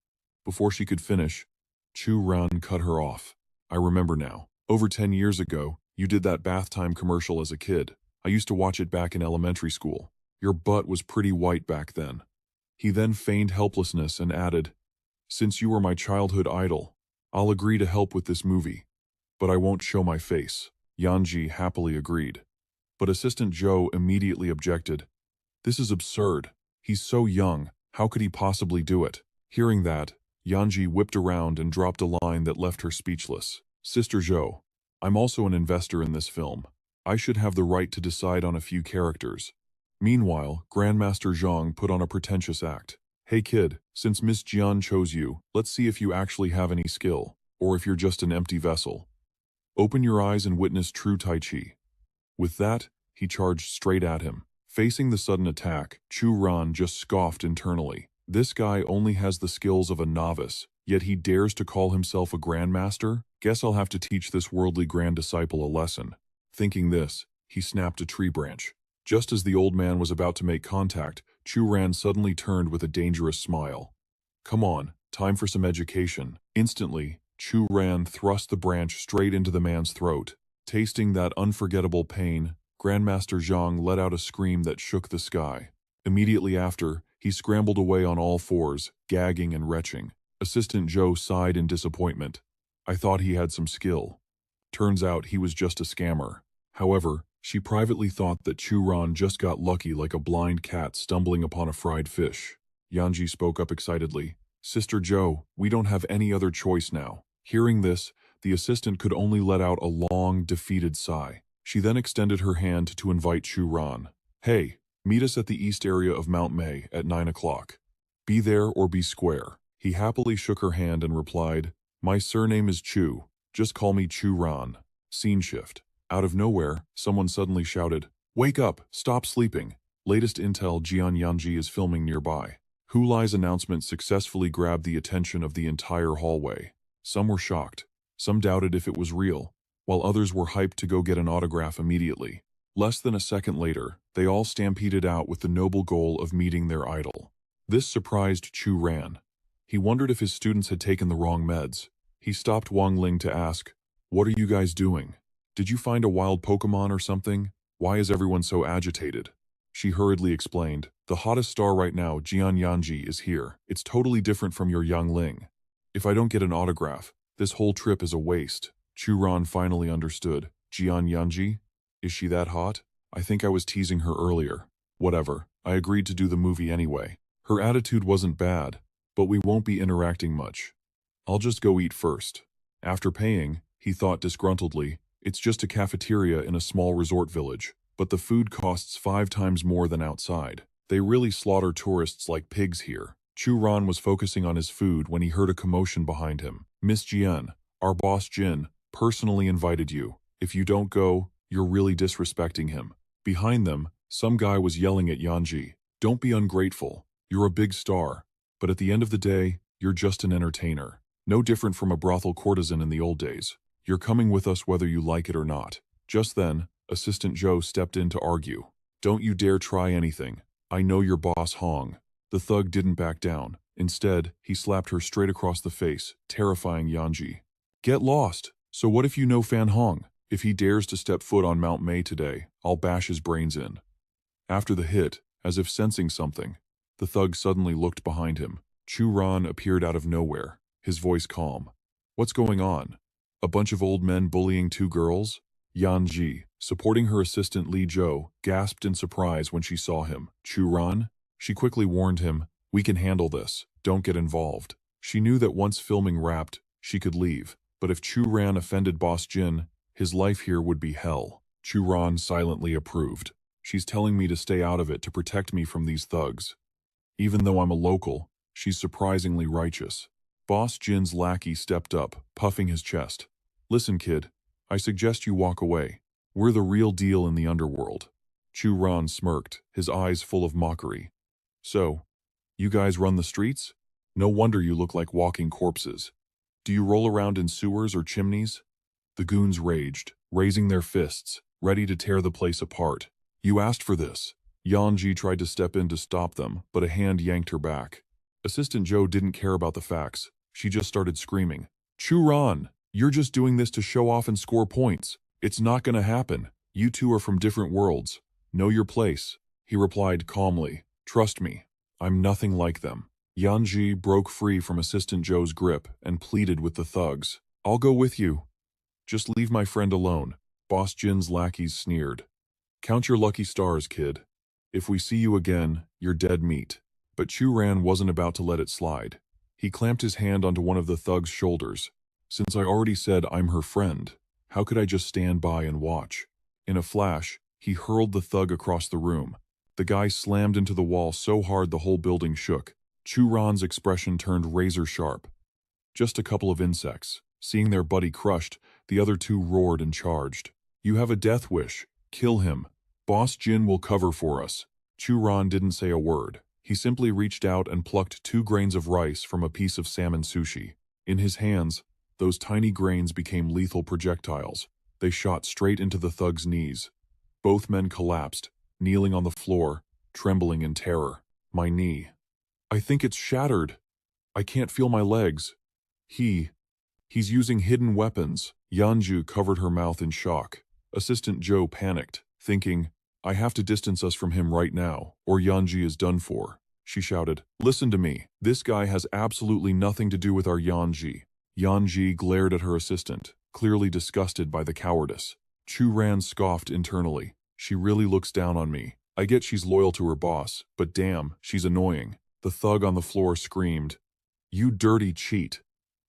Speaker 1: before she could finish, Chu Ran cut her off. I remember now. Over 10 years ago, you did that bath time commercial as a kid. I used to watch it back in elementary school. Your butt was pretty white back then. He then feigned helplessness and added, since you were my childhood idol, I'll agree to help with this movie. But I won't show my face. Yanji happily agreed. But Assistant Joe immediately objected. This is absurd. He's so young. How could he possibly do it? Hearing that, Yanji whipped around and dropped a line that left her speechless. Sister Joe, I'm also an investor in this film. I should have the right to decide on a few characters. Meanwhile, Grandmaster Zhang put on a pretentious act. Hey kid, since Miss Jian chose you, let's see if you actually have any skill, or if you're just an empty vessel. Open your eyes and witness true Tai Chi. With that, he charged straight at him. Facing the sudden attack, Chu Ran just scoffed internally. This guy only has the skills of a novice, yet he dares to call himself a grandmaster? Guess I'll have to teach this worldly grand disciple a lesson. Thinking this, he snapped a tree branch. Just as the old man was about to make contact, Chu Ran suddenly turned with a dangerous smile. Come on, time for some education. Instantly, Chu Ran thrust the branch straight into the man's throat. Tasting that unforgettable pain, Grandmaster Zhang let out a scream that shook the sky. Immediately after, he scrambled away on all fours, gagging and retching. Assistant Joe sighed in disappointment. I thought he had some skill. Turns out he was just a scammer. However, she privately thought that Chu Ran just got lucky like a blind cat stumbling upon a fried fish. Yanji spoke up excitedly. Sister Joe, we don't have any other choice now. Hearing this, the assistant could only let out a long, defeated sigh. She then extended her hand to invite Chu Ran. Hey, meet us at the east area of Mount May at 9 o'clock. Be there or be square. He happily shook her hand and replied, my surname is Chu. Just call me Chu Ran. Scene shift. Out of nowhere, someone suddenly shouted, wake up, stop sleeping. Latest intel, Jian Yanji is filming nearby. Hu Lai's announcement successfully grabbed the attention of the entire hallway. Some were shocked. Some doubted if it was real, while others were hyped to go get an autograph immediately. Less than a second later, they all stampeded out with the noble goal of meeting their idol. This surprised Chu Ran. He wondered if his students had taken the wrong meds. He stopped Wang Ling to ask, what are you guys doing? Did you find a wild Pokemon or something? Why is everyone so agitated? She hurriedly explained, the hottest star right now, Jian Yanji, is here. It's totally different from your Yang Ling. If I don't get an autograph, this whole trip is a waste. Chu Ran finally understood. Jian Yanji? Is she that hot? I think I was teasing her earlier. Whatever, I agreed to do the movie anyway. Her attitude wasn't bad, but we won't be interacting much. I'll just go eat first. After paying, he thought disgruntledly, it's just a cafeteria in a small resort village, but the food costs 5 times more than outside. They really slaughter tourists like pigs here. Chu Ran was focusing on his food when he heard a commotion behind him. Miss Jian, our boss Jin, personally invited you. If you don't go, you're really disrespecting him. Behind them, some guy was yelling at Yanji. Don't be ungrateful. You're a big star. But at the end of the day, you're just an entertainer. No different from a brothel courtesan in the old days. You're coming with us whether you like it or not. Just then, Assistant Joe stepped in to argue. Don't you dare try anything. I know your boss Hong. The thug didn't back down. Instead, he slapped her straight across the face, terrifying Yanji. Get lost. So what if you know Fan Hong? If he dares to step foot on Mount May today, I'll bash his brains in. After the hit, as if sensing something, the thug suddenly looked behind him. Chu Ran appeared out of nowhere, his voice calm. What's going on? A bunch of old men bullying 2 girls? Yanji, supporting her assistant Li Zhou, gasped in surprise when she saw him. Chu Ran? She quickly warned him, we can handle this, don't get involved. She knew that once filming wrapped, she could leave, but if Chu Ran offended Boss Jin, his life here would be hell. Chu Ran silently approved. She's telling me to stay out of it to protect me from these thugs. Even though I'm a local, she's surprisingly righteous. Boss Jin's lackey stepped up, puffing his chest. Listen, kid, I suggest you walk away. We're the real deal in the underworld. Chu Ran smirked, his eyes full of mockery. So, you guys run the streets? No wonder you look like walking corpses. Do you roll around in sewers or chimneys? The goons raged, raising their fists. ready to tear the place apart. You asked for this. Yanji tried to step in to stop them, but a hand yanked her back. Assistant Joe didn't care about the facts. She just started screaming. Chu, you're just doing this to show off and score points. It's not gonna happen. You two are from different worlds. Know your place. He replied calmly. Trust me, I'm nothing like them. Yanji broke free from Assistant Joe's grip and pleaded with the thugs. I'll go with you. Just leave my friend alone. Boss Jin's lackeys sneered. Count your lucky stars, kid. If we see you again, you're dead meat. But Chu wasn't about to let it slide. He clamped his hand onto one of the thug's shoulders. Since I already said I'm her friend, how could I just stand by and watch? In a flash, he hurled the thug across the room. The guy slammed into the wall so hard the whole building shook. Chu's expression turned razor sharp. Just a couple of insects. Seeing their buddy crushed, the other two roared and charged. You have a death wish. Kill him. Boss Jin will cover for us. Chu didn't say a word. He simply reached out and plucked 2 grains of rice from a piece of salmon sushi. In his hands, those tiny grains became lethal projectiles. They shot straight into the thug's knees. Both men collapsed, kneeling on the floor, trembling in terror. My knee. I think it's shattered. I can't feel my legs. He's using hidden weapons. Yanju covered her mouth in shock. Assistant Joe panicked, thinking, I have to distance us from him right now, or Yanji is done for. She shouted, Listen to me. This guy has absolutely nothing to do with our Yanji. Yanji glared at her assistant, clearly disgusted by the cowardice. Chu scoffed internally. She really looks down on me. I get she's loyal to her boss, but damn, she's annoying. The thug on the floor screamed, You dirty cheat.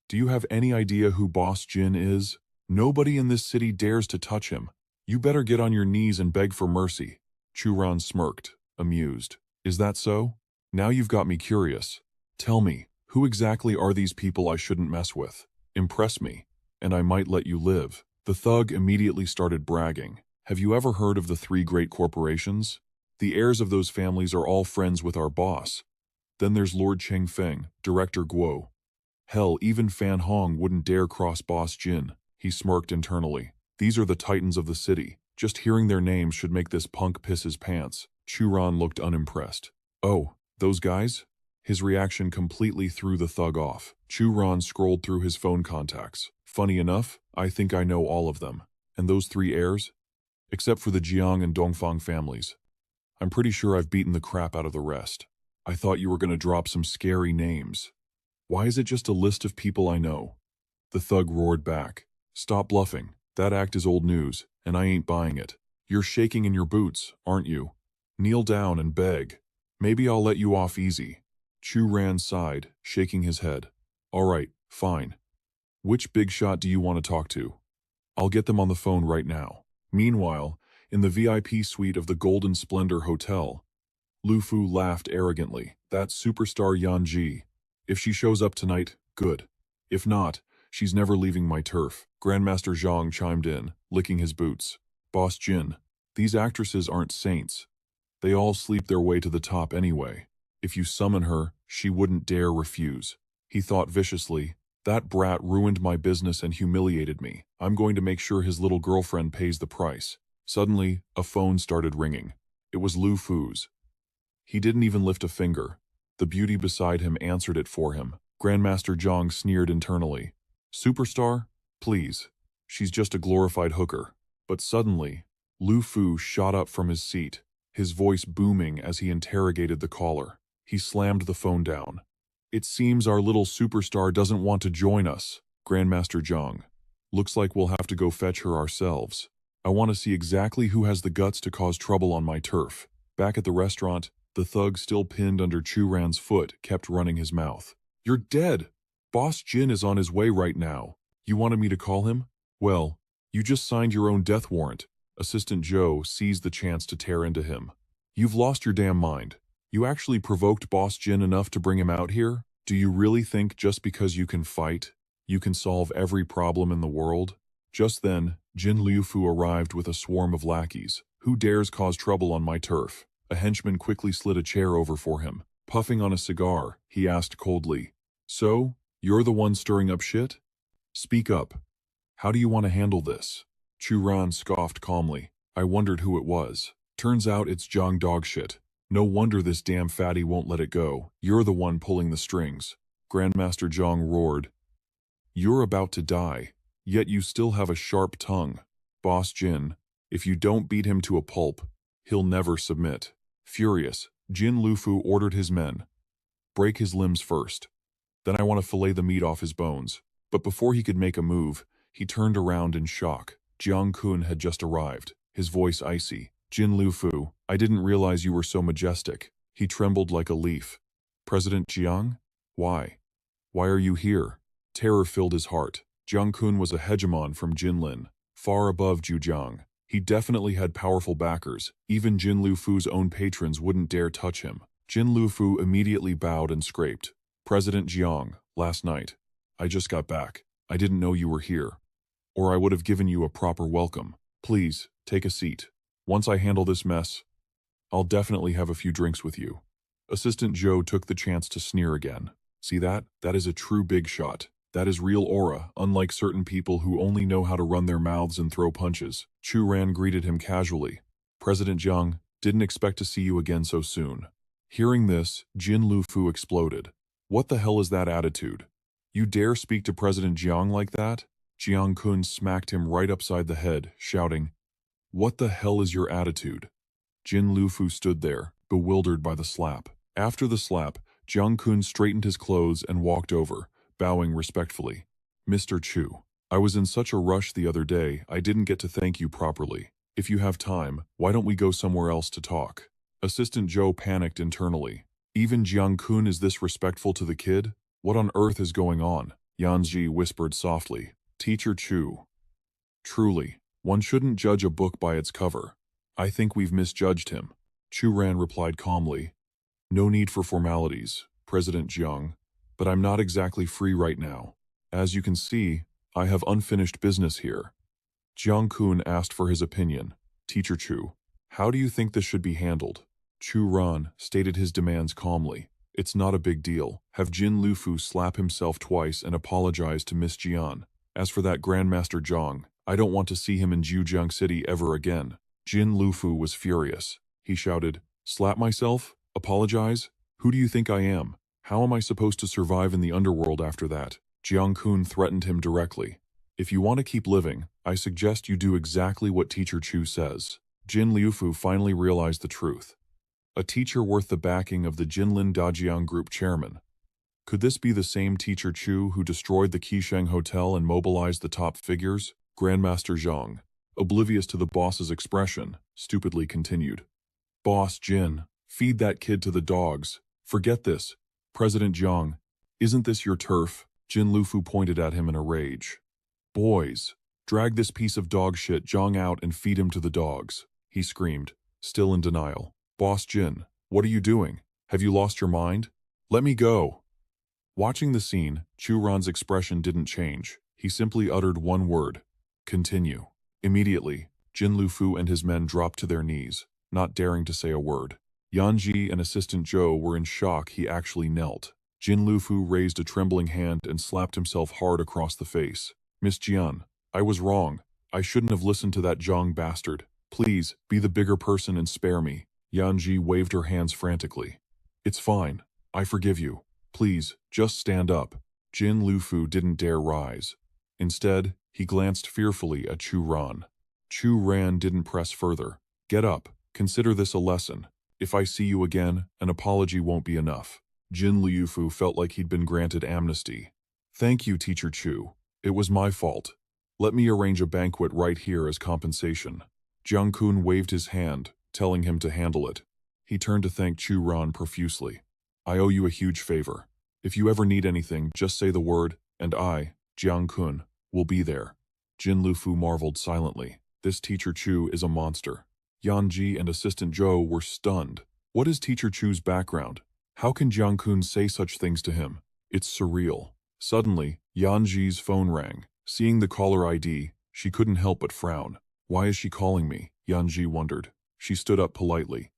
Speaker 1: Do you have any idea who Boss Jin is? Nobody in this city dares to touch him. You better get on your knees and beg for mercy. Chu smirked, amused. Is that so? Now you've got me curious. Tell me, who exactly are these people I shouldn't mess with? Impress me, and I might let you live. The thug immediately started bragging. Have you ever heard of the 3 great corporations? The heirs of those families are all friends with our boss. Then there's Lord Cheng Feng, Director Guo. Hell, even Fan Hong wouldn't dare cross Boss Jin. He smirked internally. These are the titans of the city. Just hearing their names should make this punk piss his pants. Chu looked unimpressed. Oh, those guys? His reaction completely threw the thug off. Chu scrolled through his phone contacts. Funny enough, I think I know all of them. And those 3 heirs? Except for the Jiang and Dongfang families. I'm pretty sure I've beaten the crap out of the rest. I thought you were going to drop some scary names. Why is it just a list of people I know? The thug roared back. Stop bluffing. That act is old news, and I ain't buying it. You're shaking in your boots, aren't you? Kneel down and beg. Maybe I'll let you off easy. Chu sighed, shaking his head. All right, fine. Which big shot do you want to talk to? I'll get them on the phone right now. Meanwhile, in the VIP suite of the Golden Splendor Hotel, Lu Fu laughed arrogantly. That's superstar Yanji. If she shows up tonight, good. If not, she's never leaving my turf. Grandmaster Zhang chimed in, licking his boots. Boss Jin, these actresses aren't saints. They all sleep their way to the top anyway. If you summon her, she wouldn't dare refuse. He thought viciously, that brat ruined my business and humiliated me. I'm going to make sure his little girlfriend pays the price. Suddenly, a phone started ringing. It was Lu Fu's. He didn't even lift a finger. The beauty beside him answered it for him. Grandmaster Zhang sneered internally. Superstar? Please. She's just a glorified hooker. But suddenly, Lu Fu shot up from his seat, his voice booming as he interrogated the caller. He slammed the phone down. It seems our little superstar doesn't want to join us, Grandmaster Zhang. Looks like we'll have to go fetch her ourselves. I want to see exactly who has the guts to cause trouble on my turf. Back at the restaurant, the thug still pinned under Chu foot kept running his mouth. You're dead! Boss Jin is on his way right now. You wanted me to call him? Well, you just signed your own death warrant. Assistant Joe seized the chance to tear into him. You've lost your damn mind. You actually provoked Boss Jin enough to bring him out here? Do you really think just because you can fight, you can solve every problem in the world? Just then, Jin Liufu arrived with a swarm of lackeys. Who dares cause trouble on my turf? A henchman quickly slid a chair over for him. Puffing on a cigar, he asked coldly, So, you're the one stirring up shit? Speak up. How do you want to handle this? Chu scoffed calmly. I wondered who it was. Turns out it's Jiang Dogshit. No wonder this damn fatty won't let it go. You're the one pulling the strings. Grandmaster Jiang roared. You're about to die, yet you still have a sharp tongue. Boss Jin, if you don't beat him to a pulp, he'll never submit. Furious, Jin Lufu ordered his men. Break his limbs first. Then I want to fillet the meat off his bones. But before he could make a move, he turned around in shock. Jiang Kun had just arrived, his voice icy. Jin Lufu, I didn't realize you were so majestic. He trembled like a leaf. President Jiang? Why? Why are you here? Terror filled his heart. Jiang Kun was a hegemon from Jinlin, far above Zhujiang. He definitely had powerful backers. Even Jin Lufu's own patrons wouldn't dare touch him. Jin Lufu immediately bowed and scraped. President Jiang, last night. I just got back. I didn't know you were here. Or I would have given you a proper welcome. Please, take a seat. Once I handle this mess, I'll definitely have a few drinks with you. Assistant Joe took the chance to sneer again. See that? That is a true big shot. That is real aura, unlike certain people who only know how to run their mouths and throw punches. Chu Ran greeted him casually. President Jiang, didn't expect to see you again so soon. Hearing this, Jin Lufu exploded. What the hell is that attitude? You dare speak to President Jiang like that? Jiang Kun smacked him right upside the head, shouting, What the hell is your attitude? Jin Lufu stood there, bewildered by the slap. After the slap, Jiang Kun straightened his clothes and walked over, bowing respectfully. Mr. Chu, I was in such a rush the other day, I didn't get to thank you properly. If you have time, why don't we go somewhere else to talk? Assistant Joe panicked internally. Even Jiang Kun is this respectful to the kid? What on earth is going on? Yanji whispered softly. Teacher Chu. Truly, one shouldn't judge a book by its cover. I think we've misjudged him. Chu Ran replied calmly. No need for formalities, President Jiang, but I'm not exactly free right now. As you can see, I have unfinished business here. Jiang Kun asked for his opinion. Teacher Chu, how do you think this should be handled? Chu Ran stated his demands calmly. It's not a big deal. Have Jin Lufu slap himself twice and apologize to Miss Jian. As for that Grandmaster Jiang, I don't want to see him in Zhujiang City ever again. Jin Lufu was furious. He shouted, Slap myself? Apologize? Who do you think I am? How am I supposed to survive in the underworld after that? Jiang Kun threatened him directly. If you want to keep living, I suggest you do exactly what Teacher Chu says. Jin Lufu finally realized the truth. A teacher worth the backing of the Jinlin Dajiang Group chairman. Could this be the same Teacher Chu who destroyed the Qisheng Hotel and mobilized the top figures? Grandmaster Zhang, oblivious to the boss's expression, stupidly continued. Boss Jin, feed that kid to the dogs. Forget this. President Jiang, isn't this your turf? Jin Lufu pointed at him in a rage. Boys, drag this piece of dog shit Jiang out and feed him to the dogs, he screamed, still in denial. Boss Jin, what are you doing? Have you lost your mind? Let me go. Watching the scene, Chu Ran's expression didn't change. He simply uttered one word. Continue. Immediately, Jin Lufu and his men dropped to their knees, not daring to say a word. Yanji and Assistant Joe were in shock he actually knelt. Jin Lufu raised a trembling hand and slapped himself hard across the face. Miss Jian, I was wrong. I shouldn't have listened to that Zhang bastard. Please, be the bigger person and spare me. Yanji waved her hands frantically. It's fine. I forgive you. Please, just stand up. Jin Lufu didn't dare rise. Instead, he glanced fearfully at Chu Ran. Chu Ran didn't press further. Get up. Consider this a lesson. If I see you again, an apology won't be enough. Jin Lufu felt like he'd been granted amnesty. Thank you, Teacher Chu. It was my fault. Let me arrange a banquet right here as compensation. Jiang Kun waved his hand, telling him to handle it. He turned to thank Chu Ran profusely. I owe you a huge favor. If you ever need anything, just say the word, and I, Jiang Kun, will be there. Jin Lufu marveled silently. This Teacher Chu is a monster. Yanji and Assistant Joe were stunned. What is Teacher Chu's background? How can Jiang Kun say such things to him? It's surreal. Suddenly, Yanji's phone rang. Seeing the caller ID, she couldn't help but frown. Why is she calling me? Yanji wondered. She stood up politely.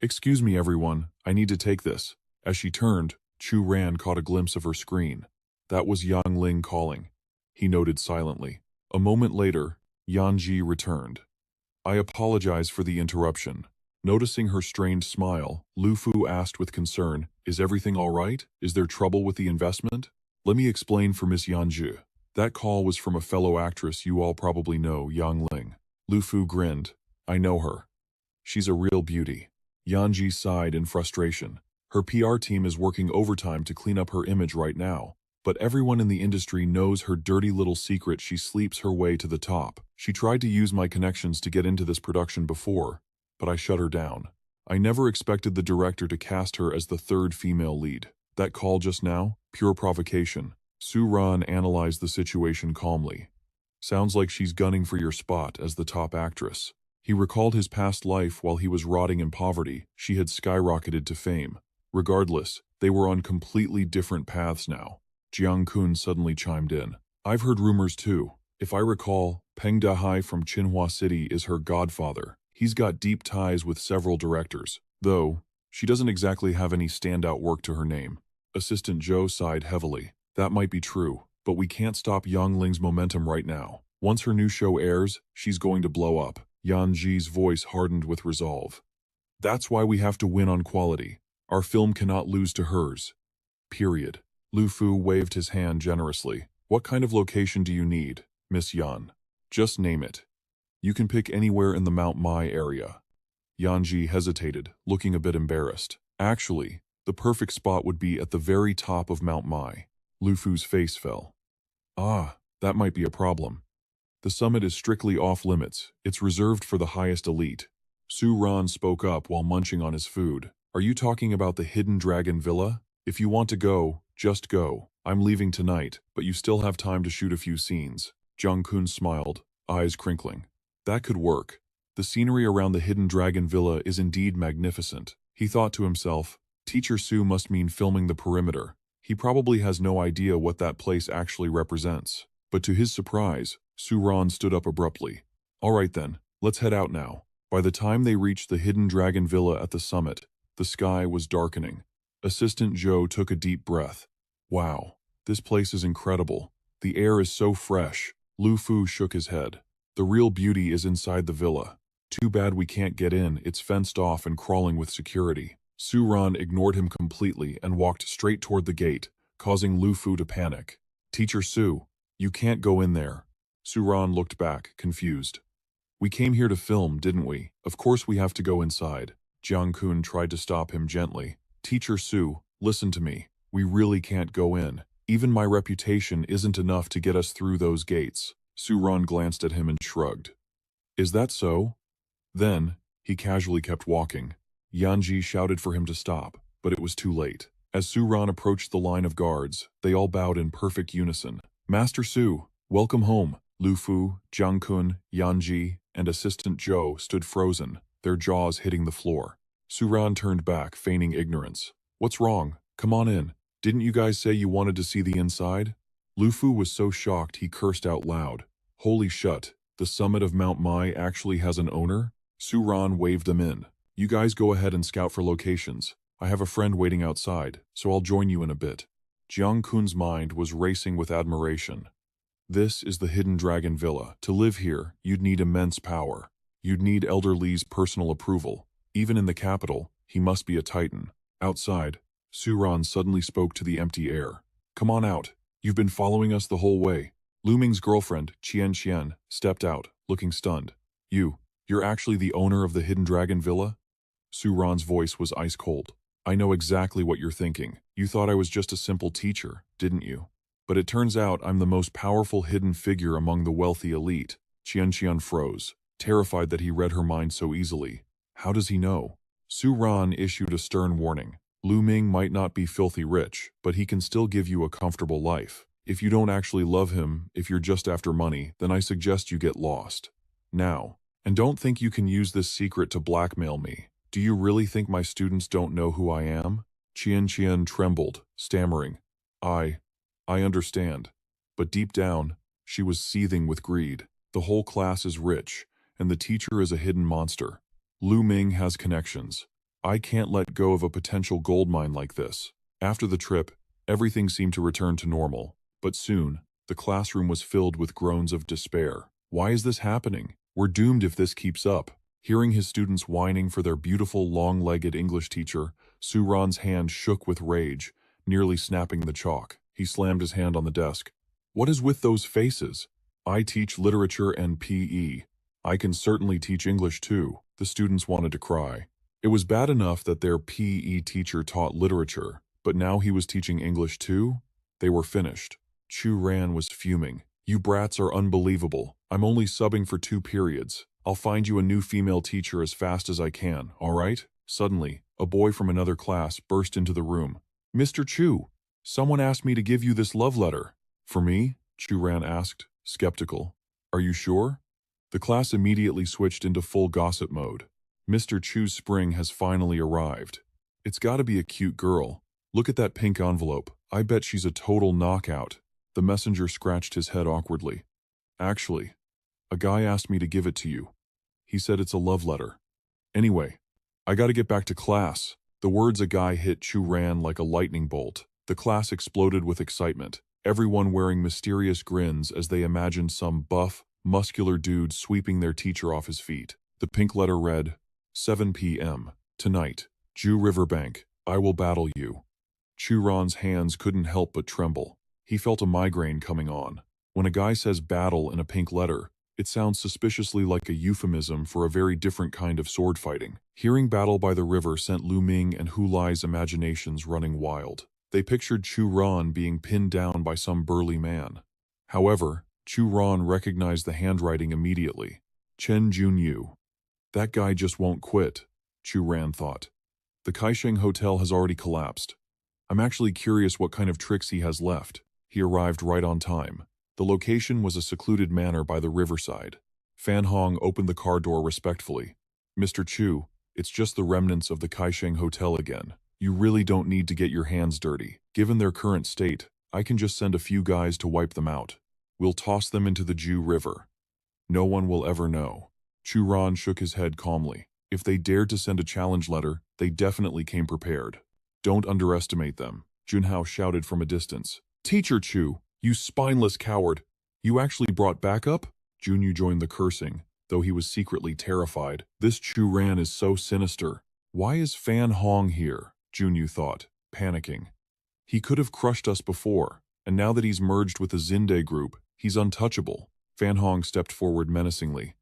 Speaker 1: Excuse me, everyone. I need to take this. As she turned, Chu Ran caught a glimpse of her screen. That was Yang Ling calling. He noted silently. A moment later, Yanji returned. I apologize for the interruption. Noticing her strained smile, Lu Fu asked with concern, is everything all right? Is there trouble with the investment? Let me explain for Miss Yanzhi. That call was from a fellow actress you all probably know, Yang Ling. Lu Fu grinned. I know her. She's a real beauty. Yanji sighed in frustration. Her PR team is working overtime to clean up her image right now. But everyone in the industry knows her dirty little secret. She sleeps her way to the top. She tried to use my connections to get into this production before, but I shut her down. I never expected the director to cast her as the third female lead. That call just now? Pure provocation. Su Ran analyzed the situation calmly. Sounds like she's gunning for your spot as the top actress. He recalled his past life while he was rotting in poverty. She had skyrocketed to fame. Regardless, they were on completely different paths now. Jiang Kun suddenly chimed in. I've heard rumors too. If I recall, Peng Dahai from Qinhua City is her godfather. He's got deep ties with several directors, though she doesn't exactly have any standout work to her name. Assistant Zhou sighed heavily. That might be true, but we can't stop Yang Ling's momentum right now. Once her new show airs, she's going to blow up. Yan Ji's voice hardened with resolve. That's why we have to win on quality. Our film cannot lose to hers. Period. Lu Fu waved his hand generously. What kind of location do you need, Miss Yan? Just name it. You can pick anywhere in the Mount Mai area. Yanji hesitated, looking a bit embarrassed. Actually, the perfect spot would be at the very top of Mount Mai. Lu Fu's face fell. Ah, that might be a problem. The summit is strictly off-limits. It's reserved for the highest elite. Su Ran spoke up while munching on his food. Are you talking about the Hidden Dragon Villa? If you want to go, just go. I'm leaving tonight, but you still have time to shoot a few scenes. Jiang Kun smiled, eyes crinkling. That could work. The scenery around the Hidden Dragon Villa is indeed magnificent. He thought to himself, Teacher Su must mean filming the perimeter. He probably has no idea what that place actually represents. But to his surprise, Su Ran stood up abruptly. All right then, let's head out now. By the time they reached the Hidden Dragon Villa at the summit, the sky was darkening. Assistant Zhou took a deep breath. Wow, this place is incredible. The air is so fresh. Lu Fu shook his head. The real beauty is inside the villa. Too bad we can't get in, it's fenced off and crawling with security. Su Ran ignored him completely and walked straight toward the gate, causing Lu Fu to panic. Teacher Su, you can't go in there. Su Ran looked back, confused. We came here to film, didn't we? Of course we have to go inside. Jiang Kun tried to stop him gently. Teacher Su, listen to me. We really can't go in. Even my reputation isn't enough to get us through those gates. Su Ran glanced at him and shrugged. Is that so? Then, he casually kept walking. Yanji shouted for him to stop, but it was too late. As Su Ran approached the line of guards, they all bowed in perfect unison. Master Su, welcome home. Lu Fu, Jiang Kun, Yanji, and Assistant Zhou stood frozen, their jaws hitting the floor. Su Ran turned back, feigning ignorance. What's wrong? Come on in. Didn't you guys say you wanted to see the inside? Lu Fu was so shocked he cursed out loud. Holy shut, the summit of Mount Mai actually has an owner? Su Ran waved them in. You guys go ahead and scout for locations. I have a friend waiting outside, so I'll join you in a bit. Jiang Kun's mind was racing with admiration. This is the Hidden Dragon Villa. To live here, you'd need immense power. You'd need Elder Li's personal approval. Even in the capital, he must be a titan. Outside, Su Ran suddenly spoke to the empty air. Come on out. You've been following us the whole way. Lu Ming's girlfriend, Qian, stepped out, looking stunned. You're actually the owner of the Hidden Dragon Villa? Su Ran's voice was ice cold. I know exactly what you're thinking. You thought I was just a simple teacher, didn't you? But it turns out I'm the most powerful hidden figure among the wealthy elite. Qian froze, terrified that he read her mind so easily. How does he know? Su Ran issued a stern warning. Lu Ming might not be filthy rich, but he can still give you a comfortable life. If you don't actually love him, if you're just after money, then I suggest you get lost. Now. And don't think you can use this secret to blackmail me. Do you really think my students don't know who I am? Qian trembled, stammering. I understand. But deep down, she was seething with greed. The whole class is rich, and the teacher is a hidden monster. Lu Ming has connections. I can't let go of a potential gold mine like this. After the trip, everything seemed to return to normal. But soon, the classroom was filled with groans of despair. Why is this happening? We're doomed if this keeps up. Hearing his students whining for their beautiful long-legged English teacher, Suran's hand shook with rage, nearly snapping the chalk. He slammed his hand on the desk. What is with those faces? I teach literature and PE. I can certainly teach English too. The students wanted to cry. It was bad enough that their PE teacher taught literature, but now he was teaching English too? They were finished. Chu Ran was fuming. You brats are unbelievable. I'm only subbing for 2 periods. I'll find you a new female teacher as fast as I can, all right? Suddenly, a boy from another class burst into the room. Mr. Chu, someone asked me to give you this love letter. For me? Chu Ran asked, skeptical. Are you sure? The class immediately switched into full gossip mode. Mr. Chu's spring has finally arrived. It's gotta be a cute girl. Look at that pink envelope. I bet she's a total knockout. The messenger scratched his head awkwardly. Actually, a guy asked me to give it to you. He said it's a love letter. Anyway, I gotta get back to class. The words a guy hit Chu Ran like a lightning bolt. The class exploded with excitement, everyone wearing mysterious grins as they imagined some buff, muscular dude sweeping their teacher off his feet. The pink letter read, 7 p.m. Tonight, Ju Riverbank, I will battle you. Chu Ran's hands couldn't help but tremble. He felt a migraine coming on. When a guy says battle in a pink letter, it sounds suspiciously like a euphemism for a very different kind of sword fighting. Hearing battle by the river sent Lu Ming and Hu Lai's imaginations running wild. They pictured Chu Ran being pinned down by some burly man. However, Chu Ran recognized the handwriting immediately. Chen Junyu. That guy just won't quit, Chu Ran thought. The Kaisheng Hotel has already collapsed. I'm actually curious what kind of tricks he has left. He arrived right on time. The location was a secluded manor by the riverside. Fan Hong opened the car door respectfully. Mr. Chu, it's just the remnants of the Kaisheng Hotel again. You really don't need to get your hands dirty. Given their current state, I can just send a few guys to wipe them out. We'll toss them into the Ju River. No one will ever know. Chu Ran shook his head calmly. If they dared to send a challenge letter, they definitely came prepared. Don't underestimate them, Junhao shouted from a distance. Teacher Chu, you spineless coward. You actually brought backup? Junyu joined the cursing, though he was secretly terrified. This Chu Ran is so sinister. Why is Fan Hong here? Junyu thought, panicking. He could have crushed us before, and now that he's merged with the Zinde group, he's untouchable. Fan Hong stepped forward menacingly.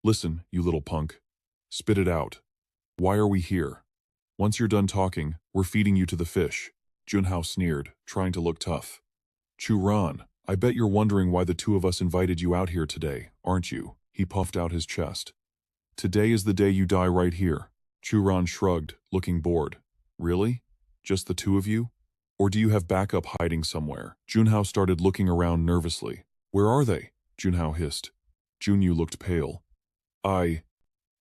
Speaker 1: Listen, you little punk. Spit it out. Why are we here? Once you're done talking, we're feeding you to the fish. Junhao sneered, trying to look tough. Chu Ran, I bet you're wondering why the two of us invited you out here today, aren't you? He puffed out his chest. Today is the day you die right here. Chu Ran shrugged, looking bored. Really? Just the two of you? Or do you have backup hiding somewhere? Junhao started looking around nervously. Where are they? Junhao hissed. Junyu looked pale. I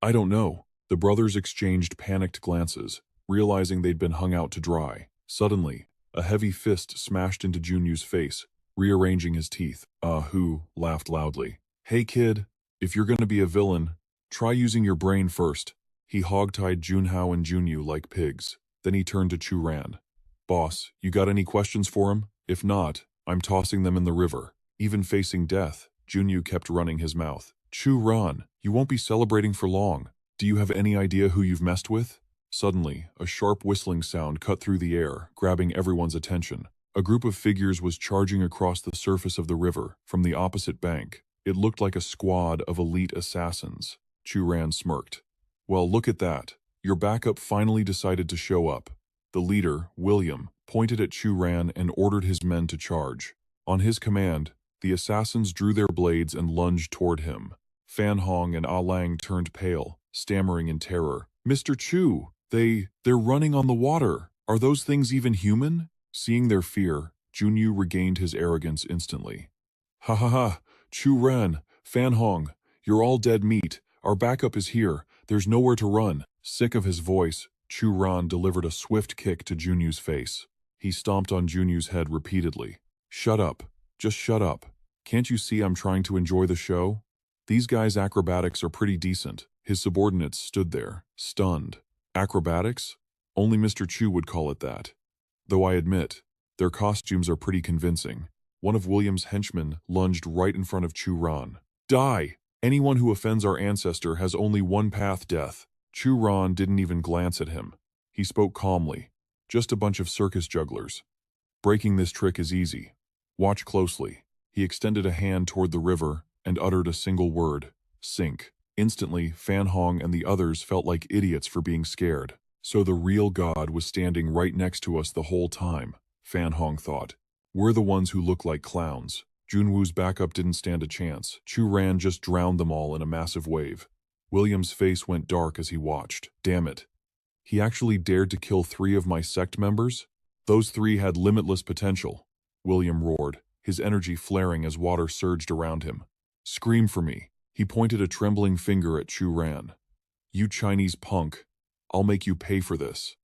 Speaker 1: don't know. The brothers exchanged panicked glances, realizing they'd been hung out to dry. Suddenly, a heavy fist smashed into Junyu's face, rearranging his teeth. Hu laughed loudly. Hey kid, if you're gonna be a villain, try using your brain first. He hogtied Junhao and Junyu like pigs. Then he turned to Chu Ran. Boss, you got any questions for him? If not, I'm tossing them in the river. Even facing death, Junyu kept running his mouth. Chu Ran, you won't be celebrating for long. Do you have any idea who you've messed with? Suddenly, a sharp whistling sound cut through the air, grabbing everyone's attention. A group of figures was charging across the surface of the river from the opposite bank. It looked like a squad of elite assassins. Chu Ran smirked. Well, look at that. Your backup finally decided to show up. The leader, William, pointed at Chu Ran and ordered his men to charge. On his command, the assassins drew their blades and lunged toward him. Fan Hong and Ah Lang turned pale, stammering in terror. Mr. Chu, they're running on the water. Are those things even human? Seeing their fear, Junyu regained his arrogance instantly. Ha ha ha, Chu Ran, Fan Hong, you're all dead meat. Our backup is here. There's nowhere to run. Sick of his voice, Chu Ran delivered a swift kick to Junyu's face. He stomped on Junyu's head repeatedly. Shut up. Just shut up. Can't you see I'm trying to enjoy the show? These guys' acrobatics are pretty decent. His subordinates stood there, stunned. Acrobatics? Only Mr. Chu would call it that. Though I admit, their costumes are pretty convincing. One of William's henchmen lunged right in front of Chu Ran. Die! Anyone who offends our ancestor has only one path, death. Chu Ran didn't even glance at him. He spoke calmly. Just a bunch of circus jugglers. Breaking this trick is easy. Watch closely. He extended a hand toward the river and uttered a single word, sink. Instantly, Fan Hong and the others felt like idiots for being scared. So the real god was standing right next to us the whole time, Fan Hong thought. We're the ones who look like clowns. Junwoo's backup didn't stand a chance. Chu Ran just drowned them all in a massive wave. William's face went dark as he watched. Damn it. He actually dared to kill 3 of my sect members? Those 3 had limitless potential. William roared, his energy flaring as water surged around him. Scream for me. He pointed a trembling finger at Chu Ran. You Chinese punk. I'll make you pay for this.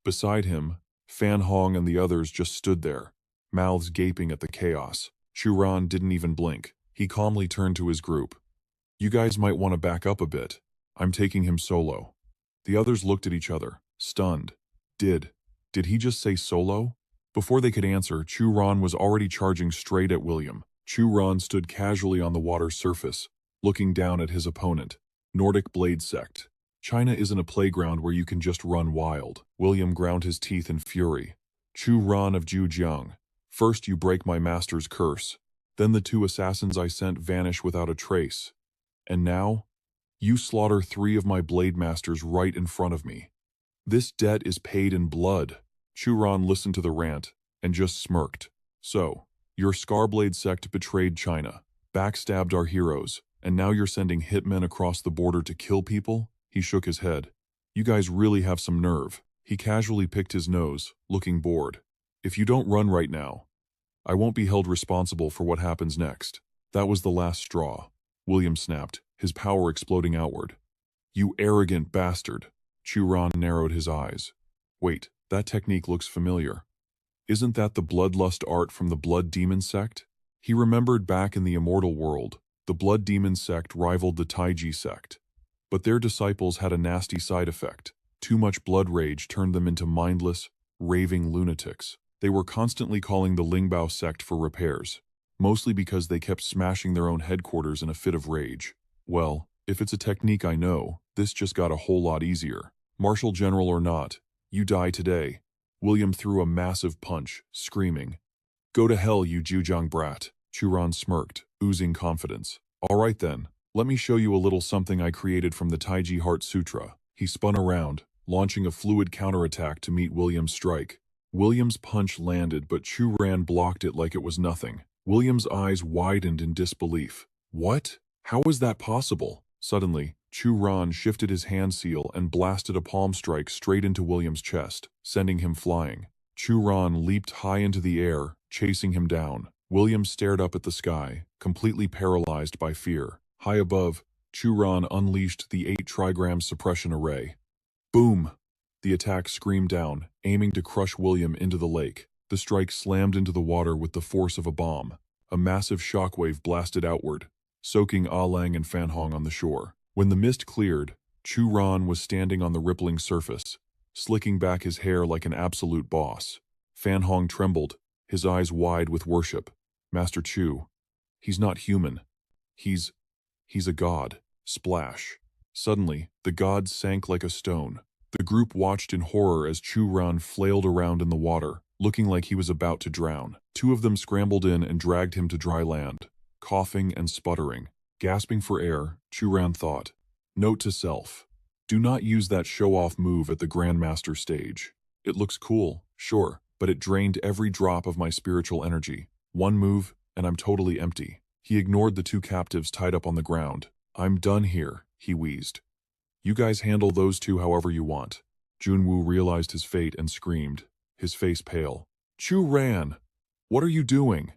Speaker 1: Beside him, Fan Hong and the others just stood there, mouths gaping at the chaos. Chu Ran didn't even blink. He calmly turned to his group. You guys might want to back up a bit. I'm taking him solo. The others looked at each other, stunned. Did he just say solo? Before they could answer, Chu Ran was already charging straight at William. Chu Ran stood casually on the water's surface, looking down at his opponent. Nordic Blade Sect. China isn't a playground where you can just run wild. William ground his teeth in fury. Chu Ran of Zhujiang. First you break my master's curse. Then the 2 assassins I sent vanish without a trace. And now, you slaughter 3 of my blade masters right in front of me. This debt is paid in blood. Chu Ran listened to the rant and just smirked. So, your Scarblade sect betrayed China, backstabbed our heroes, and now you're sending hitmen across the border to kill people? He shook his head. You guys really have some nerve. He casually picked his nose, looking bored. If you don't run right now, I won't be held responsible for what happens next. That was the last straw. William snapped, his power exploding outward. You arrogant bastard. Chu Ran narrowed his eyes. Wait, that technique looks familiar. Isn't that the bloodlust art from the Blood Demon sect? He remembered back in the immortal world, the Blood Demon sect rivaled the Taiji sect. But their disciples had a nasty side effect. Too much blood rage turned them into mindless, raving lunatics. They were constantly calling the Lingbao sect for repairs, mostly because they kept smashing their own headquarters in a fit of rage. Well, if it's a technique I know, this just got a whole lot easier. Marshal General or not, you die today. William threw a massive punch, screaming. Go to hell, you Zhujiang brat. Chu Ran smirked, oozing confidence. All right then, let me show you a little something I created from the Taiji Heart Sutra. He spun around, launching a fluid counterattack to meet William's strike. William's punch landed, but Chu Ran blocked it like it was nothing. William's eyes widened in disbelief. What? How is that possible? Suddenly, Chu Ran shifted his hand seal and blasted a palm strike straight into William's chest, sending him flying. Chu Ran leaped high into the air, chasing him down. William stared up at the sky, completely paralyzed by fear. High above, Chu Ran unleashed the 8 trigram suppression array. Boom! The attack screamed down, aiming to crush William into the lake. The strike slammed into the water with the force of a bomb. A massive shockwave blasted outward, soaking Ah Lang and Fan Hong on the shore. When the mist cleared, Chu Ran was standing on the rippling surface, slicking back his hair like an absolute boss. Fan Hong trembled, his eyes wide with worship. Master Chu. He's not human. He's a god. Splash. Suddenly, the god sank like a stone. The group watched in horror as Chu Ran flailed around in the water, looking like he was about to drown. 2 of them scrambled in and dragged him to dry land, coughing and sputtering. Gasping for air, Chu Ran thought. Note to self. Do not use that show-off move at the Grandmaster stage. It looks cool, sure, but it drained every drop of my spiritual energy. One move, and I'm totally empty. He ignored the 2 captives tied up on the ground. I'm done here, he wheezed. You guys handle those 2 however you want. Junwoo realized his fate and screamed, his face pale. Chu Ran! What are you doing?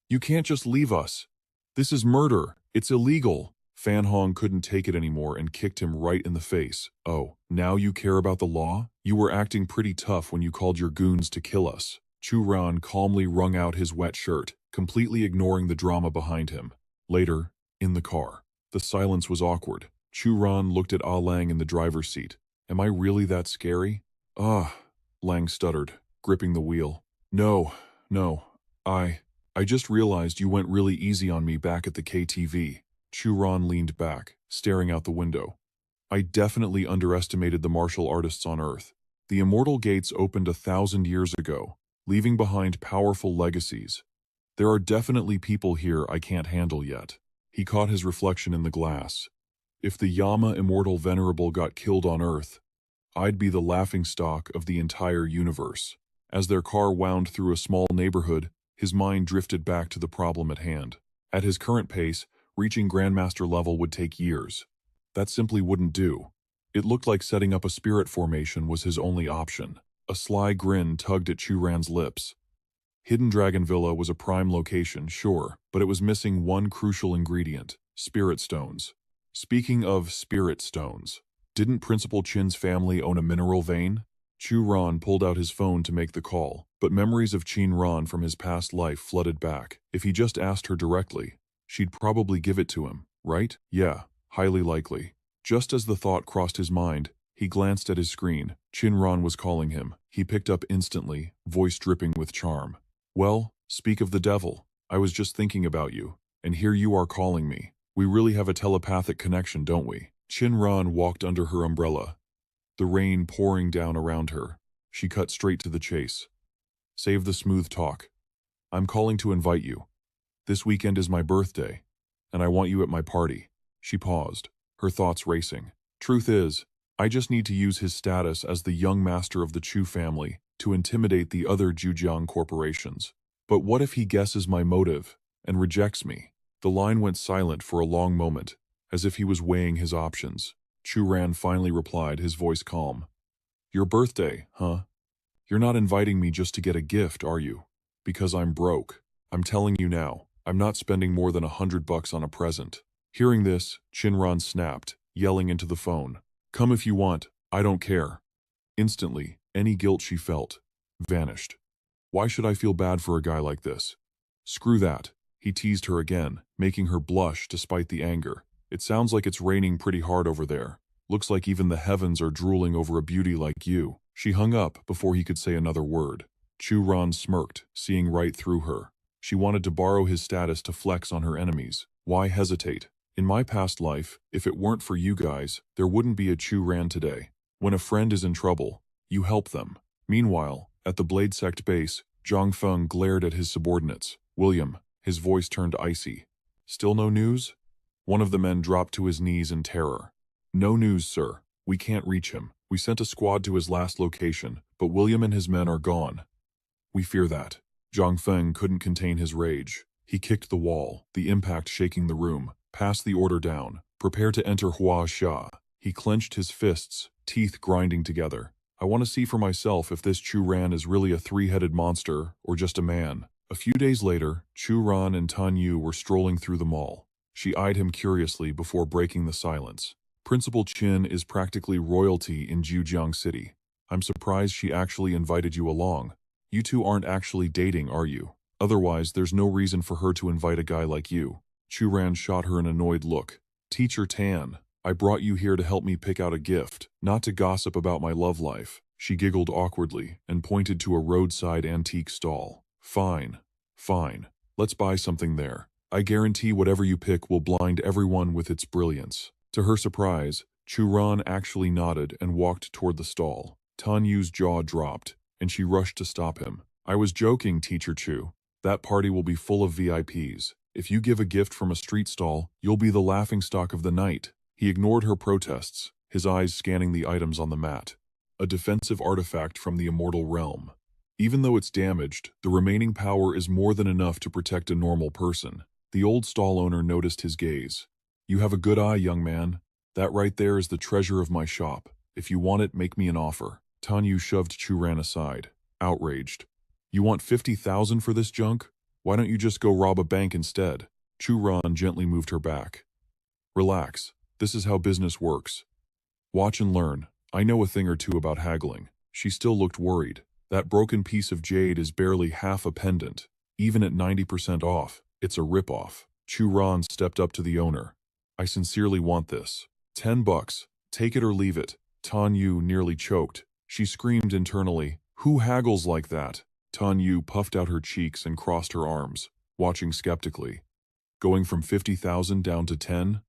Speaker 1: You can't just leave us. This is murder. It's illegal. Fan Hong couldn't take it anymore and kicked him right in the face. Oh, now you care about the law? You were acting pretty tough when you called your goons to kill us. Chu Ran calmly wrung out his wet shirt, completely ignoring the drama behind him. Later, in the car. The silence was awkward. Chu Ran looked at Ah Lang in the driver's seat. Am I really that scary? Ah, Lang stuttered, gripping the wheel. No, I just realized you went really easy on me back at the KTV. Chu Ran leaned back, staring out the window. I definitely underestimated the martial artists on Earth. The immortal gates opened 1,000 years ago, leaving behind powerful legacies. There are definitely people here I can't handle yet. He caught his reflection in the glass. If the Yama Immortal Venerable got killed on Earth, I'd be the laughingstock of the entire universe. As their car wound through a small neighborhood, his mind drifted back to the problem at hand. At his current pace, reaching Grandmaster level would take years. That simply wouldn't do. It looked like setting up a spirit formation was his only option. A sly grin tugged at Chu Ran's lips. Hidden Dragon Villa was a prime location, sure, but it was missing one crucial ingredient: spirit stones. Speaking of spirit stones, didn't Principal Chin's family own a mineral vein? Chu Ran pulled out his phone to make the call, but memories of Qin Ran from his past life flooded back. If he just asked her directly, she'd probably give it to him, right? Yeah, highly likely. Just as the thought crossed his mind, he glanced at his screen. Qin Ran was calling him. He picked up instantly, voice dripping with charm. Well, speak of the devil. I was just thinking about you, and here you are calling me. We really have a telepathic connection, don't we? Qin Ran walked under her umbrella, the rain pouring down around her. She cut straight to the chase. Save the smooth talk. I'm calling to invite you. This weekend is my birthday, and I want you at my party. She paused, her thoughts racing. Truth is, I just need to use his status as the young master of the Chu family to intimidate the other Zhujiang corporations. But what if he guesses my motive and rejects me? The line went silent for a long moment, as if he was weighing his options. Chu Ran finally replied, his voice calm. Your birthday, huh? You're not inviting me just to get a gift, are you? Because I'm broke. I'm telling you now, I'm not spending more than $100 on a present. Hearing this, Qin Ran snapped, yelling into the phone. Come if you want, I don't care. Instantly, any guilt she felt vanished. Why should I feel bad for a guy like this? Screw that. He teased her again, making her blush despite the anger. It sounds like it's raining pretty hard over there. Looks like even the heavens are drooling over a beauty like you. She hung up before he could say another word. Chu Ran smirked, seeing right through her. She wanted to borrow his status to flex on her enemies. Why hesitate? In my past life, if it weren't for you guys, there wouldn't be a Chu Ran today. When a friend is in trouble, you help them. Meanwhile, at the Blade Sect base, Zhang Feng glared at his subordinates. William, his voice turned icy. Still no news? One of the men dropped to his knees in terror. No news, sir. We can't reach him. We sent a squad to his last location, but William and his men are gone. We fear that. Zhang Feng couldn't contain his rage. He kicked the wall, the impact shaking the room. Passed the order down. Prepare to enter Hua Xia. He clenched his fists, teeth grinding together. I want to see for myself if this Chu Ran is really a three-headed monster or just a man. A few days later, Chu Ran and Tan Yu were strolling through the mall. She eyed him curiously before breaking the silence. Principal Qin is practically royalty in Zhujiang City. I'm surprised she actually invited you along. You two aren't actually dating, are you? Otherwise, there's no reason for her to invite a guy like you. Chu Ran shot her an annoyed look. Teacher Tan, I brought you here to help me pick out a gift, not to gossip about my love life. She giggled awkwardly and pointed to a roadside antique stall. Fine. Fine. Let's buy something there. I guarantee whatever you pick will blind everyone with its brilliance. To her surprise, Chu Ran actually nodded and walked toward the stall. Tan Yu's jaw dropped, and she rushed to stop him. I was joking, Teacher Chu. That party will be full of VIPs. If you give a gift from a street stall, you'll be the laughingstock of the night. He ignored her protests, his eyes scanning the items on the mat. A defensive artifact from the immortal realm. Even though it's damaged, the remaining power is more than enough to protect a normal person. The old stall owner noticed his gaze. You have a good eye, young man. That right there is the treasure of my shop. If you want it, make me an offer. Tan Yu shoved Chu Ran aside, outraged. You want 50,000 for this junk? Why don't you just go rob a bank instead? Chu Ran gently moved her back. Relax. This is how business works. Watch and learn. I know a thing or two about haggling. She still looked worried. That broken piece of jade is barely half a pendant. Even at 90% off, it's a rip-off. Chu Ran stepped up to the owner. I sincerely want this. $10. Take it or leave it. Tan Yu nearly choked. She screamed internally. Who haggles like that? Tan Yu puffed out her cheeks and crossed her arms, watching skeptically. Going from 50,000 down to 10?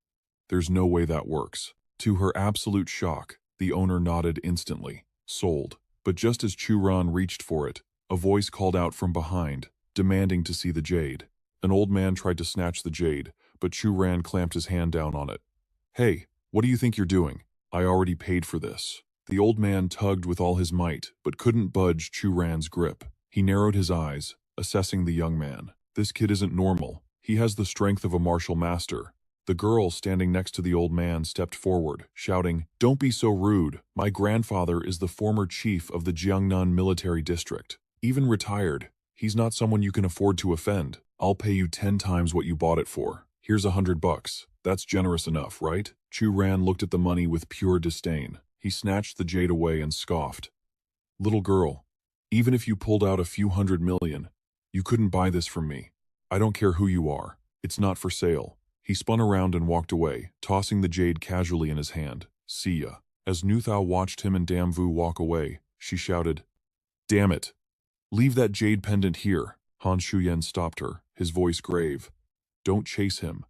Speaker 1: There's no way that works. To her absolute shock, the owner nodded instantly. Sold. But just as Chu Ran reached for it, a voice called out from behind, demanding to see the jade. An old man tried to snatch the jade, but Chu Ran clamped his hand down on it. Hey, what do you think you're doing? I already paid for this. The old man tugged with all his might, but couldn't budge Chu Ran's grip. He narrowed his eyes, assessing the young man. This kid isn't normal. He has the strength of a martial master. The girl standing next to the old man stepped forward, shouting, "Don't be so rude. My grandfather is the former chief of the Jiangnan military district. Even retired, he's not someone you can afford to offend. I'll pay you 10 times what you bought it for. Here's $100. That's generous enough, right?" Chu Ran looked at the money with pure disdain. He snatched the jade away and scoffed. "Little girl, even if you pulled out a few $100 million, you couldn't buy this from me. I don't care who you are. It's not for sale." He spun around and walked away, tossing the jade casually in his hand. "See ya." As Nu Thao watched him and Dam Vu walk away, she shouted, "Damn it! Leave that jade pendant here." Han Shuyan stopped her, his voice grave. "Don't chase him.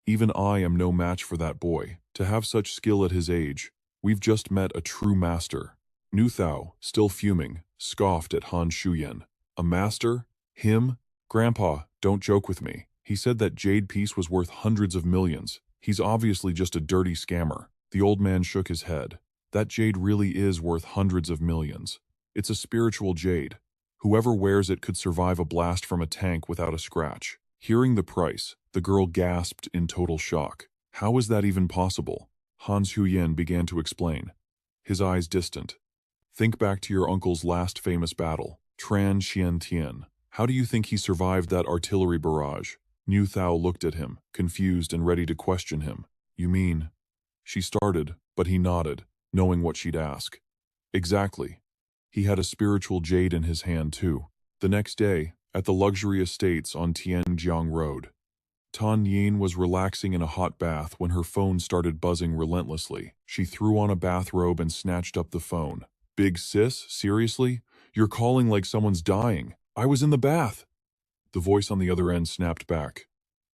Speaker 1: Even I am no match for that boy. To have such skill at his age, we've just met a true master." Nu Thao, still fuming, scoffed at Han Shuyan. "A master? Him? Grandpa, don't joke with me. He said that jade piece was worth hundreds of millions. He's obviously just a dirty scammer." The old man shook his head. "That jade really is worth hundreds of millions. It's a spiritual jade. Whoever wears it could survive a blast from a tank without a scratch." Hearing the price, the girl gasped in total shock. "How is that even possible?" Han Huyen began to explain, his eyes distant. "Think back to your uncle's last famous battle, Tran Xian Tian. How do you think he survived that artillery barrage?" Nu Thao looked at him, confused and ready to question him. "You mean?" She started, but he nodded, knowing what she'd ask. "Exactly. He had a spiritual jade in his hand, too." The next day, at the luxury estates on Tianjiang Road, Tan Yin was relaxing in a hot bath when her phone started buzzing relentlessly. She threw on a bathrobe and snatched up the phone. "Big sis, seriously? You're calling like someone's dying. I was in the bath." The voice on the other end snapped back.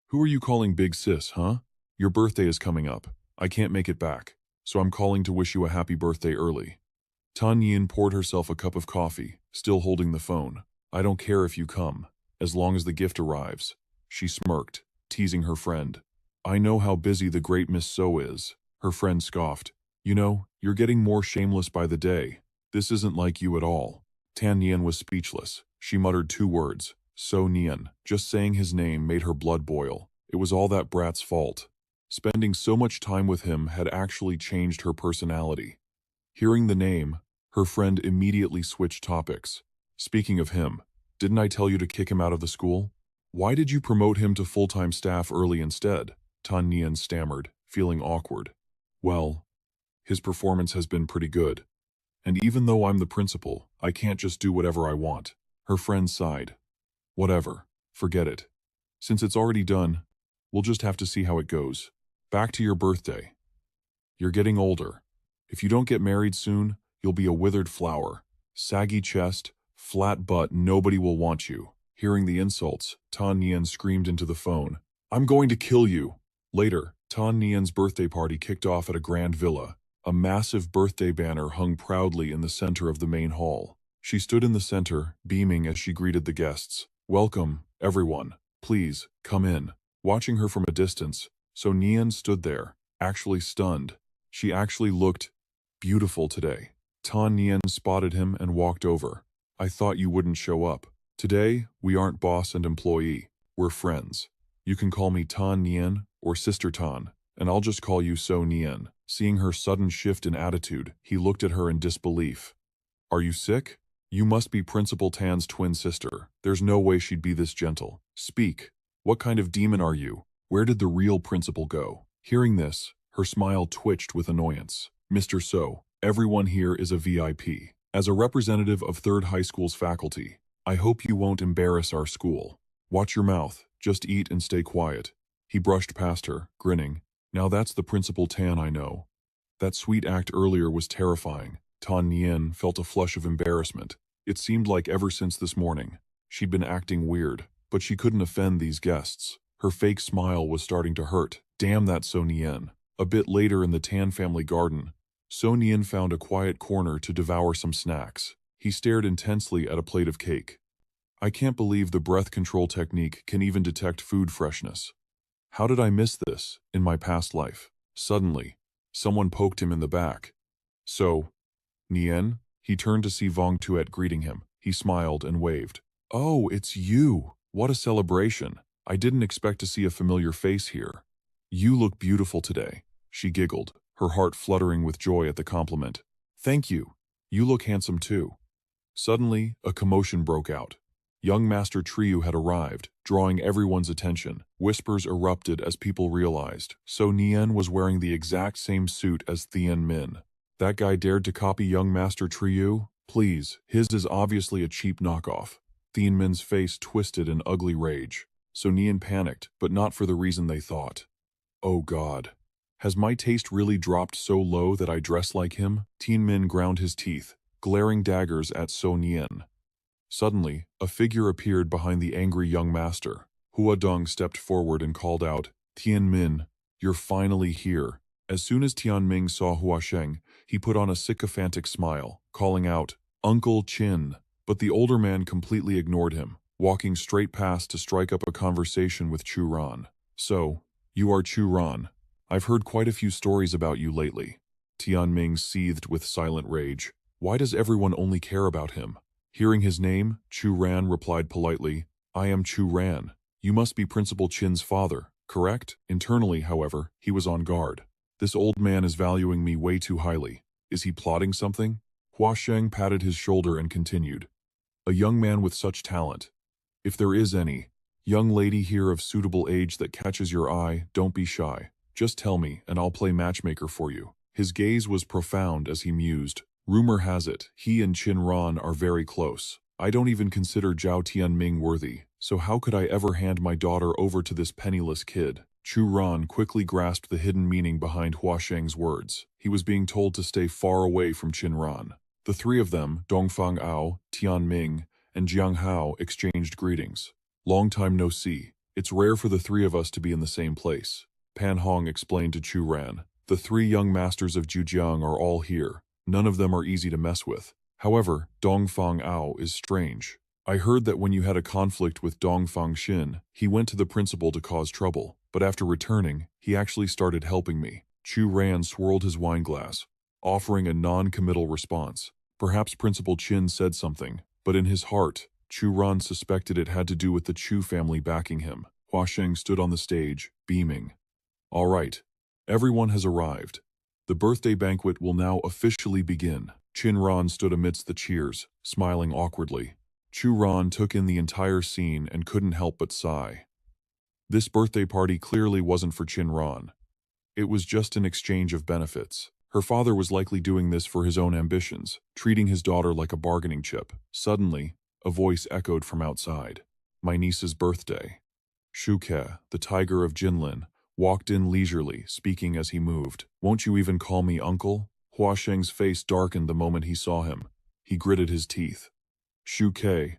Speaker 1: "Who are you calling big sis, huh? Your birthday is coming up. I can't make it back, so I'm calling to wish you a happy birthday early." Tan Yin poured herself a cup of coffee, still holding the phone. "I don't care if you come, as long as the gift arrives." She smirked, teasing her friend. "I know how busy the great Miss So is." Her friend scoffed. "You know, you're getting more shameless by the day. This isn't like you at all." Tan Yin was speechless. She muttered 2 words. So Nian. Just saying his name made her blood boil. It was all that brat's fault. Spending so much time with him had actually changed her personality. Hearing the name, her friend immediately switched topics. "Speaking of him, didn't I tell you to kick him out of the school? Why did you promote him to full-time staff early instead?" Tan Nian stammered, feeling awkward. "Well, his performance has been pretty good. And even though I'm the principal, I can't just do whatever I want." Her friend sighed. "Whatever. Forget it. Since it's already done, we'll just have to see how it goes. Back to your birthday. You're getting older. If you don't get married soon, you'll be a withered flower. Saggy chest, flat butt, nobody will want you." Hearing the insults, Tan Nian screamed into the phone. "I'm going to kill you." Later, Tan Nian's birthday party kicked off at a grand villa. A massive birthday banner hung proudly in the center of the main hall. She stood in the center, beaming as she greeted the guests. "Welcome, everyone. Please, come in." Watching her from a distance, So Nian stood there, actually stunned. She actually looked beautiful today. Tan Nian spotted him and walked over. "I thought you wouldn't show up. Today, we aren't boss and employee. We're friends. You can call me Tan Nian or Sister Tan, and I'll just call you So Nian." Seeing her sudden shift in attitude, he looked at her in disbelief. "Are you sick? You must be Principal Tan's twin sister. There's no way she'd be this gentle. Speak. What kind of demon are you? Where did the real principal go?" Hearing this, her smile twitched with annoyance. "Mr. So, everyone here is a VIP. As a representative of 3rd High School's faculty, I hope you won't embarrass our school. Watch your mouth, just eat and stay quiet." He brushed past her, grinning. "Now that's the Principal Tan I know. That sweet act earlier was terrifying." Tan Nian felt a flush of embarrassment. It seemed like ever since this morning, she'd been acting weird, but she couldn't offend these guests. Her fake smile was starting to hurt. Damn that So Nien. A bit later in the Tan family garden, So Nien found a quiet corner to devour some snacks. He stared intensely at a plate of cake. I can't believe the breath control technique can even detect food freshness. How did I miss this in my past life? Suddenly, someone poked him in the back. So, Nien? He turned to see Vong Tuet greeting him. He smiled and waved. Oh, it's you! What a celebration! I didn't expect to see a familiar face here. You look beautiful today, she giggled, her heart fluttering with joy at the compliment. Thank you. You look handsome too. Suddenly, a commotion broke out. Young Master Triu had arrived, drawing everyone's attention. Whispers erupted as people realized So Nien was wearing the exact same suit as Thien Min. That guy dared to copy young Master Triu? Please, his is obviously a cheap knockoff. Thien Min's face twisted in ugly rage. So Nien panicked, but not for the reason they thought. Oh God. Has my taste really dropped so low that I dress like him? Thien Min ground his teeth, glaring daggers at So Nien. Suddenly, a figure appeared behind the angry young master. Hua Dong stepped forward and called out, Tian Min, you're finally here. As soon as Tian Ming saw Hua Sheng, he put on a sycophantic smile, calling out, Uncle Chin. But the older man completely ignored him, walking straight past to strike up a conversation with Chu Ran. So, you are Chu Ran. I've heard quite a few stories about you lately. Tian Ming seethed with silent rage. Why does everyone only care about him? Hearing his name, Chu Ran replied politely, I am Chu Ran. You must be Principal Chin's father, correct? Internally, however, he was on guard. This old man is valuing me way too highly. Is he plotting something? Hua Sheng patted his shoulder and continued. A young man with such talent. If there is any, young lady here of suitable age that catches your eye, don't be shy. Just tell me, and I'll play matchmaker for you. His gaze was profound as he mused. Rumor has it, he and Qin Ran are very close. I don't even consider Zhao Tianming worthy, so how could I ever hand my daughter over to this penniless kid? Chu Ran quickly grasped the hidden meaning behind Hua Sheng's words. He was being told to stay far away from Qin Ran. The three of them, Dongfang Ao, Tian Ming, and Jiang Hao, exchanged greetings. Long time no see. It's rare for the three of us to be in the same place. Pan Hong explained to Chu Ran. The three young masters of Zhujiang are all here. None of them are easy to mess with. However, Dongfang Ao is strange. I heard that when you had a conflict with Dongfang Xin, he went to the principal to cause trouble, but after returning, he actually started helping me. Chu Ran swirled his wineglass, offering a non-committal response. Perhaps Principal Qin said something, but in his heart, Chu Ran suspected it had to do with the Chu family backing him. Hua Sheng stood on the stage, beaming. All right, everyone has arrived. The birthday banquet will now officially begin. Qin Ran stood amidst the cheers, smiling awkwardly. Chu Ran took in the entire scene and couldn't help but sigh. This birthday party clearly wasn't for Qin Ran. It was just an exchange of benefits. Her father was likely doing this for his own ambitions, treating his daughter like a bargaining chip. Suddenly, a voice echoed from outside. My niece's birthday. Shu Ke, the tiger of Jinlin, walked in leisurely, speaking as he moved. Won't you even call me uncle? Hua Sheng's face darkened the moment he saw him. He gritted his teeth. Shu Ke,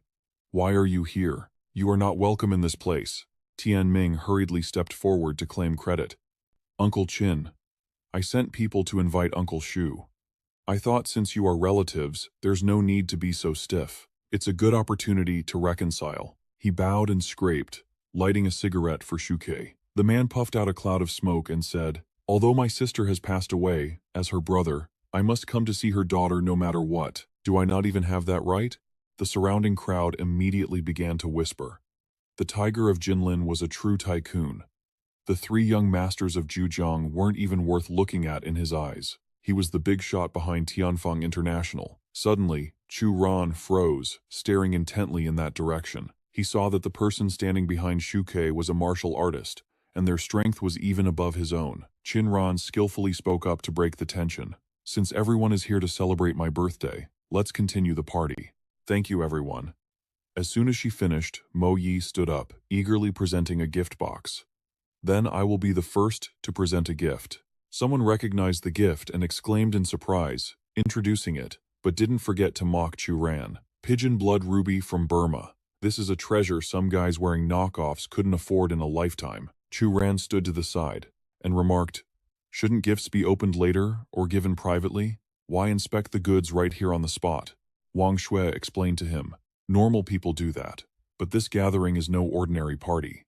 Speaker 1: why are you here? You are not welcome in this place. Tian Ming hurriedly stepped forward to claim credit. Uncle Qin, I sent people to invite Uncle Shu. I thought since you are relatives, there's no need to be so stiff. It's a good opportunity to reconcile. He bowed and scraped, lighting a cigarette for Shu Ke. The man puffed out a cloud of smoke and said, although my sister has passed away, as her brother, I must come to see her daughter no matter what. Do I not even have that right? The surrounding crowd immediately began to whisper. The tiger of Jinlin was a true tycoon. The three young masters of Zhujiang weren't even worth looking at in his eyes. He was the big shot behind Tianfeng International. Suddenly, Chu Ran froze, staring intently in that direction. He saw that the person standing behind Shu Ke was a martial artist, and their strength was even above his own. Qin Ran skillfully spoke up to break the tension. Since everyone is here to celebrate my birthday, let's continue the party. Thank you, everyone. As soon as she finished, Mo Yi stood up, eagerly presenting a gift box. Then I will be the first to present a gift. Someone recognized the gift and exclaimed in surprise, introducing it, but didn't forget to mock Chu Ran. Pigeon blood ruby from Burma. This is a treasure some guys wearing knockoffs couldn't afford in a lifetime. Chu Ran stood to the side and remarked, "Shouldn't gifts be opened later or given privately? Why inspect the goods right here on the spot?" Wang Shui explained to him, "Normal people do that, but this gathering is no ordinary party.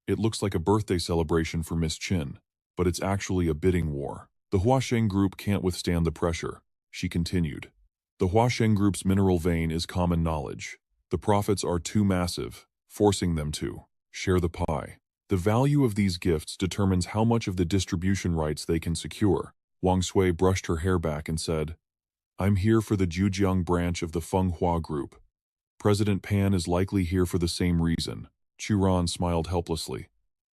Speaker 1: It looks like a birthday celebration for Miss Qin, but it's actually a bidding war. The Huasheng Group can't withstand the pressure," she continued. "The Huasheng Group's mineral vein is common knowledge. The profits are too massive, forcing them to share the pie. The value of these gifts determines how much of the distribution rights they can secure." Wang Sui brushed her hair back and said, "I'm here for the Jujiang branch of the Fenghua Group. President Pan is likely here for the same reason." Chu Ran smiled helplessly.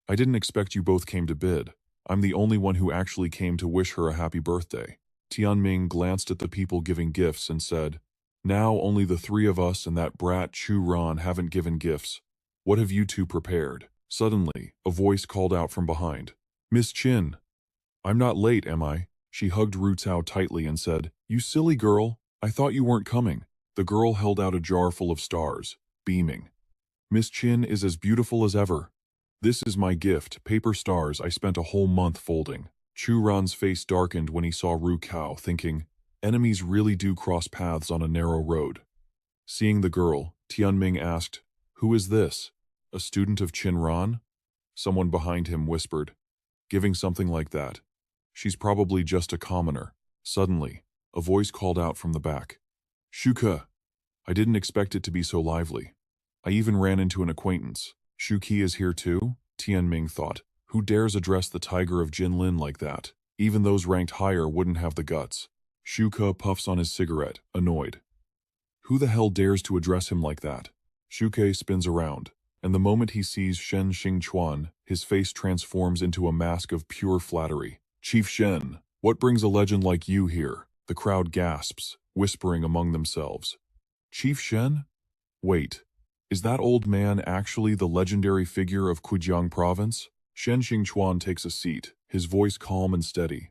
Speaker 1: "I didn't expect you both came to bid. I'm the only one who actually came to wish her a happy birthday." Tianming glanced at the people giving gifts and said, "Now only the three of us and that brat Chu Ran haven't given gifts. What have you two prepared?" Suddenly, a voice called out from behind, "Miss Qin." "I'm not late, am I?" She hugged Ru Cao tightly and said, "You silly girl, I thought you weren't coming." The girl held out a jar full of stars, beaming. "Miss Qin is as beautiful as ever. This is my gift, paper stars I spent a whole month folding." Chu Ran's face darkened when he saw Ru Cao, thinking, enemies really do cross paths on a narrow road. Seeing the girl, Tianming asked, "Who is this? A student of Qin Ran?" Someone behind him whispered, "Giving something like that. She's probably just a commoner." Suddenly, a voice called out from the back, "Shuke." I didn't expect it to be so lively. I even ran into an acquaintance. Shuke is here too? Tianming thought. Who dares address the tiger of Jinlin like that? Even those ranked higher wouldn't have the guts. Shuke puffs on his cigarette, annoyed. Who the hell dares to address him like that? Shuke spins around, and the moment he sees Shen Xingchuan, his face transforms into a mask of pure flattery. "Chief Shen, what brings a legend like you here?" The crowd gasps, whispering among themselves. "Chief Shen? Wait, is that old man actually the legendary figure of Kujiang province?" Shen Xingchuan takes a seat, his voice calm and steady.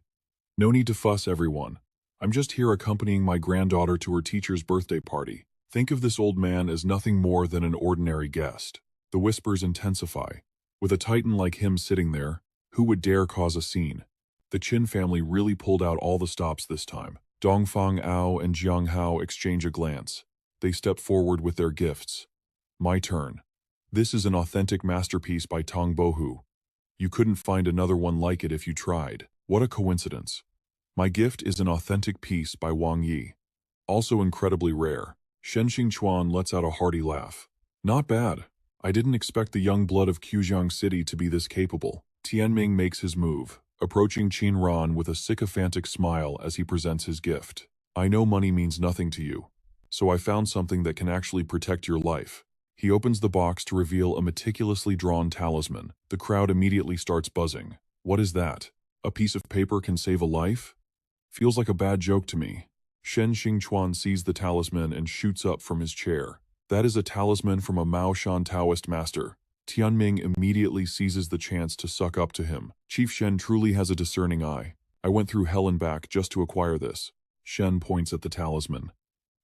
Speaker 1: "No need to fuss, everyone. I'm just here accompanying my granddaughter to her teacher's birthday party. Think of this old man as nothing more than an ordinary guest." The whispers intensify. With a titan like him sitting there, who would dare cause a scene? The Qin family really pulled out all the stops this time. Dongfang Ao and Jiang Hao exchange a glance. They step forward with their gifts. My turn. This is an authentic masterpiece by Tong Bohu. You couldn't find another one like it if you tried. What a coincidence. My gift is an authentic piece by Wang Yi. Also incredibly rare. Shen Xingchuan lets out a hearty laugh. Not bad. I didn't expect the young blood of Kujiang City to be this capable. Tianming makes his move, approaching Qin Ran with a sycophantic smile as he presents his gift. "I know money means nothing to you, so I found something that can actually protect your life." He opens the box to reveal a meticulously drawn talisman. The crowd immediately starts buzzing. What is that? A piece of paper can save a life? Feels like a bad joke to me. Shen Xingchuan sees the talisman and shoots up from his chair. That is a talisman from a Mao Shan Taoist master. Tianming immediately seizes the chance to suck up to him. Chief Shen truly has a discerning eye. I went through hell and back just to acquire this. Shen points at the talisman.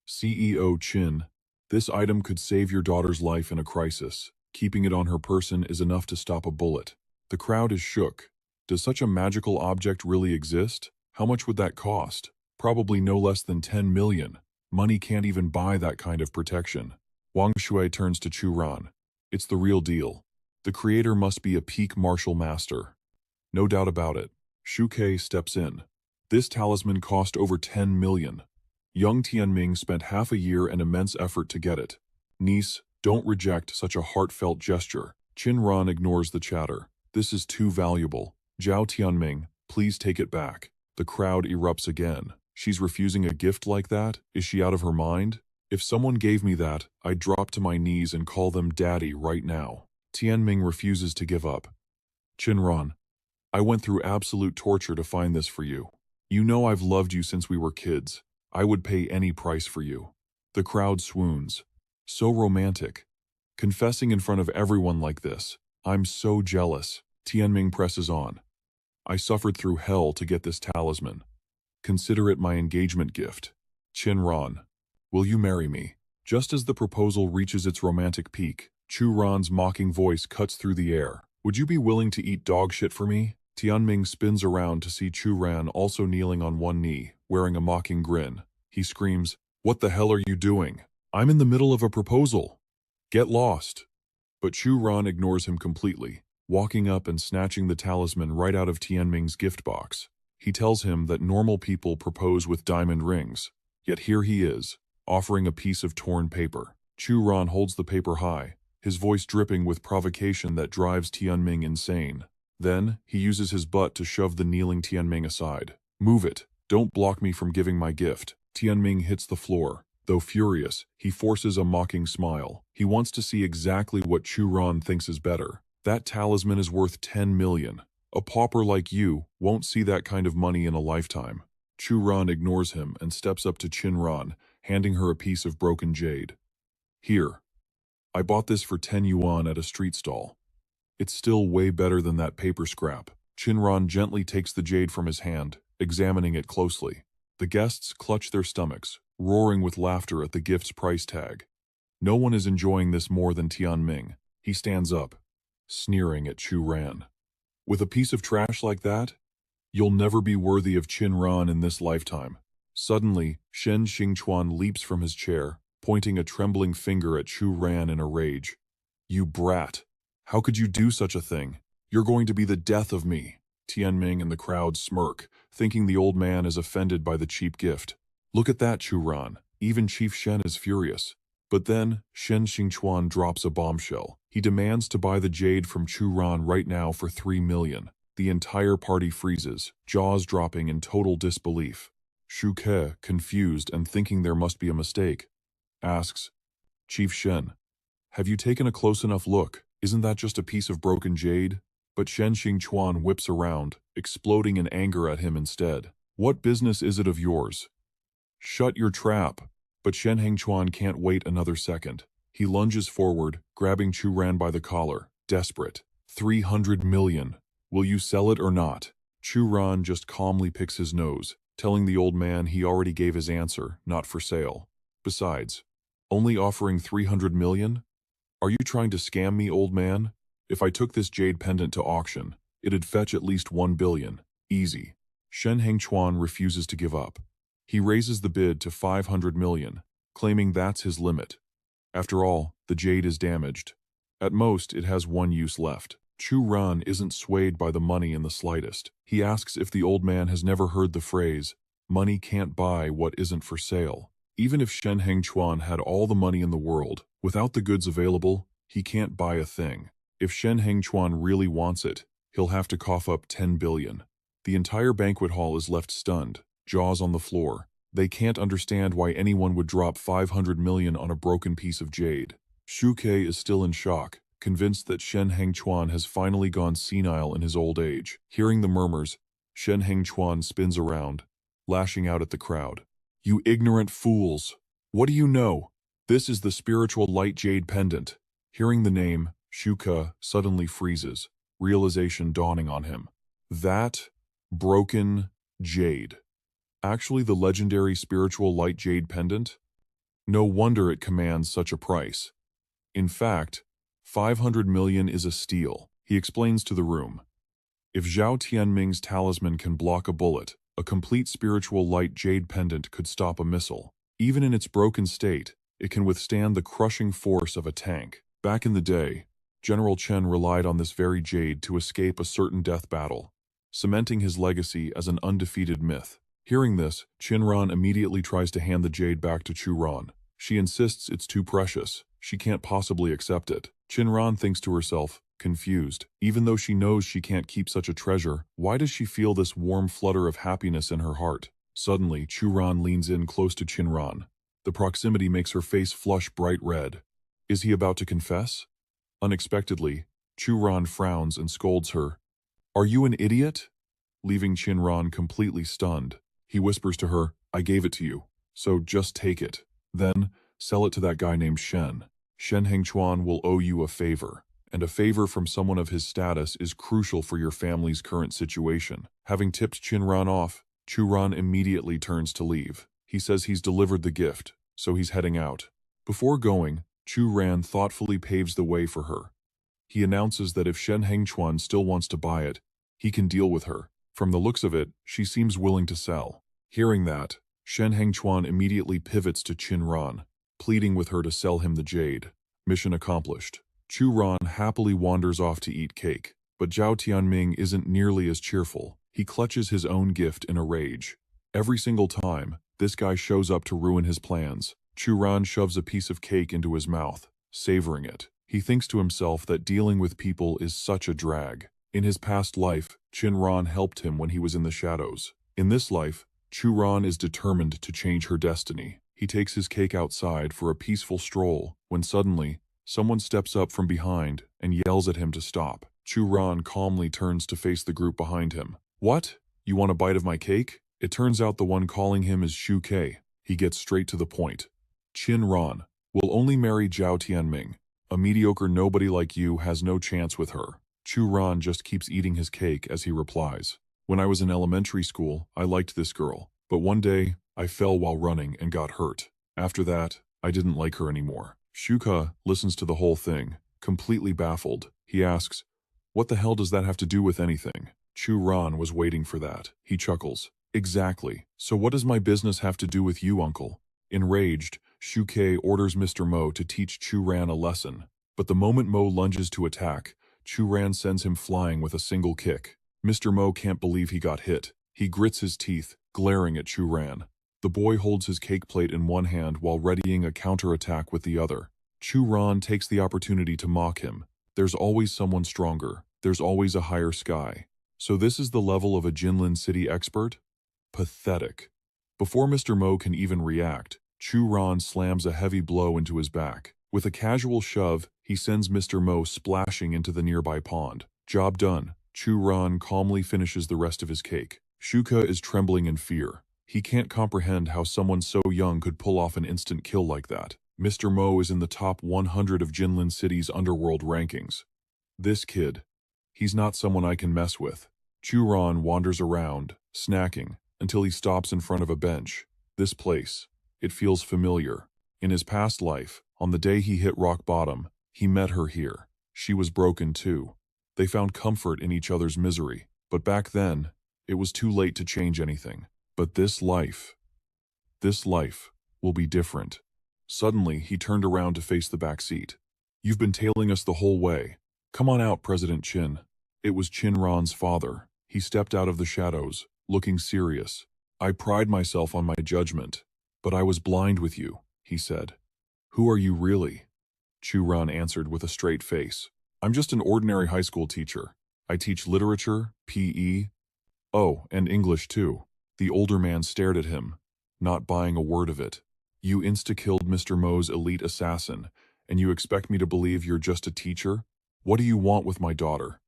Speaker 1: CEO Qin. This item could save your daughter's life in a crisis. Keeping it on her person is enough to stop a bullet. The crowd is shook. Does such a magical object really exist? How much would that cost? Probably no less than 10 million. Money can't even buy that kind of protection. Wang Shui turns to Chu Ran. It's the real deal. The creator must be a peak martial master. No doubt about it. Shuke steps in. This talisman cost over 10 million. Young Tianming spent half a year and immense effort to get it. Niece, don't reject such a heartfelt gesture. Qin Ran ignores the chatter. This is too valuable. Zhao Tianming, please take it back. The crowd erupts again. She's refusing a gift like that? Is she out of her mind? If someone gave me that, I'd drop to my knees and call them daddy right now. Tianming refuses to give up. Qin Ran, I went through absolute torture to find this for you. You know I've loved you since we were kids. I would pay any price for you. The crowd swoons. So romantic. Confessing in front of everyone like this. I'm so jealous. Tianming presses on. I suffered through hell to get this talisman. Consider it my engagement gift. Qin Ran, will you marry me? Just as the proposal reaches its romantic peak, Chu Ran's mocking voice cuts through the air. Would you be willing to eat dog shit for me? Tianming spins around to see Chu Ran also kneeling on one knee, wearing a mocking grin. He screams, "What the hell are you doing? I'm in the middle of a proposal. Get lost." But Chu Ran ignores him completely, walking up and snatching the talisman right out of Tianming's gift box. He tells him that normal people propose with diamond rings, yet here he is, offering a piece of torn paper. Chu Ran holds the paper high, his voice dripping with provocation that drives Tianming insane. Then, he uses his butt to shove the kneeling Tianming aside. "Move it. Don't block me from giving my gift." Tianming hits the floor. Though furious, he forces a mocking smile. He wants to see exactly what Chu Ran thinks is better. That talisman is worth 10 million. A pauper like you won't see that kind of money in a lifetime. Chu Ran ignores him and steps up to Qin Ran, handing her a piece of broken jade. "Here. I bought this for 10 yuan at a street stall. It's still way better than that paper scrap." Qin Ran gently takes the jade from his hand, examining it closely. The guests clutch their stomachs, roaring with laughter at the gift's price tag. No one is enjoying this more than Tianming. He stands up, sneering at Chu Ran. "With a piece of trash like that, you'll never be worthy of Qin Ran in this lifetime." Suddenly, Shen Xingchuan leaps from his chair, pointing a trembling finger at Chu Ran in a rage. "You brat! How could you do such a thing? You're going to be the death of me." Tianming and the crowd smirk, thinking the old man is offended by the cheap gift. "Look at that, Chu Ran. Even Chief Shen is furious." But then, Shen Xingchuan drops a bombshell. He demands to buy the jade from Chu Ran right now for 3 million. The entire party freezes, jaws dropping in total disbelief. Shu Ke, confused and thinking there must be a mistake, asks, "Chief Shen, have you taken a close enough look? Isn't that just a piece of broken jade?" But Shen Xingchuan whips around, exploding in anger at him instead. "What business is it of yours? Shut your trap." But Shen Hengchuan can't wait another second. He lunges forward, grabbing Chu Ran by the collar, desperate. 300 million. Will you sell it or not? Chu Ran just calmly picks his nose, telling the old man he already gave his answer, not for sale. Besides, only offering 300 million? Are you trying to scam me, old man? If I took this jade pendant to auction, it'd fetch at least 1 billion. Easy. Shen Hengchuan refuses to give up. He raises the bid to 500 million, claiming that's his limit. After all, the jade is damaged. At most, it has one use left. Chu Ran isn't swayed by the money in the slightest. He asks if the old man has never heard the phrase, "Money can't buy what isn't for sale." Even if Shen Hengchuan had all the money in the world, without the goods available, he can't buy a thing. If Shen Hengchuan really wants it, he'll have to cough up 10 billion. The entire banquet hall is left stunned, jaws on the floor. They can't understand why anyone would drop 500 million on a broken piece of jade. Shu Ke is still in shock, convinced that Shen Hengchuan has finally gone senile in his old age. Hearing the murmurs, Shen Hengchuan spins around, lashing out at the crowd. "You ignorant fools! What do you know? This is the spiritual light jade pendant." Hearing the name, Shu Ke suddenly freezes, realization dawning on him. That broken jade. Actually the legendary spiritual light jade pendant? No wonder it commands such a price. In fact, 500 million is a steal. He explains to the room. If Zhao Tianming's talisman can block a bullet, a complete spiritual light jade pendant could stop a missile. Even in its broken state, it can withstand the crushing force of a tank. Back in the day, General Chen relied on this very jade to escape a certain death battle, cementing his legacy as an undefeated myth. Hearing this, Qin Ran immediately tries to hand the jade back to Chu Ran. She insists it's too precious. She can't possibly accept it. Qin Ran thinks to herself, confused. Even though she knows she can't keep such a treasure, why does she feel this warm flutter of happiness in her heart? Suddenly, Chu Ran leans in close to Qin Ran. The proximity makes her face flush bright red. Is he about to confess? Unexpectedly, Chu Ran frowns and scolds her. "Are you an idiot?" Leaving Qin Ran completely stunned. He whispers to her, "I gave it to you, so just take it. Then, sell it to that guy named Shen. Shen Hengchuan will owe you a favor, and a favor from someone of his status is crucial for your family's current situation." Having tipped Qin Ran off, Chu Ran immediately turns to leave. He says he's delivered the gift, so he's heading out. Before going, Chu Ran thoughtfully paves the way for her. He announces that if Shen Hengchuan still wants to buy it, he can deal with her. From the looks of it, she seems willing to sell. Hearing that, Shen Hengchuan immediately pivots to Qin Ran, pleading with her to sell him the jade. Mission accomplished. Chu Ran happily wanders off to eat cake, but Zhao Tianming isn't nearly as cheerful. He clutches his own gift in a rage. Every single time, this guy shows up to ruin his plans. Chu Ran shoves a piece of cake into his mouth, savoring it. He thinks to himself that dealing with people is such a drag. In his past life, Qin Ran helped him when he was in the shadows. In this life, Chu Ran is determined to change her destiny. He takes his cake outside for a peaceful stroll, when suddenly, someone steps up from behind and yells at him to stop. Chu Ran calmly turns to face the group behind him. What? You want a bite of my cake? It turns out the one calling him is Shu Ke. He gets straight to the point. Qin Ran will only marry Zhao Tianming. A mediocre nobody like you has no chance with her. Chu Ran just keeps eating his cake as he replies. When I was in elementary school, I liked this girl, but one day, I fell while running and got hurt. After that, I didn't like her anymore. Shuka listens to the whole thing, completely baffled. He asks, what the hell does that have to do with anything? Chu Ran was waiting for that. He chuckles. Exactly. So what does my business have to do with you, uncle? Enraged, Shu Ke orders Mr. Mo to teach Chu Ran a lesson. But the moment Mo lunges to attack, Chu Ran sends him flying with a single kick. Mr. Mo can't believe he got hit. He grits his teeth, glaring at Chu Ran. The boy holds his cake plate in one hand while readying a counterattack with the other. Chu Ran takes the opportunity to mock him. There's always someone stronger. There's always a higher sky. So this is the level of a Jinlin City expert? Pathetic. Before Mr. Mo can even react, Chu Ran slams a heavy blow into his back. With a casual shove, he sends Mr. Mo splashing into the nearby pond. Job done. Chu Ran calmly finishes the rest of his cake. Shuka is trembling in fear. He can't comprehend how someone so young could pull off an instant kill like that. Mr. Mo is in the top 100 of Jinlin City's underworld rankings. This kid, he's not someone I can mess with. Chu Ran wanders around, snacking, until he stops in front of a bench. This place, it feels familiar. In his past life, on the day he hit rock bottom, he met her here. She was broken too. They found comfort in each other's misery. But back then, it was too late to change anything. But this life will be different. Suddenly, he turned around to face the back seat. You've been tailing us the whole way. Come on out, President Qin. It was Qin Ran's father. He stepped out of the shadows, looking serious. I pride myself on my judgment, but I was blind with you, he said. Who are you really? Chu Ran answered with a straight face. I'm just an ordinary high school teacher. I teach literature, PE, and English too. The older man stared at him, not buying a word of it. You insta-killed Mr. Mo's elite assassin, and you expect me to believe you're just a teacher? What do you want with my daughter?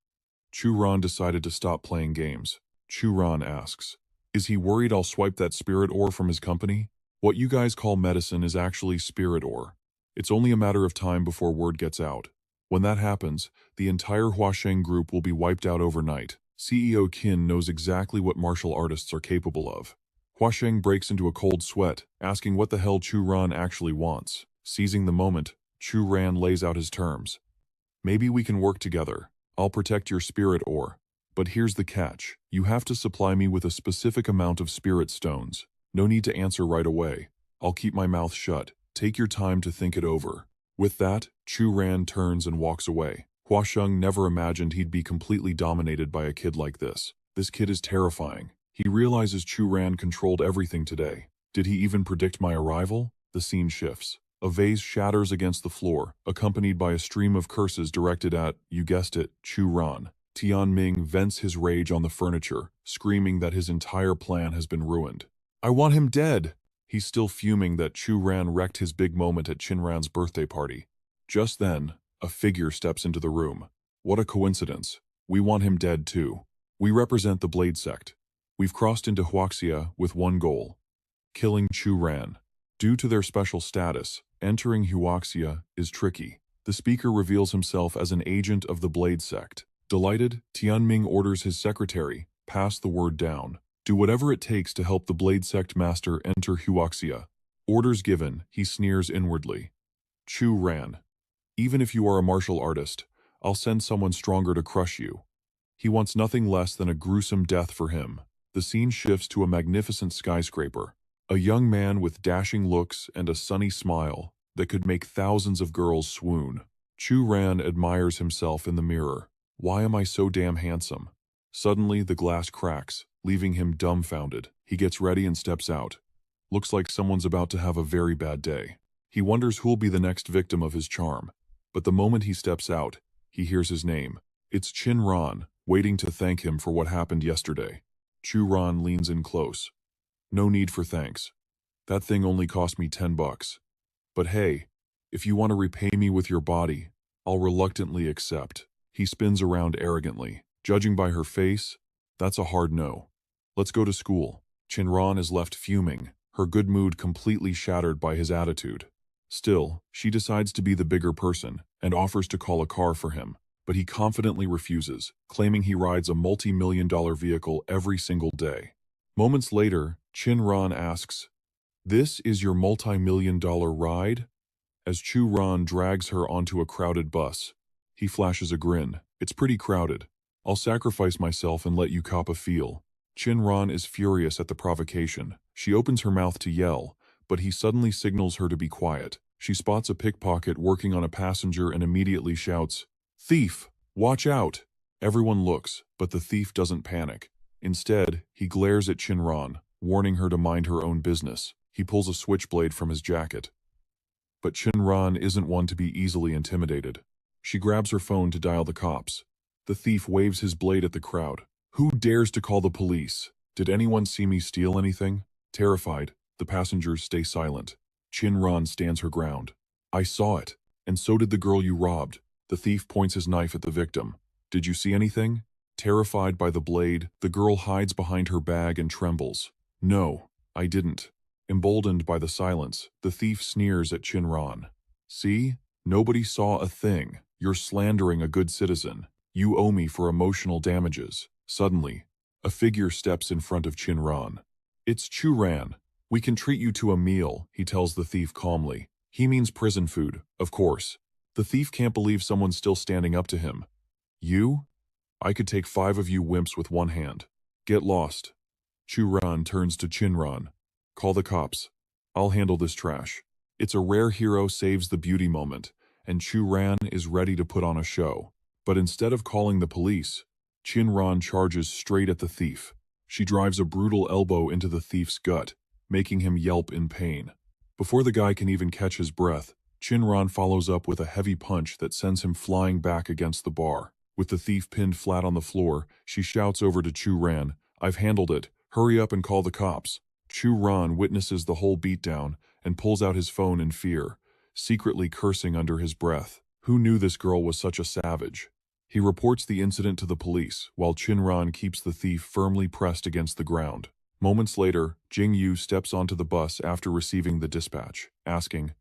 Speaker 1: Chu Ran decided to stop playing games. Chu Ran asks, is he worried I'll swipe that spirit ore from his company? What you guys call medicine is actually spirit ore. It's only a matter of time before word gets out. When that happens, the entire Huasheng group will be wiped out overnight. CEO Qin knows exactly what martial artists are capable of. Huasheng breaks into a cold sweat, asking what the hell Chu Ran actually wants. Seizing the moment, Chu Ran lays out his terms. Maybe we can work together. I'll protect your spirit ore. But here's the catch. You have to supply me with a specific amount of spirit stones. No need to answer right away. I'll keep my mouth shut. Take your time to think it over. With that, Chu Ran turns and walks away. Huasheng never imagined he'd be completely dominated by a kid like this. This kid is terrifying. He realizes Chu Ran controlled everything today. Did he even predict my arrival? The scene shifts. A vase shatters against the floor, accompanied by a stream of curses directed at, you guessed it, Chu Ran. Tianming vents his rage on the furniture, screaming that his entire plan has been ruined. I want him dead! He's still fuming that Chu Ran wrecked his big moment at Qin Ran's birthday party. Just then, a figure steps into the room. What a coincidence. We want him dead too. We represent the Blade Sect. We've crossed into Huaxia with one goal: killing Chu Ran. Due to their special status, entering Huaxia is tricky. The speaker reveals himself as an agent of the Blade Sect. Delighted, Tianming orders his secretary, pass the word down. Do whatever it takes to help the Blade Sect master enter Huaxia. Orders given, he sneers inwardly. Chu ran. Even if you are a martial artist, I'll send someone stronger to crush you. He wants nothing less than a gruesome death for him. The scene shifts to a magnificent skyscraper. A young man with dashing looks and a sunny smile that could make thousands of girls swoon. Chu Ran admires himself in the mirror. Why am I so damn handsome? Suddenly, the glass cracks, leaving him dumbfounded. He gets ready and steps out. Looks like someone's about to have a very bad day. He wonders who'll be the next victim of his charm. But the moment he steps out, he hears his name. It's Chin Ran, waiting to thank him for what happened yesterday. Chu Ran leans in close. No need for thanks. That thing only cost me $10. But hey, if you want to repay me with your body, I'll reluctantly accept. He spins around arrogantly. Judging by her face, that's a hard no. Let's go to school. Chinran is left fuming, her good mood completely shattered by his attitude. Still, she decides to be the bigger person and offers to call a car for him, but he confidently refuses, claiming he rides a multi-million-dollar vehicle every single day. Moments later, Chinran asks, "This is your multi-million-dollar ride?" As Chu Ran drags her onto a crowded bus, he flashes a grin. "It's pretty crowded. I'll sacrifice myself and let you cop a feel." Chin Ran is furious at the provocation. She opens her mouth to yell, but he suddenly signals her to be quiet. She spots a pickpocket working on a passenger and immediately shouts, "Thief! Watch out!" Everyone looks, but the thief doesn't panic. Instead, he glares at Chin Ran, warning her to mind her own business. He pulls a switchblade from his jacket. But Chin Ran isn't one to be easily intimidated. She grabs her phone to dial the cops. The thief waves his blade at the crowd. "Who dares to call the police? Did anyone see me steal anything?" Terrified, the passengers stay silent. Chin Ran stands her ground. "I saw it, and so did the girl you robbed." The thief points his knife at the victim. "Did you see anything?" Terrified by the blade, the girl hides behind her bag and trembles. "No, I didn't." Emboldened by the silence, the thief sneers at Chin Ran. "See? Nobody saw a thing. You're slandering a good citizen. You owe me for emotional damages." Suddenly, a figure steps in front of Chin Ran. "It's Chu Ran. We can treat you to a meal," he tells the thief calmly. He means prison food, of course. The thief can't believe someone's still standing up to him. "You? I could take 5 of you wimps with one hand. Get lost." Chu Ran turns to Chin Ran. "Call the cops. I'll handle this trash." It's a rare hero saves the beauty moment, and Chu Ran is ready to put on a show. But instead of calling the police, Chin Ran charges straight at the thief. She drives a brutal elbow into the thief's gut, making him yelp in pain. Before the guy can even catch his breath, Chin Ran follows up with a heavy punch that sends him flying back against the bar. With the thief pinned flat on the floor, she shouts over to Chu Ran, "I've handled it. Hurry up and call the cops." Chu Ran witnesses the whole beatdown and pulls out his phone in fear, secretly cursing under his breath. Who knew this girl was such a savage? He reports the incident to the police, while Chin Ran keeps the thief firmly pressed against the ground. Moments later, Jing Yu steps onto the bus after receiving the dispatch, asking,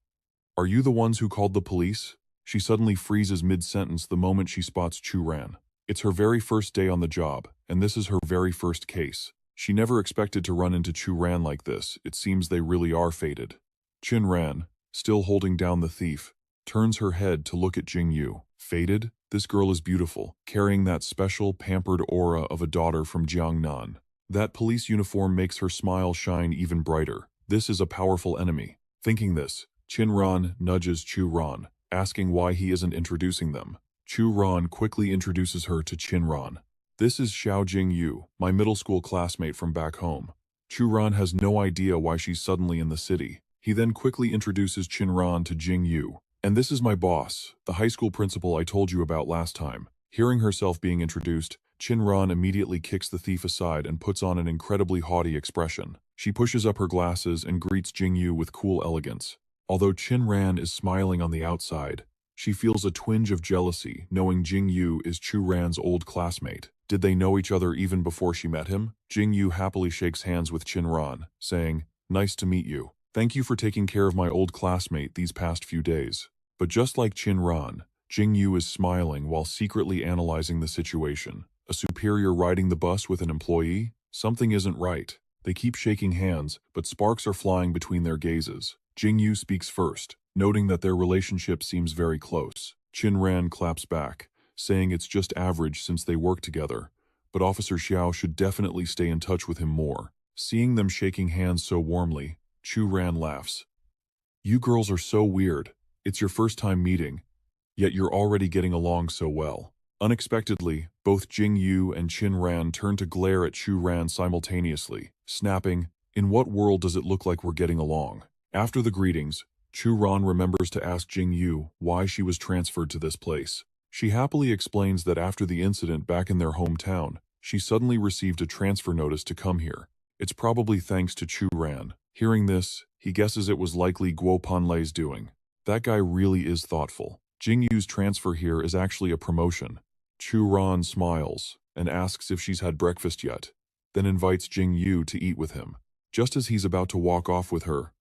Speaker 1: "Are you the ones who called the police?" She suddenly freezes mid-sentence the moment she spots Chu Ran. It's her very first day on the job, and this is her very first case. She never expected to run into Chu Ran like this. It seems they really are fated. Chin Ran, still holding down the thief, turns her head to look at Jing Yu. Fated? This girl is beautiful, carrying that special, pampered aura of a daughter from Jiangnan. That police uniform makes her smile shine even brighter. This is a powerful enemy. Thinking this, Chin Ran nudges Chu Ran, asking why he isn't introducing them. Chu Ran quickly introduces her to Chin Ran. "This is Xiao Jing Yu, my middle school classmate from back home." Chu Ran has no idea why she's suddenly in the city. He then quickly introduces Chin Ran to Jing Yu. "And this is my boss, the high school principal I told you about last time." Hearing herself being introduced, Chin Ran immediately kicks the thief aside and puts on an incredibly haughty expression. She pushes up her glasses and greets Jing Yu with cool elegance. Although Chin Ran is smiling on the outside, she feels a twinge of jealousy knowing Jing Yu is Chu Ran's old classmate. Did they know each other even before she met him? Jing Yu happily shakes hands with Chin Ran, saying, "Nice to meet you. Thank you for taking care of my old classmate these past few days." But just like Chin Ran, Jing Yu is smiling while secretly analyzing the situation. A superior riding the bus with an employee? Something isn't right. They keep shaking hands, but sparks are flying between their gazes. Jing Yu speaks first. noting that their relationship seems very close. Ran claps back, saying it's just average since they work together, but Officer Xiao should definitely stay in touch with him more. Seeing them shaking hands so warmly, Ran laughs. You girls are so weird. It's your first time meeting, yet you're already getting along so well. Unexpectedly, both Jing Yu and Ran turn to glare at Ran simultaneously, snapping, "In what world does it look like we're getting along?" After the greetings, Ran remembers to ask Jing Yu why she was transferred to this place. She happily explains that after the incident back in their hometown, she suddenly received a transfer notice to come here. It's probably thanks to Ran. Hearing this, he guesses it was likely Guo Panlei's doing. That guy really is thoughtful. Jing Yu's transfer here is actually a promotion. Ran smiles and asks if she's had breakfast yet, then invites Jing Yu to eat with him. Just as he's about to walk off with her,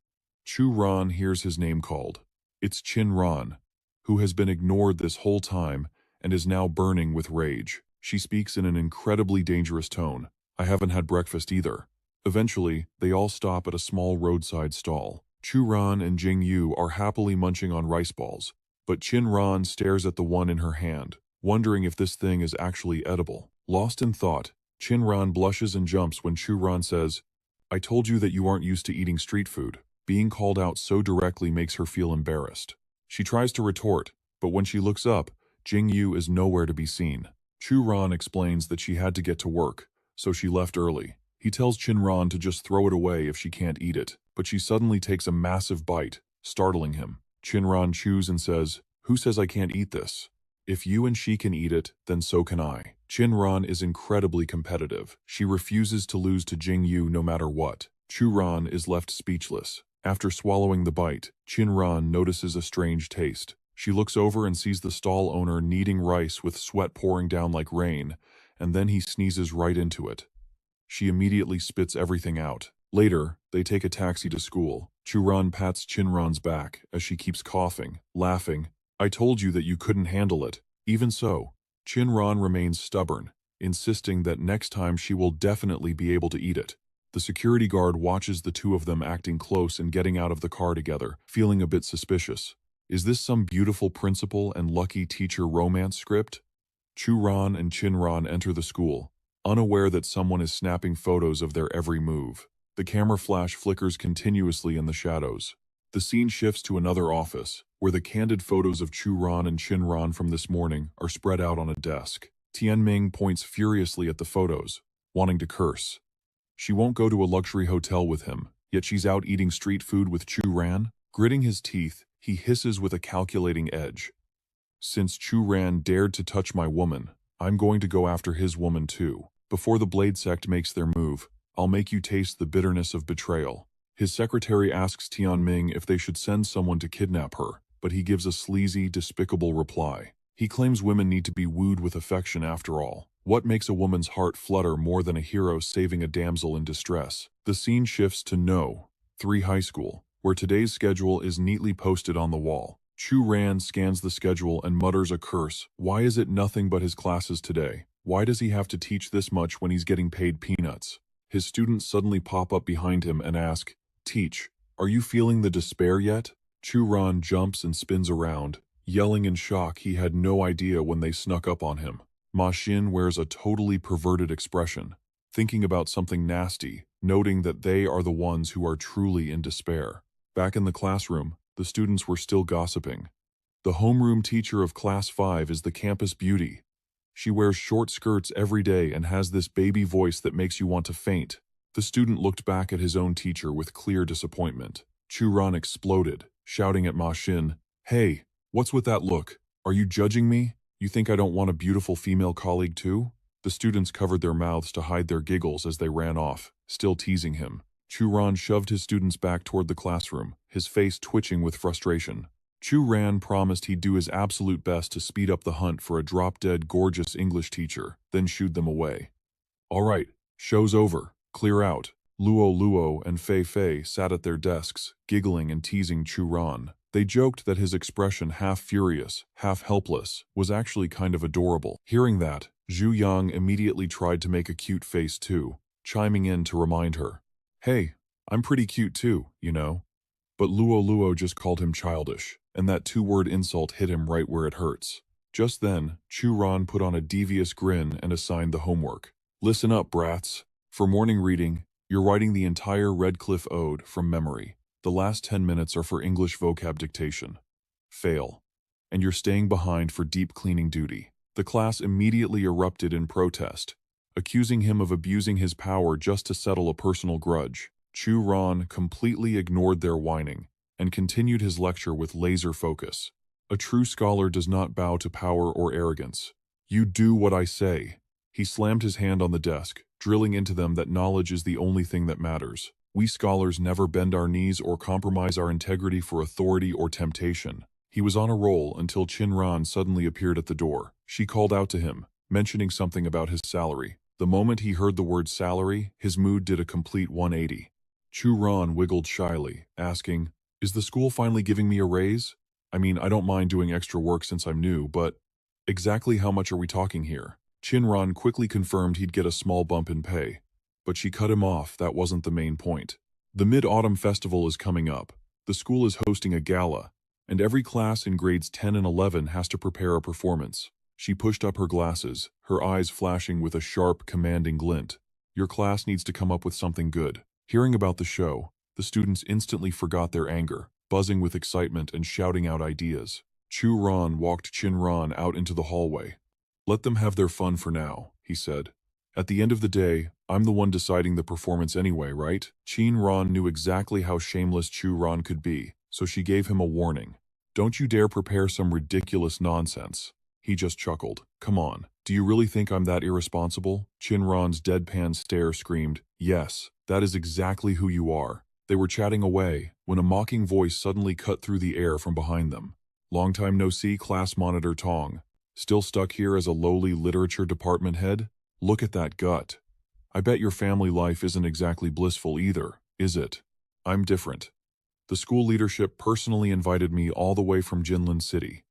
Speaker 1: Ran hears his name called. It's Ran, who has been ignored this whole time and is now burning with rage. She speaks in an incredibly dangerous tone. "I haven't had breakfast either." Eventually, they all stop at a small roadside stall. Ran and Jing Yu are happily munching on rice balls, but Ran stares at the one in her hand, wondering if this thing is actually edible. Lost in thought, Ran blushes and jumps when Ran says, "I told you that you aren't used to eating street food." Being called out so directly makes her feel embarrassed. She tries to retort, but when she looks up, Jing Yu is nowhere to be seen. Ran explains that she had to get to work, so she left early. He tells Ran to just throw it away if she can't eat it, but she suddenly takes a massive bite, startling him. Ran chews and says, "Who says I can't eat this? If you and she can eat it, then so can I." Ran is incredibly competitive. She refuses to lose to Jing Yu no matter what. Ran is left speechless. After swallowing the bite, Ran notices a strange taste. She looks over and sees the stall owner kneading rice with sweat pouring down like rain, and then he sneezes right into it. She immediately spits everything out. Later, they take a taxi to school. Ran pats Ran's back as she keeps coughing, laughing. "I told you that you couldn't handle it." Even so, Ran remains stubborn, insisting that next time she will definitely be able to eat it. The security guard watches the two of them acting close and getting out of the car together, feeling a bit suspicious. Is this some beautiful principal and lucky teacher romance script? Ran and Ran enter the school, unaware that someone is snapping photos of their every move. The camera flash flickers continuously in the shadows. The scene shifts to another office, where the candid photos of Ran and Ran from this morning are spread out on a desk. Tianming points furiously at the photos, wanting to curse. She won't go to a luxury hotel with him, yet she's out eating street food with Ran. Gritting his teeth, he hisses with a calculating edge. "Since Ran dared to touch my woman, I'm going to go after his woman too. Before the Blade sect makes their move, I'll make you taste the bitterness of betrayal." His secretary asks Tianming if they should send someone to kidnap her, but he gives a sleazy, despicable reply. He claims women need to be wooed with affection after all. What makes a woman's heart flutter more than a hero saving a damsel in distress? The scene shifts to No. 3 High School, where today's schedule is neatly posted on the wall. Ran scans the schedule and mutters a curse. Why is it nothing but his classes today? Why does he have to teach this much when he's getting paid peanuts? His students suddenly pop up behind him and ask, "Teach, are you feeling the despair yet?" Ran jumps and spins around, yelling in shock he had no idea when they snuck up on him. Ma Xin wears a totally perverted expression, thinking about something nasty, noting that they are the ones who are truly in despair. Back in the classroom, the students were still gossiping. The homeroom teacher of Class 5 is the campus beauty. She wears short skirts every day and has this baby voice that makes you want to faint. The student looked back at his own teacher with clear disappointment. Ran exploded, shouting at Ma Xin, "Hey, what's with that look? Are you judging me? You think I don't want a beautiful female colleague too?" The students covered their mouths to hide their giggles as they ran off, still teasing him. Ran shoved his students back toward the classroom, his face twitching with frustration. Ran promised he'd do his absolute best to speed up the hunt for a drop-dead gorgeous English teacher, then shooed them away. "All right, show's over. Clear out." Luo and Fei Fei sat at their desks, giggling and teasing Ran. They joked that his expression, half furious, half helpless, was actually kind of adorable. Hearing that, Zhu Yang immediately tried to make a cute face too, chiming in to remind her, "Hey, I'm pretty cute too, you know." But Luo just called him childish, and that two-word insult hit him right where it hurts. Just then, Chu Ran put on a devious grin and assigned the homework. Listen up, brats. For morning reading, you're writing the entire Red Cliff Ode from memory. The last 10 minutes are for English vocab dictation. Fail. And you're staying behind for deep cleaning duty. The class immediately erupted in protest, accusing him of abusing his power just to settle a personal grudge. Chu Ran completely ignored their whining and continued his lecture with laser focus. A true scholar does not bow to power or arrogance. You do what I say. He slammed his hand on the desk, drilling into them that knowledge is the only thing that matters. We scholars never bend our knees or compromise our integrity for authority or temptation. He was on a roll until Ran suddenly appeared at the door. She called out to him, mentioning something about his salary. The moment he heard the word salary, his mood did a complete 180. Chu Ran wiggled shyly, asking, "Is the school finally giving me a raise? I mean, I don't mind doing extra work since I'm new, but exactly how much are we talking here?" Ran quickly confirmed he'd get a small bump in pay, but she cut him off. That wasn't the main point. The Mid-Autumn Festival is coming up. The school is hosting a gala, and every class in grades 10 and 11 has to prepare a performance. She pushed up her glasses, her eyes flashing with a sharp, commanding glint. Your class needs to come up with something good. Hearing about the show, the students instantly forgot their anger, buzzing with excitement and shouting out ideas. Chu Ran walked Ran out into the hallway. "Let them have their fun for now," he said. "At the end of the day, I'm the one deciding the performance anyway, right?" Ran knew exactly how shameless Chu Ran could be, so she gave him a warning. "Don't you dare prepare some ridiculous nonsense." He just chuckled. "Come on, do you really think I'm that irresponsible?" Ran's deadpan stare screamed, "Yes, that is exactly who you are." They were chatting away, when a mocking voice suddenly cut through the air from behind them. "Long time no see, class monitor Tong. Still stuck here as a lowly literature department head? Look at that gut. I bet your family life isn't exactly blissful either, is it? I'm different. The school leadership personally invited me all the way from Jinlin City.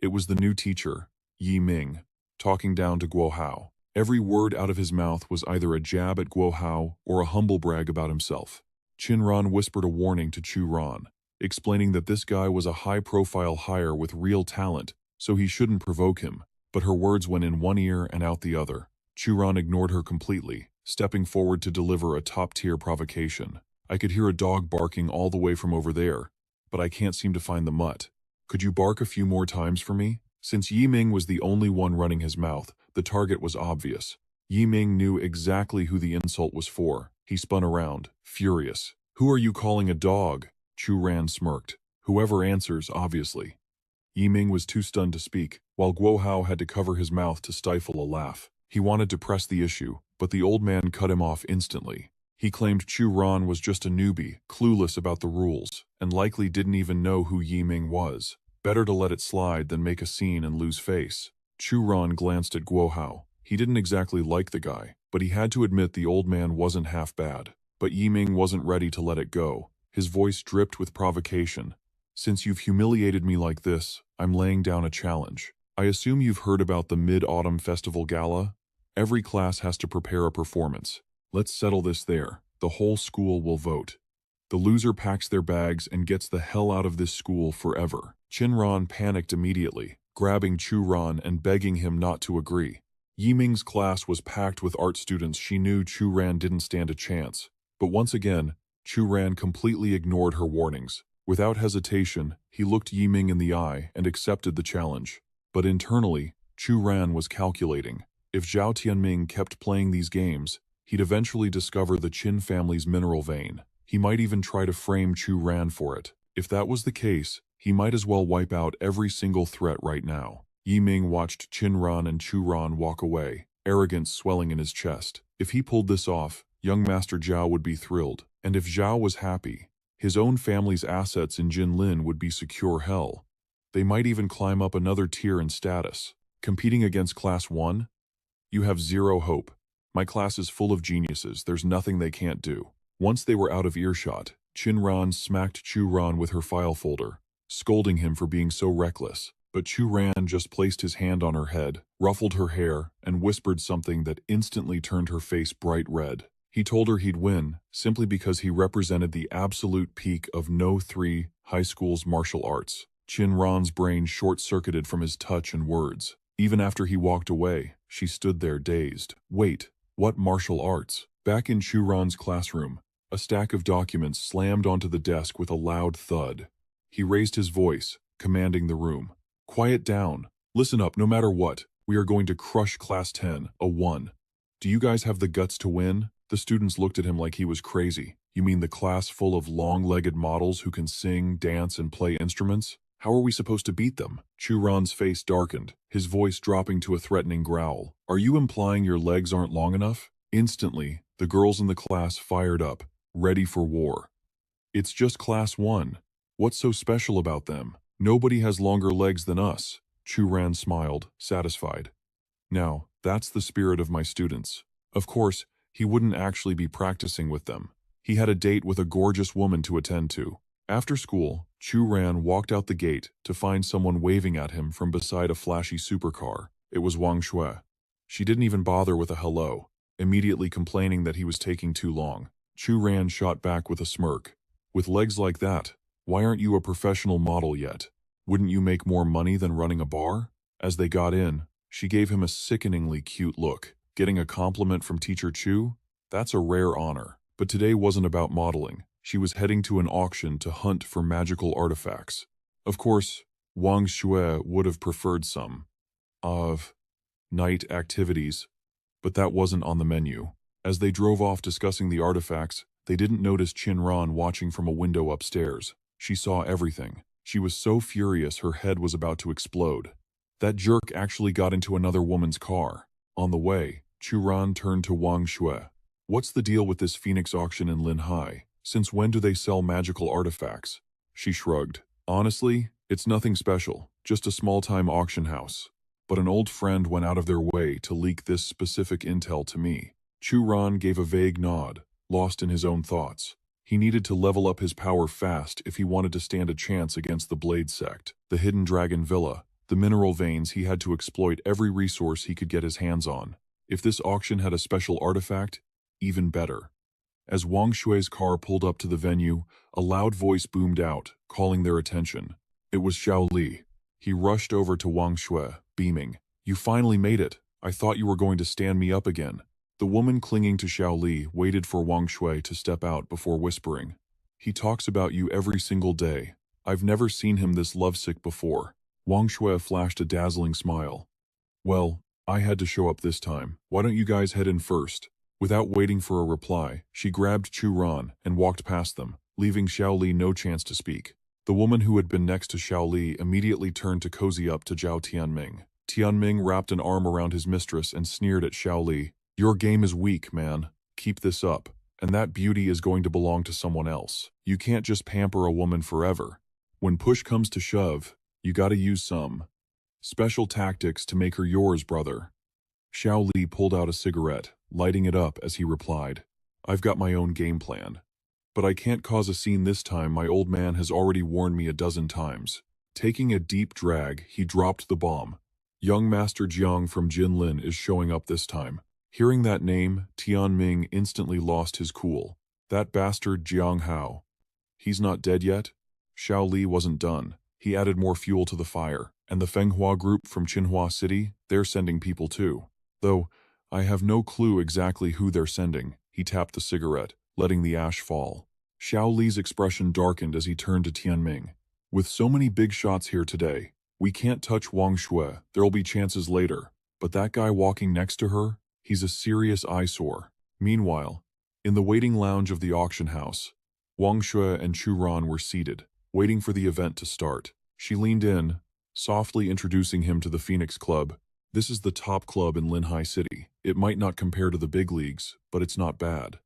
Speaker 1: It was the new teacher, Yi Ming, talking down to Guo Hao. Every word out of his mouth was either a jab at Guo Hao or a humble brag about himself. Ran whispered a warning to Chu Ran, explaining that this guy was a high-profile hire with real talent, so he shouldn't provoke him, but her words went in one ear and out the other. Chu Ran ignored her completely, stepping forward to deliver a top-tier provocation. "I could hear a dog barking all the way from over there, but I can't seem to find the mutt. Could you bark a few more times for me?" Since Yi Ming was the only one running his mouth, the target was obvious. Yi Ming knew exactly who the insult was for. He spun around, furious. "Who are you calling a dog?" Chu Ran smirked. "Whoever answers, obviously." Yi Ming was too stunned to speak, while Guo Hao had to cover his mouth to stifle a laugh. He wanted to press the issue, but the old man cut him off instantly. He claimed Chu Ran was just a newbie, clueless about the rules, and likely didn't even know who Yi Ming was. Better to let it slide than make a scene and lose face. Chu Ran glanced at Guo Hao. He didn't exactly like the guy, but he had to admit the old man wasn't half bad. But Yi Ming wasn't ready to let it go. His voice dripped with provocation. "Since you've humiliated me like this, I'm laying down a challenge. I assume you've heard about the Mid-Autumn Festival Gala? Every class has to prepare a performance. Let's settle this there. The whole school will vote. The loser packs their bags and gets the hell out of this school forever." Ran panicked immediately, grabbing Chu Ran and begging him not to agree. Yi Ming's class was packed with art students. She knew Chu Ran didn't stand a chance. But once again, Chu Ran completely ignored her warnings. Without hesitation, he looked Yi Ming in the eye and accepted the challenge. But internally, Chu Ran was calculating. If Zhao Tianming kept playing these games, he'd eventually discover the Qin family's mineral vein. He might even try to frame Chu Ran for it. If that was the case, he might as well wipe out every single threat right now. Yi Ming watched Ran and Chu Ran walk away, arrogance swelling in his chest. If he pulled this off, young Master Zhao would be thrilled. And if Zhao was happy, his own family's assets in Jinlin would be secure hell. They might even climb up another tier in status. Competing against Class 1? You have zero hope. My class is full of geniuses. There's nothing they can't do. Once they were out of earshot, Ran smacked Chu Ran with her file folder, scolding him for being so reckless. But Chu Ran just placed his hand on her head, ruffled her hair, and whispered something that instantly turned her face bright red. He told her he'd win simply because he represented the absolute peak of No. 3 high school's martial arts. Chinran's brain short-circuited from his touch and words. Even after he walked away, she stood there dazed. Wait, what martial arts? Back in Churan's classroom, a stack of documents slammed onto the desk with a loud thud. He raised his voice, commanding the room. Quiet down. Listen up, no matter what. We are going to crush Class 10, a 1. Do you guys have the guts to win? The students looked at him like he was crazy. You mean the class full of long-legged models who can sing, dance, and play instruments? How are we supposed to beat them? Churan's face darkened, his voice dropping to a threatening growl. Are you implying your legs aren't long enough? Instantly, the girls in the class fired up, ready for war. It's just Class 1. What's so special about them? Nobody has longer legs than us. Churan smiled, satisfied. Now, that's the spirit of my students. Of course, he wouldn't actually be practicing with them. He had a date with a gorgeous woman to attend to. After school, Churan walked out the gate to find someone waving at him from beside a flashy supercar. It was Wang Shui. She didn't even bother with a hello, immediately complaining that he was taking too long. Churan shot back with a smirk. With legs like that, why aren't you a professional model yet? Wouldn't you make more money than running a bar? As they got in, she gave him a sickeningly cute look. Getting a compliment from Teacher Chu? That's a rare honor. But today wasn't about modeling. She was heading to an auction to hunt for magical artifacts. Of course, Wang Shui would have preferred some of night activities, but that wasn't on the menu. As they drove off discussing the artifacts, they didn't notice Chinran watching from a window upstairs. She saw everything. She was so furious her head was about to explode. That jerk actually got into another woman's car. On the way, Churan turned to Wang Shui. What's the deal with this Phoenix auction in Linhai? Since when do they sell magical artifacts? She shrugged. Honestly, it's nothing special, just a small-time auction house. But an old friend went out of their way to leak this specific intel to me. Churan gave a vague nod, lost in his own thoughts. He needed to level up his power fast if he wanted to stand a chance against the Blade Sect, the Hidden Dragon Villa, the mineral veins. He had to exploit every resource he could get his hands on. If this auction had a special artifact, even better. As Wang Shui's car pulled up to the venue, a loud voice boomed out, calling their attention. It was Xiao Li. He rushed over to Wang Shui, beaming. You finally made it. I thought you were going to stand me up again. The woman clinging to Xiao Li waited for Wang Shui to step out before whispering. He talks about you every single day. I've never seen him this lovesick before. Wang Shui flashed a dazzling smile. Well, I had to show up this time. Why don't you guys head in first? Without waiting for a reply, she grabbed Churan and walked past them, leaving Xiao Li no chance to speak. The woman who had been next to Xiao Li immediately turned to cozy up to Zhao Tianming. Tianming wrapped an arm around his mistress and sneered at Xiao Li. Your game is weak, man. Keep this up. And that beauty is going to belong to someone else. You can't just pamper a woman forever. When push comes to shove, you gotta use some special tactics to make her yours, brother. Xiao Li pulled out a cigarette, lighting it up as he replied. I've got my own game plan. But I can't cause a scene this time. My old man has already warned me a dozen times. Taking a deep drag, he dropped the bomb. Young Master Jiang from Jinlin is showing up this time. Hearing that name, Tianming instantly lost his cool. That bastard Jiang Hao. He's not dead yet? Xiao Li wasn't done. He added more fuel to the fire. And the Fenghua group from Qinhua City, they're sending people too. Though, I have no clue exactly who they're sending. He tapped the cigarette, letting the ash fall. Xiao Li's expression darkened as he turned to Tianming. With so many big shots here today, we can't touch Wang Shui. There'll be chances later. But that guy walking next to her? He's a serious eyesore. Meanwhile, in the waiting lounge of the auction house, Wang Shui and Churan were seated, waiting for the event to start. She leaned in, softly introducing him to the Phoenix Club. This is the top club in Linhai City. It might not compare to the big leagues, but it's not bad.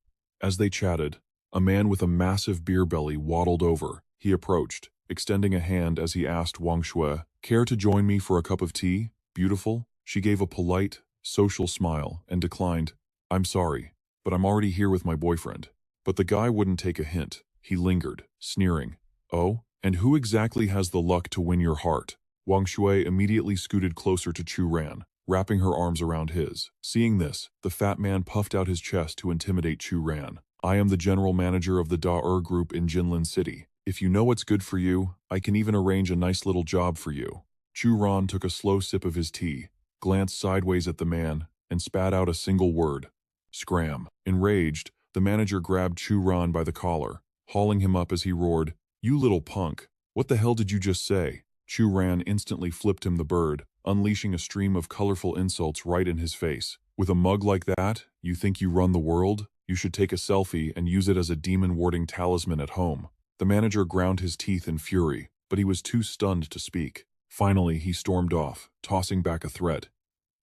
Speaker 1: As they chatted, a man with a massive beer belly waddled over. He approached, extending a hand as he asked Wang Shui, care to join me for a cup of tea, beautiful? She gave a polite, social smile and declined. I'm sorry, but I'm already here with my boyfriend. But the guy wouldn't take a hint. He lingered, sneering. Oh, and who exactly has the luck to win your heart? Wang Shui immediately scooted closer to Churan, wrapping her arms around his. Seeing this, the fat man puffed out his chest to intimidate Chu Ran. I am the general manager of the Da group in Jinlin City. If you know what's good for you, I can even arrange a nice little job for you. Chu Ran took a slow sip of his tea, glanced sideways at the man, and spat out a single word. Scram. Enraged, the manager grabbed Chu Ran by the collar, hauling him up as he roared, "You little punk! What the hell did you just say?" Chu Ran instantly flipped him the bird, unleashing a stream of colorful insults right in his face. With a mug like that, you think you run the world? You should take a selfie and use it as a demon-warding talisman at home. The manager ground his teeth in fury, but he was too stunned to speak. Finally, he stormed off, tossing back a threat.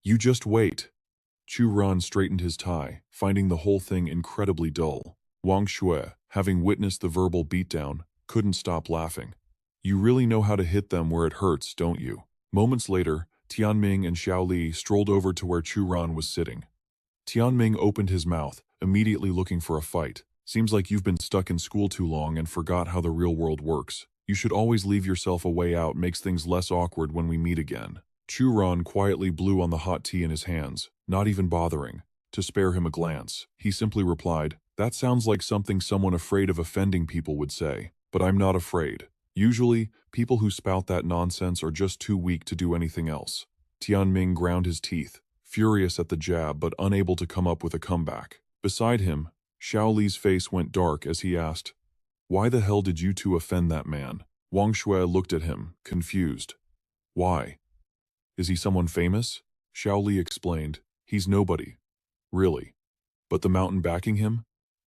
Speaker 1: "You just wait." Chu Ran straightened his tie, finding the whole thing incredibly dull. Wang Shui, having witnessed the verbal beatdown, couldn't stop laughing. "You really know how to hit them where it hurts, don't you?" Moments later, Tianming and Xiaoli strolled over to where Chu Ran was sitting. Tianming opened his mouth, immediately looking for a fight. "Seems like you've been stuck in school too long and forgot how the real world works. You should always leave yourself a way out, makes things less awkward when we meet again." Chu Ran quietly blew on the hot tea in his hands, not even bothering to spare him a glance. He simply replied, "That sounds like something someone afraid of offending people would say, but I'm not afraid. Usually, people who spout that nonsense are just too weak to do anything else." Tianming ground his teeth, furious at the jab but unable to come up with a comeback. Beside him, Xiaoli's face went dark as he asked, "Why the hell did you two offend that man?" Wang Shui looked at him, confused. "Why? Is he someone famous?" Xiaoli explained, "He's nobody. Really. But the mountain backing him?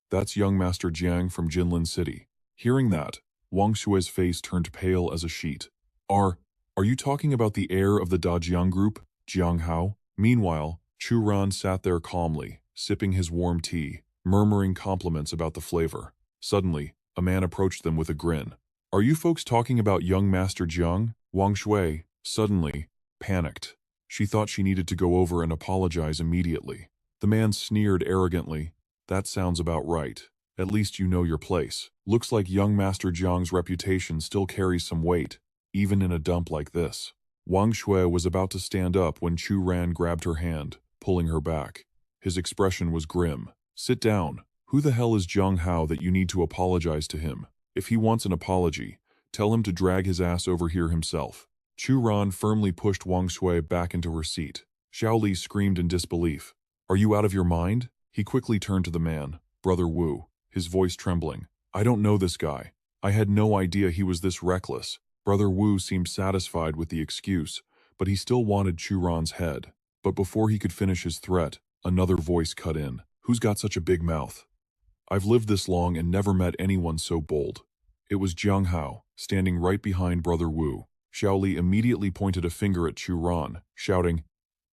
Speaker 1: That's young Master Jiang from Jinlin City." Hearing that, Wang Shui's face turned pale as a sheet. Are you talking about the heir of the Dajiang group, Jiang Hao?" Meanwhile, Chu Ran sat there calmly, sipping his warm tea, murmuring compliments about the flavor. Suddenly, a man approached them with a grin. "Are you folks talking about young Master Jiang?" Wang Shui, suddenly, panicked. She thought she needed to go over and apologize immediately. The man sneered arrogantly, "That sounds about right. At least you know your place. Looks like young Master Jiang's reputation still carries some weight, even in a dump like this." Wang Shui was about to stand up when Chu Ran grabbed her hand, pulling her back. His expression was grim. "Sit down. Who the hell is Jiang Hao that you need to apologize to him? If he wants an apology, tell him to drag his ass over here himself." Chu Ran firmly pushed Wang Shui back into her seat. Xiaoli screamed in disbelief. "Are you out of your mind?" He quickly turned to the man, Brother Wu, his voice trembling. "I don't know this guy. I had no idea he was this reckless." Brother Wu seemed satisfied with the excuse, but he still wanted Chu Ran's head. But before he could finish his threat, another voice cut in. "Who's got such a big mouth? I've lived this long and never met anyone so bold." It was Jiang Hao, standing right behind Brother Wu. Xiaoli immediately pointed a finger at Chu Ran, shouting,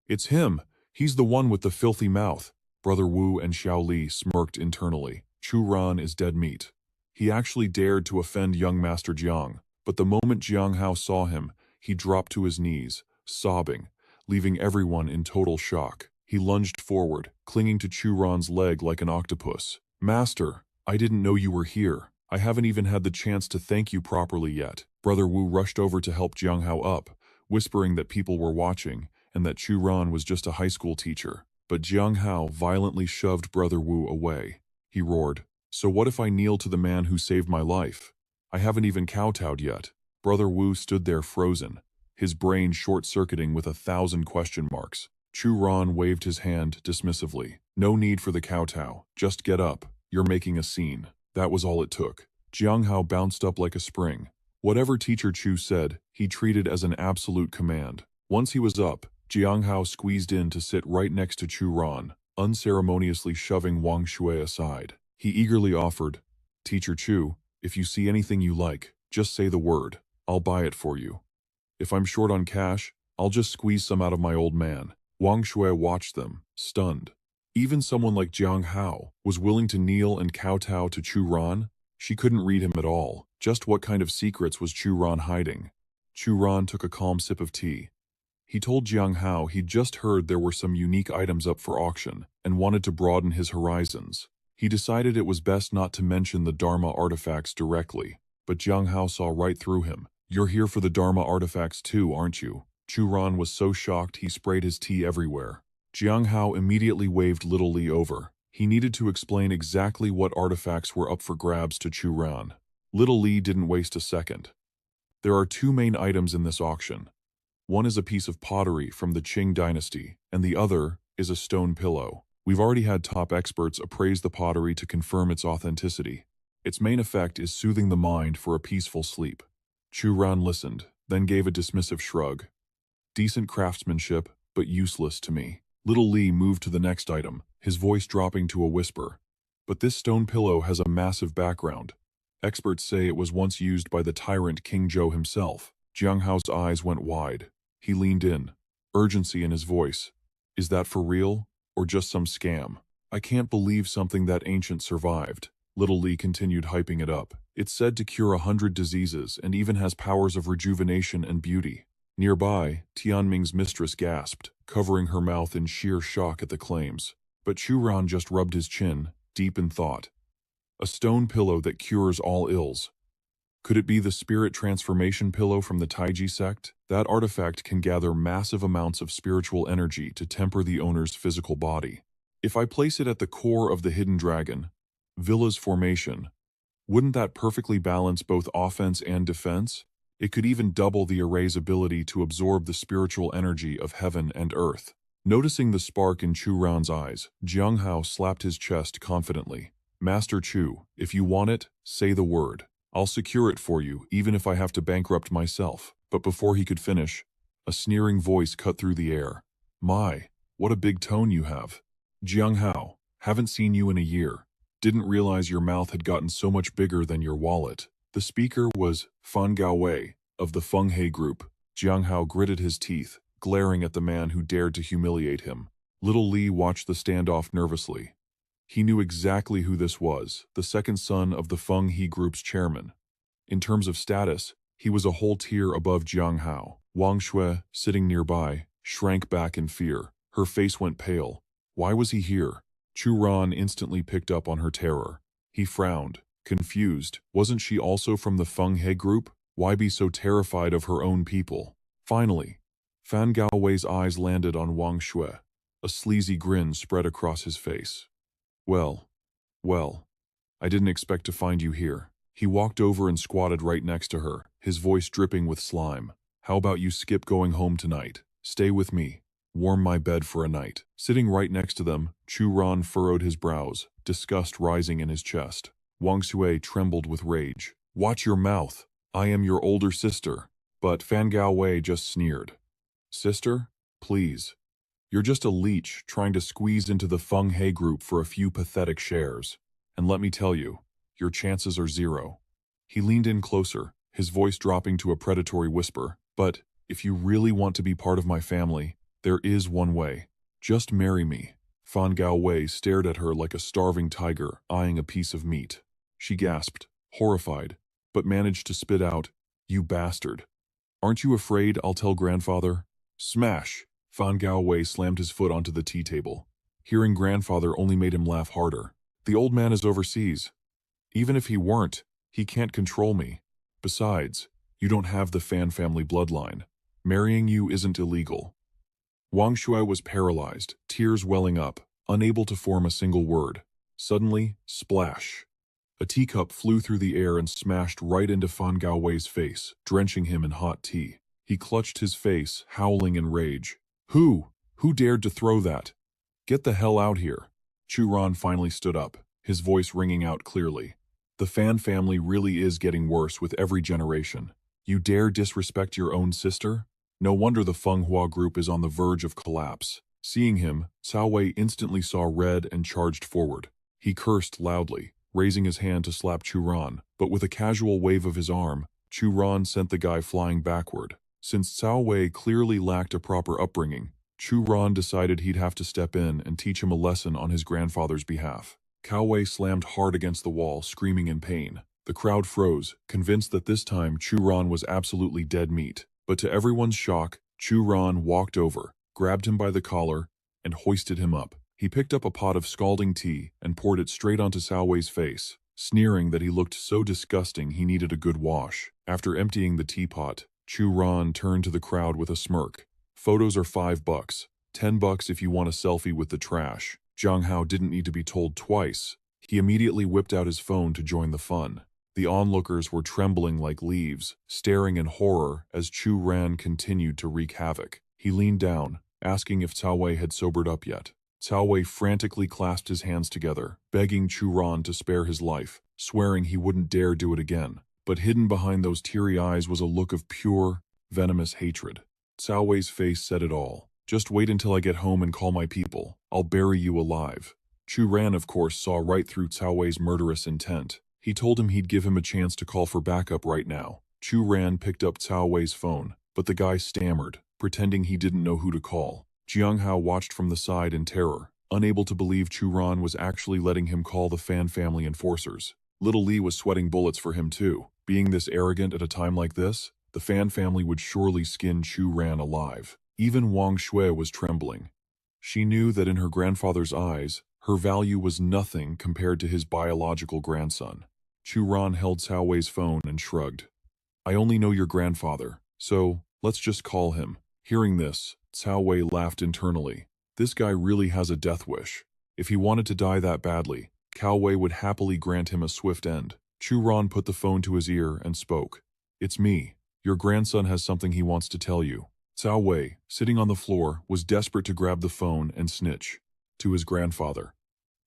Speaker 1: "It's him! He's the one with the filthy mouth." Brother Wu and Xiaoli smirked internally. Chu Ran is dead meat. He actually dared to offend young Master Jiang, but the moment Jiang Hao saw him, he dropped to his knees, sobbing, leaving everyone in total shock. He lunged forward, clinging to Chu Ran's leg like an octopus. "Master, I didn't know you were here. I haven't even had the chance to thank you properly yet." Brother Wu rushed over to help Jiang Hao up, whispering that people were watching and that Chu Ran was just a high school teacher. But Jiang Hao violently shoved Brother Wu away. He roared, "So what if I kneel to the man who saved my life? I haven't even kowtowed yet." Brother Wu stood there frozen, his brain short-circuiting with 1,000 question marks. Chu Ran waved his hand dismissively. "No need for the kowtow. Just get up. You're making a scene." That was all it took. Jiang Hao bounced up like a spring. Whatever Teacher Chu said, he treated as an absolute command. Once he was up, Jiang Hao squeezed in to sit right next to Chu Ran, unceremoniously shoving Wang Shui aside. He eagerly offered, "Teacher Chu, if you see anything you like, just say the word. I'll buy it for you. If I'm short on cash, I'll just squeeze some out of my old man." Wang Shui watched them, stunned. Even someone like Jiang Hao was willing to kneel and kowtow to Chu Ran? She couldn't read him at all. Just what kind of secrets was Chu Ran hiding? Chu Ran took a calm sip of tea. He told Jiang Hao he'd just heard there were some unique items up for auction and wanted to broaden his horizons. He decided it was best not to mention the Dharma artifacts directly, but Jiang Hao saw right through him. "You're here for the Dharma artifacts too, aren't you?" Chu Ran was so shocked he sprayed his tea everywhere. Jiang Hao immediately waved Little Li over. He needed to explain exactly what artifacts were up for grabs to Chu Ran. Little Li didn't waste a second. There are two main items in this auction. One is a piece of pottery from the Qing dynasty, and the other is a stone pillow. We've already had top experts appraise the pottery to confirm its authenticity. Its main effect is soothing the mind for a peaceful sleep. Chu Ran listened, then gave a dismissive shrug. Decent craftsmanship, but useless to me. Little Li moved to the next item, his voice dropping to a whisper. But this stone pillow has a massive background. Experts say it was once used by the tyrant King Zhou himself. Jiang Hao's eyes went wide. He leaned in, urgency in his voice. Is that for real, or just some scam? I can't believe something that ancient survived. Little Li continued hyping it up. It's said to cure 100 diseases and even has powers of rejuvenation and beauty. Nearby, Tianming's mistress gasped, covering her mouth in sheer shock at the claims. But Chu Ran just rubbed his chin, deep in thought. A stone pillow that cures all ills. Could it be the spirit transformation pillow from the Taiji sect? That artifact can gather massive amounts of spiritual energy to temper the owner's physical body. If I place it at the core of the hidden dragon, Villa's formation, wouldn't that perfectly balance both offense and defense? It could even double the array's ability to absorb the spiritual energy of heaven and earth. Noticing the spark in Chu Ran's eyes, Jiang Hao slapped his chest confidently. Master Chu, if you want it, say the word. I'll secure it for you, even if I have to bankrupt myself. But before he could finish, a sneering voice cut through the air. My, what a big tone you have. Jiang Hao, haven't seen you in a year. Didn't realize your mouth had gotten so much bigger than your wallet. The speaker was Fan Gaowei of the Feng He group. Jiang Hao gritted his teeth, glaring at the man who dared to humiliate him. Little Li watched the standoff nervously. He knew exactly who this was, the second son of the Feng He group's chairman. In terms of status, he was a whole tier above Jiang Hao. Wang Shui, sitting nearby, shrank back in fear. Her face went pale. Why was he here? Chu Ran instantly picked up on her terror. He frowned, confused. Wasn't she also from the Feng He group? Why be so terrified of her own people? Finally, Fan Gaowei's eyes landed on Wang Shui. A sleazy grin spread across his face. Well, I didn't expect to find you here. He walked over and squatted right next to her, his voice dripping with slime. How about you skip going home tonight? Stay with me. Warm my bed for a night. Sitting right next to them, Chu Ran furrowed his brows, disgust rising in his chest. Wang Shui trembled with rage. Watch your mouth. I am your older sister. But Fan Gaowei just sneered. Sister? Please. You're just a leech trying to squeeze into the Feng He group for a few pathetic shares. And let me tell you, your chances are zero. He leaned in closer, his voice dropping to a predatory whisper. But if you really want to be part of my family, there is one way. Just marry me. Fan Gaowei stared at her like a starving tiger eyeing a piece of meat. She gasped, horrified, but managed to spit out, You bastard. Aren't you afraid I'll tell grandfather? Smash! Fan Gaowei slammed his foot onto the tea table. Hearing grandfather only made him laugh harder. The old man is overseas. Even if he weren't, he can't control me. Besides, you don't have the Fan family bloodline. Marrying you isn't illegal. Wang Shui was paralyzed, tears welling up, unable to form a single word. Suddenly, splash. A teacup flew through the air and smashed right into Fan Gaowei's face, drenching him in hot tea. He clutched his face, howling in rage. Who dared to throw that? Get the hell out here. Chu Ran finally stood up, his voice ringing out clearly. The Fan family really is getting worse with every generation. You dare disrespect your own sister? No wonder the Feng Hua group is on the verge of collapse. Seeing him, Cao Wei instantly saw red and charged forward. He cursed loudly, raising his hand to slap Chu Ran, but with a casual wave of his arm, Chu Ran sent the guy flying backward. Since Cao Wei clearly lacked a proper upbringing, Chu Ran decided he'd have to step in and teach him a lesson on his grandfather's behalf. Cao Wei slammed hard against the wall, screaming in pain. The crowd froze, convinced that this time Chu Ran was absolutely dead meat. But to everyone's shock, Chu Ran walked over, grabbed him by the collar, and hoisted him up. He picked up a pot of scalding tea and poured it straight onto Cao Wei's face, sneering that he looked so disgusting he needed a good wash. After emptying the teapot, Chu Ran turned to the crowd with a smirk. Photos are $5, $10 if you want a selfie with the trash. Jiang Hao didn't need to be told twice. He immediately whipped out his phone to join the fun. The onlookers were trembling like leaves, staring in horror as Chu Ran continued to wreak havoc. He leaned down, asking if Cao Wei had sobered up yet. Cao Wei frantically clasped his hands together, begging Chu Ran to spare his life, swearing he wouldn't dare do it again. But hidden behind those teary eyes was a look of pure, venomous hatred. Cao Wei's face said it all. Just wait until I get home and call my people. I'll bury you alive. Chu Ran, of course, saw right through Cao Wei's murderous intent. He told him he'd give him a chance to call for backup right now. Chu Ran picked up Cao Wei's phone, but the guy stammered, pretending he didn't know who to call. Jiang Hao watched from the side in terror, unable to believe Chu Ran was actually letting him call the Fan family enforcers. Little Li was sweating bullets for him too. Being this arrogant at a time like this, the Fan family would surely skin Chu Ran alive. Even Wang Shui was trembling. She knew that in her grandfather's eyes, her value was nothing compared to his biological grandson. Chu Ran held Cao Wei's phone and shrugged. I only know your grandfather, so let's just call him. Hearing this, Cao Wei laughed internally. This guy really has a death wish. If he wanted to die that badly, Cao Wei would happily grant him a swift end. Chu Ran put the phone to his ear and spoke. It's me. Your grandson has something he wants to tell you. Cao Wei, sitting on the floor, was desperate to grab the phone and snitch to his grandfather.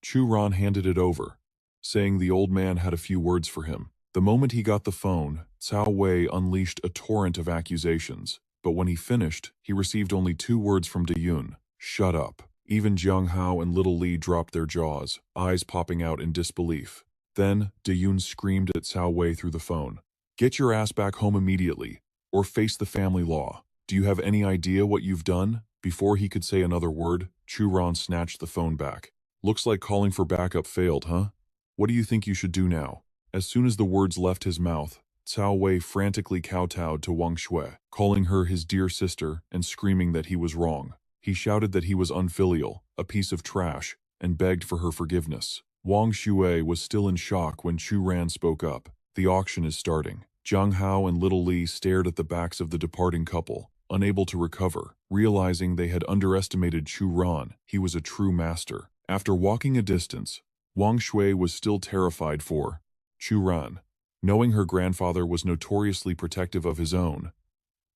Speaker 1: Chu Ran handed it over, saying the old man had a few words for him. The moment he got the phone, Cao Wei unleashed a torrent of accusations, but when he finished, he received only 2 words from De Yun. Shut up. Even Jiang Hao and Little Li dropped their jaws, eyes popping out in disbelief. Then, De Yun screamed at Cao Wei through the phone. Get your ass back home immediately, or face the family law. Do you have any idea what you've done? Before he could say another word, Chu Ran snatched the phone back. Looks like calling for backup failed, huh? What do you think you should do now? As soon as the words left his mouth, Cao Wei frantically kowtowed to Wang Shui, calling her his dear sister and screaming that he was wrong. He shouted that he was unfilial, a piece of trash, and begged for her forgiveness. Wang Shui was still in shock when Chu Ran spoke up. The auction is starting. Jiang Hao and Little Li stared at the backs of the departing couple, unable to recover, realizing they had underestimated Chu Ran. He was a true master. After walking a distance, Wang Shui was still terrified for Chu Ran. Knowing her grandfather was notoriously protective of his own,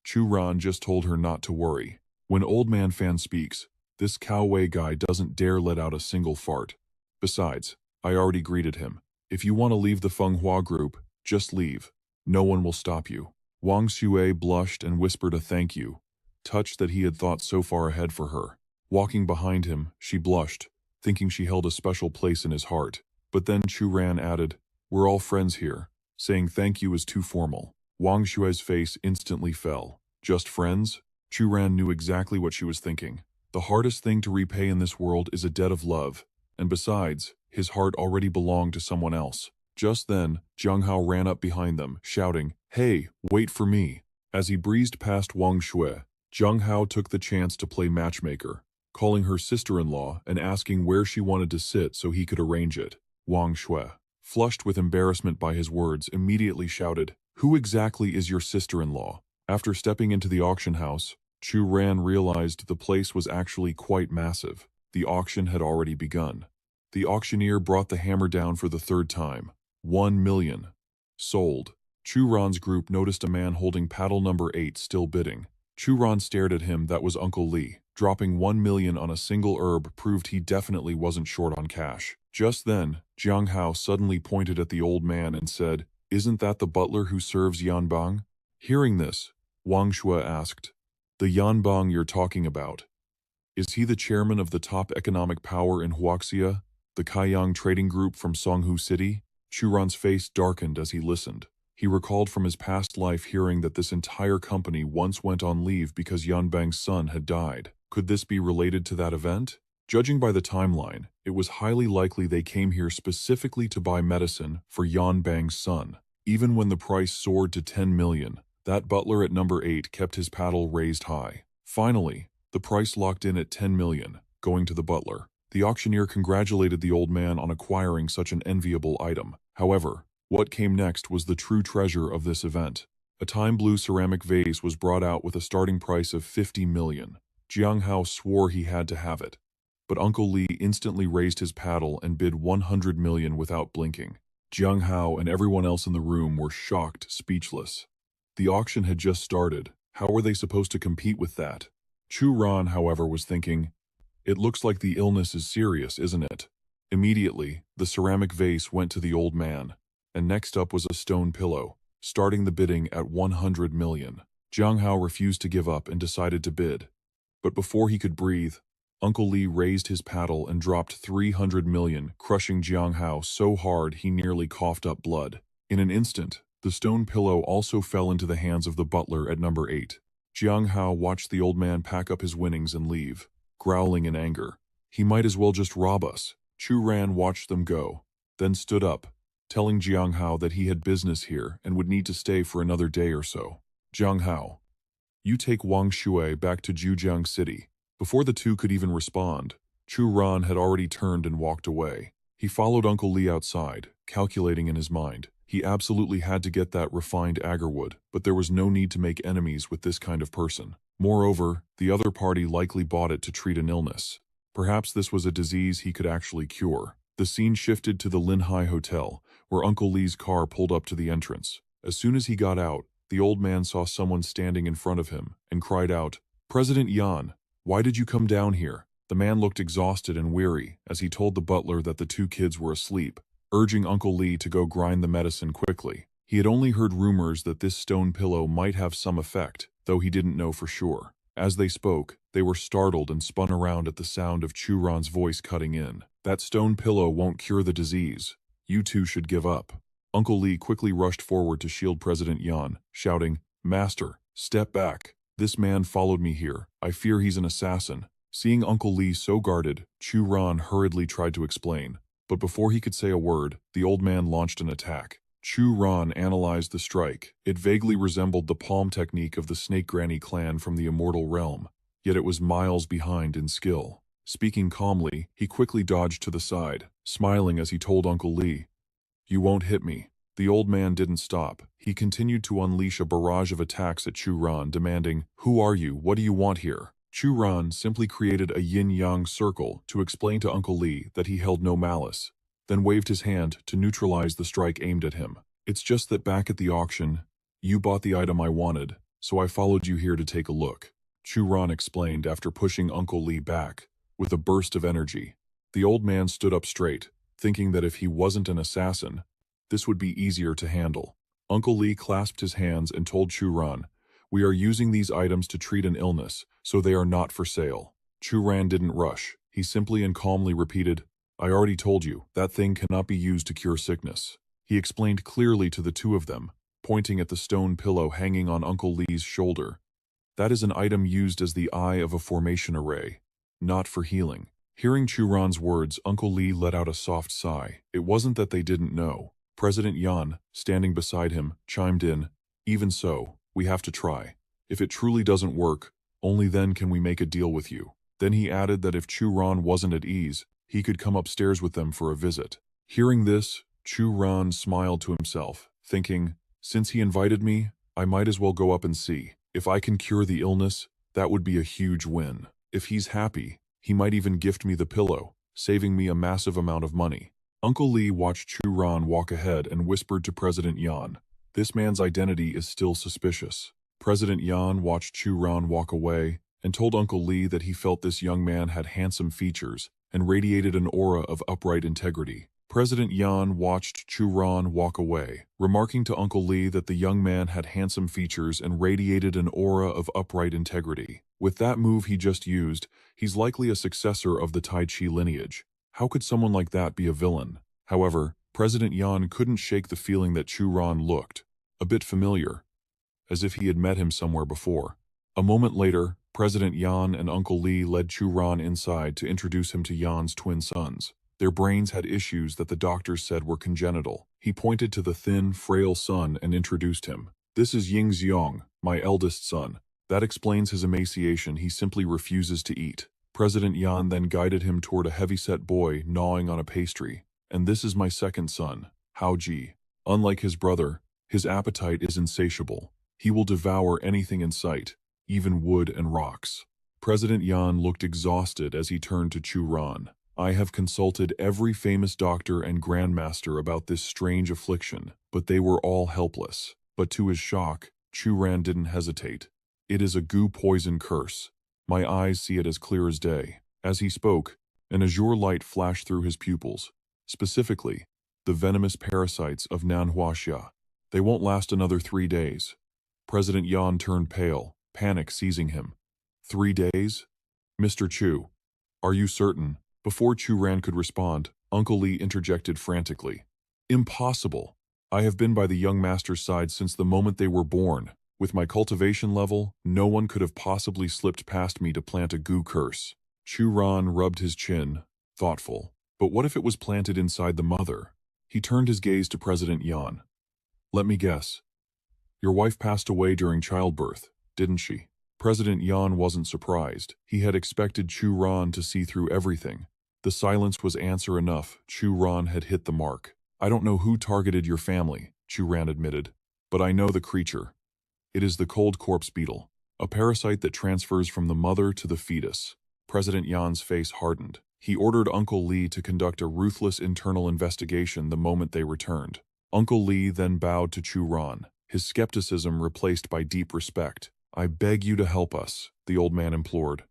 Speaker 1: Chu Ran just told her not to worry. When Old Man Fan speaks, this Cao Wei guy doesn't dare let out a single fart. Besides, I already greeted him. If you want to leave the Feng Hua group, just leave. No one will stop you. Wang Shui blushed and whispered a thank you, touched that he had thought so far ahead for her. Walking behind him, she blushed, thinking she held a special place in his heart. But then Chu Ran added, we're all friends here. Saying thank you is too formal. Wang Shui's face instantly fell. Just friends? Chu Ran knew exactly what she was thinking. The hardest thing to repay in this world is a debt of love, and besides, his heart already belonged to someone else. Just then, Jiang Hao ran up behind them, shouting, hey, wait for me. As he breezed past Wang Shui, Jiang Hao took the chance to play matchmaker, calling her sister-in-law and asking where she wanted to sit so he could arrange it. Wang Shui, flushed with embarrassment by his words, immediately shouted, who exactly is your sister-in-law? After stepping into the auction house, Chu Ran realized the place was actually quite massive. The auction had already begun. The auctioneer brought the hammer down for the 3rd time. 1 million. Sold. Chu Ran's group noticed a man holding paddle number 8 still bidding. Chu Ran stared at him. That was Uncle Li. Dropping 1 million on a single herb proved he definitely wasn't short on cash. Just then, Jiang Hao suddenly pointed at the old man and said, isn't that the butler who serves Yanbang? Hearing this, Wang Shui asked, the Yanbang you're talking about, is he the chairman of the top economic power in Huaxia, the Kaiyang trading group from Songhu City? Chu Ran's face darkened as he listened. He recalled from his past life hearing that this entire company once went on leave because Yanbang's son had died. Could this be related to that event? Judging by the timeline, it was highly likely they came here specifically to buy medicine for Yanbang's son. Even when the price soared to 10 million, that butler at number 8 kept his paddle raised high. Finally, the price locked in at 10 million, going to the butler. The auctioneer congratulated the old man on acquiring such an enviable item. However, what came next was the true treasure of this event. A time-blue ceramic vase was brought out with a starting price of 50 million. Jiang Hao swore he had to have it. But Uncle Li instantly raised his paddle and bid 100 million without blinking. Jiang Hao and everyone else in the room were shocked, speechless. The auction had just started. How were they supposed to compete with that? Chu Ran, however, was thinking, "It looks like the illness is serious, isn't it?" Immediately, the ceramic vase went to the old man, and next up was a stone pillow, starting the bidding at 100 million. Jiang Hao refused to give up and decided to bid. But before he could breathe, Uncle Li raised his paddle and dropped 300 million, crushing Jiang Hao so hard he nearly coughed up blood. In an instant, the stone pillow also fell into the hands of the butler at number 8. Jiang Hao watched the old man pack up his winnings and leave, growling in anger. He might as well just rob us. Chu Ran watched them go, then stood up, telling Jiang Hao that he had business here and would need to stay for another day or so. "Jiang Hao, you take Wang Shui back to Zhujiang City." Before the two could even respond, Chu Ran had already turned and walked away. He followed Uncle Li outside, calculating in his mind. He absolutely had to get that refined agarwood, but there was no need to make enemies with this kind of person. Moreover, the other party likely bought it to treat an illness. Perhaps this was a disease he could actually cure. The scene shifted to the Linhai Hotel, where Uncle Li's car pulled up to the entrance. As soon as he got out, the old man saw someone standing in front of him and cried out, "President Yan, why did you come down here?" The man looked exhausted and weary as he told the butler that the two kids were asleep, urging Uncle Li to go grind the medicine quickly. He had only heard rumors that this stone pillow might have some effect, though he didn't know for sure. As they spoke, they were startled and spun around at the sound of Chu Ran's voice cutting in. "That stone pillow won't cure the disease. You two should give up." Uncle Li quickly rushed forward to shield President Yan, shouting, "Master, step back. This man followed me here. I fear he's an assassin." Seeing Uncle Li so guarded, Chu Ran hurriedly tried to explain. But before he could say a word, the old man launched an attack. Chu Ran analyzed the strike. It vaguely resembled the palm technique of the Snake Granny clan from the Immortal Realm, yet it was miles behind in skill. Speaking calmly, he quickly dodged to the side, smiling as he told Uncle Li, "You won't hit me." The old man didn't stop. He continued to unleash a barrage of attacks at Chu Ran, demanding, "Who are you? What do you want here?" Chu Ran simply created a yin-yang circle to explain to Uncle Li that he held no malice, then waved his hand to neutralize the strike aimed at him. "It's just that back at the auction, you bought the item I wanted, so I followed you here to take a look," Chu Ran explained after pushing Uncle Li back, with a burst of energy. The old man stood up straight, thinking that if he wasn't an assassin, this would be easier to handle. Uncle Li clasped his hands and told Chu Ran, "We are using these items to treat an illness, so they are not for sale." Chu Ran didn't rush. He simply and calmly repeated, "I already told you, that thing cannot be used to cure sickness." He explained clearly to the two of them, pointing at the stone pillow hanging on Uncle Li's shoulder. "That is an item used as the eye of a formation array, not for healing." Hearing Chu Ran's words, Uncle Li let out a soft sigh. It wasn't that they didn't know. President Yan, standing beside him, chimed in, "Even so, we have to try. If it truly doesn't work, only then can we make a deal with you." Then he added that if Chu Ran wasn't at ease, he could come upstairs with them for a visit. Hearing this, Chu Ran smiled to himself, thinking, "Since he invited me, I might as well go up and see. If I can cure the illness, that would be a huge win. If he's happy, he might even gift me the pillow, saving me a massive amount of money." Uncle Li watched Chu Ran walk ahead and whispered to President Yan, "This man's identity is still suspicious." President Yan watched Chu Ran walk away and told Uncle Li that he felt this young man had handsome features and radiated an aura of upright integrity. President Yan watched Chu Ran walk away, remarking to Uncle Li that the young man had handsome features and radiated an aura of upright integrity. With that move he just used, he's likely a successor of the Tai Chi lineage. How could someone like that be a villain? However, President Yan couldn't shake the feeling that Chu Ran looked a bit familiar, as if he had met him somewhere before. A moment later, President Yan and Uncle Li led Chu Ran inside to introduce him to Yan's twin sons. Their brains had issues that the doctors said were congenital. He pointed to the thin, frail son and introduced him. "This is Ying Xiong, my eldest son. That explains his emaciation. He simply refuses to eat." President Yan then guided him toward a heavyset boy gnawing on a pastry. "And this is my second son, Hao Ji. Unlike his brother, his appetite is insatiable. He will devour anything in sight, even wood and rocks. President Yan looked exhausted as he turned to Chu Ran. I have consulted every famous doctor and grandmaster about this strange affliction, but they were all helpless. But to his shock, Chu Ran didn't hesitate. It is a goo poison curse. My eyes see it as clear as day. As he spoke, an azure light flashed through his pupils. Specifically, the venomous parasites of Manhwa. They won't last another 3 days. President Yan turned pale, panic seizing him. 3 days? Mr. Chu, are you certain? Before Chu Ran could respond, Uncle Lee interjected frantically. Impossible. I have been by the young master's side since the moment they were born. With my cultivation level, no one could have possibly slipped past me to plant a goo curse. Chu Ran rubbed his chin, thoughtful. But what if it was planted inside the mother? He turned his gaze to President Yan. Let me guess. Your wife passed away during childbirth, didn't she? President Yan wasn't surprised. He had expected Chu Ran to see through everything. The silence was answer enough. Chu Ran had hit the mark. I don't know who targeted your family, Chu Ran admitted, but I know the creature. It is the cold corpse beetle, a parasite that transfers from the mother to the fetus. President Yan's face hardened. He ordered Uncle Lee to conduct a ruthless internal investigation the moment they returned. Uncle Lee then bowed to Chu Ran, his skepticism replaced by deep respect. I beg you to help us, the old man implored.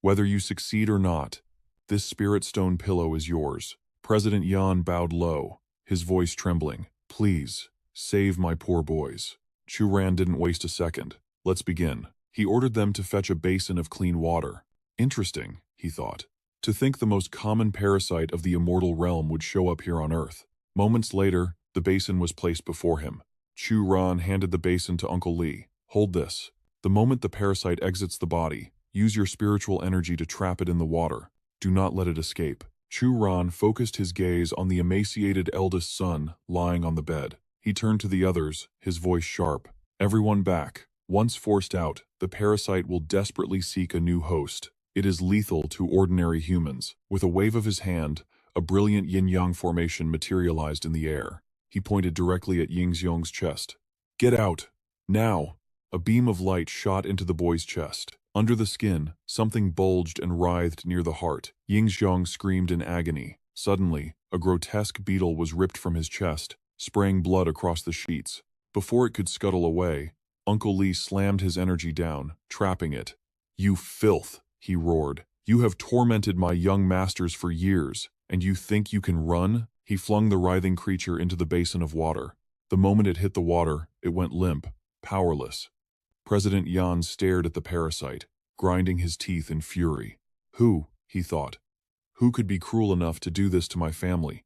Speaker 1: Whether you succeed or not, this spirit stone pillow is yours. President Yan bowed low, his voice trembling. Please, save my poor boys. Chu Ran didn't waste a second. Let's begin. He ordered them to fetch a basin of clean water. Interesting, he thought. To think the most common parasite of the immortal realm would show up here on Earth. Moments later, the basin was placed before him. Chu Ran handed the basin to Uncle Lee. Hold this. The moment the parasite exits the body, use your spiritual energy to trap it in the water. Do not let it escape. Chu Ran focused his gaze on the emaciated eldest son lying on the bed. He turned to the others, his voice sharp. Everyone back. Once forced out, the parasite will desperately seek a new host. It is lethal to ordinary humans. With a wave of his hand, a brilliant yin-yang formation materialized in the air. He pointed directly at Yingxiong's chest. Get out! Now! A beam of light shot into the boy's chest. Under the skin, something bulged and writhed near the heart. Yingxiong screamed in agony. Suddenly, a grotesque beetle was ripped from his chest, spraying blood across the sheets. Before it could scuttle away, Uncle Lee slammed his energy down, trapping it. You filth, he roared. You have tormented my young masters for years, and you think you can run? He flung the writhing creature into the basin of water. The moment it hit the water, it went limp, powerless. President Yan stared at the parasite, grinding his teeth in fury. Who, he thought, who could be cruel enough to do this to my family?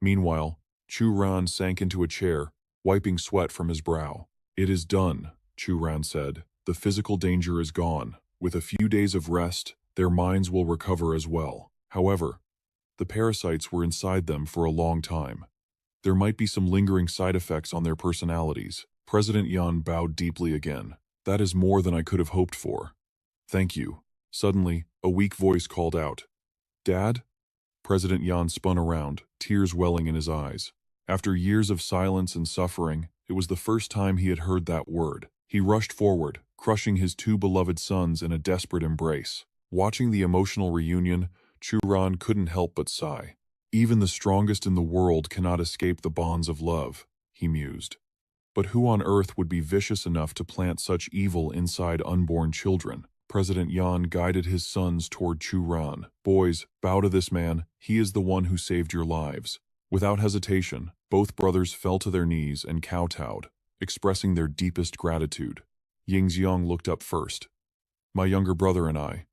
Speaker 1: Meanwhile, Chu Ran sank into a chair, wiping sweat from his brow. It is done, Chu Ran said. The physical danger is gone. With a few days of rest, their minds will recover as well. However, the parasites were inside them for a long time. There might be some lingering side effects on their personalities. President Yan bowed deeply again. That is more than I could have hoped for. Thank you. Suddenly, a weak voice called out. Dad? President Yan spun around, tears welling in his eyes. After years of silence and suffering, it was the first time he had heard that word. He rushed forward, crushing his 2 beloved sons in a desperate embrace. Watching the emotional reunion, Chu Ran couldn't help but sigh. Even the strongest in the world cannot escape the bonds of love, he mused. But who on earth would be vicious enough to plant such evil inside unborn children? President Yan guided his sons toward Chu Ran. Boys, bow to this man. He is the one who saved your lives. Without hesitation, both brothers fell to their knees and kowtowed, expressing their deepest gratitude. Yingxiong looked up first. My younger brother and I,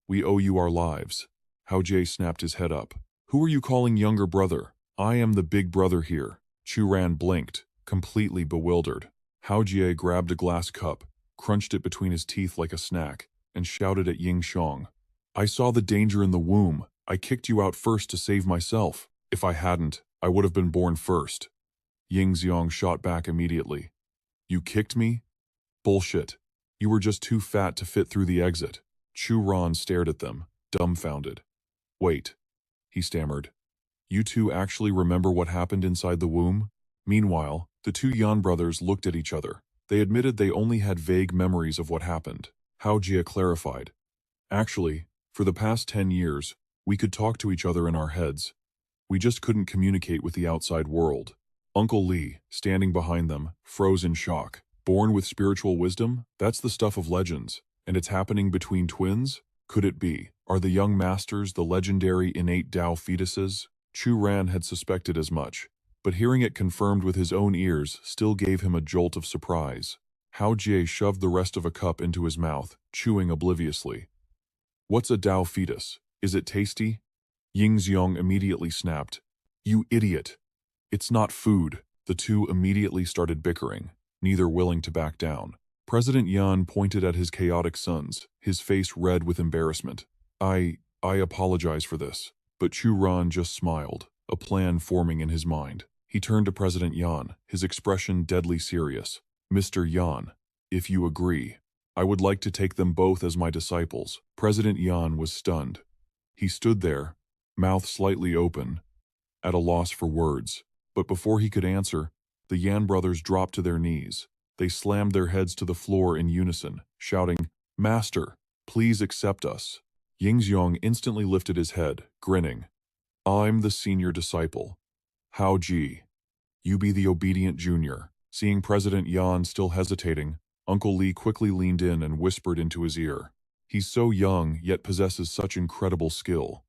Speaker 1: we owe you our lives. Hao Jie snapped his head up. Who are you calling younger brother? I am the big brother here. Chu Ran blinked, completely bewildered. Hao Jie grabbed a glass cup, crunched it between his teeth like a snack, and shouted at Yingxiong. I saw the danger in the womb. I kicked you out first to save myself. If I hadn't, I would have been born first. Yingxiong shot back immediately. You kicked me? Bullshit. You were just too fat to fit through the exit. Chu Ran stared at them, dumbfounded. Wait, he stammered. You two actually remember what happened inside the womb? Meanwhile, the 2 Yan brothers looked at each other, They admitted they only had vague memories of what happened. Hao Jie clarified. Actually, for the past 10 years, we could talk to each other in our heads. We just couldn't communicate with the outside world. Uncle Li, standing behind them, froze in shock. Born with spiritual wisdom? That's the stuff of legends. And it's happening between twins? Could it be? Are the young masters the legendary innate Tao fetuses? Chu Ran had suspected as much, but hearing it confirmed with his own ears still gave him a jolt of surprise. Hao Jie shoved the rest of a cup into his mouth, chewing obliviously. What's a Tao fetus? Is it tasty? Ying Xiong immediately snapped. You idiot! It's not food. The two immediately started bickering, neither willing to back down. President Yan pointed at his chaotic sons, his face red with embarrassment. I apologize for this. But Chu Ran just smiled, a plan forming in his mind. He turned to President Yan, his expression deadly serious. Mr. Yan, if you agree, I would like to take them both as my disciples. President Yan was stunned. He stood there, mouth slightly open, at a loss for words. But before he could answer, the Yan brothers dropped to their knees. They slammed their heads to the floor in unison, shouting, Master, please accept us. Ying Xiong instantly lifted his head, grinning. I'm the senior disciple. Hao Ji. You be the obedient junior. Seeing President Yan still hesitating, Uncle Li quickly leaned in and whispered into his ear. He's so young, yet possesses such incredible skill.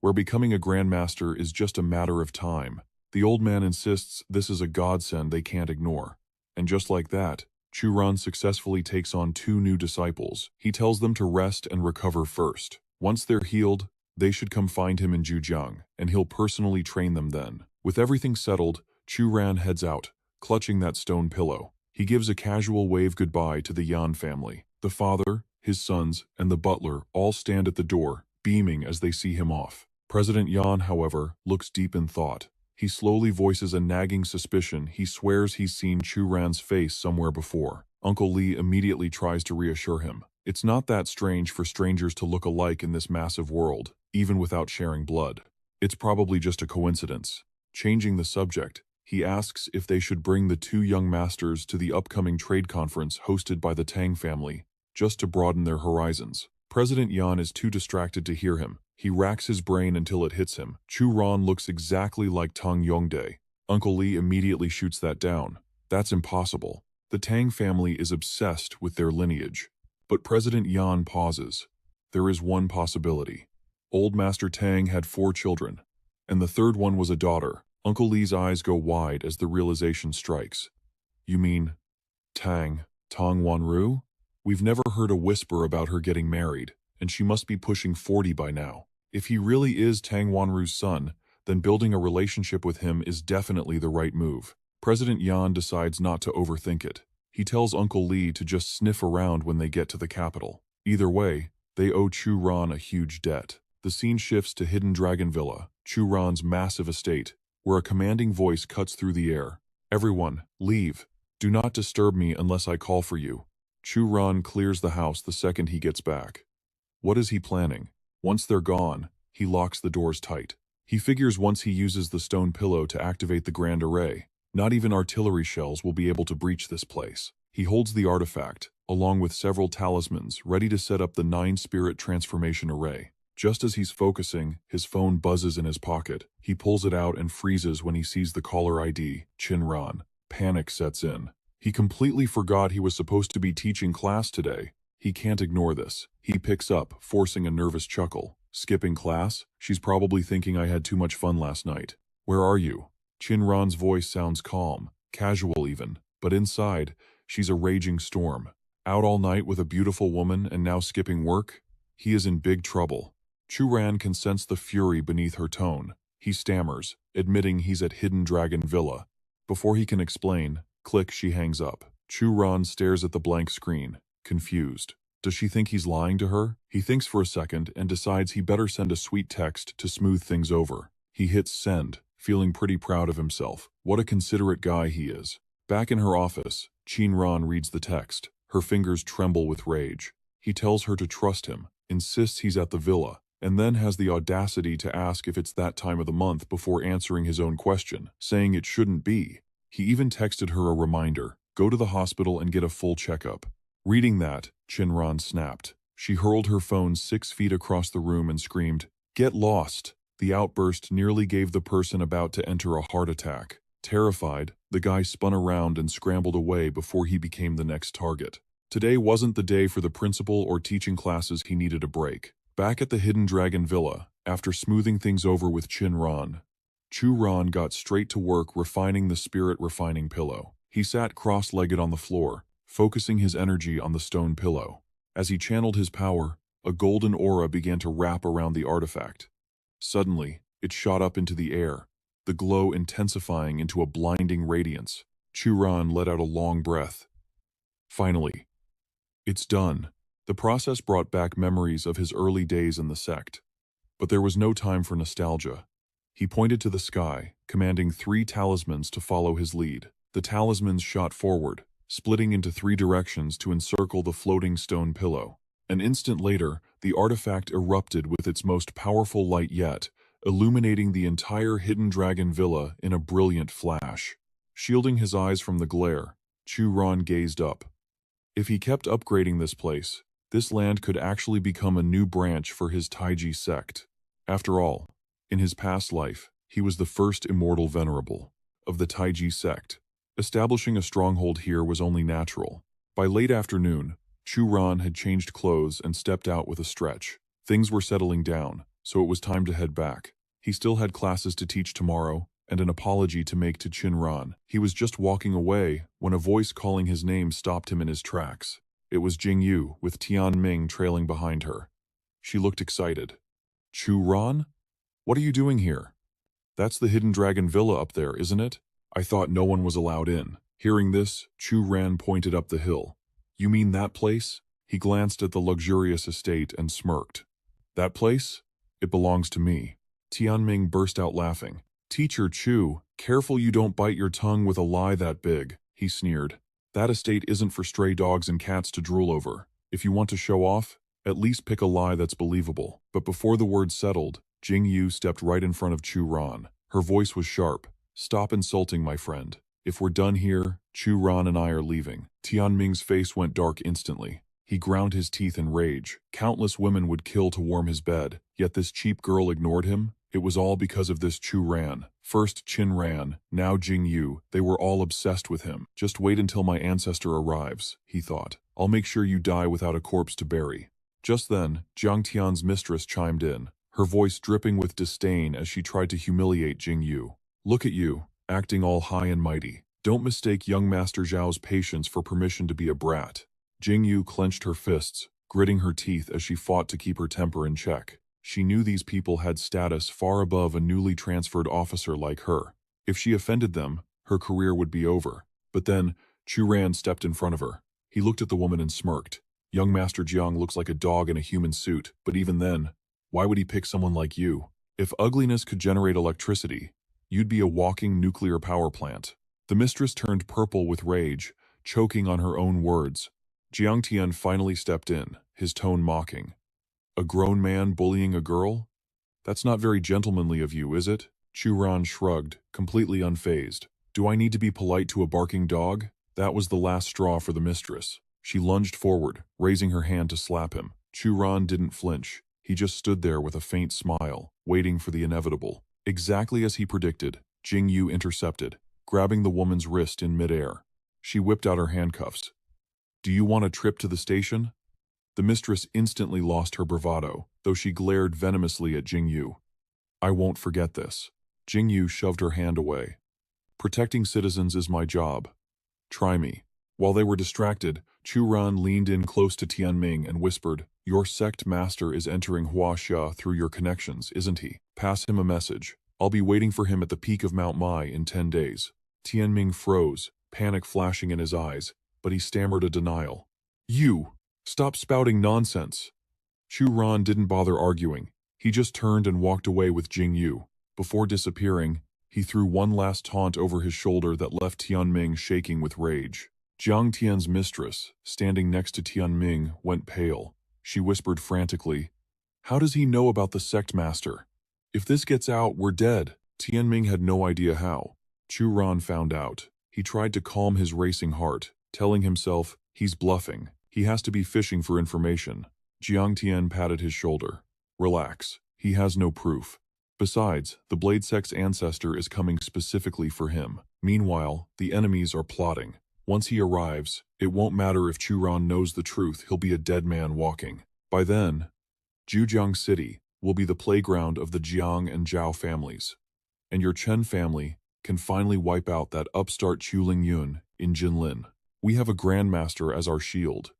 Speaker 1: Where becoming a grandmaster is just a matter of time. The old man insists this is a godsend they can't ignore. And just like that, Chu Ran successfully takes on 2 new disciples. He tells them to rest and recover first. Once they're healed, they should come find him in Zhujiang, and he'll personally train them then. With everything settled, Chu Ran heads out, clutching that stone pillow. He gives a casual wave goodbye to the Yan family. The father, his sons, and the butler all stand at the door, beaming as they see him off. President Yan, however, looks deep in thought. He slowly voices a nagging suspicion. He swears he's seen Chu Ran's face somewhere before. Uncle Li immediately tries to reassure him. It's not that strange for strangers to look alike in this massive world, even without sharing blood. It's probably just a coincidence. Changing the subject, he asks if they should bring the 2 young masters to the upcoming trade conference hosted by the Tang family, just to broaden their horizons. President Yan is too distracted to hear him. He racks his brain until it hits him. Chu Ran looks exactly like Tang Yongde. Uncle Li immediately shoots that down. That's impossible. The Tang family is obsessed with their lineage. But President Yan pauses. There is one possibility. Old Master Tang had 4 children, and the third one was a daughter. Uncle Li's eyes go wide as the realization strikes. You mean Tang Wanru? We've never heard a whisper about her getting married, and she must be pushing 40 by now. If he really is Tang Wanru's son, then building a relationship with him is definitely the right move. President Yan decides not to overthink it. He tells Uncle Li to just sniff around when they get to the capital. Either way, they owe Chu Ran a huge debt. The scene shifts to Hidden Dragon Villa, Chu Ran's massive estate, where a commanding voice cuts through the air. Everyone, leave. Do not disturb me unless I call for you. Chu Ran clears the house the second he gets back. What is he planning? Once they're gone, he locks the doors tight. He figures once he uses the stone pillow to activate the grand array, not even artillery shells will be able to breach this place. He holds the artifact, along with several talismans, ready to set up the 9-spirit transformation array. Just as he's focusing, his phone buzzes in his pocket. He pulls it out and freezes when he sees the caller ID, Chin Ran. Panic sets in. He completely forgot he was supposed to be teaching class today. He can't ignore this. He picks up, forcing a nervous chuckle. Skipping class? She's probably thinking I had too much fun last night. Where are you? Chin Ran's voice sounds calm, casual even, but inside, she's a raging storm. Out all night with a beautiful woman and now skipping work? He is in big trouble. Chu Ran can sense the fury beneath her tone. He stammers, admitting he's at Hidden Dragon Villa. Before he can explain, click, she hangs up. Chu Ran stares at the blank screen, confused. Does she think he's lying to her? He thinks for a second and decides he better send a sweet text to smooth things over. He hits send, feeling pretty proud of himself. What a considerate guy he is. Back in her office, Chin Ran reads the text. Her fingers tremble with rage. He tells her to trust him, insists he's at the villa, and then has the audacity to ask if it's that time of the month before answering his own question, saying it shouldn't be. He even texted her a reminder. Go to the hospital and get a full checkup. Reading that, Chinran snapped. She hurled her phone 6 feet across the room and screamed, "Get lost!" The outburst nearly gave the person about to enter a heart attack. Terrified, the guy spun around and scrambled away before he became the next target. Today wasn't the day for the principal or teaching classes. He needed a break. Back at the Hidden Dragon Villa, after smoothing things over with Chinran, Chu Ran got straight to work refining the spirit-refining pillow. He sat cross-legged on the floor, focusing his energy on the stone pillow. As he channeled his power, a golden aura began to wrap around the artifact. Suddenly, it shot up into the air, the glow intensifying into a blinding radiance. Chu Ran let out a long breath. Finally, it's done. The process brought back memories of his early days in the sect. But there was no time for nostalgia. He pointed to the sky, commanding 3 talismans to follow his lead. The talismans shot forward, splitting into 3 directions to encircle the floating stone pillow. An instant later, the artifact erupted with its most powerful light yet, illuminating the entire Hidden Dragon Villa in a brilliant flash. Shielding his eyes from the glare, Chu Ran gazed up. If he kept upgrading this place, this land could actually become a new branch for his Taiji sect. After all, in his past life, he was the first immortal venerable of the Taiji sect. Establishing a stronghold here was only natural. By late afternoon, Chu Ran had changed clothes and stepped out with a stretch. Things were settling down, so it was time to head back. He still had classes to teach tomorrow, and an apology to make to Chinran. He was just walking away when a voice calling his name stopped him in his tracks. It was Jingyu, with Tianming trailing behind her. She looked excited. "Chu Ran? What are you doing here?" "That's the Hidden Dragon Villa up there, isn't it? I thought no one was allowed in." Hearing this, Chu Ran pointed up the hill. "You mean that place?" He glanced at the luxurious estate and smirked. "That place? It belongs to me." Tianming burst out laughing. "Teacher Chu, careful you don't bite your tongue with a lie that big," he sneered. "That estate isn't for stray dogs and cats to drool over. If you want to show off, at least pick a lie that's believable." But before the words settled, Jingyu stepped right in front of Chu Ran. Her voice was sharp. "Stop insulting my friend. If we're done here, Chu Ran and I are leaving." Tianming's face went dark instantly. He ground his teeth in rage. Countless women would kill to warm his bed, yet this cheap girl ignored him. It was all because of this Chu Ran. First Chin Ran, now Jingyu. They were all obsessed with him. "Just wait until my ancestor arrives," he thought. "I'll make sure you die without a corpse to bury." Just then, Jiang Tian's mistress chimed in, her voice dripping with disdain as she tried to humiliate Jingyu. "Look at you, acting all high and mighty. Don't mistake young Master Zhao's patience for permission to be a brat." Jingyu clenched her fists, gritting her teeth as she fought to keep her temper in check. She knew these people had status far above a newly transferred officer like her. If she offended them, her career would be over. But then, Chu Ran stepped in front of her. He looked at the woman and smirked. "Young Master Jiang looks like a dog in a human suit, but even then, why would he pick someone like you? If ugliness could generate electricity, you'd be a walking nuclear power plant." The mistress turned purple with rage, choking on her own words. Jiang Tian finally stepped in, his tone mocking. "A grown man bullying a girl? That's not very gentlemanly of you, is it?" Chu Ran shrugged, completely unfazed. "Do I need to be polite to a barking dog?" That was the last straw for the mistress. She lunged forward, raising her hand to slap him. Chu Ran didn't flinch. He just stood there with a faint smile, waiting for the inevitable. Exactly as he predicted, Jingyu intercepted, grabbing the woman's wrist in midair. She whipped out her handcuffs. "Do you want a trip to the station?" The mistress instantly lost her bravado, though she glared venomously at Jingyu. "I won't forget this." Jingyu shoved her hand away. "Protecting citizens is my job. Try me." While they were distracted, Chu Ran leaned in close to Tianming and whispered, "Your sect master is entering Huaxia through your connections, isn't he? Pass him a message. I'll be waiting for him at the peak of Mount Mai in 10 days. Tianming froze, panic flashing in his eyes, but he stammered a denial. "You! Stop spouting nonsense." Chu Ran didn't bother arguing. He just turned and walked away with Jingyu. Before disappearing, he threw one last taunt over his shoulder that left Tianming shaking with rage. Jiang Tian's mistress, standing next to Tianming, went pale. She whispered frantically, "How does he know about the sect master? If this gets out, we're dead." Tianming had no idea how. Chu Ran found out. He tried to calm his racing heart, telling himself, he's bluffing. He has to be fishing for information. Jiang Tian patted his shoulder. Relax. He has no proof. Besides, the Blade Sect's ancestor is coming specifically for him. Meanwhile, the enemies are plotting. Once he arrives, it won't matter if Churan knows the truth, he'll be a dead man walking. By then, Zhujiang City will be the playground of the Jiang and Zhao families. And your Chen family can finally wipe out that upstart Chu Lingyun in Jinlin. We have a grandmaster as our shield.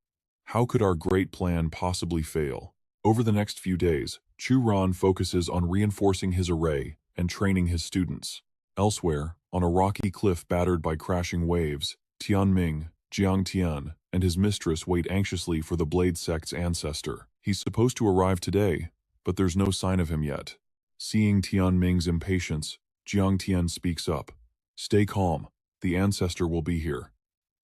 Speaker 1: How could our great plan possibly fail? Over the next few days, Chu Ran focuses on reinforcing his array and training his students. Elsewhere, on a rocky cliff battered by crashing waves, Tianming, Jiang Tian, and his mistress wait anxiously for the Blade Sect's ancestor. He's supposed to arrive today, but there's no sign of him yet. Seeing Tianming's impatience, Jiang Tian speaks up. Stay calm, the ancestor will be here.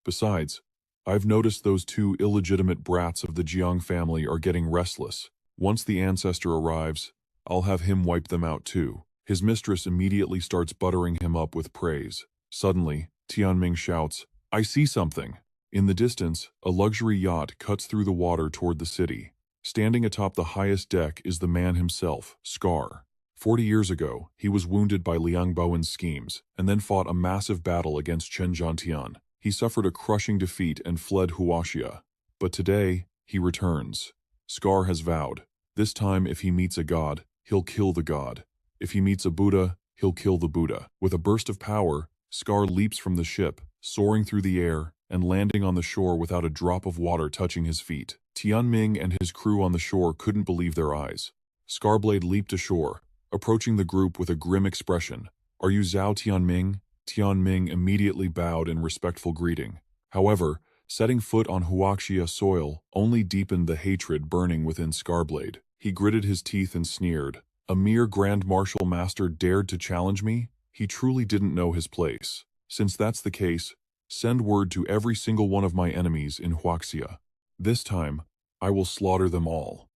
Speaker 1: Besides, I've noticed those two illegitimate brats of the Jiang family are getting restless. Once the ancestor arrives, I'll have him wipe them out too. His mistress immediately starts buttering him up with praise. Suddenly, Tianming shouts, I see something. In the distance, a luxury yacht cuts through the water toward the city. Standing atop the highest deck is the man himself, Scar. 40 years ago, he was wounded by Liang Baowen's schemes, and then fought a massive battle against Chen Zhantian. He suffered a crushing defeat and fled Huaxia. But today, he returns. Scar has vowed, this time if he meets a god, he'll kill the god. If he meets a Buddha, he'll kill the Buddha. With a burst of power, Scar leaps from the ship, soaring through the air, and landing on the shore without a drop of water touching his feet. Tianming and his crew on the shore couldn't believe their eyes. Scarblade leaped ashore, approaching the group with a grim expression. Are you Zhao Tianming? Tianming immediately bowed in respectful greeting. However, setting foot on Huaxia soil only deepened the hatred burning within Scarblade. He gritted his teeth and sneered. A mere Grand Martial Master dared to challenge me? He truly didn't know his place. Since that's the case, send word to every single one of my enemies in Huaxia. This time, I will slaughter them all.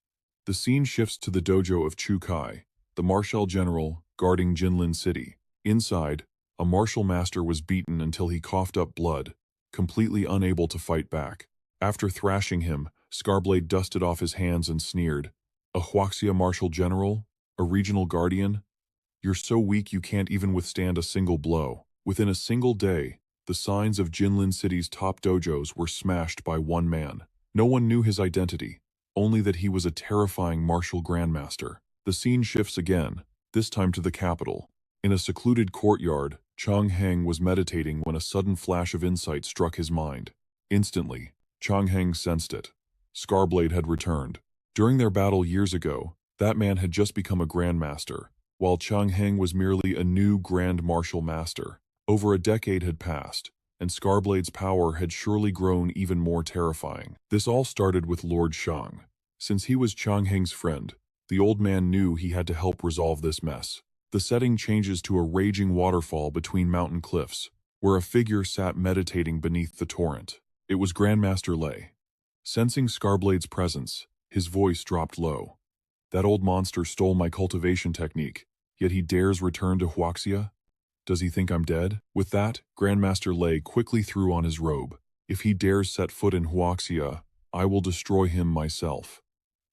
Speaker 1: The scene shifts to the dojo of Chu Kai, the Marshal General guarding Jinlin City. Inside, a martial master was beaten until he coughed up blood, completely unable to fight back. After thrashing him, Scarblade dusted off his hands and sneered. A Huaxia Marshal General? A regional guardian? You're so weak you can't even withstand a single blow. Within a single day, the signs of Jinlin City's top dojos were smashed by one man. No one knew his identity, only that he was a terrifying martial grandmaster. The scene shifts again, this time to the capital. In a secluded courtyard, Chang Heng was meditating when a sudden flash of insight struck his mind. Instantly, Chang Heng sensed it. Scarblade had returned. During their battle years ago, that man had just become a grandmaster, while Chang Heng was merely a new Grand Martial Master. Over a decade had passed, and Scarblade's power had surely grown even more terrifying. This all started with Lord Shang. Since he was Chang Heng's friend, the old man knew he had to help resolve this mess. The setting changes to a raging waterfall between mountain cliffs, where a figure sat meditating beneath the torrent. It was Grandmaster Lei. Sensing Scarblade's presence, his voice dropped low. That old monster stole my cultivation technique, yet he dares return to Huaxia? Does he think I'm dead? With that, Grandmaster Lei quickly threw on his robe. If he dares set foot in Huaxia, I will destroy him myself.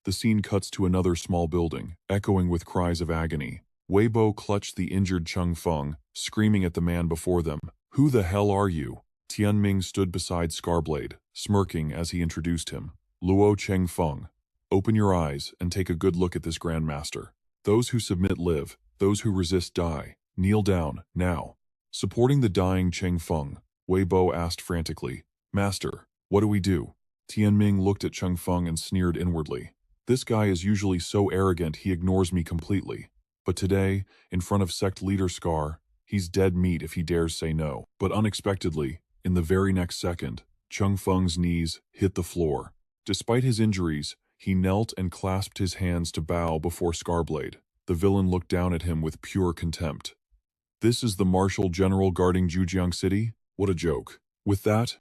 Speaker 1: The scene cuts to another small building, echoing with cries of agony. Weibo clutched the injured Cheng Feng, screaming at the man before them. Who the hell are you? Tianming stood beside Scarblade, smirking as he introduced him. Luo Cheng Feng, open your eyes and take a good look at this Grandmaster. Those who submit live, those who resist die. Kneel down, now. Supporting the dying Cheng Feng, Weibo asked frantically, Master, what do we do? Tianming looked at Cheng Feng and sneered inwardly. This guy is usually so arrogant he ignores me completely. But today, in front of sect leader Scar, he's dead meat if he dares say no. But unexpectedly, in the very next second, Cheng Feng's knees hit the floor. Despite his injuries, he knelt and clasped his hands to bow before Scarblade. The villain looked down at him with pure contempt. This is the Marshal General guarding Zhujiang City? What a joke. With that,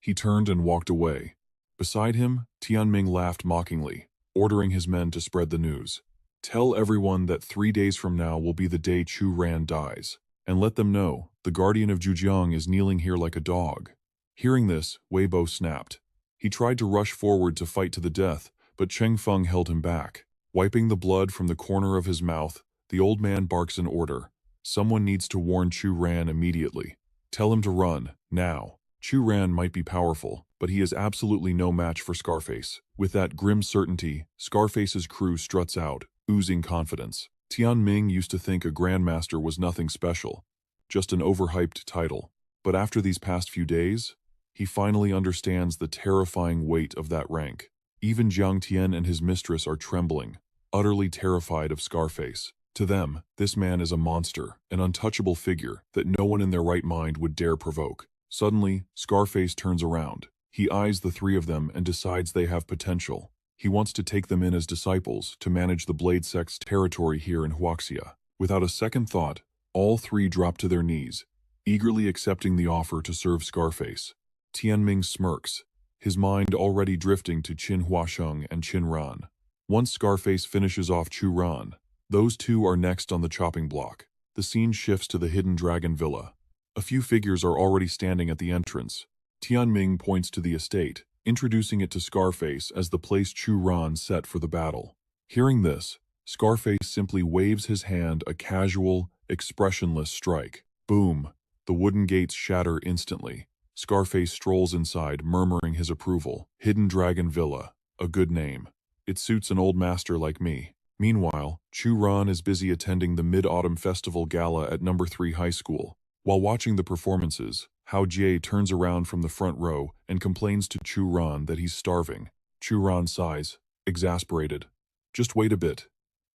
Speaker 1: he turned and walked away. Beside him, Tianming laughed mockingly, ordering his men to spread the news. Tell everyone that 3 days from now will be the day Chu Ran dies, and let them know The guardian of Zhujiang is kneeling here like a dog." Hearing this, Weibo snapped. He tried to rush forward to fight to the death, but Cheng Feng held him back. Wiping the blood from the corner of his mouth, the old man barks an order. "Someone needs to warn Chu Ran immediately. Tell him to run, now." Chu Ran might be powerful, but he is absolutely no match for Scarface. With that grim certainty, Scarface's crew struts out, oozing confidence. Tian Ming used to think a Grandmaster was nothing special, just an overhyped title. But after these past few days, he finally understands the terrifying weight of that rank. Even Jiang Tian and his mistress are trembling, utterly terrified of Scarface. To them, this man is a monster, an untouchable figure that no one in their right mind would dare provoke. Suddenly, Scarface turns around. He eyes the three of them and decides they have potential. He wants to take them in as disciples to manage the Blade Sect's territory here in Huaxia. Without a second thought, all three drop to their knees, eagerly accepting the offer to serve Scarface. Tianming smirks, his mind already drifting to Qin Huasheng and Qin Ran. Once Scarface finishes off Chu Ran, those two are next on the chopping block. The scene shifts to the Hidden Dragon Villa. A few figures are already standing at the entrance. Tianming points to the estate, introducing it to Scarface as the place Chu Ran set for the battle. Hearing this, Scarface simply waves his hand, a casual, expressionless strike. Boom! The wooden gates shatter instantly. Scarface strolls inside, murmuring his approval. Hidden Dragon Villa, a good name. It suits an old master like me. Meanwhile, Chu Ran is busy attending the Mid-Autumn Festival Gala at No. 3 High School. While watching the performances, Hao Jie turns around from the front row and complains to Chu Ran that he's starving. Chu Ran sighs, exasperated. "Just wait a bit.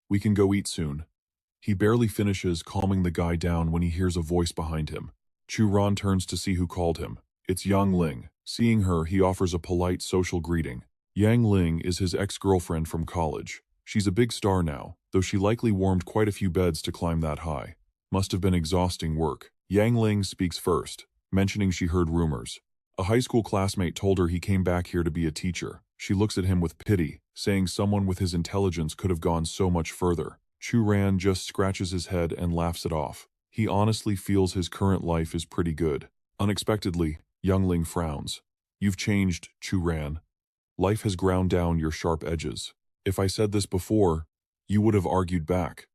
Speaker 1: We can go eat soon." He barely finishes calming the guy down when he hears a voice behind him. Chu Ran turns to see who called him. It's Yang Ling. Seeing her, he offers a polite social greeting. Yang Ling is his ex-girlfriend from college. She's a big star now, though she likely warmed quite a few beds to climb that high. Must have been exhausting work. Yang Ling speaks first, mentioning she heard rumors. A high school classmate told her he came back here to be a teacher. She looks at him with pity, saying someone with his intelligence could have gone so much further. Chu Ran just scratches his head and laughs it off. He honestly feels his current life is pretty good. Unexpectedly, Yang Ling frowns. "You've changed, Chu Ran. Life has ground down your sharp edges. If I said this before, you would have argued back."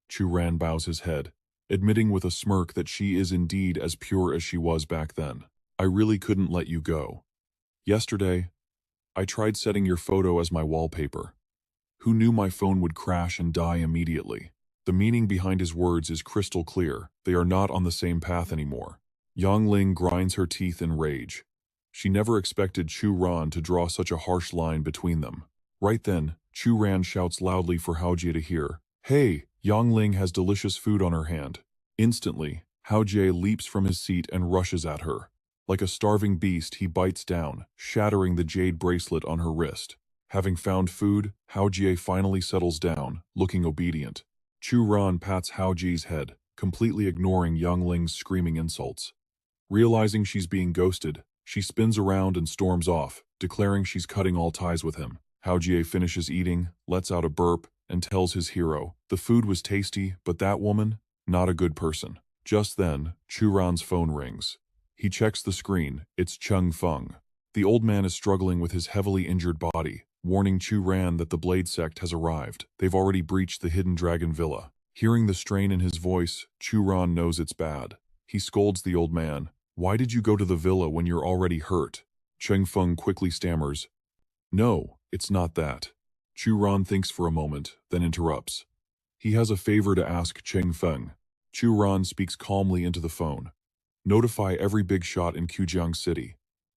Speaker 1: Chu Ran bows his head, admitting with a smirk that she is indeed as pure as she was back then. "I really couldn't let you go. Yesterday, I tried setting your photo as my wallpaper. Who knew my phone would crash and die immediately?" The meaning behind his words is crystal clear. They are not on the same path anymore. Yang Ling grinds her teeth in rage. She never expected Chu Ran to draw such a harsh line between them. Right then, Chu Ran shouts loudly for Hao Jie to hear. "Hey, Yang Ling has delicious food on her hand." Instantly, Hao Jie leaps from his seat and rushes at her. Like a starving beast, he bites down, shattering the jade bracelet on her wrist. Having found food, Hao Jie finally settles down, looking obedient. Chu Ran pats Hao Jie's head, completely ignoring Yang Ling's screaming insults. Realizing she's being ghosted, she spins around and storms off, declaring she's cutting all ties with him. Hao Jie finishes eating, lets out a burp, and tells his hero, "The food was tasty, but that woman, not a good person." Just then, Chu Ran's phone rings. He checks the screen. It's Cheng Feng. The old man is struggling with his heavily injured body, warning Chu Ran that the Blade Sect has arrived. They've already breached the Hidden Dragon Villa. Hearing the strain in his voice, Chu Ran knows it's bad. He scolds the old man. "Why did you go to the villa when you're already hurt?" Cheng Feng quickly stammers. "No, it's not that." Chu Ran thinks for a moment, then interrupts. He has a favor to ask Cheng Feng. Chu Ran speaks calmly into the phone. "Notify every big shot in Qujiang City.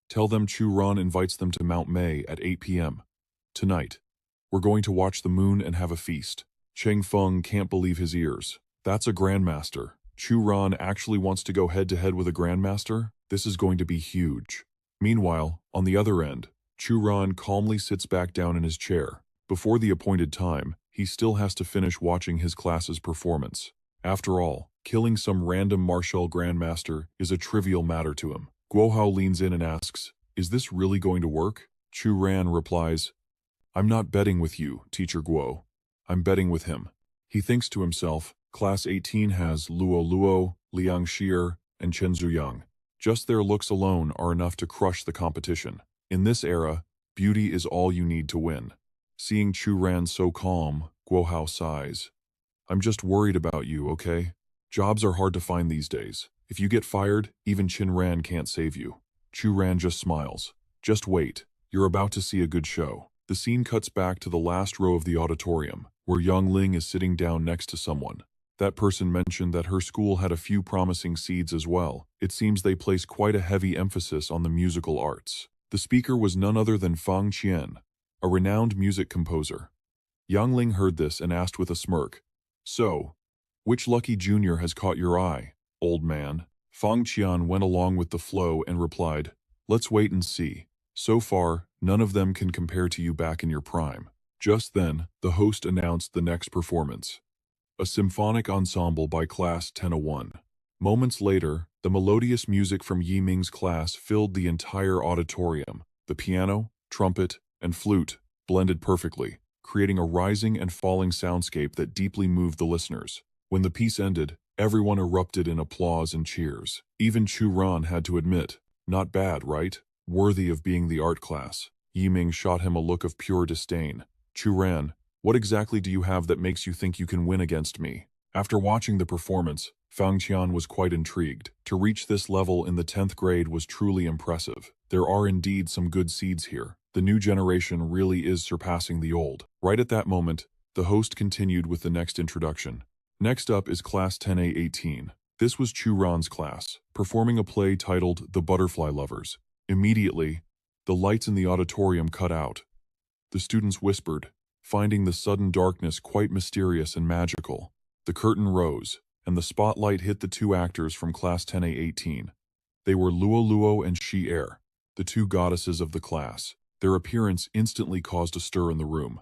Speaker 1: Tell them Chu Ran invites them to Mount Mei at 8 p.m. tonight. We're going to watch the moon and have a feast." Cheng Feng can't believe his ears. That's a grandmaster. Chu Ran actually wants to go head-to-head with a grandmaster? This is going to be huge. Meanwhile, on the other end, Chu Ran calmly sits back down in his chair. Before the appointed time, he still has to finish watching his class's performance. After all, killing some random martial grandmaster is a trivial matter to him. Guo Hao leans in and asks, "Is this really going to work?" Chu Ran replies, "I'm not betting with you, Teacher Guo. I'm betting with him." He thinks to himself, Class 18 has Luo Luo, Liang Xier, and Chen Zuyang. Just their looks alone are enough to crush the competition. In this era, beauty is all you need to win. Seeing Chu Ran so calm, Guo Hao sighs. I'm just worried about you, okay? Jobs are hard to find these days. If you get fired, even Chin Ran can't save you. Chu Ran just smiles. Just wait. You're about to see a good show. The scene cuts back to the last row of the auditorium, where Yang Ling is sitting down next to someone. That person mentioned that her school had a few promising seeds as well. It seems they place quite a heavy emphasis on the musical arts. The speaker was none other than Fang Qian, a renowned music composer. Yang Ling heard this and asked with a smirk, "So, which lucky junior has caught your eye, old man?" Fang Qian went along with the flow and replied, "Let's wait and see. So far, none of them can compare to you back in your prime." Just then, the host announced the next performance. A symphonic ensemble by Class 1001. Moments later, the melodious music from Yi Ming's class filled the entire auditorium. The piano, trumpet, and flute blended perfectly, creating a rising and falling soundscape that deeply moved the listeners. When the piece ended, everyone erupted in applause and cheers. Even Chu Ran had to admit, "Not bad, right? Worthy of being the art class." Yi Ming shot him a look of pure disdain. "Chu Ran, what exactly do you have that makes you think you can win against me?" After watching the performance, Fang Qian was quite intrigued. To reach this level in the 10th grade was truly impressive. There are indeed some good seeds here. The new generation really is surpassing the old. Right at that moment, the host continued with the next introduction. Next up is Class 10A18. This was Chu Ran's class, performing a play titled The Butterfly Lovers. Immediately, the lights in the auditorium cut out. The students whispered, finding the sudden darkness quite mysterious and magical. The curtain rose, and the spotlight hit the two actors from Class 10A18. They were Luo Luo and Shi Er, the two goddesses of the class. Their appearance instantly caused a stir in the room.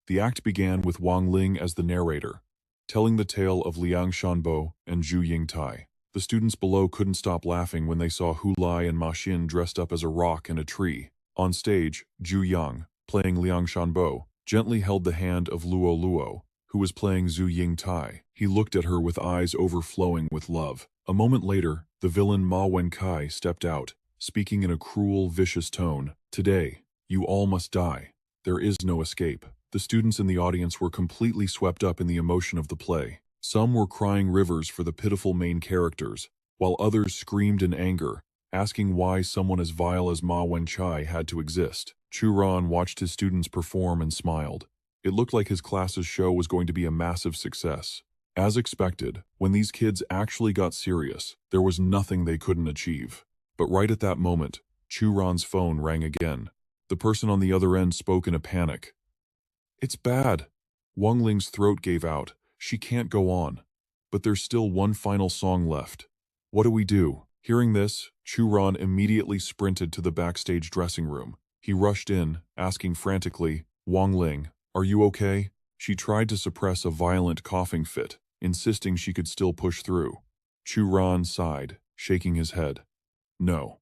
Speaker 1: The act began with Wang Ling as the narrator, telling the tale of Liang Shanbo and Zhu Yingtai. The students below couldn't stop laughing when they saw Hu Lai and Ma Xin dressed up as a rock and a tree. On stage, Zhu Yang, playing Liang Shanbo, gently held the hand of Luo Luo, who was playing Zhu Yingtai. He looked at her with eyes overflowing with love. A moment later, the villain Ma Wenkai stepped out, speaking in a cruel, vicious tone. "Today, you all must die. There is no escape." The students in the audience were completely swept up in the emotion of the play. Some were crying rivers for the pitiful main characters, while others screamed in anger, asking why someone as vile as Ma Wenchai had to exist. Chu Ran watched his students perform and smiled. It looked like his class's show was going to be a massive success. As expected, when these kids actually got serious, there was nothing they couldn't achieve. But right at that moment, Chu Ran's phone rang again. The person on the other end spoke in a panic. "It's bad." Wang Ling's throat gave out. She can't go on. But there's still one final song left. What do we do? Hearing this, Chu Ran immediately sprinted to the backstage dressing room. He rushed in, asking frantically, "Wang Ling, are you okay?" She tried to suppress a violent coughing fit, insisting she could still push through. Chu Ran sighed, shaking his head. "No.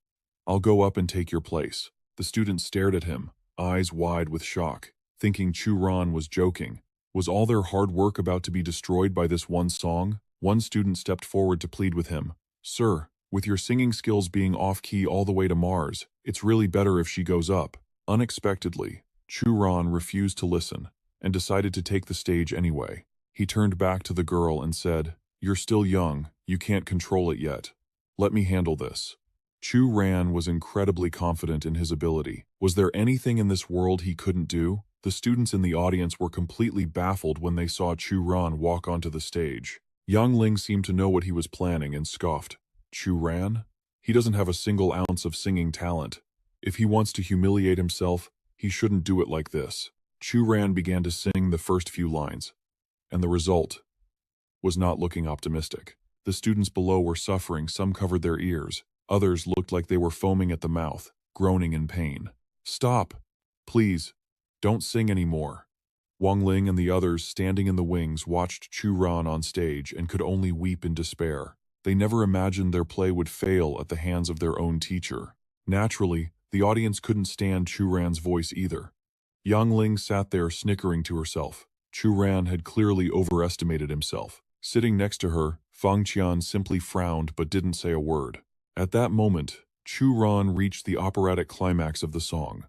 Speaker 1: I'll go up and take your place." The students stared at him, eyes wide with shock, thinking Chu Ran was joking. Was all their hard work about to be destroyed by this one song? One student stepped forward to plead with him. "Sir, with your singing skills being off-key all the way to Mars, it's really better if she goes up." Unexpectedly, Chu Ran refused to listen, and decided to take the stage anyway. He turned back to the girl and said, "You're still young, you can't control it yet. Let me handle this." Chu Ran was incredibly confident in his ability. Was there anything in this world he couldn't do? The students in the audience were completely baffled when they saw Chu Ran walk onto the stage. Yang Ling seemed to know what he was planning and scoffed. "Chu Ran? He doesn't have a single ounce of singing talent. If he wants to humiliate himself, he shouldn't do it like this." Chu Ran began to sing the first few lines, and the result was not looking optimistic. The students below were suffering, some covered their ears, others looked like they were foaming at the mouth, groaning in pain. "Stop! Please, don't sing anymore." Wang Ling and the others standing in the wings watched Chu Ran on stage and could only weep in despair. They never imagined their play would fail at the hands of their own teacher. Naturally, the audience couldn't stand Chu Ran's voice either. Yang Ling sat there snickering to herself. Chu Ran had clearly overestimated himself. Sitting next to her, Fang Qian simply frowned but didn't say a word. At that moment, Chu Ran reached the operatic climax of the song.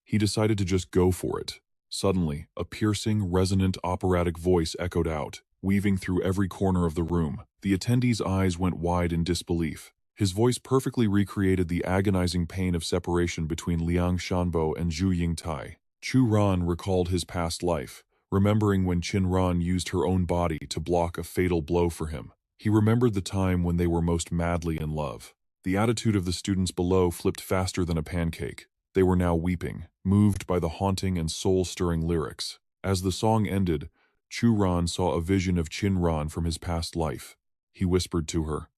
Speaker 1: He decided to just go for it. Suddenly, a piercing, resonant operatic voice echoed out, weaving through every corner of the room. The attendees' eyes went wide in disbelief. His voice perfectly recreated the agonizing pain of separation between Liang Shanbo and Zhu Yingtai. Chu Ran recalled his past life, remembering when Qin Ran used her own body to block a fatal blow for him. He remembered the time when they were most madly in love. The attitude of the students below flipped faster than a pancake. They were now weeping, moved by the haunting and soul-stirring lyrics. As the song ended, Chu Ran saw a vision of Qin Ran from his past life. He whispered to her,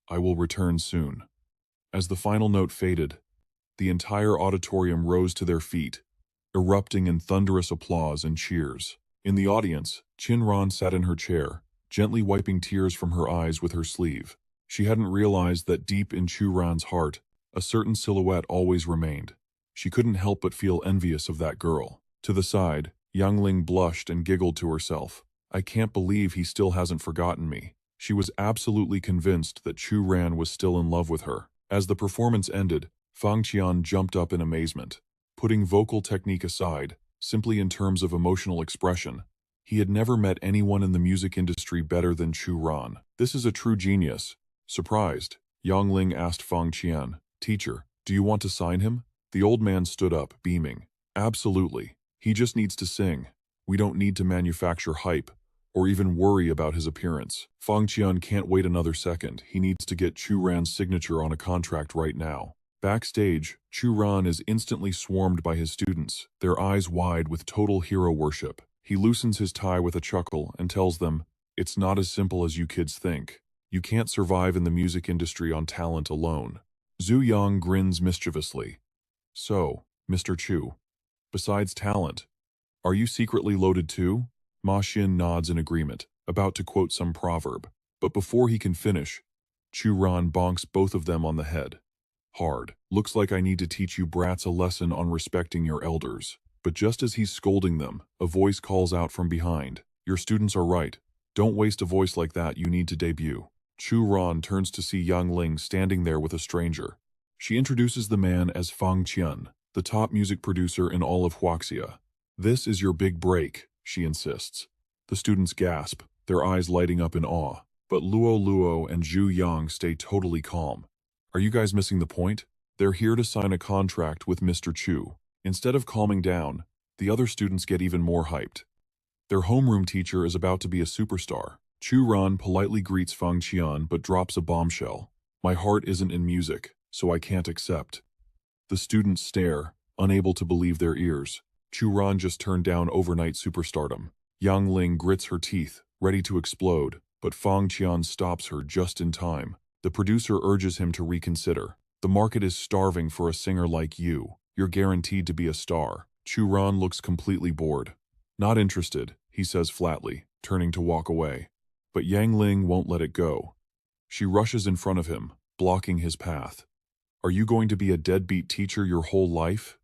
Speaker 1: "I will return soon." As the final note faded, the entire auditorium rose to their feet, erupting in thunderous applause and cheers. In the audience, Qin Ran sat in her chair, gently wiping tears from her eyes with her sleeve. She hadn't realized that deep in Chu Ran's heart, a certain silhouette always remained. She couldn't help but feel envious of that girl. To the side, Yang Ling blushed and giggled to herself. "I can't believe he still hasn't forgotten me." She was absolutely convinced that Chu Ran was still in love with her. As the performance ended, Fang Qian jumped up in amazement. Putting vocal technique aside, simply in terms of emotional expression, he had never met anyone in the music industry better than Chu Ran. "This is a true genius." Surprised, Yang Ling asked Fang Qian, "Teacher, do you want to sign him?" The old man stood up, beaming. "Absolutely. He just needs to sing. We don't need to manufacture hype, or even worry about his appearance." Fang Qian can't wait another second. He needs to get Chu Ran's signature on a contract right now. Backstage, Chu Ran is instantly swarmed by his students, their eyes wide with total hero worship. He loosens his tie with a chuckle and tells them, "It's not as simple as you kids think. You can't survive in the music industry on talent alone." Zhu Yang grins mischievously. "So, Mr. Chu, besides talent, are you secretly loaded too?" Ma Xin nods in agreement, about to quote some proverb. But before he can finish, Chu Ran bonks both of them on the head. Hard. "Looks like I need to teach you brats a lesson on respecting your elders." But just as he's scolding them, a voice calls out from behind, "Your students are right. Don't waste a voice like that, you need to debut." Chu Ran turns to see Yang Ling standing there with a stranger. She introduces the man as Fang Qian, the top music producer in all of Huaxia. "This is your big break," she insists. The students gasp, their eyes lighting up in awe. But Luo Luo and Zhu Yang stay totally calm. "Are you guys missing the point? They're here to sign a contract with Mr. Chu." Instead of calming down, the other students get even more hyped. Their homeroom teacher is about to be a superstar. Chu Ran politely greets Fang Qian but drops a bombshell. "My heart isn't in music, so I can't accept." The students stare, unable to believe their ears. Chu Ran just turned down overnight superstardom. Yang Ling grits her teeth, ready to explode, but Fang Qian stops her just in time. The producer urges him to reconsider. "The market is starving for a singer like you. You're guaranteed to be a star." Chu Ran looks completely bored. "Not interested," he says flatly, turning to walk away. But Yang Ling won't let it go. She rushes in front of him, blocking his path. "Are you going to be a deadbeat teacher your whole life?"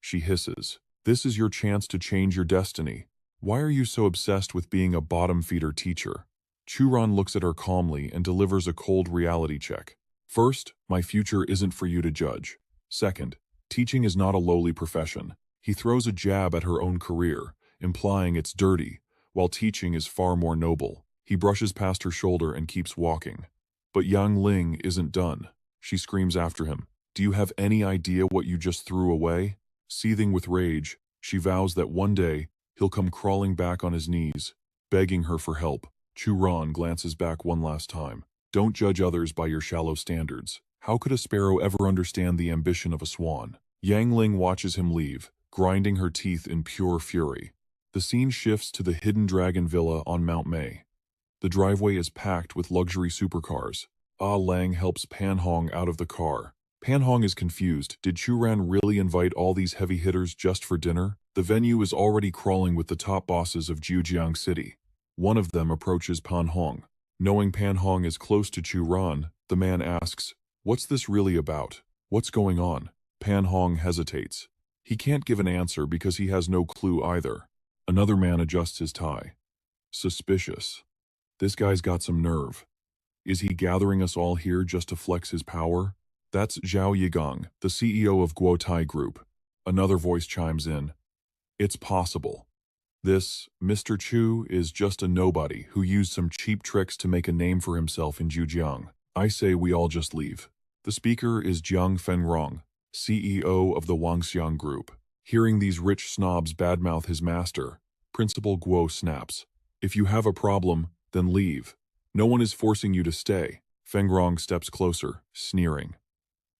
Speaker 1: She hisses. "This is your chance to change your destiny. Why are you so obsessed with being a bottom-feeder teacher?" Chu Ran looks at her calmly and delivers a cold reality check. "First, my future isn't for you to judge. Second, teaching is not a lowly profession." He throws a jab at her own career, implying it's dirty, while teaching is far more noble. He brushes past her shoulder and keeps walking. But Yang Ling isn't done. She screams after him, "Do you have any idea what you just threw away?" Seething with rage, she vows that one day, he'll come crawling back on his knees, begging her for help. Chu Ran glances back one last time. "Don't judge others by your shallow standards. How could a sparrow ever understand the ambition of a swan?" Yang Ling watches him leave, grinding her teeth in pure fury. The scene shifts to the hidden dragon villa on Mount Mei. The driveway is packed with luxury supercars. Ah Lang helps Pan Hong out of the car. Pan Hong is confused. Did Chu Ran really invite all these heavy hitters just for dinner? The venue is already crawling with the top bosses of Jiujiang City. One of them approaches Pan Hong. Knowing Pan Hong is close to Chu Ran, the man asks, "What's this really about? What's going on?" Pan Hong hesitates. He can't give an answer because he has no clue either. Another man adjusts his tie. Suspicious. This guy's got some nerve. Is he gathering us all here just to flex his power? That's Zhao Yigong, the CEO of Guotai Group. Another voice chimes in. It's possible. This, Mr. Chu, is just a nobody who used some cheap tricks to make a name for himself in Zhujiang. I say we all just leave. The speaker is Jiang Fengrong, CEO of the Wangxiang Group. Hearing these rich snobs badmouth his master, Principal Guo snaps. If you have a problem, then leave. No one is forcing you to stay. Fengrong steps closer, sneering.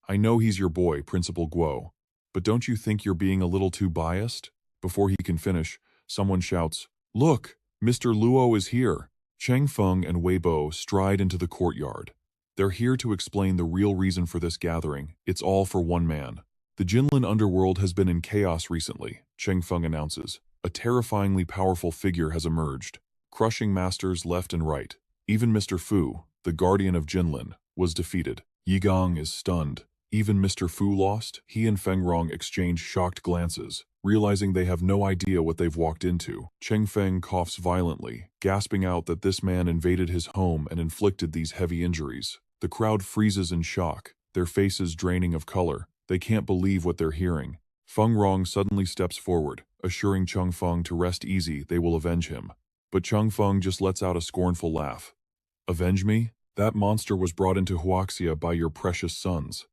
Speaker 1: I know he's your boy, Principal Guo, but don't you think you're being a little too biased? Before he can finish, someone shouts, Look, Mr. Luo is here. Cheng Feng and Wei Bo stride into the courtyard. They're here to explain the real reason for this gathering. It's all for one man. The Jinlin underworld has been in chaos recently, Cheng Feng announces. A terrifyingly powerful figure has emerged, crushing masters left and right. Even Mr. Fu, the guardian of Jinlin, was defeated. Yigong is stunned. Even Mr. Fu lost? He and Fengrong exchange shocked glances, realizing they have no idea what they've walked into. Cheng Feng coughs violently, gasping out that this man invaded his home and inflicted these heavy injuries. The crowd freezes in shock, their faces draining of color. They can't believe what they're hearing. Feng Rong suddenly steps forward, assuring Cheng Feng to rest easy, they will avenge him. But Cheng Feng just lets out a scornful laugh. Avenge me? That monster was brought into Huaxia by your precious sons.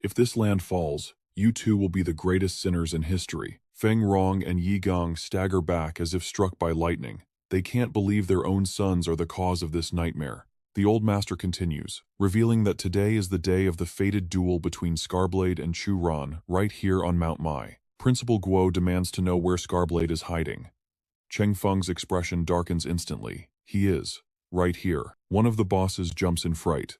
Speaker 1: If this land falls, you two will be the greatest sinners in history. Feng Rong and Yi Gong stagger back as if struck by lightning. They can't believe their own sons are the cause of this nightmare. The old master continues, revealing that today is the day of the fated duel between Scarblade and Chu Ran, right here on Mount Mai. Principal Guo demands to know where Scarblade is hiding. Cheng Feng's expression darkens instantly. He is. Right here. One of the bosses jumps in fright.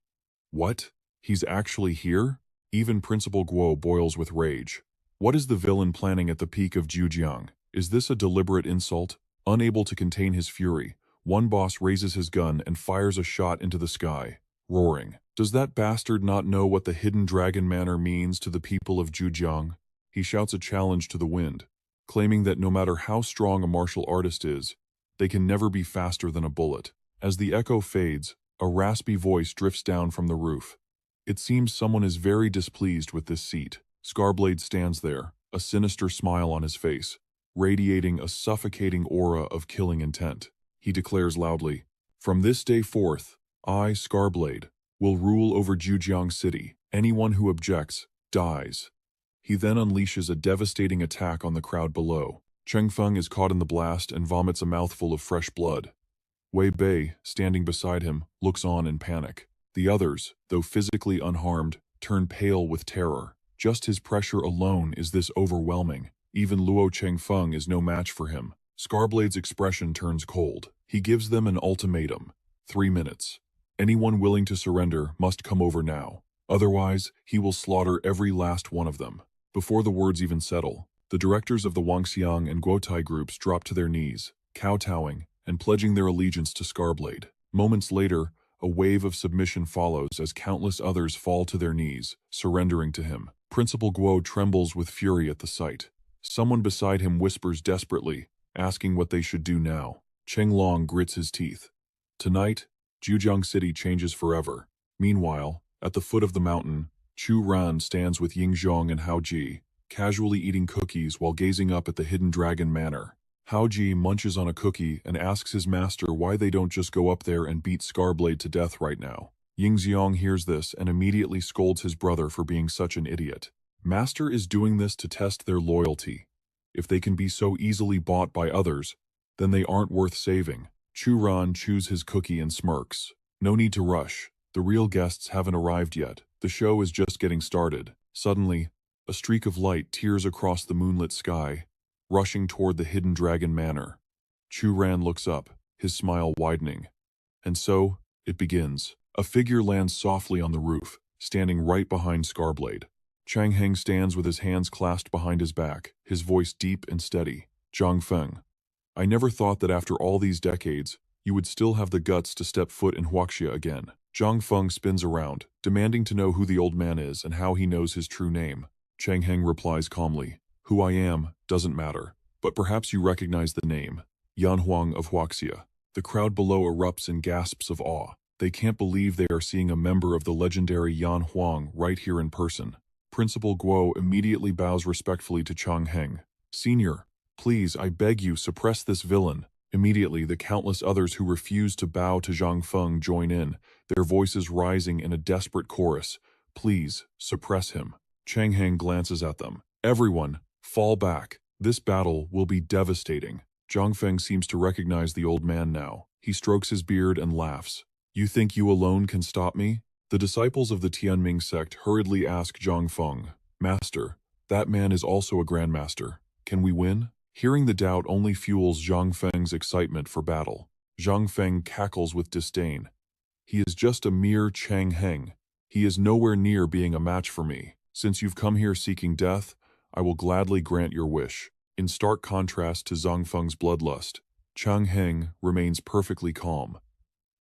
Speaker 1: What? He's actually here? Even Principal Guo boils with rage. What is the villain planning at the peak of Zhujiang? Is this a deliberate insult? Unable to contain his fury, one boss raises his gun and fires a shot into the sky, roaring. Does that bastard not know what the Hidden Dragon Manor means to the people of Zhujiang? He shouts a challenge to the wind, claiming that no matter how strong a martial artist is, they can never be faster than a bullet. As the echo fades, a raspy voice drifts down from the roof. It seems someone is very displeased with this seat. Scarblade stands there, a sinister smile on his face, radiating a suffocating aura of killing intent. He declares loudly, From this day forth, I, Scarblade, will rule over Zhujiang City. Anyone who objects, dies. He then unleashes a devastating attack on the crowd below. Cheng Feng is caught in the blast and vomits a mouthful of fresh blood. Wei Bei, standing beside him, looks on in panic. The others, though physically unharmed, turn pale with terror. Just his pressure alone is this overwhelming. Even Luo Cheng Feng is no match for him. Scarblade's expression turns cold. He gives them an ultimatum. 3 minutes. Anyone willing to surrender must come over now. Otherwise, he will slaughter every last one of them. Before the words even settle, the directors of the Wangxiang and Guotai groups drop to their knees, kowtowing and pledging their allegiance to Scarblade. Moments later, a wave of submission follows as countless others fall to their knees, surrendering to him. Principal Guo trembles with fury at the sight. Someone beside him whispers desperately, asking what they should do now. Cheng Long grits his teeth. Tonight, Zhujiang City changes forever. Meanwhile, at the foot of the mountain, Chu Ran stands with Ying Zhong and Hao Ji, casually eating cookies while gazing up at the Hidden Dragon Manor. Hao Ji munches on a cookie and asks his master why they don't just go up there and beat Scarblade to death right now. Ying Xiong hears this and immediately scolds his brother for being such an idiot. Master is doing this to test their loyalty. If they can be so easily bought by others, then they aren't worth saving. Chu Ran chews his cookie and smirks. No need to rush. The real guests haven't arrived yet. The show is just getting started. Suddenly, a streak of light tears across the moonlit sky, rushing toward the Hidden Dragon Manor. Chu Ran looks up, his smile widening. And so, it begins. A figure lands softly on the roof, standing right behind Scarblade. Chang Heng stands with his hands clasped behind his back, his voice deep and steady. Zhang Feng, I never thought that after all these decades, you would still have the guts to step foot in Huaxia again. Zhang Feng spins around, demanding to know who the old man is and how he knows his true name. Chang Heng replies calmly, Who I am doesn't matter, but perhaps you recognize the name, Yan Huang of Huaxia. The crowd below erupts in gasps of awe. They can't believe they are seeing a member of the legendary Yan Huang right here in person. Principal Guo immediately bows respectfully to Chang Heng. "Senior, please, I beg you, suppress this villain." Immediately, the countless others who refuse to bow to Zhang Feng join in, their voices rising in a desperate chorus. "Please, suppress him." Chang Heng glances at them. "Everyone, fall back. This battle will be devastating." Zhang Feng seems to recognize the old man now. He strokes his beard and laughs. "You think you alone can stop me?" The disciples of the Tianming sect hurriedly ask Zhang Feng, "Master, that man is also a grandmaster. Can we win?" Hearing the doubt only fuels Zhang Feng's excitement for battle. Zhang Feng cackles with disdain. "He is just a mere Chang Heng. He is nowhere near being a match for me. Since you've come here seeking death, I will gladly grant your wish." In stark contrast to Zhang Feng's bloodlust, Chang Heng remains perfectly calm.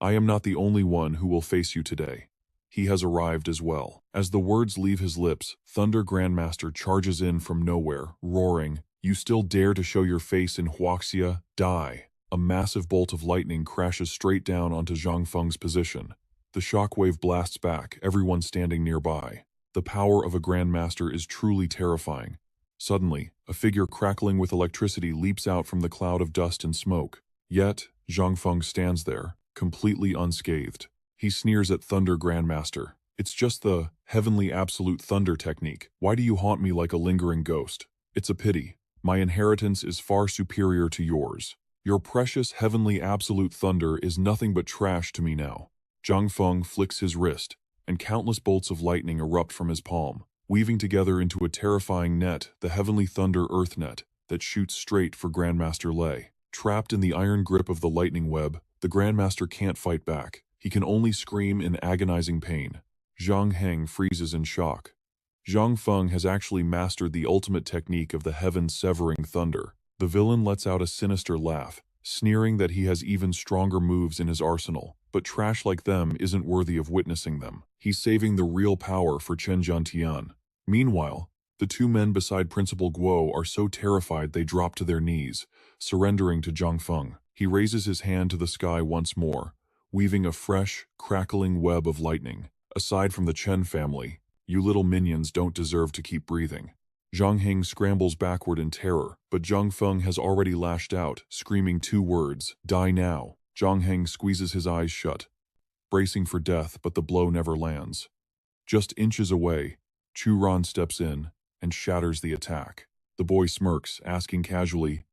Speaker 1: "I am not the only one who will face you today. He has arrived as well." As the words leave his lips, Thunder Grandmaster charges in from nowhere, roaring, "You still dare to show your face in Huaxia? Die!" A massive bolt of lightning crashes straight down onto Zhang Feng's position. The shockwave blasts back, everyone standing nearby. The power of a Grandmaster is truly terrifying. Suddenly, a figure crackling with electricity leaps out from the cloud of dust and smoke. Yet, Zhang Feng stands there, completely unscathed. He sneers at Thunder Grandmaster. "It's just the heavenly absolute thunder technique. Why do you haunt me like a lingering ghost? It's a pity. My inheritance is far superior to yours. Your precious heavenly absolute thunder is nothing but trash to me now." Zhang Feng flicks his wrist, and countless bolts of lightning erupt from his palm, weaving together into a terrifying net, the Heavenly Thunder Earth Net, that shoots straight for Grandmaster Lei. Trapped in the iron grip of the lightning web, the Grandmaster can't fight back. He can only scream in agonizing pain. Zhang Heng freezes in shock. Zhang Feng has actually mastered the ultimate technique of the heaven-severing thunder. The villain lets out a sinister laugh, sneering that he has even stronger moves in his arsenal, but trash like them isn't worthy of witnessing them. He's saving the real power for Chen Jiantian. Meanwhile, the two men beside Principal Guo are so terrified they drop to their knees, surrendering to Zhang Feng. He raises his hand to the sky once more, weaving a fresh, crackling web of lightning. "Aside from the Chen family, you little minions don't deserve to keep breathing." Zhang Heng scrambles backward in terror, but Zhang Feng has already lashed out, screaming two words, "Die now." Zhang Heng squeezes his eyes shut, bracing for death, but the blow never lands. Just inches away, Chu Ran steps in and shatters the attack. The boy smirks, asking casually,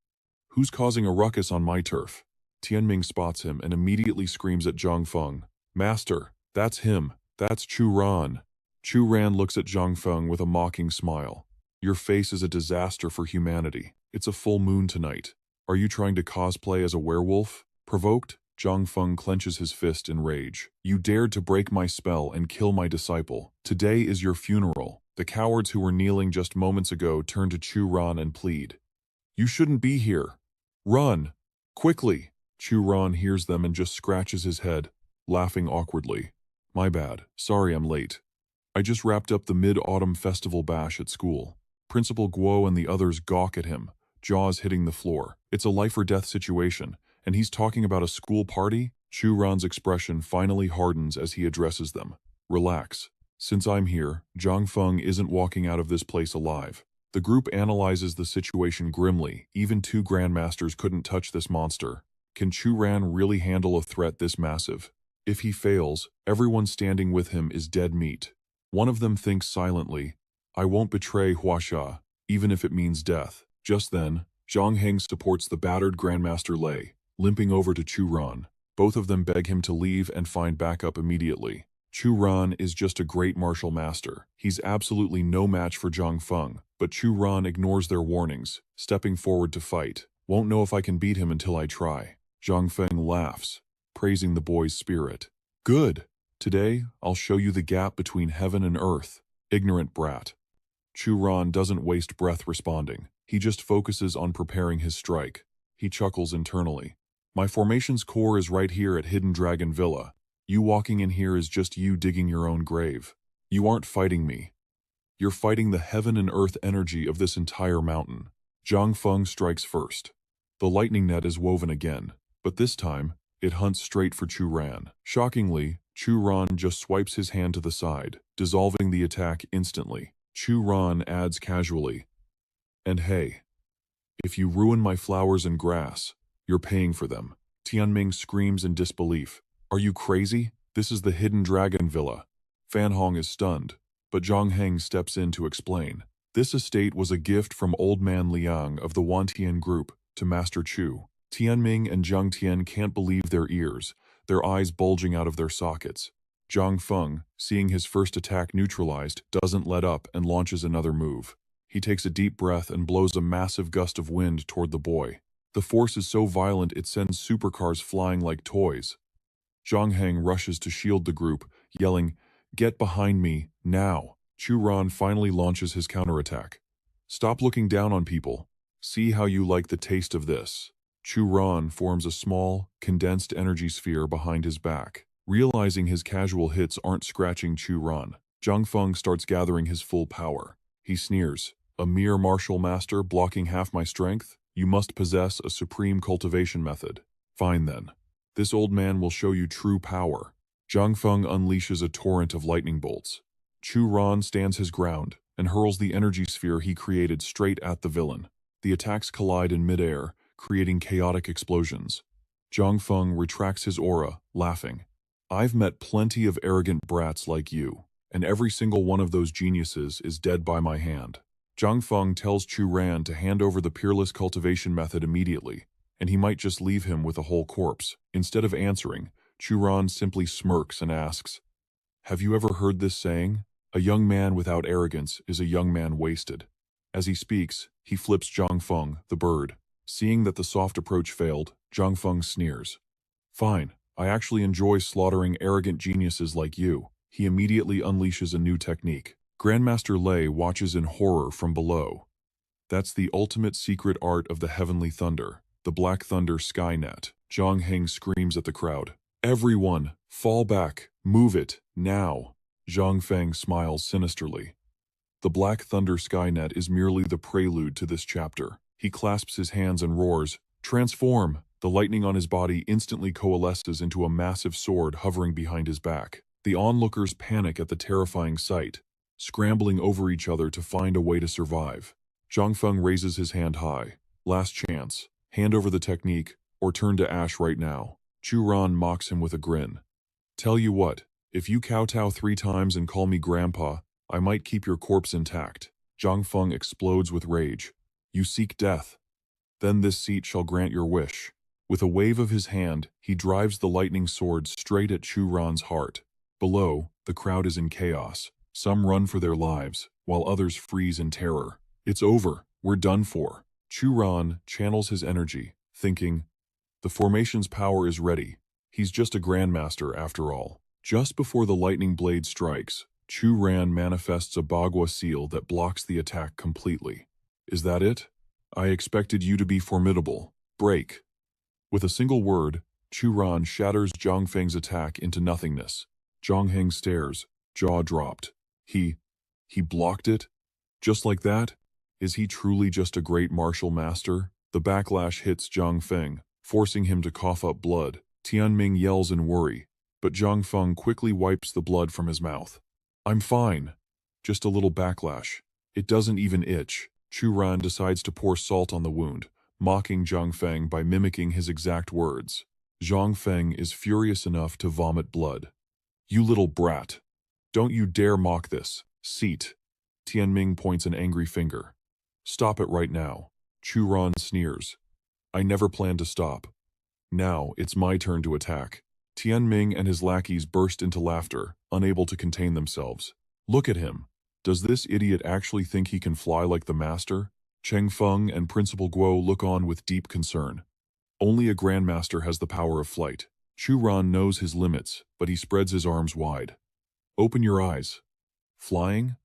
Speaker 1: "Who's causing a ruckus on my turf?" Tianming spots him and immediately screams at Zhang Feng, "Master, that's him. That's Chu Ran." Chu Ran looks at Zhang Feng with a mocking smile. "Your face is a disaster for humanity. It's a full moon tonight. Are you trying to cosplay as a werewolf?" Provoked, Zhang Feng clenches his fist in rage. "You dared to break my spell and kill my disciple. Today is your funeral." The cowards who were kneeling just moments ago turn to Chu Ran and plead, "You shouldn't be here. Run! Quickly!" Chu Ran hears them and just scratches his head, laughing awkwardly. "My bad. Sorry I'm late. I just wrapped up the Mid-Autumn Festival bash at school." Principal Guo and the others gawk at him, jaws hitting the floor. It's a life-or-death situation, and he's talking about a school party? Chu Ran's expression finally hardens as he addresses them. "Relax. Since I'm here, Zhang Feng isn't walking out of this place alive." The group analyzes the situation grimly. Even two grandmasters couldn't touch this monster. Can Chu Ran really handle a threat this massive? If he fails, everyone standing with him is dead meat. One of them thinks silently, "I won't betray Huaxia, even if it means death." Just then, Zhang Heng supports the battered Grandmaster Lei, limping over to Chu Ran. Both of them beg him to leave and find backup immediately. Chu Ran is just a great martial master. He's absolutely no match for Zhang Feng, but Chu Ran ignores their warnings, stepping forward to fight. "Won't know if I can beat him until I try." Zhang Feng laughs, praising the boy's spirit. "Good. Today, I'll show you the gap between heaven and earth. Ignorant brat." Chu Ran doesn't waste breath responding. He just focuses on preparing his strike. He chuckles internally. "My formation's core is right here at Hidden Dragon Villa. You walking in here is just you digging your own grave. You aren't fighting me. You're fighting the heaven and earth energy of this entire mountain." Zhang Feng strikes first. The lightning net is woven again, but this time, it hunts straight for Chu Ran. Shockingly, Chu Ran just swipes his hand to the side, dissolving the attack instantly. Chu Ran adds casually, "And hey, if you ruin my flowers and grass, you're paying for them." Tianming screams in disbelief. "Are you crazy? This is the Hidden Dragon Villa." Fan Hong is stunned, but Zhang Heng steps in to explain. This estate was a gift from Old Man Liang of the Wantian Group to Master Chu. Tianming and Zhang Tian can't believe their ears, their eyes bulging out of their sockets. Zhang Feng, seeing his first attack neutralized, doesn't let up and launches another move. He takes a deep breath and blows a massive gust of wind toward the boy. The force is so violent it sends supercars flying like toys. Zhang Heng rushes to shield the group, yelling, "Get behind me, now!" Chu Ran finally launches his counterattack. "Stop looking down on people. See how you like the taste of this." Chu Ran forms a small, condensed energy sphere behind his back. Realizing his casual hits aren't scratching Chu Ran, Zhang Feng starts gathering his full power. He sneers, "A mere martial master blocking half my strength? You must possess a supreme cultivation method." "Fine then. This old man will show you true power." Zhang Feng unleashes a torrent of lightning bolts. Chu Ran stands his ground and hurls the energy sphere he created straight at the villain. The attacks collide in midair, creating chaotic explosions. Zhang Feng retracts his aura, laughing. "I've met plenty of arrogant brats like you, and every single one of those geniuses is dead by my hand." Zhang Feng tells Chu Ran to hand over the peerless cultivation method immediately, and he might just leave him with a whole corpse. Instead of answering, Chu Ran simply smirks and asks, "Have you ever heard this saying? A young man without arrogance is a young man wasted." As he speaks, he flips Zhang Feng, the bird. Seeing that the soft approach failed, Zhang Feng sneers. "Fine, I actually enjoy slaughtering arrogant geniuses like you." He immediately unleashes a new technique. Grandmaster Lei watches in horror from below. That's the ultimate secret art of the Heavenly Thunder, the Black Thunder Skynet. Zhang Heng screams at the crowd. "Everyone, fall back, move it, now." Zhang Feng smiles sinisterly. The Black Thunder Skynet is merely the prelude to this chapter. He clasps his hands and roars, "Transform!" The lightning on his body instantly coalesces into a massive sword hovering behind his back. The onlookers panic at the terrifying sight, scrambling over each other to find a way to survive. Zhang Feng raises his hand high. "Last chance. Hand over the technique, or turn to ash right now." Chu Ran mocks him with a grin. "Tell you what, if you kowtow 3 times and call me Grandpa, I might keep your corpse intact." Zhang Feng explodes with rage. "You seek death. Then this seat shall grant your wish." With a wave of his hand, he drives the lightning sword straight at Chu Ran's heart. Below, the crowd is in chaos. Some run for their lives, while others freeze in terror. "It's over. We're done for." Chu Ran channels his energy, thinking, "The formation's power is ready. He's just a grandmaster after all." Just before the lightning blade strikes, Chu Ran manifests a Bagua seal that blocks the attack completely. "Is that it? I expected you to be formidable. Break." With a single word, Chu Ran shatters Zhang Feng's attack into nothingness. Zhang Heng stares, jaw dropped. He blocked it? Just like that? Is he truly just a great martial master? The backlash hits Zhang Feng, forcing him to cough up blood. Tianming yells in worry, but Zhang Feng quickly wipes the blood from his mouth. "I'm fine. Just a little backlash. It doesn't even itch." Chu Ran decides to pour salt on the wound, mocking Zhang Feng by mimicking his exact words. Zhang Feng is furious enough to vomit blood. "You little brat. Don't you dare mock this. Seat." Tianming points an angry finger. "Stop it right now." Chu Ran sneers. "I never planned to stop. Now it's my turn to attack." Tianming and his lackeys burst into laughter, unable to contain themselves. "Look at him. Does this idiot actually think he can fly like the master?" Cheng Feng and Principal Guo look on with deep concern. Only a grandmaster has the power of flight. Chu Ran knows his limits, but he spreads his arms wide. "Open your eyes. Flying?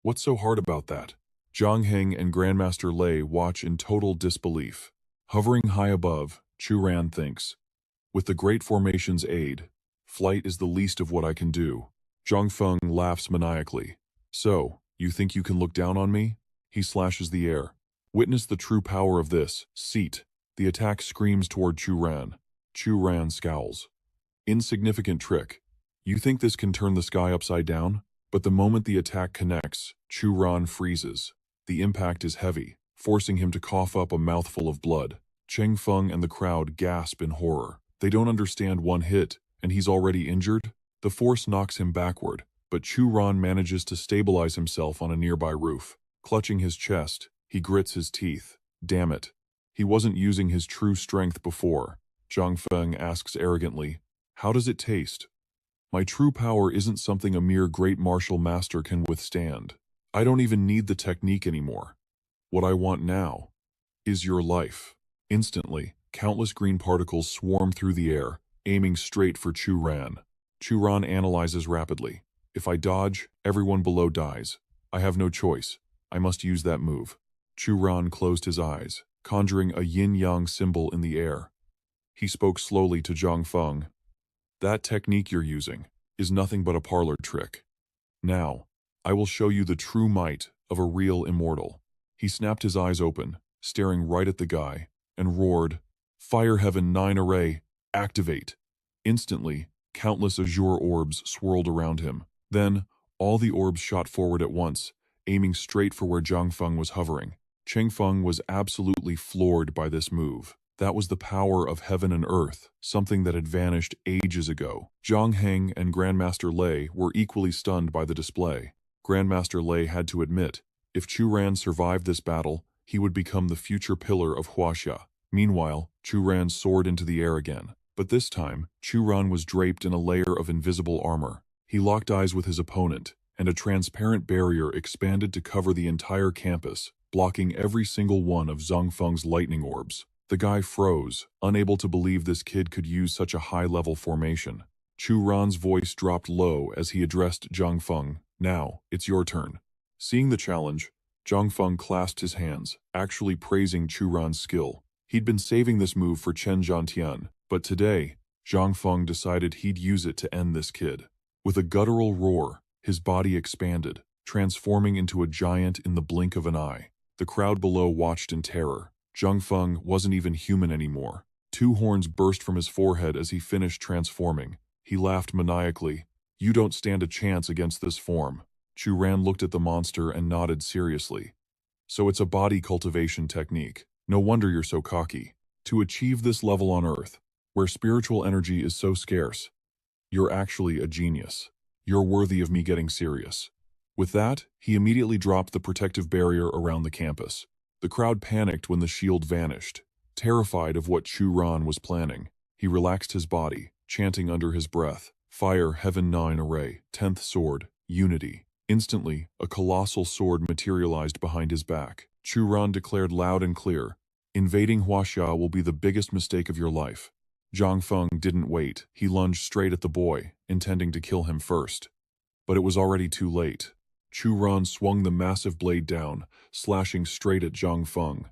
Speaker 1: What's so hard about that?" Zhang Heng and Grandmaster Lei watch in total disbelief. Hovering high above, Chu Ran thinks, "With the Great Formation's aid, flight is the least of what I can do." Zhang Feng laughs maniacally. "So, you think you can look down on me?" He slashes the air. "Witness the true power of this seat." The attack screams toward Chu Ran. Chu Ran scowls. Insignificant trick. You think this can turn the sky upside down? But the moment the attack connects, Chu Ran freezes. The impact is heavy, forcing him to cough up a mouthful of blood. Cheng Feng and the crowd gasp in horror. They don't understand one hit, and he's already injured? The force knocks him backward, but Chu Ran manages to stabilize himself on a nearby roof. Clutching his chest, he grits his teeth. Damn it. He wasn't using his true strength before. Zhang Feng asks arrogantly, "How does it taste?" "My true power isn't something a mere great martial master can withstand. I don't even need the technique anymore. What I want now is your life." Instantly, countless green particles swarm through the air, aiming straight for Chu Ran. Chu Ran analyzes rapidly. "If I dodge, everyone below dies. I have no choice. I must use that move." Chu Ran closed his eyes, conjuring a yin-yang symbol in the air. He spoke slowly to Zhang Feng. "That technique you're using is nothing but a parlor trick. Now, I will show you the true might of a real immortal." He snapped his eyes open, staring right at the guy, and roared, "Fire Heaven 9 Array, activate!" Instantly, countless azure orbs swirled around him. Then, all the orbs shot forward at once, aiming straight for where Zhang Feng was hovering. Cheng Feng was absolutely floored by this move. That was the power of heaven and earth, something that had vanished ages ago. Zhang Heng and Grandmaster Lei were equally stunned by the display. Grandmaster Lei had to admit, if Chu Ran survived this battle, he would become the future pillar of Huaxia. Meanwhile, Chu Ran soared into the air again. But this time, Chu Ran was draped in a layer of invisible armor. He locked eyes with his opponent, and a transparent barrier expanded to cover the entire campus, blocking every single one of Zhang Feng's lightning orbs. The guy froze, unable to believe this kid could use such a high-level formation. Chu Ran's voice dropped low as he addressed Zhang Feng. "Now, it's your turn." Seeing the challenge, Zhang Feng clasped his hands, actually praising Chu Ran's skill. He'd been saving this move for Chen Zhantian, but today, Zhang Feng decided he'd use it to end this kid. With a guttural roar, his body expanded, transforming into a giant in the blink of an eye. The crowd below watched in terror. Zhang Feng wasn't even human anymore. Two horns burst from his forehead as he finished transforming. He laughed maniacally. "You don't stand a chance against this form." Chu Ran looked at the monster and nodded seriously. "So it's a body cultivation technique. No wonder you're so cocky. To achieve this level on Earth, where spiritual energy is so scarce, you're actually a genius. You're worthy of me getting serious." With that, he immediately dropped the protective barrier around the campus. The crowd panicked when the shield vanished. Terrified of what Chu Ran was planning, he relaxed his body, chanting under his breath, "Fire Heaven 9 Array, 10th Sword, Unity." Instantly, a colossal sword materialized behind his back. Chu Ran declared loud and clear, "Invading Huaxia will be the biggest mistake of your life." Zhang Feng didn't wait. He lunged straight at the boy, intending to kill him first. But it was already too late. Chu Ran swung the massive blade down, slashing straight at Zhang Feng.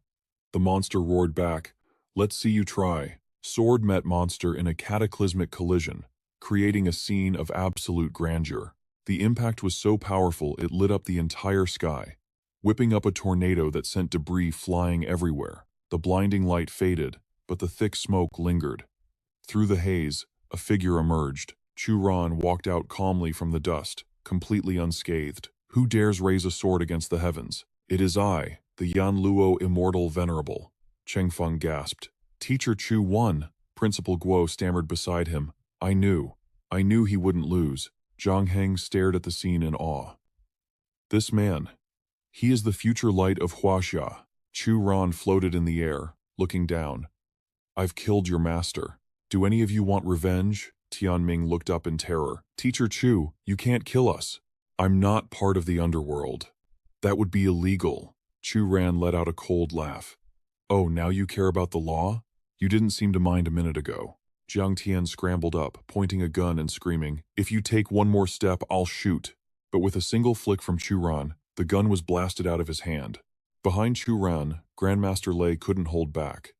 Speaker 1: The monster roared back, "Let's see you try." Sword met monster in a cataclysmic collision, creating a scene of absolute grandeur. The impact was so powerful it lit up the entire sky, whipping up a tornado that sent debris flying everywhere. The blinding light faded, but the thick smoke lingered. Through the haze, a figure emerged. Chu Ran walked out calmly from the dust, completely unscathed. "Who dares raise a sword against the heavens?" "It is I, the Yan Luo Immortal Venerable," Cheng Feng gasped. "Teacher Chu won," Principal Guo stammered beside him. I knew he wouldn't lose." Zhang Heng stared at the scene in awe. "This man, he is the future light of Huaxia." Chu Ran floated in the air, looking down. "I've killed your master. Do any of you want revenge?" Tianming looked up in terror. "Teacher Chu, you can't kill us. I'm not part of the underworld. That would be illegal." Chu Ran let out a cold laugh. "Oh, now you care about the law? You didn't seem to mind a minute ago." Jiang Tian scrambled up, pointing a gun and screaming, "If you take one more step, I'll shoot." But with a single flick from Chu Ran, the gun was blasted out of his hand. Behind Chu Ran, Grandmaster Lei couldn't hold back.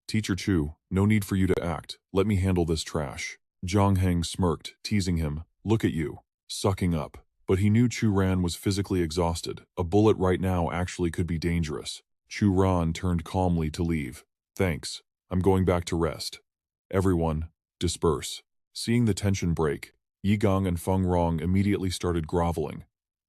Speaker 1: "Teacher Chu, no need for you to act. Let me handle this trash." Zhang Heng smirked, teasing him. "Look at you, sucking up." But he knew Chu Ran was physically exhausted. A bullet right now actually could be dangerous. Chu Ran turned calmly to leave. "Thanks. I'm going back to rest." Everyone, disperse. Seeing the tension break, Yi Gang and Feng Rong immediately started groveling.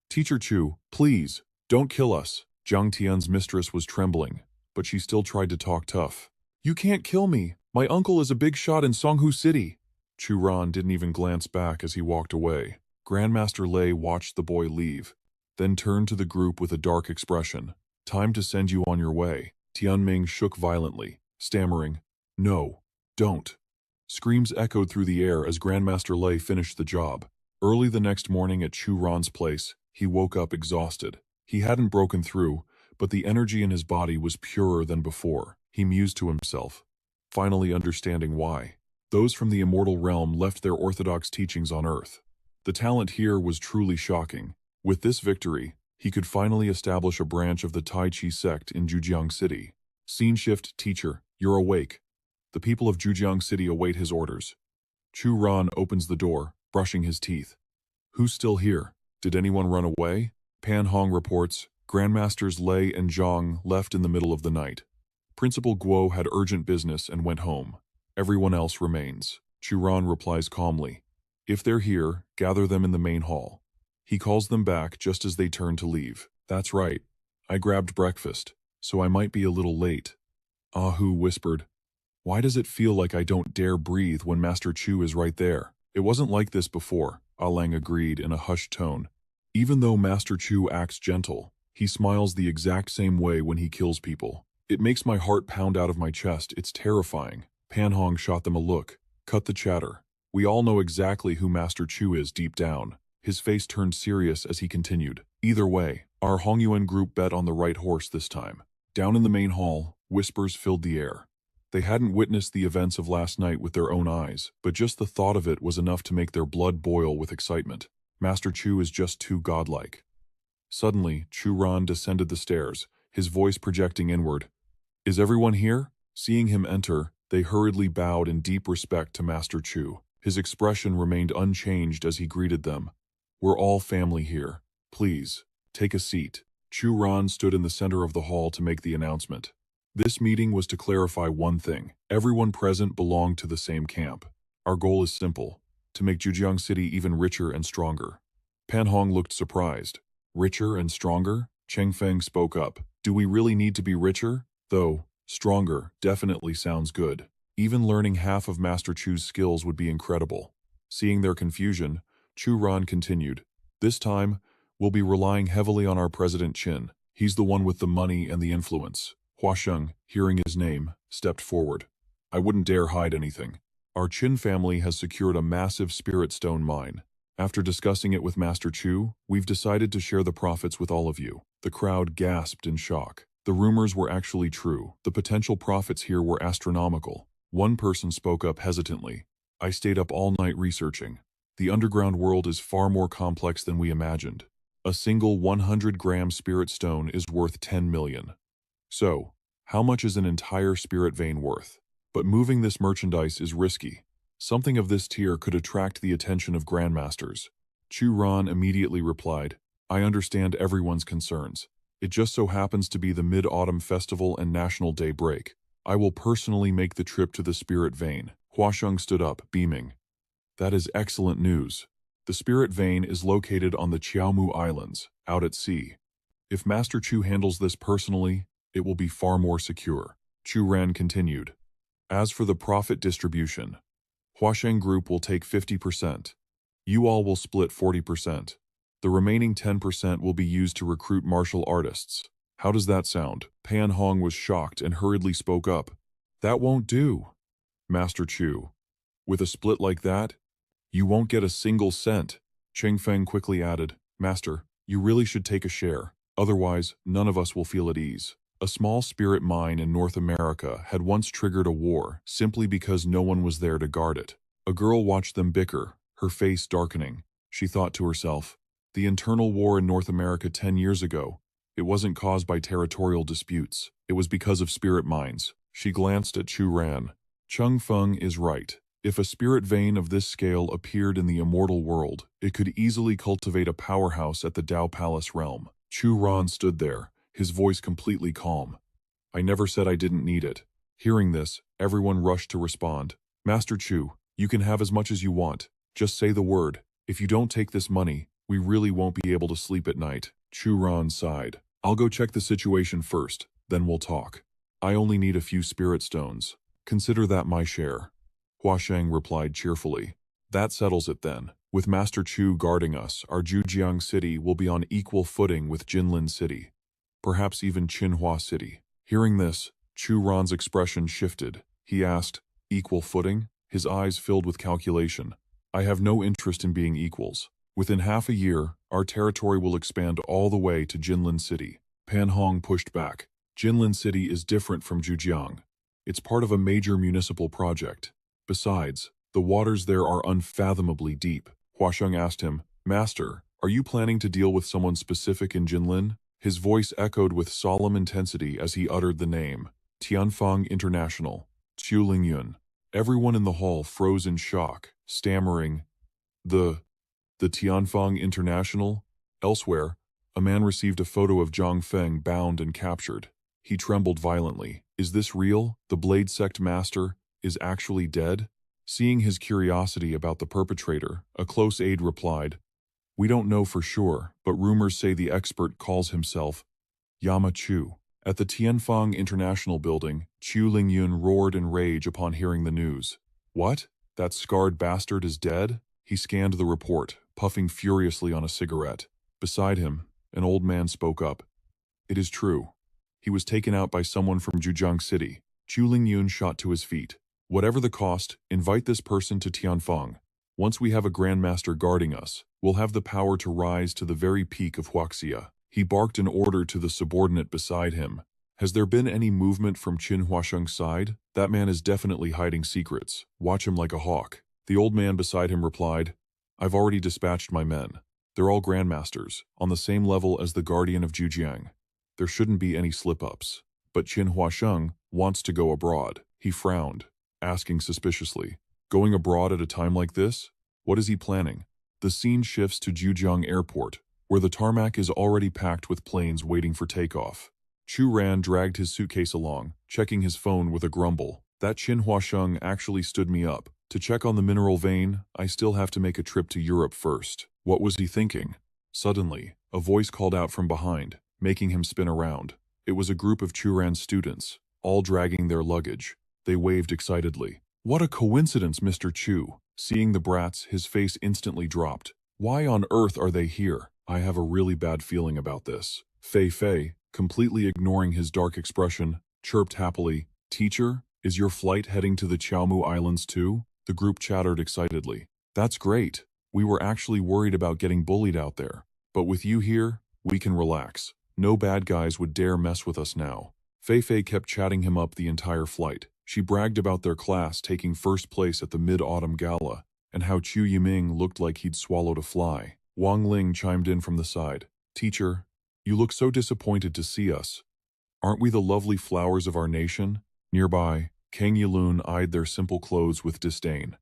Speaker 1: Teacher Chu, please, don't kill us. Jiang Tian's mistress was trembling, but she still tried to talk tough. You can't kill me. My uncle is a big shot in Songhu City. Chu Ran didn't even glance back as he walked away. Grandmaster Lei watched the boy leave, then turned to the group with a dark expression. Time to send you on your way. Tianming shook violently, stammering, No, don't. Screams echoed through the air as Grandmaster Lei finished the job. Early the next morning at Chu Ran's place, he woke up exhausted. He hadn't broken through, but the energy in his body was purer than before. He mused to himself, finally understanding why. Those from the immortal realm left their orthodox teachings on Earth. The talent here was truly shocking. With this victory, he could finally establish a branch of the Tai Chi sect in Zhujiang City. Scene shift, teacher, you're awake. The people of Zhujiang City await his orders. Chu Ran opens the door, brushing his teeth. Who's still here? Did anyone run away? Pan Hong reports, Grandmasters Lei and Zhang left in the middle of the night. Principal Guo had urgent business and went home. Everyone else remains. Chu Ran replies calmly. If they're here, gather them in the main hall. He calls them back just as they turn to leave. That's right. I grabbed breakfast, so I might be a little late. Ah Hu whispered. Why does it feel like I don't dare breathe when Master Chu is right there? It wasn't like this before, Ah Lang agreed in a hushed tone. Even though Master Chu acts gentle, he smiles the exact same way when he kills people. It makes my heart pound out of my chest. It's terrifying. Pan Hong shot them a look. Cut the chatter. We all know exactly who Master Chu is deep down. His face turned serious as he continued. Either way, our Hongyuan group bet on the right horse this time. Down in the main hall, whispers filled the air. They hadn't witnessed the events of last night with their own eyes, but just the thought of it was enough to make their blood boil with excitement. Master Chu is just too godlike. Suddenly, Chu Ran descended the stairs, his voice projecting inward. Is everyone here? Seeing him enter, they hurriedly bowed in deep respect to Master Chu. His expression remained unchanged as he greeted them. We're all family here. Please, take a seat. Chu Ran stood in the center of the hall to make the announcement. This meeting was to clarify one thing. Everyone present belonged to the same camp. Our goal is simple, to make Zhujiang City even richer and stronger. Pan Hong looked surprised. Richer and stronger? Cheng Feng spoke up. Do we really need to be richer? Though, stronger definitely sounds good. Even learning half of Master Chu's skills would be incredible. Seeing their confusion, Chu Ran continued. This time, we'll be relying heavily on our President Qin. He's the one with the money and the influence. Hua Sheng, hearing his name, stepped forward. I wouldn't dare hide anything. Our Qin family has secured a massive spirit stone mine. After discussing it with Master Chu, we've decided to share the profits with all of you. The crowd gasped in shock. The rumors were actually true. The potential profits here were astronomical. One person spoke up hesitantly. I stayed up all night researching. The underground world is far more complex than we imagined. A single 100-gram spirit stone is worth 10 million. So, how much is an entire spirit vein worth? But moving this merchandise is risky. Something of this tier could attract the attention of grandmasters. Chu Ran immediately replied, I understand everyone's concerns. It just so happens to be the Mid-Autumn Festival and National Day break. I will personally make the trip to the spirit vein. Hua Sheng stood up, beaming. That is excellent news. The spirit vein is located on the Qiaomu Islands, out at sea. If Master Chu handles this personally, it will be far more secure. Chu Ran continued. As for the profit distribution, Huasheng Group will take 50%. You all will split 40%. The remaining 10% will be used to recruit martial artists. How does that sound? Pan Hong was shocked and hurriedly spoke up. That won't do. Master Chu. With a split like that, you won't get a single cent. Cheng Feng quickly added, Master, you really should take a share. Otherwise, none of us will feel at ease. A small spirit mine in North America had once triggered a war simply because no one was there to guard it. A girl watched them bicker, her face darkening. She thought to herself, the internal war in North America 10 years ago, it wasn't caused by territorial disputes. It was because of spirit mines. She glanced at Chu Ran. Cheng Feng is right. If a spirit vein of this scale appeared in the immortal world, it could easily cultivate a powerhouse at the Dao Palace realm. Chu Ran stood there, his voice completely calm. I never said I didn't need it. Hearing this, everyone rushed to respond. Master Chu, you can have as much as you want. Just say the word. If you don't take this money, we really won't be able to sleep at night. Chu Ran sighed. I'll go check the situation first, then we'll talk. I only need a few spirit stones. Consider that my share. Hua Sheng replied cheerfully. That settles it then. With Master Chu guarding us, our Zhujiang city will be on equal footing with Jinlin City. Perhaps even Qinhua City. Hearing this, Chu Ran's expression shifted. He asked, equal footing? His eyes filled with calculation. I have no interest in being equals. Within half a year, our territory will expand all the way to Jinlin City. Pan Hong pushed back. Jinlin City is different from Zhujiang. It's part of a major municipal project. Besides, the waters there are unfathomably deep. Huasheng asked him, Master, are you planning to deal with someone specific in Jinlin? His voice echoed with solemn intensity as he uttered the name, Tianfang International, Chu Lingyun. Everyone in the hall froze in shock, stammering, The Tianfang International? Elsewhere, a man received a photo of Zhang Feng bound and captured. He trembled violently. Is this real? The Blade Sect Master is actually dead? Seeing his curiosity about the perpetrator, a close aide replied, We don't know for sure, but rumors say the expert calls himself Yama Chu. At the Tianfang International building, Chu Lingyun roared in rage upon hearing the news. What? That scarred bastard is dead? He scanned the report, puffing furiously on a cigarette. Beside him, an old man spoke up. It is true. He was taken out by someone from Zhujiang City. Chu Lingyun shot to his feet. Whatever the cost, invite this person to Tianfang. Once we have a grandmaster guarding us, we'll have the power to rise to the very peak of Huaxia. He barked an order to the subordinate beside him. Has there been any movement from Qin Huasheng's side? That man is definitely hiding secrets. Watch him like a hawk. The old man beside him replied, I've already dispatched my men. They're all grandmasters, on the same level as the guardian of Zhujiang. There shouldn't be any slip-ups. But Qin Huasheng wants to go abroad. He frowned, asking suspiciously, Going abroad at a time like this? What is he planning? The scene shifts to Zhujiang Airport, where the tarmac is already packed with planes waiting for takeoff. Chu Ran dragged his suitcase along, checking his phone with a grumble. That Qin Huasheng actually stood me up. To check on the mineral vein, I still have to make a trip to Europe first. What was he thinking? Suddenly, a voice called out from behind, making him spin around. It was a group of Chu Ran's students, all dragging their luggage. They waved excitedly. What a coincidence, Mr. Chu. Seeing the brats, his face instantly dropped. Why on earth are they here? I have a really bad feeling about this. Fei Fei, completely ignoring his dark expression, chirped happily, Teacher, is your flight heading to the Qiaomu Islands too? The group chattered excitedly. That's great. We were actually worried about getting bullied out there. But with you here, we can relax. No bad guys would dare mess with us now. Fei Fei kept chatting him up the entire flight. She bragged about their class taking first place at the Mid-Autumn Gala, and how Chu Yiming looked like he'd swallowed a fly. Wang Ling chimed in from the side. Teacher, you look so disappointed to see us. Aren't we the lovely flowers of our nation? Nearby, Kang Yilun eyed their simple clothes with disdain.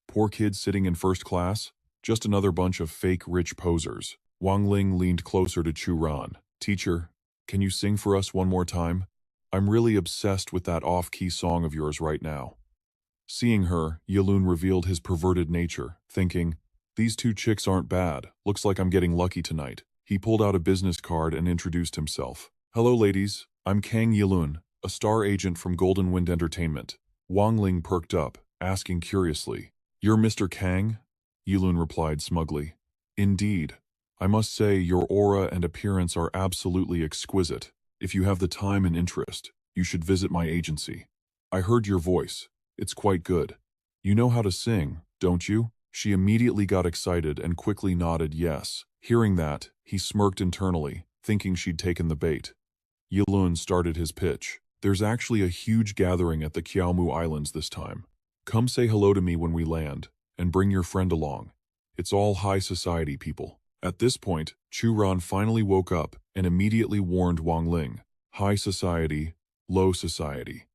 Speaker 1: Poor kids sitting in first class? Just another bunch of fake rich posers. Wang Ling leaned closer to Chu Ran. Teacher, can you sing for us one more time? I'm really obsessed with that off-key song of yours right now. Seeing her, Yilun revealed his perverted nature, thinking, these two chicks aren't bad. Looks like I'm getting lucky tonight. He pulled out a business card and introduced himself. Hello ladies, I'm Kang Yilun, a star agent from Golden Wind Entertainment. Wang Ling perked up, asking curiously, You're Mr. Kang? Yilun replied smugly. Indeed. I must say your aura and appearance are absolutely exquisite. If you have the time and interest, you should visit my agency. I heard your voice. It's quite good. You know how to sing, don't you? She immediately got excited and quickly nodded yes. Hearing that, he smirked internally, thinking she'd taken the bait. Yilun started his pitch. There's actually a huge gathering at the Qiaomu Islands this time. Come say hello to me when we land, and bring your friend along. It's all high society people. At this point, Chu Ran finally woke up and immediately warned Wang Ling. High society, low society.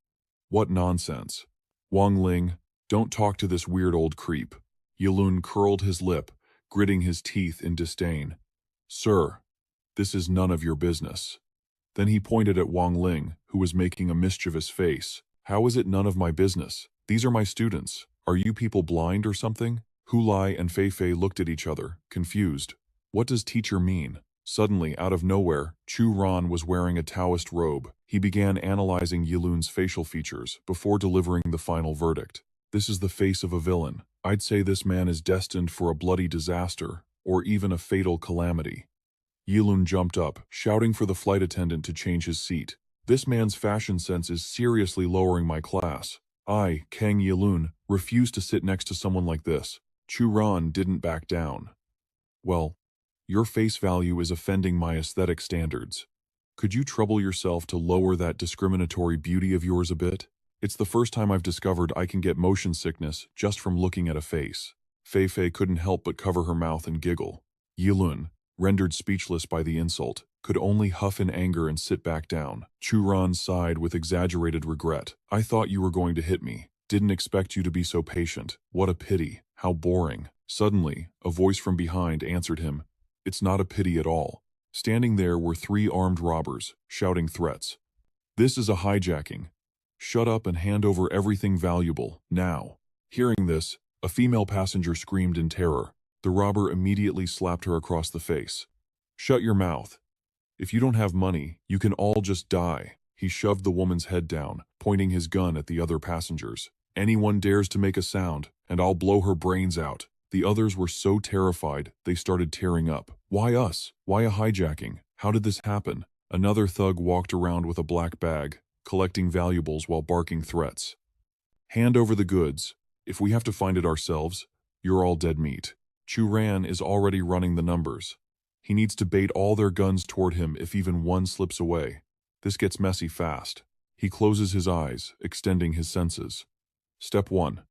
Speaker 1: What nonsense. Wang Ling, don't talk to this weird old creep. Yilun curled his lip, gritting his teeth in disdain. Sir, this is none of your business. Then he pointed at Wang Ling, who was making a mischievous face. How is it none of my business? These are my students. Are you people blind or something? Hulai and Fei looked at each other, confused. What does teacher mean? Suddenly, out of nowhere, Chu Ran was wearing a Taoist robe. He began analyzing Yilun's facial features before delivering the final verdict. This is the face of a villain. I'd say this man is destined for a bloody disaster, or even a fatal calamity. Yilun jumped up, shouting for the flight attendant to change his seat. This man's fashion sense is seriously lowering my class. I, Kang Yilun, refuse to sit next to someone like this. Chu Ran didn't back down. Well, your face value is offending my aesthetic standards. Could you trouble yourself to lower that discriminatory beauty of yours a bit? It's the first time I've discovered I can get motion sickness just from looking at a face. Fei couldn't help but cover her mouth and giggle. Yilun, rendered speechless by the insult, could only huff in anger and sit back down. Chu Ran sighed with exaggerated regret. I thought you were going to hit me. Didn't expect you to be so patient. What a pity. How boring. Suddenly, a voice from behind answered him. It's not a pity at all. Standing there were 3 armed robbers, shouting threats. This is a hijacking. Shut up and hand over everything valuable, now. Hearing this, a female passenger screamed in terror. The robber immediately slapped her across the face. Shut your mouth. If you don't have money, you can all just die. He shoved the woman's head down, pointing his gun at the other passengers. Anyone dares to make a sound, and I'll blow her brains out. The others were so terrified, they started tearing up. Why us? Why a hijacking? How did this happen? Another thug walked around with a black bag, collecting valuables while barking threats. Hand over the goods. If we have to find it ourselves, you're all dead meat. Chu Ran is already running the numbers. He needs to bait all their guns toward him if even one slips away. This gets messy fast. He closes his eyes, extending his senses. Step 1.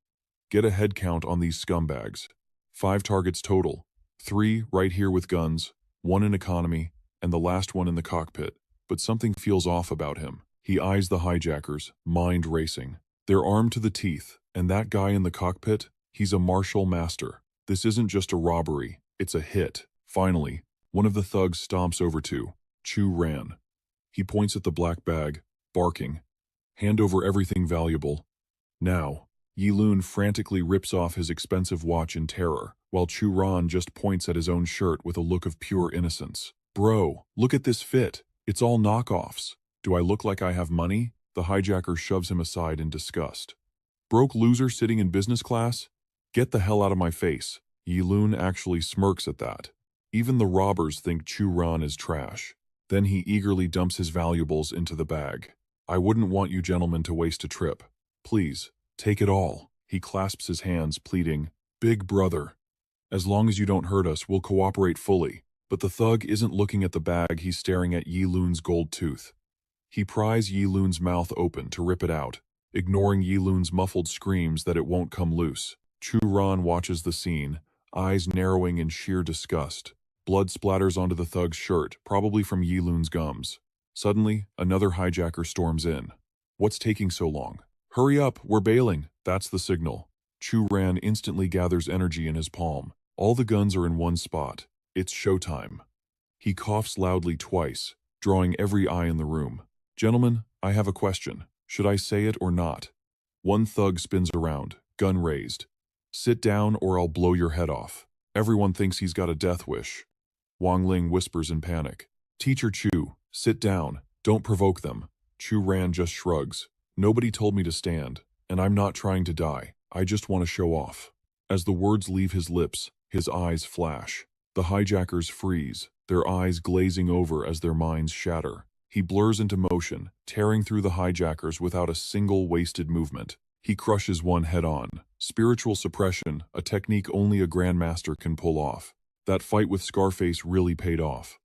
Speaker 1: Get a head count on these scumbags. 5 targets total. 3 right here with guns, 1 in economy, and the last one in the cockpit. But something feels off about him. He eyes the hijackers, mind racing. They're armed to the teeth, and that guy in the cockpit, he's a martial master. This isn't just a robbery, it's a hit. Finally, one of the thugs stomps over to Chu Ran. He points at the black bag, barking. Hand over everything valuable. Now. Yilun frantically rips off his expensive watch in terror, while Chu Ran just points at his own shirt with a look of pure innocence. Bro, look at this fit. It's all knockoffs. Do I look like I have money? The hijacker shoves him aside in disgust. Broke loser sitting in business class? Get the hell out of my face. Yilun actually smirks at that. Even the robbers think Chu Ran is trash. Then he eagerly dumps his valuables into the bag. I wouldn't want you gentlemen to waste a trip. Please. Take it all. He clasps his hands, pleading, Big brother. As long as you don't hurt us, we'll cooperate fully. But the thug isn't looking at the bag, he's staring at Yilun's gold tooth. He pries Yilun's mouth open to rip it out, ignoring Yilun's muffled screams that it won't come loose. Chu Ran watches the scene, eyes narrowing in sheer disgust. Blood splatters onto the thug's shirt, probably from Yilun's gums. Suddenly, another hijacker storms in. What's taking so long? Hurry up, we're bailing. That's the signal. Chu Ran instantly gathers energy in his palm. All the guns are in one spot. It's showtime. He coughs loudly twice, drawing every eye in the room. Gentlemen, I have a question. Should I say it or not? One thug spins around, gun raised. Sit down or I'll blow your head off. Everyone thinks he's got a death wish. Wang Ling whispers in panic. Teacher Chu, sit down. Don't provoke them. Chu Ran just shrugs. Nobody told me to stand, and I'm not trying to die. I just want to show off. As the words leave his lips, his eyes flash. The hijackers freeze, their eyes glazing over as their minds shatter. He blurs into motion, tearing through the hijackers without a single wasted movement. He crushes one head-on. Spiritual suppression, a technique only a grandmaster can pull off. That fight with Scarface really paid off.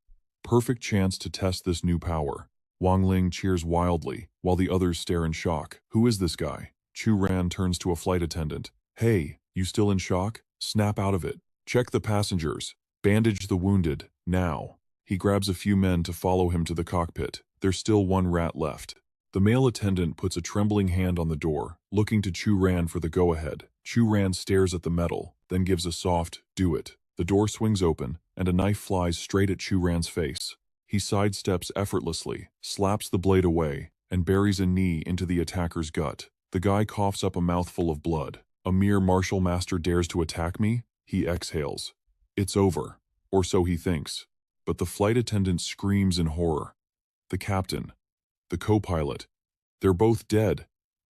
Speaker 1: Perfect chance to test this new power. Wang Ling cheers wildly, while the others stare in shock. Who is this guy? Chu Ran turns to a flight attendant. Hey, you still in shock? Snap out of it. Check the passengers. Bandage the wounded, now. He grabs a few men to follow him to the cockpit. There's still one rat left. The male attendant puts a trembling hand on the door, looking to Chu Ran for the go-ahead. Chu Ran stares at the metal, then gives a soft, do it. The door swings open, and a knife flies straight at Chu Ran's face. He sidesteps effortlessly, slaps the blade away, and buries a knee into the attacker's gut. The guy coughs up a mouthful of blood. A mere martial master dares to attack me? He exhales. It's over. Or so he thinks. But the flight attendant screams in horror. The captain. The co-pilot. They're both dead.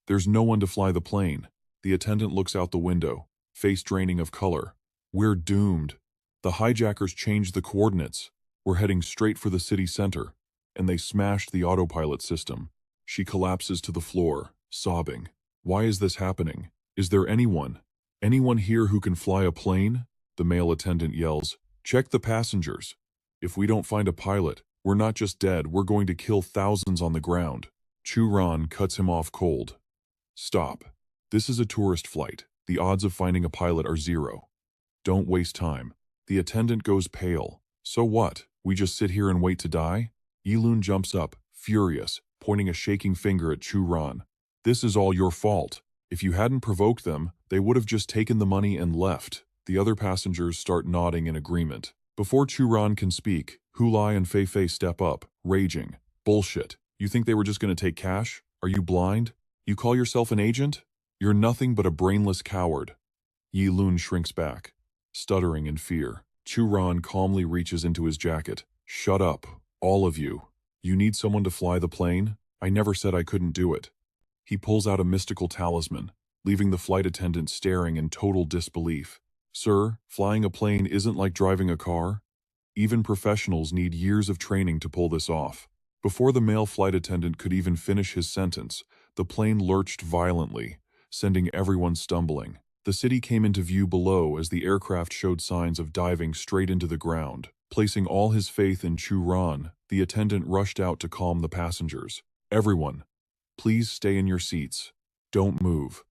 Speaker 1: There's no one to fly the plane. The attendant looks out the window, face draining of color. We're doomed. The hijackers changed the coordinates. We're heading straight for the city center. And they smashed the autopilot system. She collapses to the floor, sobbing. Why is this happening? Is there anyone here who can fly a plane? The male attendant yells. Check the passengers. If we don't find a pilot, we're not just dead, we're going to kill thousands on the ground. Chu Ran cuts him off cold. Stop. This is a tourist flight. The odds of finding a pilot are 0. Don't waste time. The attendant goes pale. So what? We just sit here and wait to die? Yilun jumps up, furious, pointing a shaking finger at Chu Ran. This is all your fault. If you hadn't provoked them, they would have just taken the money and left. The other passengers start nodding in agreement. Before Chu Ran can speak, Hulai and Fei Fei step up, raging. Bullshit. You think they were just going to take cash? Are you blind? You call yourself an agent? You're nothing but a brainless coward. Yi Lun shrinks back, stuttering in fear. Chu Ran calmly reaches into his jacket. Shut up, all of you. You need someone to fly the plane? I never said I couldn't do it. He pulls out a mystical talisman, leaving the flight attendant staring in total disbelief. Sir, flying a plane isn't like driving a car. Even professionals need years of training to pull this off. Before the male flight attendant could even finish his sentence, the plane lurched violently, sending everyone stumbling. The city came into view below as the aircraft showed signs of diving straight into the ground. Placing all his faith in Chu Ran, the attendant rushed out to calm the passengers. Everyone, please stay in your seats. Don't move.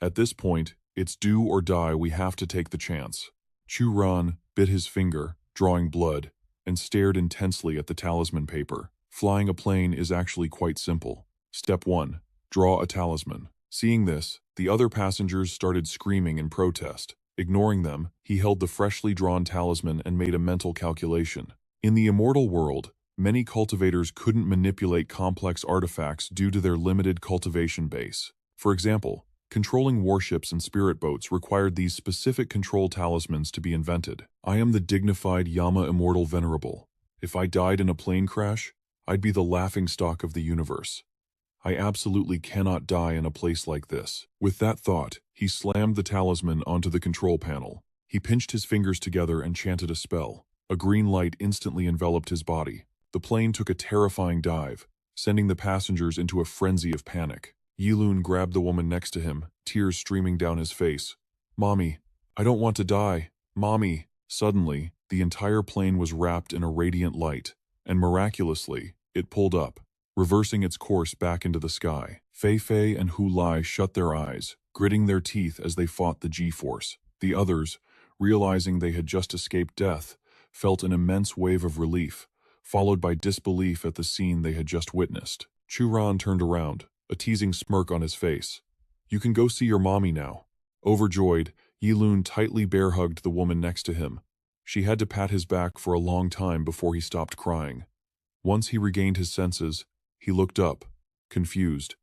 Speaker 1: At this point, it's do or die, we have to take the chance. Chu Ran bit his finger, drawing blood, and stared intensely at the talisman paper. Flying a plane is actually quite simple. Step 1. Draw a talisman. Seeing this, the other passengers started screaming in protest. Ignoring them, he held the freshly drawn talisman and made a mental calculation. In the immortal world, many cultivators couldn't manipulate complex artifacts due to their limited cultivation base. For example, controlling warships and spirit boats required these specific control talismans to be invented. I am the dignified Yama Immortal Venerable. If I died in a plane crash, I'd be the laughingstock of the universe. I absolutely cannot die in a place like this. With that thought, he slammed the talisman onto the control panel. He pinched his fingers together and chanted a spell. A green light instantly enveloped his body. The plane took a terrifying dive, sending the passengers into a frenzy of panic. Yilun grabbed the woman next to him, tears streaming down his face. Mommy, I don't want to die. Mommy. Suddenly, the entire plane was wrapped in a radiant light, and miraculously, it pulled up, reversing its course back into the sky. Fei Fei and Hu Lai shut their eyes, gritting their teeth as they fought the G-force. The others, realizing they had just escaped death, felt an immense wave of relief, followed by disbelief at the scene they had just witnessed. Chu Ran turned around, a teasing smirk on his face. You can go see your mommy now. Overjoyed, Yilun tightly bear-hugged the woman next to him. She had to pat his back for a long time before he stopped crying. Once he regained his senses, he looked up, confused.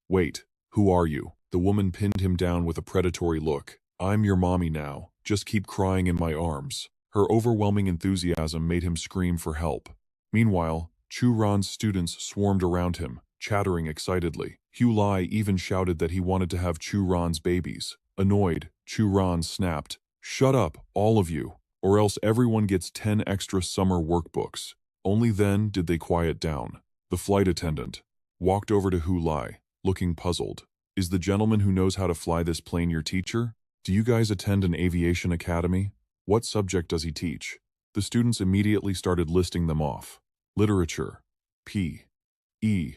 Speaker 1: Wait, who are you? The woman pinned him down with a predatory look. I'm your mommy now. Just keep crying in my arms. Her overwhelming enthusiasm made him scream for help. Meanwhile, Chu Ran's students swarmed around him, chattering excitedly. Hu Lai even shouted that he wanted to have Chu Ran's babies. Annoyed, Chu Ran snapped, "Shut up, all of you, or else everyone gets 10 extra summer workbooks." Only then did they quiet down. The flight attendant walked over to Hu Lai, looking puzzled. Is the gentleman who knows how to fly this plane your teacher? Do you guys attend an aviation academy? What subject does he teach? The students immediately started listing them off. Literature, P.E.,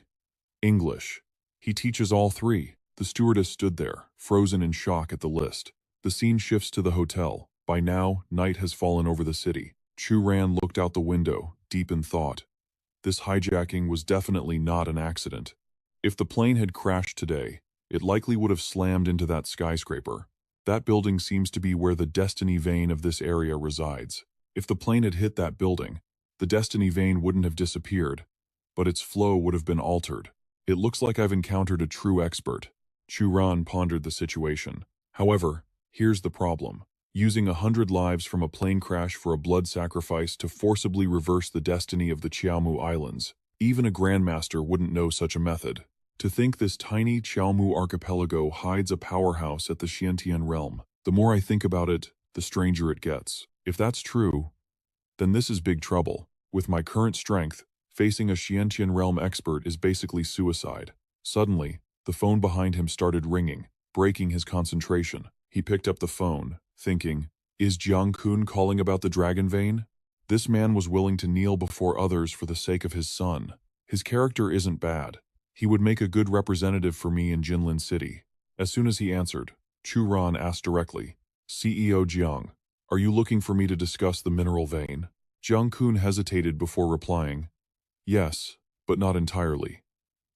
Speaker 1: English. He teaches all 3. The stewardess stood there, frozen in shock at the list. The scene shifts to the hotel. By now, night has fallen over the city. Chu Ran looked out the window, deep in thought. This hijacking was definitely not an accident. If the plane had crashed today, it likely would have slammed into that skyscraper. That building seems to be where the destiny vein of this area resides. If the plane had hit that building, the destiny vein wouldn't have disappeared, but its flow would have been altered. It looks like I've encountered a true expert. Chu Ran pondered the situation. However, here's the problem. Using 100 lives from a plane crash for a blood sacrifice to forcibly reverse the destiny of the Qiaomu Islands. Even a grandmaster wouldn't know such a method. To think this tiny Qiaomu archipelago hides a powerhouse at the Xiantian realm. The more I think about it, the stranger it gets. If that's true, then this is big trouble. With my current strength, facing a Xiantian realm expert is basically suicide. Suddenly, the phone behind him started ringing, breaking his concentration. He picked up the phone, thinking, is Jiang Kun calling about the dragon vein? This man was willing to kneel before others for the sake of his son. His character isn't bad. He would make a good representative for me in Jinlin City. As soon as he answered, Chu Ran asked directly, CEO Jiang, are you looking for me to discuss the mineral vein? Jiang Kun hesitated before replying, yes, but not entirely.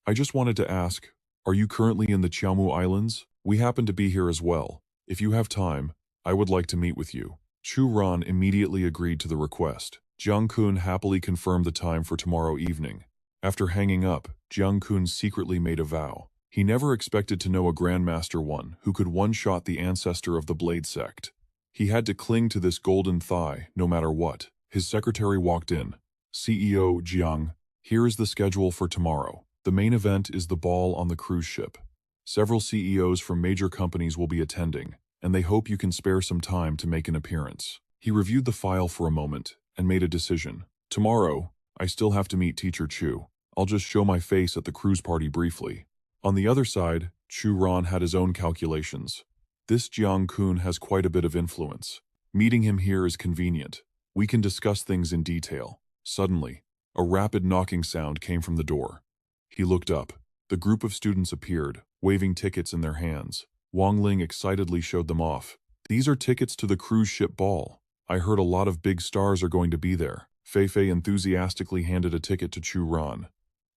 Speaker 1: I just wanted to ask, are you currently in the Qiaomu Islands? We happen to be here as well. If you have time, I would like to meet with you. Chu Ran immediately agreed to the request. Jiang Kun happily confirmed the time for tomorrow evening. After hanging up, Jiang Kun secretly made a vow. He never expected to know a Grandmaster one who could one-shot the ancestor of the Blade Sect. He had to cling to this golden thigh, no matter what. His secretary walked in. CEO Jiang, here is the schedule for tomorrow. The main event is the ball on the cruise ship. Several CEOs from major companies will be attending, and they hope you can spare some time to make an appearance. He reviewed the file for a moment and made a decision. Tomorrow, I still have to meet Teacher Chu. I'll just show my face at the cruise party briefly. On the other side, Chu Ran had his own calculations. This Jiang Kun has quite a bit of influence. Meeting him here is convenient. We can discuss things in detail. Suddenly, a rapid knocking sound came from the door. He looked up. The group of students appeared, waving tickets in their hands. Wang Ling excitedly showed them off. These are tickets to the cruise ship ball. I heard a lot of big stars are going to be there. Fei Fei enthusiastically handed a ticket to Chu Ran.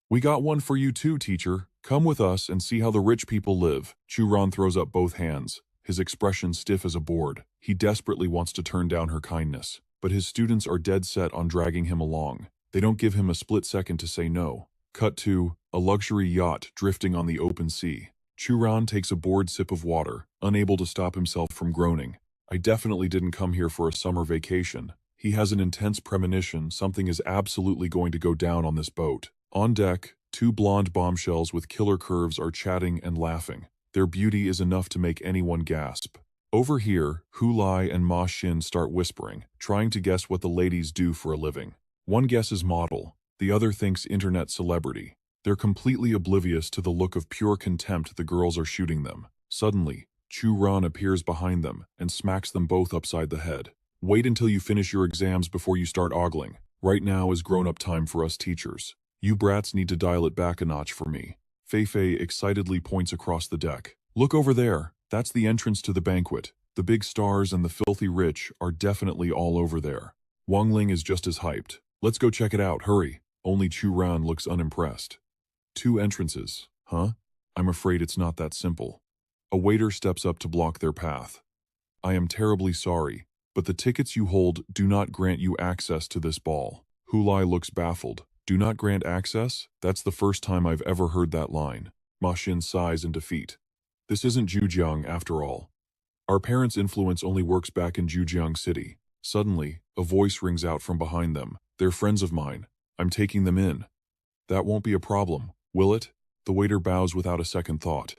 Speaker 1: We got one for you too, teacher. Come with us and see how the rich people live. Chu Ran throws up both hands, his expression stiff as a board. He desperately wants to turn down her kindness, but his students are dead set on dragging him along. They don't give him a split second to say no. Cut to a luxury yacht drifting on the open sea. Chu Ran takes a bored sip of water, unable to stop himself from groaning. I definitely didn't come here for a summer vacation. He has an intense premonition something is absolutely going to go down on this boat. On deck, two blonde bombshells with killer curves are chatting and laughing. Their beauty is enough to make anyone gasp. Over here, Hu Lai and Ma Xin start whispering, trying to guess what the ladies do for a living. One guesses model, the other thinks internet celebrity. They're completely oblivious to the look of pure contempt the girls are shooting them. Suddenly, Chu Ran appears behind them and smacks them both upside the head. Wait until you finish your exams before you start ogling. Right now is grown-up time for us teachers. You brats need to dial it back a notch for me. Fei Fei excitedly points across the deck. Look over there. That's the entrance to the banquet. The big stars and the filthy rich are definitely all over there. Wang Ling is just as hyped. Let's go check it out, hurry. Only Chu Ran looks unimpressed. 2 entrances, huh? I'm afraid it's not that simple. A waiter steps up to block their path. I am terribly sorry, but the tickets you hold do not grant you access to this ball. Hu Lai looks baffled. Do not grant access? That's the first time I've ever heard that line. Ma Xin sighs in defeat. This isn't Zhujiang after all. Our parents' influence only works back in Zhujiang City. Suddenly, a voice rings out from behind them. They're friends of mine. I'm taking them in. That won't be a problem, will it? The waiter bows without a second thought.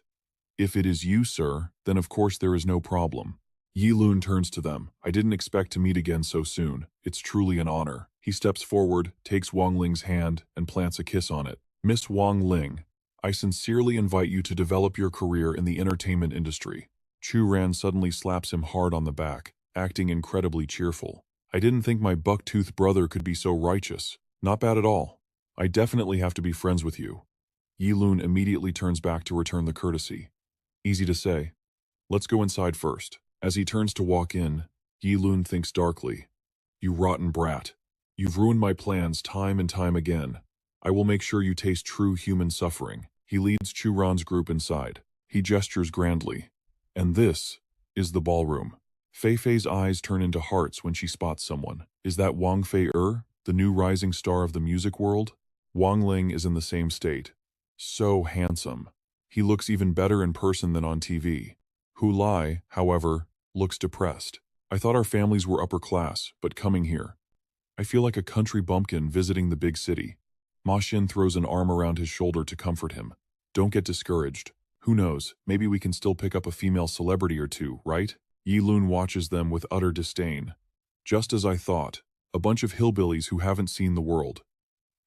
Speaker 1: If it is you, sir, then of course there is no problem. Yi Lun turns to them. I didn't expect to meet again so soon. It's truly an honor. He steps forward, takes Wang Ling's hand, and plants a kiss on it. Miss Wang Ling, I sincerely invite you to develop your career in the entertainment industry. Chu Ran suddenly slaps him hard on the back, acting incredibly cheerful. I didn't think my buck-toothed brother could be so righteous. Not bad at all. I definitely have to be friends with you. Yi Lun immediately turns back to return the courtesy. Easy to say. Let's go inside first. As he turns to walk in, Yi Lun thinks darkly. You rotten brat. You've ruined my plans time and time again. I will make sure you taste true human suffering. He leads Chu Ran's group inside. He gestures grandly. And this is the ballroom. Fei Fei's eyes turn into hearts when she spots someone. Is that Wang Fei-er, the new rising star of the music world? Wang Ling is in the same state. So handsome. He looks even better in person than on TV. Hu Lai, however, looks depressed. I thought our families were upper class, but coming here, I feel like a country bumpkin visiting the big city. Ma Xin throws an arm around his shoulder to comfort him. Don't get discouraged. Who knows, maybe we can still pick up a female celebrity or two, right? Yi Lun watches them with utter disdain. Just as I thought, a bunch of hillbillies who haven't seen the world.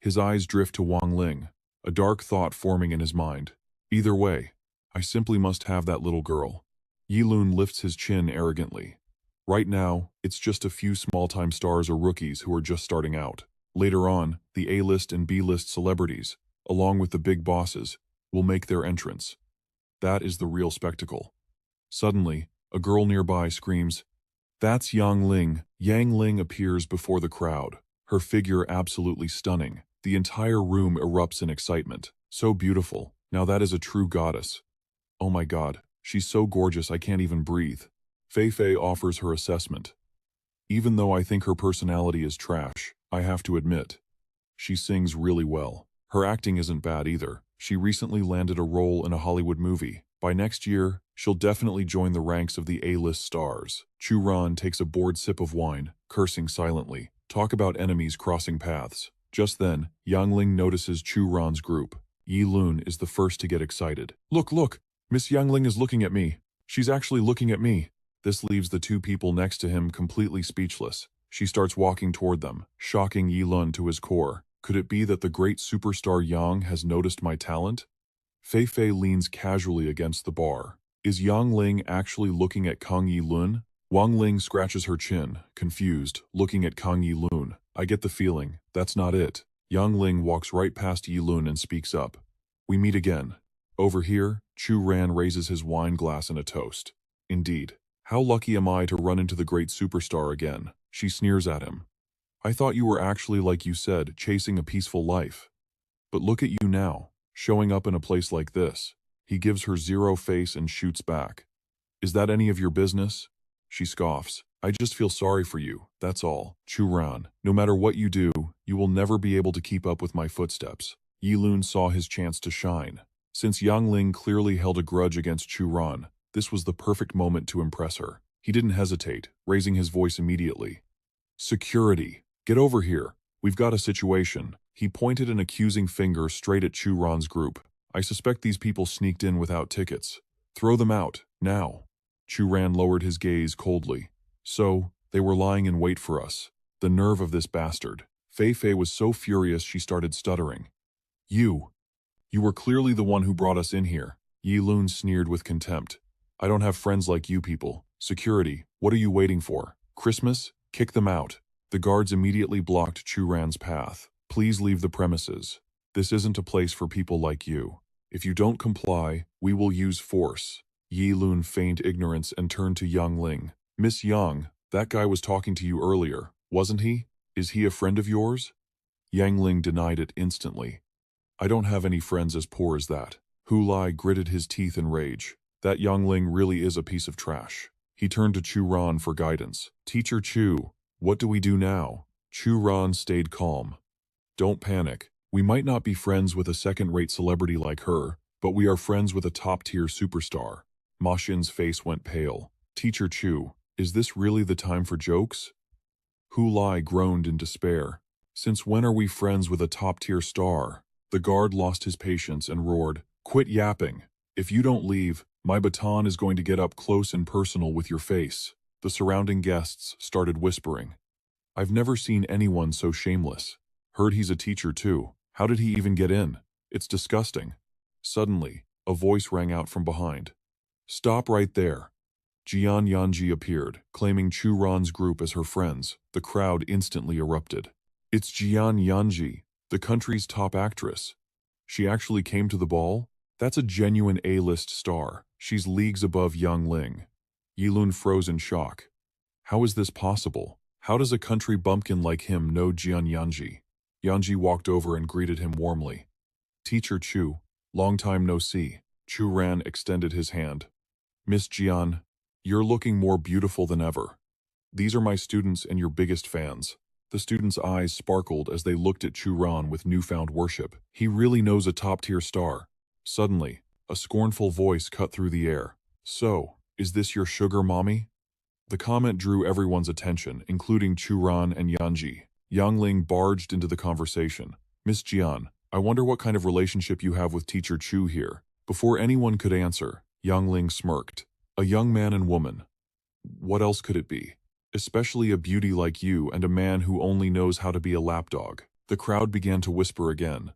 Speaker 1: His eyes drift to Wang Ling, a dark thought forming in his mind. Either way, I simply must have that little girl. Yi Lun lifts his chin arrogantly. Right now, it's just a few small-time stars or rookies who are just starting out. Later on, the A-list and B-list celebrities, along with the big bosses, will make their entrance. That is the real spectacle. Suddenly, a girl nearby screams, "That's Yang Ling." Yang Ling appears before the crowd, her figure absolutely stunning. The entire room erupts in excitement. So beautiful. Now that is a true goddess. Oh my god, she's so gorgeous I can't even breathe. Fei Fei offers her assessment. Even though I think her personality is trash, I have to admit, she sings really well. Her acting isn't bad either. She recently landed a role in a Hollywood movie. By next year, she'll definitely join the ranks of the A-list stars. Chu Ran takes a bored sip of wine, cursing silently. Talk about enemies crossing paths. Just then, Yang Ling notices Chu Ran's group. Yi Lun is the first to get excited. Look, look! Miss Yang Ling is looking at me. She's actually looking at me. This leaves the two people next to him completely speechless. She starts walking toward them, shocking Yi Lun to his core. Could it be that the great superstar Yang has noticed my talent? Fei Fei leans casually against the bar. Is Yang Ling actually looking at Kang Yi Lun? Wang Ling scratches her chin, confused, looking at Kang Yi Lun. I get the feeling, that's not it. Yang Ling walks right past Yi Lun and speaks up. We meet again. Over here, Chu Ran raises his wine glass in a toast. Indeed. How lucky am I to run into the great superstar again? She sneers at him. I thought you were actually, like you said, chasing a peaceful life. But look at you now, showing up in a place like this. He gives her zero face and shoots back. Is that any of your business? She scoffs. I just feel sorry for you, that's all. Chu Ran, no matter what you do, you will never be able to keep up with my footsteps. Yi Lun saw his chance to shine. Since Yang Ling clearly held a grudge against Chu Ran, this was the perfect moment to impress her. He didn't hesitate, raising his voice immediately. Security, get over here. We've got a situation. He pointed an accusing finger straight at Chu Ran's group. I suspect these people sneaked in without tickets. Throw them out, now. Chu Ran lowered his gaze coldly. So, they were lying in wait for us. The nerve of this bastard. Fei Fei was so furious she started stuttering. You were clearly the one who brought us in here. Yi Lun sneered with contempt. I don't have friends like you people. Security, what are you waiting for? Christmas? Kick them out. The guards immediately blocked Chu Ran's path. Please leave the premises. This isn't a place for people like you. If you don't comply, we will use force. Yi Lun feigned ignorance and turned to Yang Ling. Miss Yang, that guy was talking to you earlier, wasn't he? Is he a friend of yours? Yang Ling denied it instantly. I don't have any friends as poor as that. Hu Lai gritted his teeth in rage. That Yang Ling really is a piece of trash. He turned to Chu Ran for guidance. Teacher Chu, what do we do now? Chu Ran stayed calm. Don't panic. We might not be friends with a second-rate celebrity like her, but we are friends with a top-tier superstar. Ma Xin's face went pale. Teacher Chu, is this really the time for jokes? Hu Lai groaned in despair. Since when are we friends with a top-tier star? The guard lost his patience and roared, Quit yapping. If you don't leave, my baton is going to get up close and personal with your face. The surrounding guests started whispering. I've never seen anyone so shameless. Heard he's a teacher too. How did he even get in? It's disgusting. Suddenly, a voice rang out from behind. Stop right there. Jian Yanji appeared, claiming Chu Ran's group as her friends. The crowd instantly erupted. It's Jian Yanji, the country's top actress. She actually came to the ball? That's a genuine A-list star. She's leagues above Yang Ling. Yi Lun froze in shock. How is this possible? How does a country bumpkin like him know Jian Yanji? Yanji walked over and greeted him warmly. Teacher Chu, long time no see. Chu Ran extended his hand. Miss Jian, you're looking more beautiful than ever. These are my students and your biggest fans. The students' eyes sparkled as they looked at Chu Ran with newfound worship. He really knows a top-tier star. Suddenly, A scornful voice cut through the air. So, is this your sugar mommy? The comment drew everyone's attention, including Churan and Yanji. Yang Ling barged into the conversation. Miss Jian, I wonder what kind of relationship you have with teacher Chu here. Before anyone could answer, Yang Ling smirked. A young man and woman. What else could it be? Especially a beauty like you and a man who only knows how to be a lapdog. The crowd began to whisper again.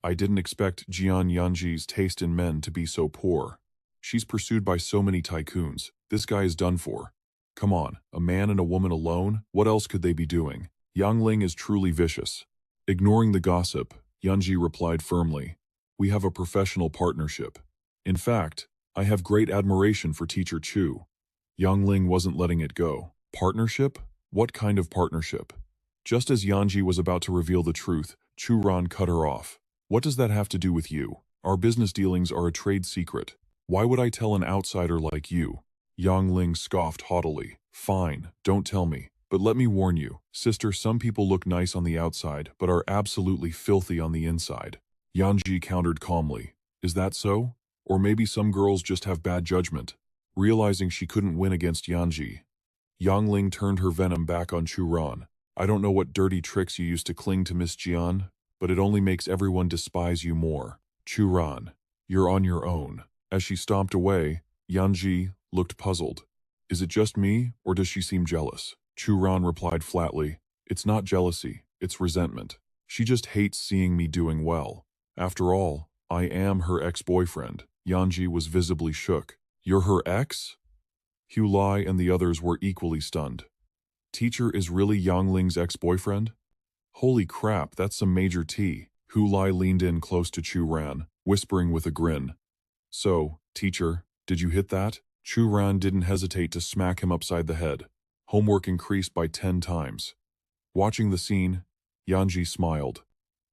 Speaker 1: I didn't expect Jian Yanji's taste in men to be so poor. She's pursued by so many tycoons. This guy is done for. Come on, a man and a woman alone? What else could they be doing? Yang Ling is truly vicious. Ignoring the gossip, Yanji replied firmly. We have a professional partnership. In fact, I have great admiration for teacher Chu. Yang Ling wasn't letting it go. Partnership? What kind of partnership? Just as Yanji was about to reveal the truth, Chu Ran cut her off. What does that have to do with you? Our business dealings are a trade secret. Why would I tell an outsider like you? Yang Ling scoffed haughtily. Fine, don't tell me. But let me warn you, sister, some people look nice on the outside, but are absolutely filthy on the inside. Yanji countered calmly. Is that so? Or maybe some girls just have bad judgment. Realizing she couldn't win against Yanji, Yang Ling turned her venom back on Chu Ran. I don't know what dirty tricks you used to cling to Miss Jian, but it only makes everyone despise you more. Chu Ran, you're on your own. As she stomped away, Yanji looked puzzled. Is it just me, or does she seem jealous? Chu Ran replied flatly, it's not jealousy, it's resentment. She just hates seeing me doing well. After all, I am her ex-boyfriend. Yanji was visibly shook. You're her ex? Hu Lai and the others were equally stunned. Teacher is really Yang Ling's ex-boyfriend? Holy crap, that's some major tea. Hu Lai leaned in close to Chu Ran, whispering with a grin. So, teacher, did you hit that? Chu Ran didn't hesitate to smack him upside the head. Homework increased by 10 times. Watching the scene, Yanji smiled.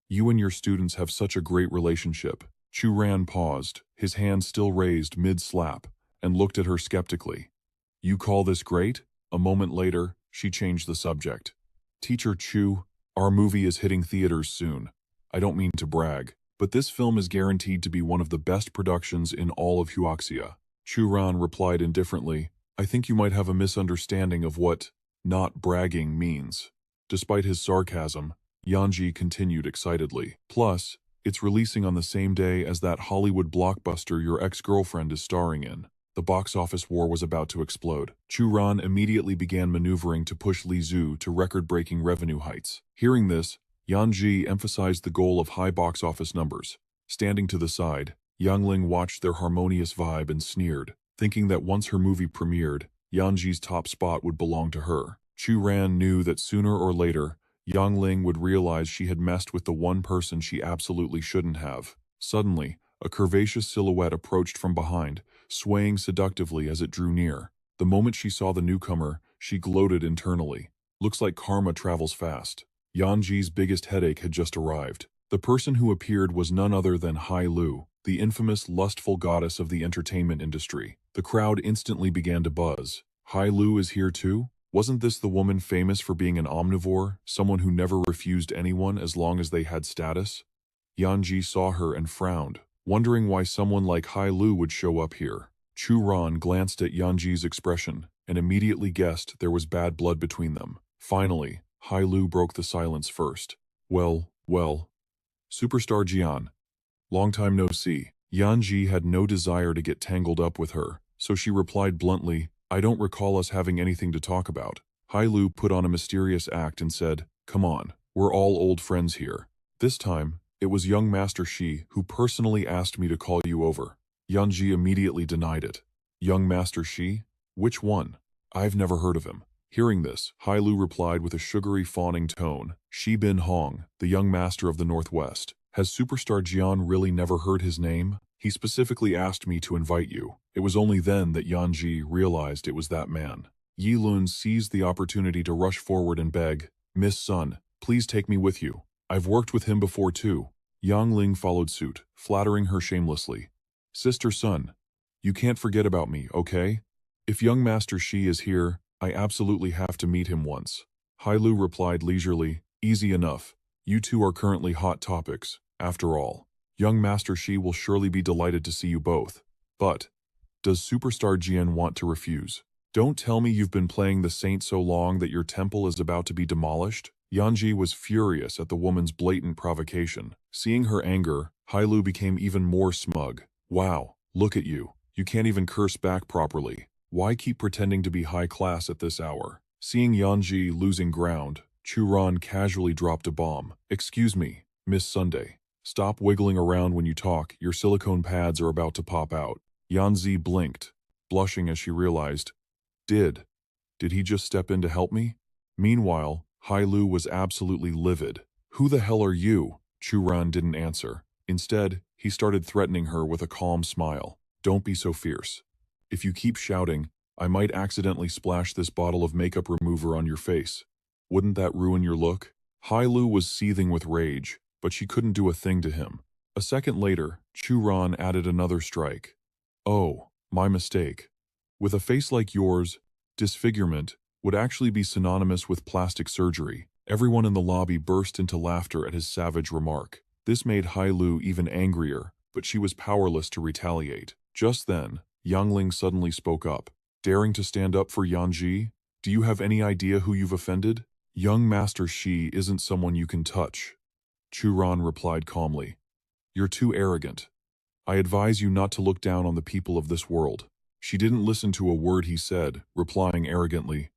Speaker 1: You and your students have such a great relationship. Chu Ran paused, his hand still raised mid-slap, and looked at her skeptically. You call this great? A moment later, she changed the subject. Teacher Chu, our movie is hitting theaters soon. I don't mean to brag, but this film is guaranteed to be one of the best productions in all of Huaxia. Chu Ran replied indifferently, I think you might have a misunderstanding of what not bragging means. Despite his sarcasm, Yanji continued excitedly. Plus, it's releasing on the same day as that Hollywood blockbuster your ex-girlfriend is starring in. The box office war was about to explode. Chu Ran immediately began maneuvering to push Li Zhu to record-breaking revenue heights. Hearing this, Yanji emphasized the goal of high box office numbers. Standing to the side, Yang Ling watched their harmonious vibe and sneered, thinking that once her movie premiered, Yanji's top spot would belong to her. Chu Ran knew that sooner or later, Yang Ling would realize she had messed with the one person she absolutely shouldn't have. Suddenly, a curvaceous silhouette approached from behind, swaying seductively as it drew near. The moment she saw the newcomer, she gloated internally. Looks like karma travels fast. Yanji's biggest headache had just arrived. The person who appeared was none other than Hai Lu, the infamous lustful goddess of the entertainment industry. The crowd instantly began to buzz. Hai Lu is here too? Wasn't this the woman famous for being an omnivore, someone who never refused anyone as long as they had status? Yanji saw her and frowned, wondering why someone like Hai Lu would show up here. Chu Ran glanced at Yanji's expression and immediately guessed there was bad blood between them. Finally, Hai Lu broke the silence first. Well, Superstar Jian. Long time no see. Yanji had no desire to get tangled up with her, so she replied bluntly, I don't recall us having anything to talk about. Hai Lu put on a mysterious act and said, come on, we're all old friends here. This time, it was young Master Shi who personally asked me to call you over. Yanji immediately denied it. Young Master Shi? Which one? I've never heard of him. Hearing this, Hai Lu replied with a sugary fawning tone, Shi Bin Hong, the young master of the Northwest. Has Superstar Jian really never heard his name? He specifically asked me to invite you. It was only then that Yanji realized it was that man. Yi Lun seized the opportunity to rush forward and beg, Miss Sun, please take me with you. I've worked with him before too. Yang Ling followed suit, flattering her shamelessly. Sister Sun, you can't forget about me, okay? If young Master Shi is here, I absolutely have to meet him once. Hai Lu replied leisurely, easy enough. You two are currently hot topics, after all. Young Master Shi will surely be delighted to see you both. But, does Superstar Jian want to refuse? Don't tell me you've been playing the saint so long that your temple is about to be demolished? Yanji was furious at the woman's blatant provocation. Seeing her anger, Hailu became even more smug. Wow, look at you. You can't even curse back properly. Why keep pretending to be high class at this hour? Seeing Yanji losing ground, Chu Ran casually dropped a bomb. Excuse me, Miss Sunday. Stop wiggling around when you talk, your silicone pads are about to pop out. Yanzi blinked, blushing as she realized. Did he just step in to help me? Meanwhile, Hailu was absolutely livid. Who the hell are you? Chu Ran didn't answer. Instead, he started threatening her with a calm smile. Don't be so fierce. If you keep shouting, I might accidentally splash this bottle of makeup remover on your face. Wouldn't that ruin your look? Hailu was seething with rage, but she couldn't do a thing to him. A second later, Chu Ran added another strike. Oh, my mistake. With a face like yours, disfigurement would actually be synonymous with plastic surgery. Everyone in the lobby burst into laughter at his savage remark. This made Hailu even angrier, but she was powerless to retaliate. Just then, Yang Ling suddenly spoke up. Daring to stand up for Yanji? Do you have any idea who you've offended? Young Master Shi isn't someone you can touch. Chu Ran replied calmly. You're too arrogant. I advise you not to look down on the people of this world. She didn't listen to a word he said, replying arrogantly.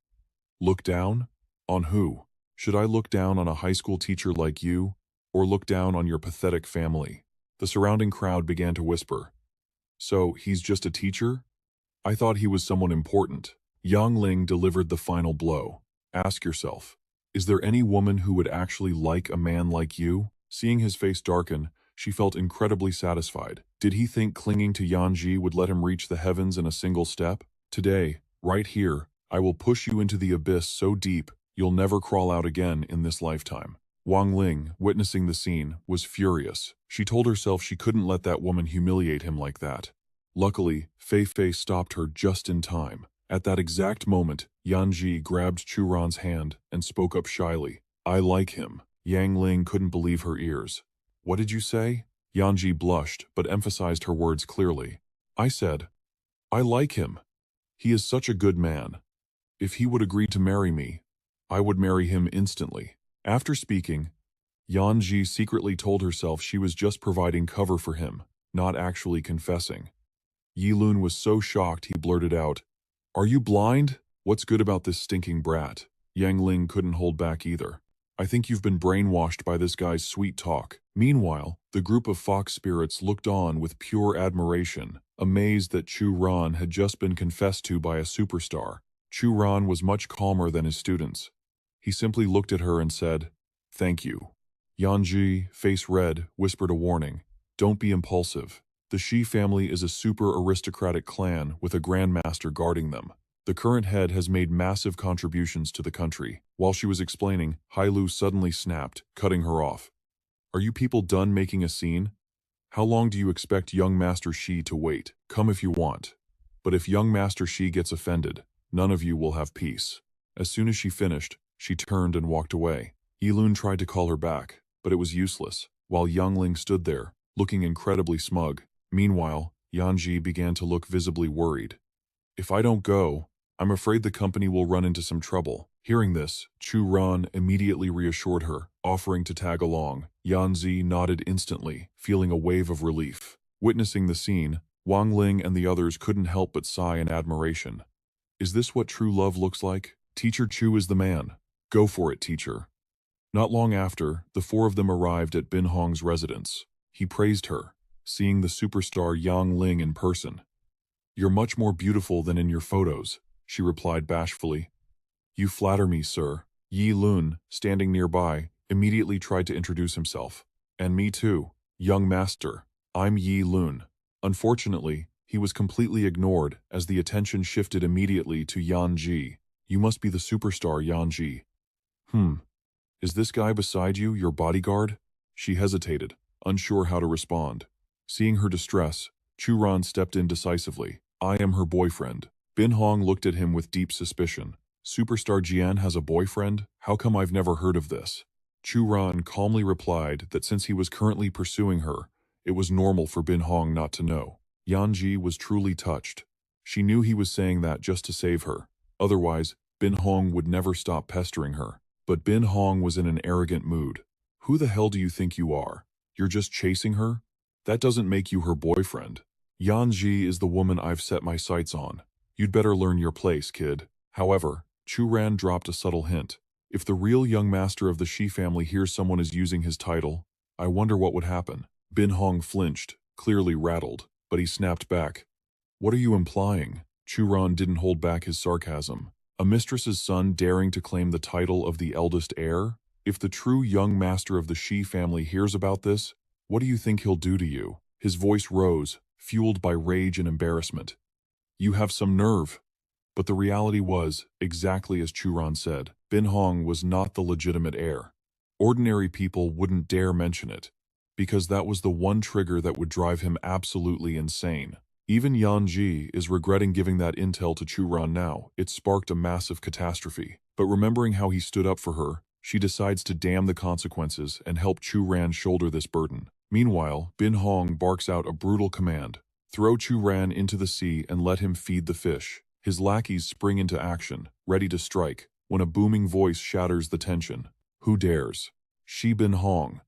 Speaker 1: Look down? On who? Should I look down on a high school teacher like you, or look down on your pathetic family? The surrounding crowd began to whisper. So, he's just a teacher? I thought he was someone important. Yang Ling delivered the final blow. Ask yourself, is there any woman who would actually like a man like you? Seeing his face darken, she felt incredibly satisfied. Did he think clinging to Yanji would let him reach the heavens in a single step? Today, right here, I will push you into the abyss so deep, you'll never crawl out again in this lifetime. Wang Ling, witnessing the scene, was furious. She told herself she couldn't let that woman humiliate him like that. Luckily, Fei Fei stopped her just in time. At that exact moment, Yanji grabbed Chu Ran's hand and spoke up shyly. I like him. Yang Ling couldn't believe her ears. What did you say? Yanji blushed, but emphasized her words clearly. I said, I like him. He is such a good man. If he would agree to marry me, I would marry him instantly. After speaking, Yanji secretly told herself she was just providing cover for him, not actually confessing. Yi Lun was so shocked he blurted out, Are you blind? What's good about this stinking brat? Yang Ling couldn't hold back either. I think you've been brainwashed by this guy's sweet talk. Meanwhile, the group of fox spirits looked on with pure admiration, amazed that Chu Ran had just been confessed to by a superstar. Chu Ran was much calmer than his students. He simply looked at her and said, Thank you. Yanji, face red, whispered a warning. Don't be impulsive. The Shi family is a super aristocratic clan with a grandmaster guarding them. The current head has made massive contributions to the country. While she was explaining, Hailu suddenly snapped, cutting her off. Are you people done making a scene? How long do you expect young Master Shi to wait? Come if you want. But if young Master Shi gets offended, none of you will have peace. As soon as she finished, she turned and walked away. Yilun tried to call her back, but it was useless, while Youngling stood there, looking incredibly smug. Meanwhile, Yanji began to look visibly worried. If I don't go, I'm afraid the company will run into some trouble. Hearing this, Chu Ran immediately reassured her, offering to tag along. Yanzi nodded instantly, feeling a wave of relief. Witnessing the scene, Wang Ling and the others couldn't help but sigh in admiration. Is this what true love looks like? Teacher Chu is the man. Go for it, teacher. Not long after, the four of them arrived at Bin Hong's residence. He praised her, seeing the superstar Yang Ling in person. You're much more beautiful than in your photos, she replied bashfully. You flatter me, sir. Yi Lun, standing nearby, immediately tried to introduce himself. And me too, young master. I'm Yi Lun. Unfortunately, he was completely ignored as the attention shifted immediately to Yan Ji. You must be the superstar Yan Ji. Is this guy beside you your bodyguard? She hesitated, unsure how to respond. Seeing her distress, Chu Ran stepped in decisively. I am her boyfriend. Bin Hong looked at him with deep suspicion. Superstar Jian has a boyfriend? How come I've never heard of this? Chu Ran calmly replied that since he was currently pursuing her, It was normal for Bin Hong not to know. Yanji was truly touched. She knew he was saying that just to save her. Otherwise, Bin Hong would never stop pestering her. But Bin Hong was in an arrogant mood. Who the hell do you think you are? You're just chasing her? That doesn't make you her boyfriend. Yanji is the woman I've set my sights on. You'd better learn your place, kid. However, Chu Ran dropped a subtle hint. If the real young master of the Shi family hears someone is using his title, I wonder what would happen. Bin Hong flinched, clearly rattled, but he snapped back. What are you implying? Chu Ran didn't hold back his sarcasm. A mistress's son daring to claim the title of the eldest heir? If the true young master of the Shi family hears about this, what do you think he'll do to you? His voice rose, fueled by rage and embarrassment. You have some nerve. But the reality was, exactly as Chu Ran said, Bin Hong was not the legitimate heir. Ordinary people wouldn't dare mention it, because that was the one trigger that would drive him absolutely insane. Even Yanji is regretting giving that intel to Chu Ran now. It sparked a massive catastrophe. But remembering how he stood up for her, she decides to damn the consequences and help Chu Ran shoulder this burden. Meanwhile, Bin Hong barks out a brutal command. Throw Chu Ran into the sea and let him feed the fish. His lackeys spring into action, ready to strike, when a booming voice shatters the tension. Who dares? Shi Bin Hong.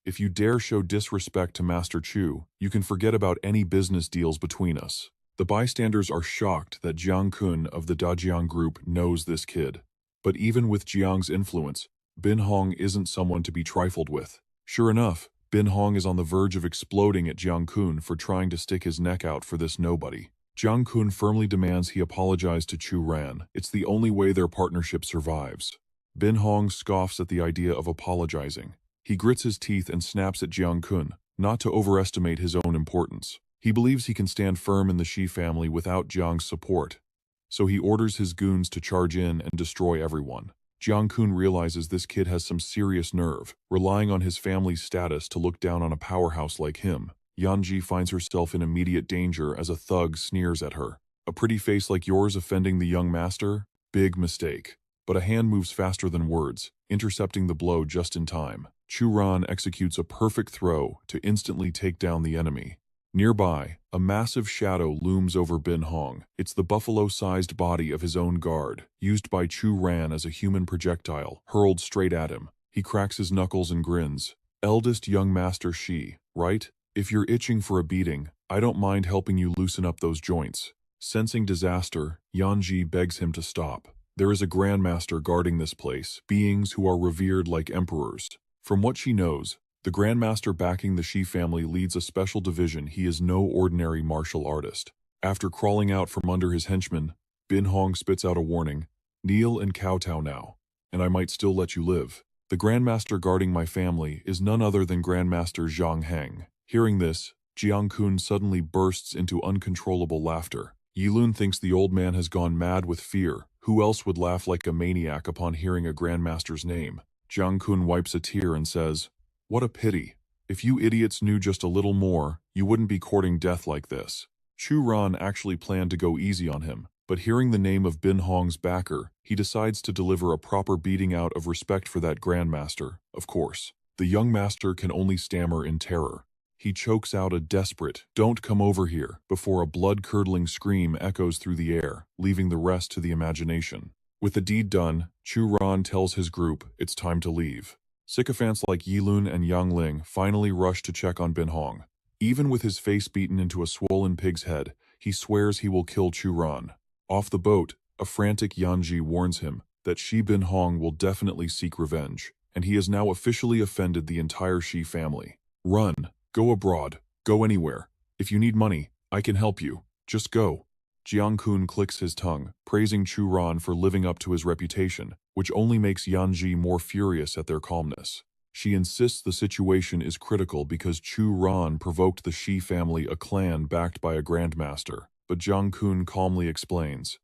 Speaker 1: If you dare show disrespect to Master Chu, you can forget about any business deals between us. The bystanders are shocked that Jiang Kun of the Dajiang group knows this kid. But even with Jiang's influence, Bin Hong isn't someone to be trifled with. Sure enough, Bin Hong is on the verge of exploding at Jiang Kun for trying to stick his neck out for this nobody. Jiang Kun firmly demands he apologize to Chu Ran. It's the only way their partnership survives. Bin Hong scoffs at the idea of apologizing. He grits his teeth and snaps at Jiang Kun, not to overestimate his own importance. He believes he can stand firm in the Shi family without Jiang's support, so he orders his goons to charge in and destroy everyone. Jiang Kun realizes this kid has some serious nerve, relying on his family's status to look down on a powerhouse like him. Yanji finds herself in immediate danger as a thug sneers at her. A pretty face like yours offending the young master? Big mistake. But a hand moves faster than words, intercepting the blow just in time. Chu Ran executes a perfect throw to instantly take down the enemy. Nearby, a massive shadow looms over Bin Hong. It's the buffalo-sized body of his own guard, used by Chu Ran as a human projectile, hurled straight at him. He cracks his knuckles and grins. Eldest young master Shi, right? If you're itching for a beating, I don't mind helping you loosen up those joints. Sensing disaster, Yanji begs him to stop. There is a grandmaster guarding this place, beings who are revered like emperors. From what she knows, the grandmaster backing the Shi family leads a special division. He is no ordinary martial artist. After crawling out from under his henchmen, Bin Hong spits out a warning. Kneel and kowtow now, and I might still let you live. The grandmaster guarding my family is none other than Grandmaster Zhang Heng. Hearing this, Jiang Kun suddenly bursts into uncontrollable laughter. Yilun thinks the old man has gone mad with fear. Who else would laugh like a maniac upon hearing a grandmaster's name? Jiang Kun wipes a tear and says, "What a pity. If you idiots knew just a little more, you wouldn't be courting death like this." Chu Ran actually planned to go easy on him, but hearing the name of Bin Hong's backer, he decides to deliver a proper beating out of respect for that grandmaster, of course. The young master can only stammer in terror. He chokes out a desperate, "Don't come over here," before a blood-curdling scream echoes through the air, leaving the rest to the imagination. With the deed done, Chu Ran tells his group it's time to leave. Sycophants like Yilun and Yang Ling finally rush to check on Bin Hong. Even with his face beaten into a swollen pig's head, he swears he will kill Chu Ran. Off the boat, a frantic Yanji warns him that Shi Bin Hong will definitely seek revenge, and he has now officially offended the entire Shi family. Run. Go abroad. Go anywhere. If you need money, I can help you. Just go. Jiang Kun clicks his tongue, praising Chu Ran for living up to his reputation, which only makes Yanji more furious at their calmness. She insists the situation is critical because Chu Ran provoked the Shi family, a clan backed by a grandmaster, but Jiang Kun calmly explains.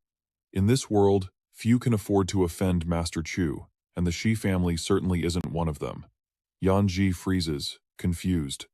Speaker 1: In this world, few can afford to offend Master Chu, and the Shi family certainly isn't one of them. Yanji freezes, confused.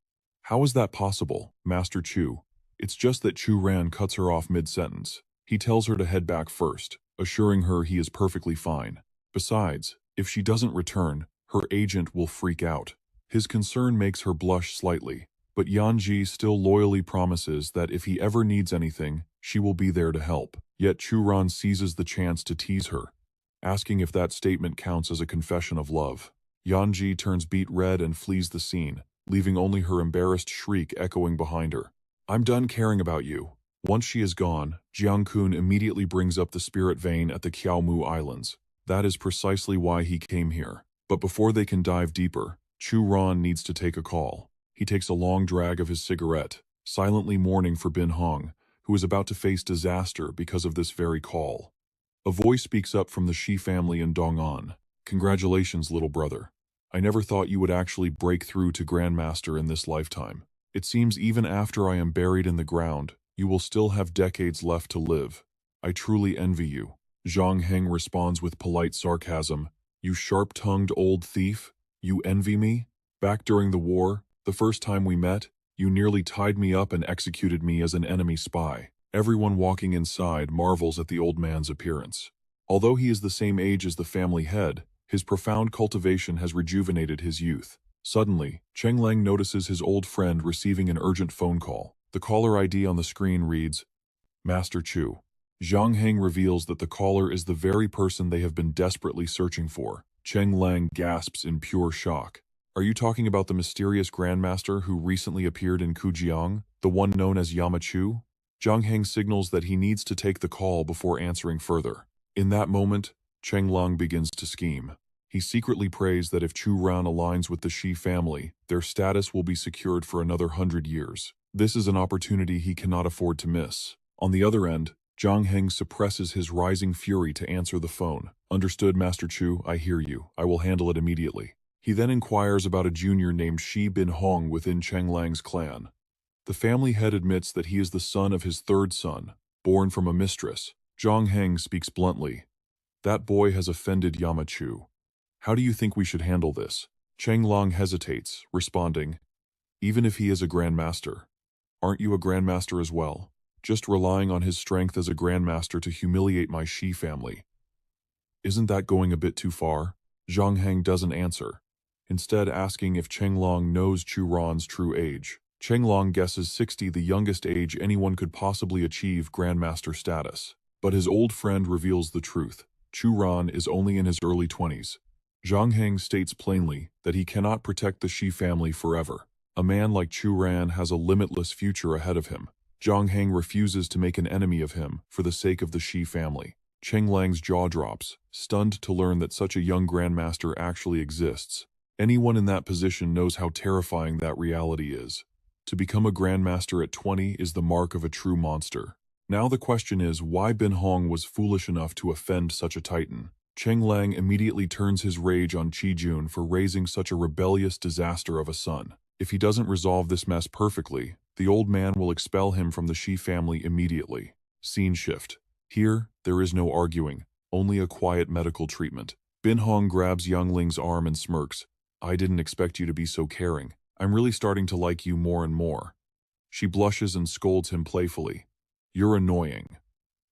Speaker 1: How is that possible, Master Chu? It's just that Chu Ran cuts her off mid-sentence. He tells her to head back first, assuring her he is perfectly fine. Besides, if she doesn't return, her agent will freak out. His concern makes her blush slightly. but Yanji still loyally promises that if he ever needs anything, she will be there to help. Yet Churan seizes the chance to tease her, asking if that statement counts as a confession of love. Yanji turns beet red and flees the scene, leaving only her embarrassed shriek echoing behind her. "I'm done caring about you." Once she is gone, Jiang-kun immediately brings up the spirit vein at the Kiaomu Islands. That is precisely why he came here. But before they can dive deeper, Chu Ran needs to take a call. He takes a long drag of his cigarette, silently mourning for Bin Hong, who is about to face disaster because of this very call. A voice speaks up from the Shi family in Dong'an. "Congratulations, little brother. I never thought you would actually break through to Grandmaster in this lifetime. It seems even after I am buried in the ground, you will still have decades left to live. I truly envy you." Zhang Heng responds with polite sarcasm. "You sharp-tongued old thief, you envy me? Back during the war, the first time we met, you nearly tied me up and executed me as an enemy spy." Everyone walking inside marvels at the old man's appearance. Although he is the same age as the family head, his profound cultivation has rejuvenated his youth. Suddenly, Cheng Lang notices his old friend receiving an urgent phone call. The caller ID on the screen reads, "Master Chu." Zhang Heng reveals that the caller is the very person they have been desperately searching for. Cheng Lang gasps in pure shock. "Are you talking about the mysterious Grandmaster who recently appeared in Kujiang, the one known as Yamachu?" Zhang Heng signals that he needs to take the call before answering further. In that moment, Cheng Lang begins to scheme. He secretly prays that if Chu Ran aligns with the Shi family, their status will be secured for another 100 years. This is an opportunity he cannot afford to miss. On the other end, Zhang Heng suppresses his rising fury to answer the phone. "Understood, Master Chu, I hear you. I will handle it immediately." He then inquires about a junior named Shi Bin Hong within Cheng Lang's clan. The family head admits that he is the son of his third son, born from a mistress. Zhang Heng speaks bluntly. "That boy has offended Yamachu. How do you think we should handle this?" Cheng Lang hesitates, responding, "Even if he is a grandmaster, aren't you a grandmaster as well? Just relying on his strength as a grandmaster to humiliate my Shi family. Isn't that going a bit too far?" Zhang Heng doesn't answer, instead asking if Cheng Lang knows Chu Ran's true age. Cheng Lang guesses 60, the youngest age anyone could possibly achieve grandmaster status. But his old friend reveals the truth. Chu Ran is only in his early 20s. Zhang Heng states plainly that he cannot protect the Shi family forever. A man like Chu Ran has a limitless future ahead of him. Zhang Heng refuses to make an enemy of him for the sake of the Shi family. Cheng Lang's jaw drops, stunned to learn that such a young grandmaster actually exists. Anyone in that position knows how terrifying that reality is. To become a grandmaster at 20 is the mark of a true monster. Now the question is why Bin Hong was foolish enough to offend such a titan. Cheng Lang immediately turns his rage on Qi Jun for raising such a rebellious disaster of a son. If he doesn't resolve this mess perfectly, the old man will expel him from the Shi family immediately. Scene shift. Here, there is no arguing, only a quiet medical treatment. Bin Hong grabs Youngling's arm and smirks. "I didn't expect you to be so caring. I'm really starting to like you more and more." She blushes and scolds him playfully. "You're annoying.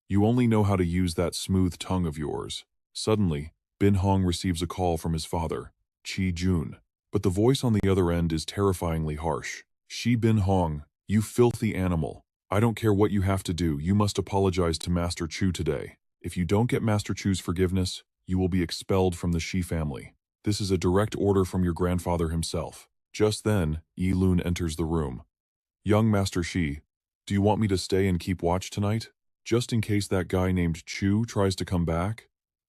Speaker 1: You only know how to use that smooth tongue of yours." Suddenly, Bin Hong receives a call from his father, Qi Jun. But the voice on the other end is terrifyingly harsh. "Shi Bin Hong, you filthy animal. I don't care what you have to do, you must apologize to Master Chu today. If you don't get Master Chu's forgiveness, you will be expelled from the Shi family. This is a direct order from your grandfather himself." Just then, Yi Lun enters the room. "Young Master Shi, do you want me to stay and keep watch tonight? Just in case that guy named Chu tries to come back?"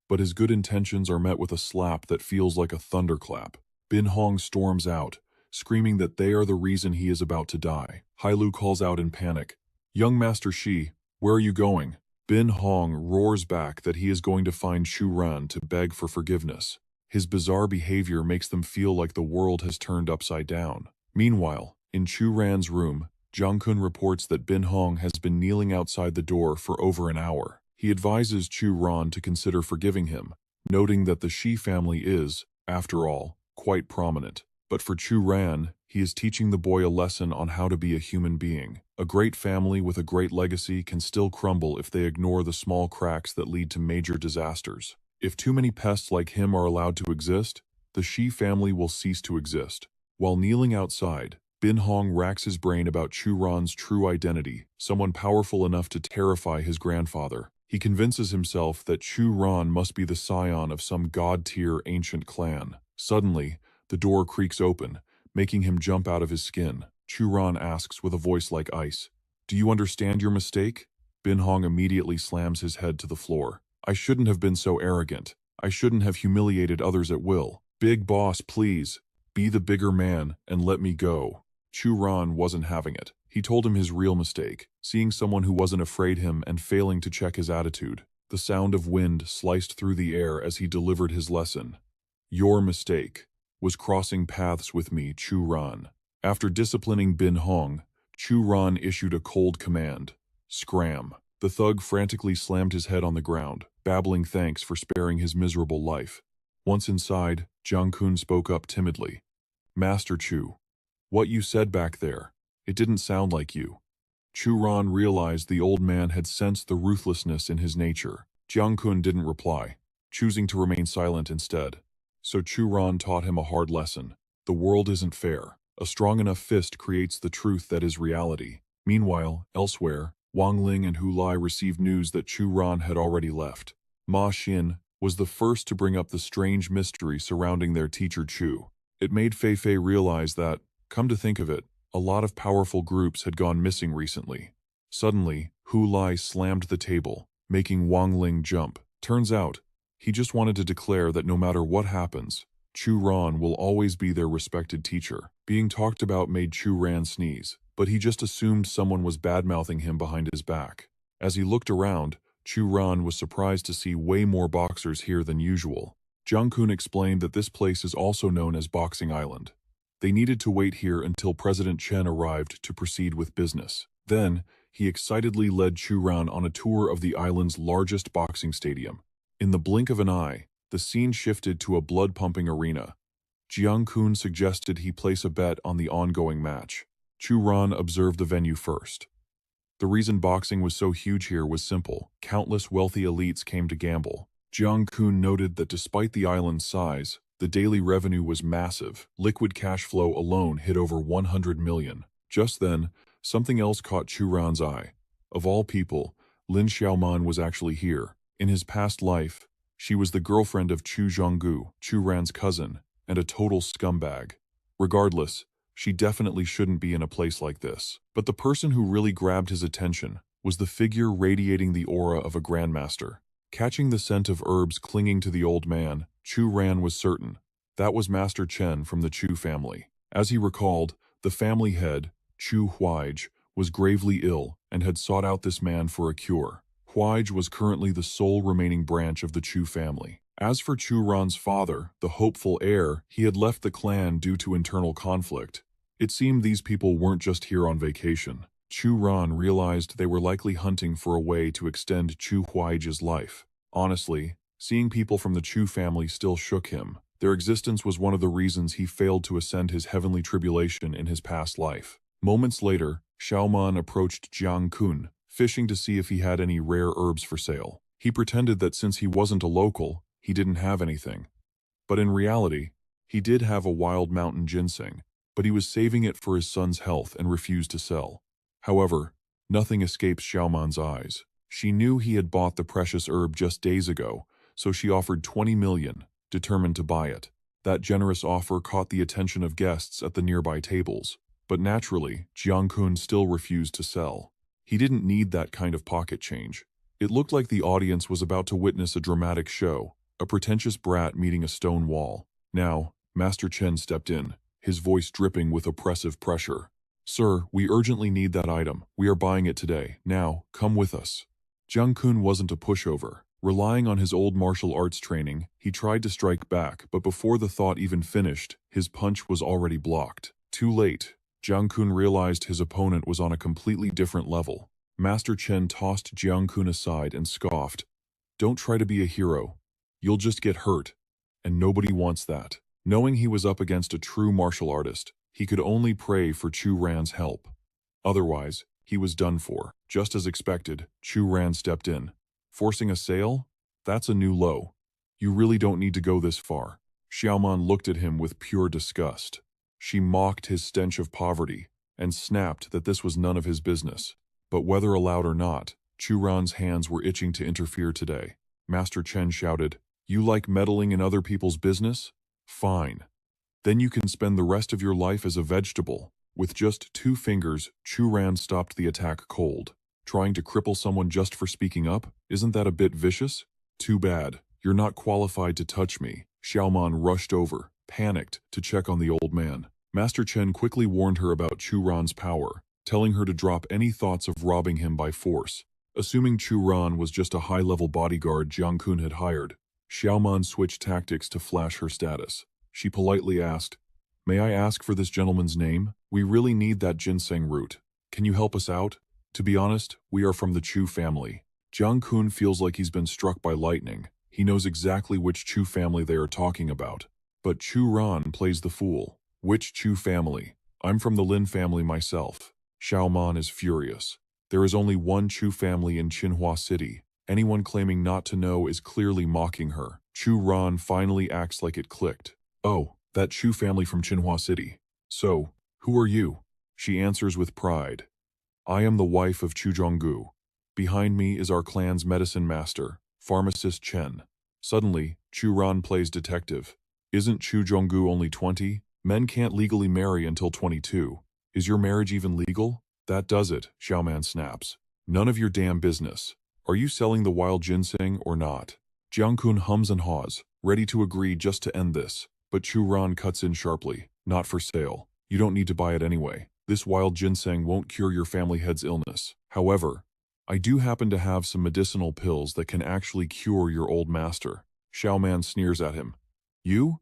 Speaker 1: But his good intentions are met with a slap that feels like a thunderclap. Bin Hong storms out, screaming that they are the reason he is about to die. Hailu calls out in panic, "Young Master Shi, where are you going?" Bin Hong roars back that he is going to find Chu Ran to beg for forgiveness. His bizarre behavior makes them feel like the world has turned upside down. Meanwhile, in Chu Ran's room, Jiang Kun reports that Bin Hong has been kneeling outside the door for over an hour. He advises Chu Ran to consider forgiving him, noting that the Shi family is, after all, quite prominent. But for Chu Ran, he is teaching the boy a lesson on how to be a human being. A great family with a great legacy can still crumble if they ignore the small cracks that lead to major disasters. If too many pests like him are allowed to exist, the Shi family will cease to exist. While kneeling outside, Bin Hong racks his brain about Chu Ran's true identity, someone powerful enough to terrify his grandfather. He convinces himself that Chu Ran must be the scion of some god-tier ancient clan. Suddenly, the door creaks open, making him jump out of his skin. Chu Ran asks with a voice like ice, "Do you understand your mistake?" Bin Hong immediately slams his head to the floor. "I shouldn't have been so arrogant. I shouldn't have humiliated others at will. Big boss, please. Be the bigger man and let me go." Chu Ran wasn't having it. He told him his real mistake, seeing someone who wasn't afraid him and failing to check his attitude. The sound of wind sliced through the air as he delivered his lesson. "Your mistake was crossing paths with me, Chu Ran." After disciplining Bin Hong, Chu Ran issued a cold command. "Scram." The thug frantically slammed his head on the ground, babbling thanks for sparing his miserable life. Once inside, Jiang Kun spoke up timidly. "Master Chu, what you said back there, it didn't sound like you." Chu Ran realized the old man had sensed the ruthlessness in his nature. Jiang Kun didn't reply, choosing to remain silent instead. So Chu Ran taught him a hard lesson. The world isn't fair. A strong enough fist creates the truth that is reality. Meanwhile, elsewhere, Wang Ling and Hu Lai received news that Chu Ran had already left. Ma Xin was the first to bring up the strange mystery surrounding their teacher Chu. It made Fei Fei realize that, come to think of it, a lot of powerful groups had gone missing recently. Suddenly, Hu Lai slammed the table, making Wang Ling jump. Turns out, he just wanted to declare that no matter what happens, Chu Ran will always be their respected teacher. Being talked about made Chu Ran sneeze, but he just assumed someone was bad-mouthing him behind his back. As he looked around, Chu Ran was surprised to see way more boxers here than usual. Jiang Kun explained that this place is also known as Boxing Island. They needed to wait here until President Chen arrived to proceed with business. Then, he excitedly led Chu Ran on a tour of the island's largest boxing stadium. In the blink of an eye, the scene shifted to a blood-pumping arena. Jiang Kun suggested he place a bet on the ongoing match. Chu Ran observed the venue first. The reason boxing was so huge here was simple. Countless wealthy elites came to gamble. Jiang Kun noted that despite the island's size, the daily revenue was massive. Liquid cash flow alone hit over 100 million. Just then, something else caught Chu Ran's eye. Of all people, Lin Xiaoman was actually here. In his past life, she was the girlfriend of Chu Zhonggu, Chu Ran's cousin, and a total scumbag. Regardless, she definitely shouldn't be in a place like this. But the person who really grabbed his attention was the figure radiating the aura of a grandmaster. Catching the scent of herbs clinging to the old man, Chu Ran was certain. That was Master Chen from the Chu family. As he recalled, the family head, Chu Huaij, was gravely ill and had sought out this man for a cure. Huaij was currently the sole remaining branch of the Chu family. As for Chu Ran's father, the hopeful heir, he had left the clan due to internal conflict. It seemed these people weren't just here on vacation. Chu Ran realized they were likely hunting for a way to extend Chu Huaij's life. Honestly, seeing people from the Chu family still shook him. Their existence was one of the reasons he failed to ascend his heavenly tribulation in his past life. Moments later, Xiaoman approached Jiang Kun, fishing to see if he had any rare herbs for sale. He pretended that since he wasn't a local, he didn't have anything. But in reality, he did have a wild mountain ginseng, but he was saving it for his son's health and refused to sell. However, nothing escapes Xiaoman's eyes. She knew he had bought the precious herb just days ago, so she offered 20 million, determined to buy it. That generous offer caught the attention of guests at the nearby tables. But naturally, Jiang Kun still refused to sell. He didn't need that kind of pocket change. It looked like the audience was about to witness a dramatic show, a pretentious brat meeting a stone wall. Now, Master Chen stepped in, his voice dripping with oppressive pressure. "Sir, we urgently need that item. We are buying it today. Now, come with us." Jiang Kun wasn't a pushover. Relying on his old martial arts training, he tried to strike back, but before the thought even finished, his punch was already blocked. Too late. Jiang Kun realized his opponent was on a completely different level. Master Chen tossed Jiang Kun aside and scoffed. "Don't try to be a hero. You'll just get hurt, and nobody wants that." Knowing he was up against a true martial artist, he could only pray for Chu Ran's help. Otherwise, he was done for. Just as expected, Chu Ran stepped in. "Forcing a sale? That's a new low. You really don't need to go this far." Xiaoman looked at him with pure disgust. She mocked his stench of poverty and snapped that this was none of his business. But whether allowed or not, Chu Ran's hands were itching to interfere today. Master Chen shouted, "You like meddling in other people's business? Fine. Then you can spend the rest of your life as a vegetable." With just 2 fingers, Chu Ran stopped the attack cold. Trying to cripple someone just for speaking up? Isn't that a bit vicious? Too bad. You're not qualified to touch me. Xiaoman rushed over, panicked, to check on the old man. Master Chen quickly warned her about Chu Ran's power, telling her to drop any thoughts of robbing him by force. Assuming Chu Ran was just a high-level bodyguard Jiang Kun had hired, Xiaoman switched tactics to flash her status. She politely asked, "May I ask for this gentleman's name? We really need that ginseng root. Can you help us out? To be honest, we are from the Chu family." Jiang Kun feels like he's been struck by lightning. He knows exactly which Chu family they are talking about. But Chu Ran plays the fool. Which Chu family? I'm from the Lin family myself. Xiaoman is furious. There is only one Chu family in Qinhua City. Anyone claiming not to know is clearly mocking her. Chu Ran finally acts like it clicked. "Oh, that Chu family from Qinhua City. So, who are you?" She answers with pride. "I am the wife of Chu Zhonggu. Behind me is our clan's medicine master, pharmacist Chen." Suddenly, Chu Ran plays detective. "Isn't Chu Zhonggu only 20? Men can't legally marry until 22. Is your marriage even legal?" "That does it," Xiaoman snaps. "None of your damn business. Are you selling the wild ginseng or not?" Jiang Kun hums and haws, ready to agree just to end this. But Chu Ran cuts in sharply. "Not for sale. You don't need to buy it anyway. This wild ginseng won't cure your family head's illness. However, I do happen to have some medicinal pills that can actually cure your old master." Xiaoman sneers at him. "You?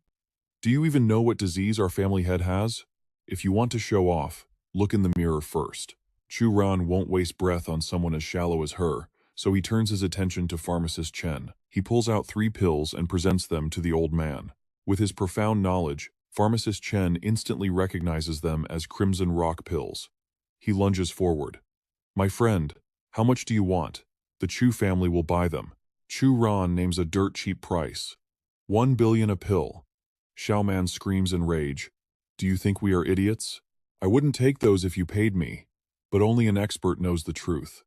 Speaker 1: Do you even know what disease our family head has? If you want to show off, look in the mirror first." Chu Ran won't waste breath on someone as shallow as her, so he turns his attention to pharmacist Chen. He pulls out 3 pills and presents them to the old man. With his profound knowledge, pharmacist Chen instantly recognizes them as Crimson Rock pills. He lunges forward. "My friend, how much do you want? The Chu family will buy them." Chu Ran names a dirt-cheap price. 1 billion a pill. Xiaoman screams in rage. "Do you think we are idiots? I wouldn't take those if you paid me." But only an expert knows the truth.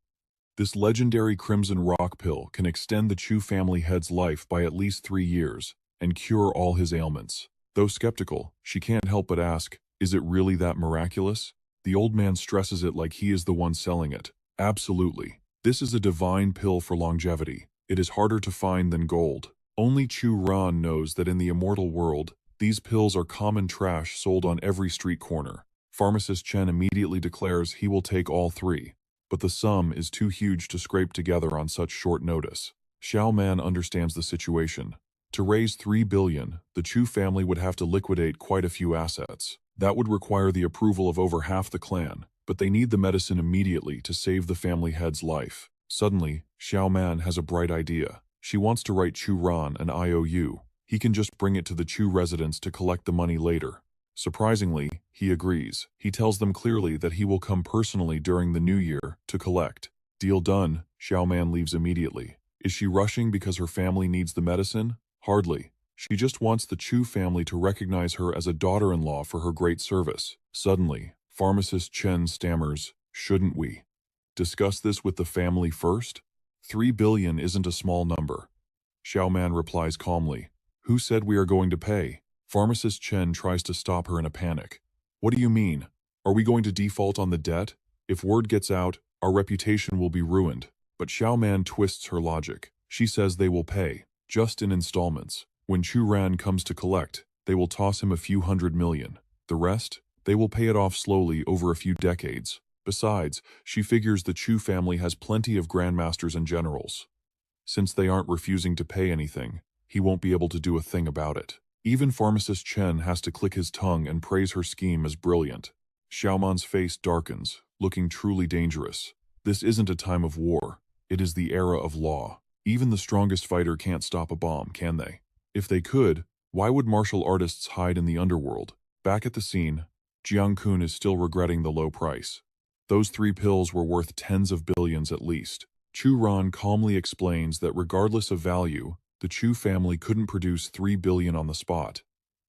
Speaker 1: This legendary Crimson Rock pill can extend the Chu family head's life by at least 3 years and cure all his ailments. Though skeptical, she can't help but ask, "Is it really that miraculous?" The old man stresses it like he is the one selling it. "Absolutely. This is a divine pill for longevity. It is harder to find than gold." Only Chu Ran knows that in the immortal world, these pills are common trash sold on every street corner. Pharmacist Chen immediately declares he will take all 3, but the sum is too huge to scrape together on such short notice. Xiaoman understands the situation. To raise 3 billion, the Chu family would have to liquidate quite a few assets. That would require the approval of over half the clan, but they need the medicine immediately to save the family head's life. Suddenly, Xiaoman has a bright idea. She wants to write Chu Ran an IOU. He can just bring it to the Chu residence to collect the money later. Surprisingly, he agrees. He tells them clearly that he will come personally during the new year to collect. Deal done, Xiaoman leaves immediately. Is she rushing because her family needs the medicine? Hardly. She just wants the Chu family to recognize her as a daughter-in-law for her great service. Suddenly, pharmacist Chen stammers, "Shouldn't we discuss this with the family first? 3 billion isn't a small number." Xiaoman replies calmly, "Who said we are going to pay?" Pharmacist Chen tries to stop her in a panic. "What do you mean? Are we going to default on the debt? If word gets out, our reputation will be ruined." But Xiaoman twists her logic. She says they will pay, just in installments. When Chu Ran comes to collect, they will toss him a few hundred million. The rest, they will pay it off slowly over a few decades. Besides, she figures the Chu family has plenty of grandmasters and generals. Since they aren't refusing to pay anything, he won't be able to do a thing about it. Even pharmacist Chen has to click his tongue and praise her scheme as brilliant. Xiaoman's face darkens, looking truly dangerous. This isn't a time of war. It is the era of law. Even the strongest fighter can't stop a bomb, can they? If they could, why would martial artists hide in the underworld? Back at the scene, Jiang Kun is still regretting the low price. Those 3 pills were worth tens of billions at least. Chu Ran calmly explains that regardless of value, the Chu family couldn't produce 3 billion on the spot.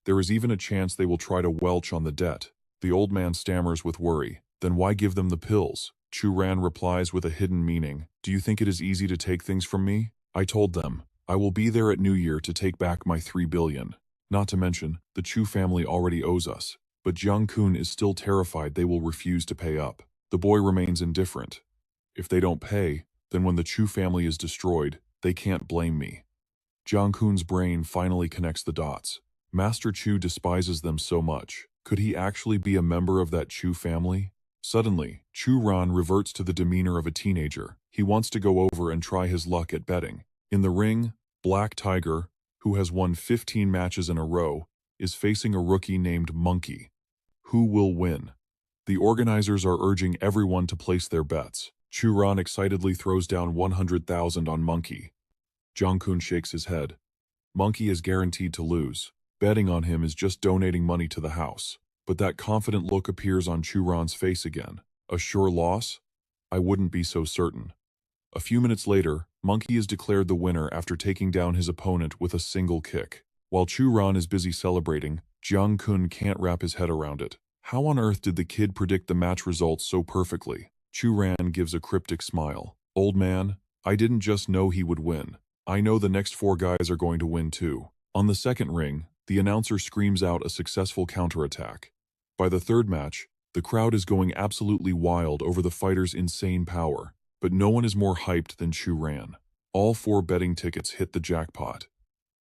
Speaker 1: There is even a chance they will try to welch on the debt. The old man stammers with worry. Then why give them the pills? Chu Ran replies with a hidden meaning. Do you think it is easy to take things from me? I told them, I will be there at New Year to take back my 3 billion. Not to mention, the Chu family already owes us. But Jiang Kun is still terrified they will refuse to pay up. The boy remains indifferent. If they don't pay, then when the Chu family is destroyed, they can't blame me. Jiang Kun's brain finally connects the dots. Master Chu despises them so much. Could he actually be a member of that Chu family? Suddenly, Chu Ran reverts to the demeanor of a teenager. He wants to go over and try his luck at betting. In the ring, Black Tiger, who has won 15 matches in a row, is facing a rookie named Monkey. Who will win? The organizers are urging everyone to place their bets. Chu Ran excitedly throws down 100,000 on Monkey. Jiang Kun shakes his head. Monkey is guaranteed to lose. Betting on him is just donating money to the house. But that confident look appears on Chu Ran's face again. A sure loss? I wouldn't be so certain. A few minutes later, Monkey is declared the winner after taking down his opponent with a single kick. While Chu Ran is busy celebrating, Jiang Kun can't wrap his head around it. How on earth did the kid predict the match results so perfectly? Chu Ran gives a cryptic smile. Old man, I didn't just know he would win. I know the next 4 guys are going to win too. On the second ring, the announcer screams out a successful counterattack. By the third match, the crowd is going absolutely wild over the fighter's insane power, but no one is more hyped than Chu Ran. All 4 betting tickets hit the jackpot.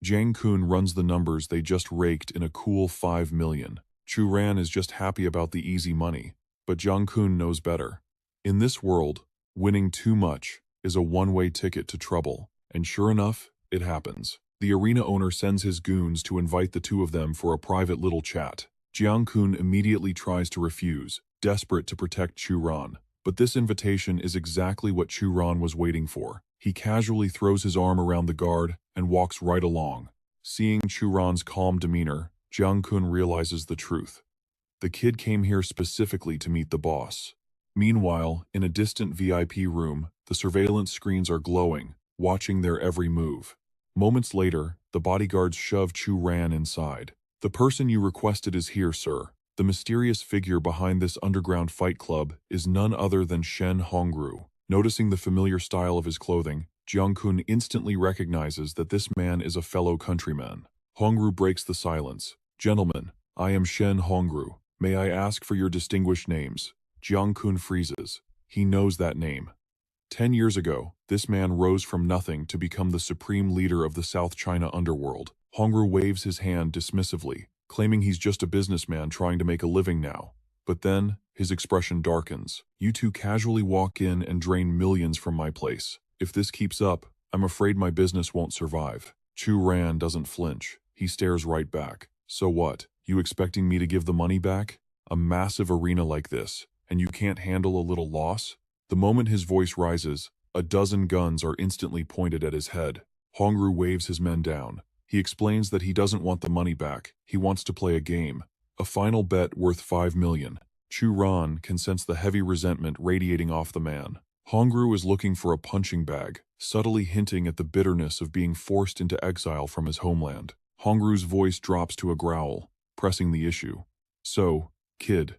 Speaker 1: Jiang Kun runs the numbers they just raked in a cool 5 million. Chu Ran is just happy about the easy money, but Jiang Kun knows better. In this world, winning too much is a one-way ticket to trouble, and sure enough, it happens. The arena owner sends his goons to invite the two of them for a private little chat. Jiang Kun immediately tries to refuse, desperate to protect Chu Ran. But this invitation is exactly what Chu Ran was waiting for. He casually throws his arm around the guard and walks right along. Seeing Chu Ran's calm demeanor, Jiang Kun realizes the truth. The kid came here specifically to meet the boss. Meanwhile, in a distant VIP room, the surveillance screens are glowing, watching their every move. Moments later, the bodyguards shove Chu Ran inside. The person you requested is here, sir. The mysterious figure behind this underground fight club is none other than Shen Hongru. Noticing the familiar style of his clothing, Jiang Kun instantly recognizes that this man is a fellow countryman. Hongru breaks the silence. Gentlemen, I am Shen Hongru. May I ask for your distinguished names? Jiang Kun freezes. He knows that name. 10 years ago, this man rose from nothing to become the supreme leader of the South China underworld. Hongru waves his hand dismissively, claiming he's just a businessman trying to make a living now. But then, his expression darkens. You two casually walk in and drain millions from my place. If this keeps up, I'm afraid my business won't survive. Chu Ran doesn't flinch. He stares right back. So what? You expecting me to give the money back? A massive arena like this, and you can't handle a little loss? The moment his voice rises, a dozen guns are instantly pointed at his head. Hongru waves his men down. He explains that he doesn't want the money back. He wants to play a game. A final bet worth 5 million. Chu Ran can sense the heavy resentment radiating off the man. Hongru is looking for a punching bag, subtly hinting at the bitterness of being forced into exile from his homeland. Hongru's voice drops to a growl, pressing the issue. So, kid,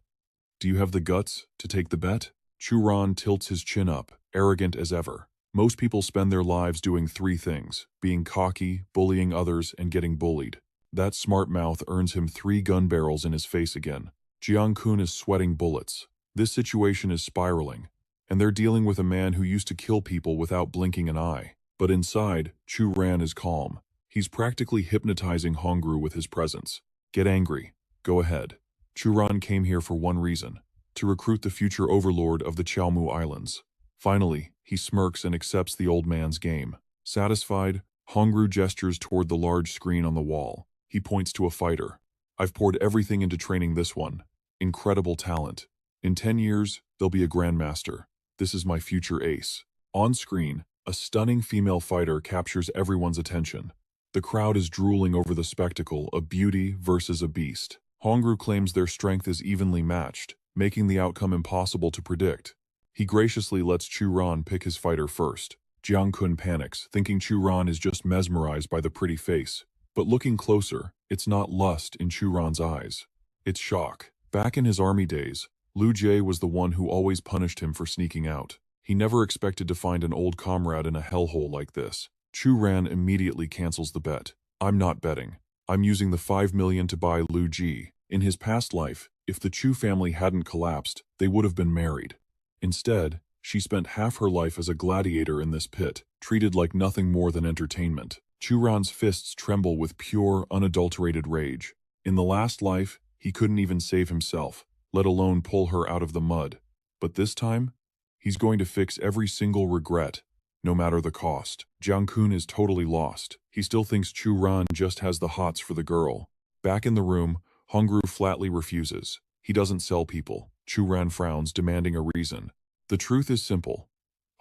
Speaker 1: do you have the guts to take the bet? Chu Ran tilts his chin up, arrogant as ever. Most people spend their lives doing 3 things: being cocky, bullying others, and getting bullied. That smart mouth earns him 3 gun barrels in his face again. Jiang Kun is sweating bullets. This situation is spiraling, and they're dealing with a man who used to kill people without blinking an eye. But inside, Chu Ran is calm. He's practically hypnotizing Hongru with his presence. Get angry. Go ahead. Chu Ran came here for one reason: to recruit the future overlord of the Qiaomu Islands. Finally, he smirks and accepts the old man's game. Satisfied, Hongru gestures toward the large screen on the wall. He points to a fighter. I've poured everything into training this one. Incredible talent. In 10 years, they'll be a grandmaster. This is my future ace. On screen, a stunning female fighter captures everyone's attention. The crowd is drooling over the spectacle of beauty versus a beast. Hongru claims their strength is evenly matched, making the outcome impossible to predict. He graciously lets Chu Ran pick his fighter first. Jiang Kun panics, thinking Chu Ran is just mesmerized by the pretty face. But looking closer, It's not lust in Chu Ran's eyes. It's shock. Back in his army days, Lu Jie was the one who always punished him for sneaking out. He never expected to find an old comrade in a hellhole like this. Chu Ran immediately cancels the bet. I'm not betting. I'm using the 5 million to buy Lu Ji. In his past life, if the Chu family hadn't collapsed, they would have been married. Instead, she spent half her life as a gladiator in this pit, treated like nothing more than entertainment. Chu Ran's fists tremble with pure, unadulterated rage. In the last life, he couldn't even save himself, let alone pull her out of the mud. But this time, he's going to fix every single regret, no matter the cost. Jiang Kun is totally lost. He still thinks Chu Ran just has the hots for the girl. Back in the room, Hongru flatly refuses. He doesn't sell people. Chu Ran frowns, demanding a reason. The truth is simple.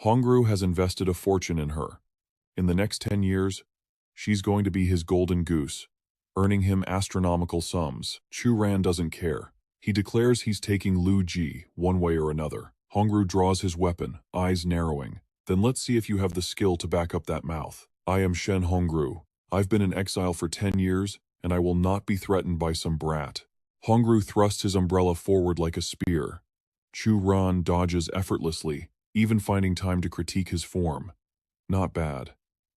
Speaker 1: Hongru has invested a fortune in her. In the next 10 years, she's going to be his golden goose, earning him astronomical sums. Chu Ran doesn't care. He declares he's taking Lu Ji, one way or another. Hongru draws his weapon, eyes narrowing. Then let's see if you have the skill to back up that mouth. I am Shen Hongru. I've been in exile for 10 years, and I will not be threatened by some brat. Hongru thrusts his umbrella forward like a spear. Chu Ran dodges effortlessly, even finding time to critique his form. Not bad.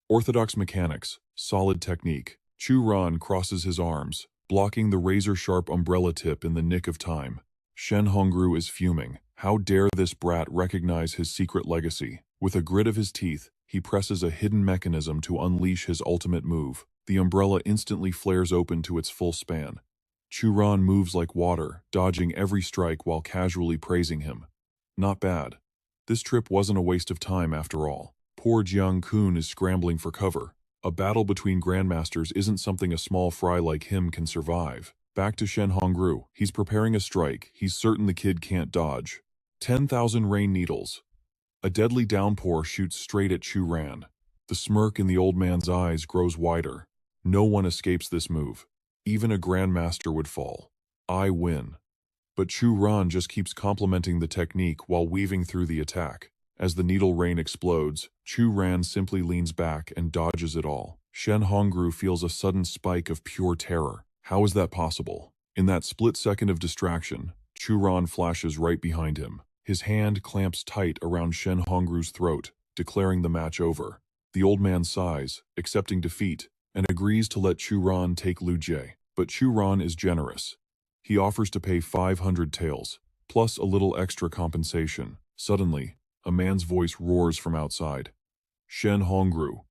Speaker 1: Orthodox mechanics, solid technique. Chu Ran crosses his arms, blocking the razor-sharp umbrella tip in the nick of time. Shen Hongru is fuming. How dare this brat recognize his secret legacy? With a grit of his teeth, he presses a hidden mechanism to unleash his ultimate move. The umbrella instantly flares open to its full span. Chu Ran moves like water, dodging every strike while casually praising him. Not bad. This trip wasn't a waste of time after all. Poor Jiang Kun is scrambling for cover. A battle between grandmasters isn't something a small fry like him can survive. Back to Shen Hongru. He's preparing a strike. He's certain the kid can't dodge. 10,000 rain needles. A deadly downpour shoots straight at Chu Ran. The smirk in the old man's eyes grows wider. No one escapes this move. Even a grandmaster would fall. I win. But Chu Ran just keeps complimenting the technique while weaving through the attack. As the needle rain explodes, Chu Ran simply leans back and dodges it all. Shen Hongru feels a sudden spike of pure terror. How is that possible? In that split second of distraction, Chu Ran flashes right behind him. His hand clamps tight around Shen Hongru's throat, declaring the match over. The old man sighs, accepting defeat, and agrees to let Chu Ran take Lu Jie. But Chu Ran is generous. He offers to pay 500 taels, plus a little extra compensation. Suddenly, a man's voice roars from outside. Shen Hongru,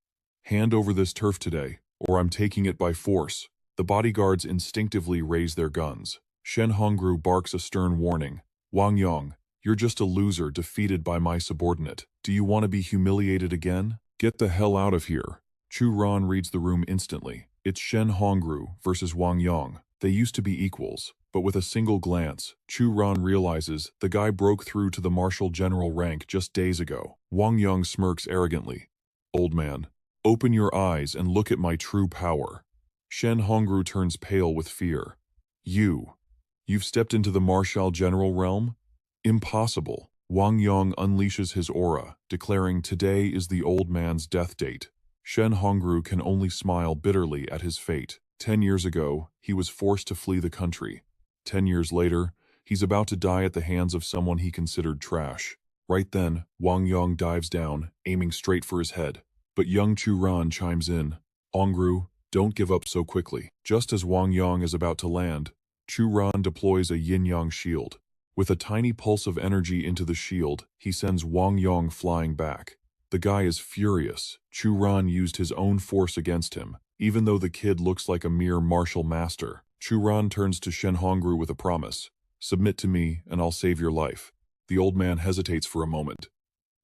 Speaker 1: hand over this turf today, or I'm taking it by force. The bodyguards instinctively raise their guns. Shen Hongru barks a stern warning. Wang Yong, you're just a loser defeated by my subordinate. Do you want to be humiliated again? Get the hell out of here. Chu Ran reads the room instantly. It's Shen Hongru versus Wang Yong. They used to be equals, but with a single glance, Chu Ran realizes the guy broke through to the Marshal General rank just days ago. Wang Yong smirks arrogantly. Old man, open your eyes and look at my true power. Shen Hongru turns pale with fear. You've stepped into the Marshal General realm? Impossible. Wang Yong unleashes his aura, declaring today is the old man's death date. Shen Hongru can only smile bitterly at his fate. 10 years ago, he was forced to flee the country. 10 years later, he's about to die at the hands of someone he considered trash. Right then, Wang Yong dives down, aiming straight for his head. But young Chu Ran chimes in. Hongru, don't give up so quickly. Just as Wang Yong is about to land, Chu Ran deploys a yin-yang shield. With a tiny pulse of energy into the shield, he sends Wang Yong flying back. The guy is furious. Chu Ran used his own force against him. Even though the kid looks like a mere martial master, Chu Ran turns to Shen Hongru with a promise. Submit to me, and I'll save your life. The old man hesitates for a moment.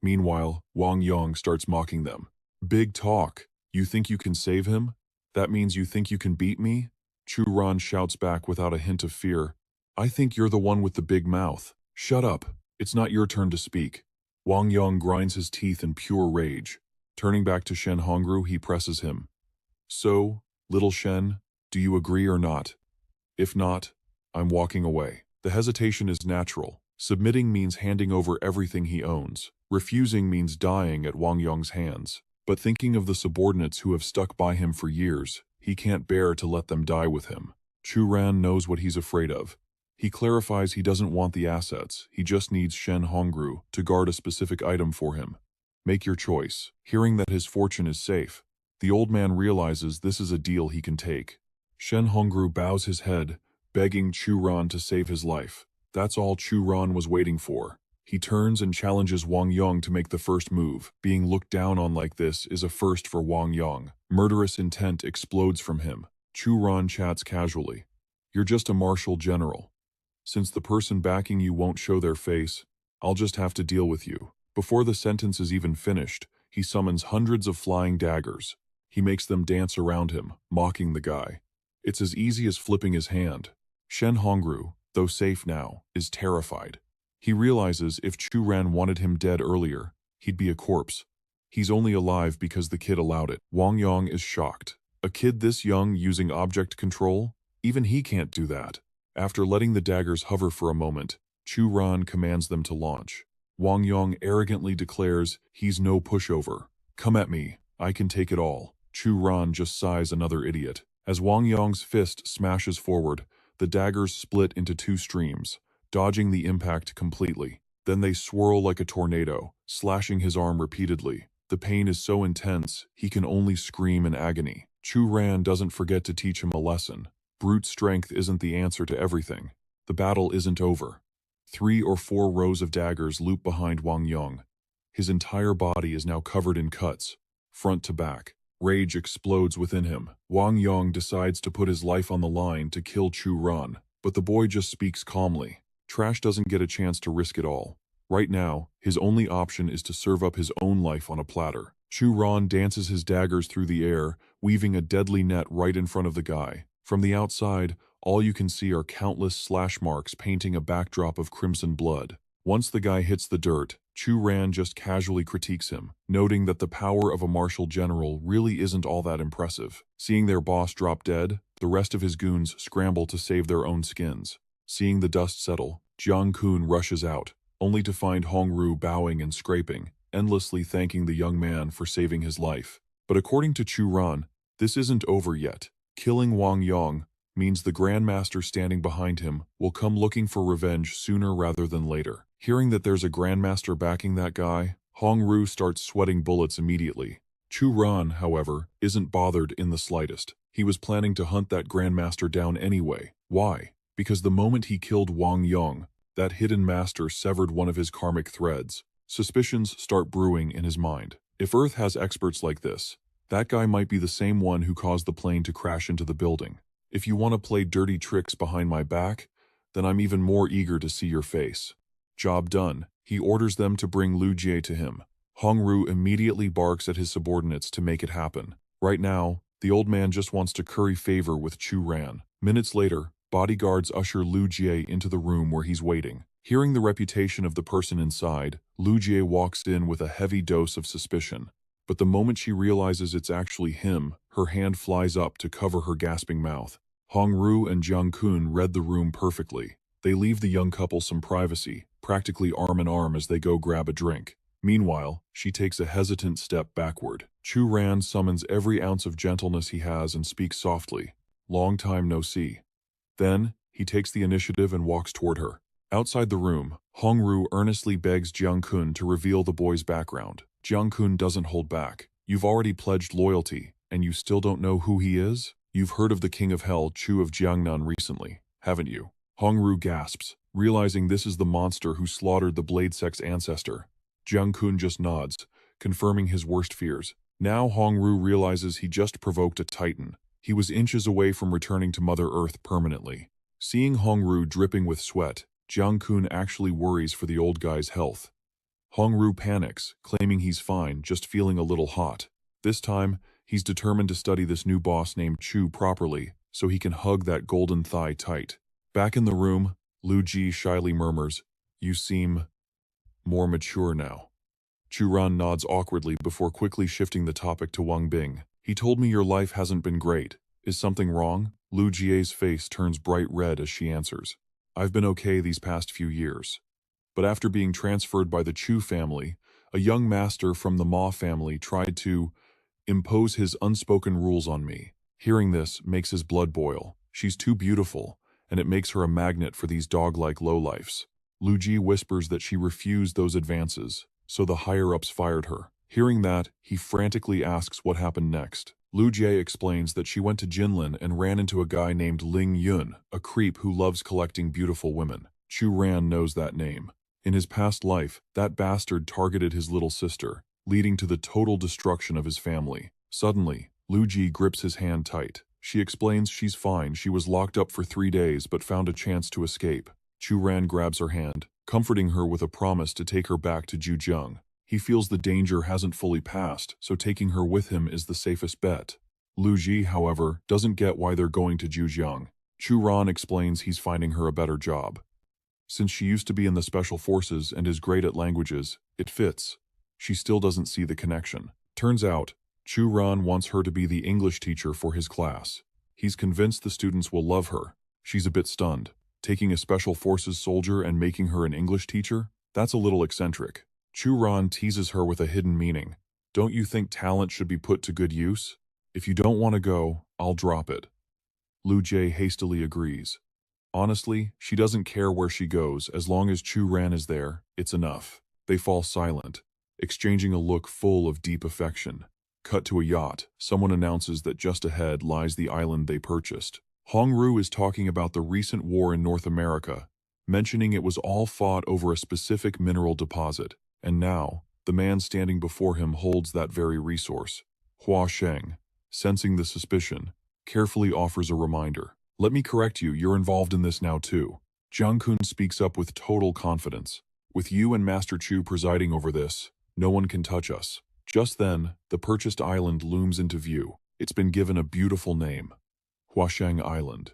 Speaker 1: Meanwhile, Wang Yong starts mocking them. Big talk. You think you can save him? That means you think you can beat me? Chu Ran shouts back without a hint of fear. I think you're the one with the big mouth. Shut up. It's not your turn to speak. Wang Yong grinds his teeth in pure rage. Turning back to Shen Hongru, he presses him. So, little Shen, do you agree or not? If not, I'm walking away. The hesitation is natural. Submitting means handing over everything he owns. Refusing means dying at Wang Yong's hands. But thinking of the subordinates who have stuck by him for years, He can't bear to let them die with him. Chu Ran knows what he's afraid of. He clarifies he doesn't want the assets, he just needs Shen Hongru to guard a specific item for him. Make your choice. Hearing that his fortune is safe, the old man realizes this is a deal he can take. Shen Hongru bows his head, begging Chu Ran to save his life. That's all Chu Ran was waiting for. He turns and challenges Wang Yong to make the first move. Being looked down on like this is a first for Wang Yong. Murderous intent explodes from him. Chu Ran chats casually. You're just a martial general. Since the person backing you won't show their face, I'll just have to deal with you. Before the sentence is even finished, he summons hundreds of flying daggers. He makes them dance around him, mocking the guy. It's as easy as flipping his hand. Shen Hongru, though safe now, is terrified. He realizes if Chu Ran wanted him dead earlier, he'd be a corpse. He's only alive because the kid allowed it. Wang Yong is shocked. A kid this young using object control? Even he can't do that. After letting the daggers hover for a moment, Chu Ran commands them to launch. Wang Yong arrogantly declares he's no pushover. Come at me, I can take it all. Chu Ran just sighs another idiot. As Wang Yong's fist smashes forward, the daggers split into two streams, dodging the impact completely. Then they swirl like a tornado, slashing his arm repeatedly. The pain is so intense, he can only scream in agony. Chu Ran doesn't forget to teach him a lesson. Brute strength isn't the answer to everything. The battle isn't over. 3 or 4 rows of daggers loop behind Wang Yong. His entire body is now covered in cuts, front to back. Rage explodes within him. Wang Yong decides to put his life on the line to kill Chu Ran, but the boy just speaks calmly. Trash doesn't get a chance to risk it all. Right now, his only option is to serve up his own life on a platter. Chu Ran dances his daggers through the air, weaving a deadly net right in front of the guy. From the outside, all you can see are countless slash marks painting a backdrop of crimson blood. Once the guy hits the dirt, Chu Ran just casually critiques him, noting that the power of a martial general really isn't all that impressive. Seeing their boss drop dead, the rest of his goons scramble to save their own skins. Seeing the dust settle, Jiang Kun rushes out, only to find Hongru bowing and scraping, endlessly thanking the young man for saving his life. But according to Chu Ran, this isn't over yet. Killing Wang Yong means the Grandmaster standing behind him will come looking for revenge sooner rather than later. Hearing that there's a Grandmaster backing that guy, Hongru starts sweating bullets immediately. Chu Ran, however, isn't bothered in the slightest. He was planning to hunt that Grandmaster down anyway. Why? Because the moment he killed Wang Yong, that hidden master severed one of his karmic threads. Suspicions start brewing in his mind. If Earth has experts like this, that guy might be the same one who caused the plane to crash into the building. If you want to play dirty tricks behind my back, then I'm even more eager to see your face. Job done. He orders them to bring Lu Jie to him. Hongru immediately barks at his subordinates to make it happen. Right now, the old man just wants to curry favor with Chu Ran. Minutes later, bodyguards usher Lu Jie into the room where he's waiting. Hearing the reputation of the person inside, Lu Jie walks in with a heavy dose of suspicion. But the moment she realizes it's actually him, her hand flies up to cover her gasping mouth. Hongru and Jiang Kun read the room perfectly. They leave the young couple some privacy, practically arm in arm as they go grab a drink. Meanwhile, she takes a hesitant step backward. Chu Ran summons every ounce of gentleness he has and speaks softly. Long time no see. Then, he takes the initiative and walks toward her. Outside the room, Hongru earnestly begs Jiang Kun to reveal the boy's background. Jiang Kun doesn't hold back. You've already pledged loyalty, and you still don't know who he is? You've heard of the King of Hell, Chu of Jiangnan recently, haven't you? Hongru gasps, realizing this is the monster who slaughtered the Blade Sect's ancestor. Jiang Kun just nods, confirming his worst fears. Now Hongru realizes he just provoked a titan. He was inches away from returning to Mother Earth permanently. Seeing Hongru dripping with sweat, Jiang Kun actually worries for the old guy's health. Hongru panics, claiming he's fine, just feeling a little hot. This time, he's determined to study this new boss named Chu properly, so he can hug that golden thigh tight. Back in the room, Lu Ji shyly murmurs, "You seem more mature now." Chu Ran nods awkwardly before quickly shifting the topic to Wang Bing. "He told me your life hasn't been great. Is something wrong?" Lu Jie's face turns bright red as she answers. "I've been okay these past few years. But after being transferred by the Chu family, a young master from the Ma family tried to impose his unspoken rules on me. Hearing this makes his blood boil. She's too beautiful, and it makes her a magnet for these dog-like lowlifes. Lu Ji whispers that she refused those advances, so the higher-ups fired her. Hearing that, he frantically asks what happened next. Lu Jie explains that she went to Jinlin and ran into a guy named Ling Yun, a creep who loves collecting beautiful women. Chu Ran knows that name. In his past life, that bastard targeted his little sister, leading to the total destruction of his family. Suddenly, Lu Ji grips his hand tight. She explains she's fine, she was locked up for 3 days but found a chance to escape. Chu Ran grabs her hand, comforting her with a promise to take her back to Zhujiang. He feels the danger hasn't fully passed, so taking her with him is the safest bet. Lu Ji, however, doesn't get why they're going to Zhujiang. Chu Ran explains he's finding her a better job. Since she used to be in the special forces and is great at languages, it fits. She still doesn't see the connection. Turns out, Chu Ran wants her to be the English teacher for his class. He's convinced the students will love her. She's a bit stunned. Taking a special forces soldier and making her an English teacher? That's a little eccentric. Chu Ran teases her with a hidden meaning. Don't you think talent should be put to good use? If you don't want to go, I'll drop it. Lu Jie hastily agrees. Honestly, she doesn't care where she goes. As long as Chu Ran is there, it's enough. They fall silent, exchanging a look full of deep affection. Cut to a yacht. Someone announces that just ahead lies the island they purchased. Hongru is talking about the recent war in North America, mentioning it was all fought over a specific mineral deposit. And now, the man standing before him holds that very resource. Hua Sheng, sensing the suspicion, carefully offers a reminder. Let me correct you, you're involved in this now too. Jiang Kun speaks up with total confidence. With you and Master Chu presiding over this, no one can touch us. Just then, the purchased island looms into view. It's been given a beautiful name. Huasheng Island.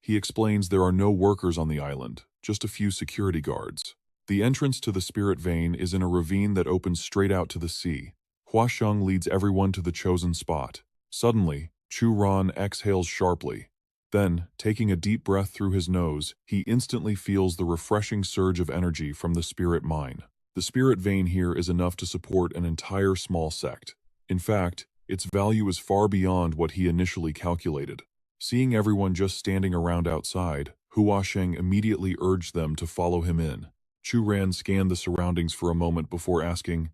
Speaker 1: He explains there are no workers on the island, just a few security guards. The entrance to the spirit vein is in a ravine that opens straight out to the sea. Huasheng leads everyone to the chosen spot. Suddenly, Chu Ran exhales sharply. Then, taking a deep breath through his nose, he instantly feels the refreshing surge of energy from the spirit mine. The spirit vein here is enough to support an entire small sect. In fact, its value is far beyond what he initially calculated. Seeing everyone just standing around outside, Huasheng immediately urged them to follow him in. Chu Ran scanned the surroundings for a moment before asking,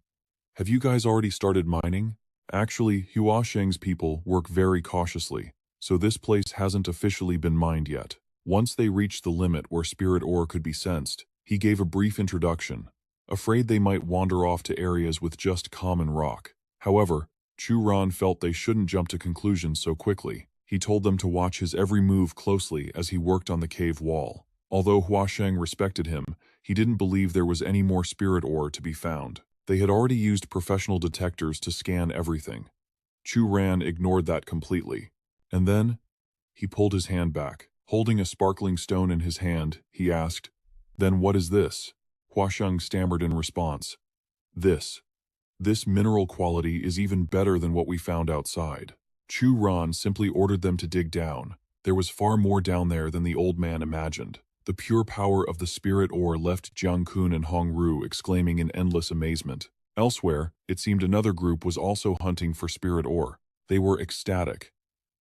Speaker 1: "Have you guys already started mining?" Actually, Huasheng's people work very cautiously, so this place hasn't officially been mined yet. Once they reached the limit where spirit ore could be sensed, he gave a brief introduction, afraid they might wander off to areas with just common rock. However, Chu Ran felt they shouldn't jump to conclusions so quickly. He told them to watch his every move closely as he worked on the cave wall. Although Huasheng respected him, he didn't believe there was any more spirit ore to be found. They had already used professional detectors to scan everything. Chu Ran ignored that completely. And then, he pulled his hand back. Holding a sparkling stone in his hand, he asked, "Then what is this?" Huasheng stammered in response. This mineral quality is even better than what we found outside." Chu Ran simply ordered them to dig down. There was far more down there than the old man imagined. The pure power of the spirit ore left Jiang Kun and Hongru exclaiming in endless amazement. Elsewhere, it seemed another group was also hunting for spirit ore. They were ecstatic,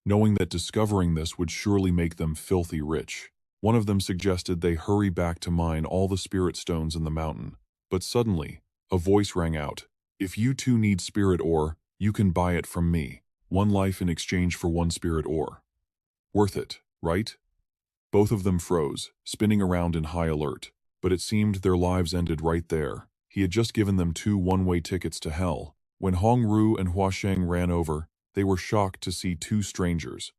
Speaker 1: knowing that discovering this would surely make them filthy rich. One of them suggested they hurry back to mine all the spirit stones in the mountain. But suddenly, a voice rang out. "If you two need spirit ore, you can buy it from me. 1 life in exchange for 1 spirit ore. Worth it, right?" Both of them froze, spinning around in high alert. But it seemed their lives ended right there. He had just given them 2 one-way tickets to hell. When Hongru and Huasheng ran over, they were shocked to see 2 strangers.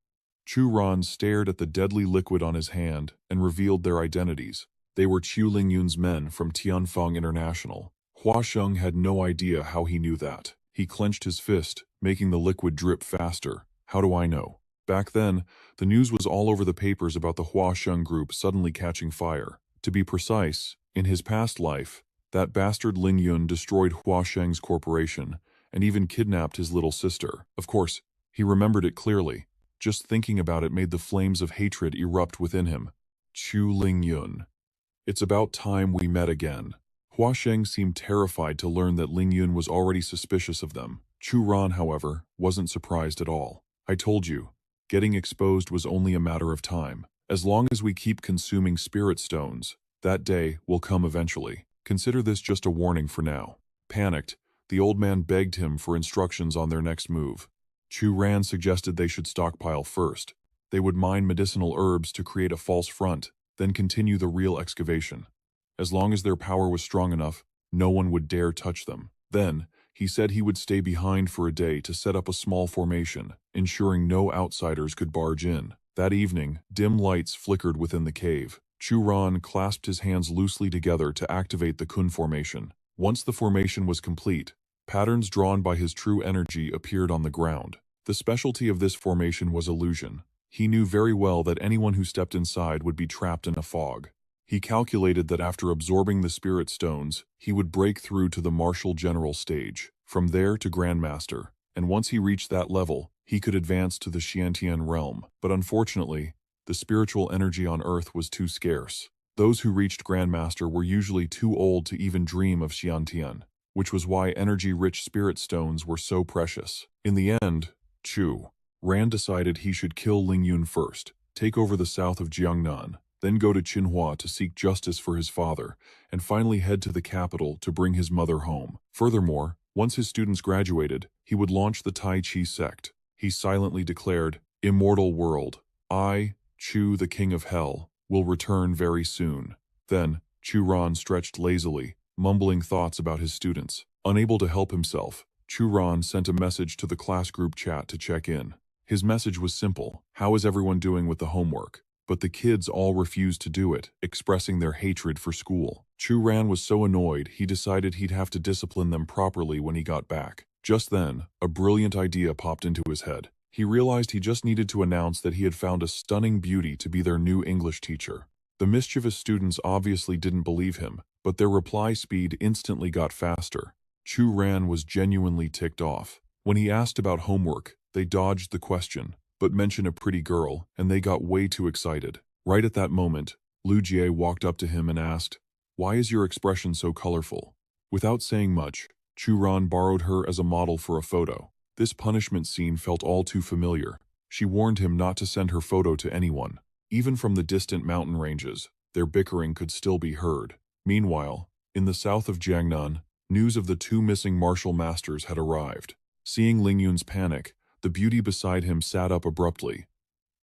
Speaker 1: Chu Ran stared at the deadly liquid on his hand and revealed their identities. They were Qiu Lingyun's men from Tianfeng International. Huasheng had no idea how he knew that. He clenched his fist, making the liquid drip faster. How do I know? Back then, the news was all over the papers about the Huasheng group suddenly catching fire. To be precise, in his past life, that bastard Lingyun destroyed Huasheng's corporation and even kidnapped his little sister. Of course, he remembered it clearly. Just thinking about it made the flames of hatred erupt within him. Chu Lingyun. It's about time we met again. Huasheng seemed terrified to learn that Lingyun was already suspicious of them. Chu Ran, however, wasn't surprised at all. "I told you, Getting exposed was only a matter of time. As long as we keep consuming spirit stones, that day will come eventually. Consider this just a warning for now. Panicked, the old man begged him for instructions on their next move. Chu Ran suggested they should stockpile first. They would mine medicinal herbs to create a false front, then continue the real excavation. As long as their power was strong enough, no one would dare touch them. Then, he said he would stay behind for a day to set up a small formation, ensuring no outsiders could barge in. That evening, dim lights flickered within the cave. Chu Ran clasped his hands loosely together to activate the Kun formation. Once the formation was complete, patterns drawn by his true energy appeared on the ground. The specialty of this formation was illusion. He knew very well that anyone who stepped inside would be trapped in a fog. He calculated that after absorbing the spirit stones, he would break through to the martial general stage, from there to grandmaster, and once he reached that level, he could advance to the Xiantian realm. But unfortunately, the spiritual energy on Earth was too scarce. Those who reached grandmaster were usually too old to even dream of Xiantian, which was why energy-rich spirit stones were so precious. In the end, Chu Ran decided he should kill Lingyun first, take over the south of Jiangnan, then go to Qinhua to seek justice for his father, and finally head to the capital to bring his mother home. Furthermore, once his students graduated, he would launch the Tai Chi sect. He silently declared, "Immortal world, I, Chu the King of Hell, will return very soon." Then, Chu Ran stretched lazily, mumbling thoughts about his students. Unable to help himself, Chu Ran sent a message to the class group chat to check in. His message was simple: how is everyone doing with the homework? But the kids all refused to do it, expressing their hatred for school. Chu Ran was so annoyed he decided he'd have to discipline them properly when he got back. Just then, a brilliant idea popped into his head. He realized he just needed to announce that he had found a stunning beauty to be their new English teacher. The mischievous students obviously didn't believe him, but their reply speed instantly got faster. Chu Ran was genuinely ticked off. When he asked about homework, they dodged the question, but mentioned a pretty girl, and they got way too excited. Right at that moment, Lu Jie walked up to him and asked, "Why is your expression so colorful?" Without saying much, Chu Ran borrowed her as a model for a photo. This punishment scene felt all too familiar. She warned him not to send her photo to anyone. Even from the distant mountain ranges, their bickering could still be heard. Meanwhile, in the south of Jiangnan, news of the two missing martial masters had arrived. Seeing Lingyun's panic, the beauty beside him sat up abruptly.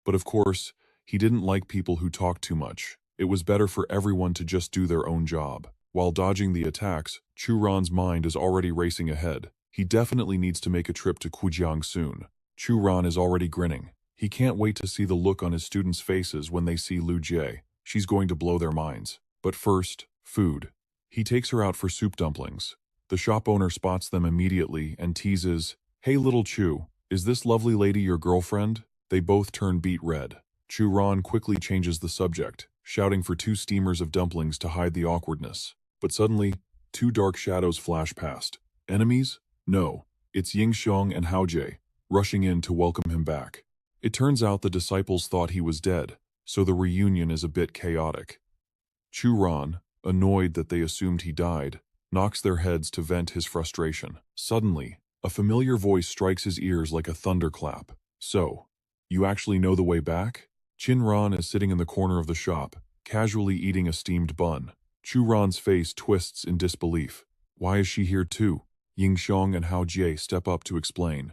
Speaker 1: But of course, he didn't like people who talked too much. It was better for everyone to just do their own job. While dodging the attacks, Chu Ran's mind is already racing ahead. He definitely needs to make a trip to Kujiang soon. Chu Ran is already grinning. He can't wait to see the look on his students' faces when they see Lu Jie. She's going to blow their minds. But first, food. He takes her out for soup dumplings. The shop owner spots them immediately and teases, "Hey little Chu, is this lovely lady your girlfriend?" They both turn beet red. Chu Ran quickly changes the subject, shouting for 2 steamers of dumplings to hide the awkwardness. But suddenly, 2 dark shadows flash past. Enemies? No, it's Ying Xiong and Hao Jie, rushing in to welcome him back. It turns out the disciples thought he was dead, so the reunion is a bit chaotic. Chu Ran, annoyed that they assumed he died, knocks their heads to vent his frustration. Suddenly, a familiar voice strikes his ears like a thunderclap. "So, you actually know the way back?" Qin Ran is sitting in the corner of the shop, casually eating a steamed bun. Chu Ran's face twists in disbelief. Why is she here too? Ying Xiong and Hao Jie step up to explain.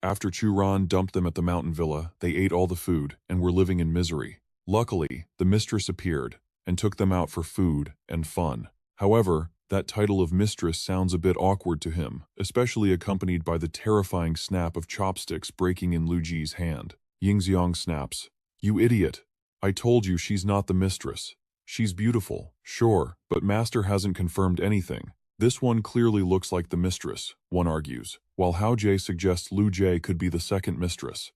Speaker 1: After Chu Ran dumped them at the mountain villa, they ate all the food and were living in misery. Luckily, the mistress appeared and took them out for food and fun. However, that title of mistress sounds a bit awkward to him, especially accompanied by the terrifying snap of chopsticks breaking in Lu Ji's hand. Ying Xiong snaps, "You idiot! I told you she's not the mistress. She's beautiful, sure, but Master hasn't confirmed anything. This one clearly looks like the mistress," one argues, while Hao Jie suggests Lu Jie could be the second mistress.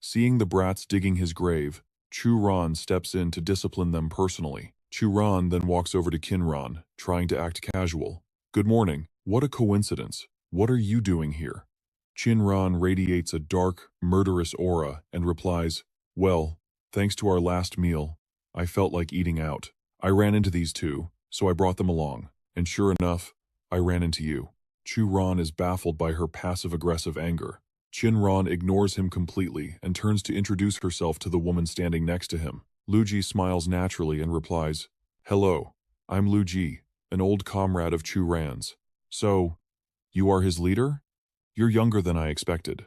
Speaker 1: Seeing the brats digging his grave, Chu Ran steps in to discipline them personally. Chu Ran then walks over to Qin Ran, trying to act casual. "Good morning. What a coincidence. What are you doing here?" Qin Ran radiates a dark, murderous aura and replies, "Well, thanks to our last meal, I felt like eating out. I ran into these two, so I brought them along. And sure enough, I ran into you." Chu Ran is baffled by her passive-aggressive anger. Chinran ignores him completely and turns to introduce herself to the woman standing next to him. Luji smiles naturally and replies, "Hello, I'm Luji, an old comrade of Chu Ran's. So, you are his leader? You're younger than I expected.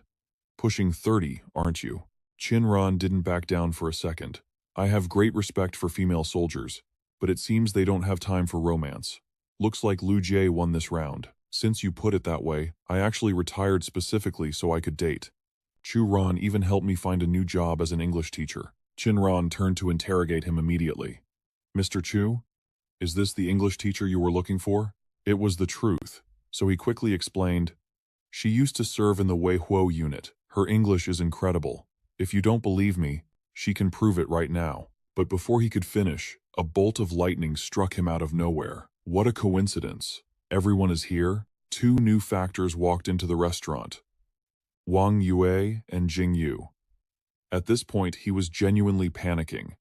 Speaker 1: Pushing 30, aren't you?" Chinran didn't back down for a second. "I have great respect for female soldiers, but it seems they don't have time for romance. Looks like Lu Jie won this round. Since you put it that way, I actually retired specifically so I could date. Chu Ran even helped me find a new job as an English teacher." Chinran turned to interrogate him immediately. "Mr. Chu? Is this the English teacher you were looking for?" It was the truth, so he quickly explained, "She used to serve in the Wei Huo unit. Her English is incredible. If you don't believe me, she can prove it right now." But before he could finish, a bolt of lightning struck him out of nowhere. What a coincidence. Everyone is here. Two new factors walked into the restaurant. Wang Yue and Jing Yu. At this point, he was genuinely panicking.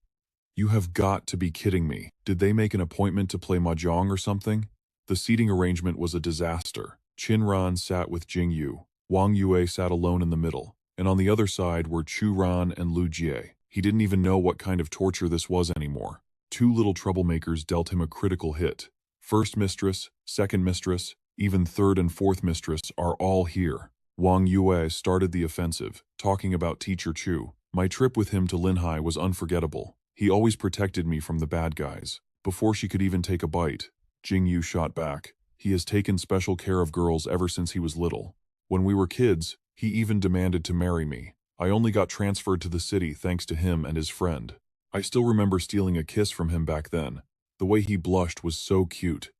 Speaker 1: "You have got to be kidding me. Did they make an appointment to play mahjong or something?" The seating arrangement was a disaster. Chinran sat with Jing Yu. Wang Yue sat alone in the middle, and on the other side were Chu Ran and Lu Jie. He didn't even know what kind of torture this was anymore. Two little troublemakers dealt him a critical hit. First mistress, second mistress, even third and fourth mistress are all here. Wang Yue started the offensive, talking about Teacher Chu. "My trip with him to Linhai was unforgettable. He always protected me from the bad guys." Before she could even take a bite, Jing Yu shot back. "He has taken special care of girls ever since he was little. When we were kids, he even demanded to marry me. I only got transferred to the city thanks to him and his friend. I still remember stealing a kiss from him back then. The way he blushed was so cute."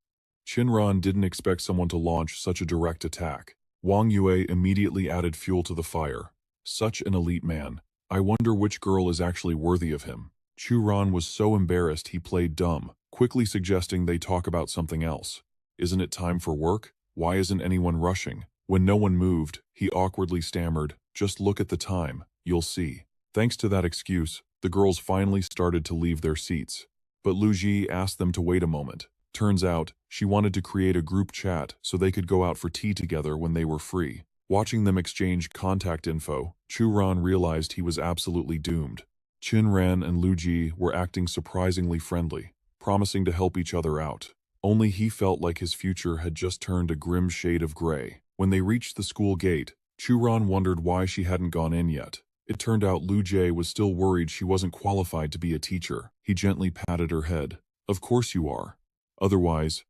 Speaker 1: Chinran didn't expect someone to launch such a direct attack. Wang Yue immediately added fuel to the fire. "Such an elite man. I wonder which girl is actually worthy of him." Chu Ran was so embarrassed he played dumb, quickly suggesting they talk about something else. "Isn't it time for work? Why isn't anyone rushing?" When no one moved, he awkwardly stammered, "Just look at the time, you'll see." Thanks to that excuse, the girls finally started to leave their seats. But Lu Ji asked them to wait a moment. Turns out, she wanted to create a group chat so they could go out for tea together when they were free. Watching them exchange contact info, Chu Ran realized he was absolutely doomed. Chin Ran and Lu Ji were acting surprisingly friendly, promising to help each other out. Only he felt like his future had just turned a grim shade of gray. When they reached the school gate, Chu Ran wondered why she hadn't gone in yet. It turned out Lu Jie was still worried she wasn't qualified to be a teacher. He gently patted her head. "Of course you are. Otherwise,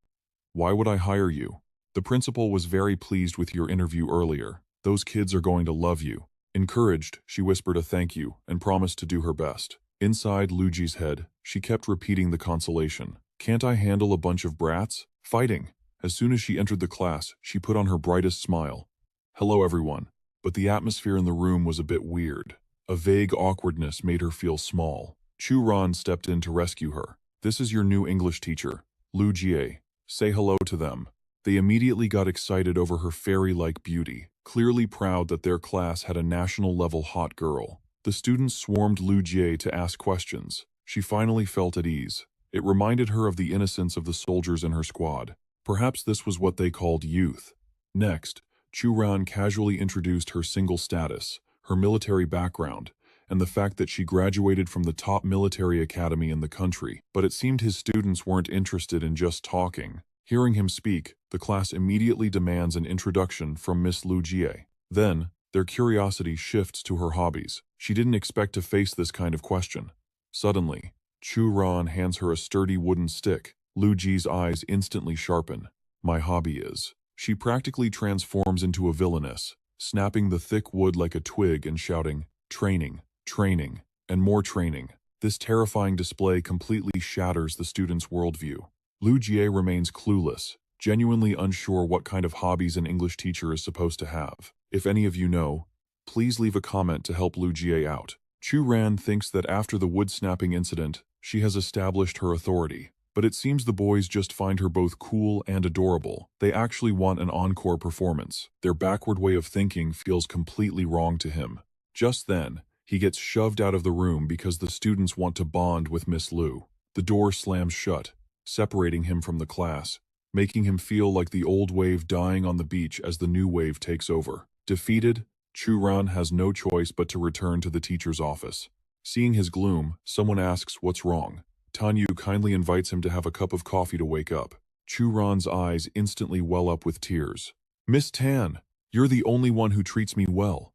Speaker 1: why would I hire you? The principal was very pleased with your interview earlier. Those kids are going to love you." Encouraged, she whispered a thank you and promised to do her best. Inside Luji's head, she kept repeating the consolation. "Can't I handle a bunch of brats? Fighting." As soon as she entered the class, she put on her brightest smile. "Hello everyone." But the atmosphere in the room was a bit weird. A vague awkwardness made her feel small. Chu Ran stepped in to rescue her. "This is your new English teacher, Lu Jie. Say hello to them." They immediately got excited over her fairy-like beauty, clearly proud that their class had a national-level hot girl. The students swarmed Lu Jie to ask questions. She finally felt at ease. It reminded her of the innocence of the soldiers in her squad. Perhaps this was what they called youth. Next, Chu Ran casually introduced her single status, her military background, and the fact that she graduated from the top military academy in the country. But it seemed his students weren't interested in just talking. Hearing him speak, the class immediately demands an introduction from Miss Lu Jie. Then, their curiosity shifts to her hobbies. She didn't expect to face this kind of question. Suddenly, Chu Ran hands her a sturdy wooden stick. Lu Ji's eyes instantly sharpen. "My hobby is." She practically transforms into a villainess, snapping the thick wood like a twig and shouting, "Training, training, and more training." This terrifying display completely shatters the student's worldview. Lu Jie remains clueless, genuinely unsure what kind of hobbies an English teacher is supposed to have. If any of you know, please leave a comment to help Lu Jie out. Chu Ran thinks that after the wood-snapping incident, she has established her authority. But it seems the boys just find her both cool and adorable. They actually want an encore performance. Their backward way of thinking feels completely wrong to him. Just then, he gets shoved out of the room because the students want to bond with Miss Lu. The door slams shut, separating him from the class, making him feel like the old wave dying on the beach as the new wave takes over. Defeated, Chu Ran has no choice but to return to the teacher's office. Seeing his gloom, someone asks what's wrong. Tanyu kindly invites him to have a cup of coffee to wake up. Chu Ran's eyes instantly well up with tears. "Miss Tan, you're the only one who treats me well."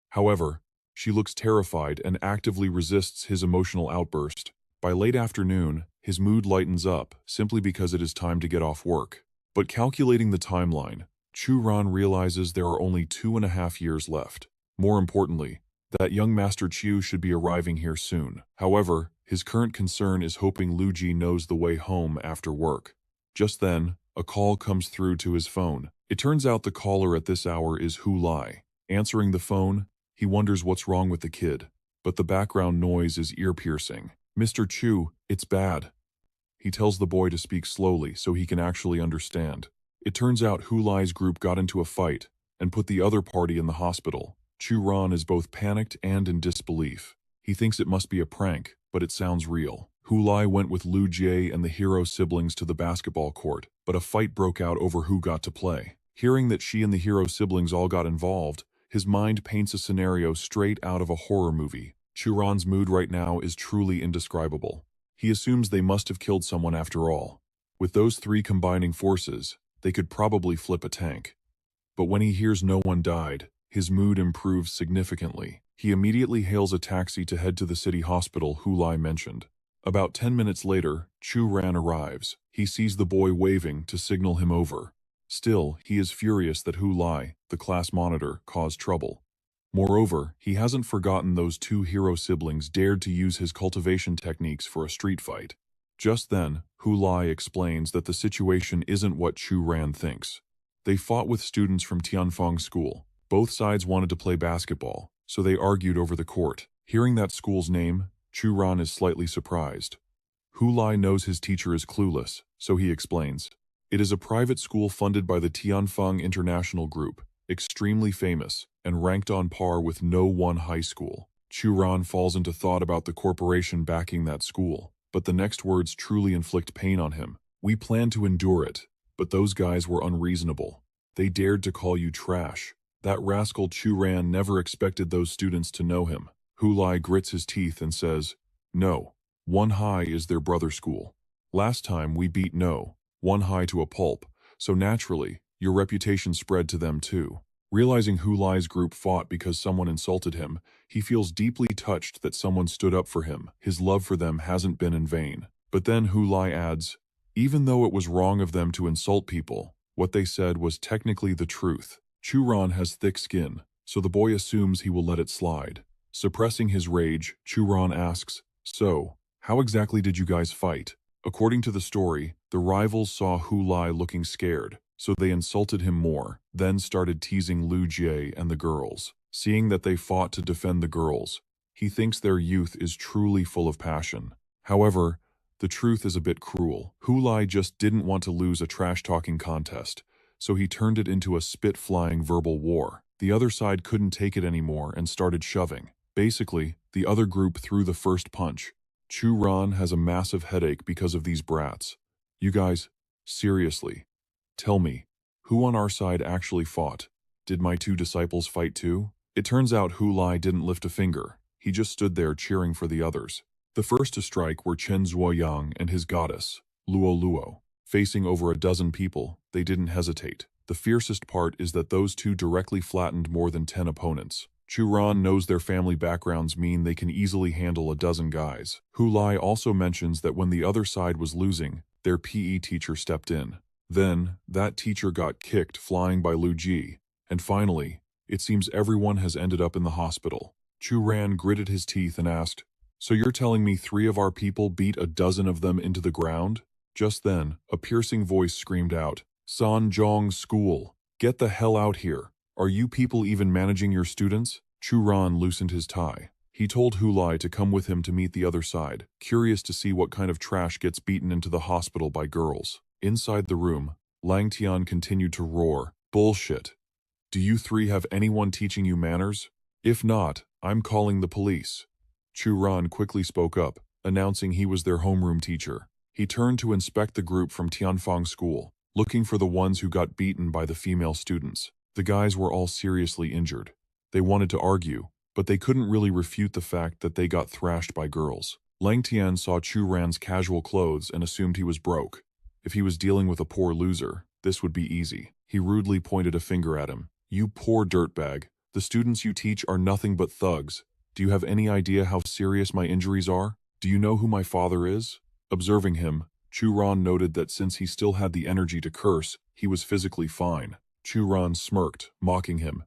Speaker 1: However, she looks terrified and actively resists his emotional outburst. By late afternoon, his mood lightens up simply because it is time to get off work. But calculating the timeline, Chu Ran realizes there are only 2.5 years left. More importantly, that young Master Chu should be arriving here soon. However, his current concern is hoping Lu Ji knows the way home after work. Just then, a call comes through to his phone. It turns out the caller at this hour is Hu Lai. Answering the phone, he wonders what's wrong with the kid, but the background noise is ear-piercing. "Mr. Chu, it's bad." He tells the boy to speak slowly so he can actually understand. It turns out Hu Lai's group got into a fight and put the other party in the hospital. Chu Ran is both panicked and in disbelief. He thinks it must be a prank, but it sounds real. Hu Lai went with Lu Jie and the hero siblings to the basketball court, but a fight broke out over who got to play. Hearing that she and the hero siblings all got involved, his mind paints a scenario straight out of a horror movie. Chu Ran's mood right now is truly indescribable. He assumes they must have killed someone after all. With those three combining forces, they could probably flip a tank. But when he hears no one died, his mood improves significantly. He immediately hails a taxi to head to the city hospital Hu Lai mentioned. About 10 minutes later, Chu Ran arrives. He sees the boy waving to signal him over. Still, he is furious that Hu Lai, the class monitor, caused trouble. Moreover, he hasn't forgotten those two hero siblings dared to use his cultivation techniques for a street fight. Just then, Hu Lai explains that the situation isn't what Chu Ran thinks. They fought with students from Tianfang School. Both sides wanted to play basketball, so they argued over the court. Hearing that school's name, Chu Ran is slightly surprised. Hu Lai knows his teacher is clueless, so he explains. It is a private school funded by the Tianfang International Group, extremely famous, and ranked on par with no one high school. Chu Ran falls into thought about the corporation backing that school, but the next words truly inflict pain on him. "We planned to endure it, but those guys were unreasonable. They dared to call you trash." That rascal Chu Ran never expected those students to know him. Hu Lai grits his teeth and says, "No, One High is their brother school. Last time we beat No, One High to a pulp, so naturally, your reputation spread to them too." Realizing Hu Lai's group fought because someone insulted him, he feels deeply touched that someone stood up for him. His love for them hasn't been in vain. But then Hu Lai adds, "Even though it was wrong of them to insult people, what they said was technically the truth." Chu Ran has thick skin, so the boy assumes he will let it slide. Suppressing his rage, Chu Ran asks, "So, how exactly did you guys fight?" According to the story, the rivals saw Hu Lai looking scared, so they insulted him more, then started teasing Lu Jie and the girls. Seeing that they fought to defend the girls, he thinks their youth is truly full of passion. However, the truth is a bit cruel. Hu Lai just didn't want to lose a trash-talking contest, so he turned it into a spit-flying verbal war. The other side couldn't take it anymore and started shoving. Basically, the other group threw the first punch. Chu Ran has a massive headache because of these brats. You guys, seriously, tell me, who on our side actually fought? Did my two disciples fight too? It turns out Hu Lai didn't lift a finger. He just stood there cheering for the others. The first to strike were Chen Zuoyang and his goddess, Luo Luo. Facing over a dozen people, they didn't hesitate. The fiercest part is that those two directly flattened more than 10 opponents. Chu Ran knows their family backgrounds mean they can easily handle a dozen guys. Hu Lai also mentions that when the other side was losing, their PE teacher stepped in. Then, that teacher got kicked flying by Lu Ji. And finally, it seems everyone has ended up in the hospital. Chu Ran gritted his teeth and asked, "So you're telling me 3 of our people beat a dozen of them into the ground?" Just then, a piercing voice screamed out, "Sanjiang School, get the hell out here. Are you people even managing your students?" Chu Ran loosened his tie. He told Hu Lai to come with him to meet the other side, curious to see what kind of trash gets beaten into the hospital by girls. Inside the room, Lang Tian continued to roar, "Bullshit. Do you 3 have anyone teaching you manners? If not, I'm calling the police." Chu Ran quickly spoke up, announcing he was their homeroom teacher. He turned to inspect the group from Tianfang School, looking for the ones who got beaten by the female students. The guys were all seriously injured. They wanted to argue, but they couldn't really refute the fact that they got thrashed by girls. Lang Tian saw Chu Ran's casual clothes and assumed he was broke. If he was dealing with a poor loser, this would be easy. He rudely pointed a finger at him. "You poor dirtbag. The students you teach are nothing but thugs. Do you have any idea how serious my injuries are? Do you know who my father is?" Observing him, Chu Ran noted that since he still had the energy to curse, he was physically fine. Chu Ran smirked, mocking him.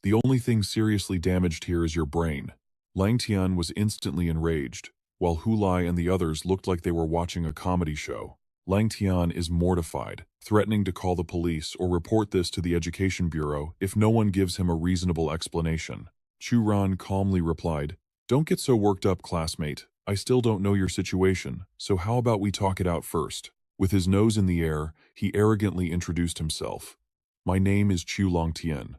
Speaker 1: "The only thing seriously damaged here is your brain." Lang Tian was instantly enraged, while Hu Lai and the others looked like they were watching a comedy show. Lang Tian is mortified, threatening to call the police or report this to the Education Bureau if no one gives him a reasonable explanation. Chu Ran calmly replied, "Don't get so worked up, classmate. I still don't know your situation, so how about we talk it out first?" With his nose in the air, he arrogantly introduced himself. "My name is Chu Longtian.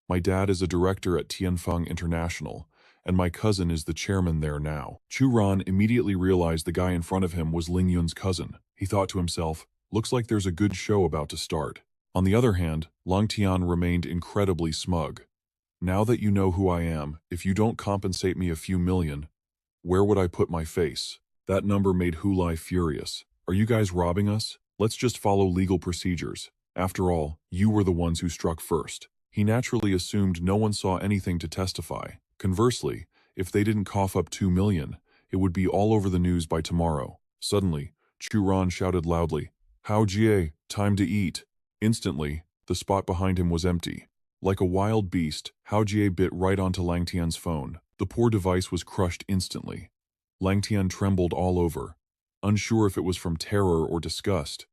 Speaker 1: My dad is a director at Tianfeng International, and my cousin is the chairman there now." Chu Ran immediately realized the guy in front of him was Ling Yun's cousin. He thought to himself, "Looks like there's a good show about to start." On the other hand, Lang Tian remained incredibly smug. "Now that you know who I am, if you don't compensate me a few million, where would I put my face?" That number made Hu Lai furious. "Are you guys robbing us? Let's just follow legal procedures. After all, you were the ones who struck first." He naturally assumed no one saw anything to testify. Conversely, if they didn't cough up 2 million, it would be all over the news by tomorrow. Suddenly, Chu Ran shouted loudly, "Hao Jie, time to eat." Instantly, the spot behind him was empty. Like a wild beast, Hao Jie bit right onto Lang Tian's phone. The poor device was crushed instantly. Lang Tian trembled all over, unsure if it was from terror or disgust.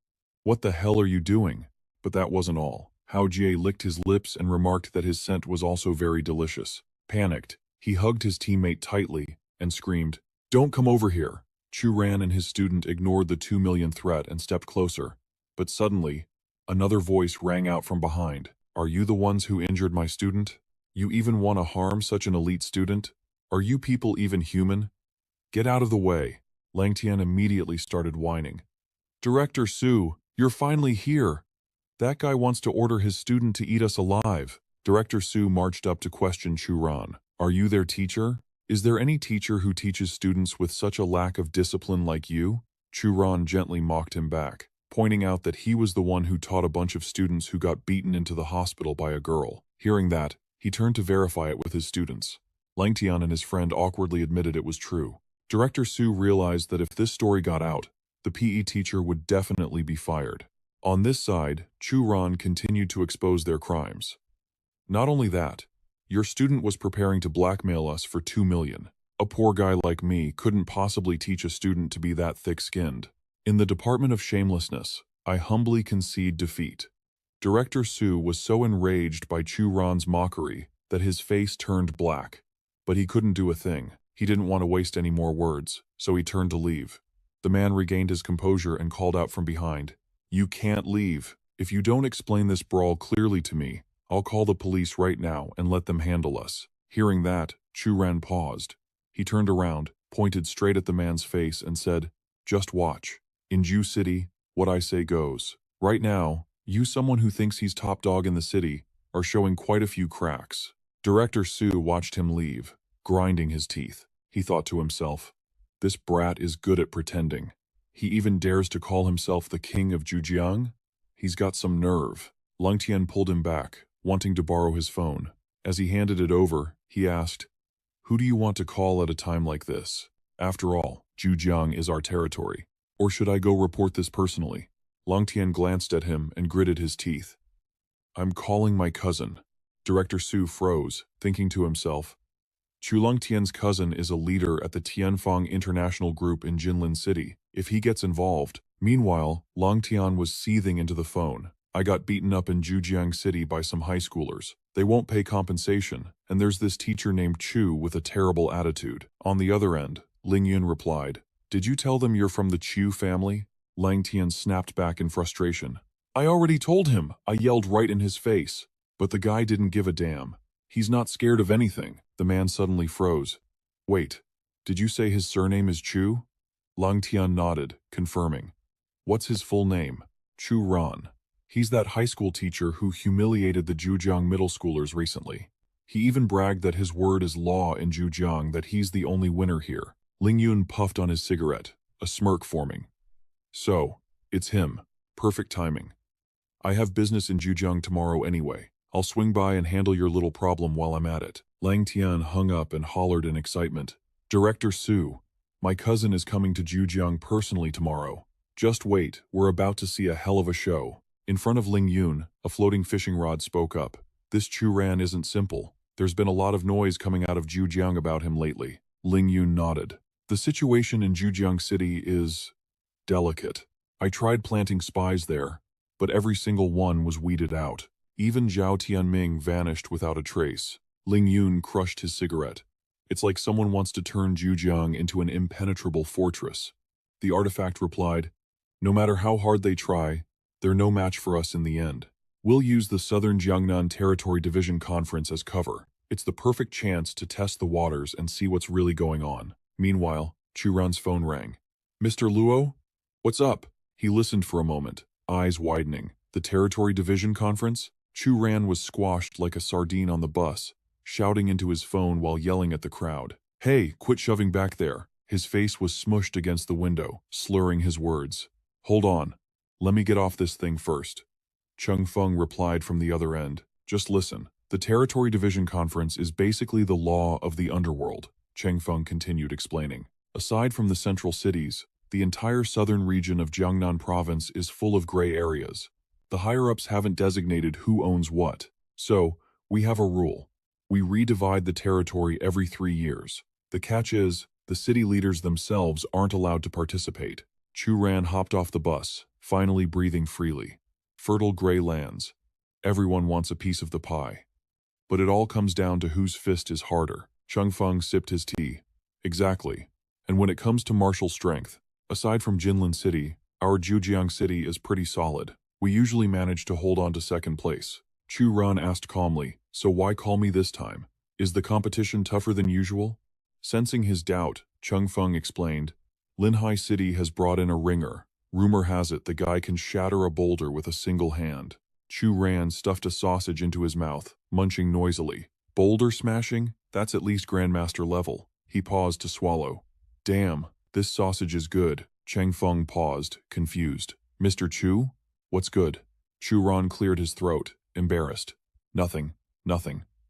Speaker 1: "What the hell are you doing?" But that wasn't all. Hao Jie licked his lips and remarked that his scent was also very delicious. Panicked, he hugged his teammate tightly and screamed, "Don't come over here." Chu Ran and his student ignored the 2 million threat and stepped closer. But suddenly, another voice rang out from behind. "Are you the ones who injured my student? You even want to harm such an elite student? Are you people even human? Get out of the way." Lang Tian immediately started whining. "Director Su, you're finally here. That guy wants to order his student to eat us alive." Director Su marched up to question Chu Ran. "Are you their teacher? Is there any teacher who teaches students with such a lack of discipline like you?" Chu Ran gently mocked him back, pointing out that he was the one who taught a bunch of students who got beaten into the hospital by a girl. Hearing that, he turned to verify it with his students. Lang Tian and his friend awkwardly admitted it was true. Director Su realized that if this story got out, the PE teacher would definitely be fired. On this side, Chu Ran continued to expose their crimes. "Not only that, your student was preparing to blackmail us for 2 million. A poor guy like me couldn't possibly teach a student to be that thick-skinned. In the department of shamelessness, I humbly concede defeat." Director Su was so enraged by Chu Ran's mockery that his face turned black. But he couldn't do a thing. He didn't want to waste any more words, so he turned to leave. The man regained his composure and called out from behind, "You can't leave. If you don't explain this brawl clearly to me, I'll call the police right now and let them handle us." Hearing that, Chu Ran paused. He turned around, pointed straight at the man's face and said, "Just watch. In Ju City, what I say goes. Right now, you someone who thinks he's top dog in the city are showing quite a few cracks." Director Su watched him leave, grinding his teeth. He thought to himself, "This brat is good at pretending. He even dares to call himself the king of Zhujiang? He's got some nerve." Lang Tian pulled him back, wanting to borrow his phone. As he handed it over, he asked, "Who do you want to call at a time like this? After all, Zhujiang is our territory. Or should I go report this personally?" Lang Tian glanced at him and gritted his teeth. "I'm calling my cousin." Director Su froze, thinking to himself, Chu Longtian's cousin is a leader at the Tianfeng International Group in Jinlin City. If he gets involved. Meanwhile, Longtian was seething into the phone. "I got beaten up in Zhujiang City by some high schoolers. They won't pay compensation, and there's this teacher named Chu with a terrible attitude." On the other end, Ling Yun replied, "Did you tell them you're from the Chu family?" Lang Tian snapped back in frustration. "I already told him," I yelled right in his face. But the guy didn't give a damn. "He's not scared of anything." The man suddenly froze. "Wait, did you say his surname is Chu?" Lang Tian nodded, confirming. "What's his full name?" "Chu Ran. He's that high school teacher who humiliated the Zhujiang middle schoolers recently." He even bragged that his word is law in Zhujiang, that he's the only winner here. Ling Yun puffed on his cigarette, a smirk forming. So, it's him. Perfect timing. I have business in Zhujiang tomorrow anyway. I'll swing by and handle your little problem while I'm at it. Lang Tian hung up and hollered in excitement. Director Su, my cousin is coming to Zhujiang personally tomorrow. Just wait, we're about to see a hell of a show. In front of Ling Yun, a floating fishing rod spoke up. This Chu Ran isn't simple. There's been a lot of noise coming out of Zhujiang about him lately. Ling Yun nodded. The situation in Zhujiang City is delicate. I tried planting spies there, but every single one was weeded out. Even Zhao Tianming vanished without a trace. Ling Yun crushed his cigarette. It's like someone wants to turn Zhujiang into an impenetrable fortress. The artifact replied, no matter how hard they try, they're no match for us in the end. We'll use the Southern Jiangnan Territory Division Conference as cover. It's the perfect chance to test the waters and see what's really going on. Meanwhile, Chu Ran's phone rang. Mr. Luo? What's up? He listened for a moment, eyes widening. The Territory Division Conference? Chu Ran was squashed like a sardine on the bus, shouting into his phone while yelling at the crowd. Hey, quit shoving back there. His face was smushed against the window, slurring his words. Hold on. Let me get off this thing first. Cheng Feng replied from the other end. Just listen. The Territory Division Conference is basically the law of the underworld, Cheng Feng continued explaining. Aside from the central cities, the entire southern region of Jiangnan Province is full of gray areas. The higher-ups haven't designated who owns what. So, we have a rule. We redivide the territory every 3 years. The catch is, the city leaders themselves aren't allowed to participate. Chu Ran hopped off the bus, finally breathing freely. Fertile gray lands. Everyone wants a piece of the pie. But it all comes down to whose fist is harder. Cheng Feng sipped his tea. Exactly. And when it comes to martial strength, aside from Jinlin City, our Zhujiang City is pretty solid. We usually manage to hold on to second place. Chu Ran asked calmly, so why call me this time? Is the competition tougher than usual? Sensing his doubt, Cheng Feng explained, Linhai City has brought in a ringer. Rumor has it the guy can shatter a boulder with a single hand. Chu Ran stuffed a sausage into his mouth, munching noisily. Boulder smashing? That's at least Grandmaster level. He paused to swallow. Damn, this sausage is good. Cheng Feng paused, confused. Mr. Chu? What's good? Chu Ran cleared his throat, embarrassed. Nothing.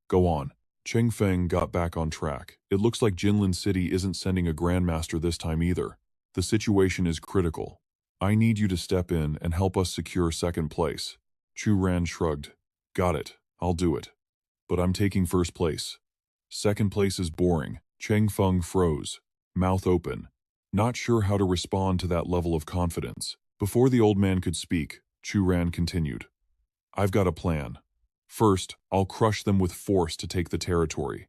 Speaker 1: Go on. Cheng Feng got back on track. It looks like Jinlin City isn't sending a Grandmaster this time either. The situation is critical. I need you to step in and help us secure second place. Chu Ran shrugged. Got it. I'll do it. But I'm taking first place. Second place is boring. Cheng Feng froze, mouth open, not sure how to respond to that level of confidence. Before the old man could speak, Chu Ran continued. I've got a plan. First, I'll crush them with force to take the territory.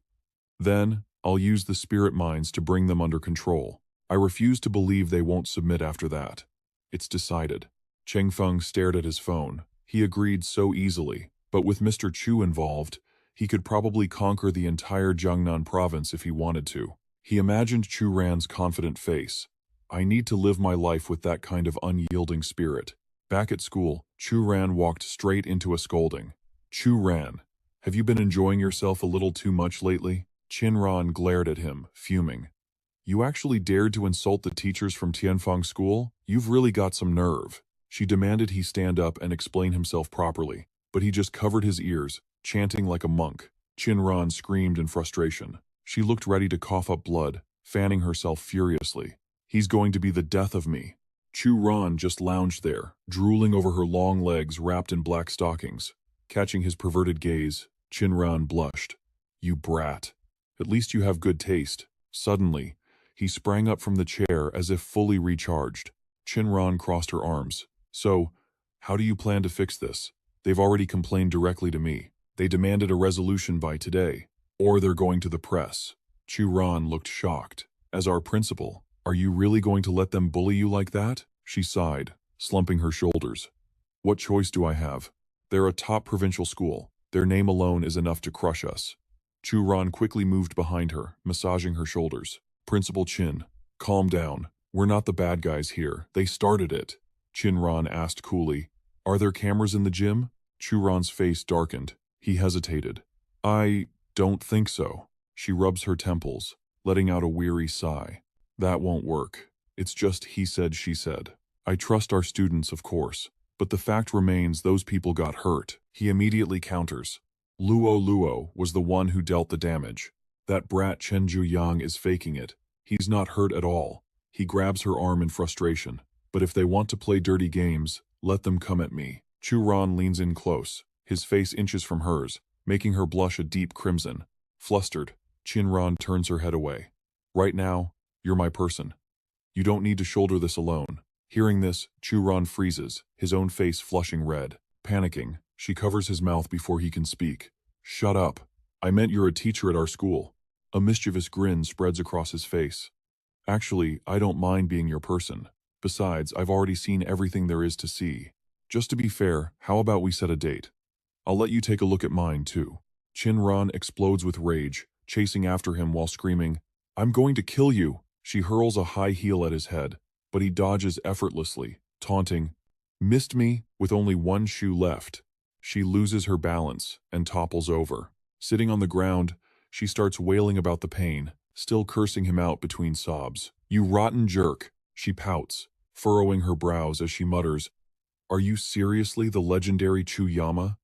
Speaker 1: Then, I'll use the spirit mines to bring them under control. I refuse to believe they won't submit after that. It's decided. Cheng Feng stared at his phone. He agreed so easily, but with Mr. Chu involved, he could probably conquer the entire Jiangnan province if he wanted to. He imagined Chu Ran's confident face. I need to live my life with that kind of unyielding spirit. Back at school, Chu Ran walked straight into a scolding. Chu Ran, have you been enjoying yourself a little too much lately? Qin Ran glared at him, fuming. You actually dared to insult the teachers from Tianfang School? You've really got some nerve. She demanded he stand up and explain himself properly, but he just covered his ears, chanting like a monk. Qin Ran screamed in frustration. She looked ready to cough up blood, fanning herself furiously. He's going to be the death of me. Chu Ran just lounged there, drooling over her long legs wrapped in black stockings. Catching his perverted gaze, Qin Ran blushed. You brat. At least you have good taste. Suddenly, he sprang up from the chair as if fully recharged. Qin Ran crossed her arms. So, how do you plan to fix this? They've already complained directly to me. They demanded a resolution by today. Or they're going to the press. Chu Ran looked shocked. As our principal, are you really going to let them bully you like that? She sighed, slumping her shoulders. What choice do I have? They're a top provincial school. Their name alone is enough to crush us. Chu Ran quickly moved behind her, massaging her shoulders. Principal Qin, calm down. We're not the bad guys here. They started it. Qin Ran asked coolly. Are there cameras in the gym? Chu Ran's face darkened. He hesitated. Don't think so. She rubs her temples, letting out a weary sigh. That won't work. It's just he said, she said. I trust our students, of course, but the fact remains those people got hurt. He immediately counters. Luo was the one who dealt the damage. That brat Chen Yang is faking it. He's not hurt at all. He grabs her arm in frustration. But if they want to play dirty games, let them come at me. Chu Ran leans in close, his face inches from hers, making her blush a deep crimson. Flustered, Chin Ran turns her head away. Right now, you're my person. You don't need to shoulder this alone. Hearing this, Chu Ran freezes, his own face flushing red. Panicking, she covers his mouth before he can speak. Shut up. I meant you're a teacher at our school. A mischievous grin spreads across his face. Actually, I don't mind being your person. Besides, I've already seen everything there is to see. Just to be fair, how about we set a date? I'll let you take a look at mine, too. Chin Ran explodes with rage, chasing after him while screaming, I'm going to kill you! She hurls a high heel at his head, but he dodges effortlessly, taunting, Missed me, with only one shoe left. She loses her balance and topples over. Sitting on the ground, she starts wailing about the pain, still cursing him out between sobs. You rotten jerk! She pouts, furrowing her brows as she mutters, Are you seriously the legendary Chu Yama?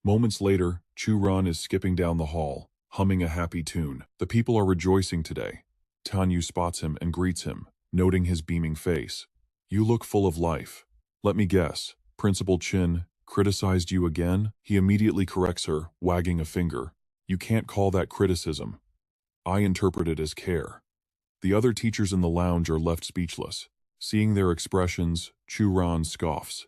Speaker 1: Moments later, Chu Ran is skipping down the hall, humming a happy tune. The people are rejoicing today. Tanyu spots him and greets him, noting his beaming face. You look full of life. Let me guess, Principal Chin criticized you again? He immediately corrects her, wagging a finger. You can't call that criticism. I interpret it as care. The other teachers in the lounge are left speechless. Seeing their expressions, Chu Ran scoffs.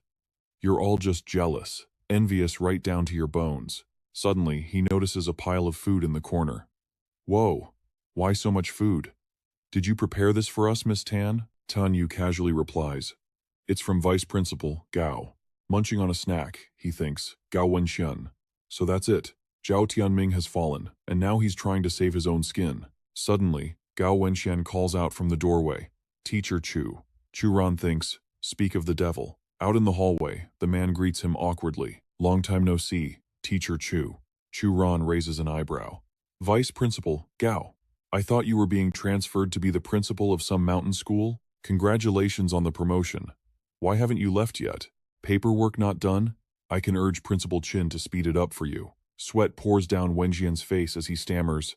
Speaker 1: You're all just jealous, envious right down to your bones. Suddenly, he notices a pile of food in the corner. Whoa, why so much food? Did you prepare this for us, Miss Tan? Tanyu casually replies. It's from Vice Principal, Gao. Munching on a snack, he thinks, Gao Wenxian. So that's it. Zhao Tianming has fallen, and now he's trying to save his own skin. Suddenly, Gao Wenxian calls out from the doorway. Teacher Chu. Chu Ran thinks, speak of the devil. Out in the hallway, the man greets him awkwardly. Long time no see, Teacher Chu. Chu Ran raises an eyebrow. Vice Principal, Gao. I thought you were being transferred to be the principal of some mountain school? Congratulations on the promotion. Why haven't you left yet? Paperwork not done? I can urge Principal Chin to speed it up for you. Sweat pours down Wenjian's face as he stammers.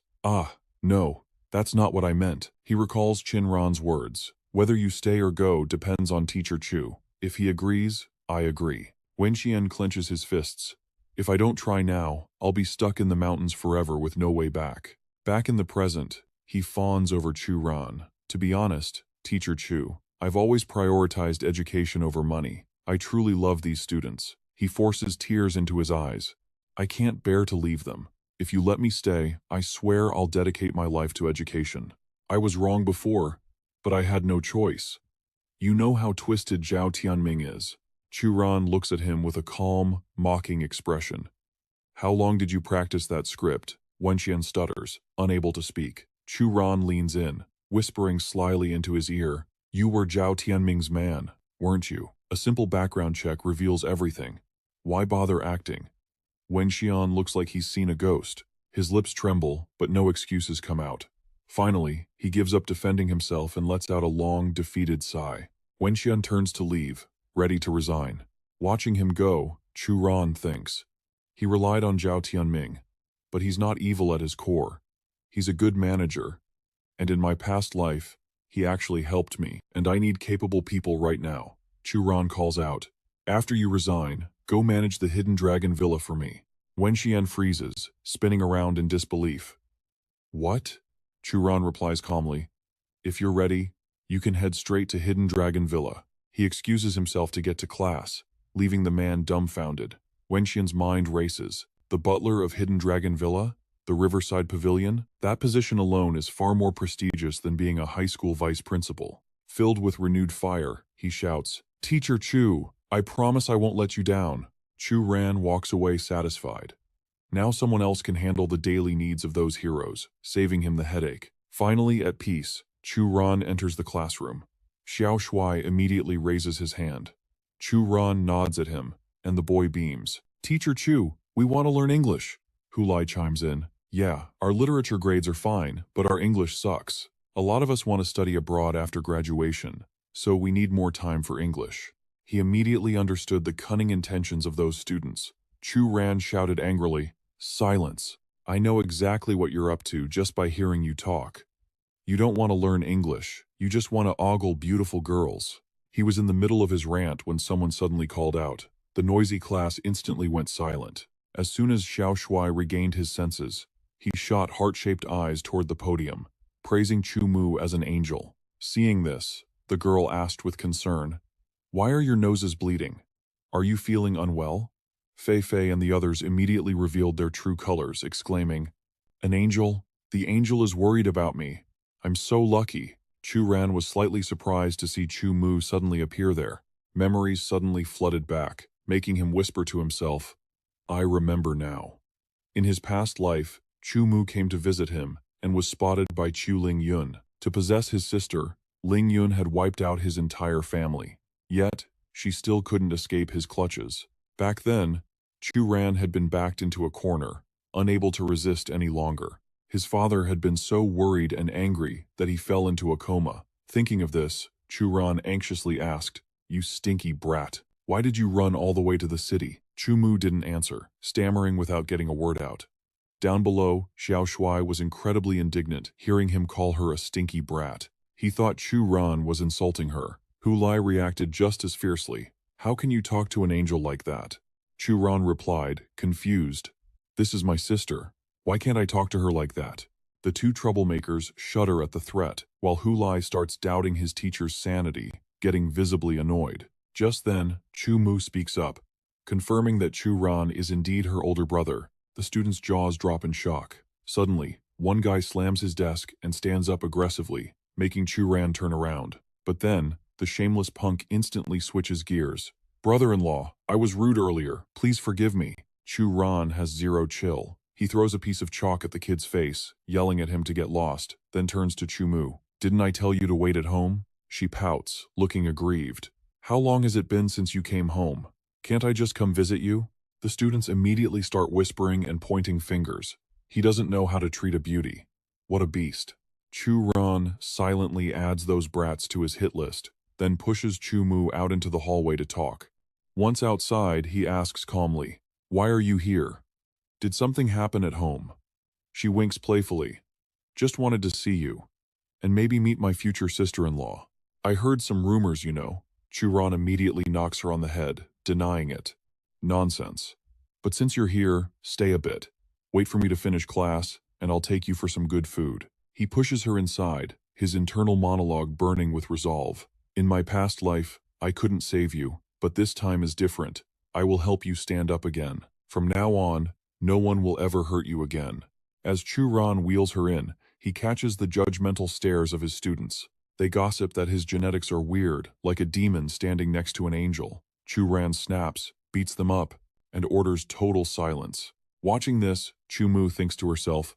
Speaker 1: No, that's not what I meant. He recalls Chin Ran's words. Whether you stay or go depends on Teacher Chu. If he agrees, I agree. Wenxian clenches his fists. If I don't try now, I'll be stuck in the mountains forever with no way back. Back in the present, he fawns over Chu Ran. To be honest, Teacher Chu, I've always prioritized education over money. I truly love these students. He forces tears into his eyes. I can't bear to leave them. If you let me stay, I swear I'll dedicate my life to education. I was wrong before, but I had no choice. You know how twisted Zhao Tianming is. Chu Ran looks at him with a calm, mocking expression. How long did you practice that script? Wenxian stutters, unable to speak. Chu Ran leans in, whispering slyly into his ear. You were Zhao Tianming's man, weren't you? A simple background check reveals everything. Why bother acting? Wenxian looks like he's seen a ghost. His lips tremble, but no excuses come out. Finally, he gives up defending himself and lets out a long, defeated sigh. Wenxian turns to leave, ready to resign. Watching him go, Chu Ran thinks. He relied on Zhao Tianming, but he's not evil at his core. He's a good manager, and in my past life, he actually helped me, and I need capable people right now. Chu Ran calls out, after you resign, go manage the Hidden Dragon Villa for me. Wenxian freezes, spinning around in disbelief. What? Chu Ran replies calmly. If you're ready, you can head straight to Hidden Dragon Villa. He excuses himself to get to class, leaving the man dumbfounded. Wenxian's mind races. The butler of Hidden Dragon Villa? The Riverside Pavilion? That position alone is far more prestigious than being a high school vice principal. Filled with renewed fire, he shouts, Teacher Chu, I promise I won't let you down. Chu Ran walks away satisfied. Now someone else can handle the daily needs of those heroes, saving him the headache. Finally at peace, Chu Ran enters the classroom. Xiao Shuai immediately raises his hand. Chu Ran nods at him, and the boy beams. Teacher Chu, we want to learn English. Hulai chimes in. Yeah, our literature grades are fine, but our English sucks. A lot of us want to study abroad after graduation, so we need more time for English. He immediately understood the cunning intentions of those students. Chu Ran shouted angrily, "Silence! I know exactly what you're up to just by hearing you talk. You don't want to learn English, you just want to ogle beautiful girls." He was in the middle of his rant when someone suddenly called out. The noisy class instantly went silent. As soon as Xiao Shuai regained his senses, he shot heart-shaped eyes toward the podium, praising Chu Mu as an angel. Seeing this, the girl asked with concern, "Why are your noses bleeding? Are you feeling unwell?" Fei Fei and the others immediately revealed their true colors, exclaiming, "An angel? The angel is worried about me. I'm so lucky." Chu Ran was slightly surprised to see Chu Mu suddenly appear there. Memories suddenly flooded back, making him whisper to himself, "I remember now." In his past life, Chu Mu came to visit him and was spotted by Chu Ling Yun. To possess his sister, Ling Yun had wiped out his entire family. Yet, she still couldn't escape his clutches. Back then, Chu Ran had been backed into a corner, unable to resist any longer. His father had been so worried and angry that he fell into a coma. Thinking of this, Chu Ran anxiously asked, "You stinky brat, why did you run all the way to the city?" Chu Mu didn't answer, stammering without getting a word out. Down below, Xiao Shuai was incredibly indignant, hearing him call her a stinky brat. He thought Chu Ran was insulting her. Hu Lai reacted just as fiercely. "How can you talk to an angel like that?" Chu Ran replied, confused, "This is my sister. Why can't I talk to her like that?" The two troublemakers shudder at the threat, while Hu Lai starts doubting his teacher's sanity, getting visibly annoyed. Just then, Chu Mu speaks up, confirming that Chu Ran is indeed her older brother. The students' jaws drop in shock. Suddenly, one guy slams his desk and stands up aggressively, making Chu Ran turn around. But then, the shameless punk instantly switches gears. "Brother-in-law, I was rude earlier. Please forgive me." Chu Ran has zero chill. He throws a piece of chalk at the kid's face, yelling at him to get lost, then turns to Chu Mu. "Didn't I tell you to wait at home?" She pouts, looking aggrieved. "How long has it been since you came home? Can't I just come visit you?" The students immediately start whispering and pointing fingers. He doesn't know how to treat a beauty. What a beast. Chu Ran silently adds those brats to his hit list, then pushes Chu Mu out into the hallway to talk. Once outside, he asks calmly, "Why are you here? Did something happen at home?" She winks playfully. "Just wanted to see you. And maybe meet my future sister-in-law. I heard some rumors, you know." Chu Ran immediately knocks her on the head, denying it. "Nonsense. But since you're here, stay a bit. Wait for me to finish class, and I'll take you for some good food." He pushes her inside, his internal monologue burning with resolve. "In my past life, I couldn't save you, but this time is different. I will help you stand up again. From now on, no one will ever hurt you again." As Chu Ran wheels her in, he catches the judgmental stares of his students. They gossip that his genetics are weird, like a demon standing next to an angel. Chu Ran snaps, beats them up, and orders total silence. Watching this, Chu Mu thinks to herself,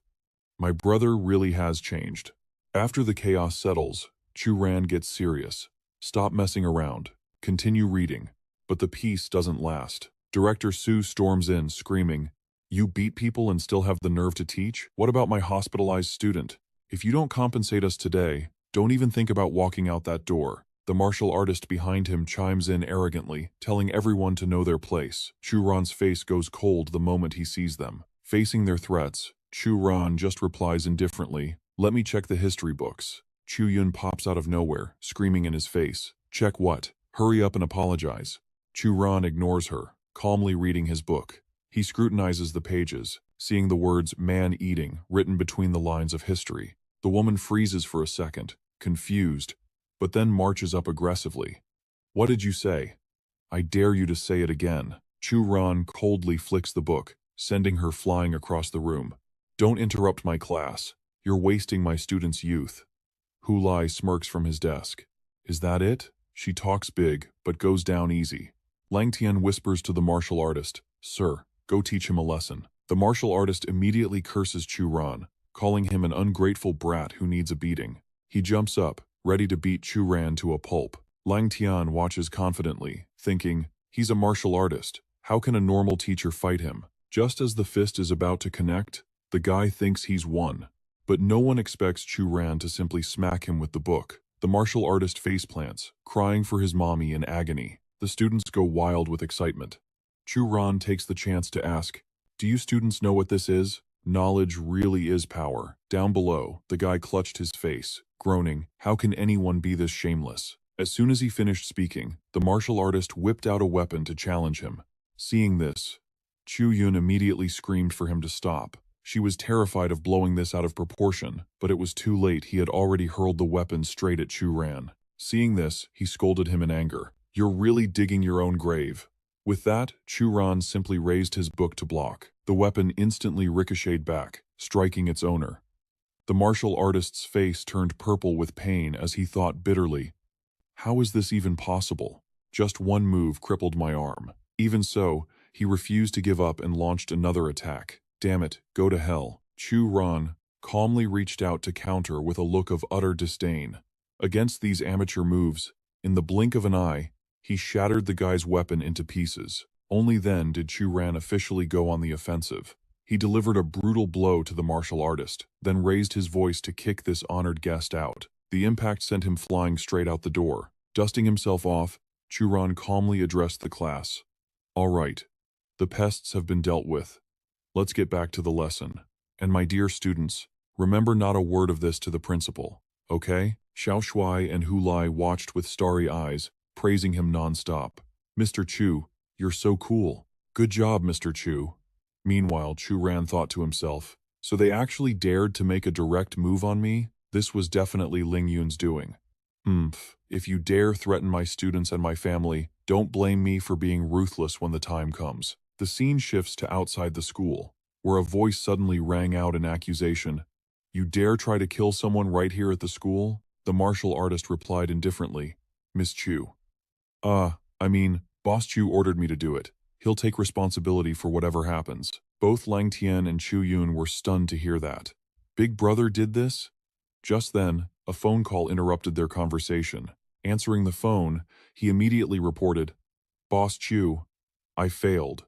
Speaker 1: "My brother really has changed." After the chaos settles, Chu Ran gets serious. "Stop messing around. Continue reading." But the peace doesn't last. Director Su storms in, screaming, "You beat people and still have the nerve to teach? What about my hospitalized student? If you don't compensate us today, don't even think about walking out that door." The martial artist behind him chimes in arrogantly, telling everyone to know their place. Chu Ran's face goes cold the moment he sees them. Facing their threats, Chu Ran just replies indifferently, "Let me check the history books." Chu Yun pops out of nowhere, screaming in his face, "Check what? Hurry up and apologize." Chu Ran ignores her, calmly reading his book. He scrutinizes the pages, seeing the words "man-eating" written between the lines of history. The woman freezes for a second, confused, but then marches up aggressively. "What did you say? I dare you to say it again." Chu Ran coldly flicks the book, sending her flying across the room. "Don't interrupt my class. You're wasting my students' youth." Hu Lai smirks from his desk. "Is that it?" She talks big, but goes down easy. Lang Tian whispers to the martial artist, "Sir, go teach him a lesson." The martial artist immediately curses Chu Ran, calling him an ungrateful brat who needs a beating. He jumps up, ready to beat Chu Ran to a pulp. Lang Tian watches confidently, thinking, he's a martial artist. How can a normal teacher fight him? Just as the fist is about to connect, The guy thinks he's won. But no one expects Chu Ran to simply smack him with the book. The martial artist faceplants, crying for his mommy in agony. The students go wild with excitement. Chu Ran takes the chance to ask, "Do you students know what this is? Knowledge really is power." Down below, the guy clutched his face, groaning, "How can anyone be this shameless?" As soon as he finished speaking, the martial artist whipped out a weapon to challenge him. Seeing this, Chu Yun immediately screamed for him to stop. She was terrified of blowing this out of proportion, but it was too late. He had already hurled the weapon straight at Chu Ran. Seeing this, he scolded him in anger. "You're really digging your own grave." With that, Chu Ran simply raised his book to block. The weapon instantly ricocheted back, striking its owner. The martial artist's face turned purple with pain as he thought bitterly, "How is this even possible? Just one move crippled my arm." Even so, he refused to give up and launched another attack. "Damn it, go to hell." Chu Ran calmly reached out to counter with a look of utter disdain. Against these amateur moves, in the blink of an eye, he shattered the guy's weapon into pieces. Only then did Chu Ran officially go on the offensive. He delivered a brutal blow to the martial artist, then raised his voice to kick this honored guest out. The impact sent him flying straight out the door. Dusting himself off, Chu Ran calmly addressed the class. "All right, the pests have been dealt with. Let's get back to the lesson. And my dear students, remember not a word of this to the principal, okay?" Xiao Shuai and Hu Lai watched with starry eyes, praising him non-stop. "Mr. Chu, you're so cool. Good job, Mr. Chu." Meanwhile, Chu Ran thought to himself, "So they actually dared to make a direct move on me? This was definitely Ling Yun's doing. If you dare threaten my students and my family, don't blame me for being ruthless when the time comes." The scene shifts to outside the school, where a voice suddenly rang out in accusation. "You dare try to kill someone right here at the school?" The martial artist replied indifferently, "Miss Chu. Boss Chu ordered me to do it. He'll take responsibility for whatever happens." Both Lang Tian and Chu Yun were stunned to hear that. Big Brother did this? Just then, a phone call interrupted their conversation. Answering the phone, he immediately reported, "Boss Chu, I failed.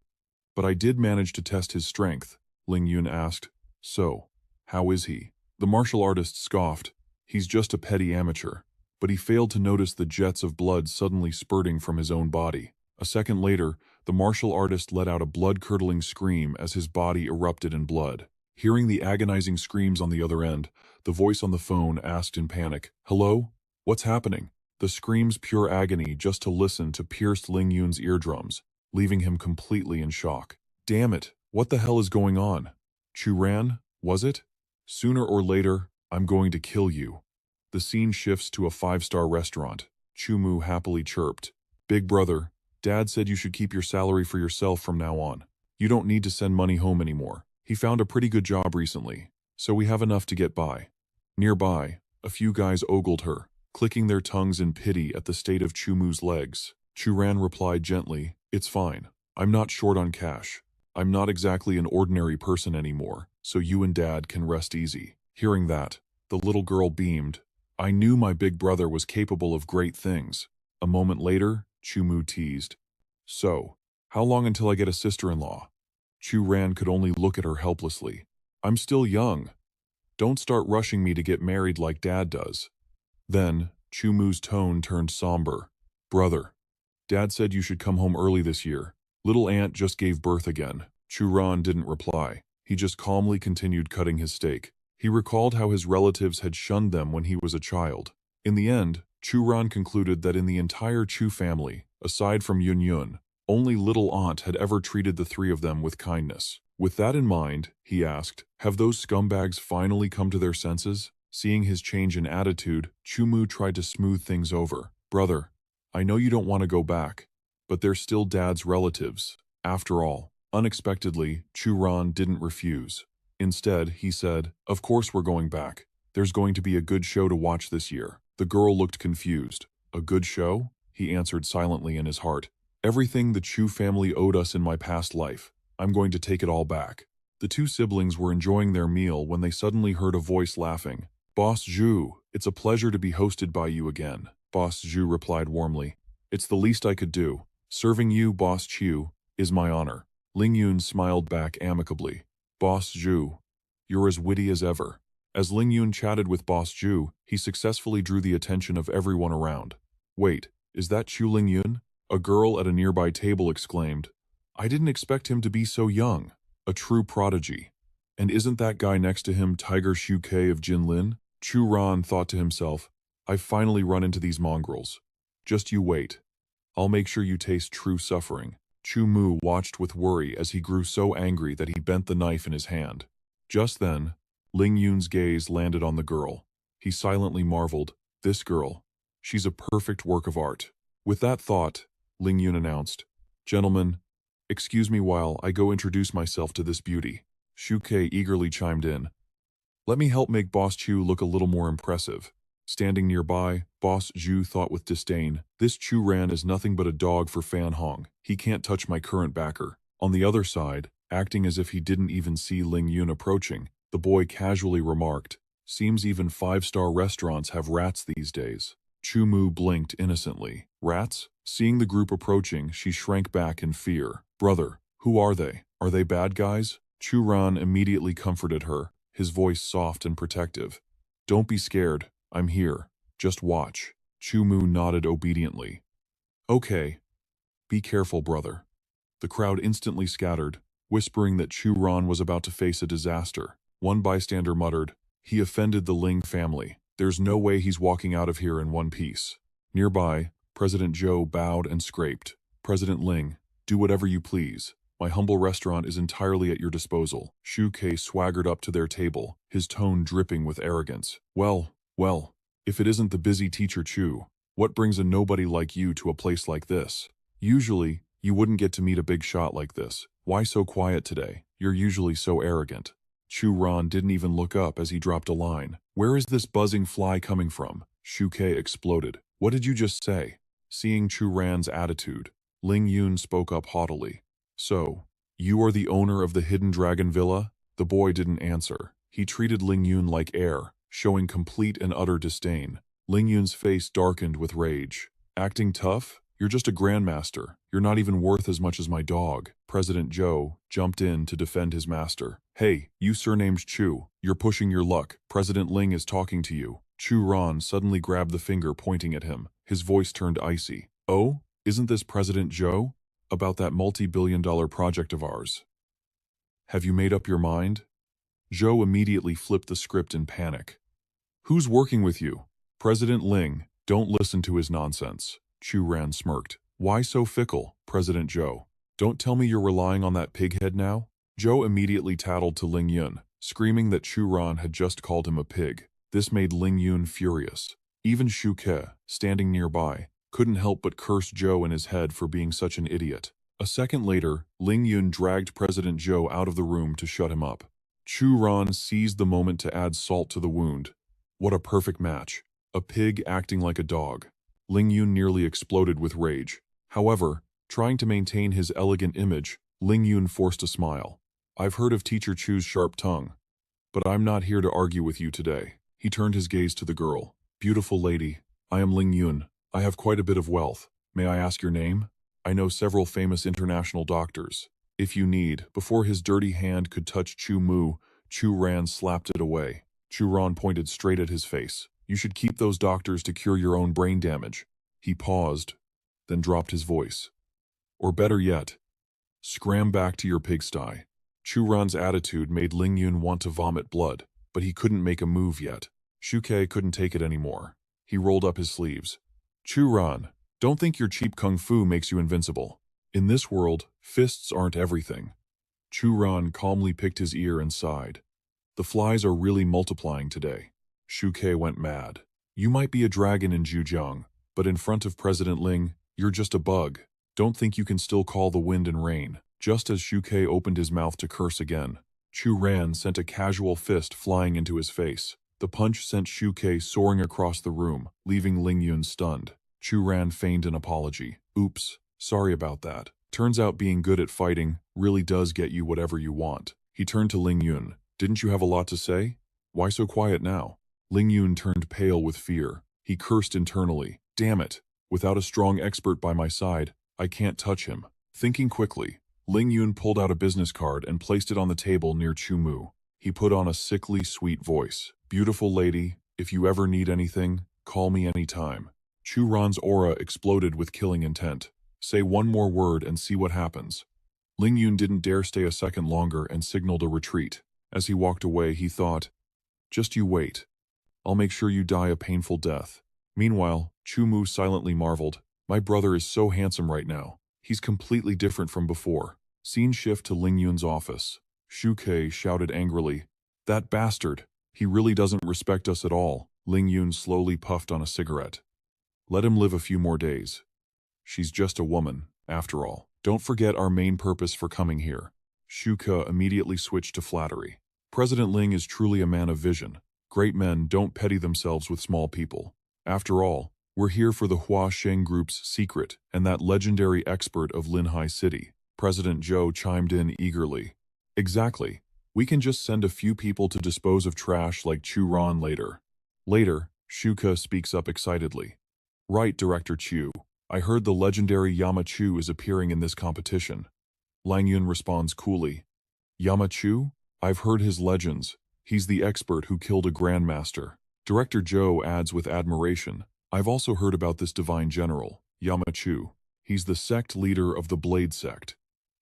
Speaker 1: But I did manage to test his strength." Ling Yun asked, "So, how is he?" The martial artist scoffed. "He's just a petty amateur." But he failed to notice the jets of blood suddenly spurting from his own body. A second later, the martial artist let out a blood-curdling scream as his body erupted in blood. Hearing the agonizing screams on the other end, the voice on the phone asked in panic, "Hello? What's happening?" The screams, pure agony just to listen to, pierced Ling Yun's eardrums, leaving him completely in shock. "Damn it, what the hell is going on? Chu Ran, was it? Sooner or later, I'm going to kill you." The scene shifts to a 5-star restaurant. Chu Mu happily chirped, "Big brother, Dad said you should keep your salary for yourself from now on. You don't need to send money home anymore. He found a pretty good job recently, so we have enough to get by." Nearby, a few guys ogled her, clicking their tongues in pity at the state of Chu Mu's legs. Chu Ran replied gently, "It's fine. I'm not short on cash. I'm not exactly an ordinary person anymore, so you and Dad can rest easy." Hearing that, the little girl beamed. "I knew my big brother was capable of great things." A moment later, Chu Mu teased, "So, how long until I get a sister-in-law?" Chu Ran could only look at her helplessly. "I'm still young. Don't start rushing me to get married like Dad does." Then, Chu Mu's tone turned somber. "Brother, Dad said you should come home early this year. Little aunt just gave birth again." Chu Ran didn't reply. He just calmly continued cutting his steak. He recalled how his relatives had shunned them when he was a child. In the end, Chu Ran concluded that in the entire Chu family, aside from Yun Yun, only little aunt had ever treated the three of them with kindness. With that in mind, he asked, "Have those scumbags finally come to their senses?" Seeing his change in attitude, Chu Mu tried to smooth things over. "Brother, I know you don't want to go back, but they're still Dad's relatives. After all." Unexpectedly, Chu Ran didn't refuse. Instead, he said, "Of course we're going back. There's going to be a good show to watch this year." The girl looked confused. "A good show?" He answered silently in his heart. "Everything the Chu family owed us in my past life. I'm going to take it all back." The two siblings were enjoying their meal when they suddenly heard a voice laughing. "Boss Zhu, it's a pleasure to be hosted by you again." Boss Zhu replied warmly, "It's the least I could do. Serving you, Boss Chu, is my honor." Ling Yun smiled back amicably. "Boss Zhu, you're as witty as ever." As Ling Yun chatted with Boss Ju, he successfully drew the attention of everyone around. "Wait, is that Chu Ling Yun?" A girl at a nearby table exclaimed. "I didn't expect him to be so young. A true prodigy. And isn't that guy next to him Tiger Shu Ke of Jinlin?" Chu Ran thought to himself, "I've finally run into these mongrels. Just you wait. I'll make sure you taste true suffering." Chu Mu watched with worry as he grew so angry that he bent the knife in his hand. Just then, Ling Yun's gaze landed on the girl. He silently marveled, "This girl. She's a perfect work of art." With that thought, Ling Yun announced, "Gentlemen, excuse me while I go introduce myself to this beauty." Shu Ke eagerly chimed in, "Let me help make Boss Chu look a little more impressive." Standing nearby, Boss Zhu thought with disdain, "This Chu Ran is nothing but a dog for Fan Hong. He can't touch my current backer." On the other side, acting as if he didn't even see Ling Yun approaching, the boy casually remarked, "Seems even five-star restaurants have rats these days." Chu Mu blinked innocently. "Rats?" Seeing the group approaching, she shrank back in fear. "Brother, who are they? Are they bad guys?" Chu Ran immediately comforted her, his voice soft and protective. "Don't be scared. I'm here. Just watch." Chu Mu nodded obediently. "Okay. Be careful, brother." The crowd instantly scattered, whispering that Chu Ran was about to face a disaster. One bystander muttered, "He offended the Ling family. There's no way he's walking out of here in one piece." Nearby, President Zhou bowed and scraped. "President Ling, do whatever you please. My humble restaurant is entirely at your disposal." Shu Ke swaggered up to their table, his tone dripping with arrogance. Well, if it isn't the busy teacher Chu, what brings a nobody like you to a place like this? Usually, you wouldn't get to meet a big shot like this. Why so quiet today? You're usually so arrogant." Chu Ran didn't even look up as he dropped a line. "Where is this buzzing fly coming from?" Shu Ke exploded. "What did you just say?" Seeing Chu Ran's attitude, Ling Yun spoke up haughtily. "So, you are the owner of the Hidden Dragon Villa?" The boy didn't answer. He treated Ling Yun like air, showing complete and utter disdain. Ling Yun's face darkened with rage. "Acting tough? You're just a grandmaster. You're not even worth as much as my dog." President Zhou jumped in to defend his master. "Hey, you surnamed Chu. You're pushing your luck. President Ling is talking to you." Chu Ran suddenly grabbed the finger pointing at him. His voice turned icy. "Oh, isn't this President Zhou? About that multi-billion-dollar project of ours. Have you made up your mind?" Zhou immediately flipped the script in panic. "Who's working with you?" "President Ling. Don't listen to his nonsense." Chu Ran smirked. "Why so fickle, President Zhou? Don't tell me you're relying on that pighead now?" Zhou immediately tattled to Ling Yun, screaming that Chu Ran had just called him a pig. This made Ling Yun furious. Even Shu Ke, standing nearby, couldn't help but curse Zhou in his head for being such an idiot. A second later, Ling Yun dragged President Zhou out of the room to shut him up. Chu Ran seized the moment to add salt to the wound. What a perfect match. A pig acting like a dog. Ling Yun nearly exploded with rage. However, trying to maintain his elegant image, Ling Yun forced a smile. "I've heard of Teacher Chu's sharp tongue, but I'm not here to argue with you today." He turned his gaze to the girl. "Beautiful lady, I am Ling Yun. I have quite a bit of wealth. May I ask your name? I know several famous international doctors. If you need." Before his dirty hand could touch Chu Mu, Chu Ran slapped it away. Chu Ran pointed straight at his face. "You should keep those doctors to cure your own brain damage." He paused, then dropped his voice. "Or better yet, scram back to your pigsty." Chu Ran's attitude made Ling Yun want to vomit blood, but he couldn't make a move yet. Shu Ke couldn't take it anymore. He rolled up his sleeves. "Chu Ran, don't think your cheap kung fu makes you invincible. In this world, fists aren't everything." Chu Ran calmly picked his ear and sighed. "The flies are really multiplying today." Shu Ke went mad. "You might be a dragon in Zhujiang, but in front of President Ling, you're just a bug. Don't think you can still call the wind and rain." Just as Shu Ke opened his mouth to curse again, Chu Ran sent a casual fist flying into his face. The punch sent Shu Ke soaring across the room, leaving Ling Yun stunned. Chu Ran feigned an apology. "Oops, sorry about that. Turns out being good at fighting really does get you whatever you want." He turned to Ling Yun. "Didn't you have a lot to say? Why so quiet now?" Ling Yun turned pale with fear. He cursed internally. "Damn it. Without a strong expert by my side, I can't touch him." Thinking quickly, Ling Yun pulled out a business card and placed it on the table near Chu Mu. He put on a sickly, sweet voice. "Beautiful lady, if you ever need anything, call me anytime." Chu Ran's aura exploded with killing intent. "Say one more word and see what happens." Ling Yun didn't dare stay a second longer and signaled a retreat. As he walked away, he thought, "Just you wait. I'll make sure you die a painful death." Meanwhile, Chu Mu silently marveled. "My brother is so handsome right now. He's completely different from before." Scene shift to Ling Yun's office. Shu Ke shouted angrily, "That bastard! He really doesn't respect us at all." Ling Yun slowly puffed on a cigarette. "Let him live a few more days. She's just a woman, after all. Don't forget our main purpose for coming here." Shu Ke immediately switched to flattery. "President Ling is truly a man of vision. Great men don't petty themselves with small people. After all, we're here for the Hua Sheng Group's secret and that legendary expert of Linhai City." President Zhou chimed in eagerly. "Exactly. We can just send a few people to dispose of trash like Chu Ran later." Later, Shu Ke speaks up excitedly. "Right, Director Chu. I heard the legendary Yama Chu is appearing in this competition." Lang Yun responds coolly. "Yama Chu? I've heard his legends. He's the expert who killed a grandmaster." Director Zhou adds with admiration, "I've also heard about this divine general, Yama Chu. He's the sect leader of the Blade sect.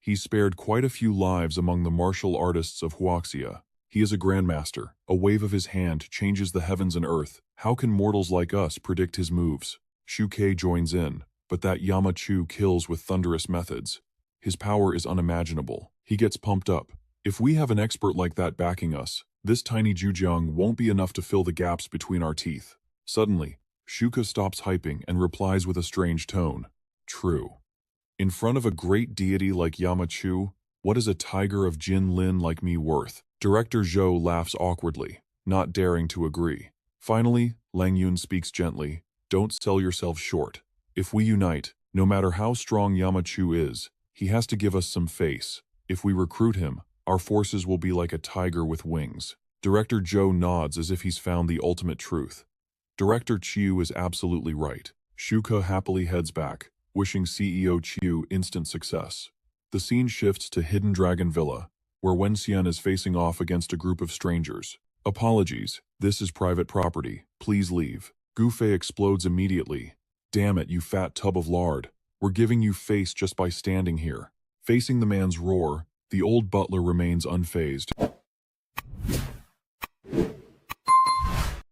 Speaker 1: He's spared quite a few lives among the martial artists of Huaxia. He is a grandmaster. A wave of his hand changes the heavens and earth. How can mortals like us predict his moves?" Shu Ke joins in, "But that Yama Chu kills with thunderous methods. His power is unimaginable. He gets pumped up. If we have an expert like that backing us, this tiny Zhujiang won't be enough to fill the gaps between our teeth." Suddenly, Shu Ke stops hyping and replies with a strange tone. "True. In front of a great deity like Yama Chu, what is a tiger of Jin Lin like me worth?" Director Zhou laughs awkwardly, not daring to agree. Finally, Lang Yun speaks gently, "Don't sell yourself short. If we unite, no matter how strong Yama Chu is, he has to give us some face. If we recruit him, our forces will be like a tiger with wings." Director Zhou nods as if he's found the ultimate truth. Director Chiu is absolutely right. Shu Ke happily heads back, wishing CEO Chiu instant success. The scene shifts to Hidden Dragon Villa, where Wen Xian is facing off against a group of strangers. "Apologies, this is private property. Please leave." Gu Fei explodes immediately. "Damn it, you fat tub of lard. We're giving you face just by standing here." Facing the man's roar, the old butler remains unfazed.